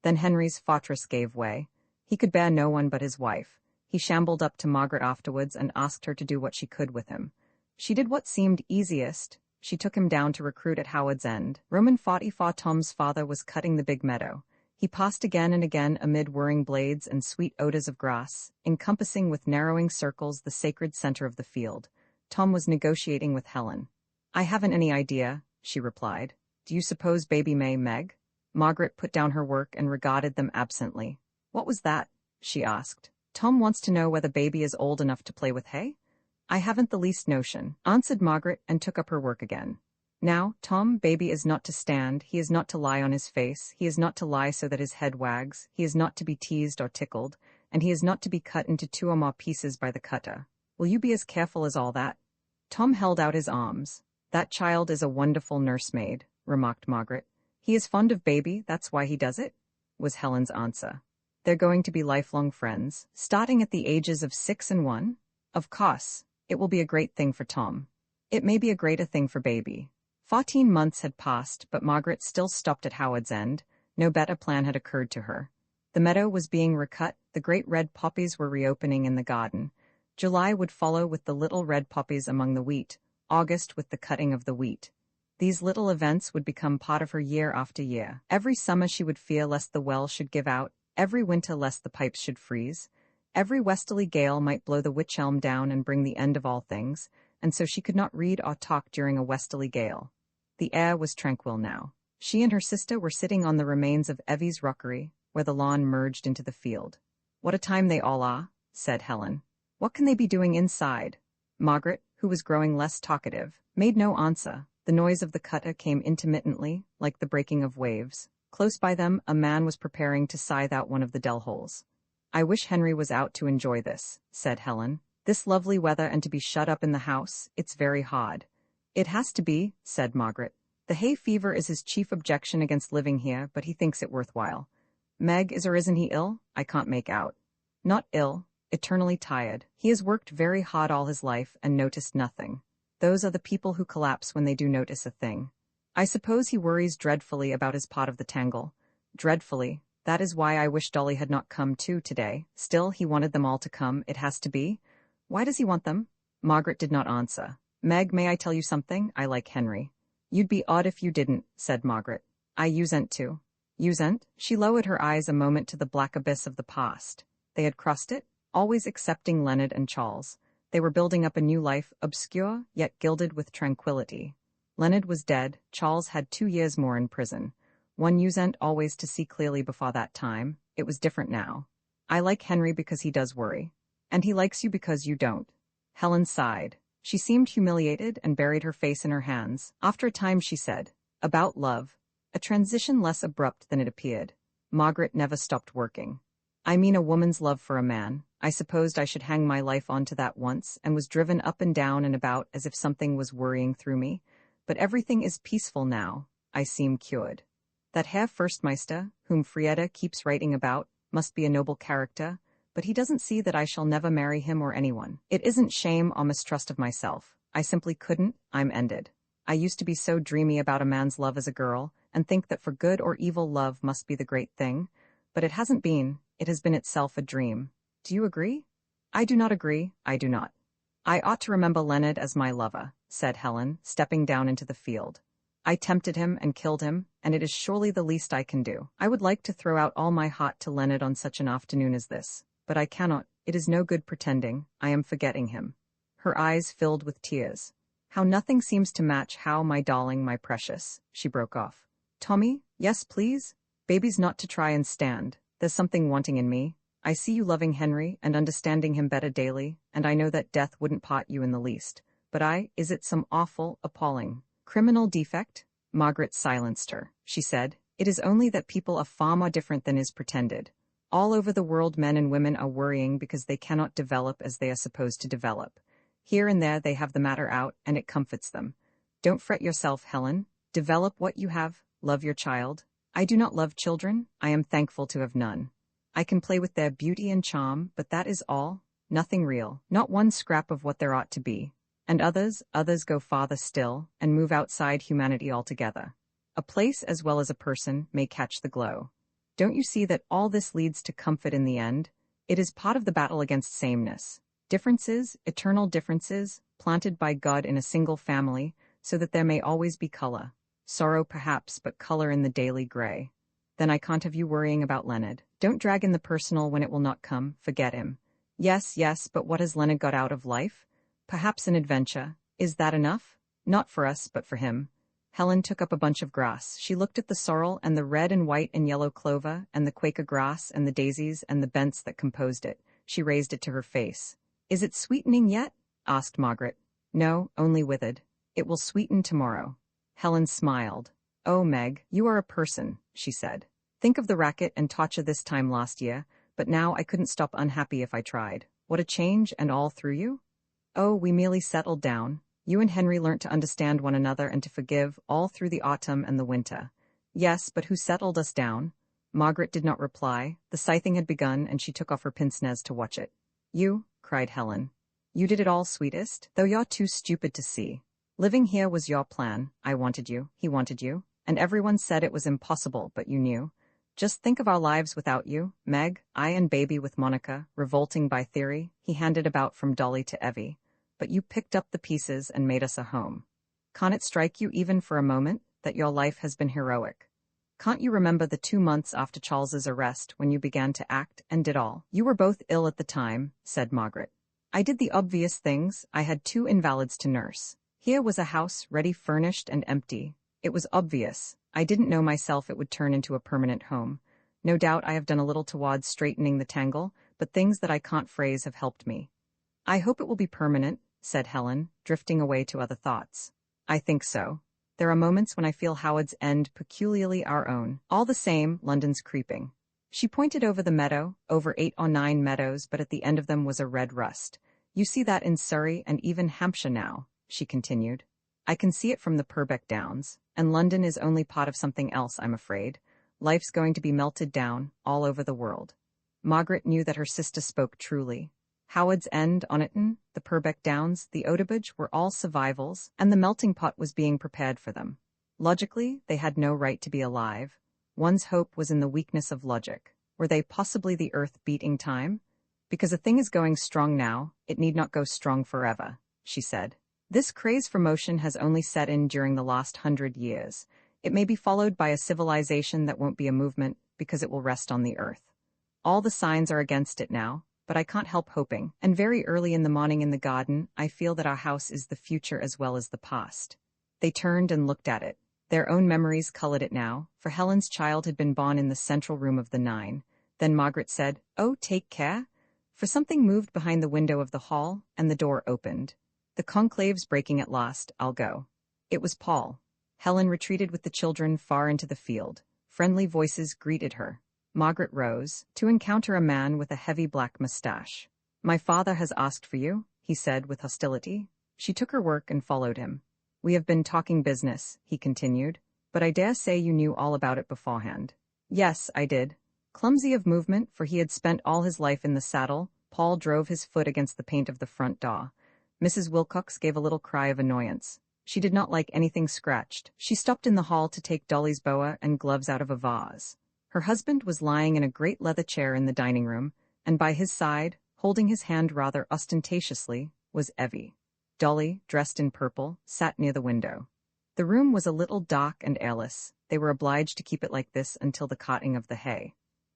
Then Henry's fortress gave way. He could bear no one but his wife. He shambled up to Margaret afterwards and asked her to do what she could with him. She did what seemed easiest. She took him down to recruit at Howard's End. Roman 44. Tom's father was cutting the big meadow. He passed again and again amid whirring blades and sweet odors of grass, encompassing with narrowing circles the sacred center of the field. Tom was negotiating with Helen. "I haven't any idea," she replied. "Do you suppose baby may, Meg?" Margaret put down her work and regarded them absently. "What was that?" she asked. "Tom wants to know whether baby is old enough to play with hay?" "I haven't the least notion," answered Margaret and took up her work again. "Now, Tom, baby is not to stand, he is not to lie on his face, he is not to lie so that his head wags, he is not to be teased or tickled, and he is not to be cut into 2 or more pieces by the cutter. Will you be as careful as all that?" Tom held out his arms. "That child is a wonderful nursemaid," remarked Margaret. "He is fond of baby, that's why he does it," was Helen's answer. "They're going to be lifelong friends, starting at the ages of 6 and 1? Of course, it will be a great thing for Tom. It may be a greater thing for baby." 14 months had passed, but Margaret still stopped at Howard's End. No better plan had occurred to her. The meadow was being recut, the great red poppies were reopening in the garden. July would follow with the little red poppies among the wheat, August with the cutting of the wheat. These little events would become part of her year after year. Every summer she would fear lest the well should give out, every winter lest the pipes should freeze. Every westerly gale might blow the wych elm down and bring the end of all things, and so she could not read or talk during a westerly gale. The air was tranquil now. She and her sister were sitting on the remains of Evie's rockery, where the lawn merged into the field. "What a time they all are," said Helen. "What can they be doing inside?" Margaret, who was growing less talkative, made no answer. The noise of the cutter came intermittently, like the breaking of waves. Close by them, a man was preparing to scythe out one of the dell holes. "I wish Henry was out to enjoy this," said Helen. "This lovely weather and to be shut up in the house, it's very hard." "It has to be," said Margaret. "The hay fever is his chief objection against living here, but he thinks it worthwhile. Meg, is or isn't he ill? I can't make out." "Not ill, eternally tired. He has worked very hard all his life and noticed nothing. Those are the people who collapse when they do notice a thing. I suppose he worries dreadfully about his pot of the tangle. Dreadfully. That is why I wish Dolly had not come too today. Still, he wanted them all to come. It has to be. Why does he want them?" Margaret did not answer. "Meg, may I tell you something? I like Henry." "You'd be odd if you didn't," said Margaret. "I usen't to." "Usen't?" She lowered her eyes a moment to the black abyss of the past. They had crossed it, always excepting Leonard and Charles. They were building up a new life, obscure, yet gilded with tranquility. Leonard was dead, Charles had 2 years more in prison. One usen't always to see clearly before that time. It was different now. "I like Henry because he does worry. And he likes you because you don't." Helen sighed. She seemed humiliated and buried her face in her hands. After a time she said, "About love." A transition less abrupt than it appeared. Margaret never stopped working. "I mean a woman's love for a man. I supposed I should hang my life on to that once, and was driven up and down and about as if something was worrying through me. But everything is peaceful now. I seem cured. That Herr Forstmeister, whom Frieda keeps writing about, must be a noble character, but he doesn't see that I shall never marry him or anyone. It isn't shame or mistrust of myself. I simply couldn't. I'm ended. I used to be so dreamy about a man's love as a girl, and think that for good or evil love must be the great thing, but it hasn't been, it has been itself a dream. Do you agree? I do not agree, I do not. I ought to remember Leonard as my lover, said Helen, stepping down into the field. I tempted him and killed him, and it is surely the least I can do. I would like to throw out all my heart to Leonard on such an afternoon as this, but I cannot. It is no good pretending. I am forgetting him. Her eyes filled with tears. How nothing seems to match how, my darling, my precious, she broke off. Tommy, yes please? Baby's not to try and stand. There's something wanting in me. I see you loving Henry and understanding him better daily, and I know that death wouldn't part you in the least. But is it some awful, appalling, criminal defect? Margaret silenced her. She said, it is only that people are far more different than is pretended. All over the world men and women are worrying because they cannot develop as they are supposed to develop. Here and there they have the matter out, and it comforts them. Don't fret yourself, Helen. Develop what you have. Love your child. I do not love children. I am thankful to have none. I can play with their beauty and charm, but that is all. Nothing real. Not one scrap of what there ought to be. And others go farther still, and move outside humanity altogether. A place as well as a person may catch the glow. Don't you see that all this leads to comfort in the end? It is part of the battle against sameness. Differences, eternal differences, planted by God in a single family, so that there may always be color. Sorrow perhaps, but color in the daily gray. Then I can't have you worrying about Leonard. Don't drag in the personal when it will not come. Forget him. Yes, but what has Leonard got out of life? Perhaps an adventure. Is that enough? Not for us, but for him. Helen took up a bunch of grass. She looked at the sorrel and the red and white and yellow clover and the Quaker grass and the daisies and the bents that composed it. She raised it to her face. Is it sweetening yet? Asked Margaret. No, only withered. It will sweeten tomorrow. Helen smiled. Oh, Meg, you are a person, she said. Think of the racket and torture this time last year, but now I couldn't stop unhappy if I tried. What a change, and all through you? Oh, we merely settled down. You and Henry learnt to understand one another and to forgive, all through the autumn and the winter. Yes, but who settled us down? Margaret did not reply. The scything had begun, and she took off her pince-nez to watch it. You, cried Helen. You did it all, sweetest, though you're too stupid to see. Living here was your plan. I wanted you, he wanted you, and everyone said it was impossible, but you knew. Just think of our lives without you, Meg, I and baby with Monica, revolting by theory. He handed about from Dolly to Evie. But you picked up the pieces and made us a home. Can't it strike you even for a moment that your life has been heroic? Can't you remember the 2 months after Charles's arrest when you began to act and did all? You were both ill at the time, said Margaret. I did the obvious things. I had 2 invalids to nurse. Here was a house ready furnished and empty. It was obvious. I didn't know myself it would turn into a permanent home. No doubt I have done a little towards straightening the tangle, but things that I can't phrase have helped me. I hope it will be permanent, said Helen, drifting away to other thoughts. I think so. There are moments when I feel Howard's End peculiarly our own. All the same, London's creeping. She pointed over the meadow, over 8 or 9 meadows, but at the end of them was a red rust. You see that in Surrey and even Hampshire now, she continued. I can see it from the Purbeck Downs, and London is only part of something else, I'm afraid. Life's going to be melted down, all over the world. Margaret knew that her sister spoke truly. Howard's End, Oniton, the Purbeck Downs, the Audiobook were all survivals, and the melting pot was being prepared for them. Logically, they had no right to be alive. One's hope was in the weakness of logic. Were they possibly the earth beating time? Because a thing is going strong now, it need not go strong forever, she said. This craze for motion has only set in during the last 100 years. It may be followed by a civilization that won't be a movement because it will rest on the earth. All the signs are against it now, but I can't help hoping, and very early in the morning in the garden, I feel that our house is the future as well as the past. They turned and looked at it. Their own memories colored it now, for Helen's child had been born in the central room of the 9. Then Margaret said, Oh, take care. For something moved behind the window of the hall, and the door opened. The conclave's breaking at last, I'll go. It was Paul. Helen retreated with the children far into the field. Friendly voices greeted her. Margaret rose, to encounter a man with a heavy black mustache. My father has asked for you, he said with hostility. She took her work and followed him. We have been talking business, he continued, but I dare say you knew all about it beforehand. Yes, I did. Clumsy of movement, for he had spent all his life in the saddle, Paul drove his foot against the paint of the front door. Mrs. Wilcox gave a little cry of annoyance. She did not like anything scratched. She stopped in the hall to take Dolly's boa and gloves out of a vase. Her husband was lying in a great leather chair in the dining room, and by his side, holding his hand rather ostentatiously, was Evie. Dolly, dressed in purple, sat near the window. The room was a little dark and airless. They were obliged to keep it like this until the cutting of the hay.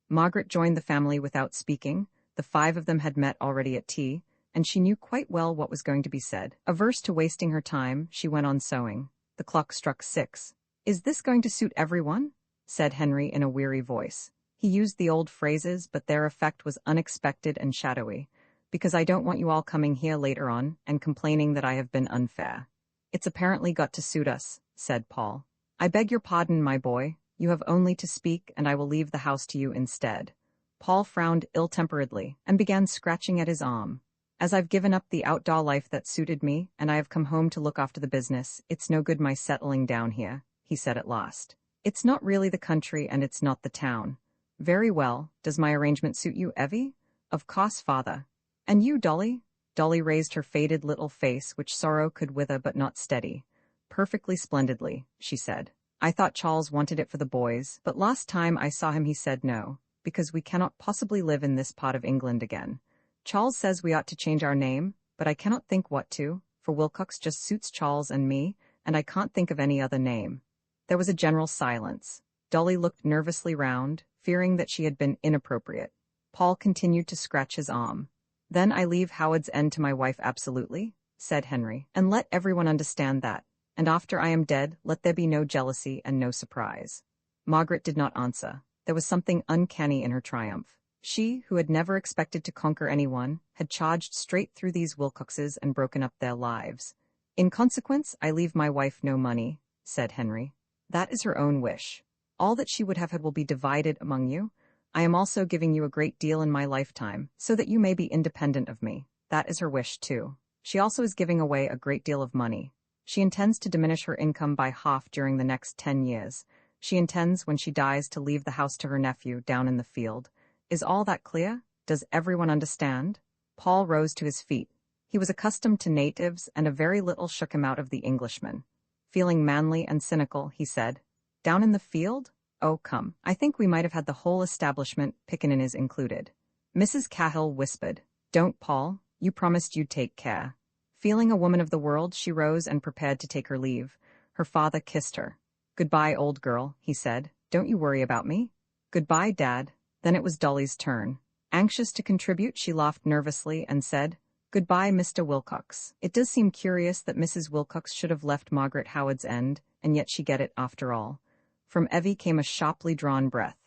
Margaret joined the family without speaking. The 5 of them had met already at tea, and she knew quite well what was going to be said. Averse to wasting her time, she went on sewing. The clock struck 6. "Is this going to suit everyone?" said Henry in a weary voice. He used the old phrases, but their effect was unexpected and shadowy. "Because I don't want you all coming here later on and complaining that I have been unfair." "It's apparently got to suit us," said Paul. "I beg your pardon, my boy. You have only to speak, and I will leave the house to you instead." Paul frowned ill-temperedly and began scratching at his arm. "As I've given up the outdoor life that suited me, and I have come home to look after the business, it's no good my settling down here," he said at last. "It's not really the country and it's not the town." "Very well. Does my arrangement suit you, Evie?" "Of course, father." "And you, Dolly?" Dolly raised her faded little face, which sorrow could wither but not steady. "Perfectly splendidly," she said. "I thought Charles wanted it for the boys, but last time I saw him he said no, because we cannot possibly live in this part of England again. Charles says we ought to change our name, but I cannot think what to, for Wilcox just suits Charles and me, and I can't think of any other name." There was a general silence. Dolly looked nervously round, fearing that she had been inappropriate. Paul continued to scratch his arm. "Then I leave Howard's End to my wife absolutely," said Henry, "and let everyone understand that. And after I am dead, let there be no jealousy and no surprise." Margaret did not answer. There was something uncanny in her triumph. She, who had never expected to conquer anyone, had charged straight through these Wilcoxes and broken up their lives. "In consequence, I leave my wife no money," said Henry. "That is her own wish. All that she would have had will be divided among you. I am also giving you a great deal in my lifetime, so that you may be independent of me. That is her wish, too. She also is giving away a great deal of money. She intends to diminish her income by half during the next 10 years. She intends, when she dies, to leave the house to her nephew down in the field. Is all that clear? Does everyone understand?" Paul rose to his feet. He was accustomed to natives, and a very little shook him out of the Englishman. Feeling manly and cynical, he said, "Down in the field? Oh, come, I think we might have had the whole establishment, pickaninnies included." Mrs. Cahill whispered, "Don't, Paul. You promised you'd take care." Feeling a woman of the world, she rose and prepared to take her leave. Her father kissed her. "Goodbye, old girl," he said. "Don't you worry about me." "Goodbye, Dad." Then it was Dolly's turn. Anxious to contribute, she laughed nervously and said, "Goodbye, Mr. Wilcox. It does seem curious that Mrs. Wilcox should have left Margaret Howard's End, and yet she get it after all." From Evie came a sharply drawn breath.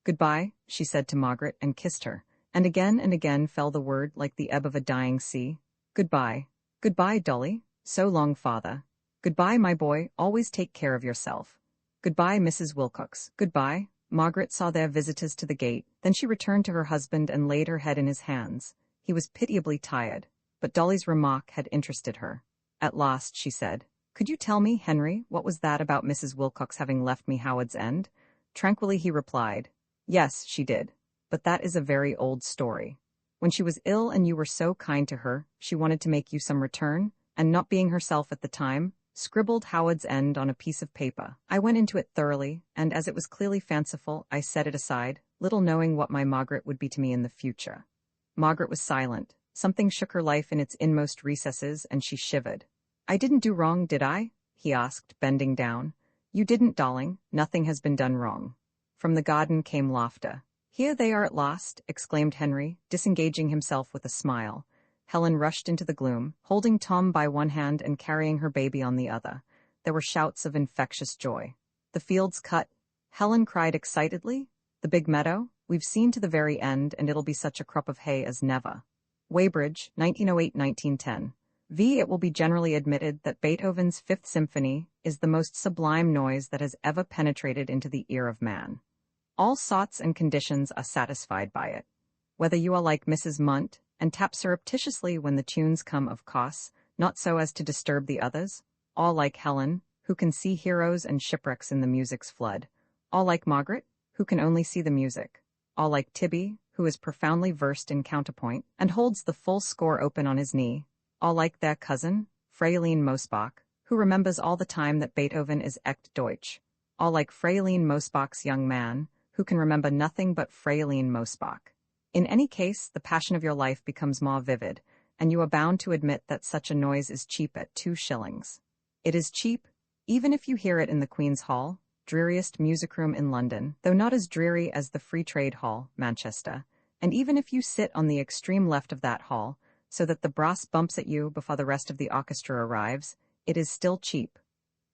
"Goodbye," she said to Margaret and kissed her, and again fell the word like the ebb of a dying sea. "Goodbye. Goodbye, Dolly. So long, father. Goodbye, my boy, always take care of yourself. Goodbye, Mrs. Wilcox. Goodbye." Margaret saw their visitors to the gate, then she returned to her husband and laid her head in his hands. He was pitiably tired, but Dolly's remark had interested her. At last she said, "Could you tell me, Henry, what was that about Mrs. Wilcox having left me Howard's End?" Tranquilly he replied, "Yes, she did. But that is a very old story. When she was ill and you were so kind to her, she wanted to make you some return, and not being herself at the time, scribbled Howard's End on a piece of paper. I went into it thoroughly, and as it was clearly fanciful, I set it aside, little knowing what my Margaret would be to me in the future." Margaret was silent. Something shook her life in its inmost recesses, and she shivered. "I didn't do wrong, did I?" he asked, bending down. "You didn't, darling. Nothing has been done wrong." From the garden came laughter. "Here they are at last," exclaimed Henry, disengaging himself with a smile. Helen rushed into the gloom, holding Tom by one hand and carrying her baby on the other. There were shouts of infectious joy. "The field's cut," Helen cried excitedly. "The big meadow? We've seen to the very end, and it'll be such a crop of hay as never." Weybridge, 1908-1910. It will be generally admitted that Beethoven's Fifth Symphony is the most sublime noise that has ever penetrated into the ear of man. All sorts and conditions are satisfied by it. Whether you are like Mrs. Munt, and tap surreptitiously when the tunes come of course, not so as to disturb the others, all like Helen, who can see heroes and shipwrecks in the music's flood, all like Margaret, who can only see the music, all like Tibby, who is profoundly versed in counterpoint, and holds the full score open on his knee, all like their cousin, Fräulein Mosbach, who remembers all the time that Beethoven is echt Deutsch, all like Fräulein Mosbach's young man, who can remember nothing but Fräulein Mosbach. In any case, the passion of your life becomes more vivid, and you are bound to admit that such a noise is cheap at 2 shillings. It is cheap, even if you hear it in the Queen's Hall, dreariest music room in London, though not as dreary as the Free Trade Hall, Manchester, and even if you sit on the extreme left of that hall, so that the brass bumps at you before the rest of the orchestra arrives, it is still cheap.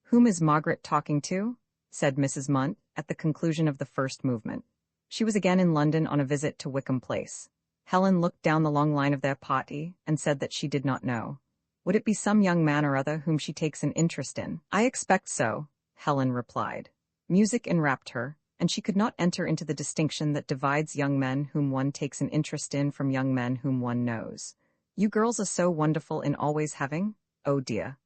"Whom is Margaret talking to?" said Mrs. Munt at the conclusion of the first movement. She was again in London on a visit to Wickham Place. Helen looked down the long line of their party and said that she did not know. Would it be some young man or other whom she takes an interest in? "I expect so," Helen replied. Music enwrapped her, and she could not enter into the distinction that divides young men whom one takes an interest in from young men whom one knows. "You girls are so wonderful in always having, oh dear.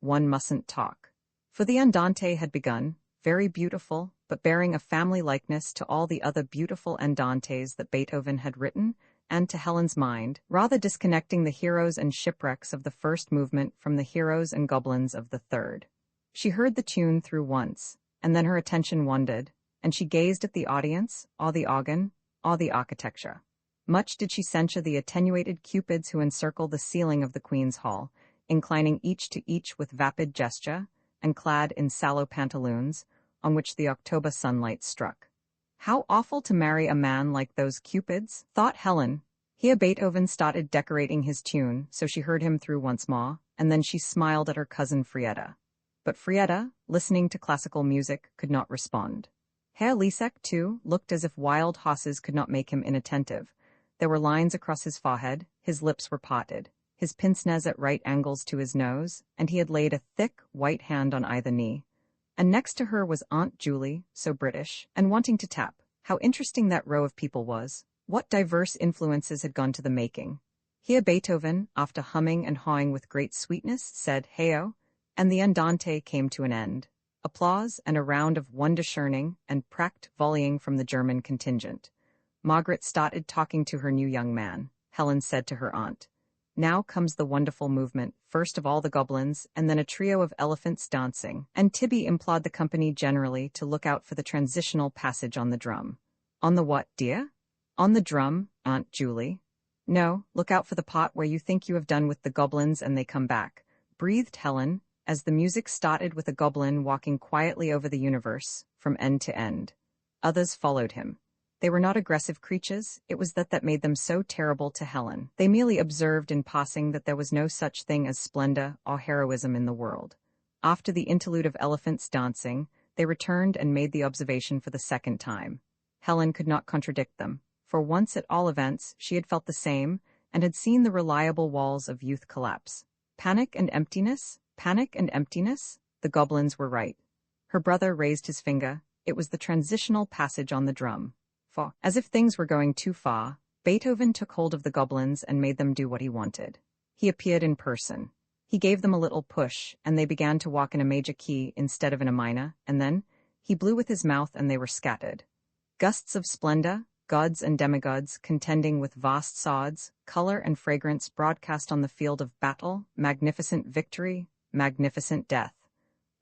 One mustn't talk." For the Andante had begun, very beautiful, but bearing a family likeness to all the other beautiful Andantes that Beethoven had written, and to Helen's mind, rather disconnecting the heroes and shipwrecks of the first movement from the heroes and goblins of the third. She heard the tune through once, and then her attention wandered, and she gazed at the audience, or the organ, or the architecture. Much did she censure the attenuated cupids who encircle the ceiling of the Queen's Hall, inclining each to each with vapid gesture, and clad in sallow pantaloons, on which the October sunlight struck. How awful to marry a man like those cupids, thought Helen. Here Beethoven started decorating his tune, so she heard him through once more, and then she smiled at her cousin Frieda. But Frieda, listening to classical music, could not respond. Herr Liesecke, too, looked as if wild horses could not make him inattentive. There were lines across his forehead, his lips were parted, his pince-nez at right angles to his nose, and he had laid a thick, white hand on either knee. And next to her was Aunt Julie, so British, and wanting to tap. How interesting that row of people was. What diverse influences had gone to the making. Here Beethoven, after humming and hawing with great sweetness, said, "Heyo," and the Andante came to an end. Applause and a round of Wunderschöning and pracht volleying from the German contingent. Margaret started talking to her new young man. Helen said to her aunt, "Now comes the wonderful movement, first of all the goblins, and then a trio of elephants dancing," and Tibby implored the company generally to look out for the transitional passage on the drum. "On the what, dear?" "On the drum, Aunt Julie." "No, look out for the part where you think you have done with the goblins and they come back," breathed Helen, as the music started with a goblin walking quietly over the universe, from end to end. Others followed him. They were not aggressive creatures, it was that made them so terrible to Helen. They merely observed in passing that there was no such thing as splendor or heroism in the world. After the interlude of elephants dancing, they returned and made the observation for the second time. Helen could not contradict them. For once at all events, she had felt the same, and had seen the reliable walls of youth collapse. Panic and emptiness? Panic and emptiness? The goblins were right. Her brother raised his finger. It was the transitional passage on the drum. For, as if things were going too far, Beethoven took hold of the goblins and made them do what he wanted. He appeared in person. He gave them a little push, and they began to walk in a major key instead of in a minor, and then he blew with his mouth and they were scattered. Gusts of splendor, gods and demigods contending with vast swords, color and fragrance broadcast on the field of battle, magnificent victory, magnificent death.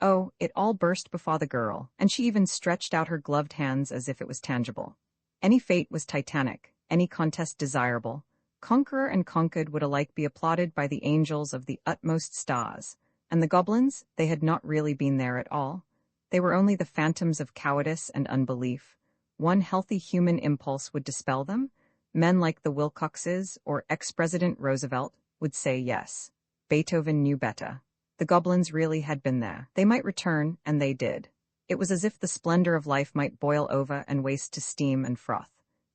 Oh, it all burst before the girl, and she even stretched out her gloved hands as if it was tangible. Any fate was titanic, any contest desirable. Conqueror and conquered would alike be applauded by the angels of the utmost stars. And the goblins, they had not really been there at all. They were only the phantoms of cowardice and unbelief. One healthy human impulse would dispel them. Men like the Wilcoxes or ex-President Roosevelt would say yes. Beethoven knew better. The goblins really had been there. They might return, and they did. It was as if the splendor of life might boil over and waste to steam and froth.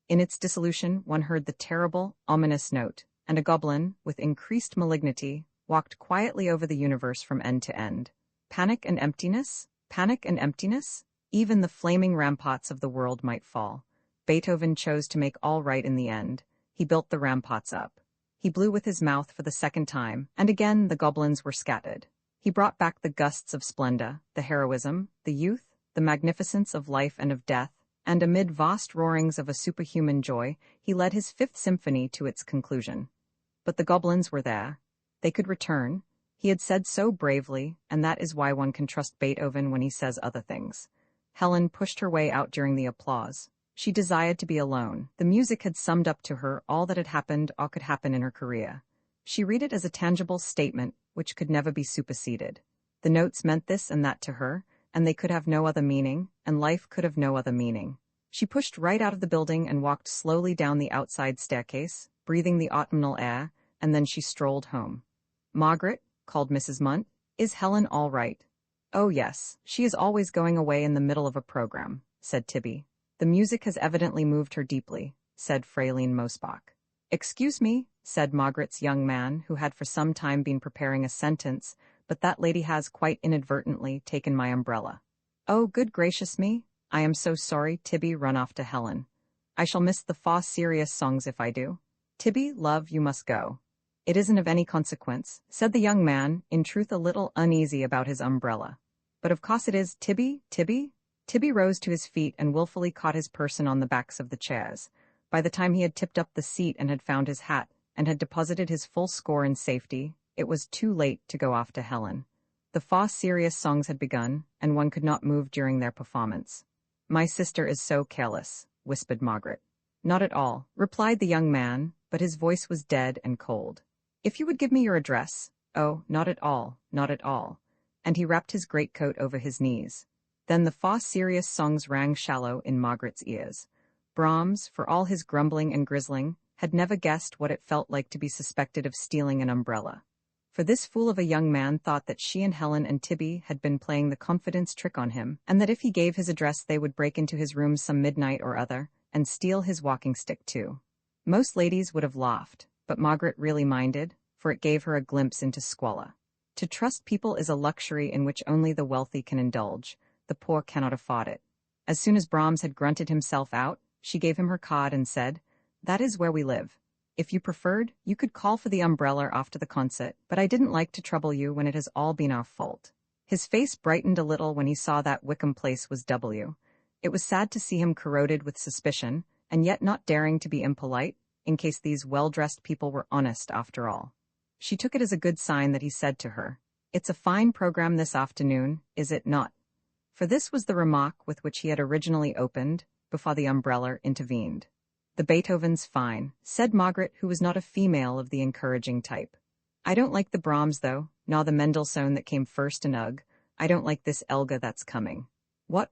In its dissolution, one heard the terrible, ominous note, and a goblin, with increased malignity, walked quietly over the universe from end to end. Panic and emptiness? Panic and emptiness? Even the flaming ramparts of the world might fall. Beethoven chose to make all right in the end. He built the ramparts up. He blew with his mouth for the second time, and again the goblins were scattered. He brought back the gusts of splendor, the heroism, the youth, the magnificence of life and of death, and amid vast roarings of a superhuman joy, he led his Fifth Symphony to its conclusion. But the goblins were there. They could return. He had said so bravely, and that is why one can trust Beethoven when he says other things. Helen pushed her way out during the applause. She desired to be alone. The music had summed up to her all that had happened or could happen in her career. She read it as a tangible statement which could never be superseded. The notes meant this and that to her, and they could have no other meaning, and life could have no other meaning. She pushed right out of the building and walked slowly down the outside staircase, breathing the autumnal air, and then she strolled home. "Margaret," called Mrs. Munt, "is Helen all right?" "Oh yes, she is always going away in the middle of a program," said Tibby. "The music has evidently moved her deeply," said Fraline Mosbach. "Excuse me," said Margaret's young man, who had for some time been preparing a sentence, "but that lady has quite inadvertently taken my umbrella." "Oh, good gracious me, I am so sorry," Tibby run off to Helen. "I shall miss the fa serious songs if I do. Tibby, love, you must go." "It isn't of any consequence," said the young man, in truth a little uneasy about his umbrella. "But of course it is, Tibby, Tibby." Tibby rose to his feet and willfully caught his person on the backs of the chairs. By the time he had tipped up the seat and had found his hat, and had deposited his full score in safety, it was too late to go off to Helen. The fa serious songs had begun, and one could not move during their performance. "My sister is so careless," whispered Margaret. "Not at all," replied the young man, but his voice was dead and cold. "If you would give me your address—" "Oh, not at all, not at all." And he wrapped his greatcoat over his knees. Then the fa serious songs rang shallow in Margaret's ears. Brahms, for all his grumbling and grizzling, had never guessed what it felt like to be suspected of stealing an umbrella. For this fool of a young man thought that she and Helen and Tibby had been playing the confidence trick on him, and that if he gave his address they would break into his room some midnight or other, and steal his walking stick too. Most ladies would have laughed, but Margaret really minded, for it gave her a glimpse into squalor. To trust people is a luxury in which only the wealthy can indulge. The poor cannot afford it. As soon as Brahms had grunted himself out, she gave him her card and said, "That is where we live. If you preferred, you could call for the umbrella after the concert, but I didn't like to trouble you when it has all been our fault." His face brightened a little when he saw that Wickham Place was W. It was sad to see him corroded with suspicion, and yet not daring to be impolite, in case these well-dressed people were honest after all. She took it as a good sign that he said to her, "It's a fine program this afternoon, is it not?" For this was the remark with which he had originally opened, before the umbrella intervened. "The Beethoven's fine," said Margaret, who was not a female of the encouraging type. "I don't like the Brahms, though, nor the Mendelssohn that came first, and ugh, I don't like this Elga that's coming." What?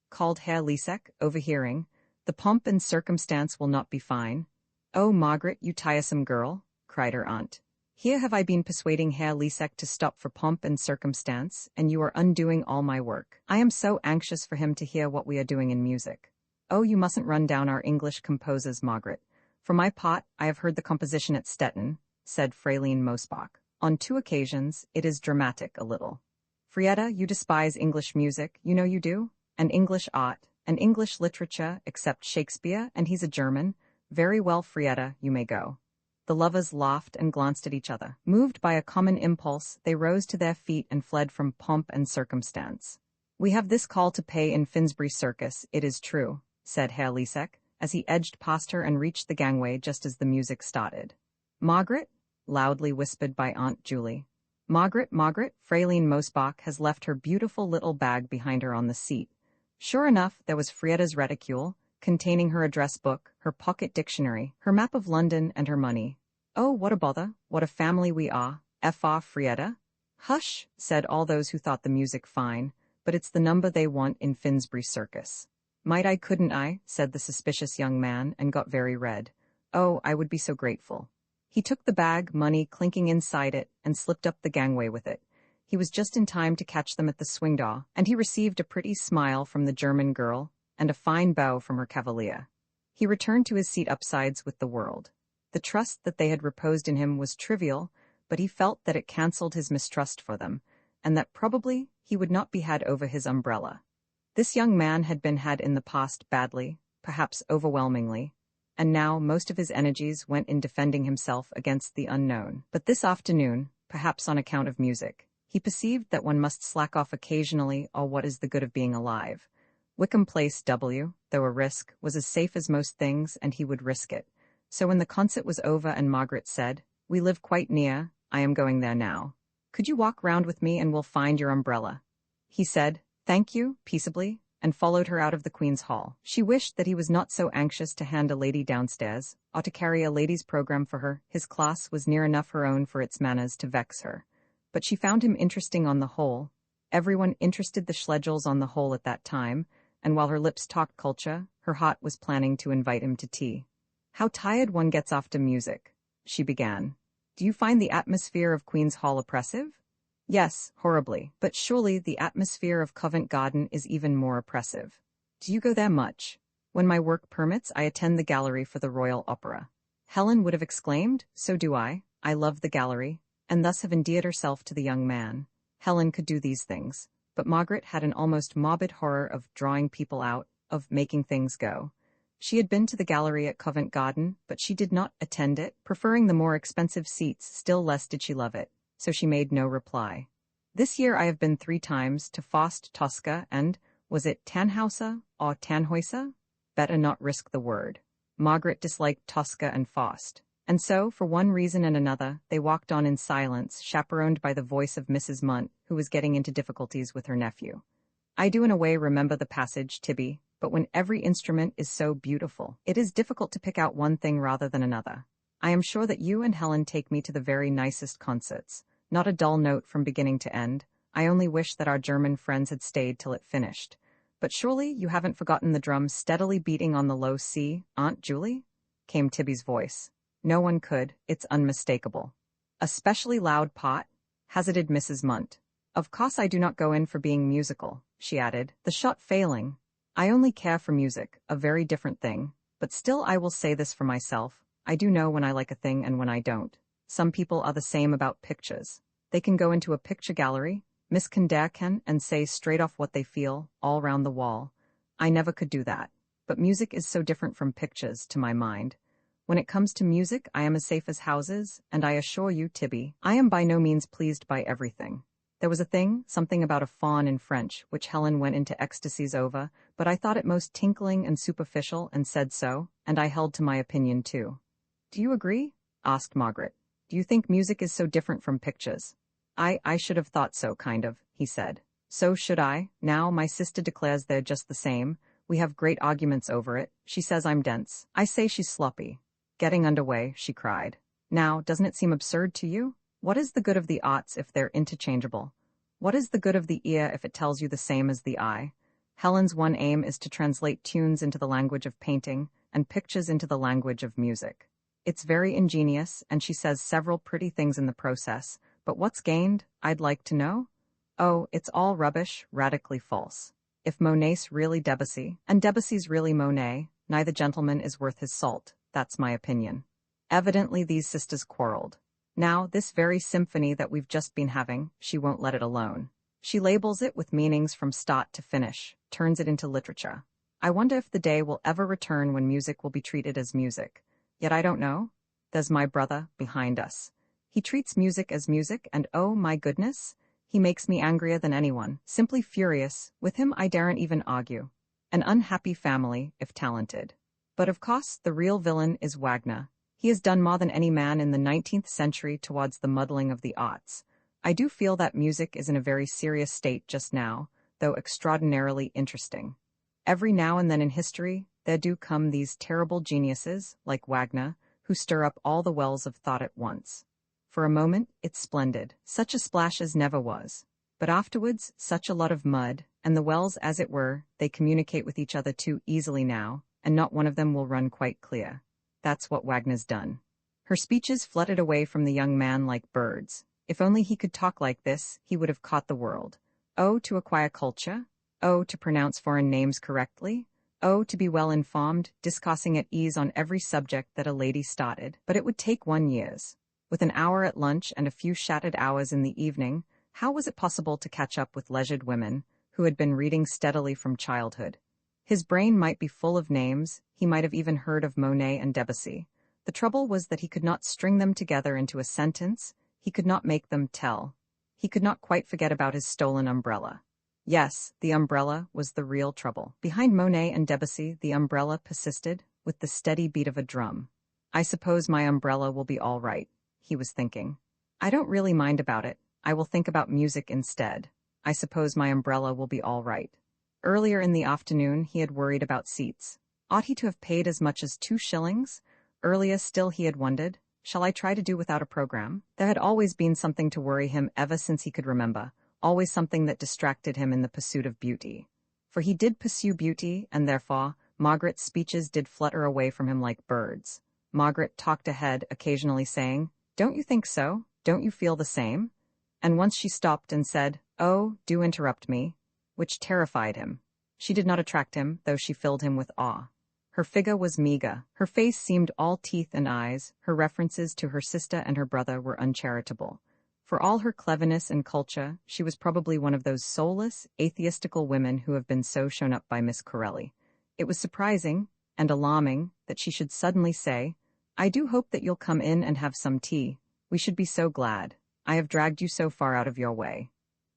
Called Herr Lisek, overhearing. "The pomp and circumstance will not be fine." "Oh, Margaret, you tiresome girl," cried her aunt. "Here have I been persuading Herr Lisek to stop for pomp and circumstance, and you are undoing all my work. I am so anxious for him to hear what we are doing in music." "Oh, you mustn't run down our English composers, Margaret. For my part, I have heard the composition at Stettin," said Fraline Mosbach. "On 2 occasions, it is dramatic a little." "Frieda, you despise English music, you know you do, and English art, and English literature, except Shakespeare, and he's a German. Very well, Frieda, you may go." The lovers laughed and glanced at each other. Moved by a common impulse, they rose to their feet and fled from pomp and circumstance. "We have this call to pay in Finsbury Circus, it is true," said Herr Lisek, as he edged past her and reached the gangway just as the music started. "Margaret?" loudly whispered by Aunt Julie. Margaret, Fraline Mosbach has left her beautiful little bag behind her on the seat." Sure enough, there was Frieda's reticule, containing her address book, her pocket dictionary, her map of London, and her money. "Oh, what a bother, what a family we are, Fr. Frieda." "Hush," said all those who thought the music fine, "but it's the number they want in Finsbury Circus." "Might I, couldn't I?" said the suspicious young man, and got very red. "Oh, I would be so grateful." He took the bag, money clinking inside it, and slipped up the gangway with it. He was just in time to catch them at the swing door, and he received a pretty smile from the German girl, and a fine bow from her cavalier. He returned to his seat upsides with the world. The trust that they had reposed in him was trivial, but he felt that it cancelled his mistrust for them, and that probably he would not be had over his umbrella. This young man had been had in the past badly, perhaps overwhelmingly, and now most of his energies went in defending himself against the unknown. But this afternoon, perhaps on account of music, he perceived that one must slack off occasionally, or what is the good of being alive? Wickham Place W, though a risk, was as safe as most things, and he would risk it. So when the concert was over and Margaret said, "We live quite near, I am going there now. Could you walk round with me and we'll find your umbrella? He said, thank you, peaceably, and followed her out of the Queen's Hall. She wished that he was not so anxious to hand a lady downstairs, or to carry a ladies' program for her. His class was near enough her own for its manners to vex her. But she found him interesting on the whole. Everyone interested the Schlegels on the whole at that time, and while her lips talked culture, her heart was planning to invite him to tea. How tired one gets after music, she began. Do you find the atmosphere of Queen's Hall oppressive? Yes, horribly, but surely the atmosphere of Covent Garden is even more oppressive. Do you go there much? When my work permits, I attend the gallery for the Royal Opera. Helen would have exclaimed, so do I love the gallery, and thus have endeared herself to the young man. Helen could do these things, but Margaret had an almost morbid horror of drawing people out, of making things go. She had been to the gallery at Covent Garden, but she did not attend it, preferring the more expensive seats, still less did she love it, so she made no reply. This year I have been 3 times, to Faust, Tosca, and, was it Tannhäuser or Tannhäuser? Better not risk the word. Margaret disliked Tosca and Faust. And so, for one reason and another, they walked on in silence, chaperoned by the voice of Mrs. Munt, who was getting into difficulties with her nephew. I do in a way remember the passage, Tibby, but when every instrument is so beautiful, it is difficult to pick out one thing rather than another. I am sure that you and Helen take me to the very nicest concerts. Not a dull note from beginning to end. I only wish that our German friends had stayed till it finished. But surely you haven't forgotten the drums steadily beating on the low C, Aunt Julie? Came Tibby's voice. No one could, it's unmistakable. A specially loud pot? Hazarded Mrs. Munt. Of course I do not go in for being musical, she added, the shot failing. I only care for music, a very different thing, but still I will say this for myself, I do know when I like a thing and when I don't. Some people are the same about pictures. They can go into a picture gallery, Miss Kildare can, and say straight off what they feel, all round the wall. I never could do that. But music is so different from pictures, to my mind. When it comes to music, I am as safe as houses, and I assure you, Tibby, I am by no means pleased by everything. There was a thing, something about a faun in French, which Helen went into ecstasies over, but I thought it most tinkling and superficial and said so, and I held to my opinion too. Do you agree? Asked Margaret. Do you think music is so different from pictures? I should have thought so, kind of, he said. So should I. Now my sister declares they're just the same. We have great arguments over it. She says I'm dense. I say she's sloppy. Getting underway, she cried. Now, doesn't it seem absurd to you? What is the good of the arts if they're interchangeable? What is the good of the ear if it tells you the same as the eye? Helen's one aim is to translate tunes into the language of painting, and pictures into the language of music. It's very ingenious, and she says several pretty things in the process, but what's gained, I'd like to know? Oh, it's all rubbish, radically false. If Monet's really Debussy, and Debussy's really Monet, neither gentleman is worth his salt, that's my opinion. Evidently these sisters quarreled. Now, this very symphony that we've just been having, she won't let it alone. She labels it with meanings from start to finish, turns it into literature. I wonder if the day will ever return when music will be treated as music. Yet I don't know. There's my brother, behind us. He treats music as music, and oh my goodness, he makes me angrier than anyone, simply furious. With him I daren't even argue. An unhappy family, if talented. But of course, the real villain is Wagner. He has done more than any man in the 19th century towards the muddling of the arts. I do feel that music is in a very serious state just now, though extraordinarily interesting. Every now and then in history, there do come these terrible geniuses, like Wagner, who stir up all the wells of thought at once. For a moment, it's splendid, such a splash as never was. But afterwards, such a lot of mud, and the wells, as it were, they communicate with each other too easily now, and not one of them will run quite clear. That's what Wagner's done. Her speeches fluttered away from the young man like birds. If only he could talk like this, he would have caught the world. Oh, to acquire culture. Oh, to pronounce foreign names correctly. Oh, to be well informed, discoursing at ease on every subject that a lady started. But it would take 1 year. With an hour at lunch and a few shattered hours in the evening, how was it possible to catch up with leisured women, who had been reading steadily from childhood? His brain might be full of names, he might have even heard of Monet and Debussy. The trouble was that he could not string them together into a sentence, he could not make them tell. He could not quite forget about his stolen umbrella. Yes, the umbrella was the real trouble. Behind Monet and Debussy, the umbrella persisted, with the steady beat of a drum. I suppose my umbrella will be all right, he was thinking. I don't really mind about it. I will think about music instead. I suppose my umbrella will be all right. Earlier in the afternoon, he had worried about seats. Ought he to have paid as much as 2 shillings? Earlier still he had wondered, shall I try to do without a program? There had always been something to worry him ever since he could remember, always something that distracted him in the pursuit of beauty. For he did pursue beauty, and therefore, Margaret's speeches did flutter away from him like birds. Margaret talked ahead, occasionally saying, "Don't you think so? Don't you feel the same?" And once she stopped and said, "Oh, do interrupt me," which terrified him. She did not attract him, though she filled him with awe. Her figure was meagre, her face seemed all teeth and eyes, her references to her sister and her brother were uncharitable. For all her cleverness and culture, she was probably one of those soulless, atheistical women who have been so shown up by Miss Corelli. It was surprising, and alarming, that she should suddenly say, "I do hope that you'll come in and have some tea. We should be so glad. I have dragged you so far out of your way."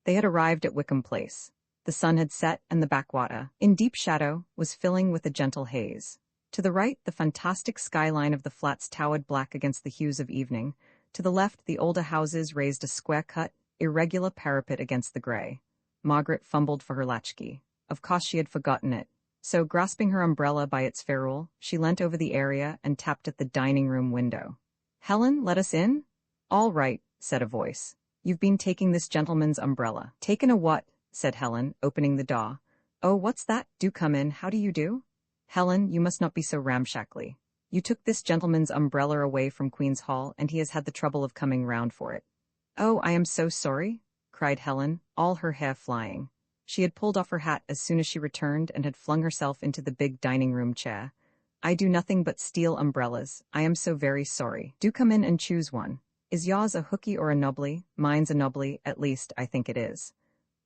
They had arrived at Wickham Place. The sun had set, and the backwater, in deep shadow, was filling with a gentle haze. To the right, the fantastic skyline of the flats towered black against the hues of evening. To the left, the older houses raised a square-cut, irregular parapet against the grey. Margaret fumbled for her latchkey. Of course she had forgotten it. So, grasping her umbrella by its ferrule, she leant over the area and tapped at the dining-room window. "Helen, let us in?" "All right," said a voice. "You've been taking this gentleman's umbrella." "Taken a what?" said Helen, opening the door. "Oh, what's that? Do come in. How do you do?" "Helen, you must not be so ramshackly. You took this gentleman's umbrella away from Queen's Hall, and he has had the trouble of coming round for it." "Oh, I am so sorry," cried Helen, all her hair flying. She had pulled off her hat as soon as she returned and had flung herself into the big dining-room chair. "I do nothing but steal umbrellas. I am so very sorry. Do come in and choose one. Is yours a hooky or a nobly? Mine's a nobly, at least I think it is."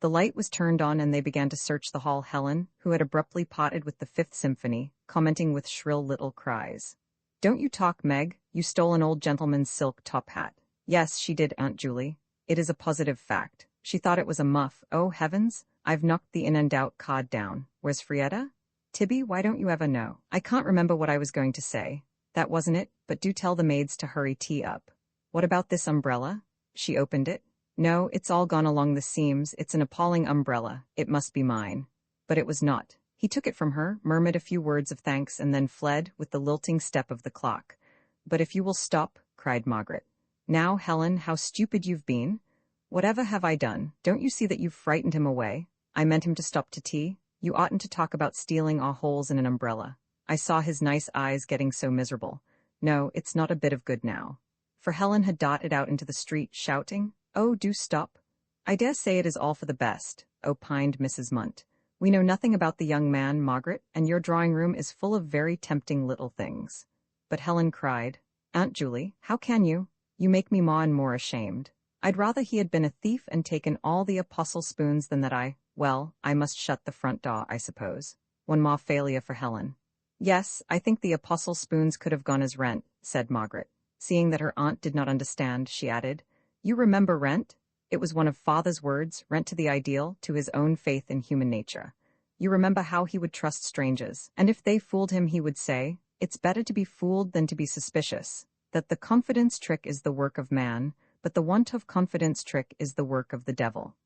The light was turned on and they began to search the hall. Helen, who had abruptly parted with the Fifth Symphony, commenting with shrill little cries. "Don't you talk, Meg. You stole an old gentleman's silk top hat." "Yes, she did, Aunt Julie. It is a positive fact. She thought it was a muff. Oh, heavens, I've knocked the in-and-out card down. Where's Frieda? Tibby, why don't you ever know? I can't remember what I was going to say. That wasn't it, but do tell the maids to hurry tea up. What about this umbrella?" She opened it. "No, it's all gone along the seams. It's an appalling umbrella. It must be mine." But it was not. He took it from her, murmured a few words of thanks, and then fled with the lilting step of the clock. "But if you will stop," cried Margaret. "Now, Helen, how stupid you've been. Whatever have I done? Don't you see that you've frightened him away? I meant him to stop to tea. You oughtn't to talk about stealing or holes in an umbrella. I saw his nice eyes getting so miserable. No, it's not a bit of good now." For Helen had darted out into the street, shouting, "Oh, do stop." "I dare say it is all for the best," opined Mrs. Munt. "We know nothing about the young man, Margaret, and your drawing-room is full of very tempting little things." But Helen cried, "Aunt Julie, how can you? You make me more and more ashamed. I'd rather he had been a thief and taken all the apostle spoons than that well, I must shut the front door, I suppose." One more failure for Helen. "Yes, I think the apostle spoons could have gone as rent," said Margaret. Seeing that her aunt did not understand, she added, "You remember rent? It was one of Father's words, rent to the ideal, to his own faith in human nature. You remember how he would trust strangers, and if they fooled him he would say, 'It's better to be fooled than to be suspicious,' that the confidence trick is the work of man, but the want of confidence trick is the work of the devil."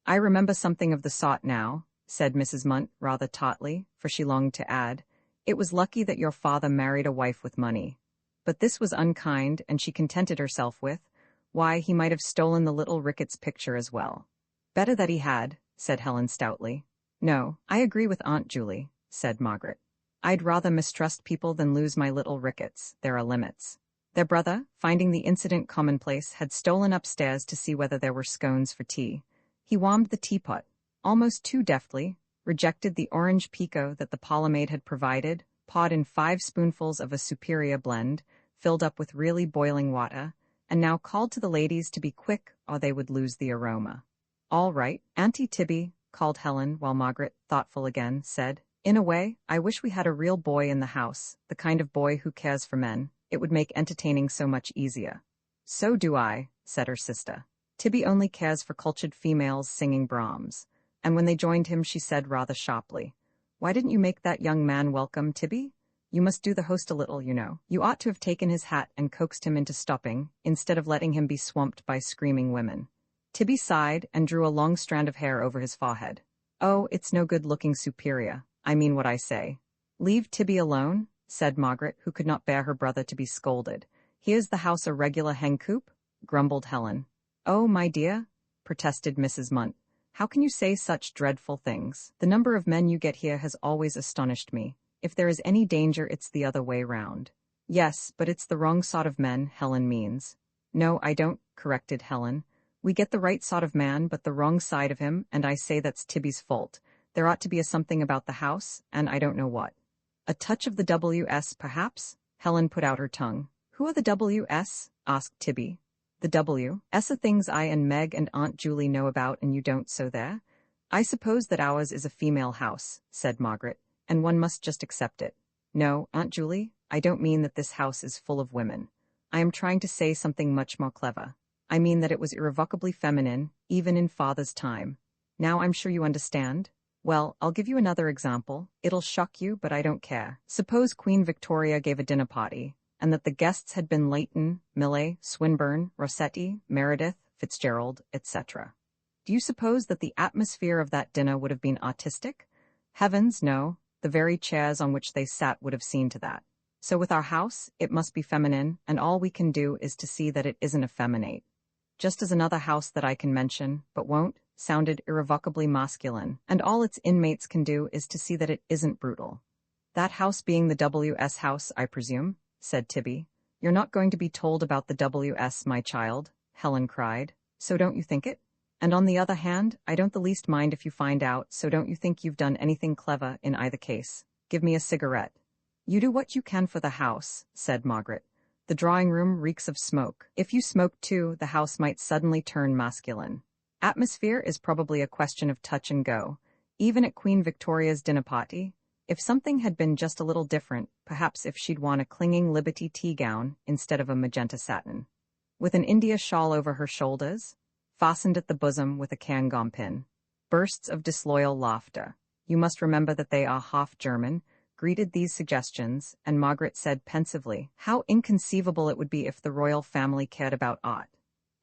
"I remember something of the sort now," said Mrs. Munt rather tautly, for she longed to add, "It was lucky that your father married a wife with money." But this was unkind, and she contented herself with, "Why, he might have stolen the little Ricketts picture as well." "Better that he had," said Helen stoutly. "No, I agree with Aunt Julie," said Margaret. "I'd rather mistrust people than lose my little Ricketts. There are limits." Their brother, finding the incident commonplace, had stolen upstairs to see whether there were scones for tea. He warmed the teapot, almost too deftly, rejected the orange pekoe that the parlour-maid had provided, poured in 5 spoonfuls of a superior blend, filled up with really boiling water, and now called to the ladies to be quick or they would lose the aroma. "All right, Auntie Tibby," called Helen, while Margaret, thoughtful again, said, "In a way, I wish we had a real boy in the house, the kind of boy who cares for men. It would make entertaining so much easier." "So do I," said her sister. "Tibby only cares for cultured females singing Brahms." And when they joined him, she said rather sharply, "Why didn't you make that young man welcome, Tibby? You must do the host a little, you know. You ought to have taken his hat and coaxed him into stopping, instead of letting him be swamped by screaming women. Tibby sighed and drew a long strand of hair over his forehead. Oh, it's no good looking superior. I mean what I say. Leave Tibby alone, said Margaret, who could not bear her brother to be scolded. Here's the house a regular hen coop, grumbled Helen. Oh, my dear, protested Mrs. Munt. How can you say such dreadful things? The number of men you get here has always astonished me. If there is any danger, it's the other way round. Yes, but it's the wrong sort of men, Helen means. No, I don't, corrected Helen. We get the right sort of man, but the wrong side of him, and I say that's Tibby's fault. There ought to be a something about the house, and I don't know what. A touch of the W.S., perhaps? Helen put out her tongue. Who are the W.S.? asked Tibby. The W.S. are things I and Meg and Aunt Julie know about and you don't, so there? I suppose that ours is a female house, said Margaret, and one must just accept it. No, Aunt Julie, I don't mean that this house is full of women. I am trying to say something much more clever. I mean that it was irrevocably feminine, even in Father's time. Now I'm sure you understand. Well, I'll give you another example. It'll shock you, but I don't care. Suppose Queen Victoria gave a dinner party, and that the guests had been Leighton, Millais, Swinburne, Rossetti, Meredith, Fitzgerald, etc. Do you suppose that the atmosphere of that dinner would have been artistic? Heavens, no. The very chairs on which they sat would have seen to that. So with our house, it must be feminine, and all we can do is to see that it isn't effeminate. Just as another house that I can mention, but won't, sounded irrevocably masculine, and all its inmates can do is to see that it isn't brutal. That house being the W.S. house, I presume, said Tibby. You're not going to be told about the W.S., my child, Helen cried. So don't you think it? And on the other hand, I don't the least mind if you find out, so don't you think you've done anything clever in either case. Give me a cigarette. You do what you can for the house, said Margaret. The drawing-room reeks of smoke. If you smoked too, the house might suddenly turn masculine. Atmosphere is probably a question of touch and go. Even at Queen Victoria's dinner party, if something had been just a little different, perhaps if she'd worn a clinging Liberty tea gown instead of a magenta satin, with an India shawl over her shoulders, fastened at the bosom with a Cairngorm pin. Bursts of disloyal laughter. You must remember that they are half German, greeted these suggestions, and Margaret said pensively, how inconceivable it would be if the royal family cared about aught.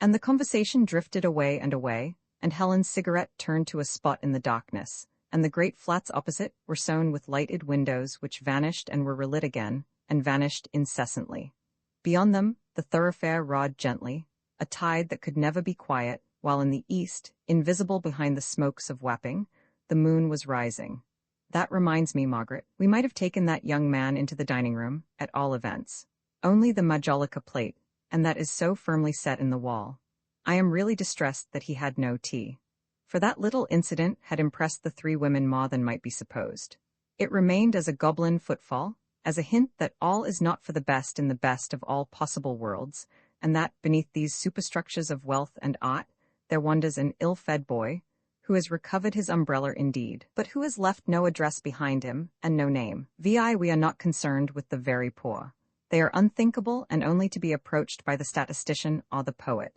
And the conversation drifted away, and Helen's cigarette turned to a spot in the darkness, and the great flats opposite were sown with lighted windows which vanished and were relit again, and vanished incessantly. Beyond them, the thoroughfare roared gently, a tide that could never be quiet, while in the east, invisible behind the smokes of Wapping, the moon was rising. That reminds me, Margaret, we might have taken that young man into the dining room, at all events. Only the majolica plate, and that is so firmly set in the wall. I am really distressed that he had no tea. For that little incident had impressed the three women more than might be supposed. It remained as a goblin footfall, as a hint that all is not for the best in the best of all possible worlds, and that, beneath these superstructures of wealth and art, there wanders an ill-fed boy, who has recovered his umbrella indeed, but who has left no address behind him, and no name. We are not concerned with the very poor. They are unthinkable and only to be approached by the statistician or the poet.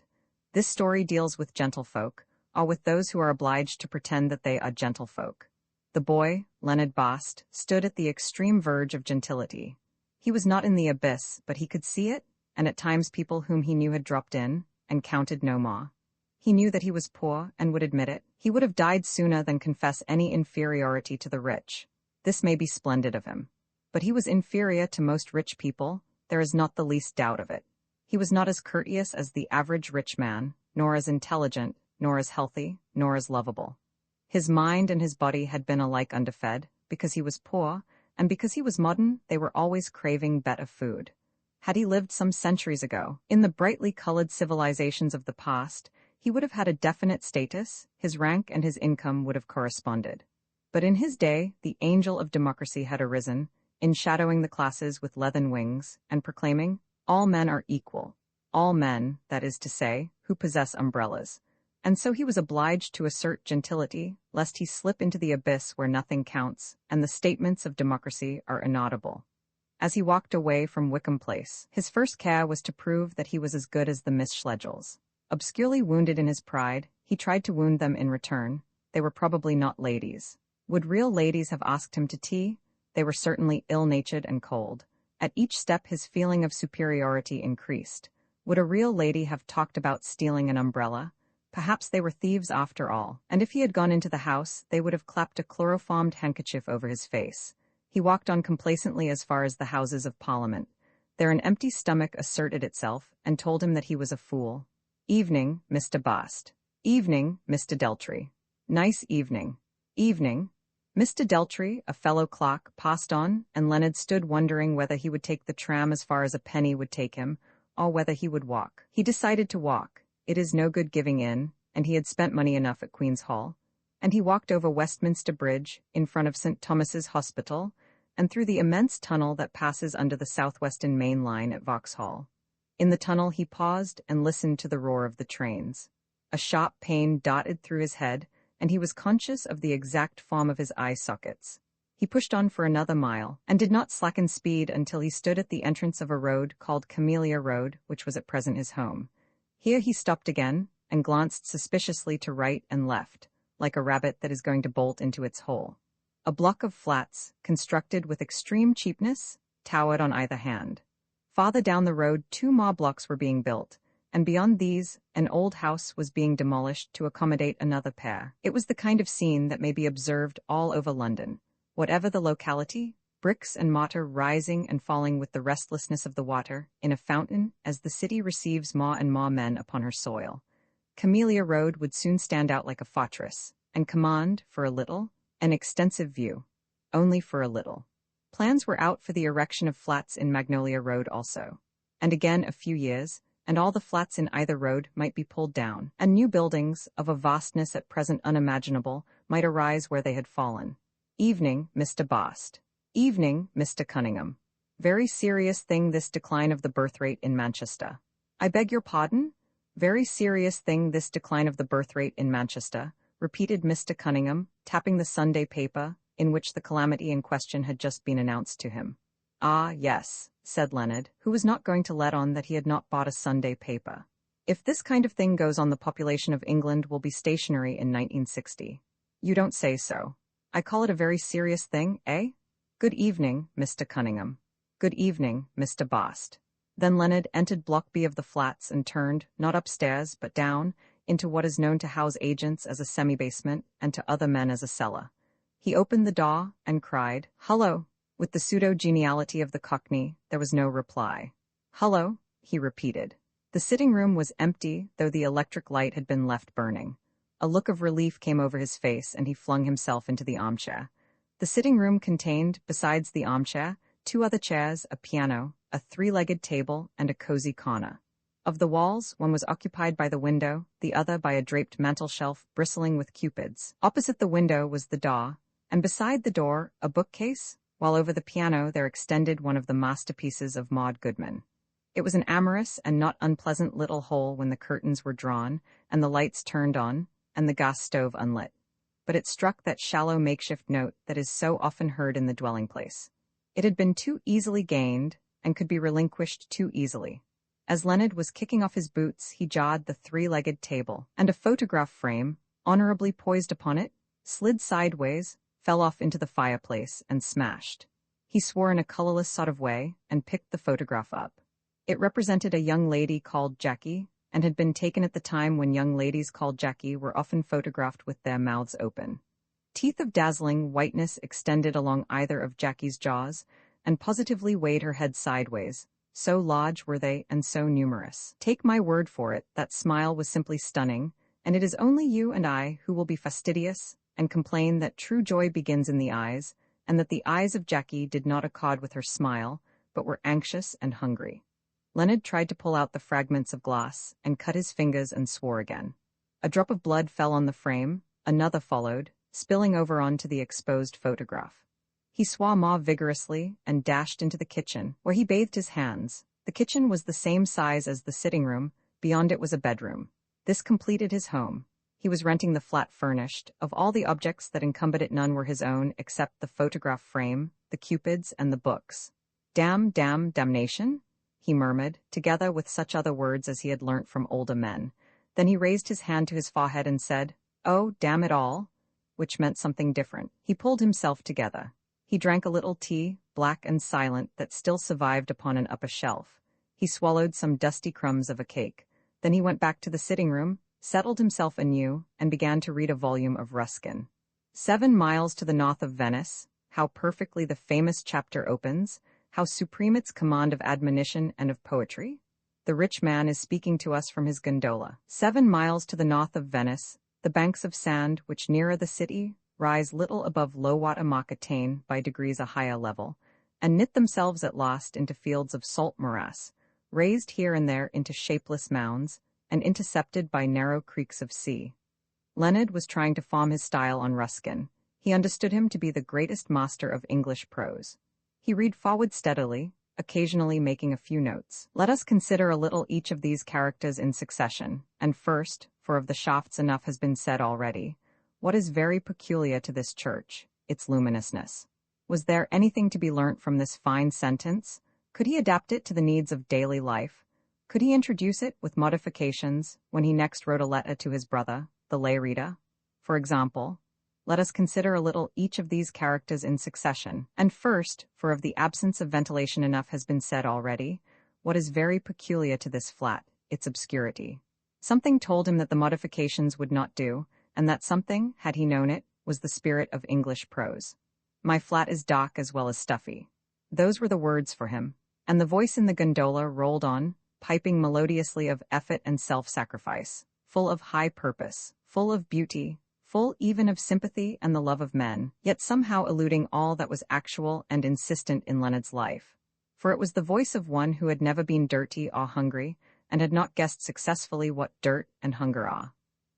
This story deals with gentlefolk, or with those who are obliged to pretend that they are gentlefolk. The boy, Leonard Bast, stood at the extreme verge of gentility. He was not in the abyss, but he could see it, and at times people whom he knew had dropped in, and counted no more. He knew that he was poor, and would admit it. He would have died sooner than confess any inferiority to the rich. This may be splendid of him. But he was inferior to most rich people, there is not the least doubt of it. He was not as courteous as the average rich man, nor as intelligent, nor as healthy, nor as lovable. His mind and his body had been alike underfed, because he was poor, and because he was modern, they were always craving better food. Had he lived some centuries ago, in the brightly colored civilizations of the past, he would have had a definite status, his rank and his income would have corresponded. But in his day, the angel of democracy had arisen, enshadowing the classes with leathern wings, and proclaiming, all men are equal, all men, that is to say, who possess umbrellas. And so he was obliged to assert gentility, lest he slip into the abyss where nothing counts, and the statements of democracy are inaudible. As he walked away from Wickham Place, his first care was to prove that he was as good as the Miss Schlegels. Obscurely wounded in his pride, he tried to wound them in return. They were probably not ladies. Would real ladies have asked him to tea? They were certainly ill-natured and cold. At each step his feeling of superiority increased. Would a real lady have talked about stealing an umbrella? Perhaps they were thieves after all, and if he had gone into the house, they would have clapped a chloroformed handkerchief over his face. He walked on complacently as far as the Houses of Parliament. There an empty stomach asserted itself, and told him that he was a fool. "Evening, Mr. Bast." "Evening, Mr. Deltry." "Nice evening." "Evening." Mr. Deltry, a fellow clerk, passed on, and Leonard stood wondering whether he would take the tram as far as a penny would take him, or whether he would walk. He decided to walk. It is no good giving in, and he had spent money enough at Queen's Hall. And he walked over Westminster Bridge, in front of St. Thomas's Hospital, and through the immense tunnel that passes under the Southwestern Main Line at Vauxhall. In the tunnel he paused and listened to the roar of the trains. A sharp pain darted through his head, and he was conscious of the exact form of his eye sockets. He pushed on for another mile, and did not slacken speed until he stood at the entrance of a road called Camellia Road, which was at present his home. Here he stopped again, and glanced suspiciously to right and left, like a rabbit that is going to bolt into its hole. A block of flats, constructed with extreme cheapness, towered on either hand. Farther down the road 2 more blocks were being built, and beyond these, an old house was being demolished to accommodate another pair. It was the kind of scene that may be observed all over London. Whatever the locality, bricks and mortar rising and falling with the restlessness of the water in a fountain as the city receives more and more men upon her soil. Camellia Road would soon stand out like a fortress, and command, for a little, an extensive view. Only for a little. Plans were out for the erection of flats in Magnolia Road also. And again a few years, and all the flats in either road might be pulled down, and new buildings, of a vastness at present unimaginable, might arise where they had fallen. "Evening, Mr. Bast." "Evening, Mr. Cunningham." "Very serious thing this decline of the birth rate in Manchester." "I beg your pardon?" "Very serious thing this decline of the birth rate in Manchester," repeated Mr. Cunningham, tapping the Sunday paper, in which the calamity in question had just been announced to him. "Ah, yes," said Leonard, who was not going to let on that he had not bought a Sunday paper. "If this kind of thing goes on, the population of England will be stationary in 1960. "You don't say so." "I call it a very serious thing, eh?" "Good evening, Mr. Cunningham." "Good evening, Mr. Bast." Then Leonard entered Block B of the flats and turned, not upstairs, but down, into what is known to house agents as a semi-basement and to other men as a cellar. He opened the door and cried, "Hullo!" With the pseudo-geniality of the Cockney, there was no reply. "Hullo!" he repeated. The sitting room was empty, though the electric light had been left burning. A look of relief came over his face, and he flung himself into the armchair. The sitting room contained, besides the armchair, 2 other chairs, a piano, a 3-legged table, and a cozy corner. Of the walls, one was occupied by the window, the other by a draped mantel-shelf bristling with cupids. Opposite the window was the door, and beside the door a bookcase, while over the piano there extended one of the masterpieces of Maud Goodman. It was an amorous and not unpleasant little hole when the curtains were drawn, and the lights turned on, and the gas stove unlit. But it struck that shallow makeshift note that is so often heard in the dwelling place. It had been too easily gained, and could be relinquished too easily. As Leonard was kicking off his boots, he jawed the 3-legged table, and a photograph frame, honorably poised upon it, slid sideways, fell off into the fireplace, and smashed. He swore in a colorless sort of way, and picked the photograph up. It represented a young lady called Jackie, and had been taken at the time when young ladies called Jackie were often photographed with their mouths open. Teeth of dazzling whiteness extended along either of Jackie's jaws, and positively weighed her head sideways. So large were they, and so numerous. Take my word for it, that smile was simply stunning, and it is only you and I who will be fastidious, and complain that true joy begins in the eyes, and that the eyes of Jackie did not accord with her smile, but were anxious and hungry. Leonard tried to pull out the fragments of glass, and cut his fingers and swore again. A drop of blood fell on the frame, another followed, spilling over onto the exposed photograph. He swore more vigorously, and dashed into the kitchen, where he bathed his hands. The kitchen was the same size as the sitting room, beyond it was a bedroom. This completed his home. He was renting the flat furnished. Of all the objects that encumbered it, none were his own, except the photograph frame, the cupids, and the books. "Damn, damn, damnation," he murmured, together with such other words as he had learnt from older men. Then he raised his hand to his forehead and said, "Oh, damn it all," which meant something different. He pulled himself together. He drank a little tea, black and silent, that still survived upon an upper shelf. He swallowed some dusty crumbs of a cake. Then he went back to the sitting room, settled himself anew, and began to read a volume of Ruskin. 7 miles to the north of Venice. How perfectly the famous chapter opens, how supreme its command of admonition and of poetry. The rich man is speaking to us from his gondola. 7 miles to the north of Venice, the banks of sand, which nearer the city, rise little above low-water mark, attain by degrees a higher level, and knit themselves at last into fields of salt morass, raised here and there into shapeless mounds, and intercepted by narrow creeks of sea. Leonard was trying to form his style on Ruskin. He understood him to be the greatest master of English prose. He read forward steadily, occasionally making a few notes. Let us consider a little each of these characters in succession, and first, for of the shafts enough has been said already, what is very peculiar to this church, its luminousness. Was there anything to be learnt from this fine sentence? Could he adapt it to the needs of daily life? Could he introduce it, with modifications, when he next wrote a letter to his brother, the lay reader? For example, let us consider a little each of these characters in succession, and first, for of the absence of ventilation enough has been said already, what is very peculiar to this flat, its obscurity. Something told him that the modifications would not do, and that something, had he known it, was the spirit of English prose. My flat is dark as well as stuffy. Those were the words for him, and the voice in the gondola rolled on, piping melodiously of effort and self-sacrifice, full of high purpose, full of beauty, full even of sympathy and the love of men, yet somehow eluding all that was actual and insistent in Leonard's life. For it was the voice of one who had never been dirty or hungry, and had not guessed successfully what dirt and hunger are.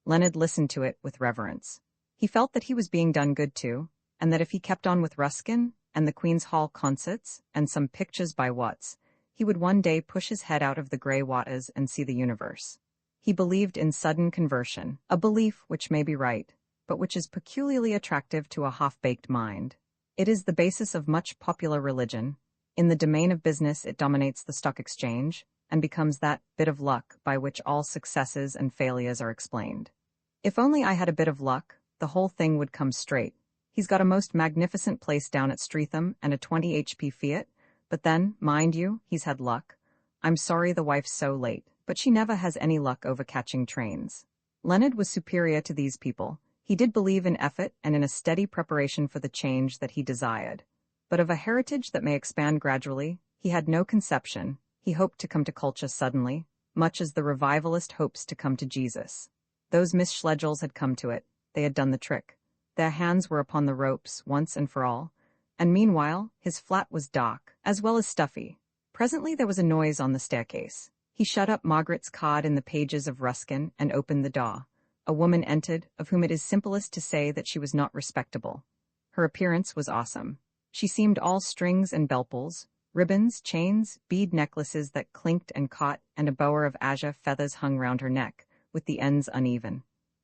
Leonard listened to it with reverence. He felt that he was being done good to, and that if he kept on with Ruskin, and the Queen's Hall concerts, and some pictures by Watts, he would one day push his head out of the grey waters and see the universe. He believed in sudden conversion, a belief which may be right, but which is peculiarly attractive to a half-baked mind. It is the basis of much popular religion. In the domain of business it dominates the stock exchange, and becomes that bit of luck by which all successes and failures are explained. If only I had a bit of luck, the whole thing would come straight. He's got a most magnificent place down at Streatham and a 20 HP Fiat, but then, mind you, he's had luck. I'm sorry the wife's so late, but she never has any luck over catching trains. Leonard was superior to these people. He did believe in effort and in a steady preparation for the change that he desired. But of a heritage that may expand gradually, he had no conception. He hoped to come to culture suddenly, much as the revivalist hopes to come to Jesus. Those Miss Schlegels had come to it. They had done the trick. Their hands were upon the ropes once and for all, and meanwhile his flat was dark, as well as stuffy. Presently there was a noise on the staircase. He shut up Margaret's card in the pages of Ruskin and opened the door. A woman entered, of whom it is simplest to say that she was not respectable. Her appearance was awesome. She seemed all strings and belples, ribbons, chains, bead necklaces that clinked and caught, and a bower of azure feathers hung round her neck, with the ends uneven.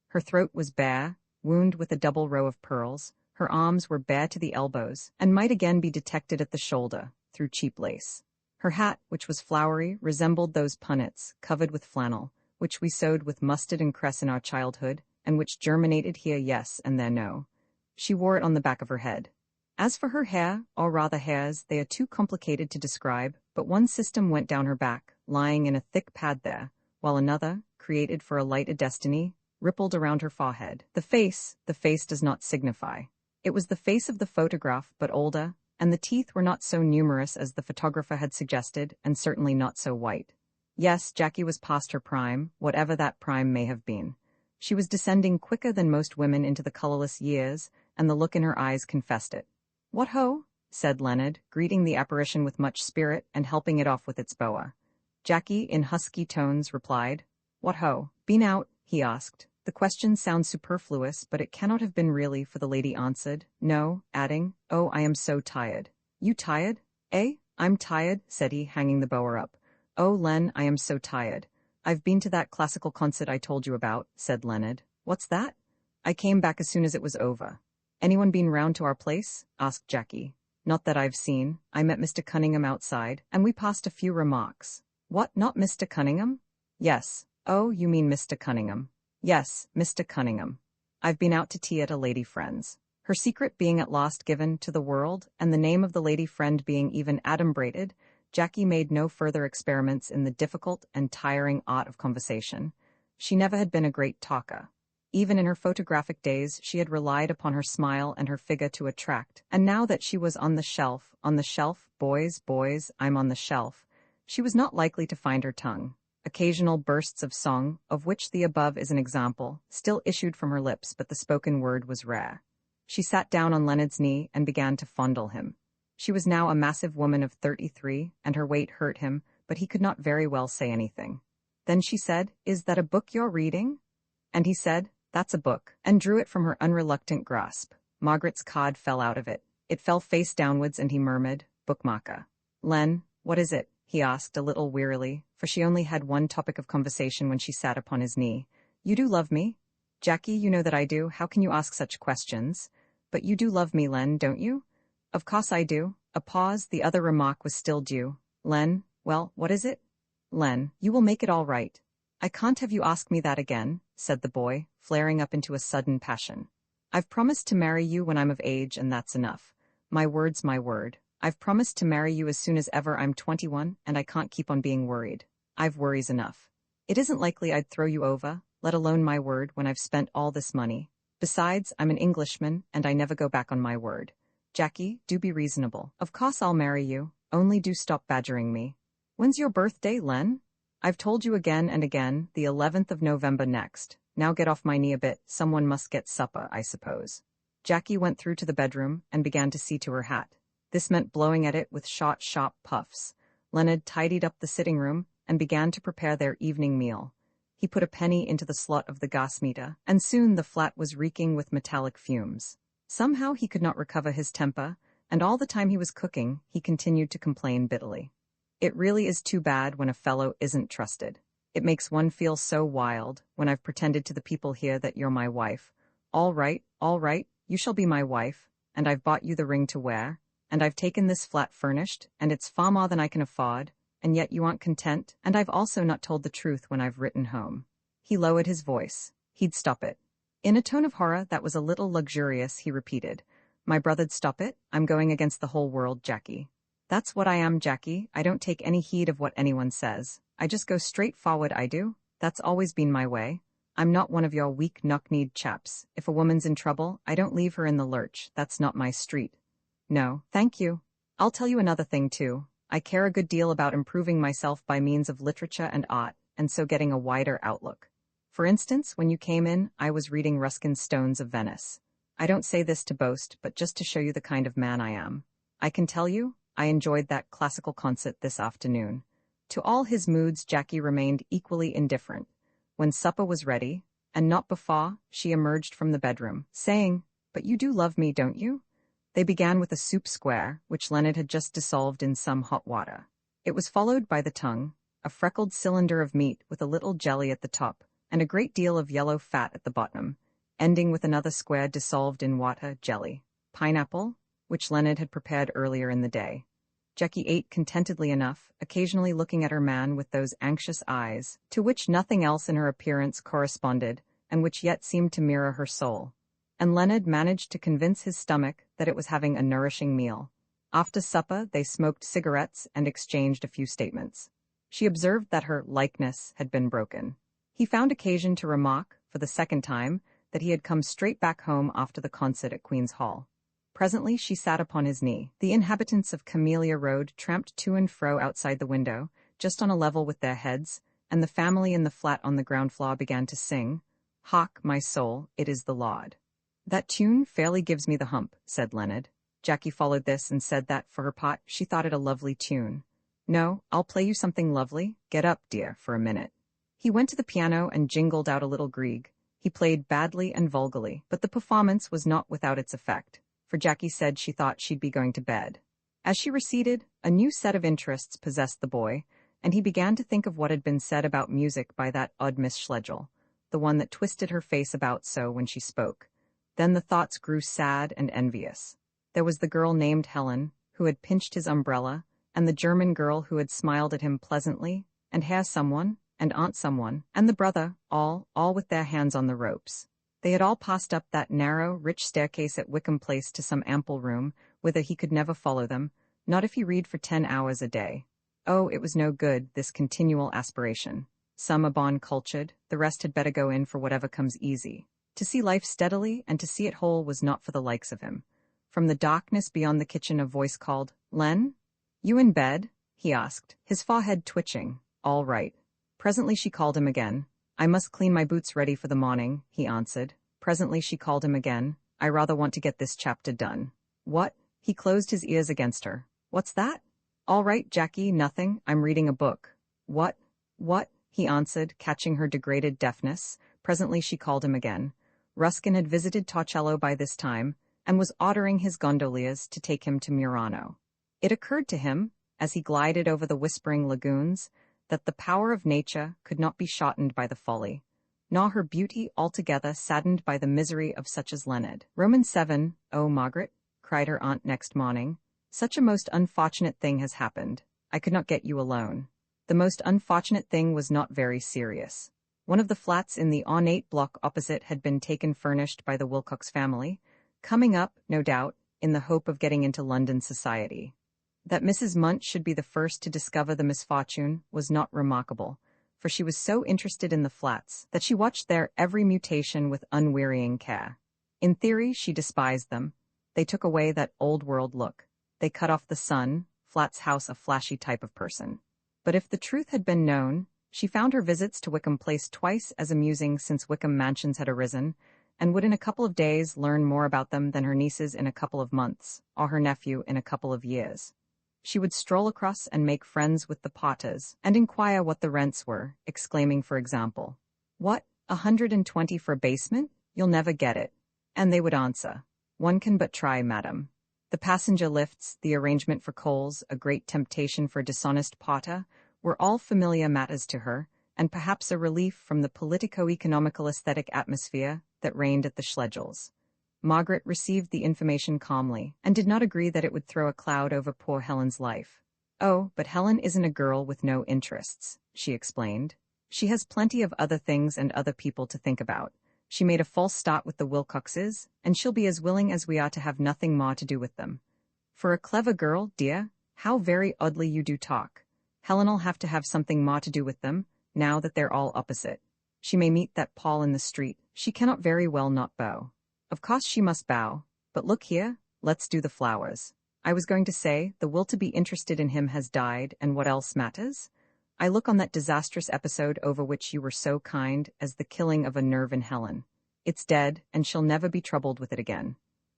Her throat was bare, wound with a double row of pearls. Her arms were bare to the elbows, and might again be detected at the shoulder, through cheap lace. Her hat, which was flowery, resembled those punnets, covered with flannel, which we sewed with mustard and cress in our childhood, and which germinated here yes and there no. She wore it on the back of her head. As for her hair, or rather hairs, they are too complicated to describe, but one system went down her back, lying in a thick pad there, while another, created for a lighter destiny, rippled around her forehead. The face does not signify. It was the face of the photograph, but older, and the teeth were not so numerous as the photographer had suggested, and certainly not so white. Yes, Jackie was past her prime, whatever that prime may have been. She was descending quicker than most women into the colorless years, and the look in her eyes confessed it. "What ho?" said Leonard, greeting the apparition with much spirit and helping it off with its boa. Jackie, in husky tones, replied, "What ho?" "Been out?" he asked. The question sounds superfluous, but it cannot have been really, for the lady answered, "No," adding, "Oh, I am so tired." "You tired? Eh? I'm tired," said he, hanging the boa up. "Oh, Len, I am so tired. I've been to that classical concert I told you about," said Leonard. "What's that?" "I came back as soon as it was over." "Anyone been round to our place?" asked Jackie. "Not that I've seen. I met Mr. Cunningham outside, and we passed a few remarks." "What, not Mr. Cunningham?" "Yes." "Oh, you mean Mr. Cunningham." "Yes, Mr. Cunningham. I've been out to tea at a lady friend's." Her secret being at last given to the world, and the name of the lady friend being even adumbrated, Jackie made no further experiments in the difficult and tiring art of conversation. She never had been a great talker. Even in her photographic days, she had relied upon her smile and her figure to attract, and now that she was on the shelf, boys, boys, I'm on the shelf, she was not likely to find her tongue. Occasional bursts of song, of which the above is an example, still issued from her lips, but the spoken word was rare. She sat down on Leonard's knee and began to fondle him. She was now a massive woman of 33, and her weight hurt him, but he could not very well say anything. Then she said, "Is that a book you're reading?" And he said, "That's a book," and drew it from her unreluctant grasp. Margaret's card fell out of it. It fell face downwards, and he murmured, "Bookmarker." "Len, what is it?" he asked a little wearily, for she only had one topic of conversation when she sat upon his knee. "You do love me?" "Jackie, you know that I do. How can you ask such questions?" "But you do love me, Len, don't you?" "Of course I do." A pause, the other remark was still due. "Len, well, what is it?" "Len, you will make it all right." "I can't have you ask me that again," said the boy, flaring up into a sudden passion. "I've promised to marry you when I'm of age, and that's enough. My word's my word. I've promised to marry you as soon as ever I'm 21, and I can't keep on being worried. I've worries enough. It isn't likely I'd throw you over, let alone my word, when I've spent all this money. Besides, I'm an Englishman, and I never go back on my word. Jackie, do be reasonable. Of course I'll marry you, only do stop badgering me. When's your birthday, Len?" "I've told you again and again, the 11th of November next. Now get off my knee a bit, someone must get supper, I suppose." Jackie went through to the bedroom and began to see to her hat. This meant blowing at it with short, sharp puffs. Leonard tidied up the sitting room and began to prepare their evening meal. He put a penny into the slot of the gas meter, and soon the flat was reeking with metallic fumes. Somehow he could not recover his temper, and all the time he was cooking, he continued to complain bitterly. "It really is too bad when a fellow isn't trusted. It makes one feel so wild, when I've pretended to the people here that you're my wife. All right, you shall be my wife, and I've bought you the ring to wear, and I've taken this flat furnished, and it's far more than I can afford, and yet you aren't content, and I've also not told the truth when I've written home." He lowered his voice. He'd stop it. In a tone of horror that was a little luxurious, he repeated, "My brother'd stop it? I'm going against the whole world, Jackie." "That's what I am, Jackie. I don't take any heed of what anyone says. I just go straight forward, I do. That's always been my way. I'm not one of your weak, knock-kneed chaps. If a woman's in trouble, I don't leave her in the lurch. That's not my street. No, thank you. I'll tell you another thing, too. I care a good deal about improving myself by means of literature and art, and so getting a wider outlook. For instance, when you came in, I was reading Ruskin's Stones of Venice. I don't say this to boast, but just to show you the kind of man I am. I can tell you, I enjoyed that classical concert this afternoon." To all his moods, Jackie remained equally indifferent. When supper was ready, and not before, she emerged from the bedroom, saying, "But you do love me, don't you?" They began with a soup square, which Leonard had just dissolved in some hot water. It was followed by the tongue, a freckled cylinder of meat with a little jelly at the top, and a great deal of yellow fat at the bottom, ending with another square dissolved in water jelly. Pineapple, which Leonard had prepared earlier in the day. Jackie ate contentedly enough, occasionally looking at her man with those anxious eyes, to which nothing else in her appearance corresponded, and which yet seemed to mirror her soul. And Leonard managed to convince his stomach that it was having a nourishing meal. After supper, they smoked cigarettes and exchanged a few statements. She observed that her likeness had been broken. He found occasion to remark, for the second time, that he had come straight back home after the concert at Queen's Hall. Presently she sat upon his knee. The inhabitants of Camellia Road tramped to and fro outside the window, just on a level with their heads, and the family in the flat on the ground floor began to sing, "Hark, my soul, it is the Lord." "That tune fairly gives me the hump," said Leonard. Jackie followed this and said that, for her part, she thought it a lovely tune. "No, I'll play you something lovely. Get up, dear, for a minute." He went to the piano and jingled out a little Grieg. He played badly and vulgarly, but the performance was not without its effect, for Jackie said she thought she'd be going to bed. As she receded, a new set of interests possessed the boy, and he began to think of what had been said about music by that odd Miss Schlegel, the one that twisted her face about so when she spoke. Then the thoughts grew sad and envious. There was the girl named Helen, who had pinched his umbrella, and the German girl who had smiled at him pleasantly, and Herr someone, and Aunt someone, and the brother, all with their hands on the ropes. They had all passed up that narrow, rich staircase at Wickham Place to some ample room, whither he could never follow them, not if he read for 10 hours a day. Oh, it was no good, this continual aspiration. Some are born cultured, the rest had better go in for whatever comes easy. To see life steadily and to see it whole was not for the likes of him. From the darkness beyond the kitchen a voice called, "Len? You in bed?" he asked, his forehead twitching. "All right." Presently she called him again. "I must clean my boots ready for the morning," he answered. Presently she called him again. "I rather want to get this chapter done." "What?" He closed his ears against her. "What's that?" "All right, Jackie, nothing. I'm reading a book." "What? What?" he answered, catching her degraded deafness. Presently she called him again. Ruskin had visited Torcello by this time, and was ordering his gondoliers to take him to Murano. It occurred to him, as he glided over the whispering lagoons, that the power of nature could not be shortened by the folly, nor her beauty altogether saddened by the misery of such as Leonard. Romans 7, "Oh, Margaret," cried her aunt next morning, "such a most unfortunate thing has happened. I could not get you alone." The most unfortunate thing was not very serious. One of the flats in the ornate block opposite had been taken furnished by the Wilcox family, coming up, no doubt, in the hope of getting into London society. That Mrs. Munt should be the first to discover the misfortune was not remarkable, for she was so interested in the flats that she watched their every mutation with unwearying care. In theory, she despised them. They took away that old-world look. They cut off the sun, flats house a flashy type of person. But if the truth had been known, she found her visits to Wickham Place twice as amusing since Wickham Mansions had arisen, and would in a couple of days learn more about them than her nieces in a couple of months, or her nephew in a couple of years. She would stroll across and make friends with the Potters, and inquire what the rents were, exclaiming, for example, "What, 120 for a basement? You'll never get it." And they would answer, "One can but try, madam." The passenger lifts, the arrangement for coals, a great temptation for a dishonest Potter, were all familiar matters to her, and perhaps a relief from the politico-economical aesthetic atmosphere that reigned at the Schlegels. Margaret received the information calmly, and did not agree that it would throw a cloud over poor Helen's life. "Oh, but Helen isn't a girl with no interests," she explained. "She has plenty of other things and other people to think about. She made a false start with the Wilcoxes, and she'll be as willing as we are to have nothing more to do with them." "For a clever girl, dear, how very oddly you do talk. Helen'll have to have something more to do with them, now that they're all opposite. She may meet that Paul in the street. She cannot very well not bow. Of course she must bow, but look here, let's do the flowers. I was going to say, the will to be interested in him has died, and what else matters? I look on that disastrous episode over which you were so kind as the killing of a nerve in Helen. It's dead, and she'll never be troubled with it again.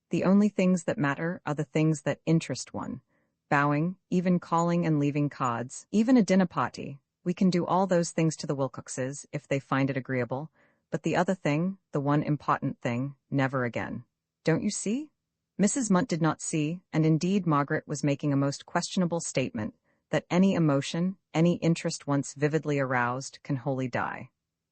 The only things that matter are the things that interest one. Bowing, even calling and leaving cards, even a dinner party. We can do all those things to the Wilcoxes, if they find it agreeable, but the other thing, the one important thing, never again. Don't you see?" Mrs. Munt did not see, and indeed Margaret was making a most questionable statement, that any emotion, any interest once vividly aroused, can wholly die.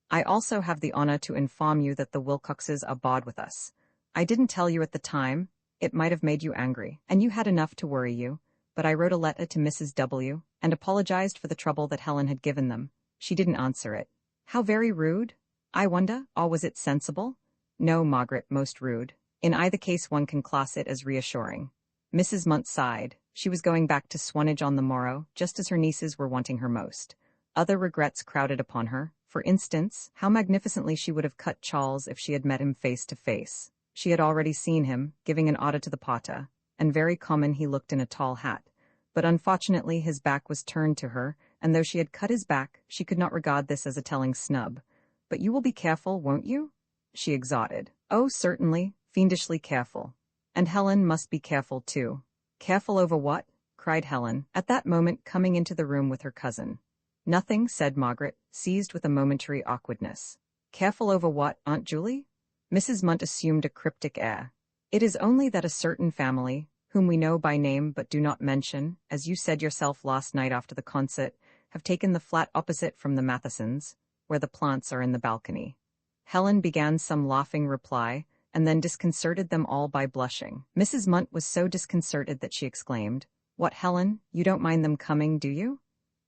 "I also have the honor to inform you that the Wilcoxes are bored with us. I didn't tell you at the time, it might have made you angry, and you had enough to worry you, but I wrote a letter to Mrs. W., and apologized for the trouble that Helen had given them. She didn't answer it. How very rude? I wonder, or was it sensible? No, Margaret, most rude. In either case one can class it as reassuring." Mrs. Munt sighed. She was going back to Swanage on the morrow, just as her nieces were wanting her most. Other regrets crowded upon her. For instance, how magnificently she would have cut Charles if she had met him face to face. She had already seen him, giving an order to the Potter, and very common he looked in a tall hat. But unfortunately his back was turned to her, and though she had cut his back, she could not regard this as a telling snub. "But you will be careful, won't you?" she exhorted. "Oh, certainly, fiendishly careful. And Helen must be careful too." "Careful over what?" cried Helen, at that moment coming into the room with her cousin. "Nothing," said Margaret, seized with a momentary awkwardness. "Careful over what, Aunt Julie?" Mrs. Munt assumed a cryptic air. "It is only that a certain family, whom we know by name but do not mention, as you said yourself last night after the concert, have taken the flat opposite from the Mathesons, where the plants are in the balcony." Helen began some laughing reply, and then disconcerted them all by blushing. Mrs. Munt was so disconcerted that she exclaimed, "What, Helen, you don't mind them coming, do you?"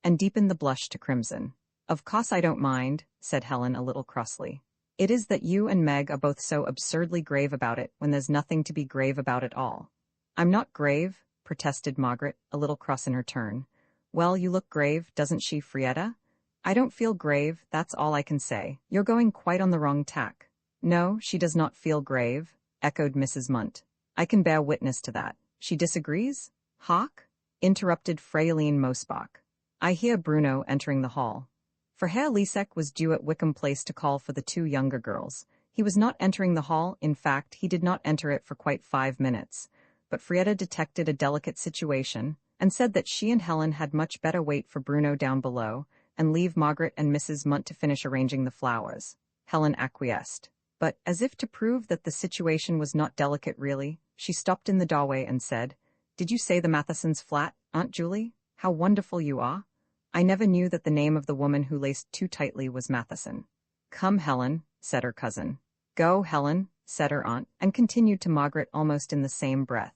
and deepened the blush to crimson. "Of course I don't mind," said Helen a little crossly. It is that you and Meg are both so absurdly grave about it when there's nothing to be grave about at all. I'm not grave, protested Margaret, a little cross in her turn. Well, you look grave, doesn't she, Frieda? I don't feel grave, that's all I can say. You're going quite on the wrong tack. No, she does not feel grave, echoed Mrs. Munt. I can bear witness to that. She disagrees? Hawk? Interrupted Fraeline Mosbach. I hear Bruno entering the hall. For Herr Lisek was due at Wickham Place to call for the two younger girls. He was not entering the hall, in fact, he did not enter it for quite 5 minutes. But Frieda detected a delicate situation, and said that she and Helen had much better wait for Bruno down below, and leave Margaret and Mrs. Munt to finish arranging the flowers. Helen acquiesced. But, as if to prove that the situation was not delicate really, she stopped in the doorway and said, Did you say the Mathesons' flat, Aunt Julie? How wonderful you are! I never knew that the name of the woman who laced too tightly was Matheson. Come, Helen, said her cousin. Go, Helen, said her aunt, and continued to Margaret almost in the same breath.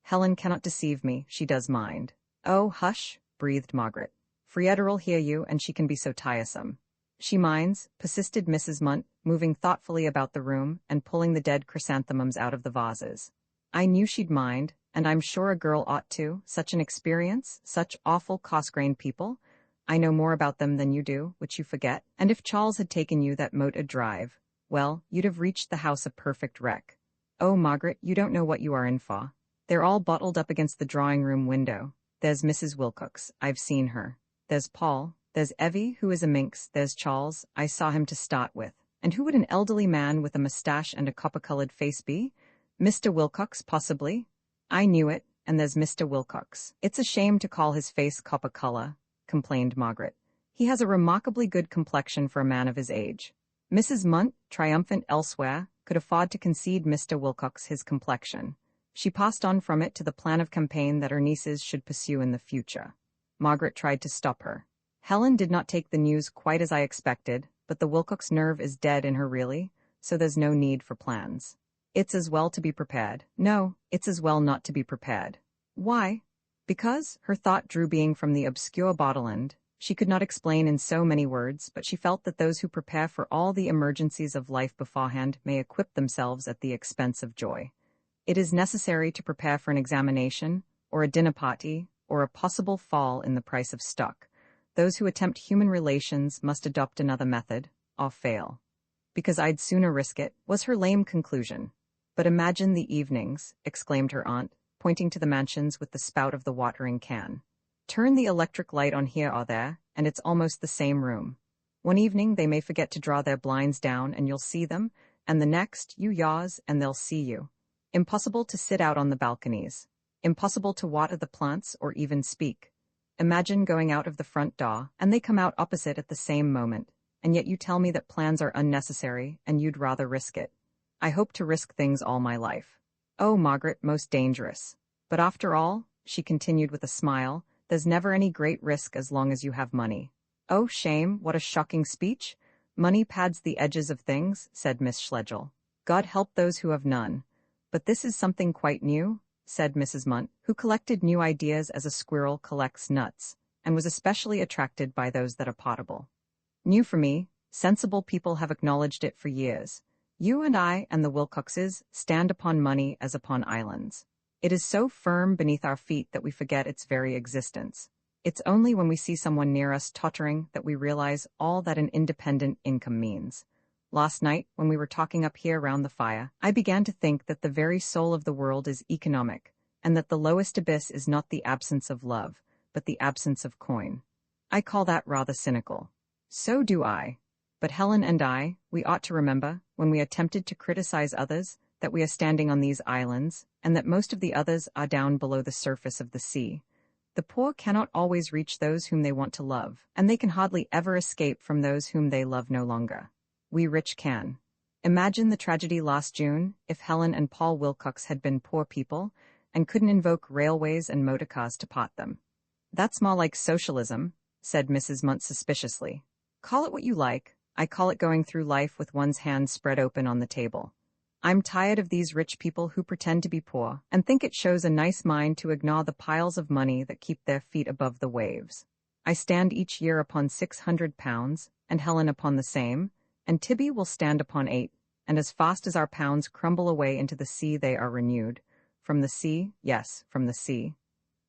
Helen cannot deceive me, she does mind. Oh, hush, breathed Margaret. Frieder'll hear you, and she can be so tiresome. She minds, persisted Mrs. Munt, moving thoughtfully about the room and pulling the dead chrysanthemums out of the vases. I knew she'd mind, and I'm sure a girl ought to, such an experience, such awful cross-grained people. I know more about them than you do, which you forget, and if Charles had taken you that moat a drive, well, you'd have reached the house a perfect wreck. Oh, Margaret, you don't know what you are in for. They're all bottled up against the drawing-room window. There's Mrs. Wilcox, I've seen her. There's Paul, there's Evie, who is a minx, there's Charles, I saw him to start with. And who would an elderly man with a moustache and a copper-colored face be? Mr. Wilcox, possibly. I knew it, and there's Mr. Wilcox. It's a shame to call his face copper-color, complained Margaret. He has a remarkably good complexion for a man of his age. Mrs. Munt, triumphant elsewhere, could afford to concede Mr. Wilcox his complexion. She passed on from it to the plan of campaign that her nieces should pursue in the future. Margaret tried to stop her. Helen did not take the news quite as I expected, but the Wilcox nerve is dead in her really, so there's no need for plans. It's as well to be prepared. No, it's as well not to be prepared. Why? Because, her thought drew being from the obscure Bottle-end, she could not explain in so many words, but she felt that those who prepare for all the emergencies of life beforehand may equip themselves at the expense of joy. It is necessary to prepare for an examination, or a dinner party, or a possible fall in the price of stock. Those who attempt human relations must adopt another method, or fail. Because I'd sooner risk it, was her lame conclusion. But imagine the evenings, exclaimed her aunt, pointing to the mansions with the spout of the watering can. Turn the electric light on here or there, and it's almost the same room. One evening they may forget to draw their blinds down and you'll see them, and the next you yaws and they'll see you. Impossible to sit out on the balconies. Impossible to water the plants or even speak. Imagine going out of the front door, and they come out opposite at the same moment, and yet you tell me that plans are unnecessary and you'd rather risk it. I hope to risk things all my life. Oh, Margaret, most dangerous. But after all, she continued with a smile, there's never any great risk as long as you have money. Oh, shame, what a shocking speech. Money pads the edges of things, said Miss Schlegel. God help those who have none. But this is something quite new, said Mrs. Munt, who collected new ideas as a squirrel collects nuts, and was especially attracted by those that are potable. New for me, sensible people have acknowledged it for years. You and I and the Wilcoxes stand upon money as upon islands. It is so firm beneath our feet that we forget its very existence. It's only when we see someone near us tottering that we realize all that an independent income means. Last night, when we were talking up here round the fire, I began to think that the very soul of the world is economic, and that the lowest abyss is not the absence of love, but the absence of coin. I call that rather cynical. So do I. But Helen and I, we ought to remember, when we attempted to criticize others, that we are standing on these islands, and that most of the others are down below the surface of the sea. The poor cannot always reach those whom they want to love, and they can hardly ever escape from those whom they love no longer. We rich can. Imagine the tragedy last June, if Helen and Paul Wilcox had been poor people, and couldn't invoke railways and motor cars to pot them. That's more like socialism, said Mrs. Munt suspiciously. Call it what you like. I call it going through life with one's hands spread open on the table. I'm tired of these rich people who pretend to be poor and think it shows a nice mind to ignore the piles of money that keep their feet above the waves. I stand each year upon £600, and Helen upon the same, and Tibby will stand upon 8, and as fast as our pounds crumble away into the sea they are renewed. From the sea, yes, from the sea.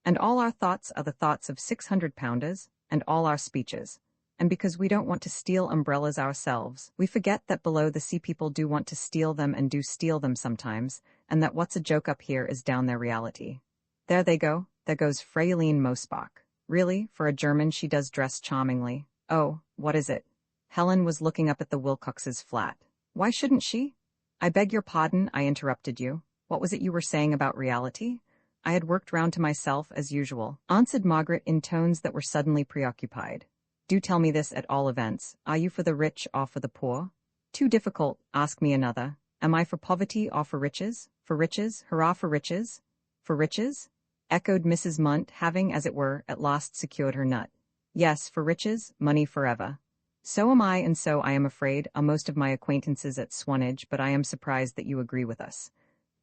And all our thoughts are the thoughts of 600-pounders, and all our speeches. And because we don't want to steal umbrellas ourselves, we forget that below the sea people do want to steal them and do steal them sometimes, and that what's a joke up here is down their reality. There they go, there goes Fräulein Mosbach. Really, for a German she does dress charmingly. Oh, what is it? Helen was looking up at the Wilcoxes' flat. Why shouldn't she? I beg your pardon, I interrupted you. What was it you were saying about reality? I had worked round to myself as usual, answered Margaret in tones that were suddenly preoccupied. Do tell me this at all events. Are you for the rich or for the poor? Too difficult, ask me another. Am I for poverty or for riches? For riches, hurrah for riches? For riches? Echoed Mrs. Munt, having, as it were, at last secured her nut. Yes, for riches, money forever. So am I, and so, I am afraid, are most of my acquaintances at Swanage, but I am surprised that you agree with us.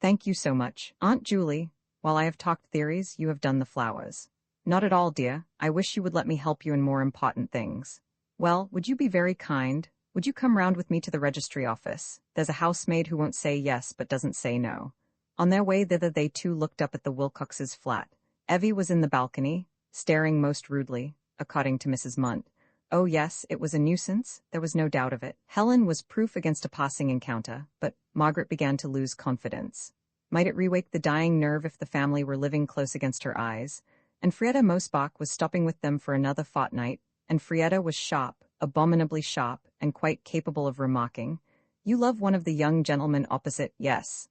Thank you so much, Aunt Julie. While I have talked theories, you have done the flowers. Not at all, dear. I wish you would let me help you in more important things. Well, would you be very kind? Would you come round with me to the registry office? There's a housemaid who won't say yes but doesn't say no. On their way thither they too looked up at the Wilcoxes' flat. Evie was in the balcony, staring most rudely, according to Mrs. Munt. Oh yes, it was a nuisance, there was no doubt of it. Helen was proof against a passing encounter, but Margaret began to lose confidence. Might it rewake the dying nerve if the family were living close against her eyes? And Frieda Mosbach was stopping with them for another fortnight, and Frieda was sharp, abominably sharp, and quite capable of remarking, "You love one of the young gentlemen opposite, yes."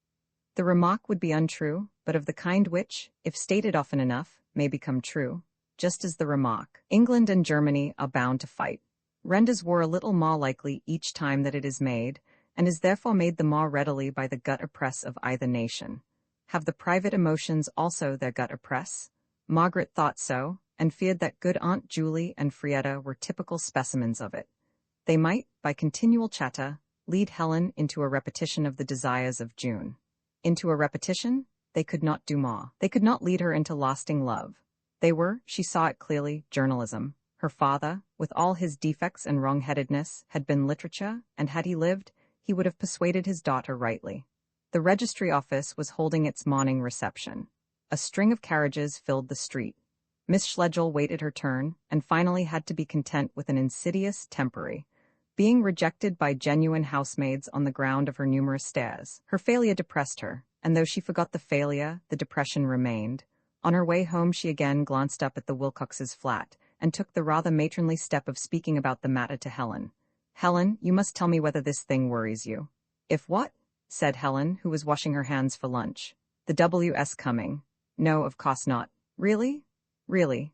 The remark would be untrue, but of the kind which, if stated often enough, may become true, just as the remark, "England and Germany are bound to fight," renders war a little more likely each time that it is made, and is therefore made the more readily by the gut oppress of either nation. Have the private emotions also their gut oppress? Margaret thought so, and feared that good Aunt Julie and Frieda were typical specimens of it. They might, by continual chatter, lead Helen into a repetition of the desires of June. Into a repetition? They could not do more. They could not lead her into lasting love. They were, she saw it clearly, journalism. Her father, with all his defects and wrong-headedness, had been literature, and had he lived, he would have persuaded his daughter rightly. The registry office was holding its morning reception. A string of carriages filled the street. Miss Schlegel waited her turn, and finally had to be content with an insidious temporary, being rejected by genuine housemaids on the ground of her numerous stairs. Her failure depressed her, and though she forgot the failure, the depression remained. On her way home she again glanced up at the Wilcoxes' flat, and took the rather matronly step of speaking about the matter to Helen. "Helen, you must tell me whether this thing worries you." "If what?" said Helen, who was washing her hands for lunch. "The W.S. coming." "No, of course not." "Really?" "Really."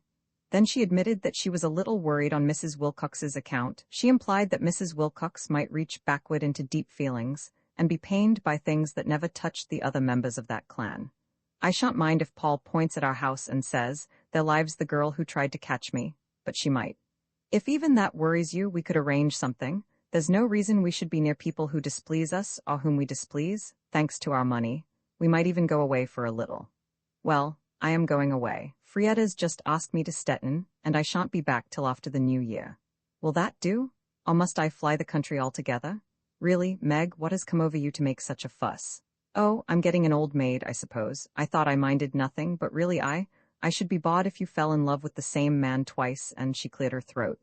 Then she admitted that she was a little worried on Mrs. Wilcox's account. She implied that Mrs. Wilcox might reach backward into deep feelings, and be pained by things that never touched the other members of that clan. "I shan't mind if Paul points at our house and says, 'There lives the girl who tried to catch me,' but she might. If even that worries you, we could arrange something. There's no reason we should be near people who displease us or whom we displease, thanks to our money. We might even go away for a little." "Well, I am going away. Frieda's just asked me to Stettin, and I shan't be back till after the New Year." "Will that do? Or must I fly the country altogether? Really, Meg, what has come over you to make such a fuss?" "Oh, I'm getting an old maid, I suppose. I thought I minded nothing, but really I should be bawd if you fell in love with the same man twice," and she cleared her throat.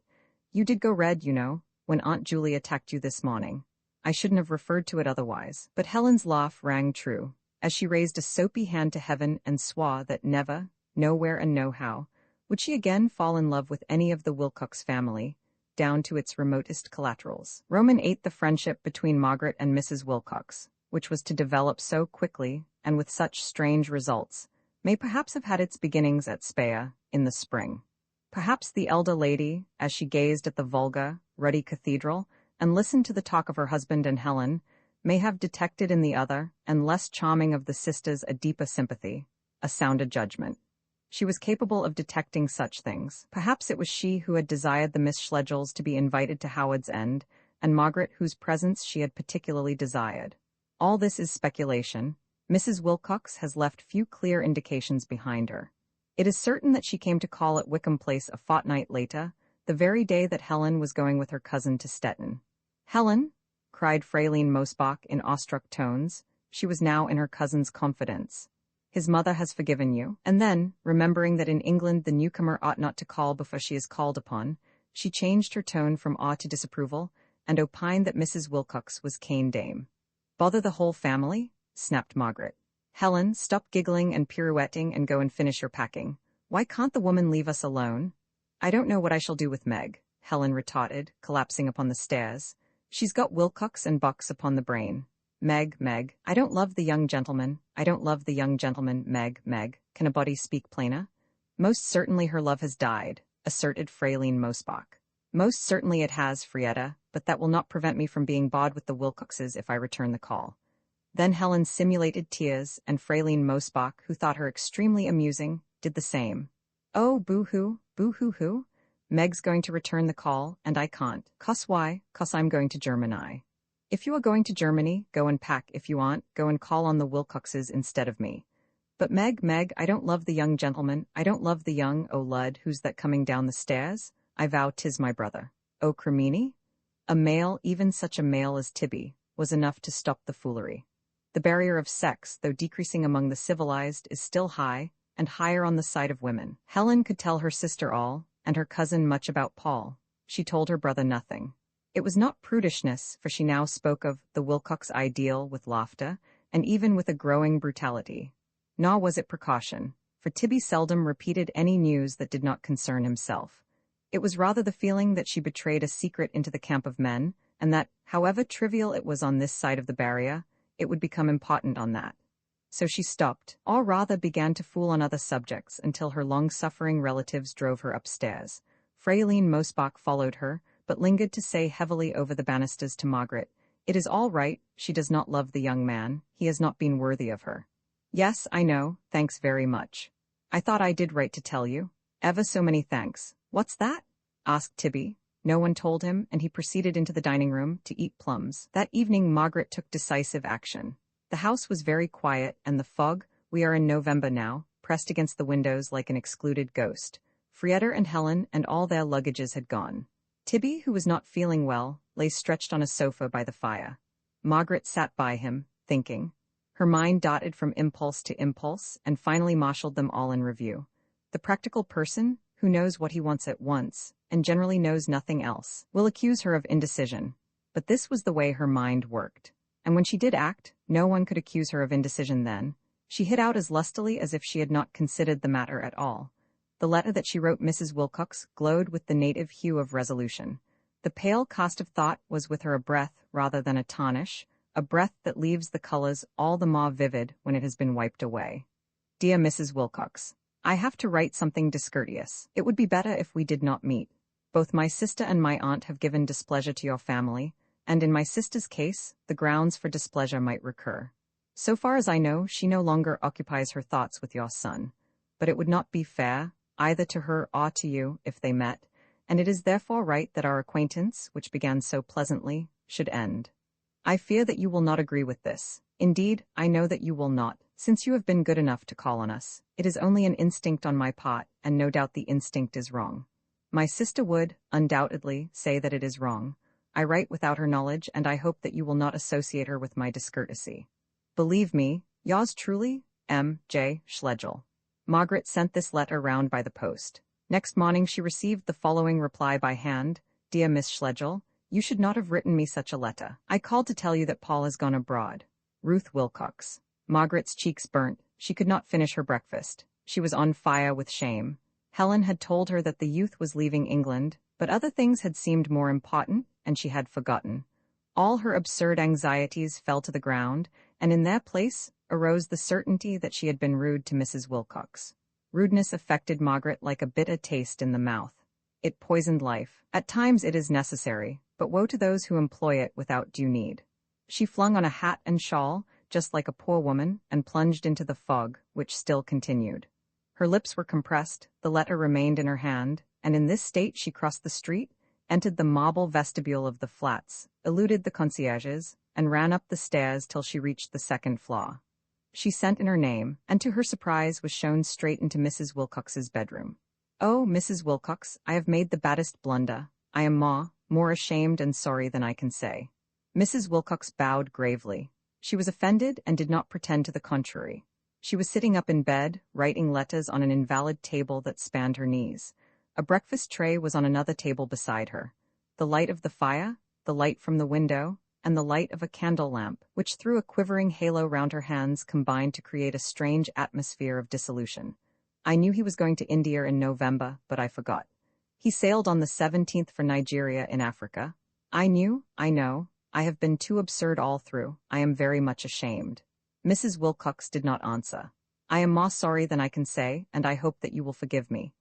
"You did go red, you know, when Aunt Julie attacked you this morning. I shouldn't have referred to it otherwise." But Helen's laugh rang true, as she raised a soapy hand to heaven and swore that never, nowhere and nohow, would she again fall in love with any of the Wilcox family, down to its remotest collaterals. Roman ate the friendship between Margaret and Mrs. Wilcox, which was to develop so quickly and with such strange results, may perhaps have had its beginnings at Speyer in the spring. Perhaps the elder lady, as she gazed at the vulgar, ruddy cathedral and listened to the talk of her husband and Helen, may have detected in the other and less charming of the sisters a deeper sympathy, a sounder judgment. She was capable of detecting such things. Perhaps it was she who had desired the Miss Schlegels to be invited to Howard's End, and Margaret whose presence she had particularly desired. All this is speculation. Mrs. Wilcox has left few clear indications behind her. It is certain that she came to call at Wickham Place a fortnight later, the very day that Helen was going with her cousin to Stettin. "Helen," cried Fraline Mosbach in awestruck tones. She was now in her cousin's confidence. His mother has forgiven you. And then, remembering that in England the newcomer ought not to call before she is called upon, she changed her tone from awe to disapproval, and opined that Mrs. Wilcox was Cane Dame. Bother the whole family? Snapped Margaret. Helen, stop giggling and pirouetting and go and finish your packing. Why can't the woman leave us alone? I don't know what I shall do with Meg, Helen retorted, collapsing upon the stairs. She's got Wilcox and Bucks upon the brain. Meg, I don't love the young gentleman, Meg, can a body speak plainer? Most certainly her love has died, asserted Fraline Mosbach. Most certainly it has, Frietta, but that will not prevent me from being bawd with the Wilcoxes if I return the call. Then Helen simulated tears, and Fraline Mosbach, who thought her extremely amusing, did the same. Oh, boo-hoo-hoo. Meg's going to return the call, and I can't. 'Cause why? 'Cause I'm going to Germany. If you are going to Germany, go and pack. If you aren't, go and call on the Wilcoxes instead of me. But Meg, I don't love the young gentleman, oh lud, who's that coming down the stairs? I vow 'tis my brother. Oh, Cremini? A male, even such a male as Tibby, was enough to stop the foolery. The barrier of sex, though decreasing among the civilized, is still high, and higher on the side of women. Helen could tell her sister all, and her cousin much about Paul. She told her brother nothing. It was not prudishness, for she now spoke of the Wilcox ideal with laughter, and even with a growing brutality. Nor was it precaution, for Tibby seldom repeated any news that did not concern himself. It was rather the feeling that she betrayed a secret into the camp of men, and that, however trivial it was on this side of the barrier, it would become important on that. So she stopped, or rather began to fool on other subjects until her long-suffering relatives drove her upstairs. Fraline Mosbach followed her, but lingered to say heavily over the banisters to Margaret, "It is all right, she does not love the young man, he has not been worthy of her." "Yes, I know, thanks very much. I thought I did right to tell you. Ever so many thanks." "What's that?" asked Tibby. No one told him, and he proceeded into the dining room to eat plums. That evening Margaret took decisive action. The house was very quiet, and the fog, we are in November now, pressed against the windows like an excluded ghost. Frietta and Helen and all their luggages had gone. Tibby, who was not feeling well, lay stretched on a sofa by the fire. Margaret sat by him, thinking. Her mind darted from impulse to impulse, and finally marshaled them all in review. The practical person, who knows what he wants at once, and generally knows nothing else, will accuse her of indecision. But this was the way her mind worked. And when she did act, no one could accuse her of indecision then. She hit out as lustily as if she had not considered the matter at all. The letter that she wrote Mrs. Wilcox glowed with the native hue of resolution. The pale cast of thought was with her a breath rather than a tarnish, a breath that leaves the colors all the more vivid when it has been wiped away. Dear Mrs. Wilcox, I have to write something discourteous. It would be better if we did not meet. Both my sister and my aunt have given displeasure to your family, and in my sister's case, the grounds for displeasure might recur. So far as I know, she no longer occupies her thoughts with your son, but it would not be fair, either to her or to you, if they met, and it is therefore right that our acquaintance, which began so pleasantly, should end. I fear that you will not agree with this. Indeed, I know that you will not, since you have been good enough to call on us. It is only an instinct on my part, and no doubt the instinct is wrong. My sister would, undoubtedly, say that it is wrong. I write without her knowledge, and I hope that you will not associate her with my discourtesy. Believe me, yours truly, M. J. Schlegel. Margaret sent this letter round by the post. Next morning she received the following reply by hand. Dear Miss Schlegel, you should not have written me such a letter. I called to tell you that Paul has gone abroad. Ruth Wilcox. Margaret's cheeks burnt. She could not finish her breakfast. She was on fire with shame. Helen had told her that the youth was leaving England, but other things had seemed more important, and she had forgotten. All her absurd anxieties fell to the ground, and in their place arose the certainty that she had been rude to Mrs. Wilcox. Rudeness affected Margaret like a bitter taste in the mouth. It poisoned life. At times it is necessary, but woe to those who employ it without due need. She flung on a hat and shawl, just like a poor woman, and plunged into the fog, which still continued. Her lips were compressed, the letter remained in her hand, and in this state she crossed the street, entered the marble vestibule of the flats, eluded the concierges, and ran up the stairs till she reached the second floor. She sent in her name, and to her surprise was shown straight into Mrs. Wilcox's bedroom. "Oh, Mrs. Wilcox, I have made the baddest blunder. I am more ashamed and sorry than I can say. Mrs. Wilcox bowed gravely. She was offended and did not pretend to the contrary. She was sitting up in bed, writing letters on an invalid table that spanned her knees. A breakfast tray was on another table beside her. The light of the fire, the light from the window, and the light of a candle lamp, which threw a quivering halo round her hands, combined to create a strange atmosphere of dissolution. I knew he was going to India in November, but I forgot. He sailed on the 17th for Nigeria in Africa. I know, I have been too absurd all through. I am very much ashamed. Mrs. Wilcox did not answer. I am more sorry than I can say, and I hope that you will forgive me.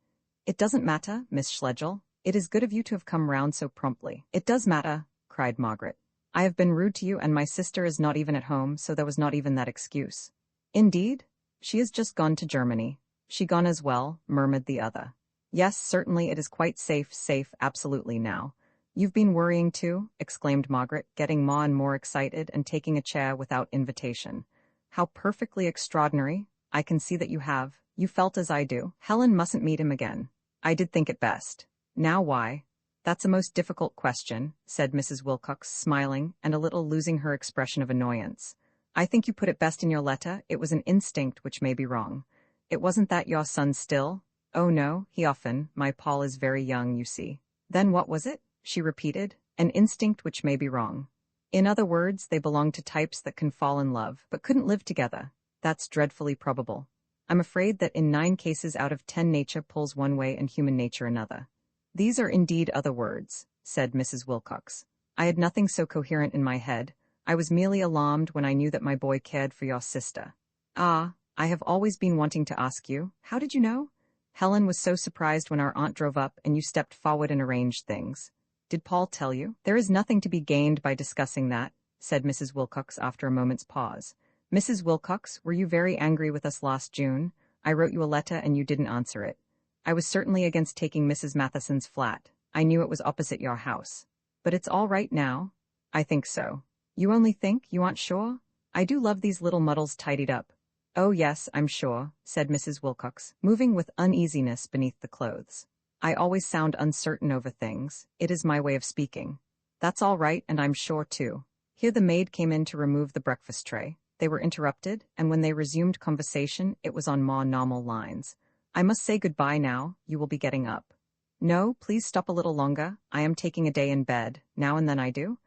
It doesn't matter, Miss Schlegel. It is good of you to have come round so promptly. It does matter, cried Margaret. I have been rude to you, and my sister is not even at home, so there was not even that excuse. Indeed? She has just gone to Germany. She gone as well, murmured the other. Yes, certainly it is quite safe, absolutely now. You've been worrying too, exclaimed Margaret, getting more and more excited and taking a chair without invitation. How perfectly extraordinary. I can see that you have. You felt as I do. Helen mustn't meet him again. I did think it best. Now why? That's a most difficult question, said Mrs. Wilcox, smiling and a little losing her expression of annoyance. I think you put it best in your letter. It was an instinct which may be wrong. It wasn't that your son still? Oh no, he often. My Paul is very young, you see. Then what was it? She repeated. An instinct which may be wrong. In other words, they belong to types that can fall in love, but couldn't live together. That's dreadfully probable. I'm afraid that in 9 cases out of 10 nature pulls one way and human nature another. These are indeed other words, said Mrs. Wilcox. I had nothing so coherent in my head. I was merely alarmed when I knew that my boy cared for your sister. Ah, I have always been wanting to ask you, how did you know? Helen was so surprised when our aunt drove up and you stepped forward and arranged things. Did Paul tell you? There is nothing to be gained by discussing that, said Mrs. Wilcox after a moment's pause. Mrs. Wilcox, were you very angry with us last June? I wrote you a letter and you didn't answer it. I was certainly against taking Mrs. Matheson's flat. I knew it was opposite your house. But it's all right now. I think so. You only think? You aren't sure? I do love these little muddles tidied up. Oh yes, I'm sure, said Mrs. Wilcox, moving with uneasiness beneath the clothes. I always sound uncertain over things. It is my way of speaking. That's all right, and I'm sure too. Here the maid came in to remove the breakfast tray. They were interrupted, and when they resumed conversation, it was on more normal lines. I must say goodbye now. You will be getting up. No, please stop a little longer. I am taking a day in bed. Now and then I do.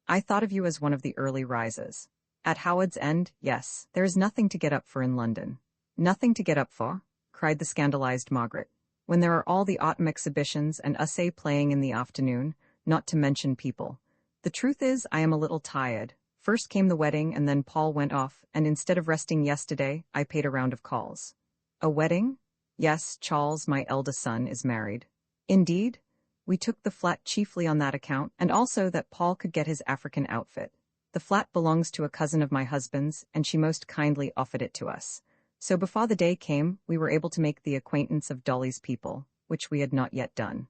I thought of you as one of the early risers. At Howard's End, yes. There is nothing to get up for in London. Nothing to get up for? Cried the scandalized Margaret. When there are all the autumn exhibitions and essay playing in the afternoon, not to mention people. The truth is, I am a little tired. First came the wedding and then Paul went off, and instead of resting yesterday, I paid a round of calls. A wedding? Yes, Charles, my eldest son, is married. Indeed? We took the flat chiefly on that account, and also that Paul could get his African outfit. The flat belongs to a cousin of my husband's, and she most kindly offered it to us. So before the day came, we were able to make the acquaintance of Dolly's people, which we had not yet done.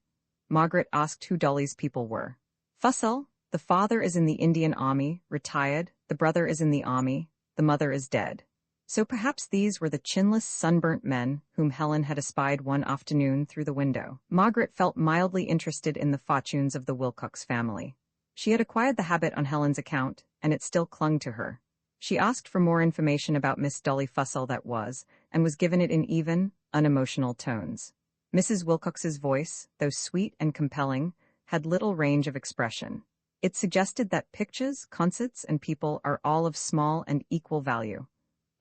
Margaret asked who Dolly's people were. Fussell, the father is in the Indian Army, retired, the brother is in the Army, the mother is dead. So perhaps these were the chinless, sunburnt men whom Helen had espied one afternoon through the window. Margaret felt mildly interested in the fortunes of the Wilcox family. She had acquired the habit on Helen's account, and it still clung to her. She asked for more information about Miss Dolly Fussell and was given it in even, unemotional tones. Mrs. Wilcox's voice, though sweet and compelling, had little range of expression. It suggested that pictures, concerts, and people are all of small and equal value.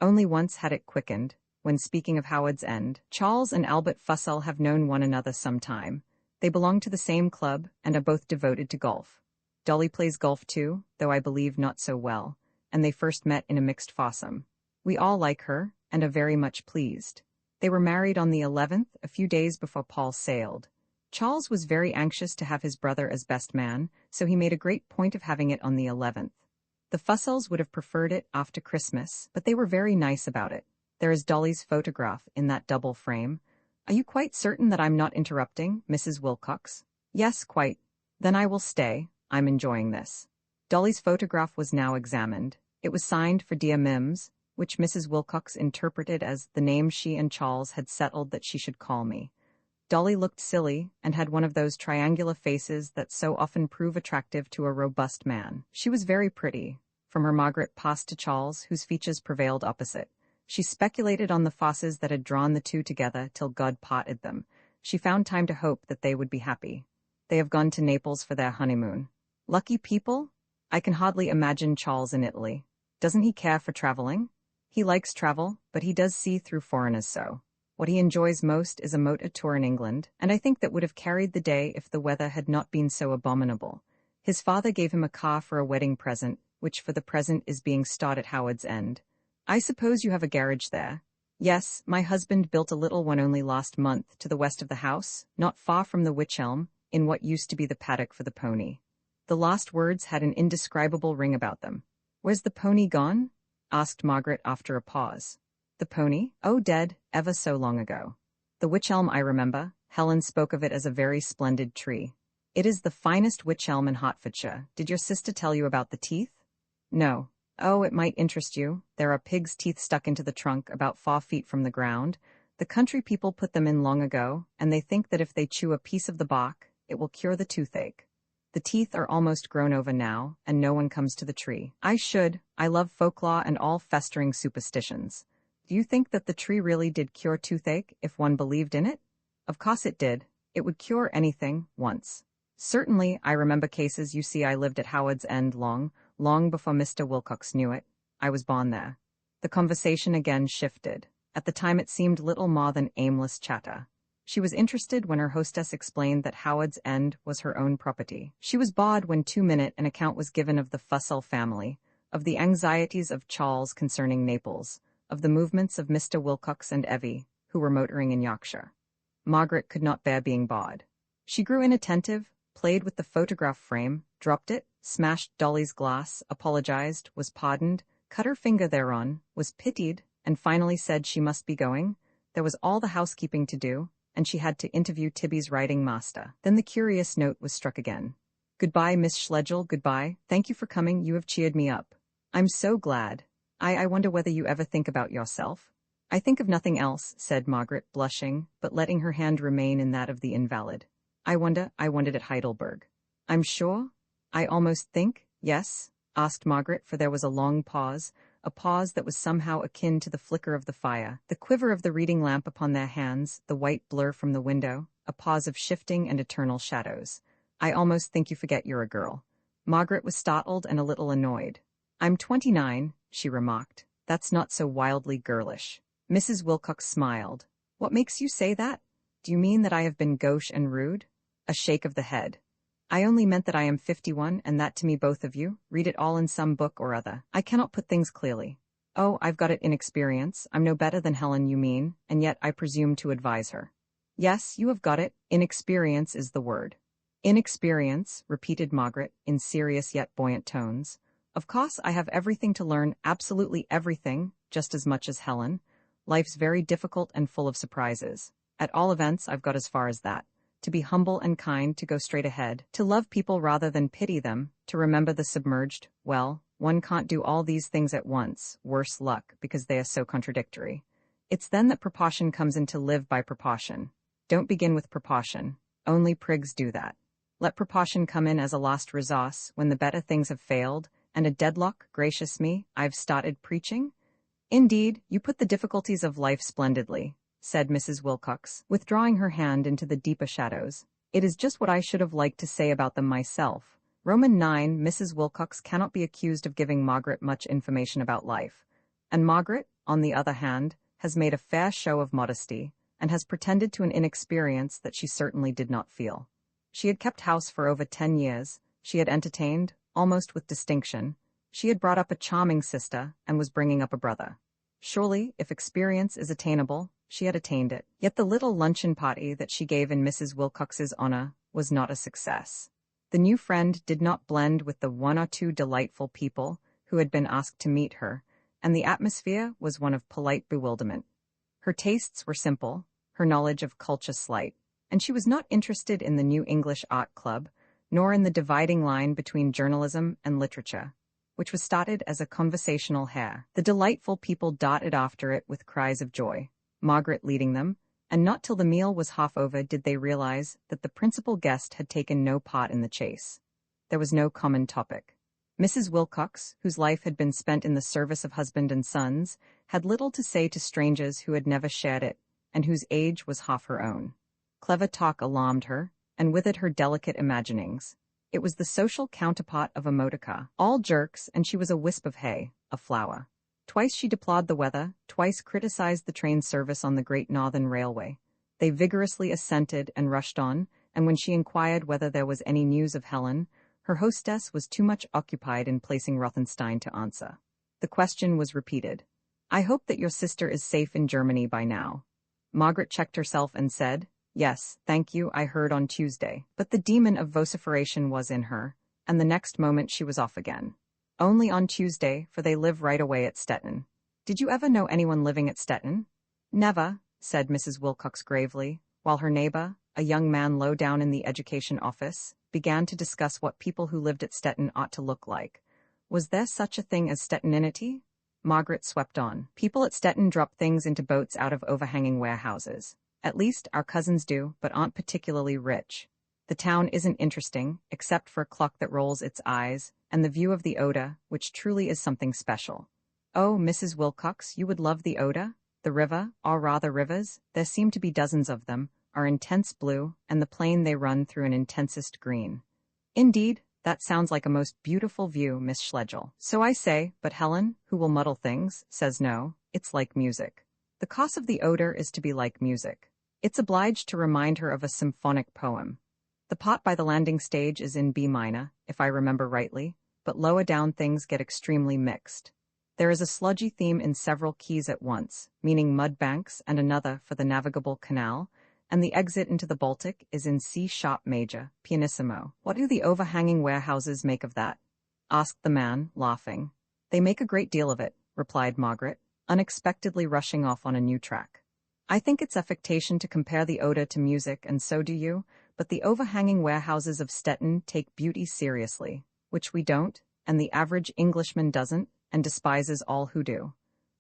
Only once had it quickened, when speaking of Howard's End. Charles and Albert Fussell have known one another some time. They belong to the same club and are both devoted to golf. Dolly plays golf too, though I believe not so well, and they first met in a mixed foursome. We all like her, and are very much pleased. They were married on the 11th, a few days before Paul sailed. Charles was very anxious to have his brother as best man, so he made a great point of having it on the 11th. The Fussells would have preferred it after Christmas, but they were very nice about it. There is Dolly's photograph in that double frame. Are you quite certain that I'm not interrupting, Mrs. Wilcox? Yes, quite. Then I will stay. I'm enjoying this. Dolly's photograph was now examined. It was signed for Dear Mims, which Mrs. Wilcox interpreted as the name she and Charles had settled that she should call me. Dolly looked silly and had one of those triangular faces that so often prove attractive to a robust man. She was very pretty. From her Margaret passed to Charles, whose features prevailed opposite. She speculated on the forces that had drawn the two together till God parted them. She found time to hope that they would be happy. They have gone to Naples for their honeymoon. Lucky people? I can hardly imagine Charles in Italy. Doesn't he care for traveling? He likes travel, but he does see through foreigners so. What he enjoys most is a motor tour in England, and I think that would have carried the day if the weather had not been so abominable. His father gave him a car for a wedding present, which for the present is being started at Howard's End. I suppose you have a garage there? Yes, my husband built a little one only last month to the west of the house, not far from the wych elm, in what used to be the paddock for the pony. The last words had an indescribable ring about them. Where's the pony gone? Asked Margaret after a pause. The pony? Oh, dead, ever so long ago. The wych elm, I remember. Helen spoke of it as a very splendid tree. It is the finest wych elm in Hertfordshire. Did your sister tell you about the teeth? No. Oh, it might interest you. There are pig's teeth stuck into the trunk about 4 feet from the ground. The country people put them in long ago, and they think that if they chew a piece of the bark, it will cure the toothache. The teeth are almost grown over now, and no one comes to the tree. I love folklore and all festering superstitions. Do you think that the tree really did cure toothache if one believed in it? Of course it did. It would cure anything, once. Certainly, I remember cases. You see, I lived at Howard's End long before Mr. Wilcox knew it. I was born there. The conversation again shifted. At the time it seemed little more than aimless chatter. She was interested when her hostess explained that Howard's End was her own property. She was bored when 2-minute an account was given of the Fussell family, of the anxieties of Charles concerning Naples, of the movements of Mr. Wilcox and Evie, who were motoring in Yorkshire. Margaret could not bear being bored. She grew inattentive, played with the photograph frame, dropped it, smashed Dolly's glass, apologized, was pardoned, cut her finger thereon, was pitied, and finally said she must be going. There was all the housekeeping to do, and she had to interview Tibby's writing master. Then the curious note was struck again. Goodbye, Miss Schlegel, goodbye. Thank you for coming, you have cheered me up. I'm so glad. I wonder whether you ever think about yourself. I think of nothing else, said Margaret, blushing, but letting her hand remain in that of the invalid. I wondered at Heidelberg. I'm sure? I almost think, yes, asked Margaret, for there was a long pause, a pause that was somehow akin to the flicker of the fire, the quiver of the reading lamp upon their hands, the white blur from the window, a pause of shifting and eternal shadows. I almost think you forget you're a girl. Margaret was startled and a little annoyed. I'm 29, she remarked. That's not so wildly girlish. Mrs. Wilcox smiled. What makes you say that? Do you mean that I have been gauche and rude? A shake of the head. I only meant that I am 51, and that to me both of you, read it all in some book or other. I cannot put things clearly. Oh, I've got it in experience. I'm no better than Helen, you mean, and yet I presume to advise her. Yes, you have got it. Inexperience is the word. Inexperience, repeated Margaret, in serious yet buoyant tones. Of course I have everything to learn, absolutely everything, just as much as Helen. Life's very difficult and full of surprises. At all events, I've got as far as that. To be humble and kind, to go straight ahead, to love people rather than pity them, to remember the submerged. Well, one can't do all these things at once, worse luck, because they are so contradictory. It's then that proportion comes in, to live by proportion. Don't begin with proportion. Only prigs do that. Let proportion come in as a last resource when the better things have failed, and a deadlock. Gracious me, I've started preaching? Indeed, you put the difficulties of life splendidly, said Mrs. Wilcox, withdrawing her hand into the deeper shadows. It is just what I should have liked to say about them myself. Roman 9, Mrs. Wilcox cannot be accused of giving Margaret much information about life. And Margaret, on the other hand, has made a fair show of modesty, and has pretended to an inexperience that she certainly did not feel. She had kept house for over 10 years, she had entertained, almost with distinction, she had brought up a charming sister, and was bringing up a brother. Surely, if experience is attainable, she had attained it. Yet the little luncheon party that she gave in Mrs. Wilcox's honor was not a success. The new friend did not blend with the 1 or 2 delightful people who had been asked to meet her, and the atmosphere was one of polite bewilderment. Her tastes were simple, her knowledge of culture slight, and she was not interested in the New English Art Club, nor in the dividing line between journalism and literature, which was started as a conversational hare. The delightful people darted after it with cries of joy, Margaret leading them, and not till the meal was half over did they realize that the principal guest had taken no part in the chase. There was no common topic. Mrs. Wilcox, whose life had been spent in the service of husband and sons, had little to say to strangers who had never shared it, and whose age was half her own. Clever talk alarmed her, and with it her delicate imaginings. It was the social counterpart of a motor car, all jerks, and she was a wisp of hay, a flower. Twice she deplored the weather, twice criticized the train service on the Great Northern Railway. They vigorously assented and rushed on, and when she inquired whether there was any news of Helen, her hostess was too much occupied in placing Rothenstein to answer. The question was repeated. "I hope that your sister is safe in Germany by now." Margaret checked herself and said, "Yes, thank you, I heard on Tuesday." But the demon of vociferation was in her, and the next moment she was off again. "Only on Tuesday, for they live right away at Stettin. Did you ever know anyone living at Stettin?" "Never," said Mrs. Wilcox gravely, while her neighbor, a young man low down in the education office, began to discuss what people who lived at Stettin ought to look like. Was there such a thing as Stettininity? Margaret swept on. "People at Stettin drop things into boats out of overhanging warehouses. At least, our cousins do, but aren't particularly rich. The town isn't interesting, except for a clock that rolls its eyes, and the view of the Oder, which truly is something special." "Oh, Mrs. Wilcox, you would love the Oder? The river, or rather rivers, there seem to be dozens of them, are intense blue, and the plain they run through an intensest green." "Indeed, that sounds like a most beautiful view, Miss Schlegel. So I say, but Helen, who will muddle things, says no, it's like music. The cause of the Oder is to be like music. It's obliged to remind her of a symphonic poem. The part by the landing stage is in B minor, if I remember rightly, but lower down things get extremely mixed. There is a sludgy theme in several keys at once, meaning mud banks, and another for the navigable canal, and the exit into the Baltic is in C-sharp major, pianissimo. What do the overhanging warehouses make of that?" asked the man, laughing. "They make a great deal of it," replied Margaret, unexpectedly rushing off on a new track. "I think it's affectation to compare the Oder to music, and so do you, but the overhanging warehouses of Stettin take beauty seriously, which we don't, and the average Englishman doesn't, and despises all who do.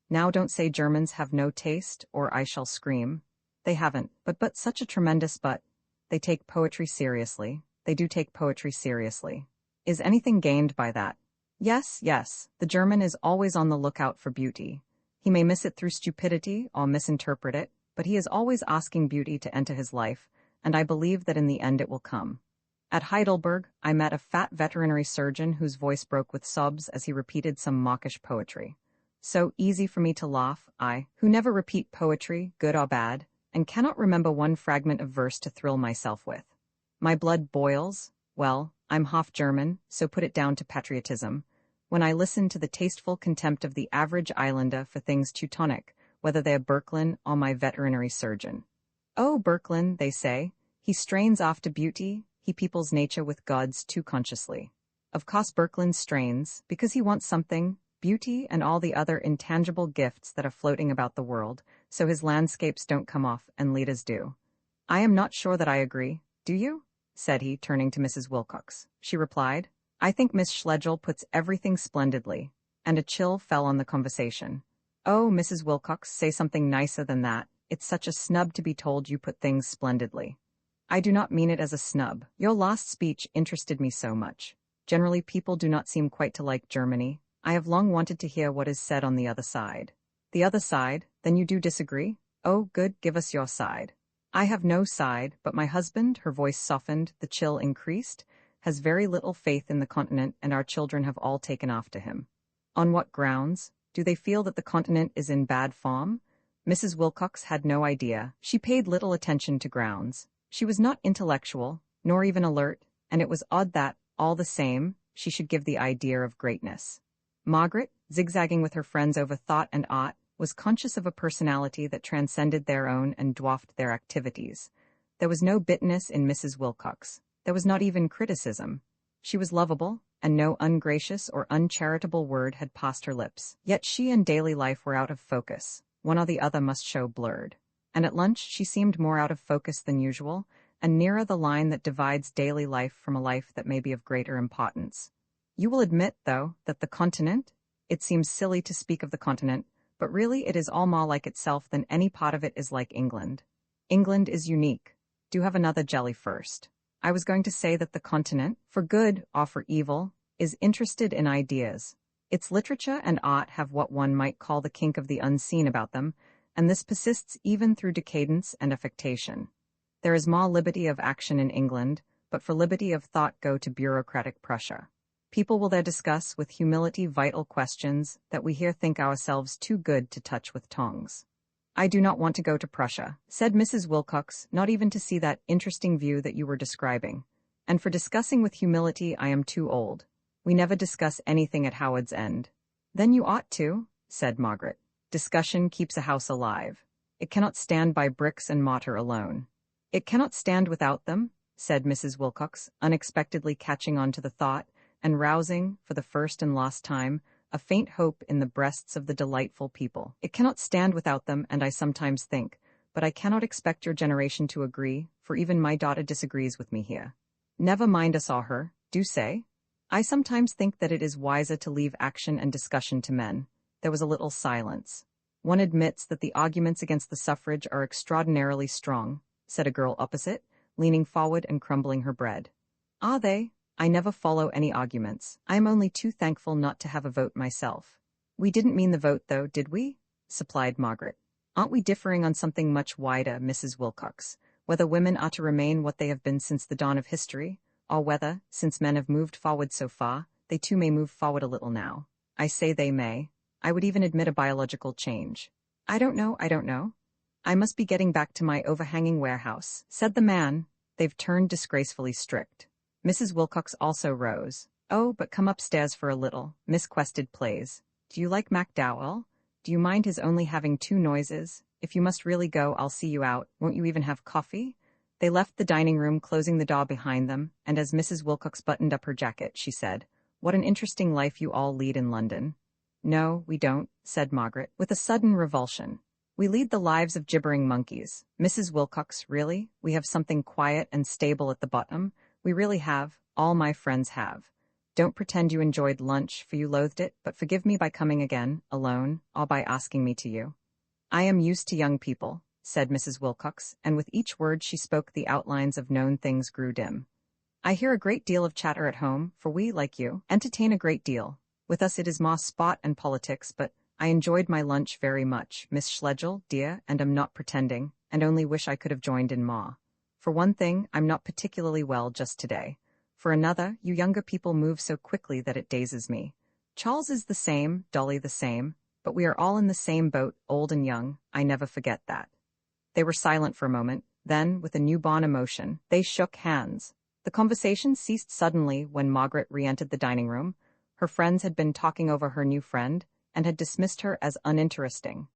Now don't say Germans have no taste, or I shall scream. They haven't, but such a tremendous but. They take poetry seriously. They do take poetry seriously. Is anything gained by that? Yes, the German is always on the lookout for beauty. He may miss it through stupidity or misinterpret it, but he is always asking beauty to enter his life, and I believe that in the end it will come. At Heidelberg, I met a fat veterinary surgeon whose voice broke with sobs as he repeated some mawkish poetry. So easy for me to laugh, I, who never repeat poetry, good or bad, and cannot remember one fragment of verse to thrill myself with. My blood boils, well, I'm half German, so put it down to patriotism, when I listen to the tasteful contempt of the average islander for things Teutonic, whether they're Berklin or my veterinary surgeon. Oh, Berklin, they say, he strains after beauty, he peoples nature with gods too consciously. Of course Berklin strains, because he wants something, beauty and all the other intangible gifts that are floating about the world, so his landscapes don't come off and Leda's do. I am not sure that I agree, do you? Said he, turning to Mrs. Wilcox. She replied, I think Miss Schlegel puts everything splendidly, and a chill fell on the conversation. Oh, Mrs. Wilcox, say something nicer than that. It's such a snub to be told you put things splendidly. I do not mean it as a snub. Your last speech interested me so much. Generally people do not seem quite to like Germany. I have long wanted to hear what is said on the other side. The other side? Then you do disagree? Oh, good, give us your side. I have no side, but my husband, her voice softened, the chill increased, has very little faith in the continent, and our children have all taken after him. On what grounds? Do they feel that the continent is in bad form? Mrs. Wilcox had no idea. She paid little attention to grounds. She was not intellectual, nor even alert, and it was odd that, all the same, she should give the idea of greatness. Margaret, zigzagging with her friends over thought and art, was conscious of a personality that transcended their own and dwarfed their activities. There was no bitterness in Mrs. Wilcox. There was not even criticism. She was lovable, and no ungracious or uncharitable word had passed her lips. Yet she and daily life were out of focus. One or the other must show blurred. And at lunch she seemed more out of focus than usual, and nearer the line that divides daily life from a life that may be of greater importance. You will admit, though, that the continent, it seems silly to speak of the continent, but really it is all more like itself than any part of it is like England. England is unique. Do have another jelly first. I was going to say that the continent, for good or for evil, is interested in ideas. Its literature and art have what one might call the kink of the unseen about them, and this persists even through decadence and affectation. There is more liberty of action in England, but for liberty of thought go to bureaucratic Prussia. People will there discuss with humility vital questions that we here think ourselves too good to touch with tongs. I do not want to go to Prussia, said Mrs. Wilcox, not even to see that interesting view that you were describing. And for discussing with humility I am too old. We never discuss anything at Howard's End. Then you ought to, said Margaret. Discussion keeps a house alive. It cannot stand by bricks and mortar alone. It cannot stand without them, said Mrs. Wilcox, unexpectedly catching on to the thought, and rousing, for the first and last time, a faint hope in the breasts of the delightful people. It cannot stand without them, and I sometimes think, but I cannot expect your generation to agree, for even my daughter disagrees with me here. Never mind us or her, do say? I sometimes think that it is wiser to leave action and discussion to men. There was a little silence. One admits that the arguments against the suffrage are extraordinarily strong, said a girl opposite, leaning forward and crumbling her bread. Are they? I never follow any arguments. I am only too thankful not to have a vote myself. We didn't mean the vote, though, did we? Supplied Margaret. Aren't we differing on something much wider, Mrs. Wilcox? Whether women are to remain what they have been since the dawn of history, or whether, since men have moved forward so far, they too may move forward a little now. I say they may. I would even admit a biological change. I don't know. I must be getting back to my overhanging warehouse, said the man. They've turned disgracefully strict. Mrs. Wilcox also rose. Oh, but come upstairs for a little. Miss Quested plays. Do you like MacDowell? Do you mind his only having two noises? If you must really go, I'll see you out. Won't you even have coffee? They left the dining room, closing the door behind them, and as Mrs. Wilcox buttoned up her jacket, she said, What an interesting life you all lead in London. No, we don't, said Margaret, with a sudden revulsion. We lead the lives of gibbering monkeys. Mrs. Wilcox, really? We have something quiet and stable at the bottom? We really have. All my friends have. Don't pretend you enjoyed lunch, for you loathed it, but forgive me by coming again, alone, or by asking me to you. I am used to young people, said Mrs. Wilcox, and with each word she spoke the outlines of known things grew dim. I hear a great deal of chatter at home, for we, like you, entertain a great deal. With us it is more sport and politics, but I enjoyed my lunch very much, Miss Schlegel, dear, and am not pretending, and only wish I could have joined in more. For one thing, I'm not particularly well just today. For another, you younger people move so quickly that it dazes me. Charles is the same, Dolly the same, but we are all in the same boat, old and young, I never forget that. They were silent for a moment, then, with a newborn emotion, they shook hands. The conversation ceased suddenly when Margaret re-entered the dining room. Her friends had been talking over her new friend, and had dismissed her as uninteresting.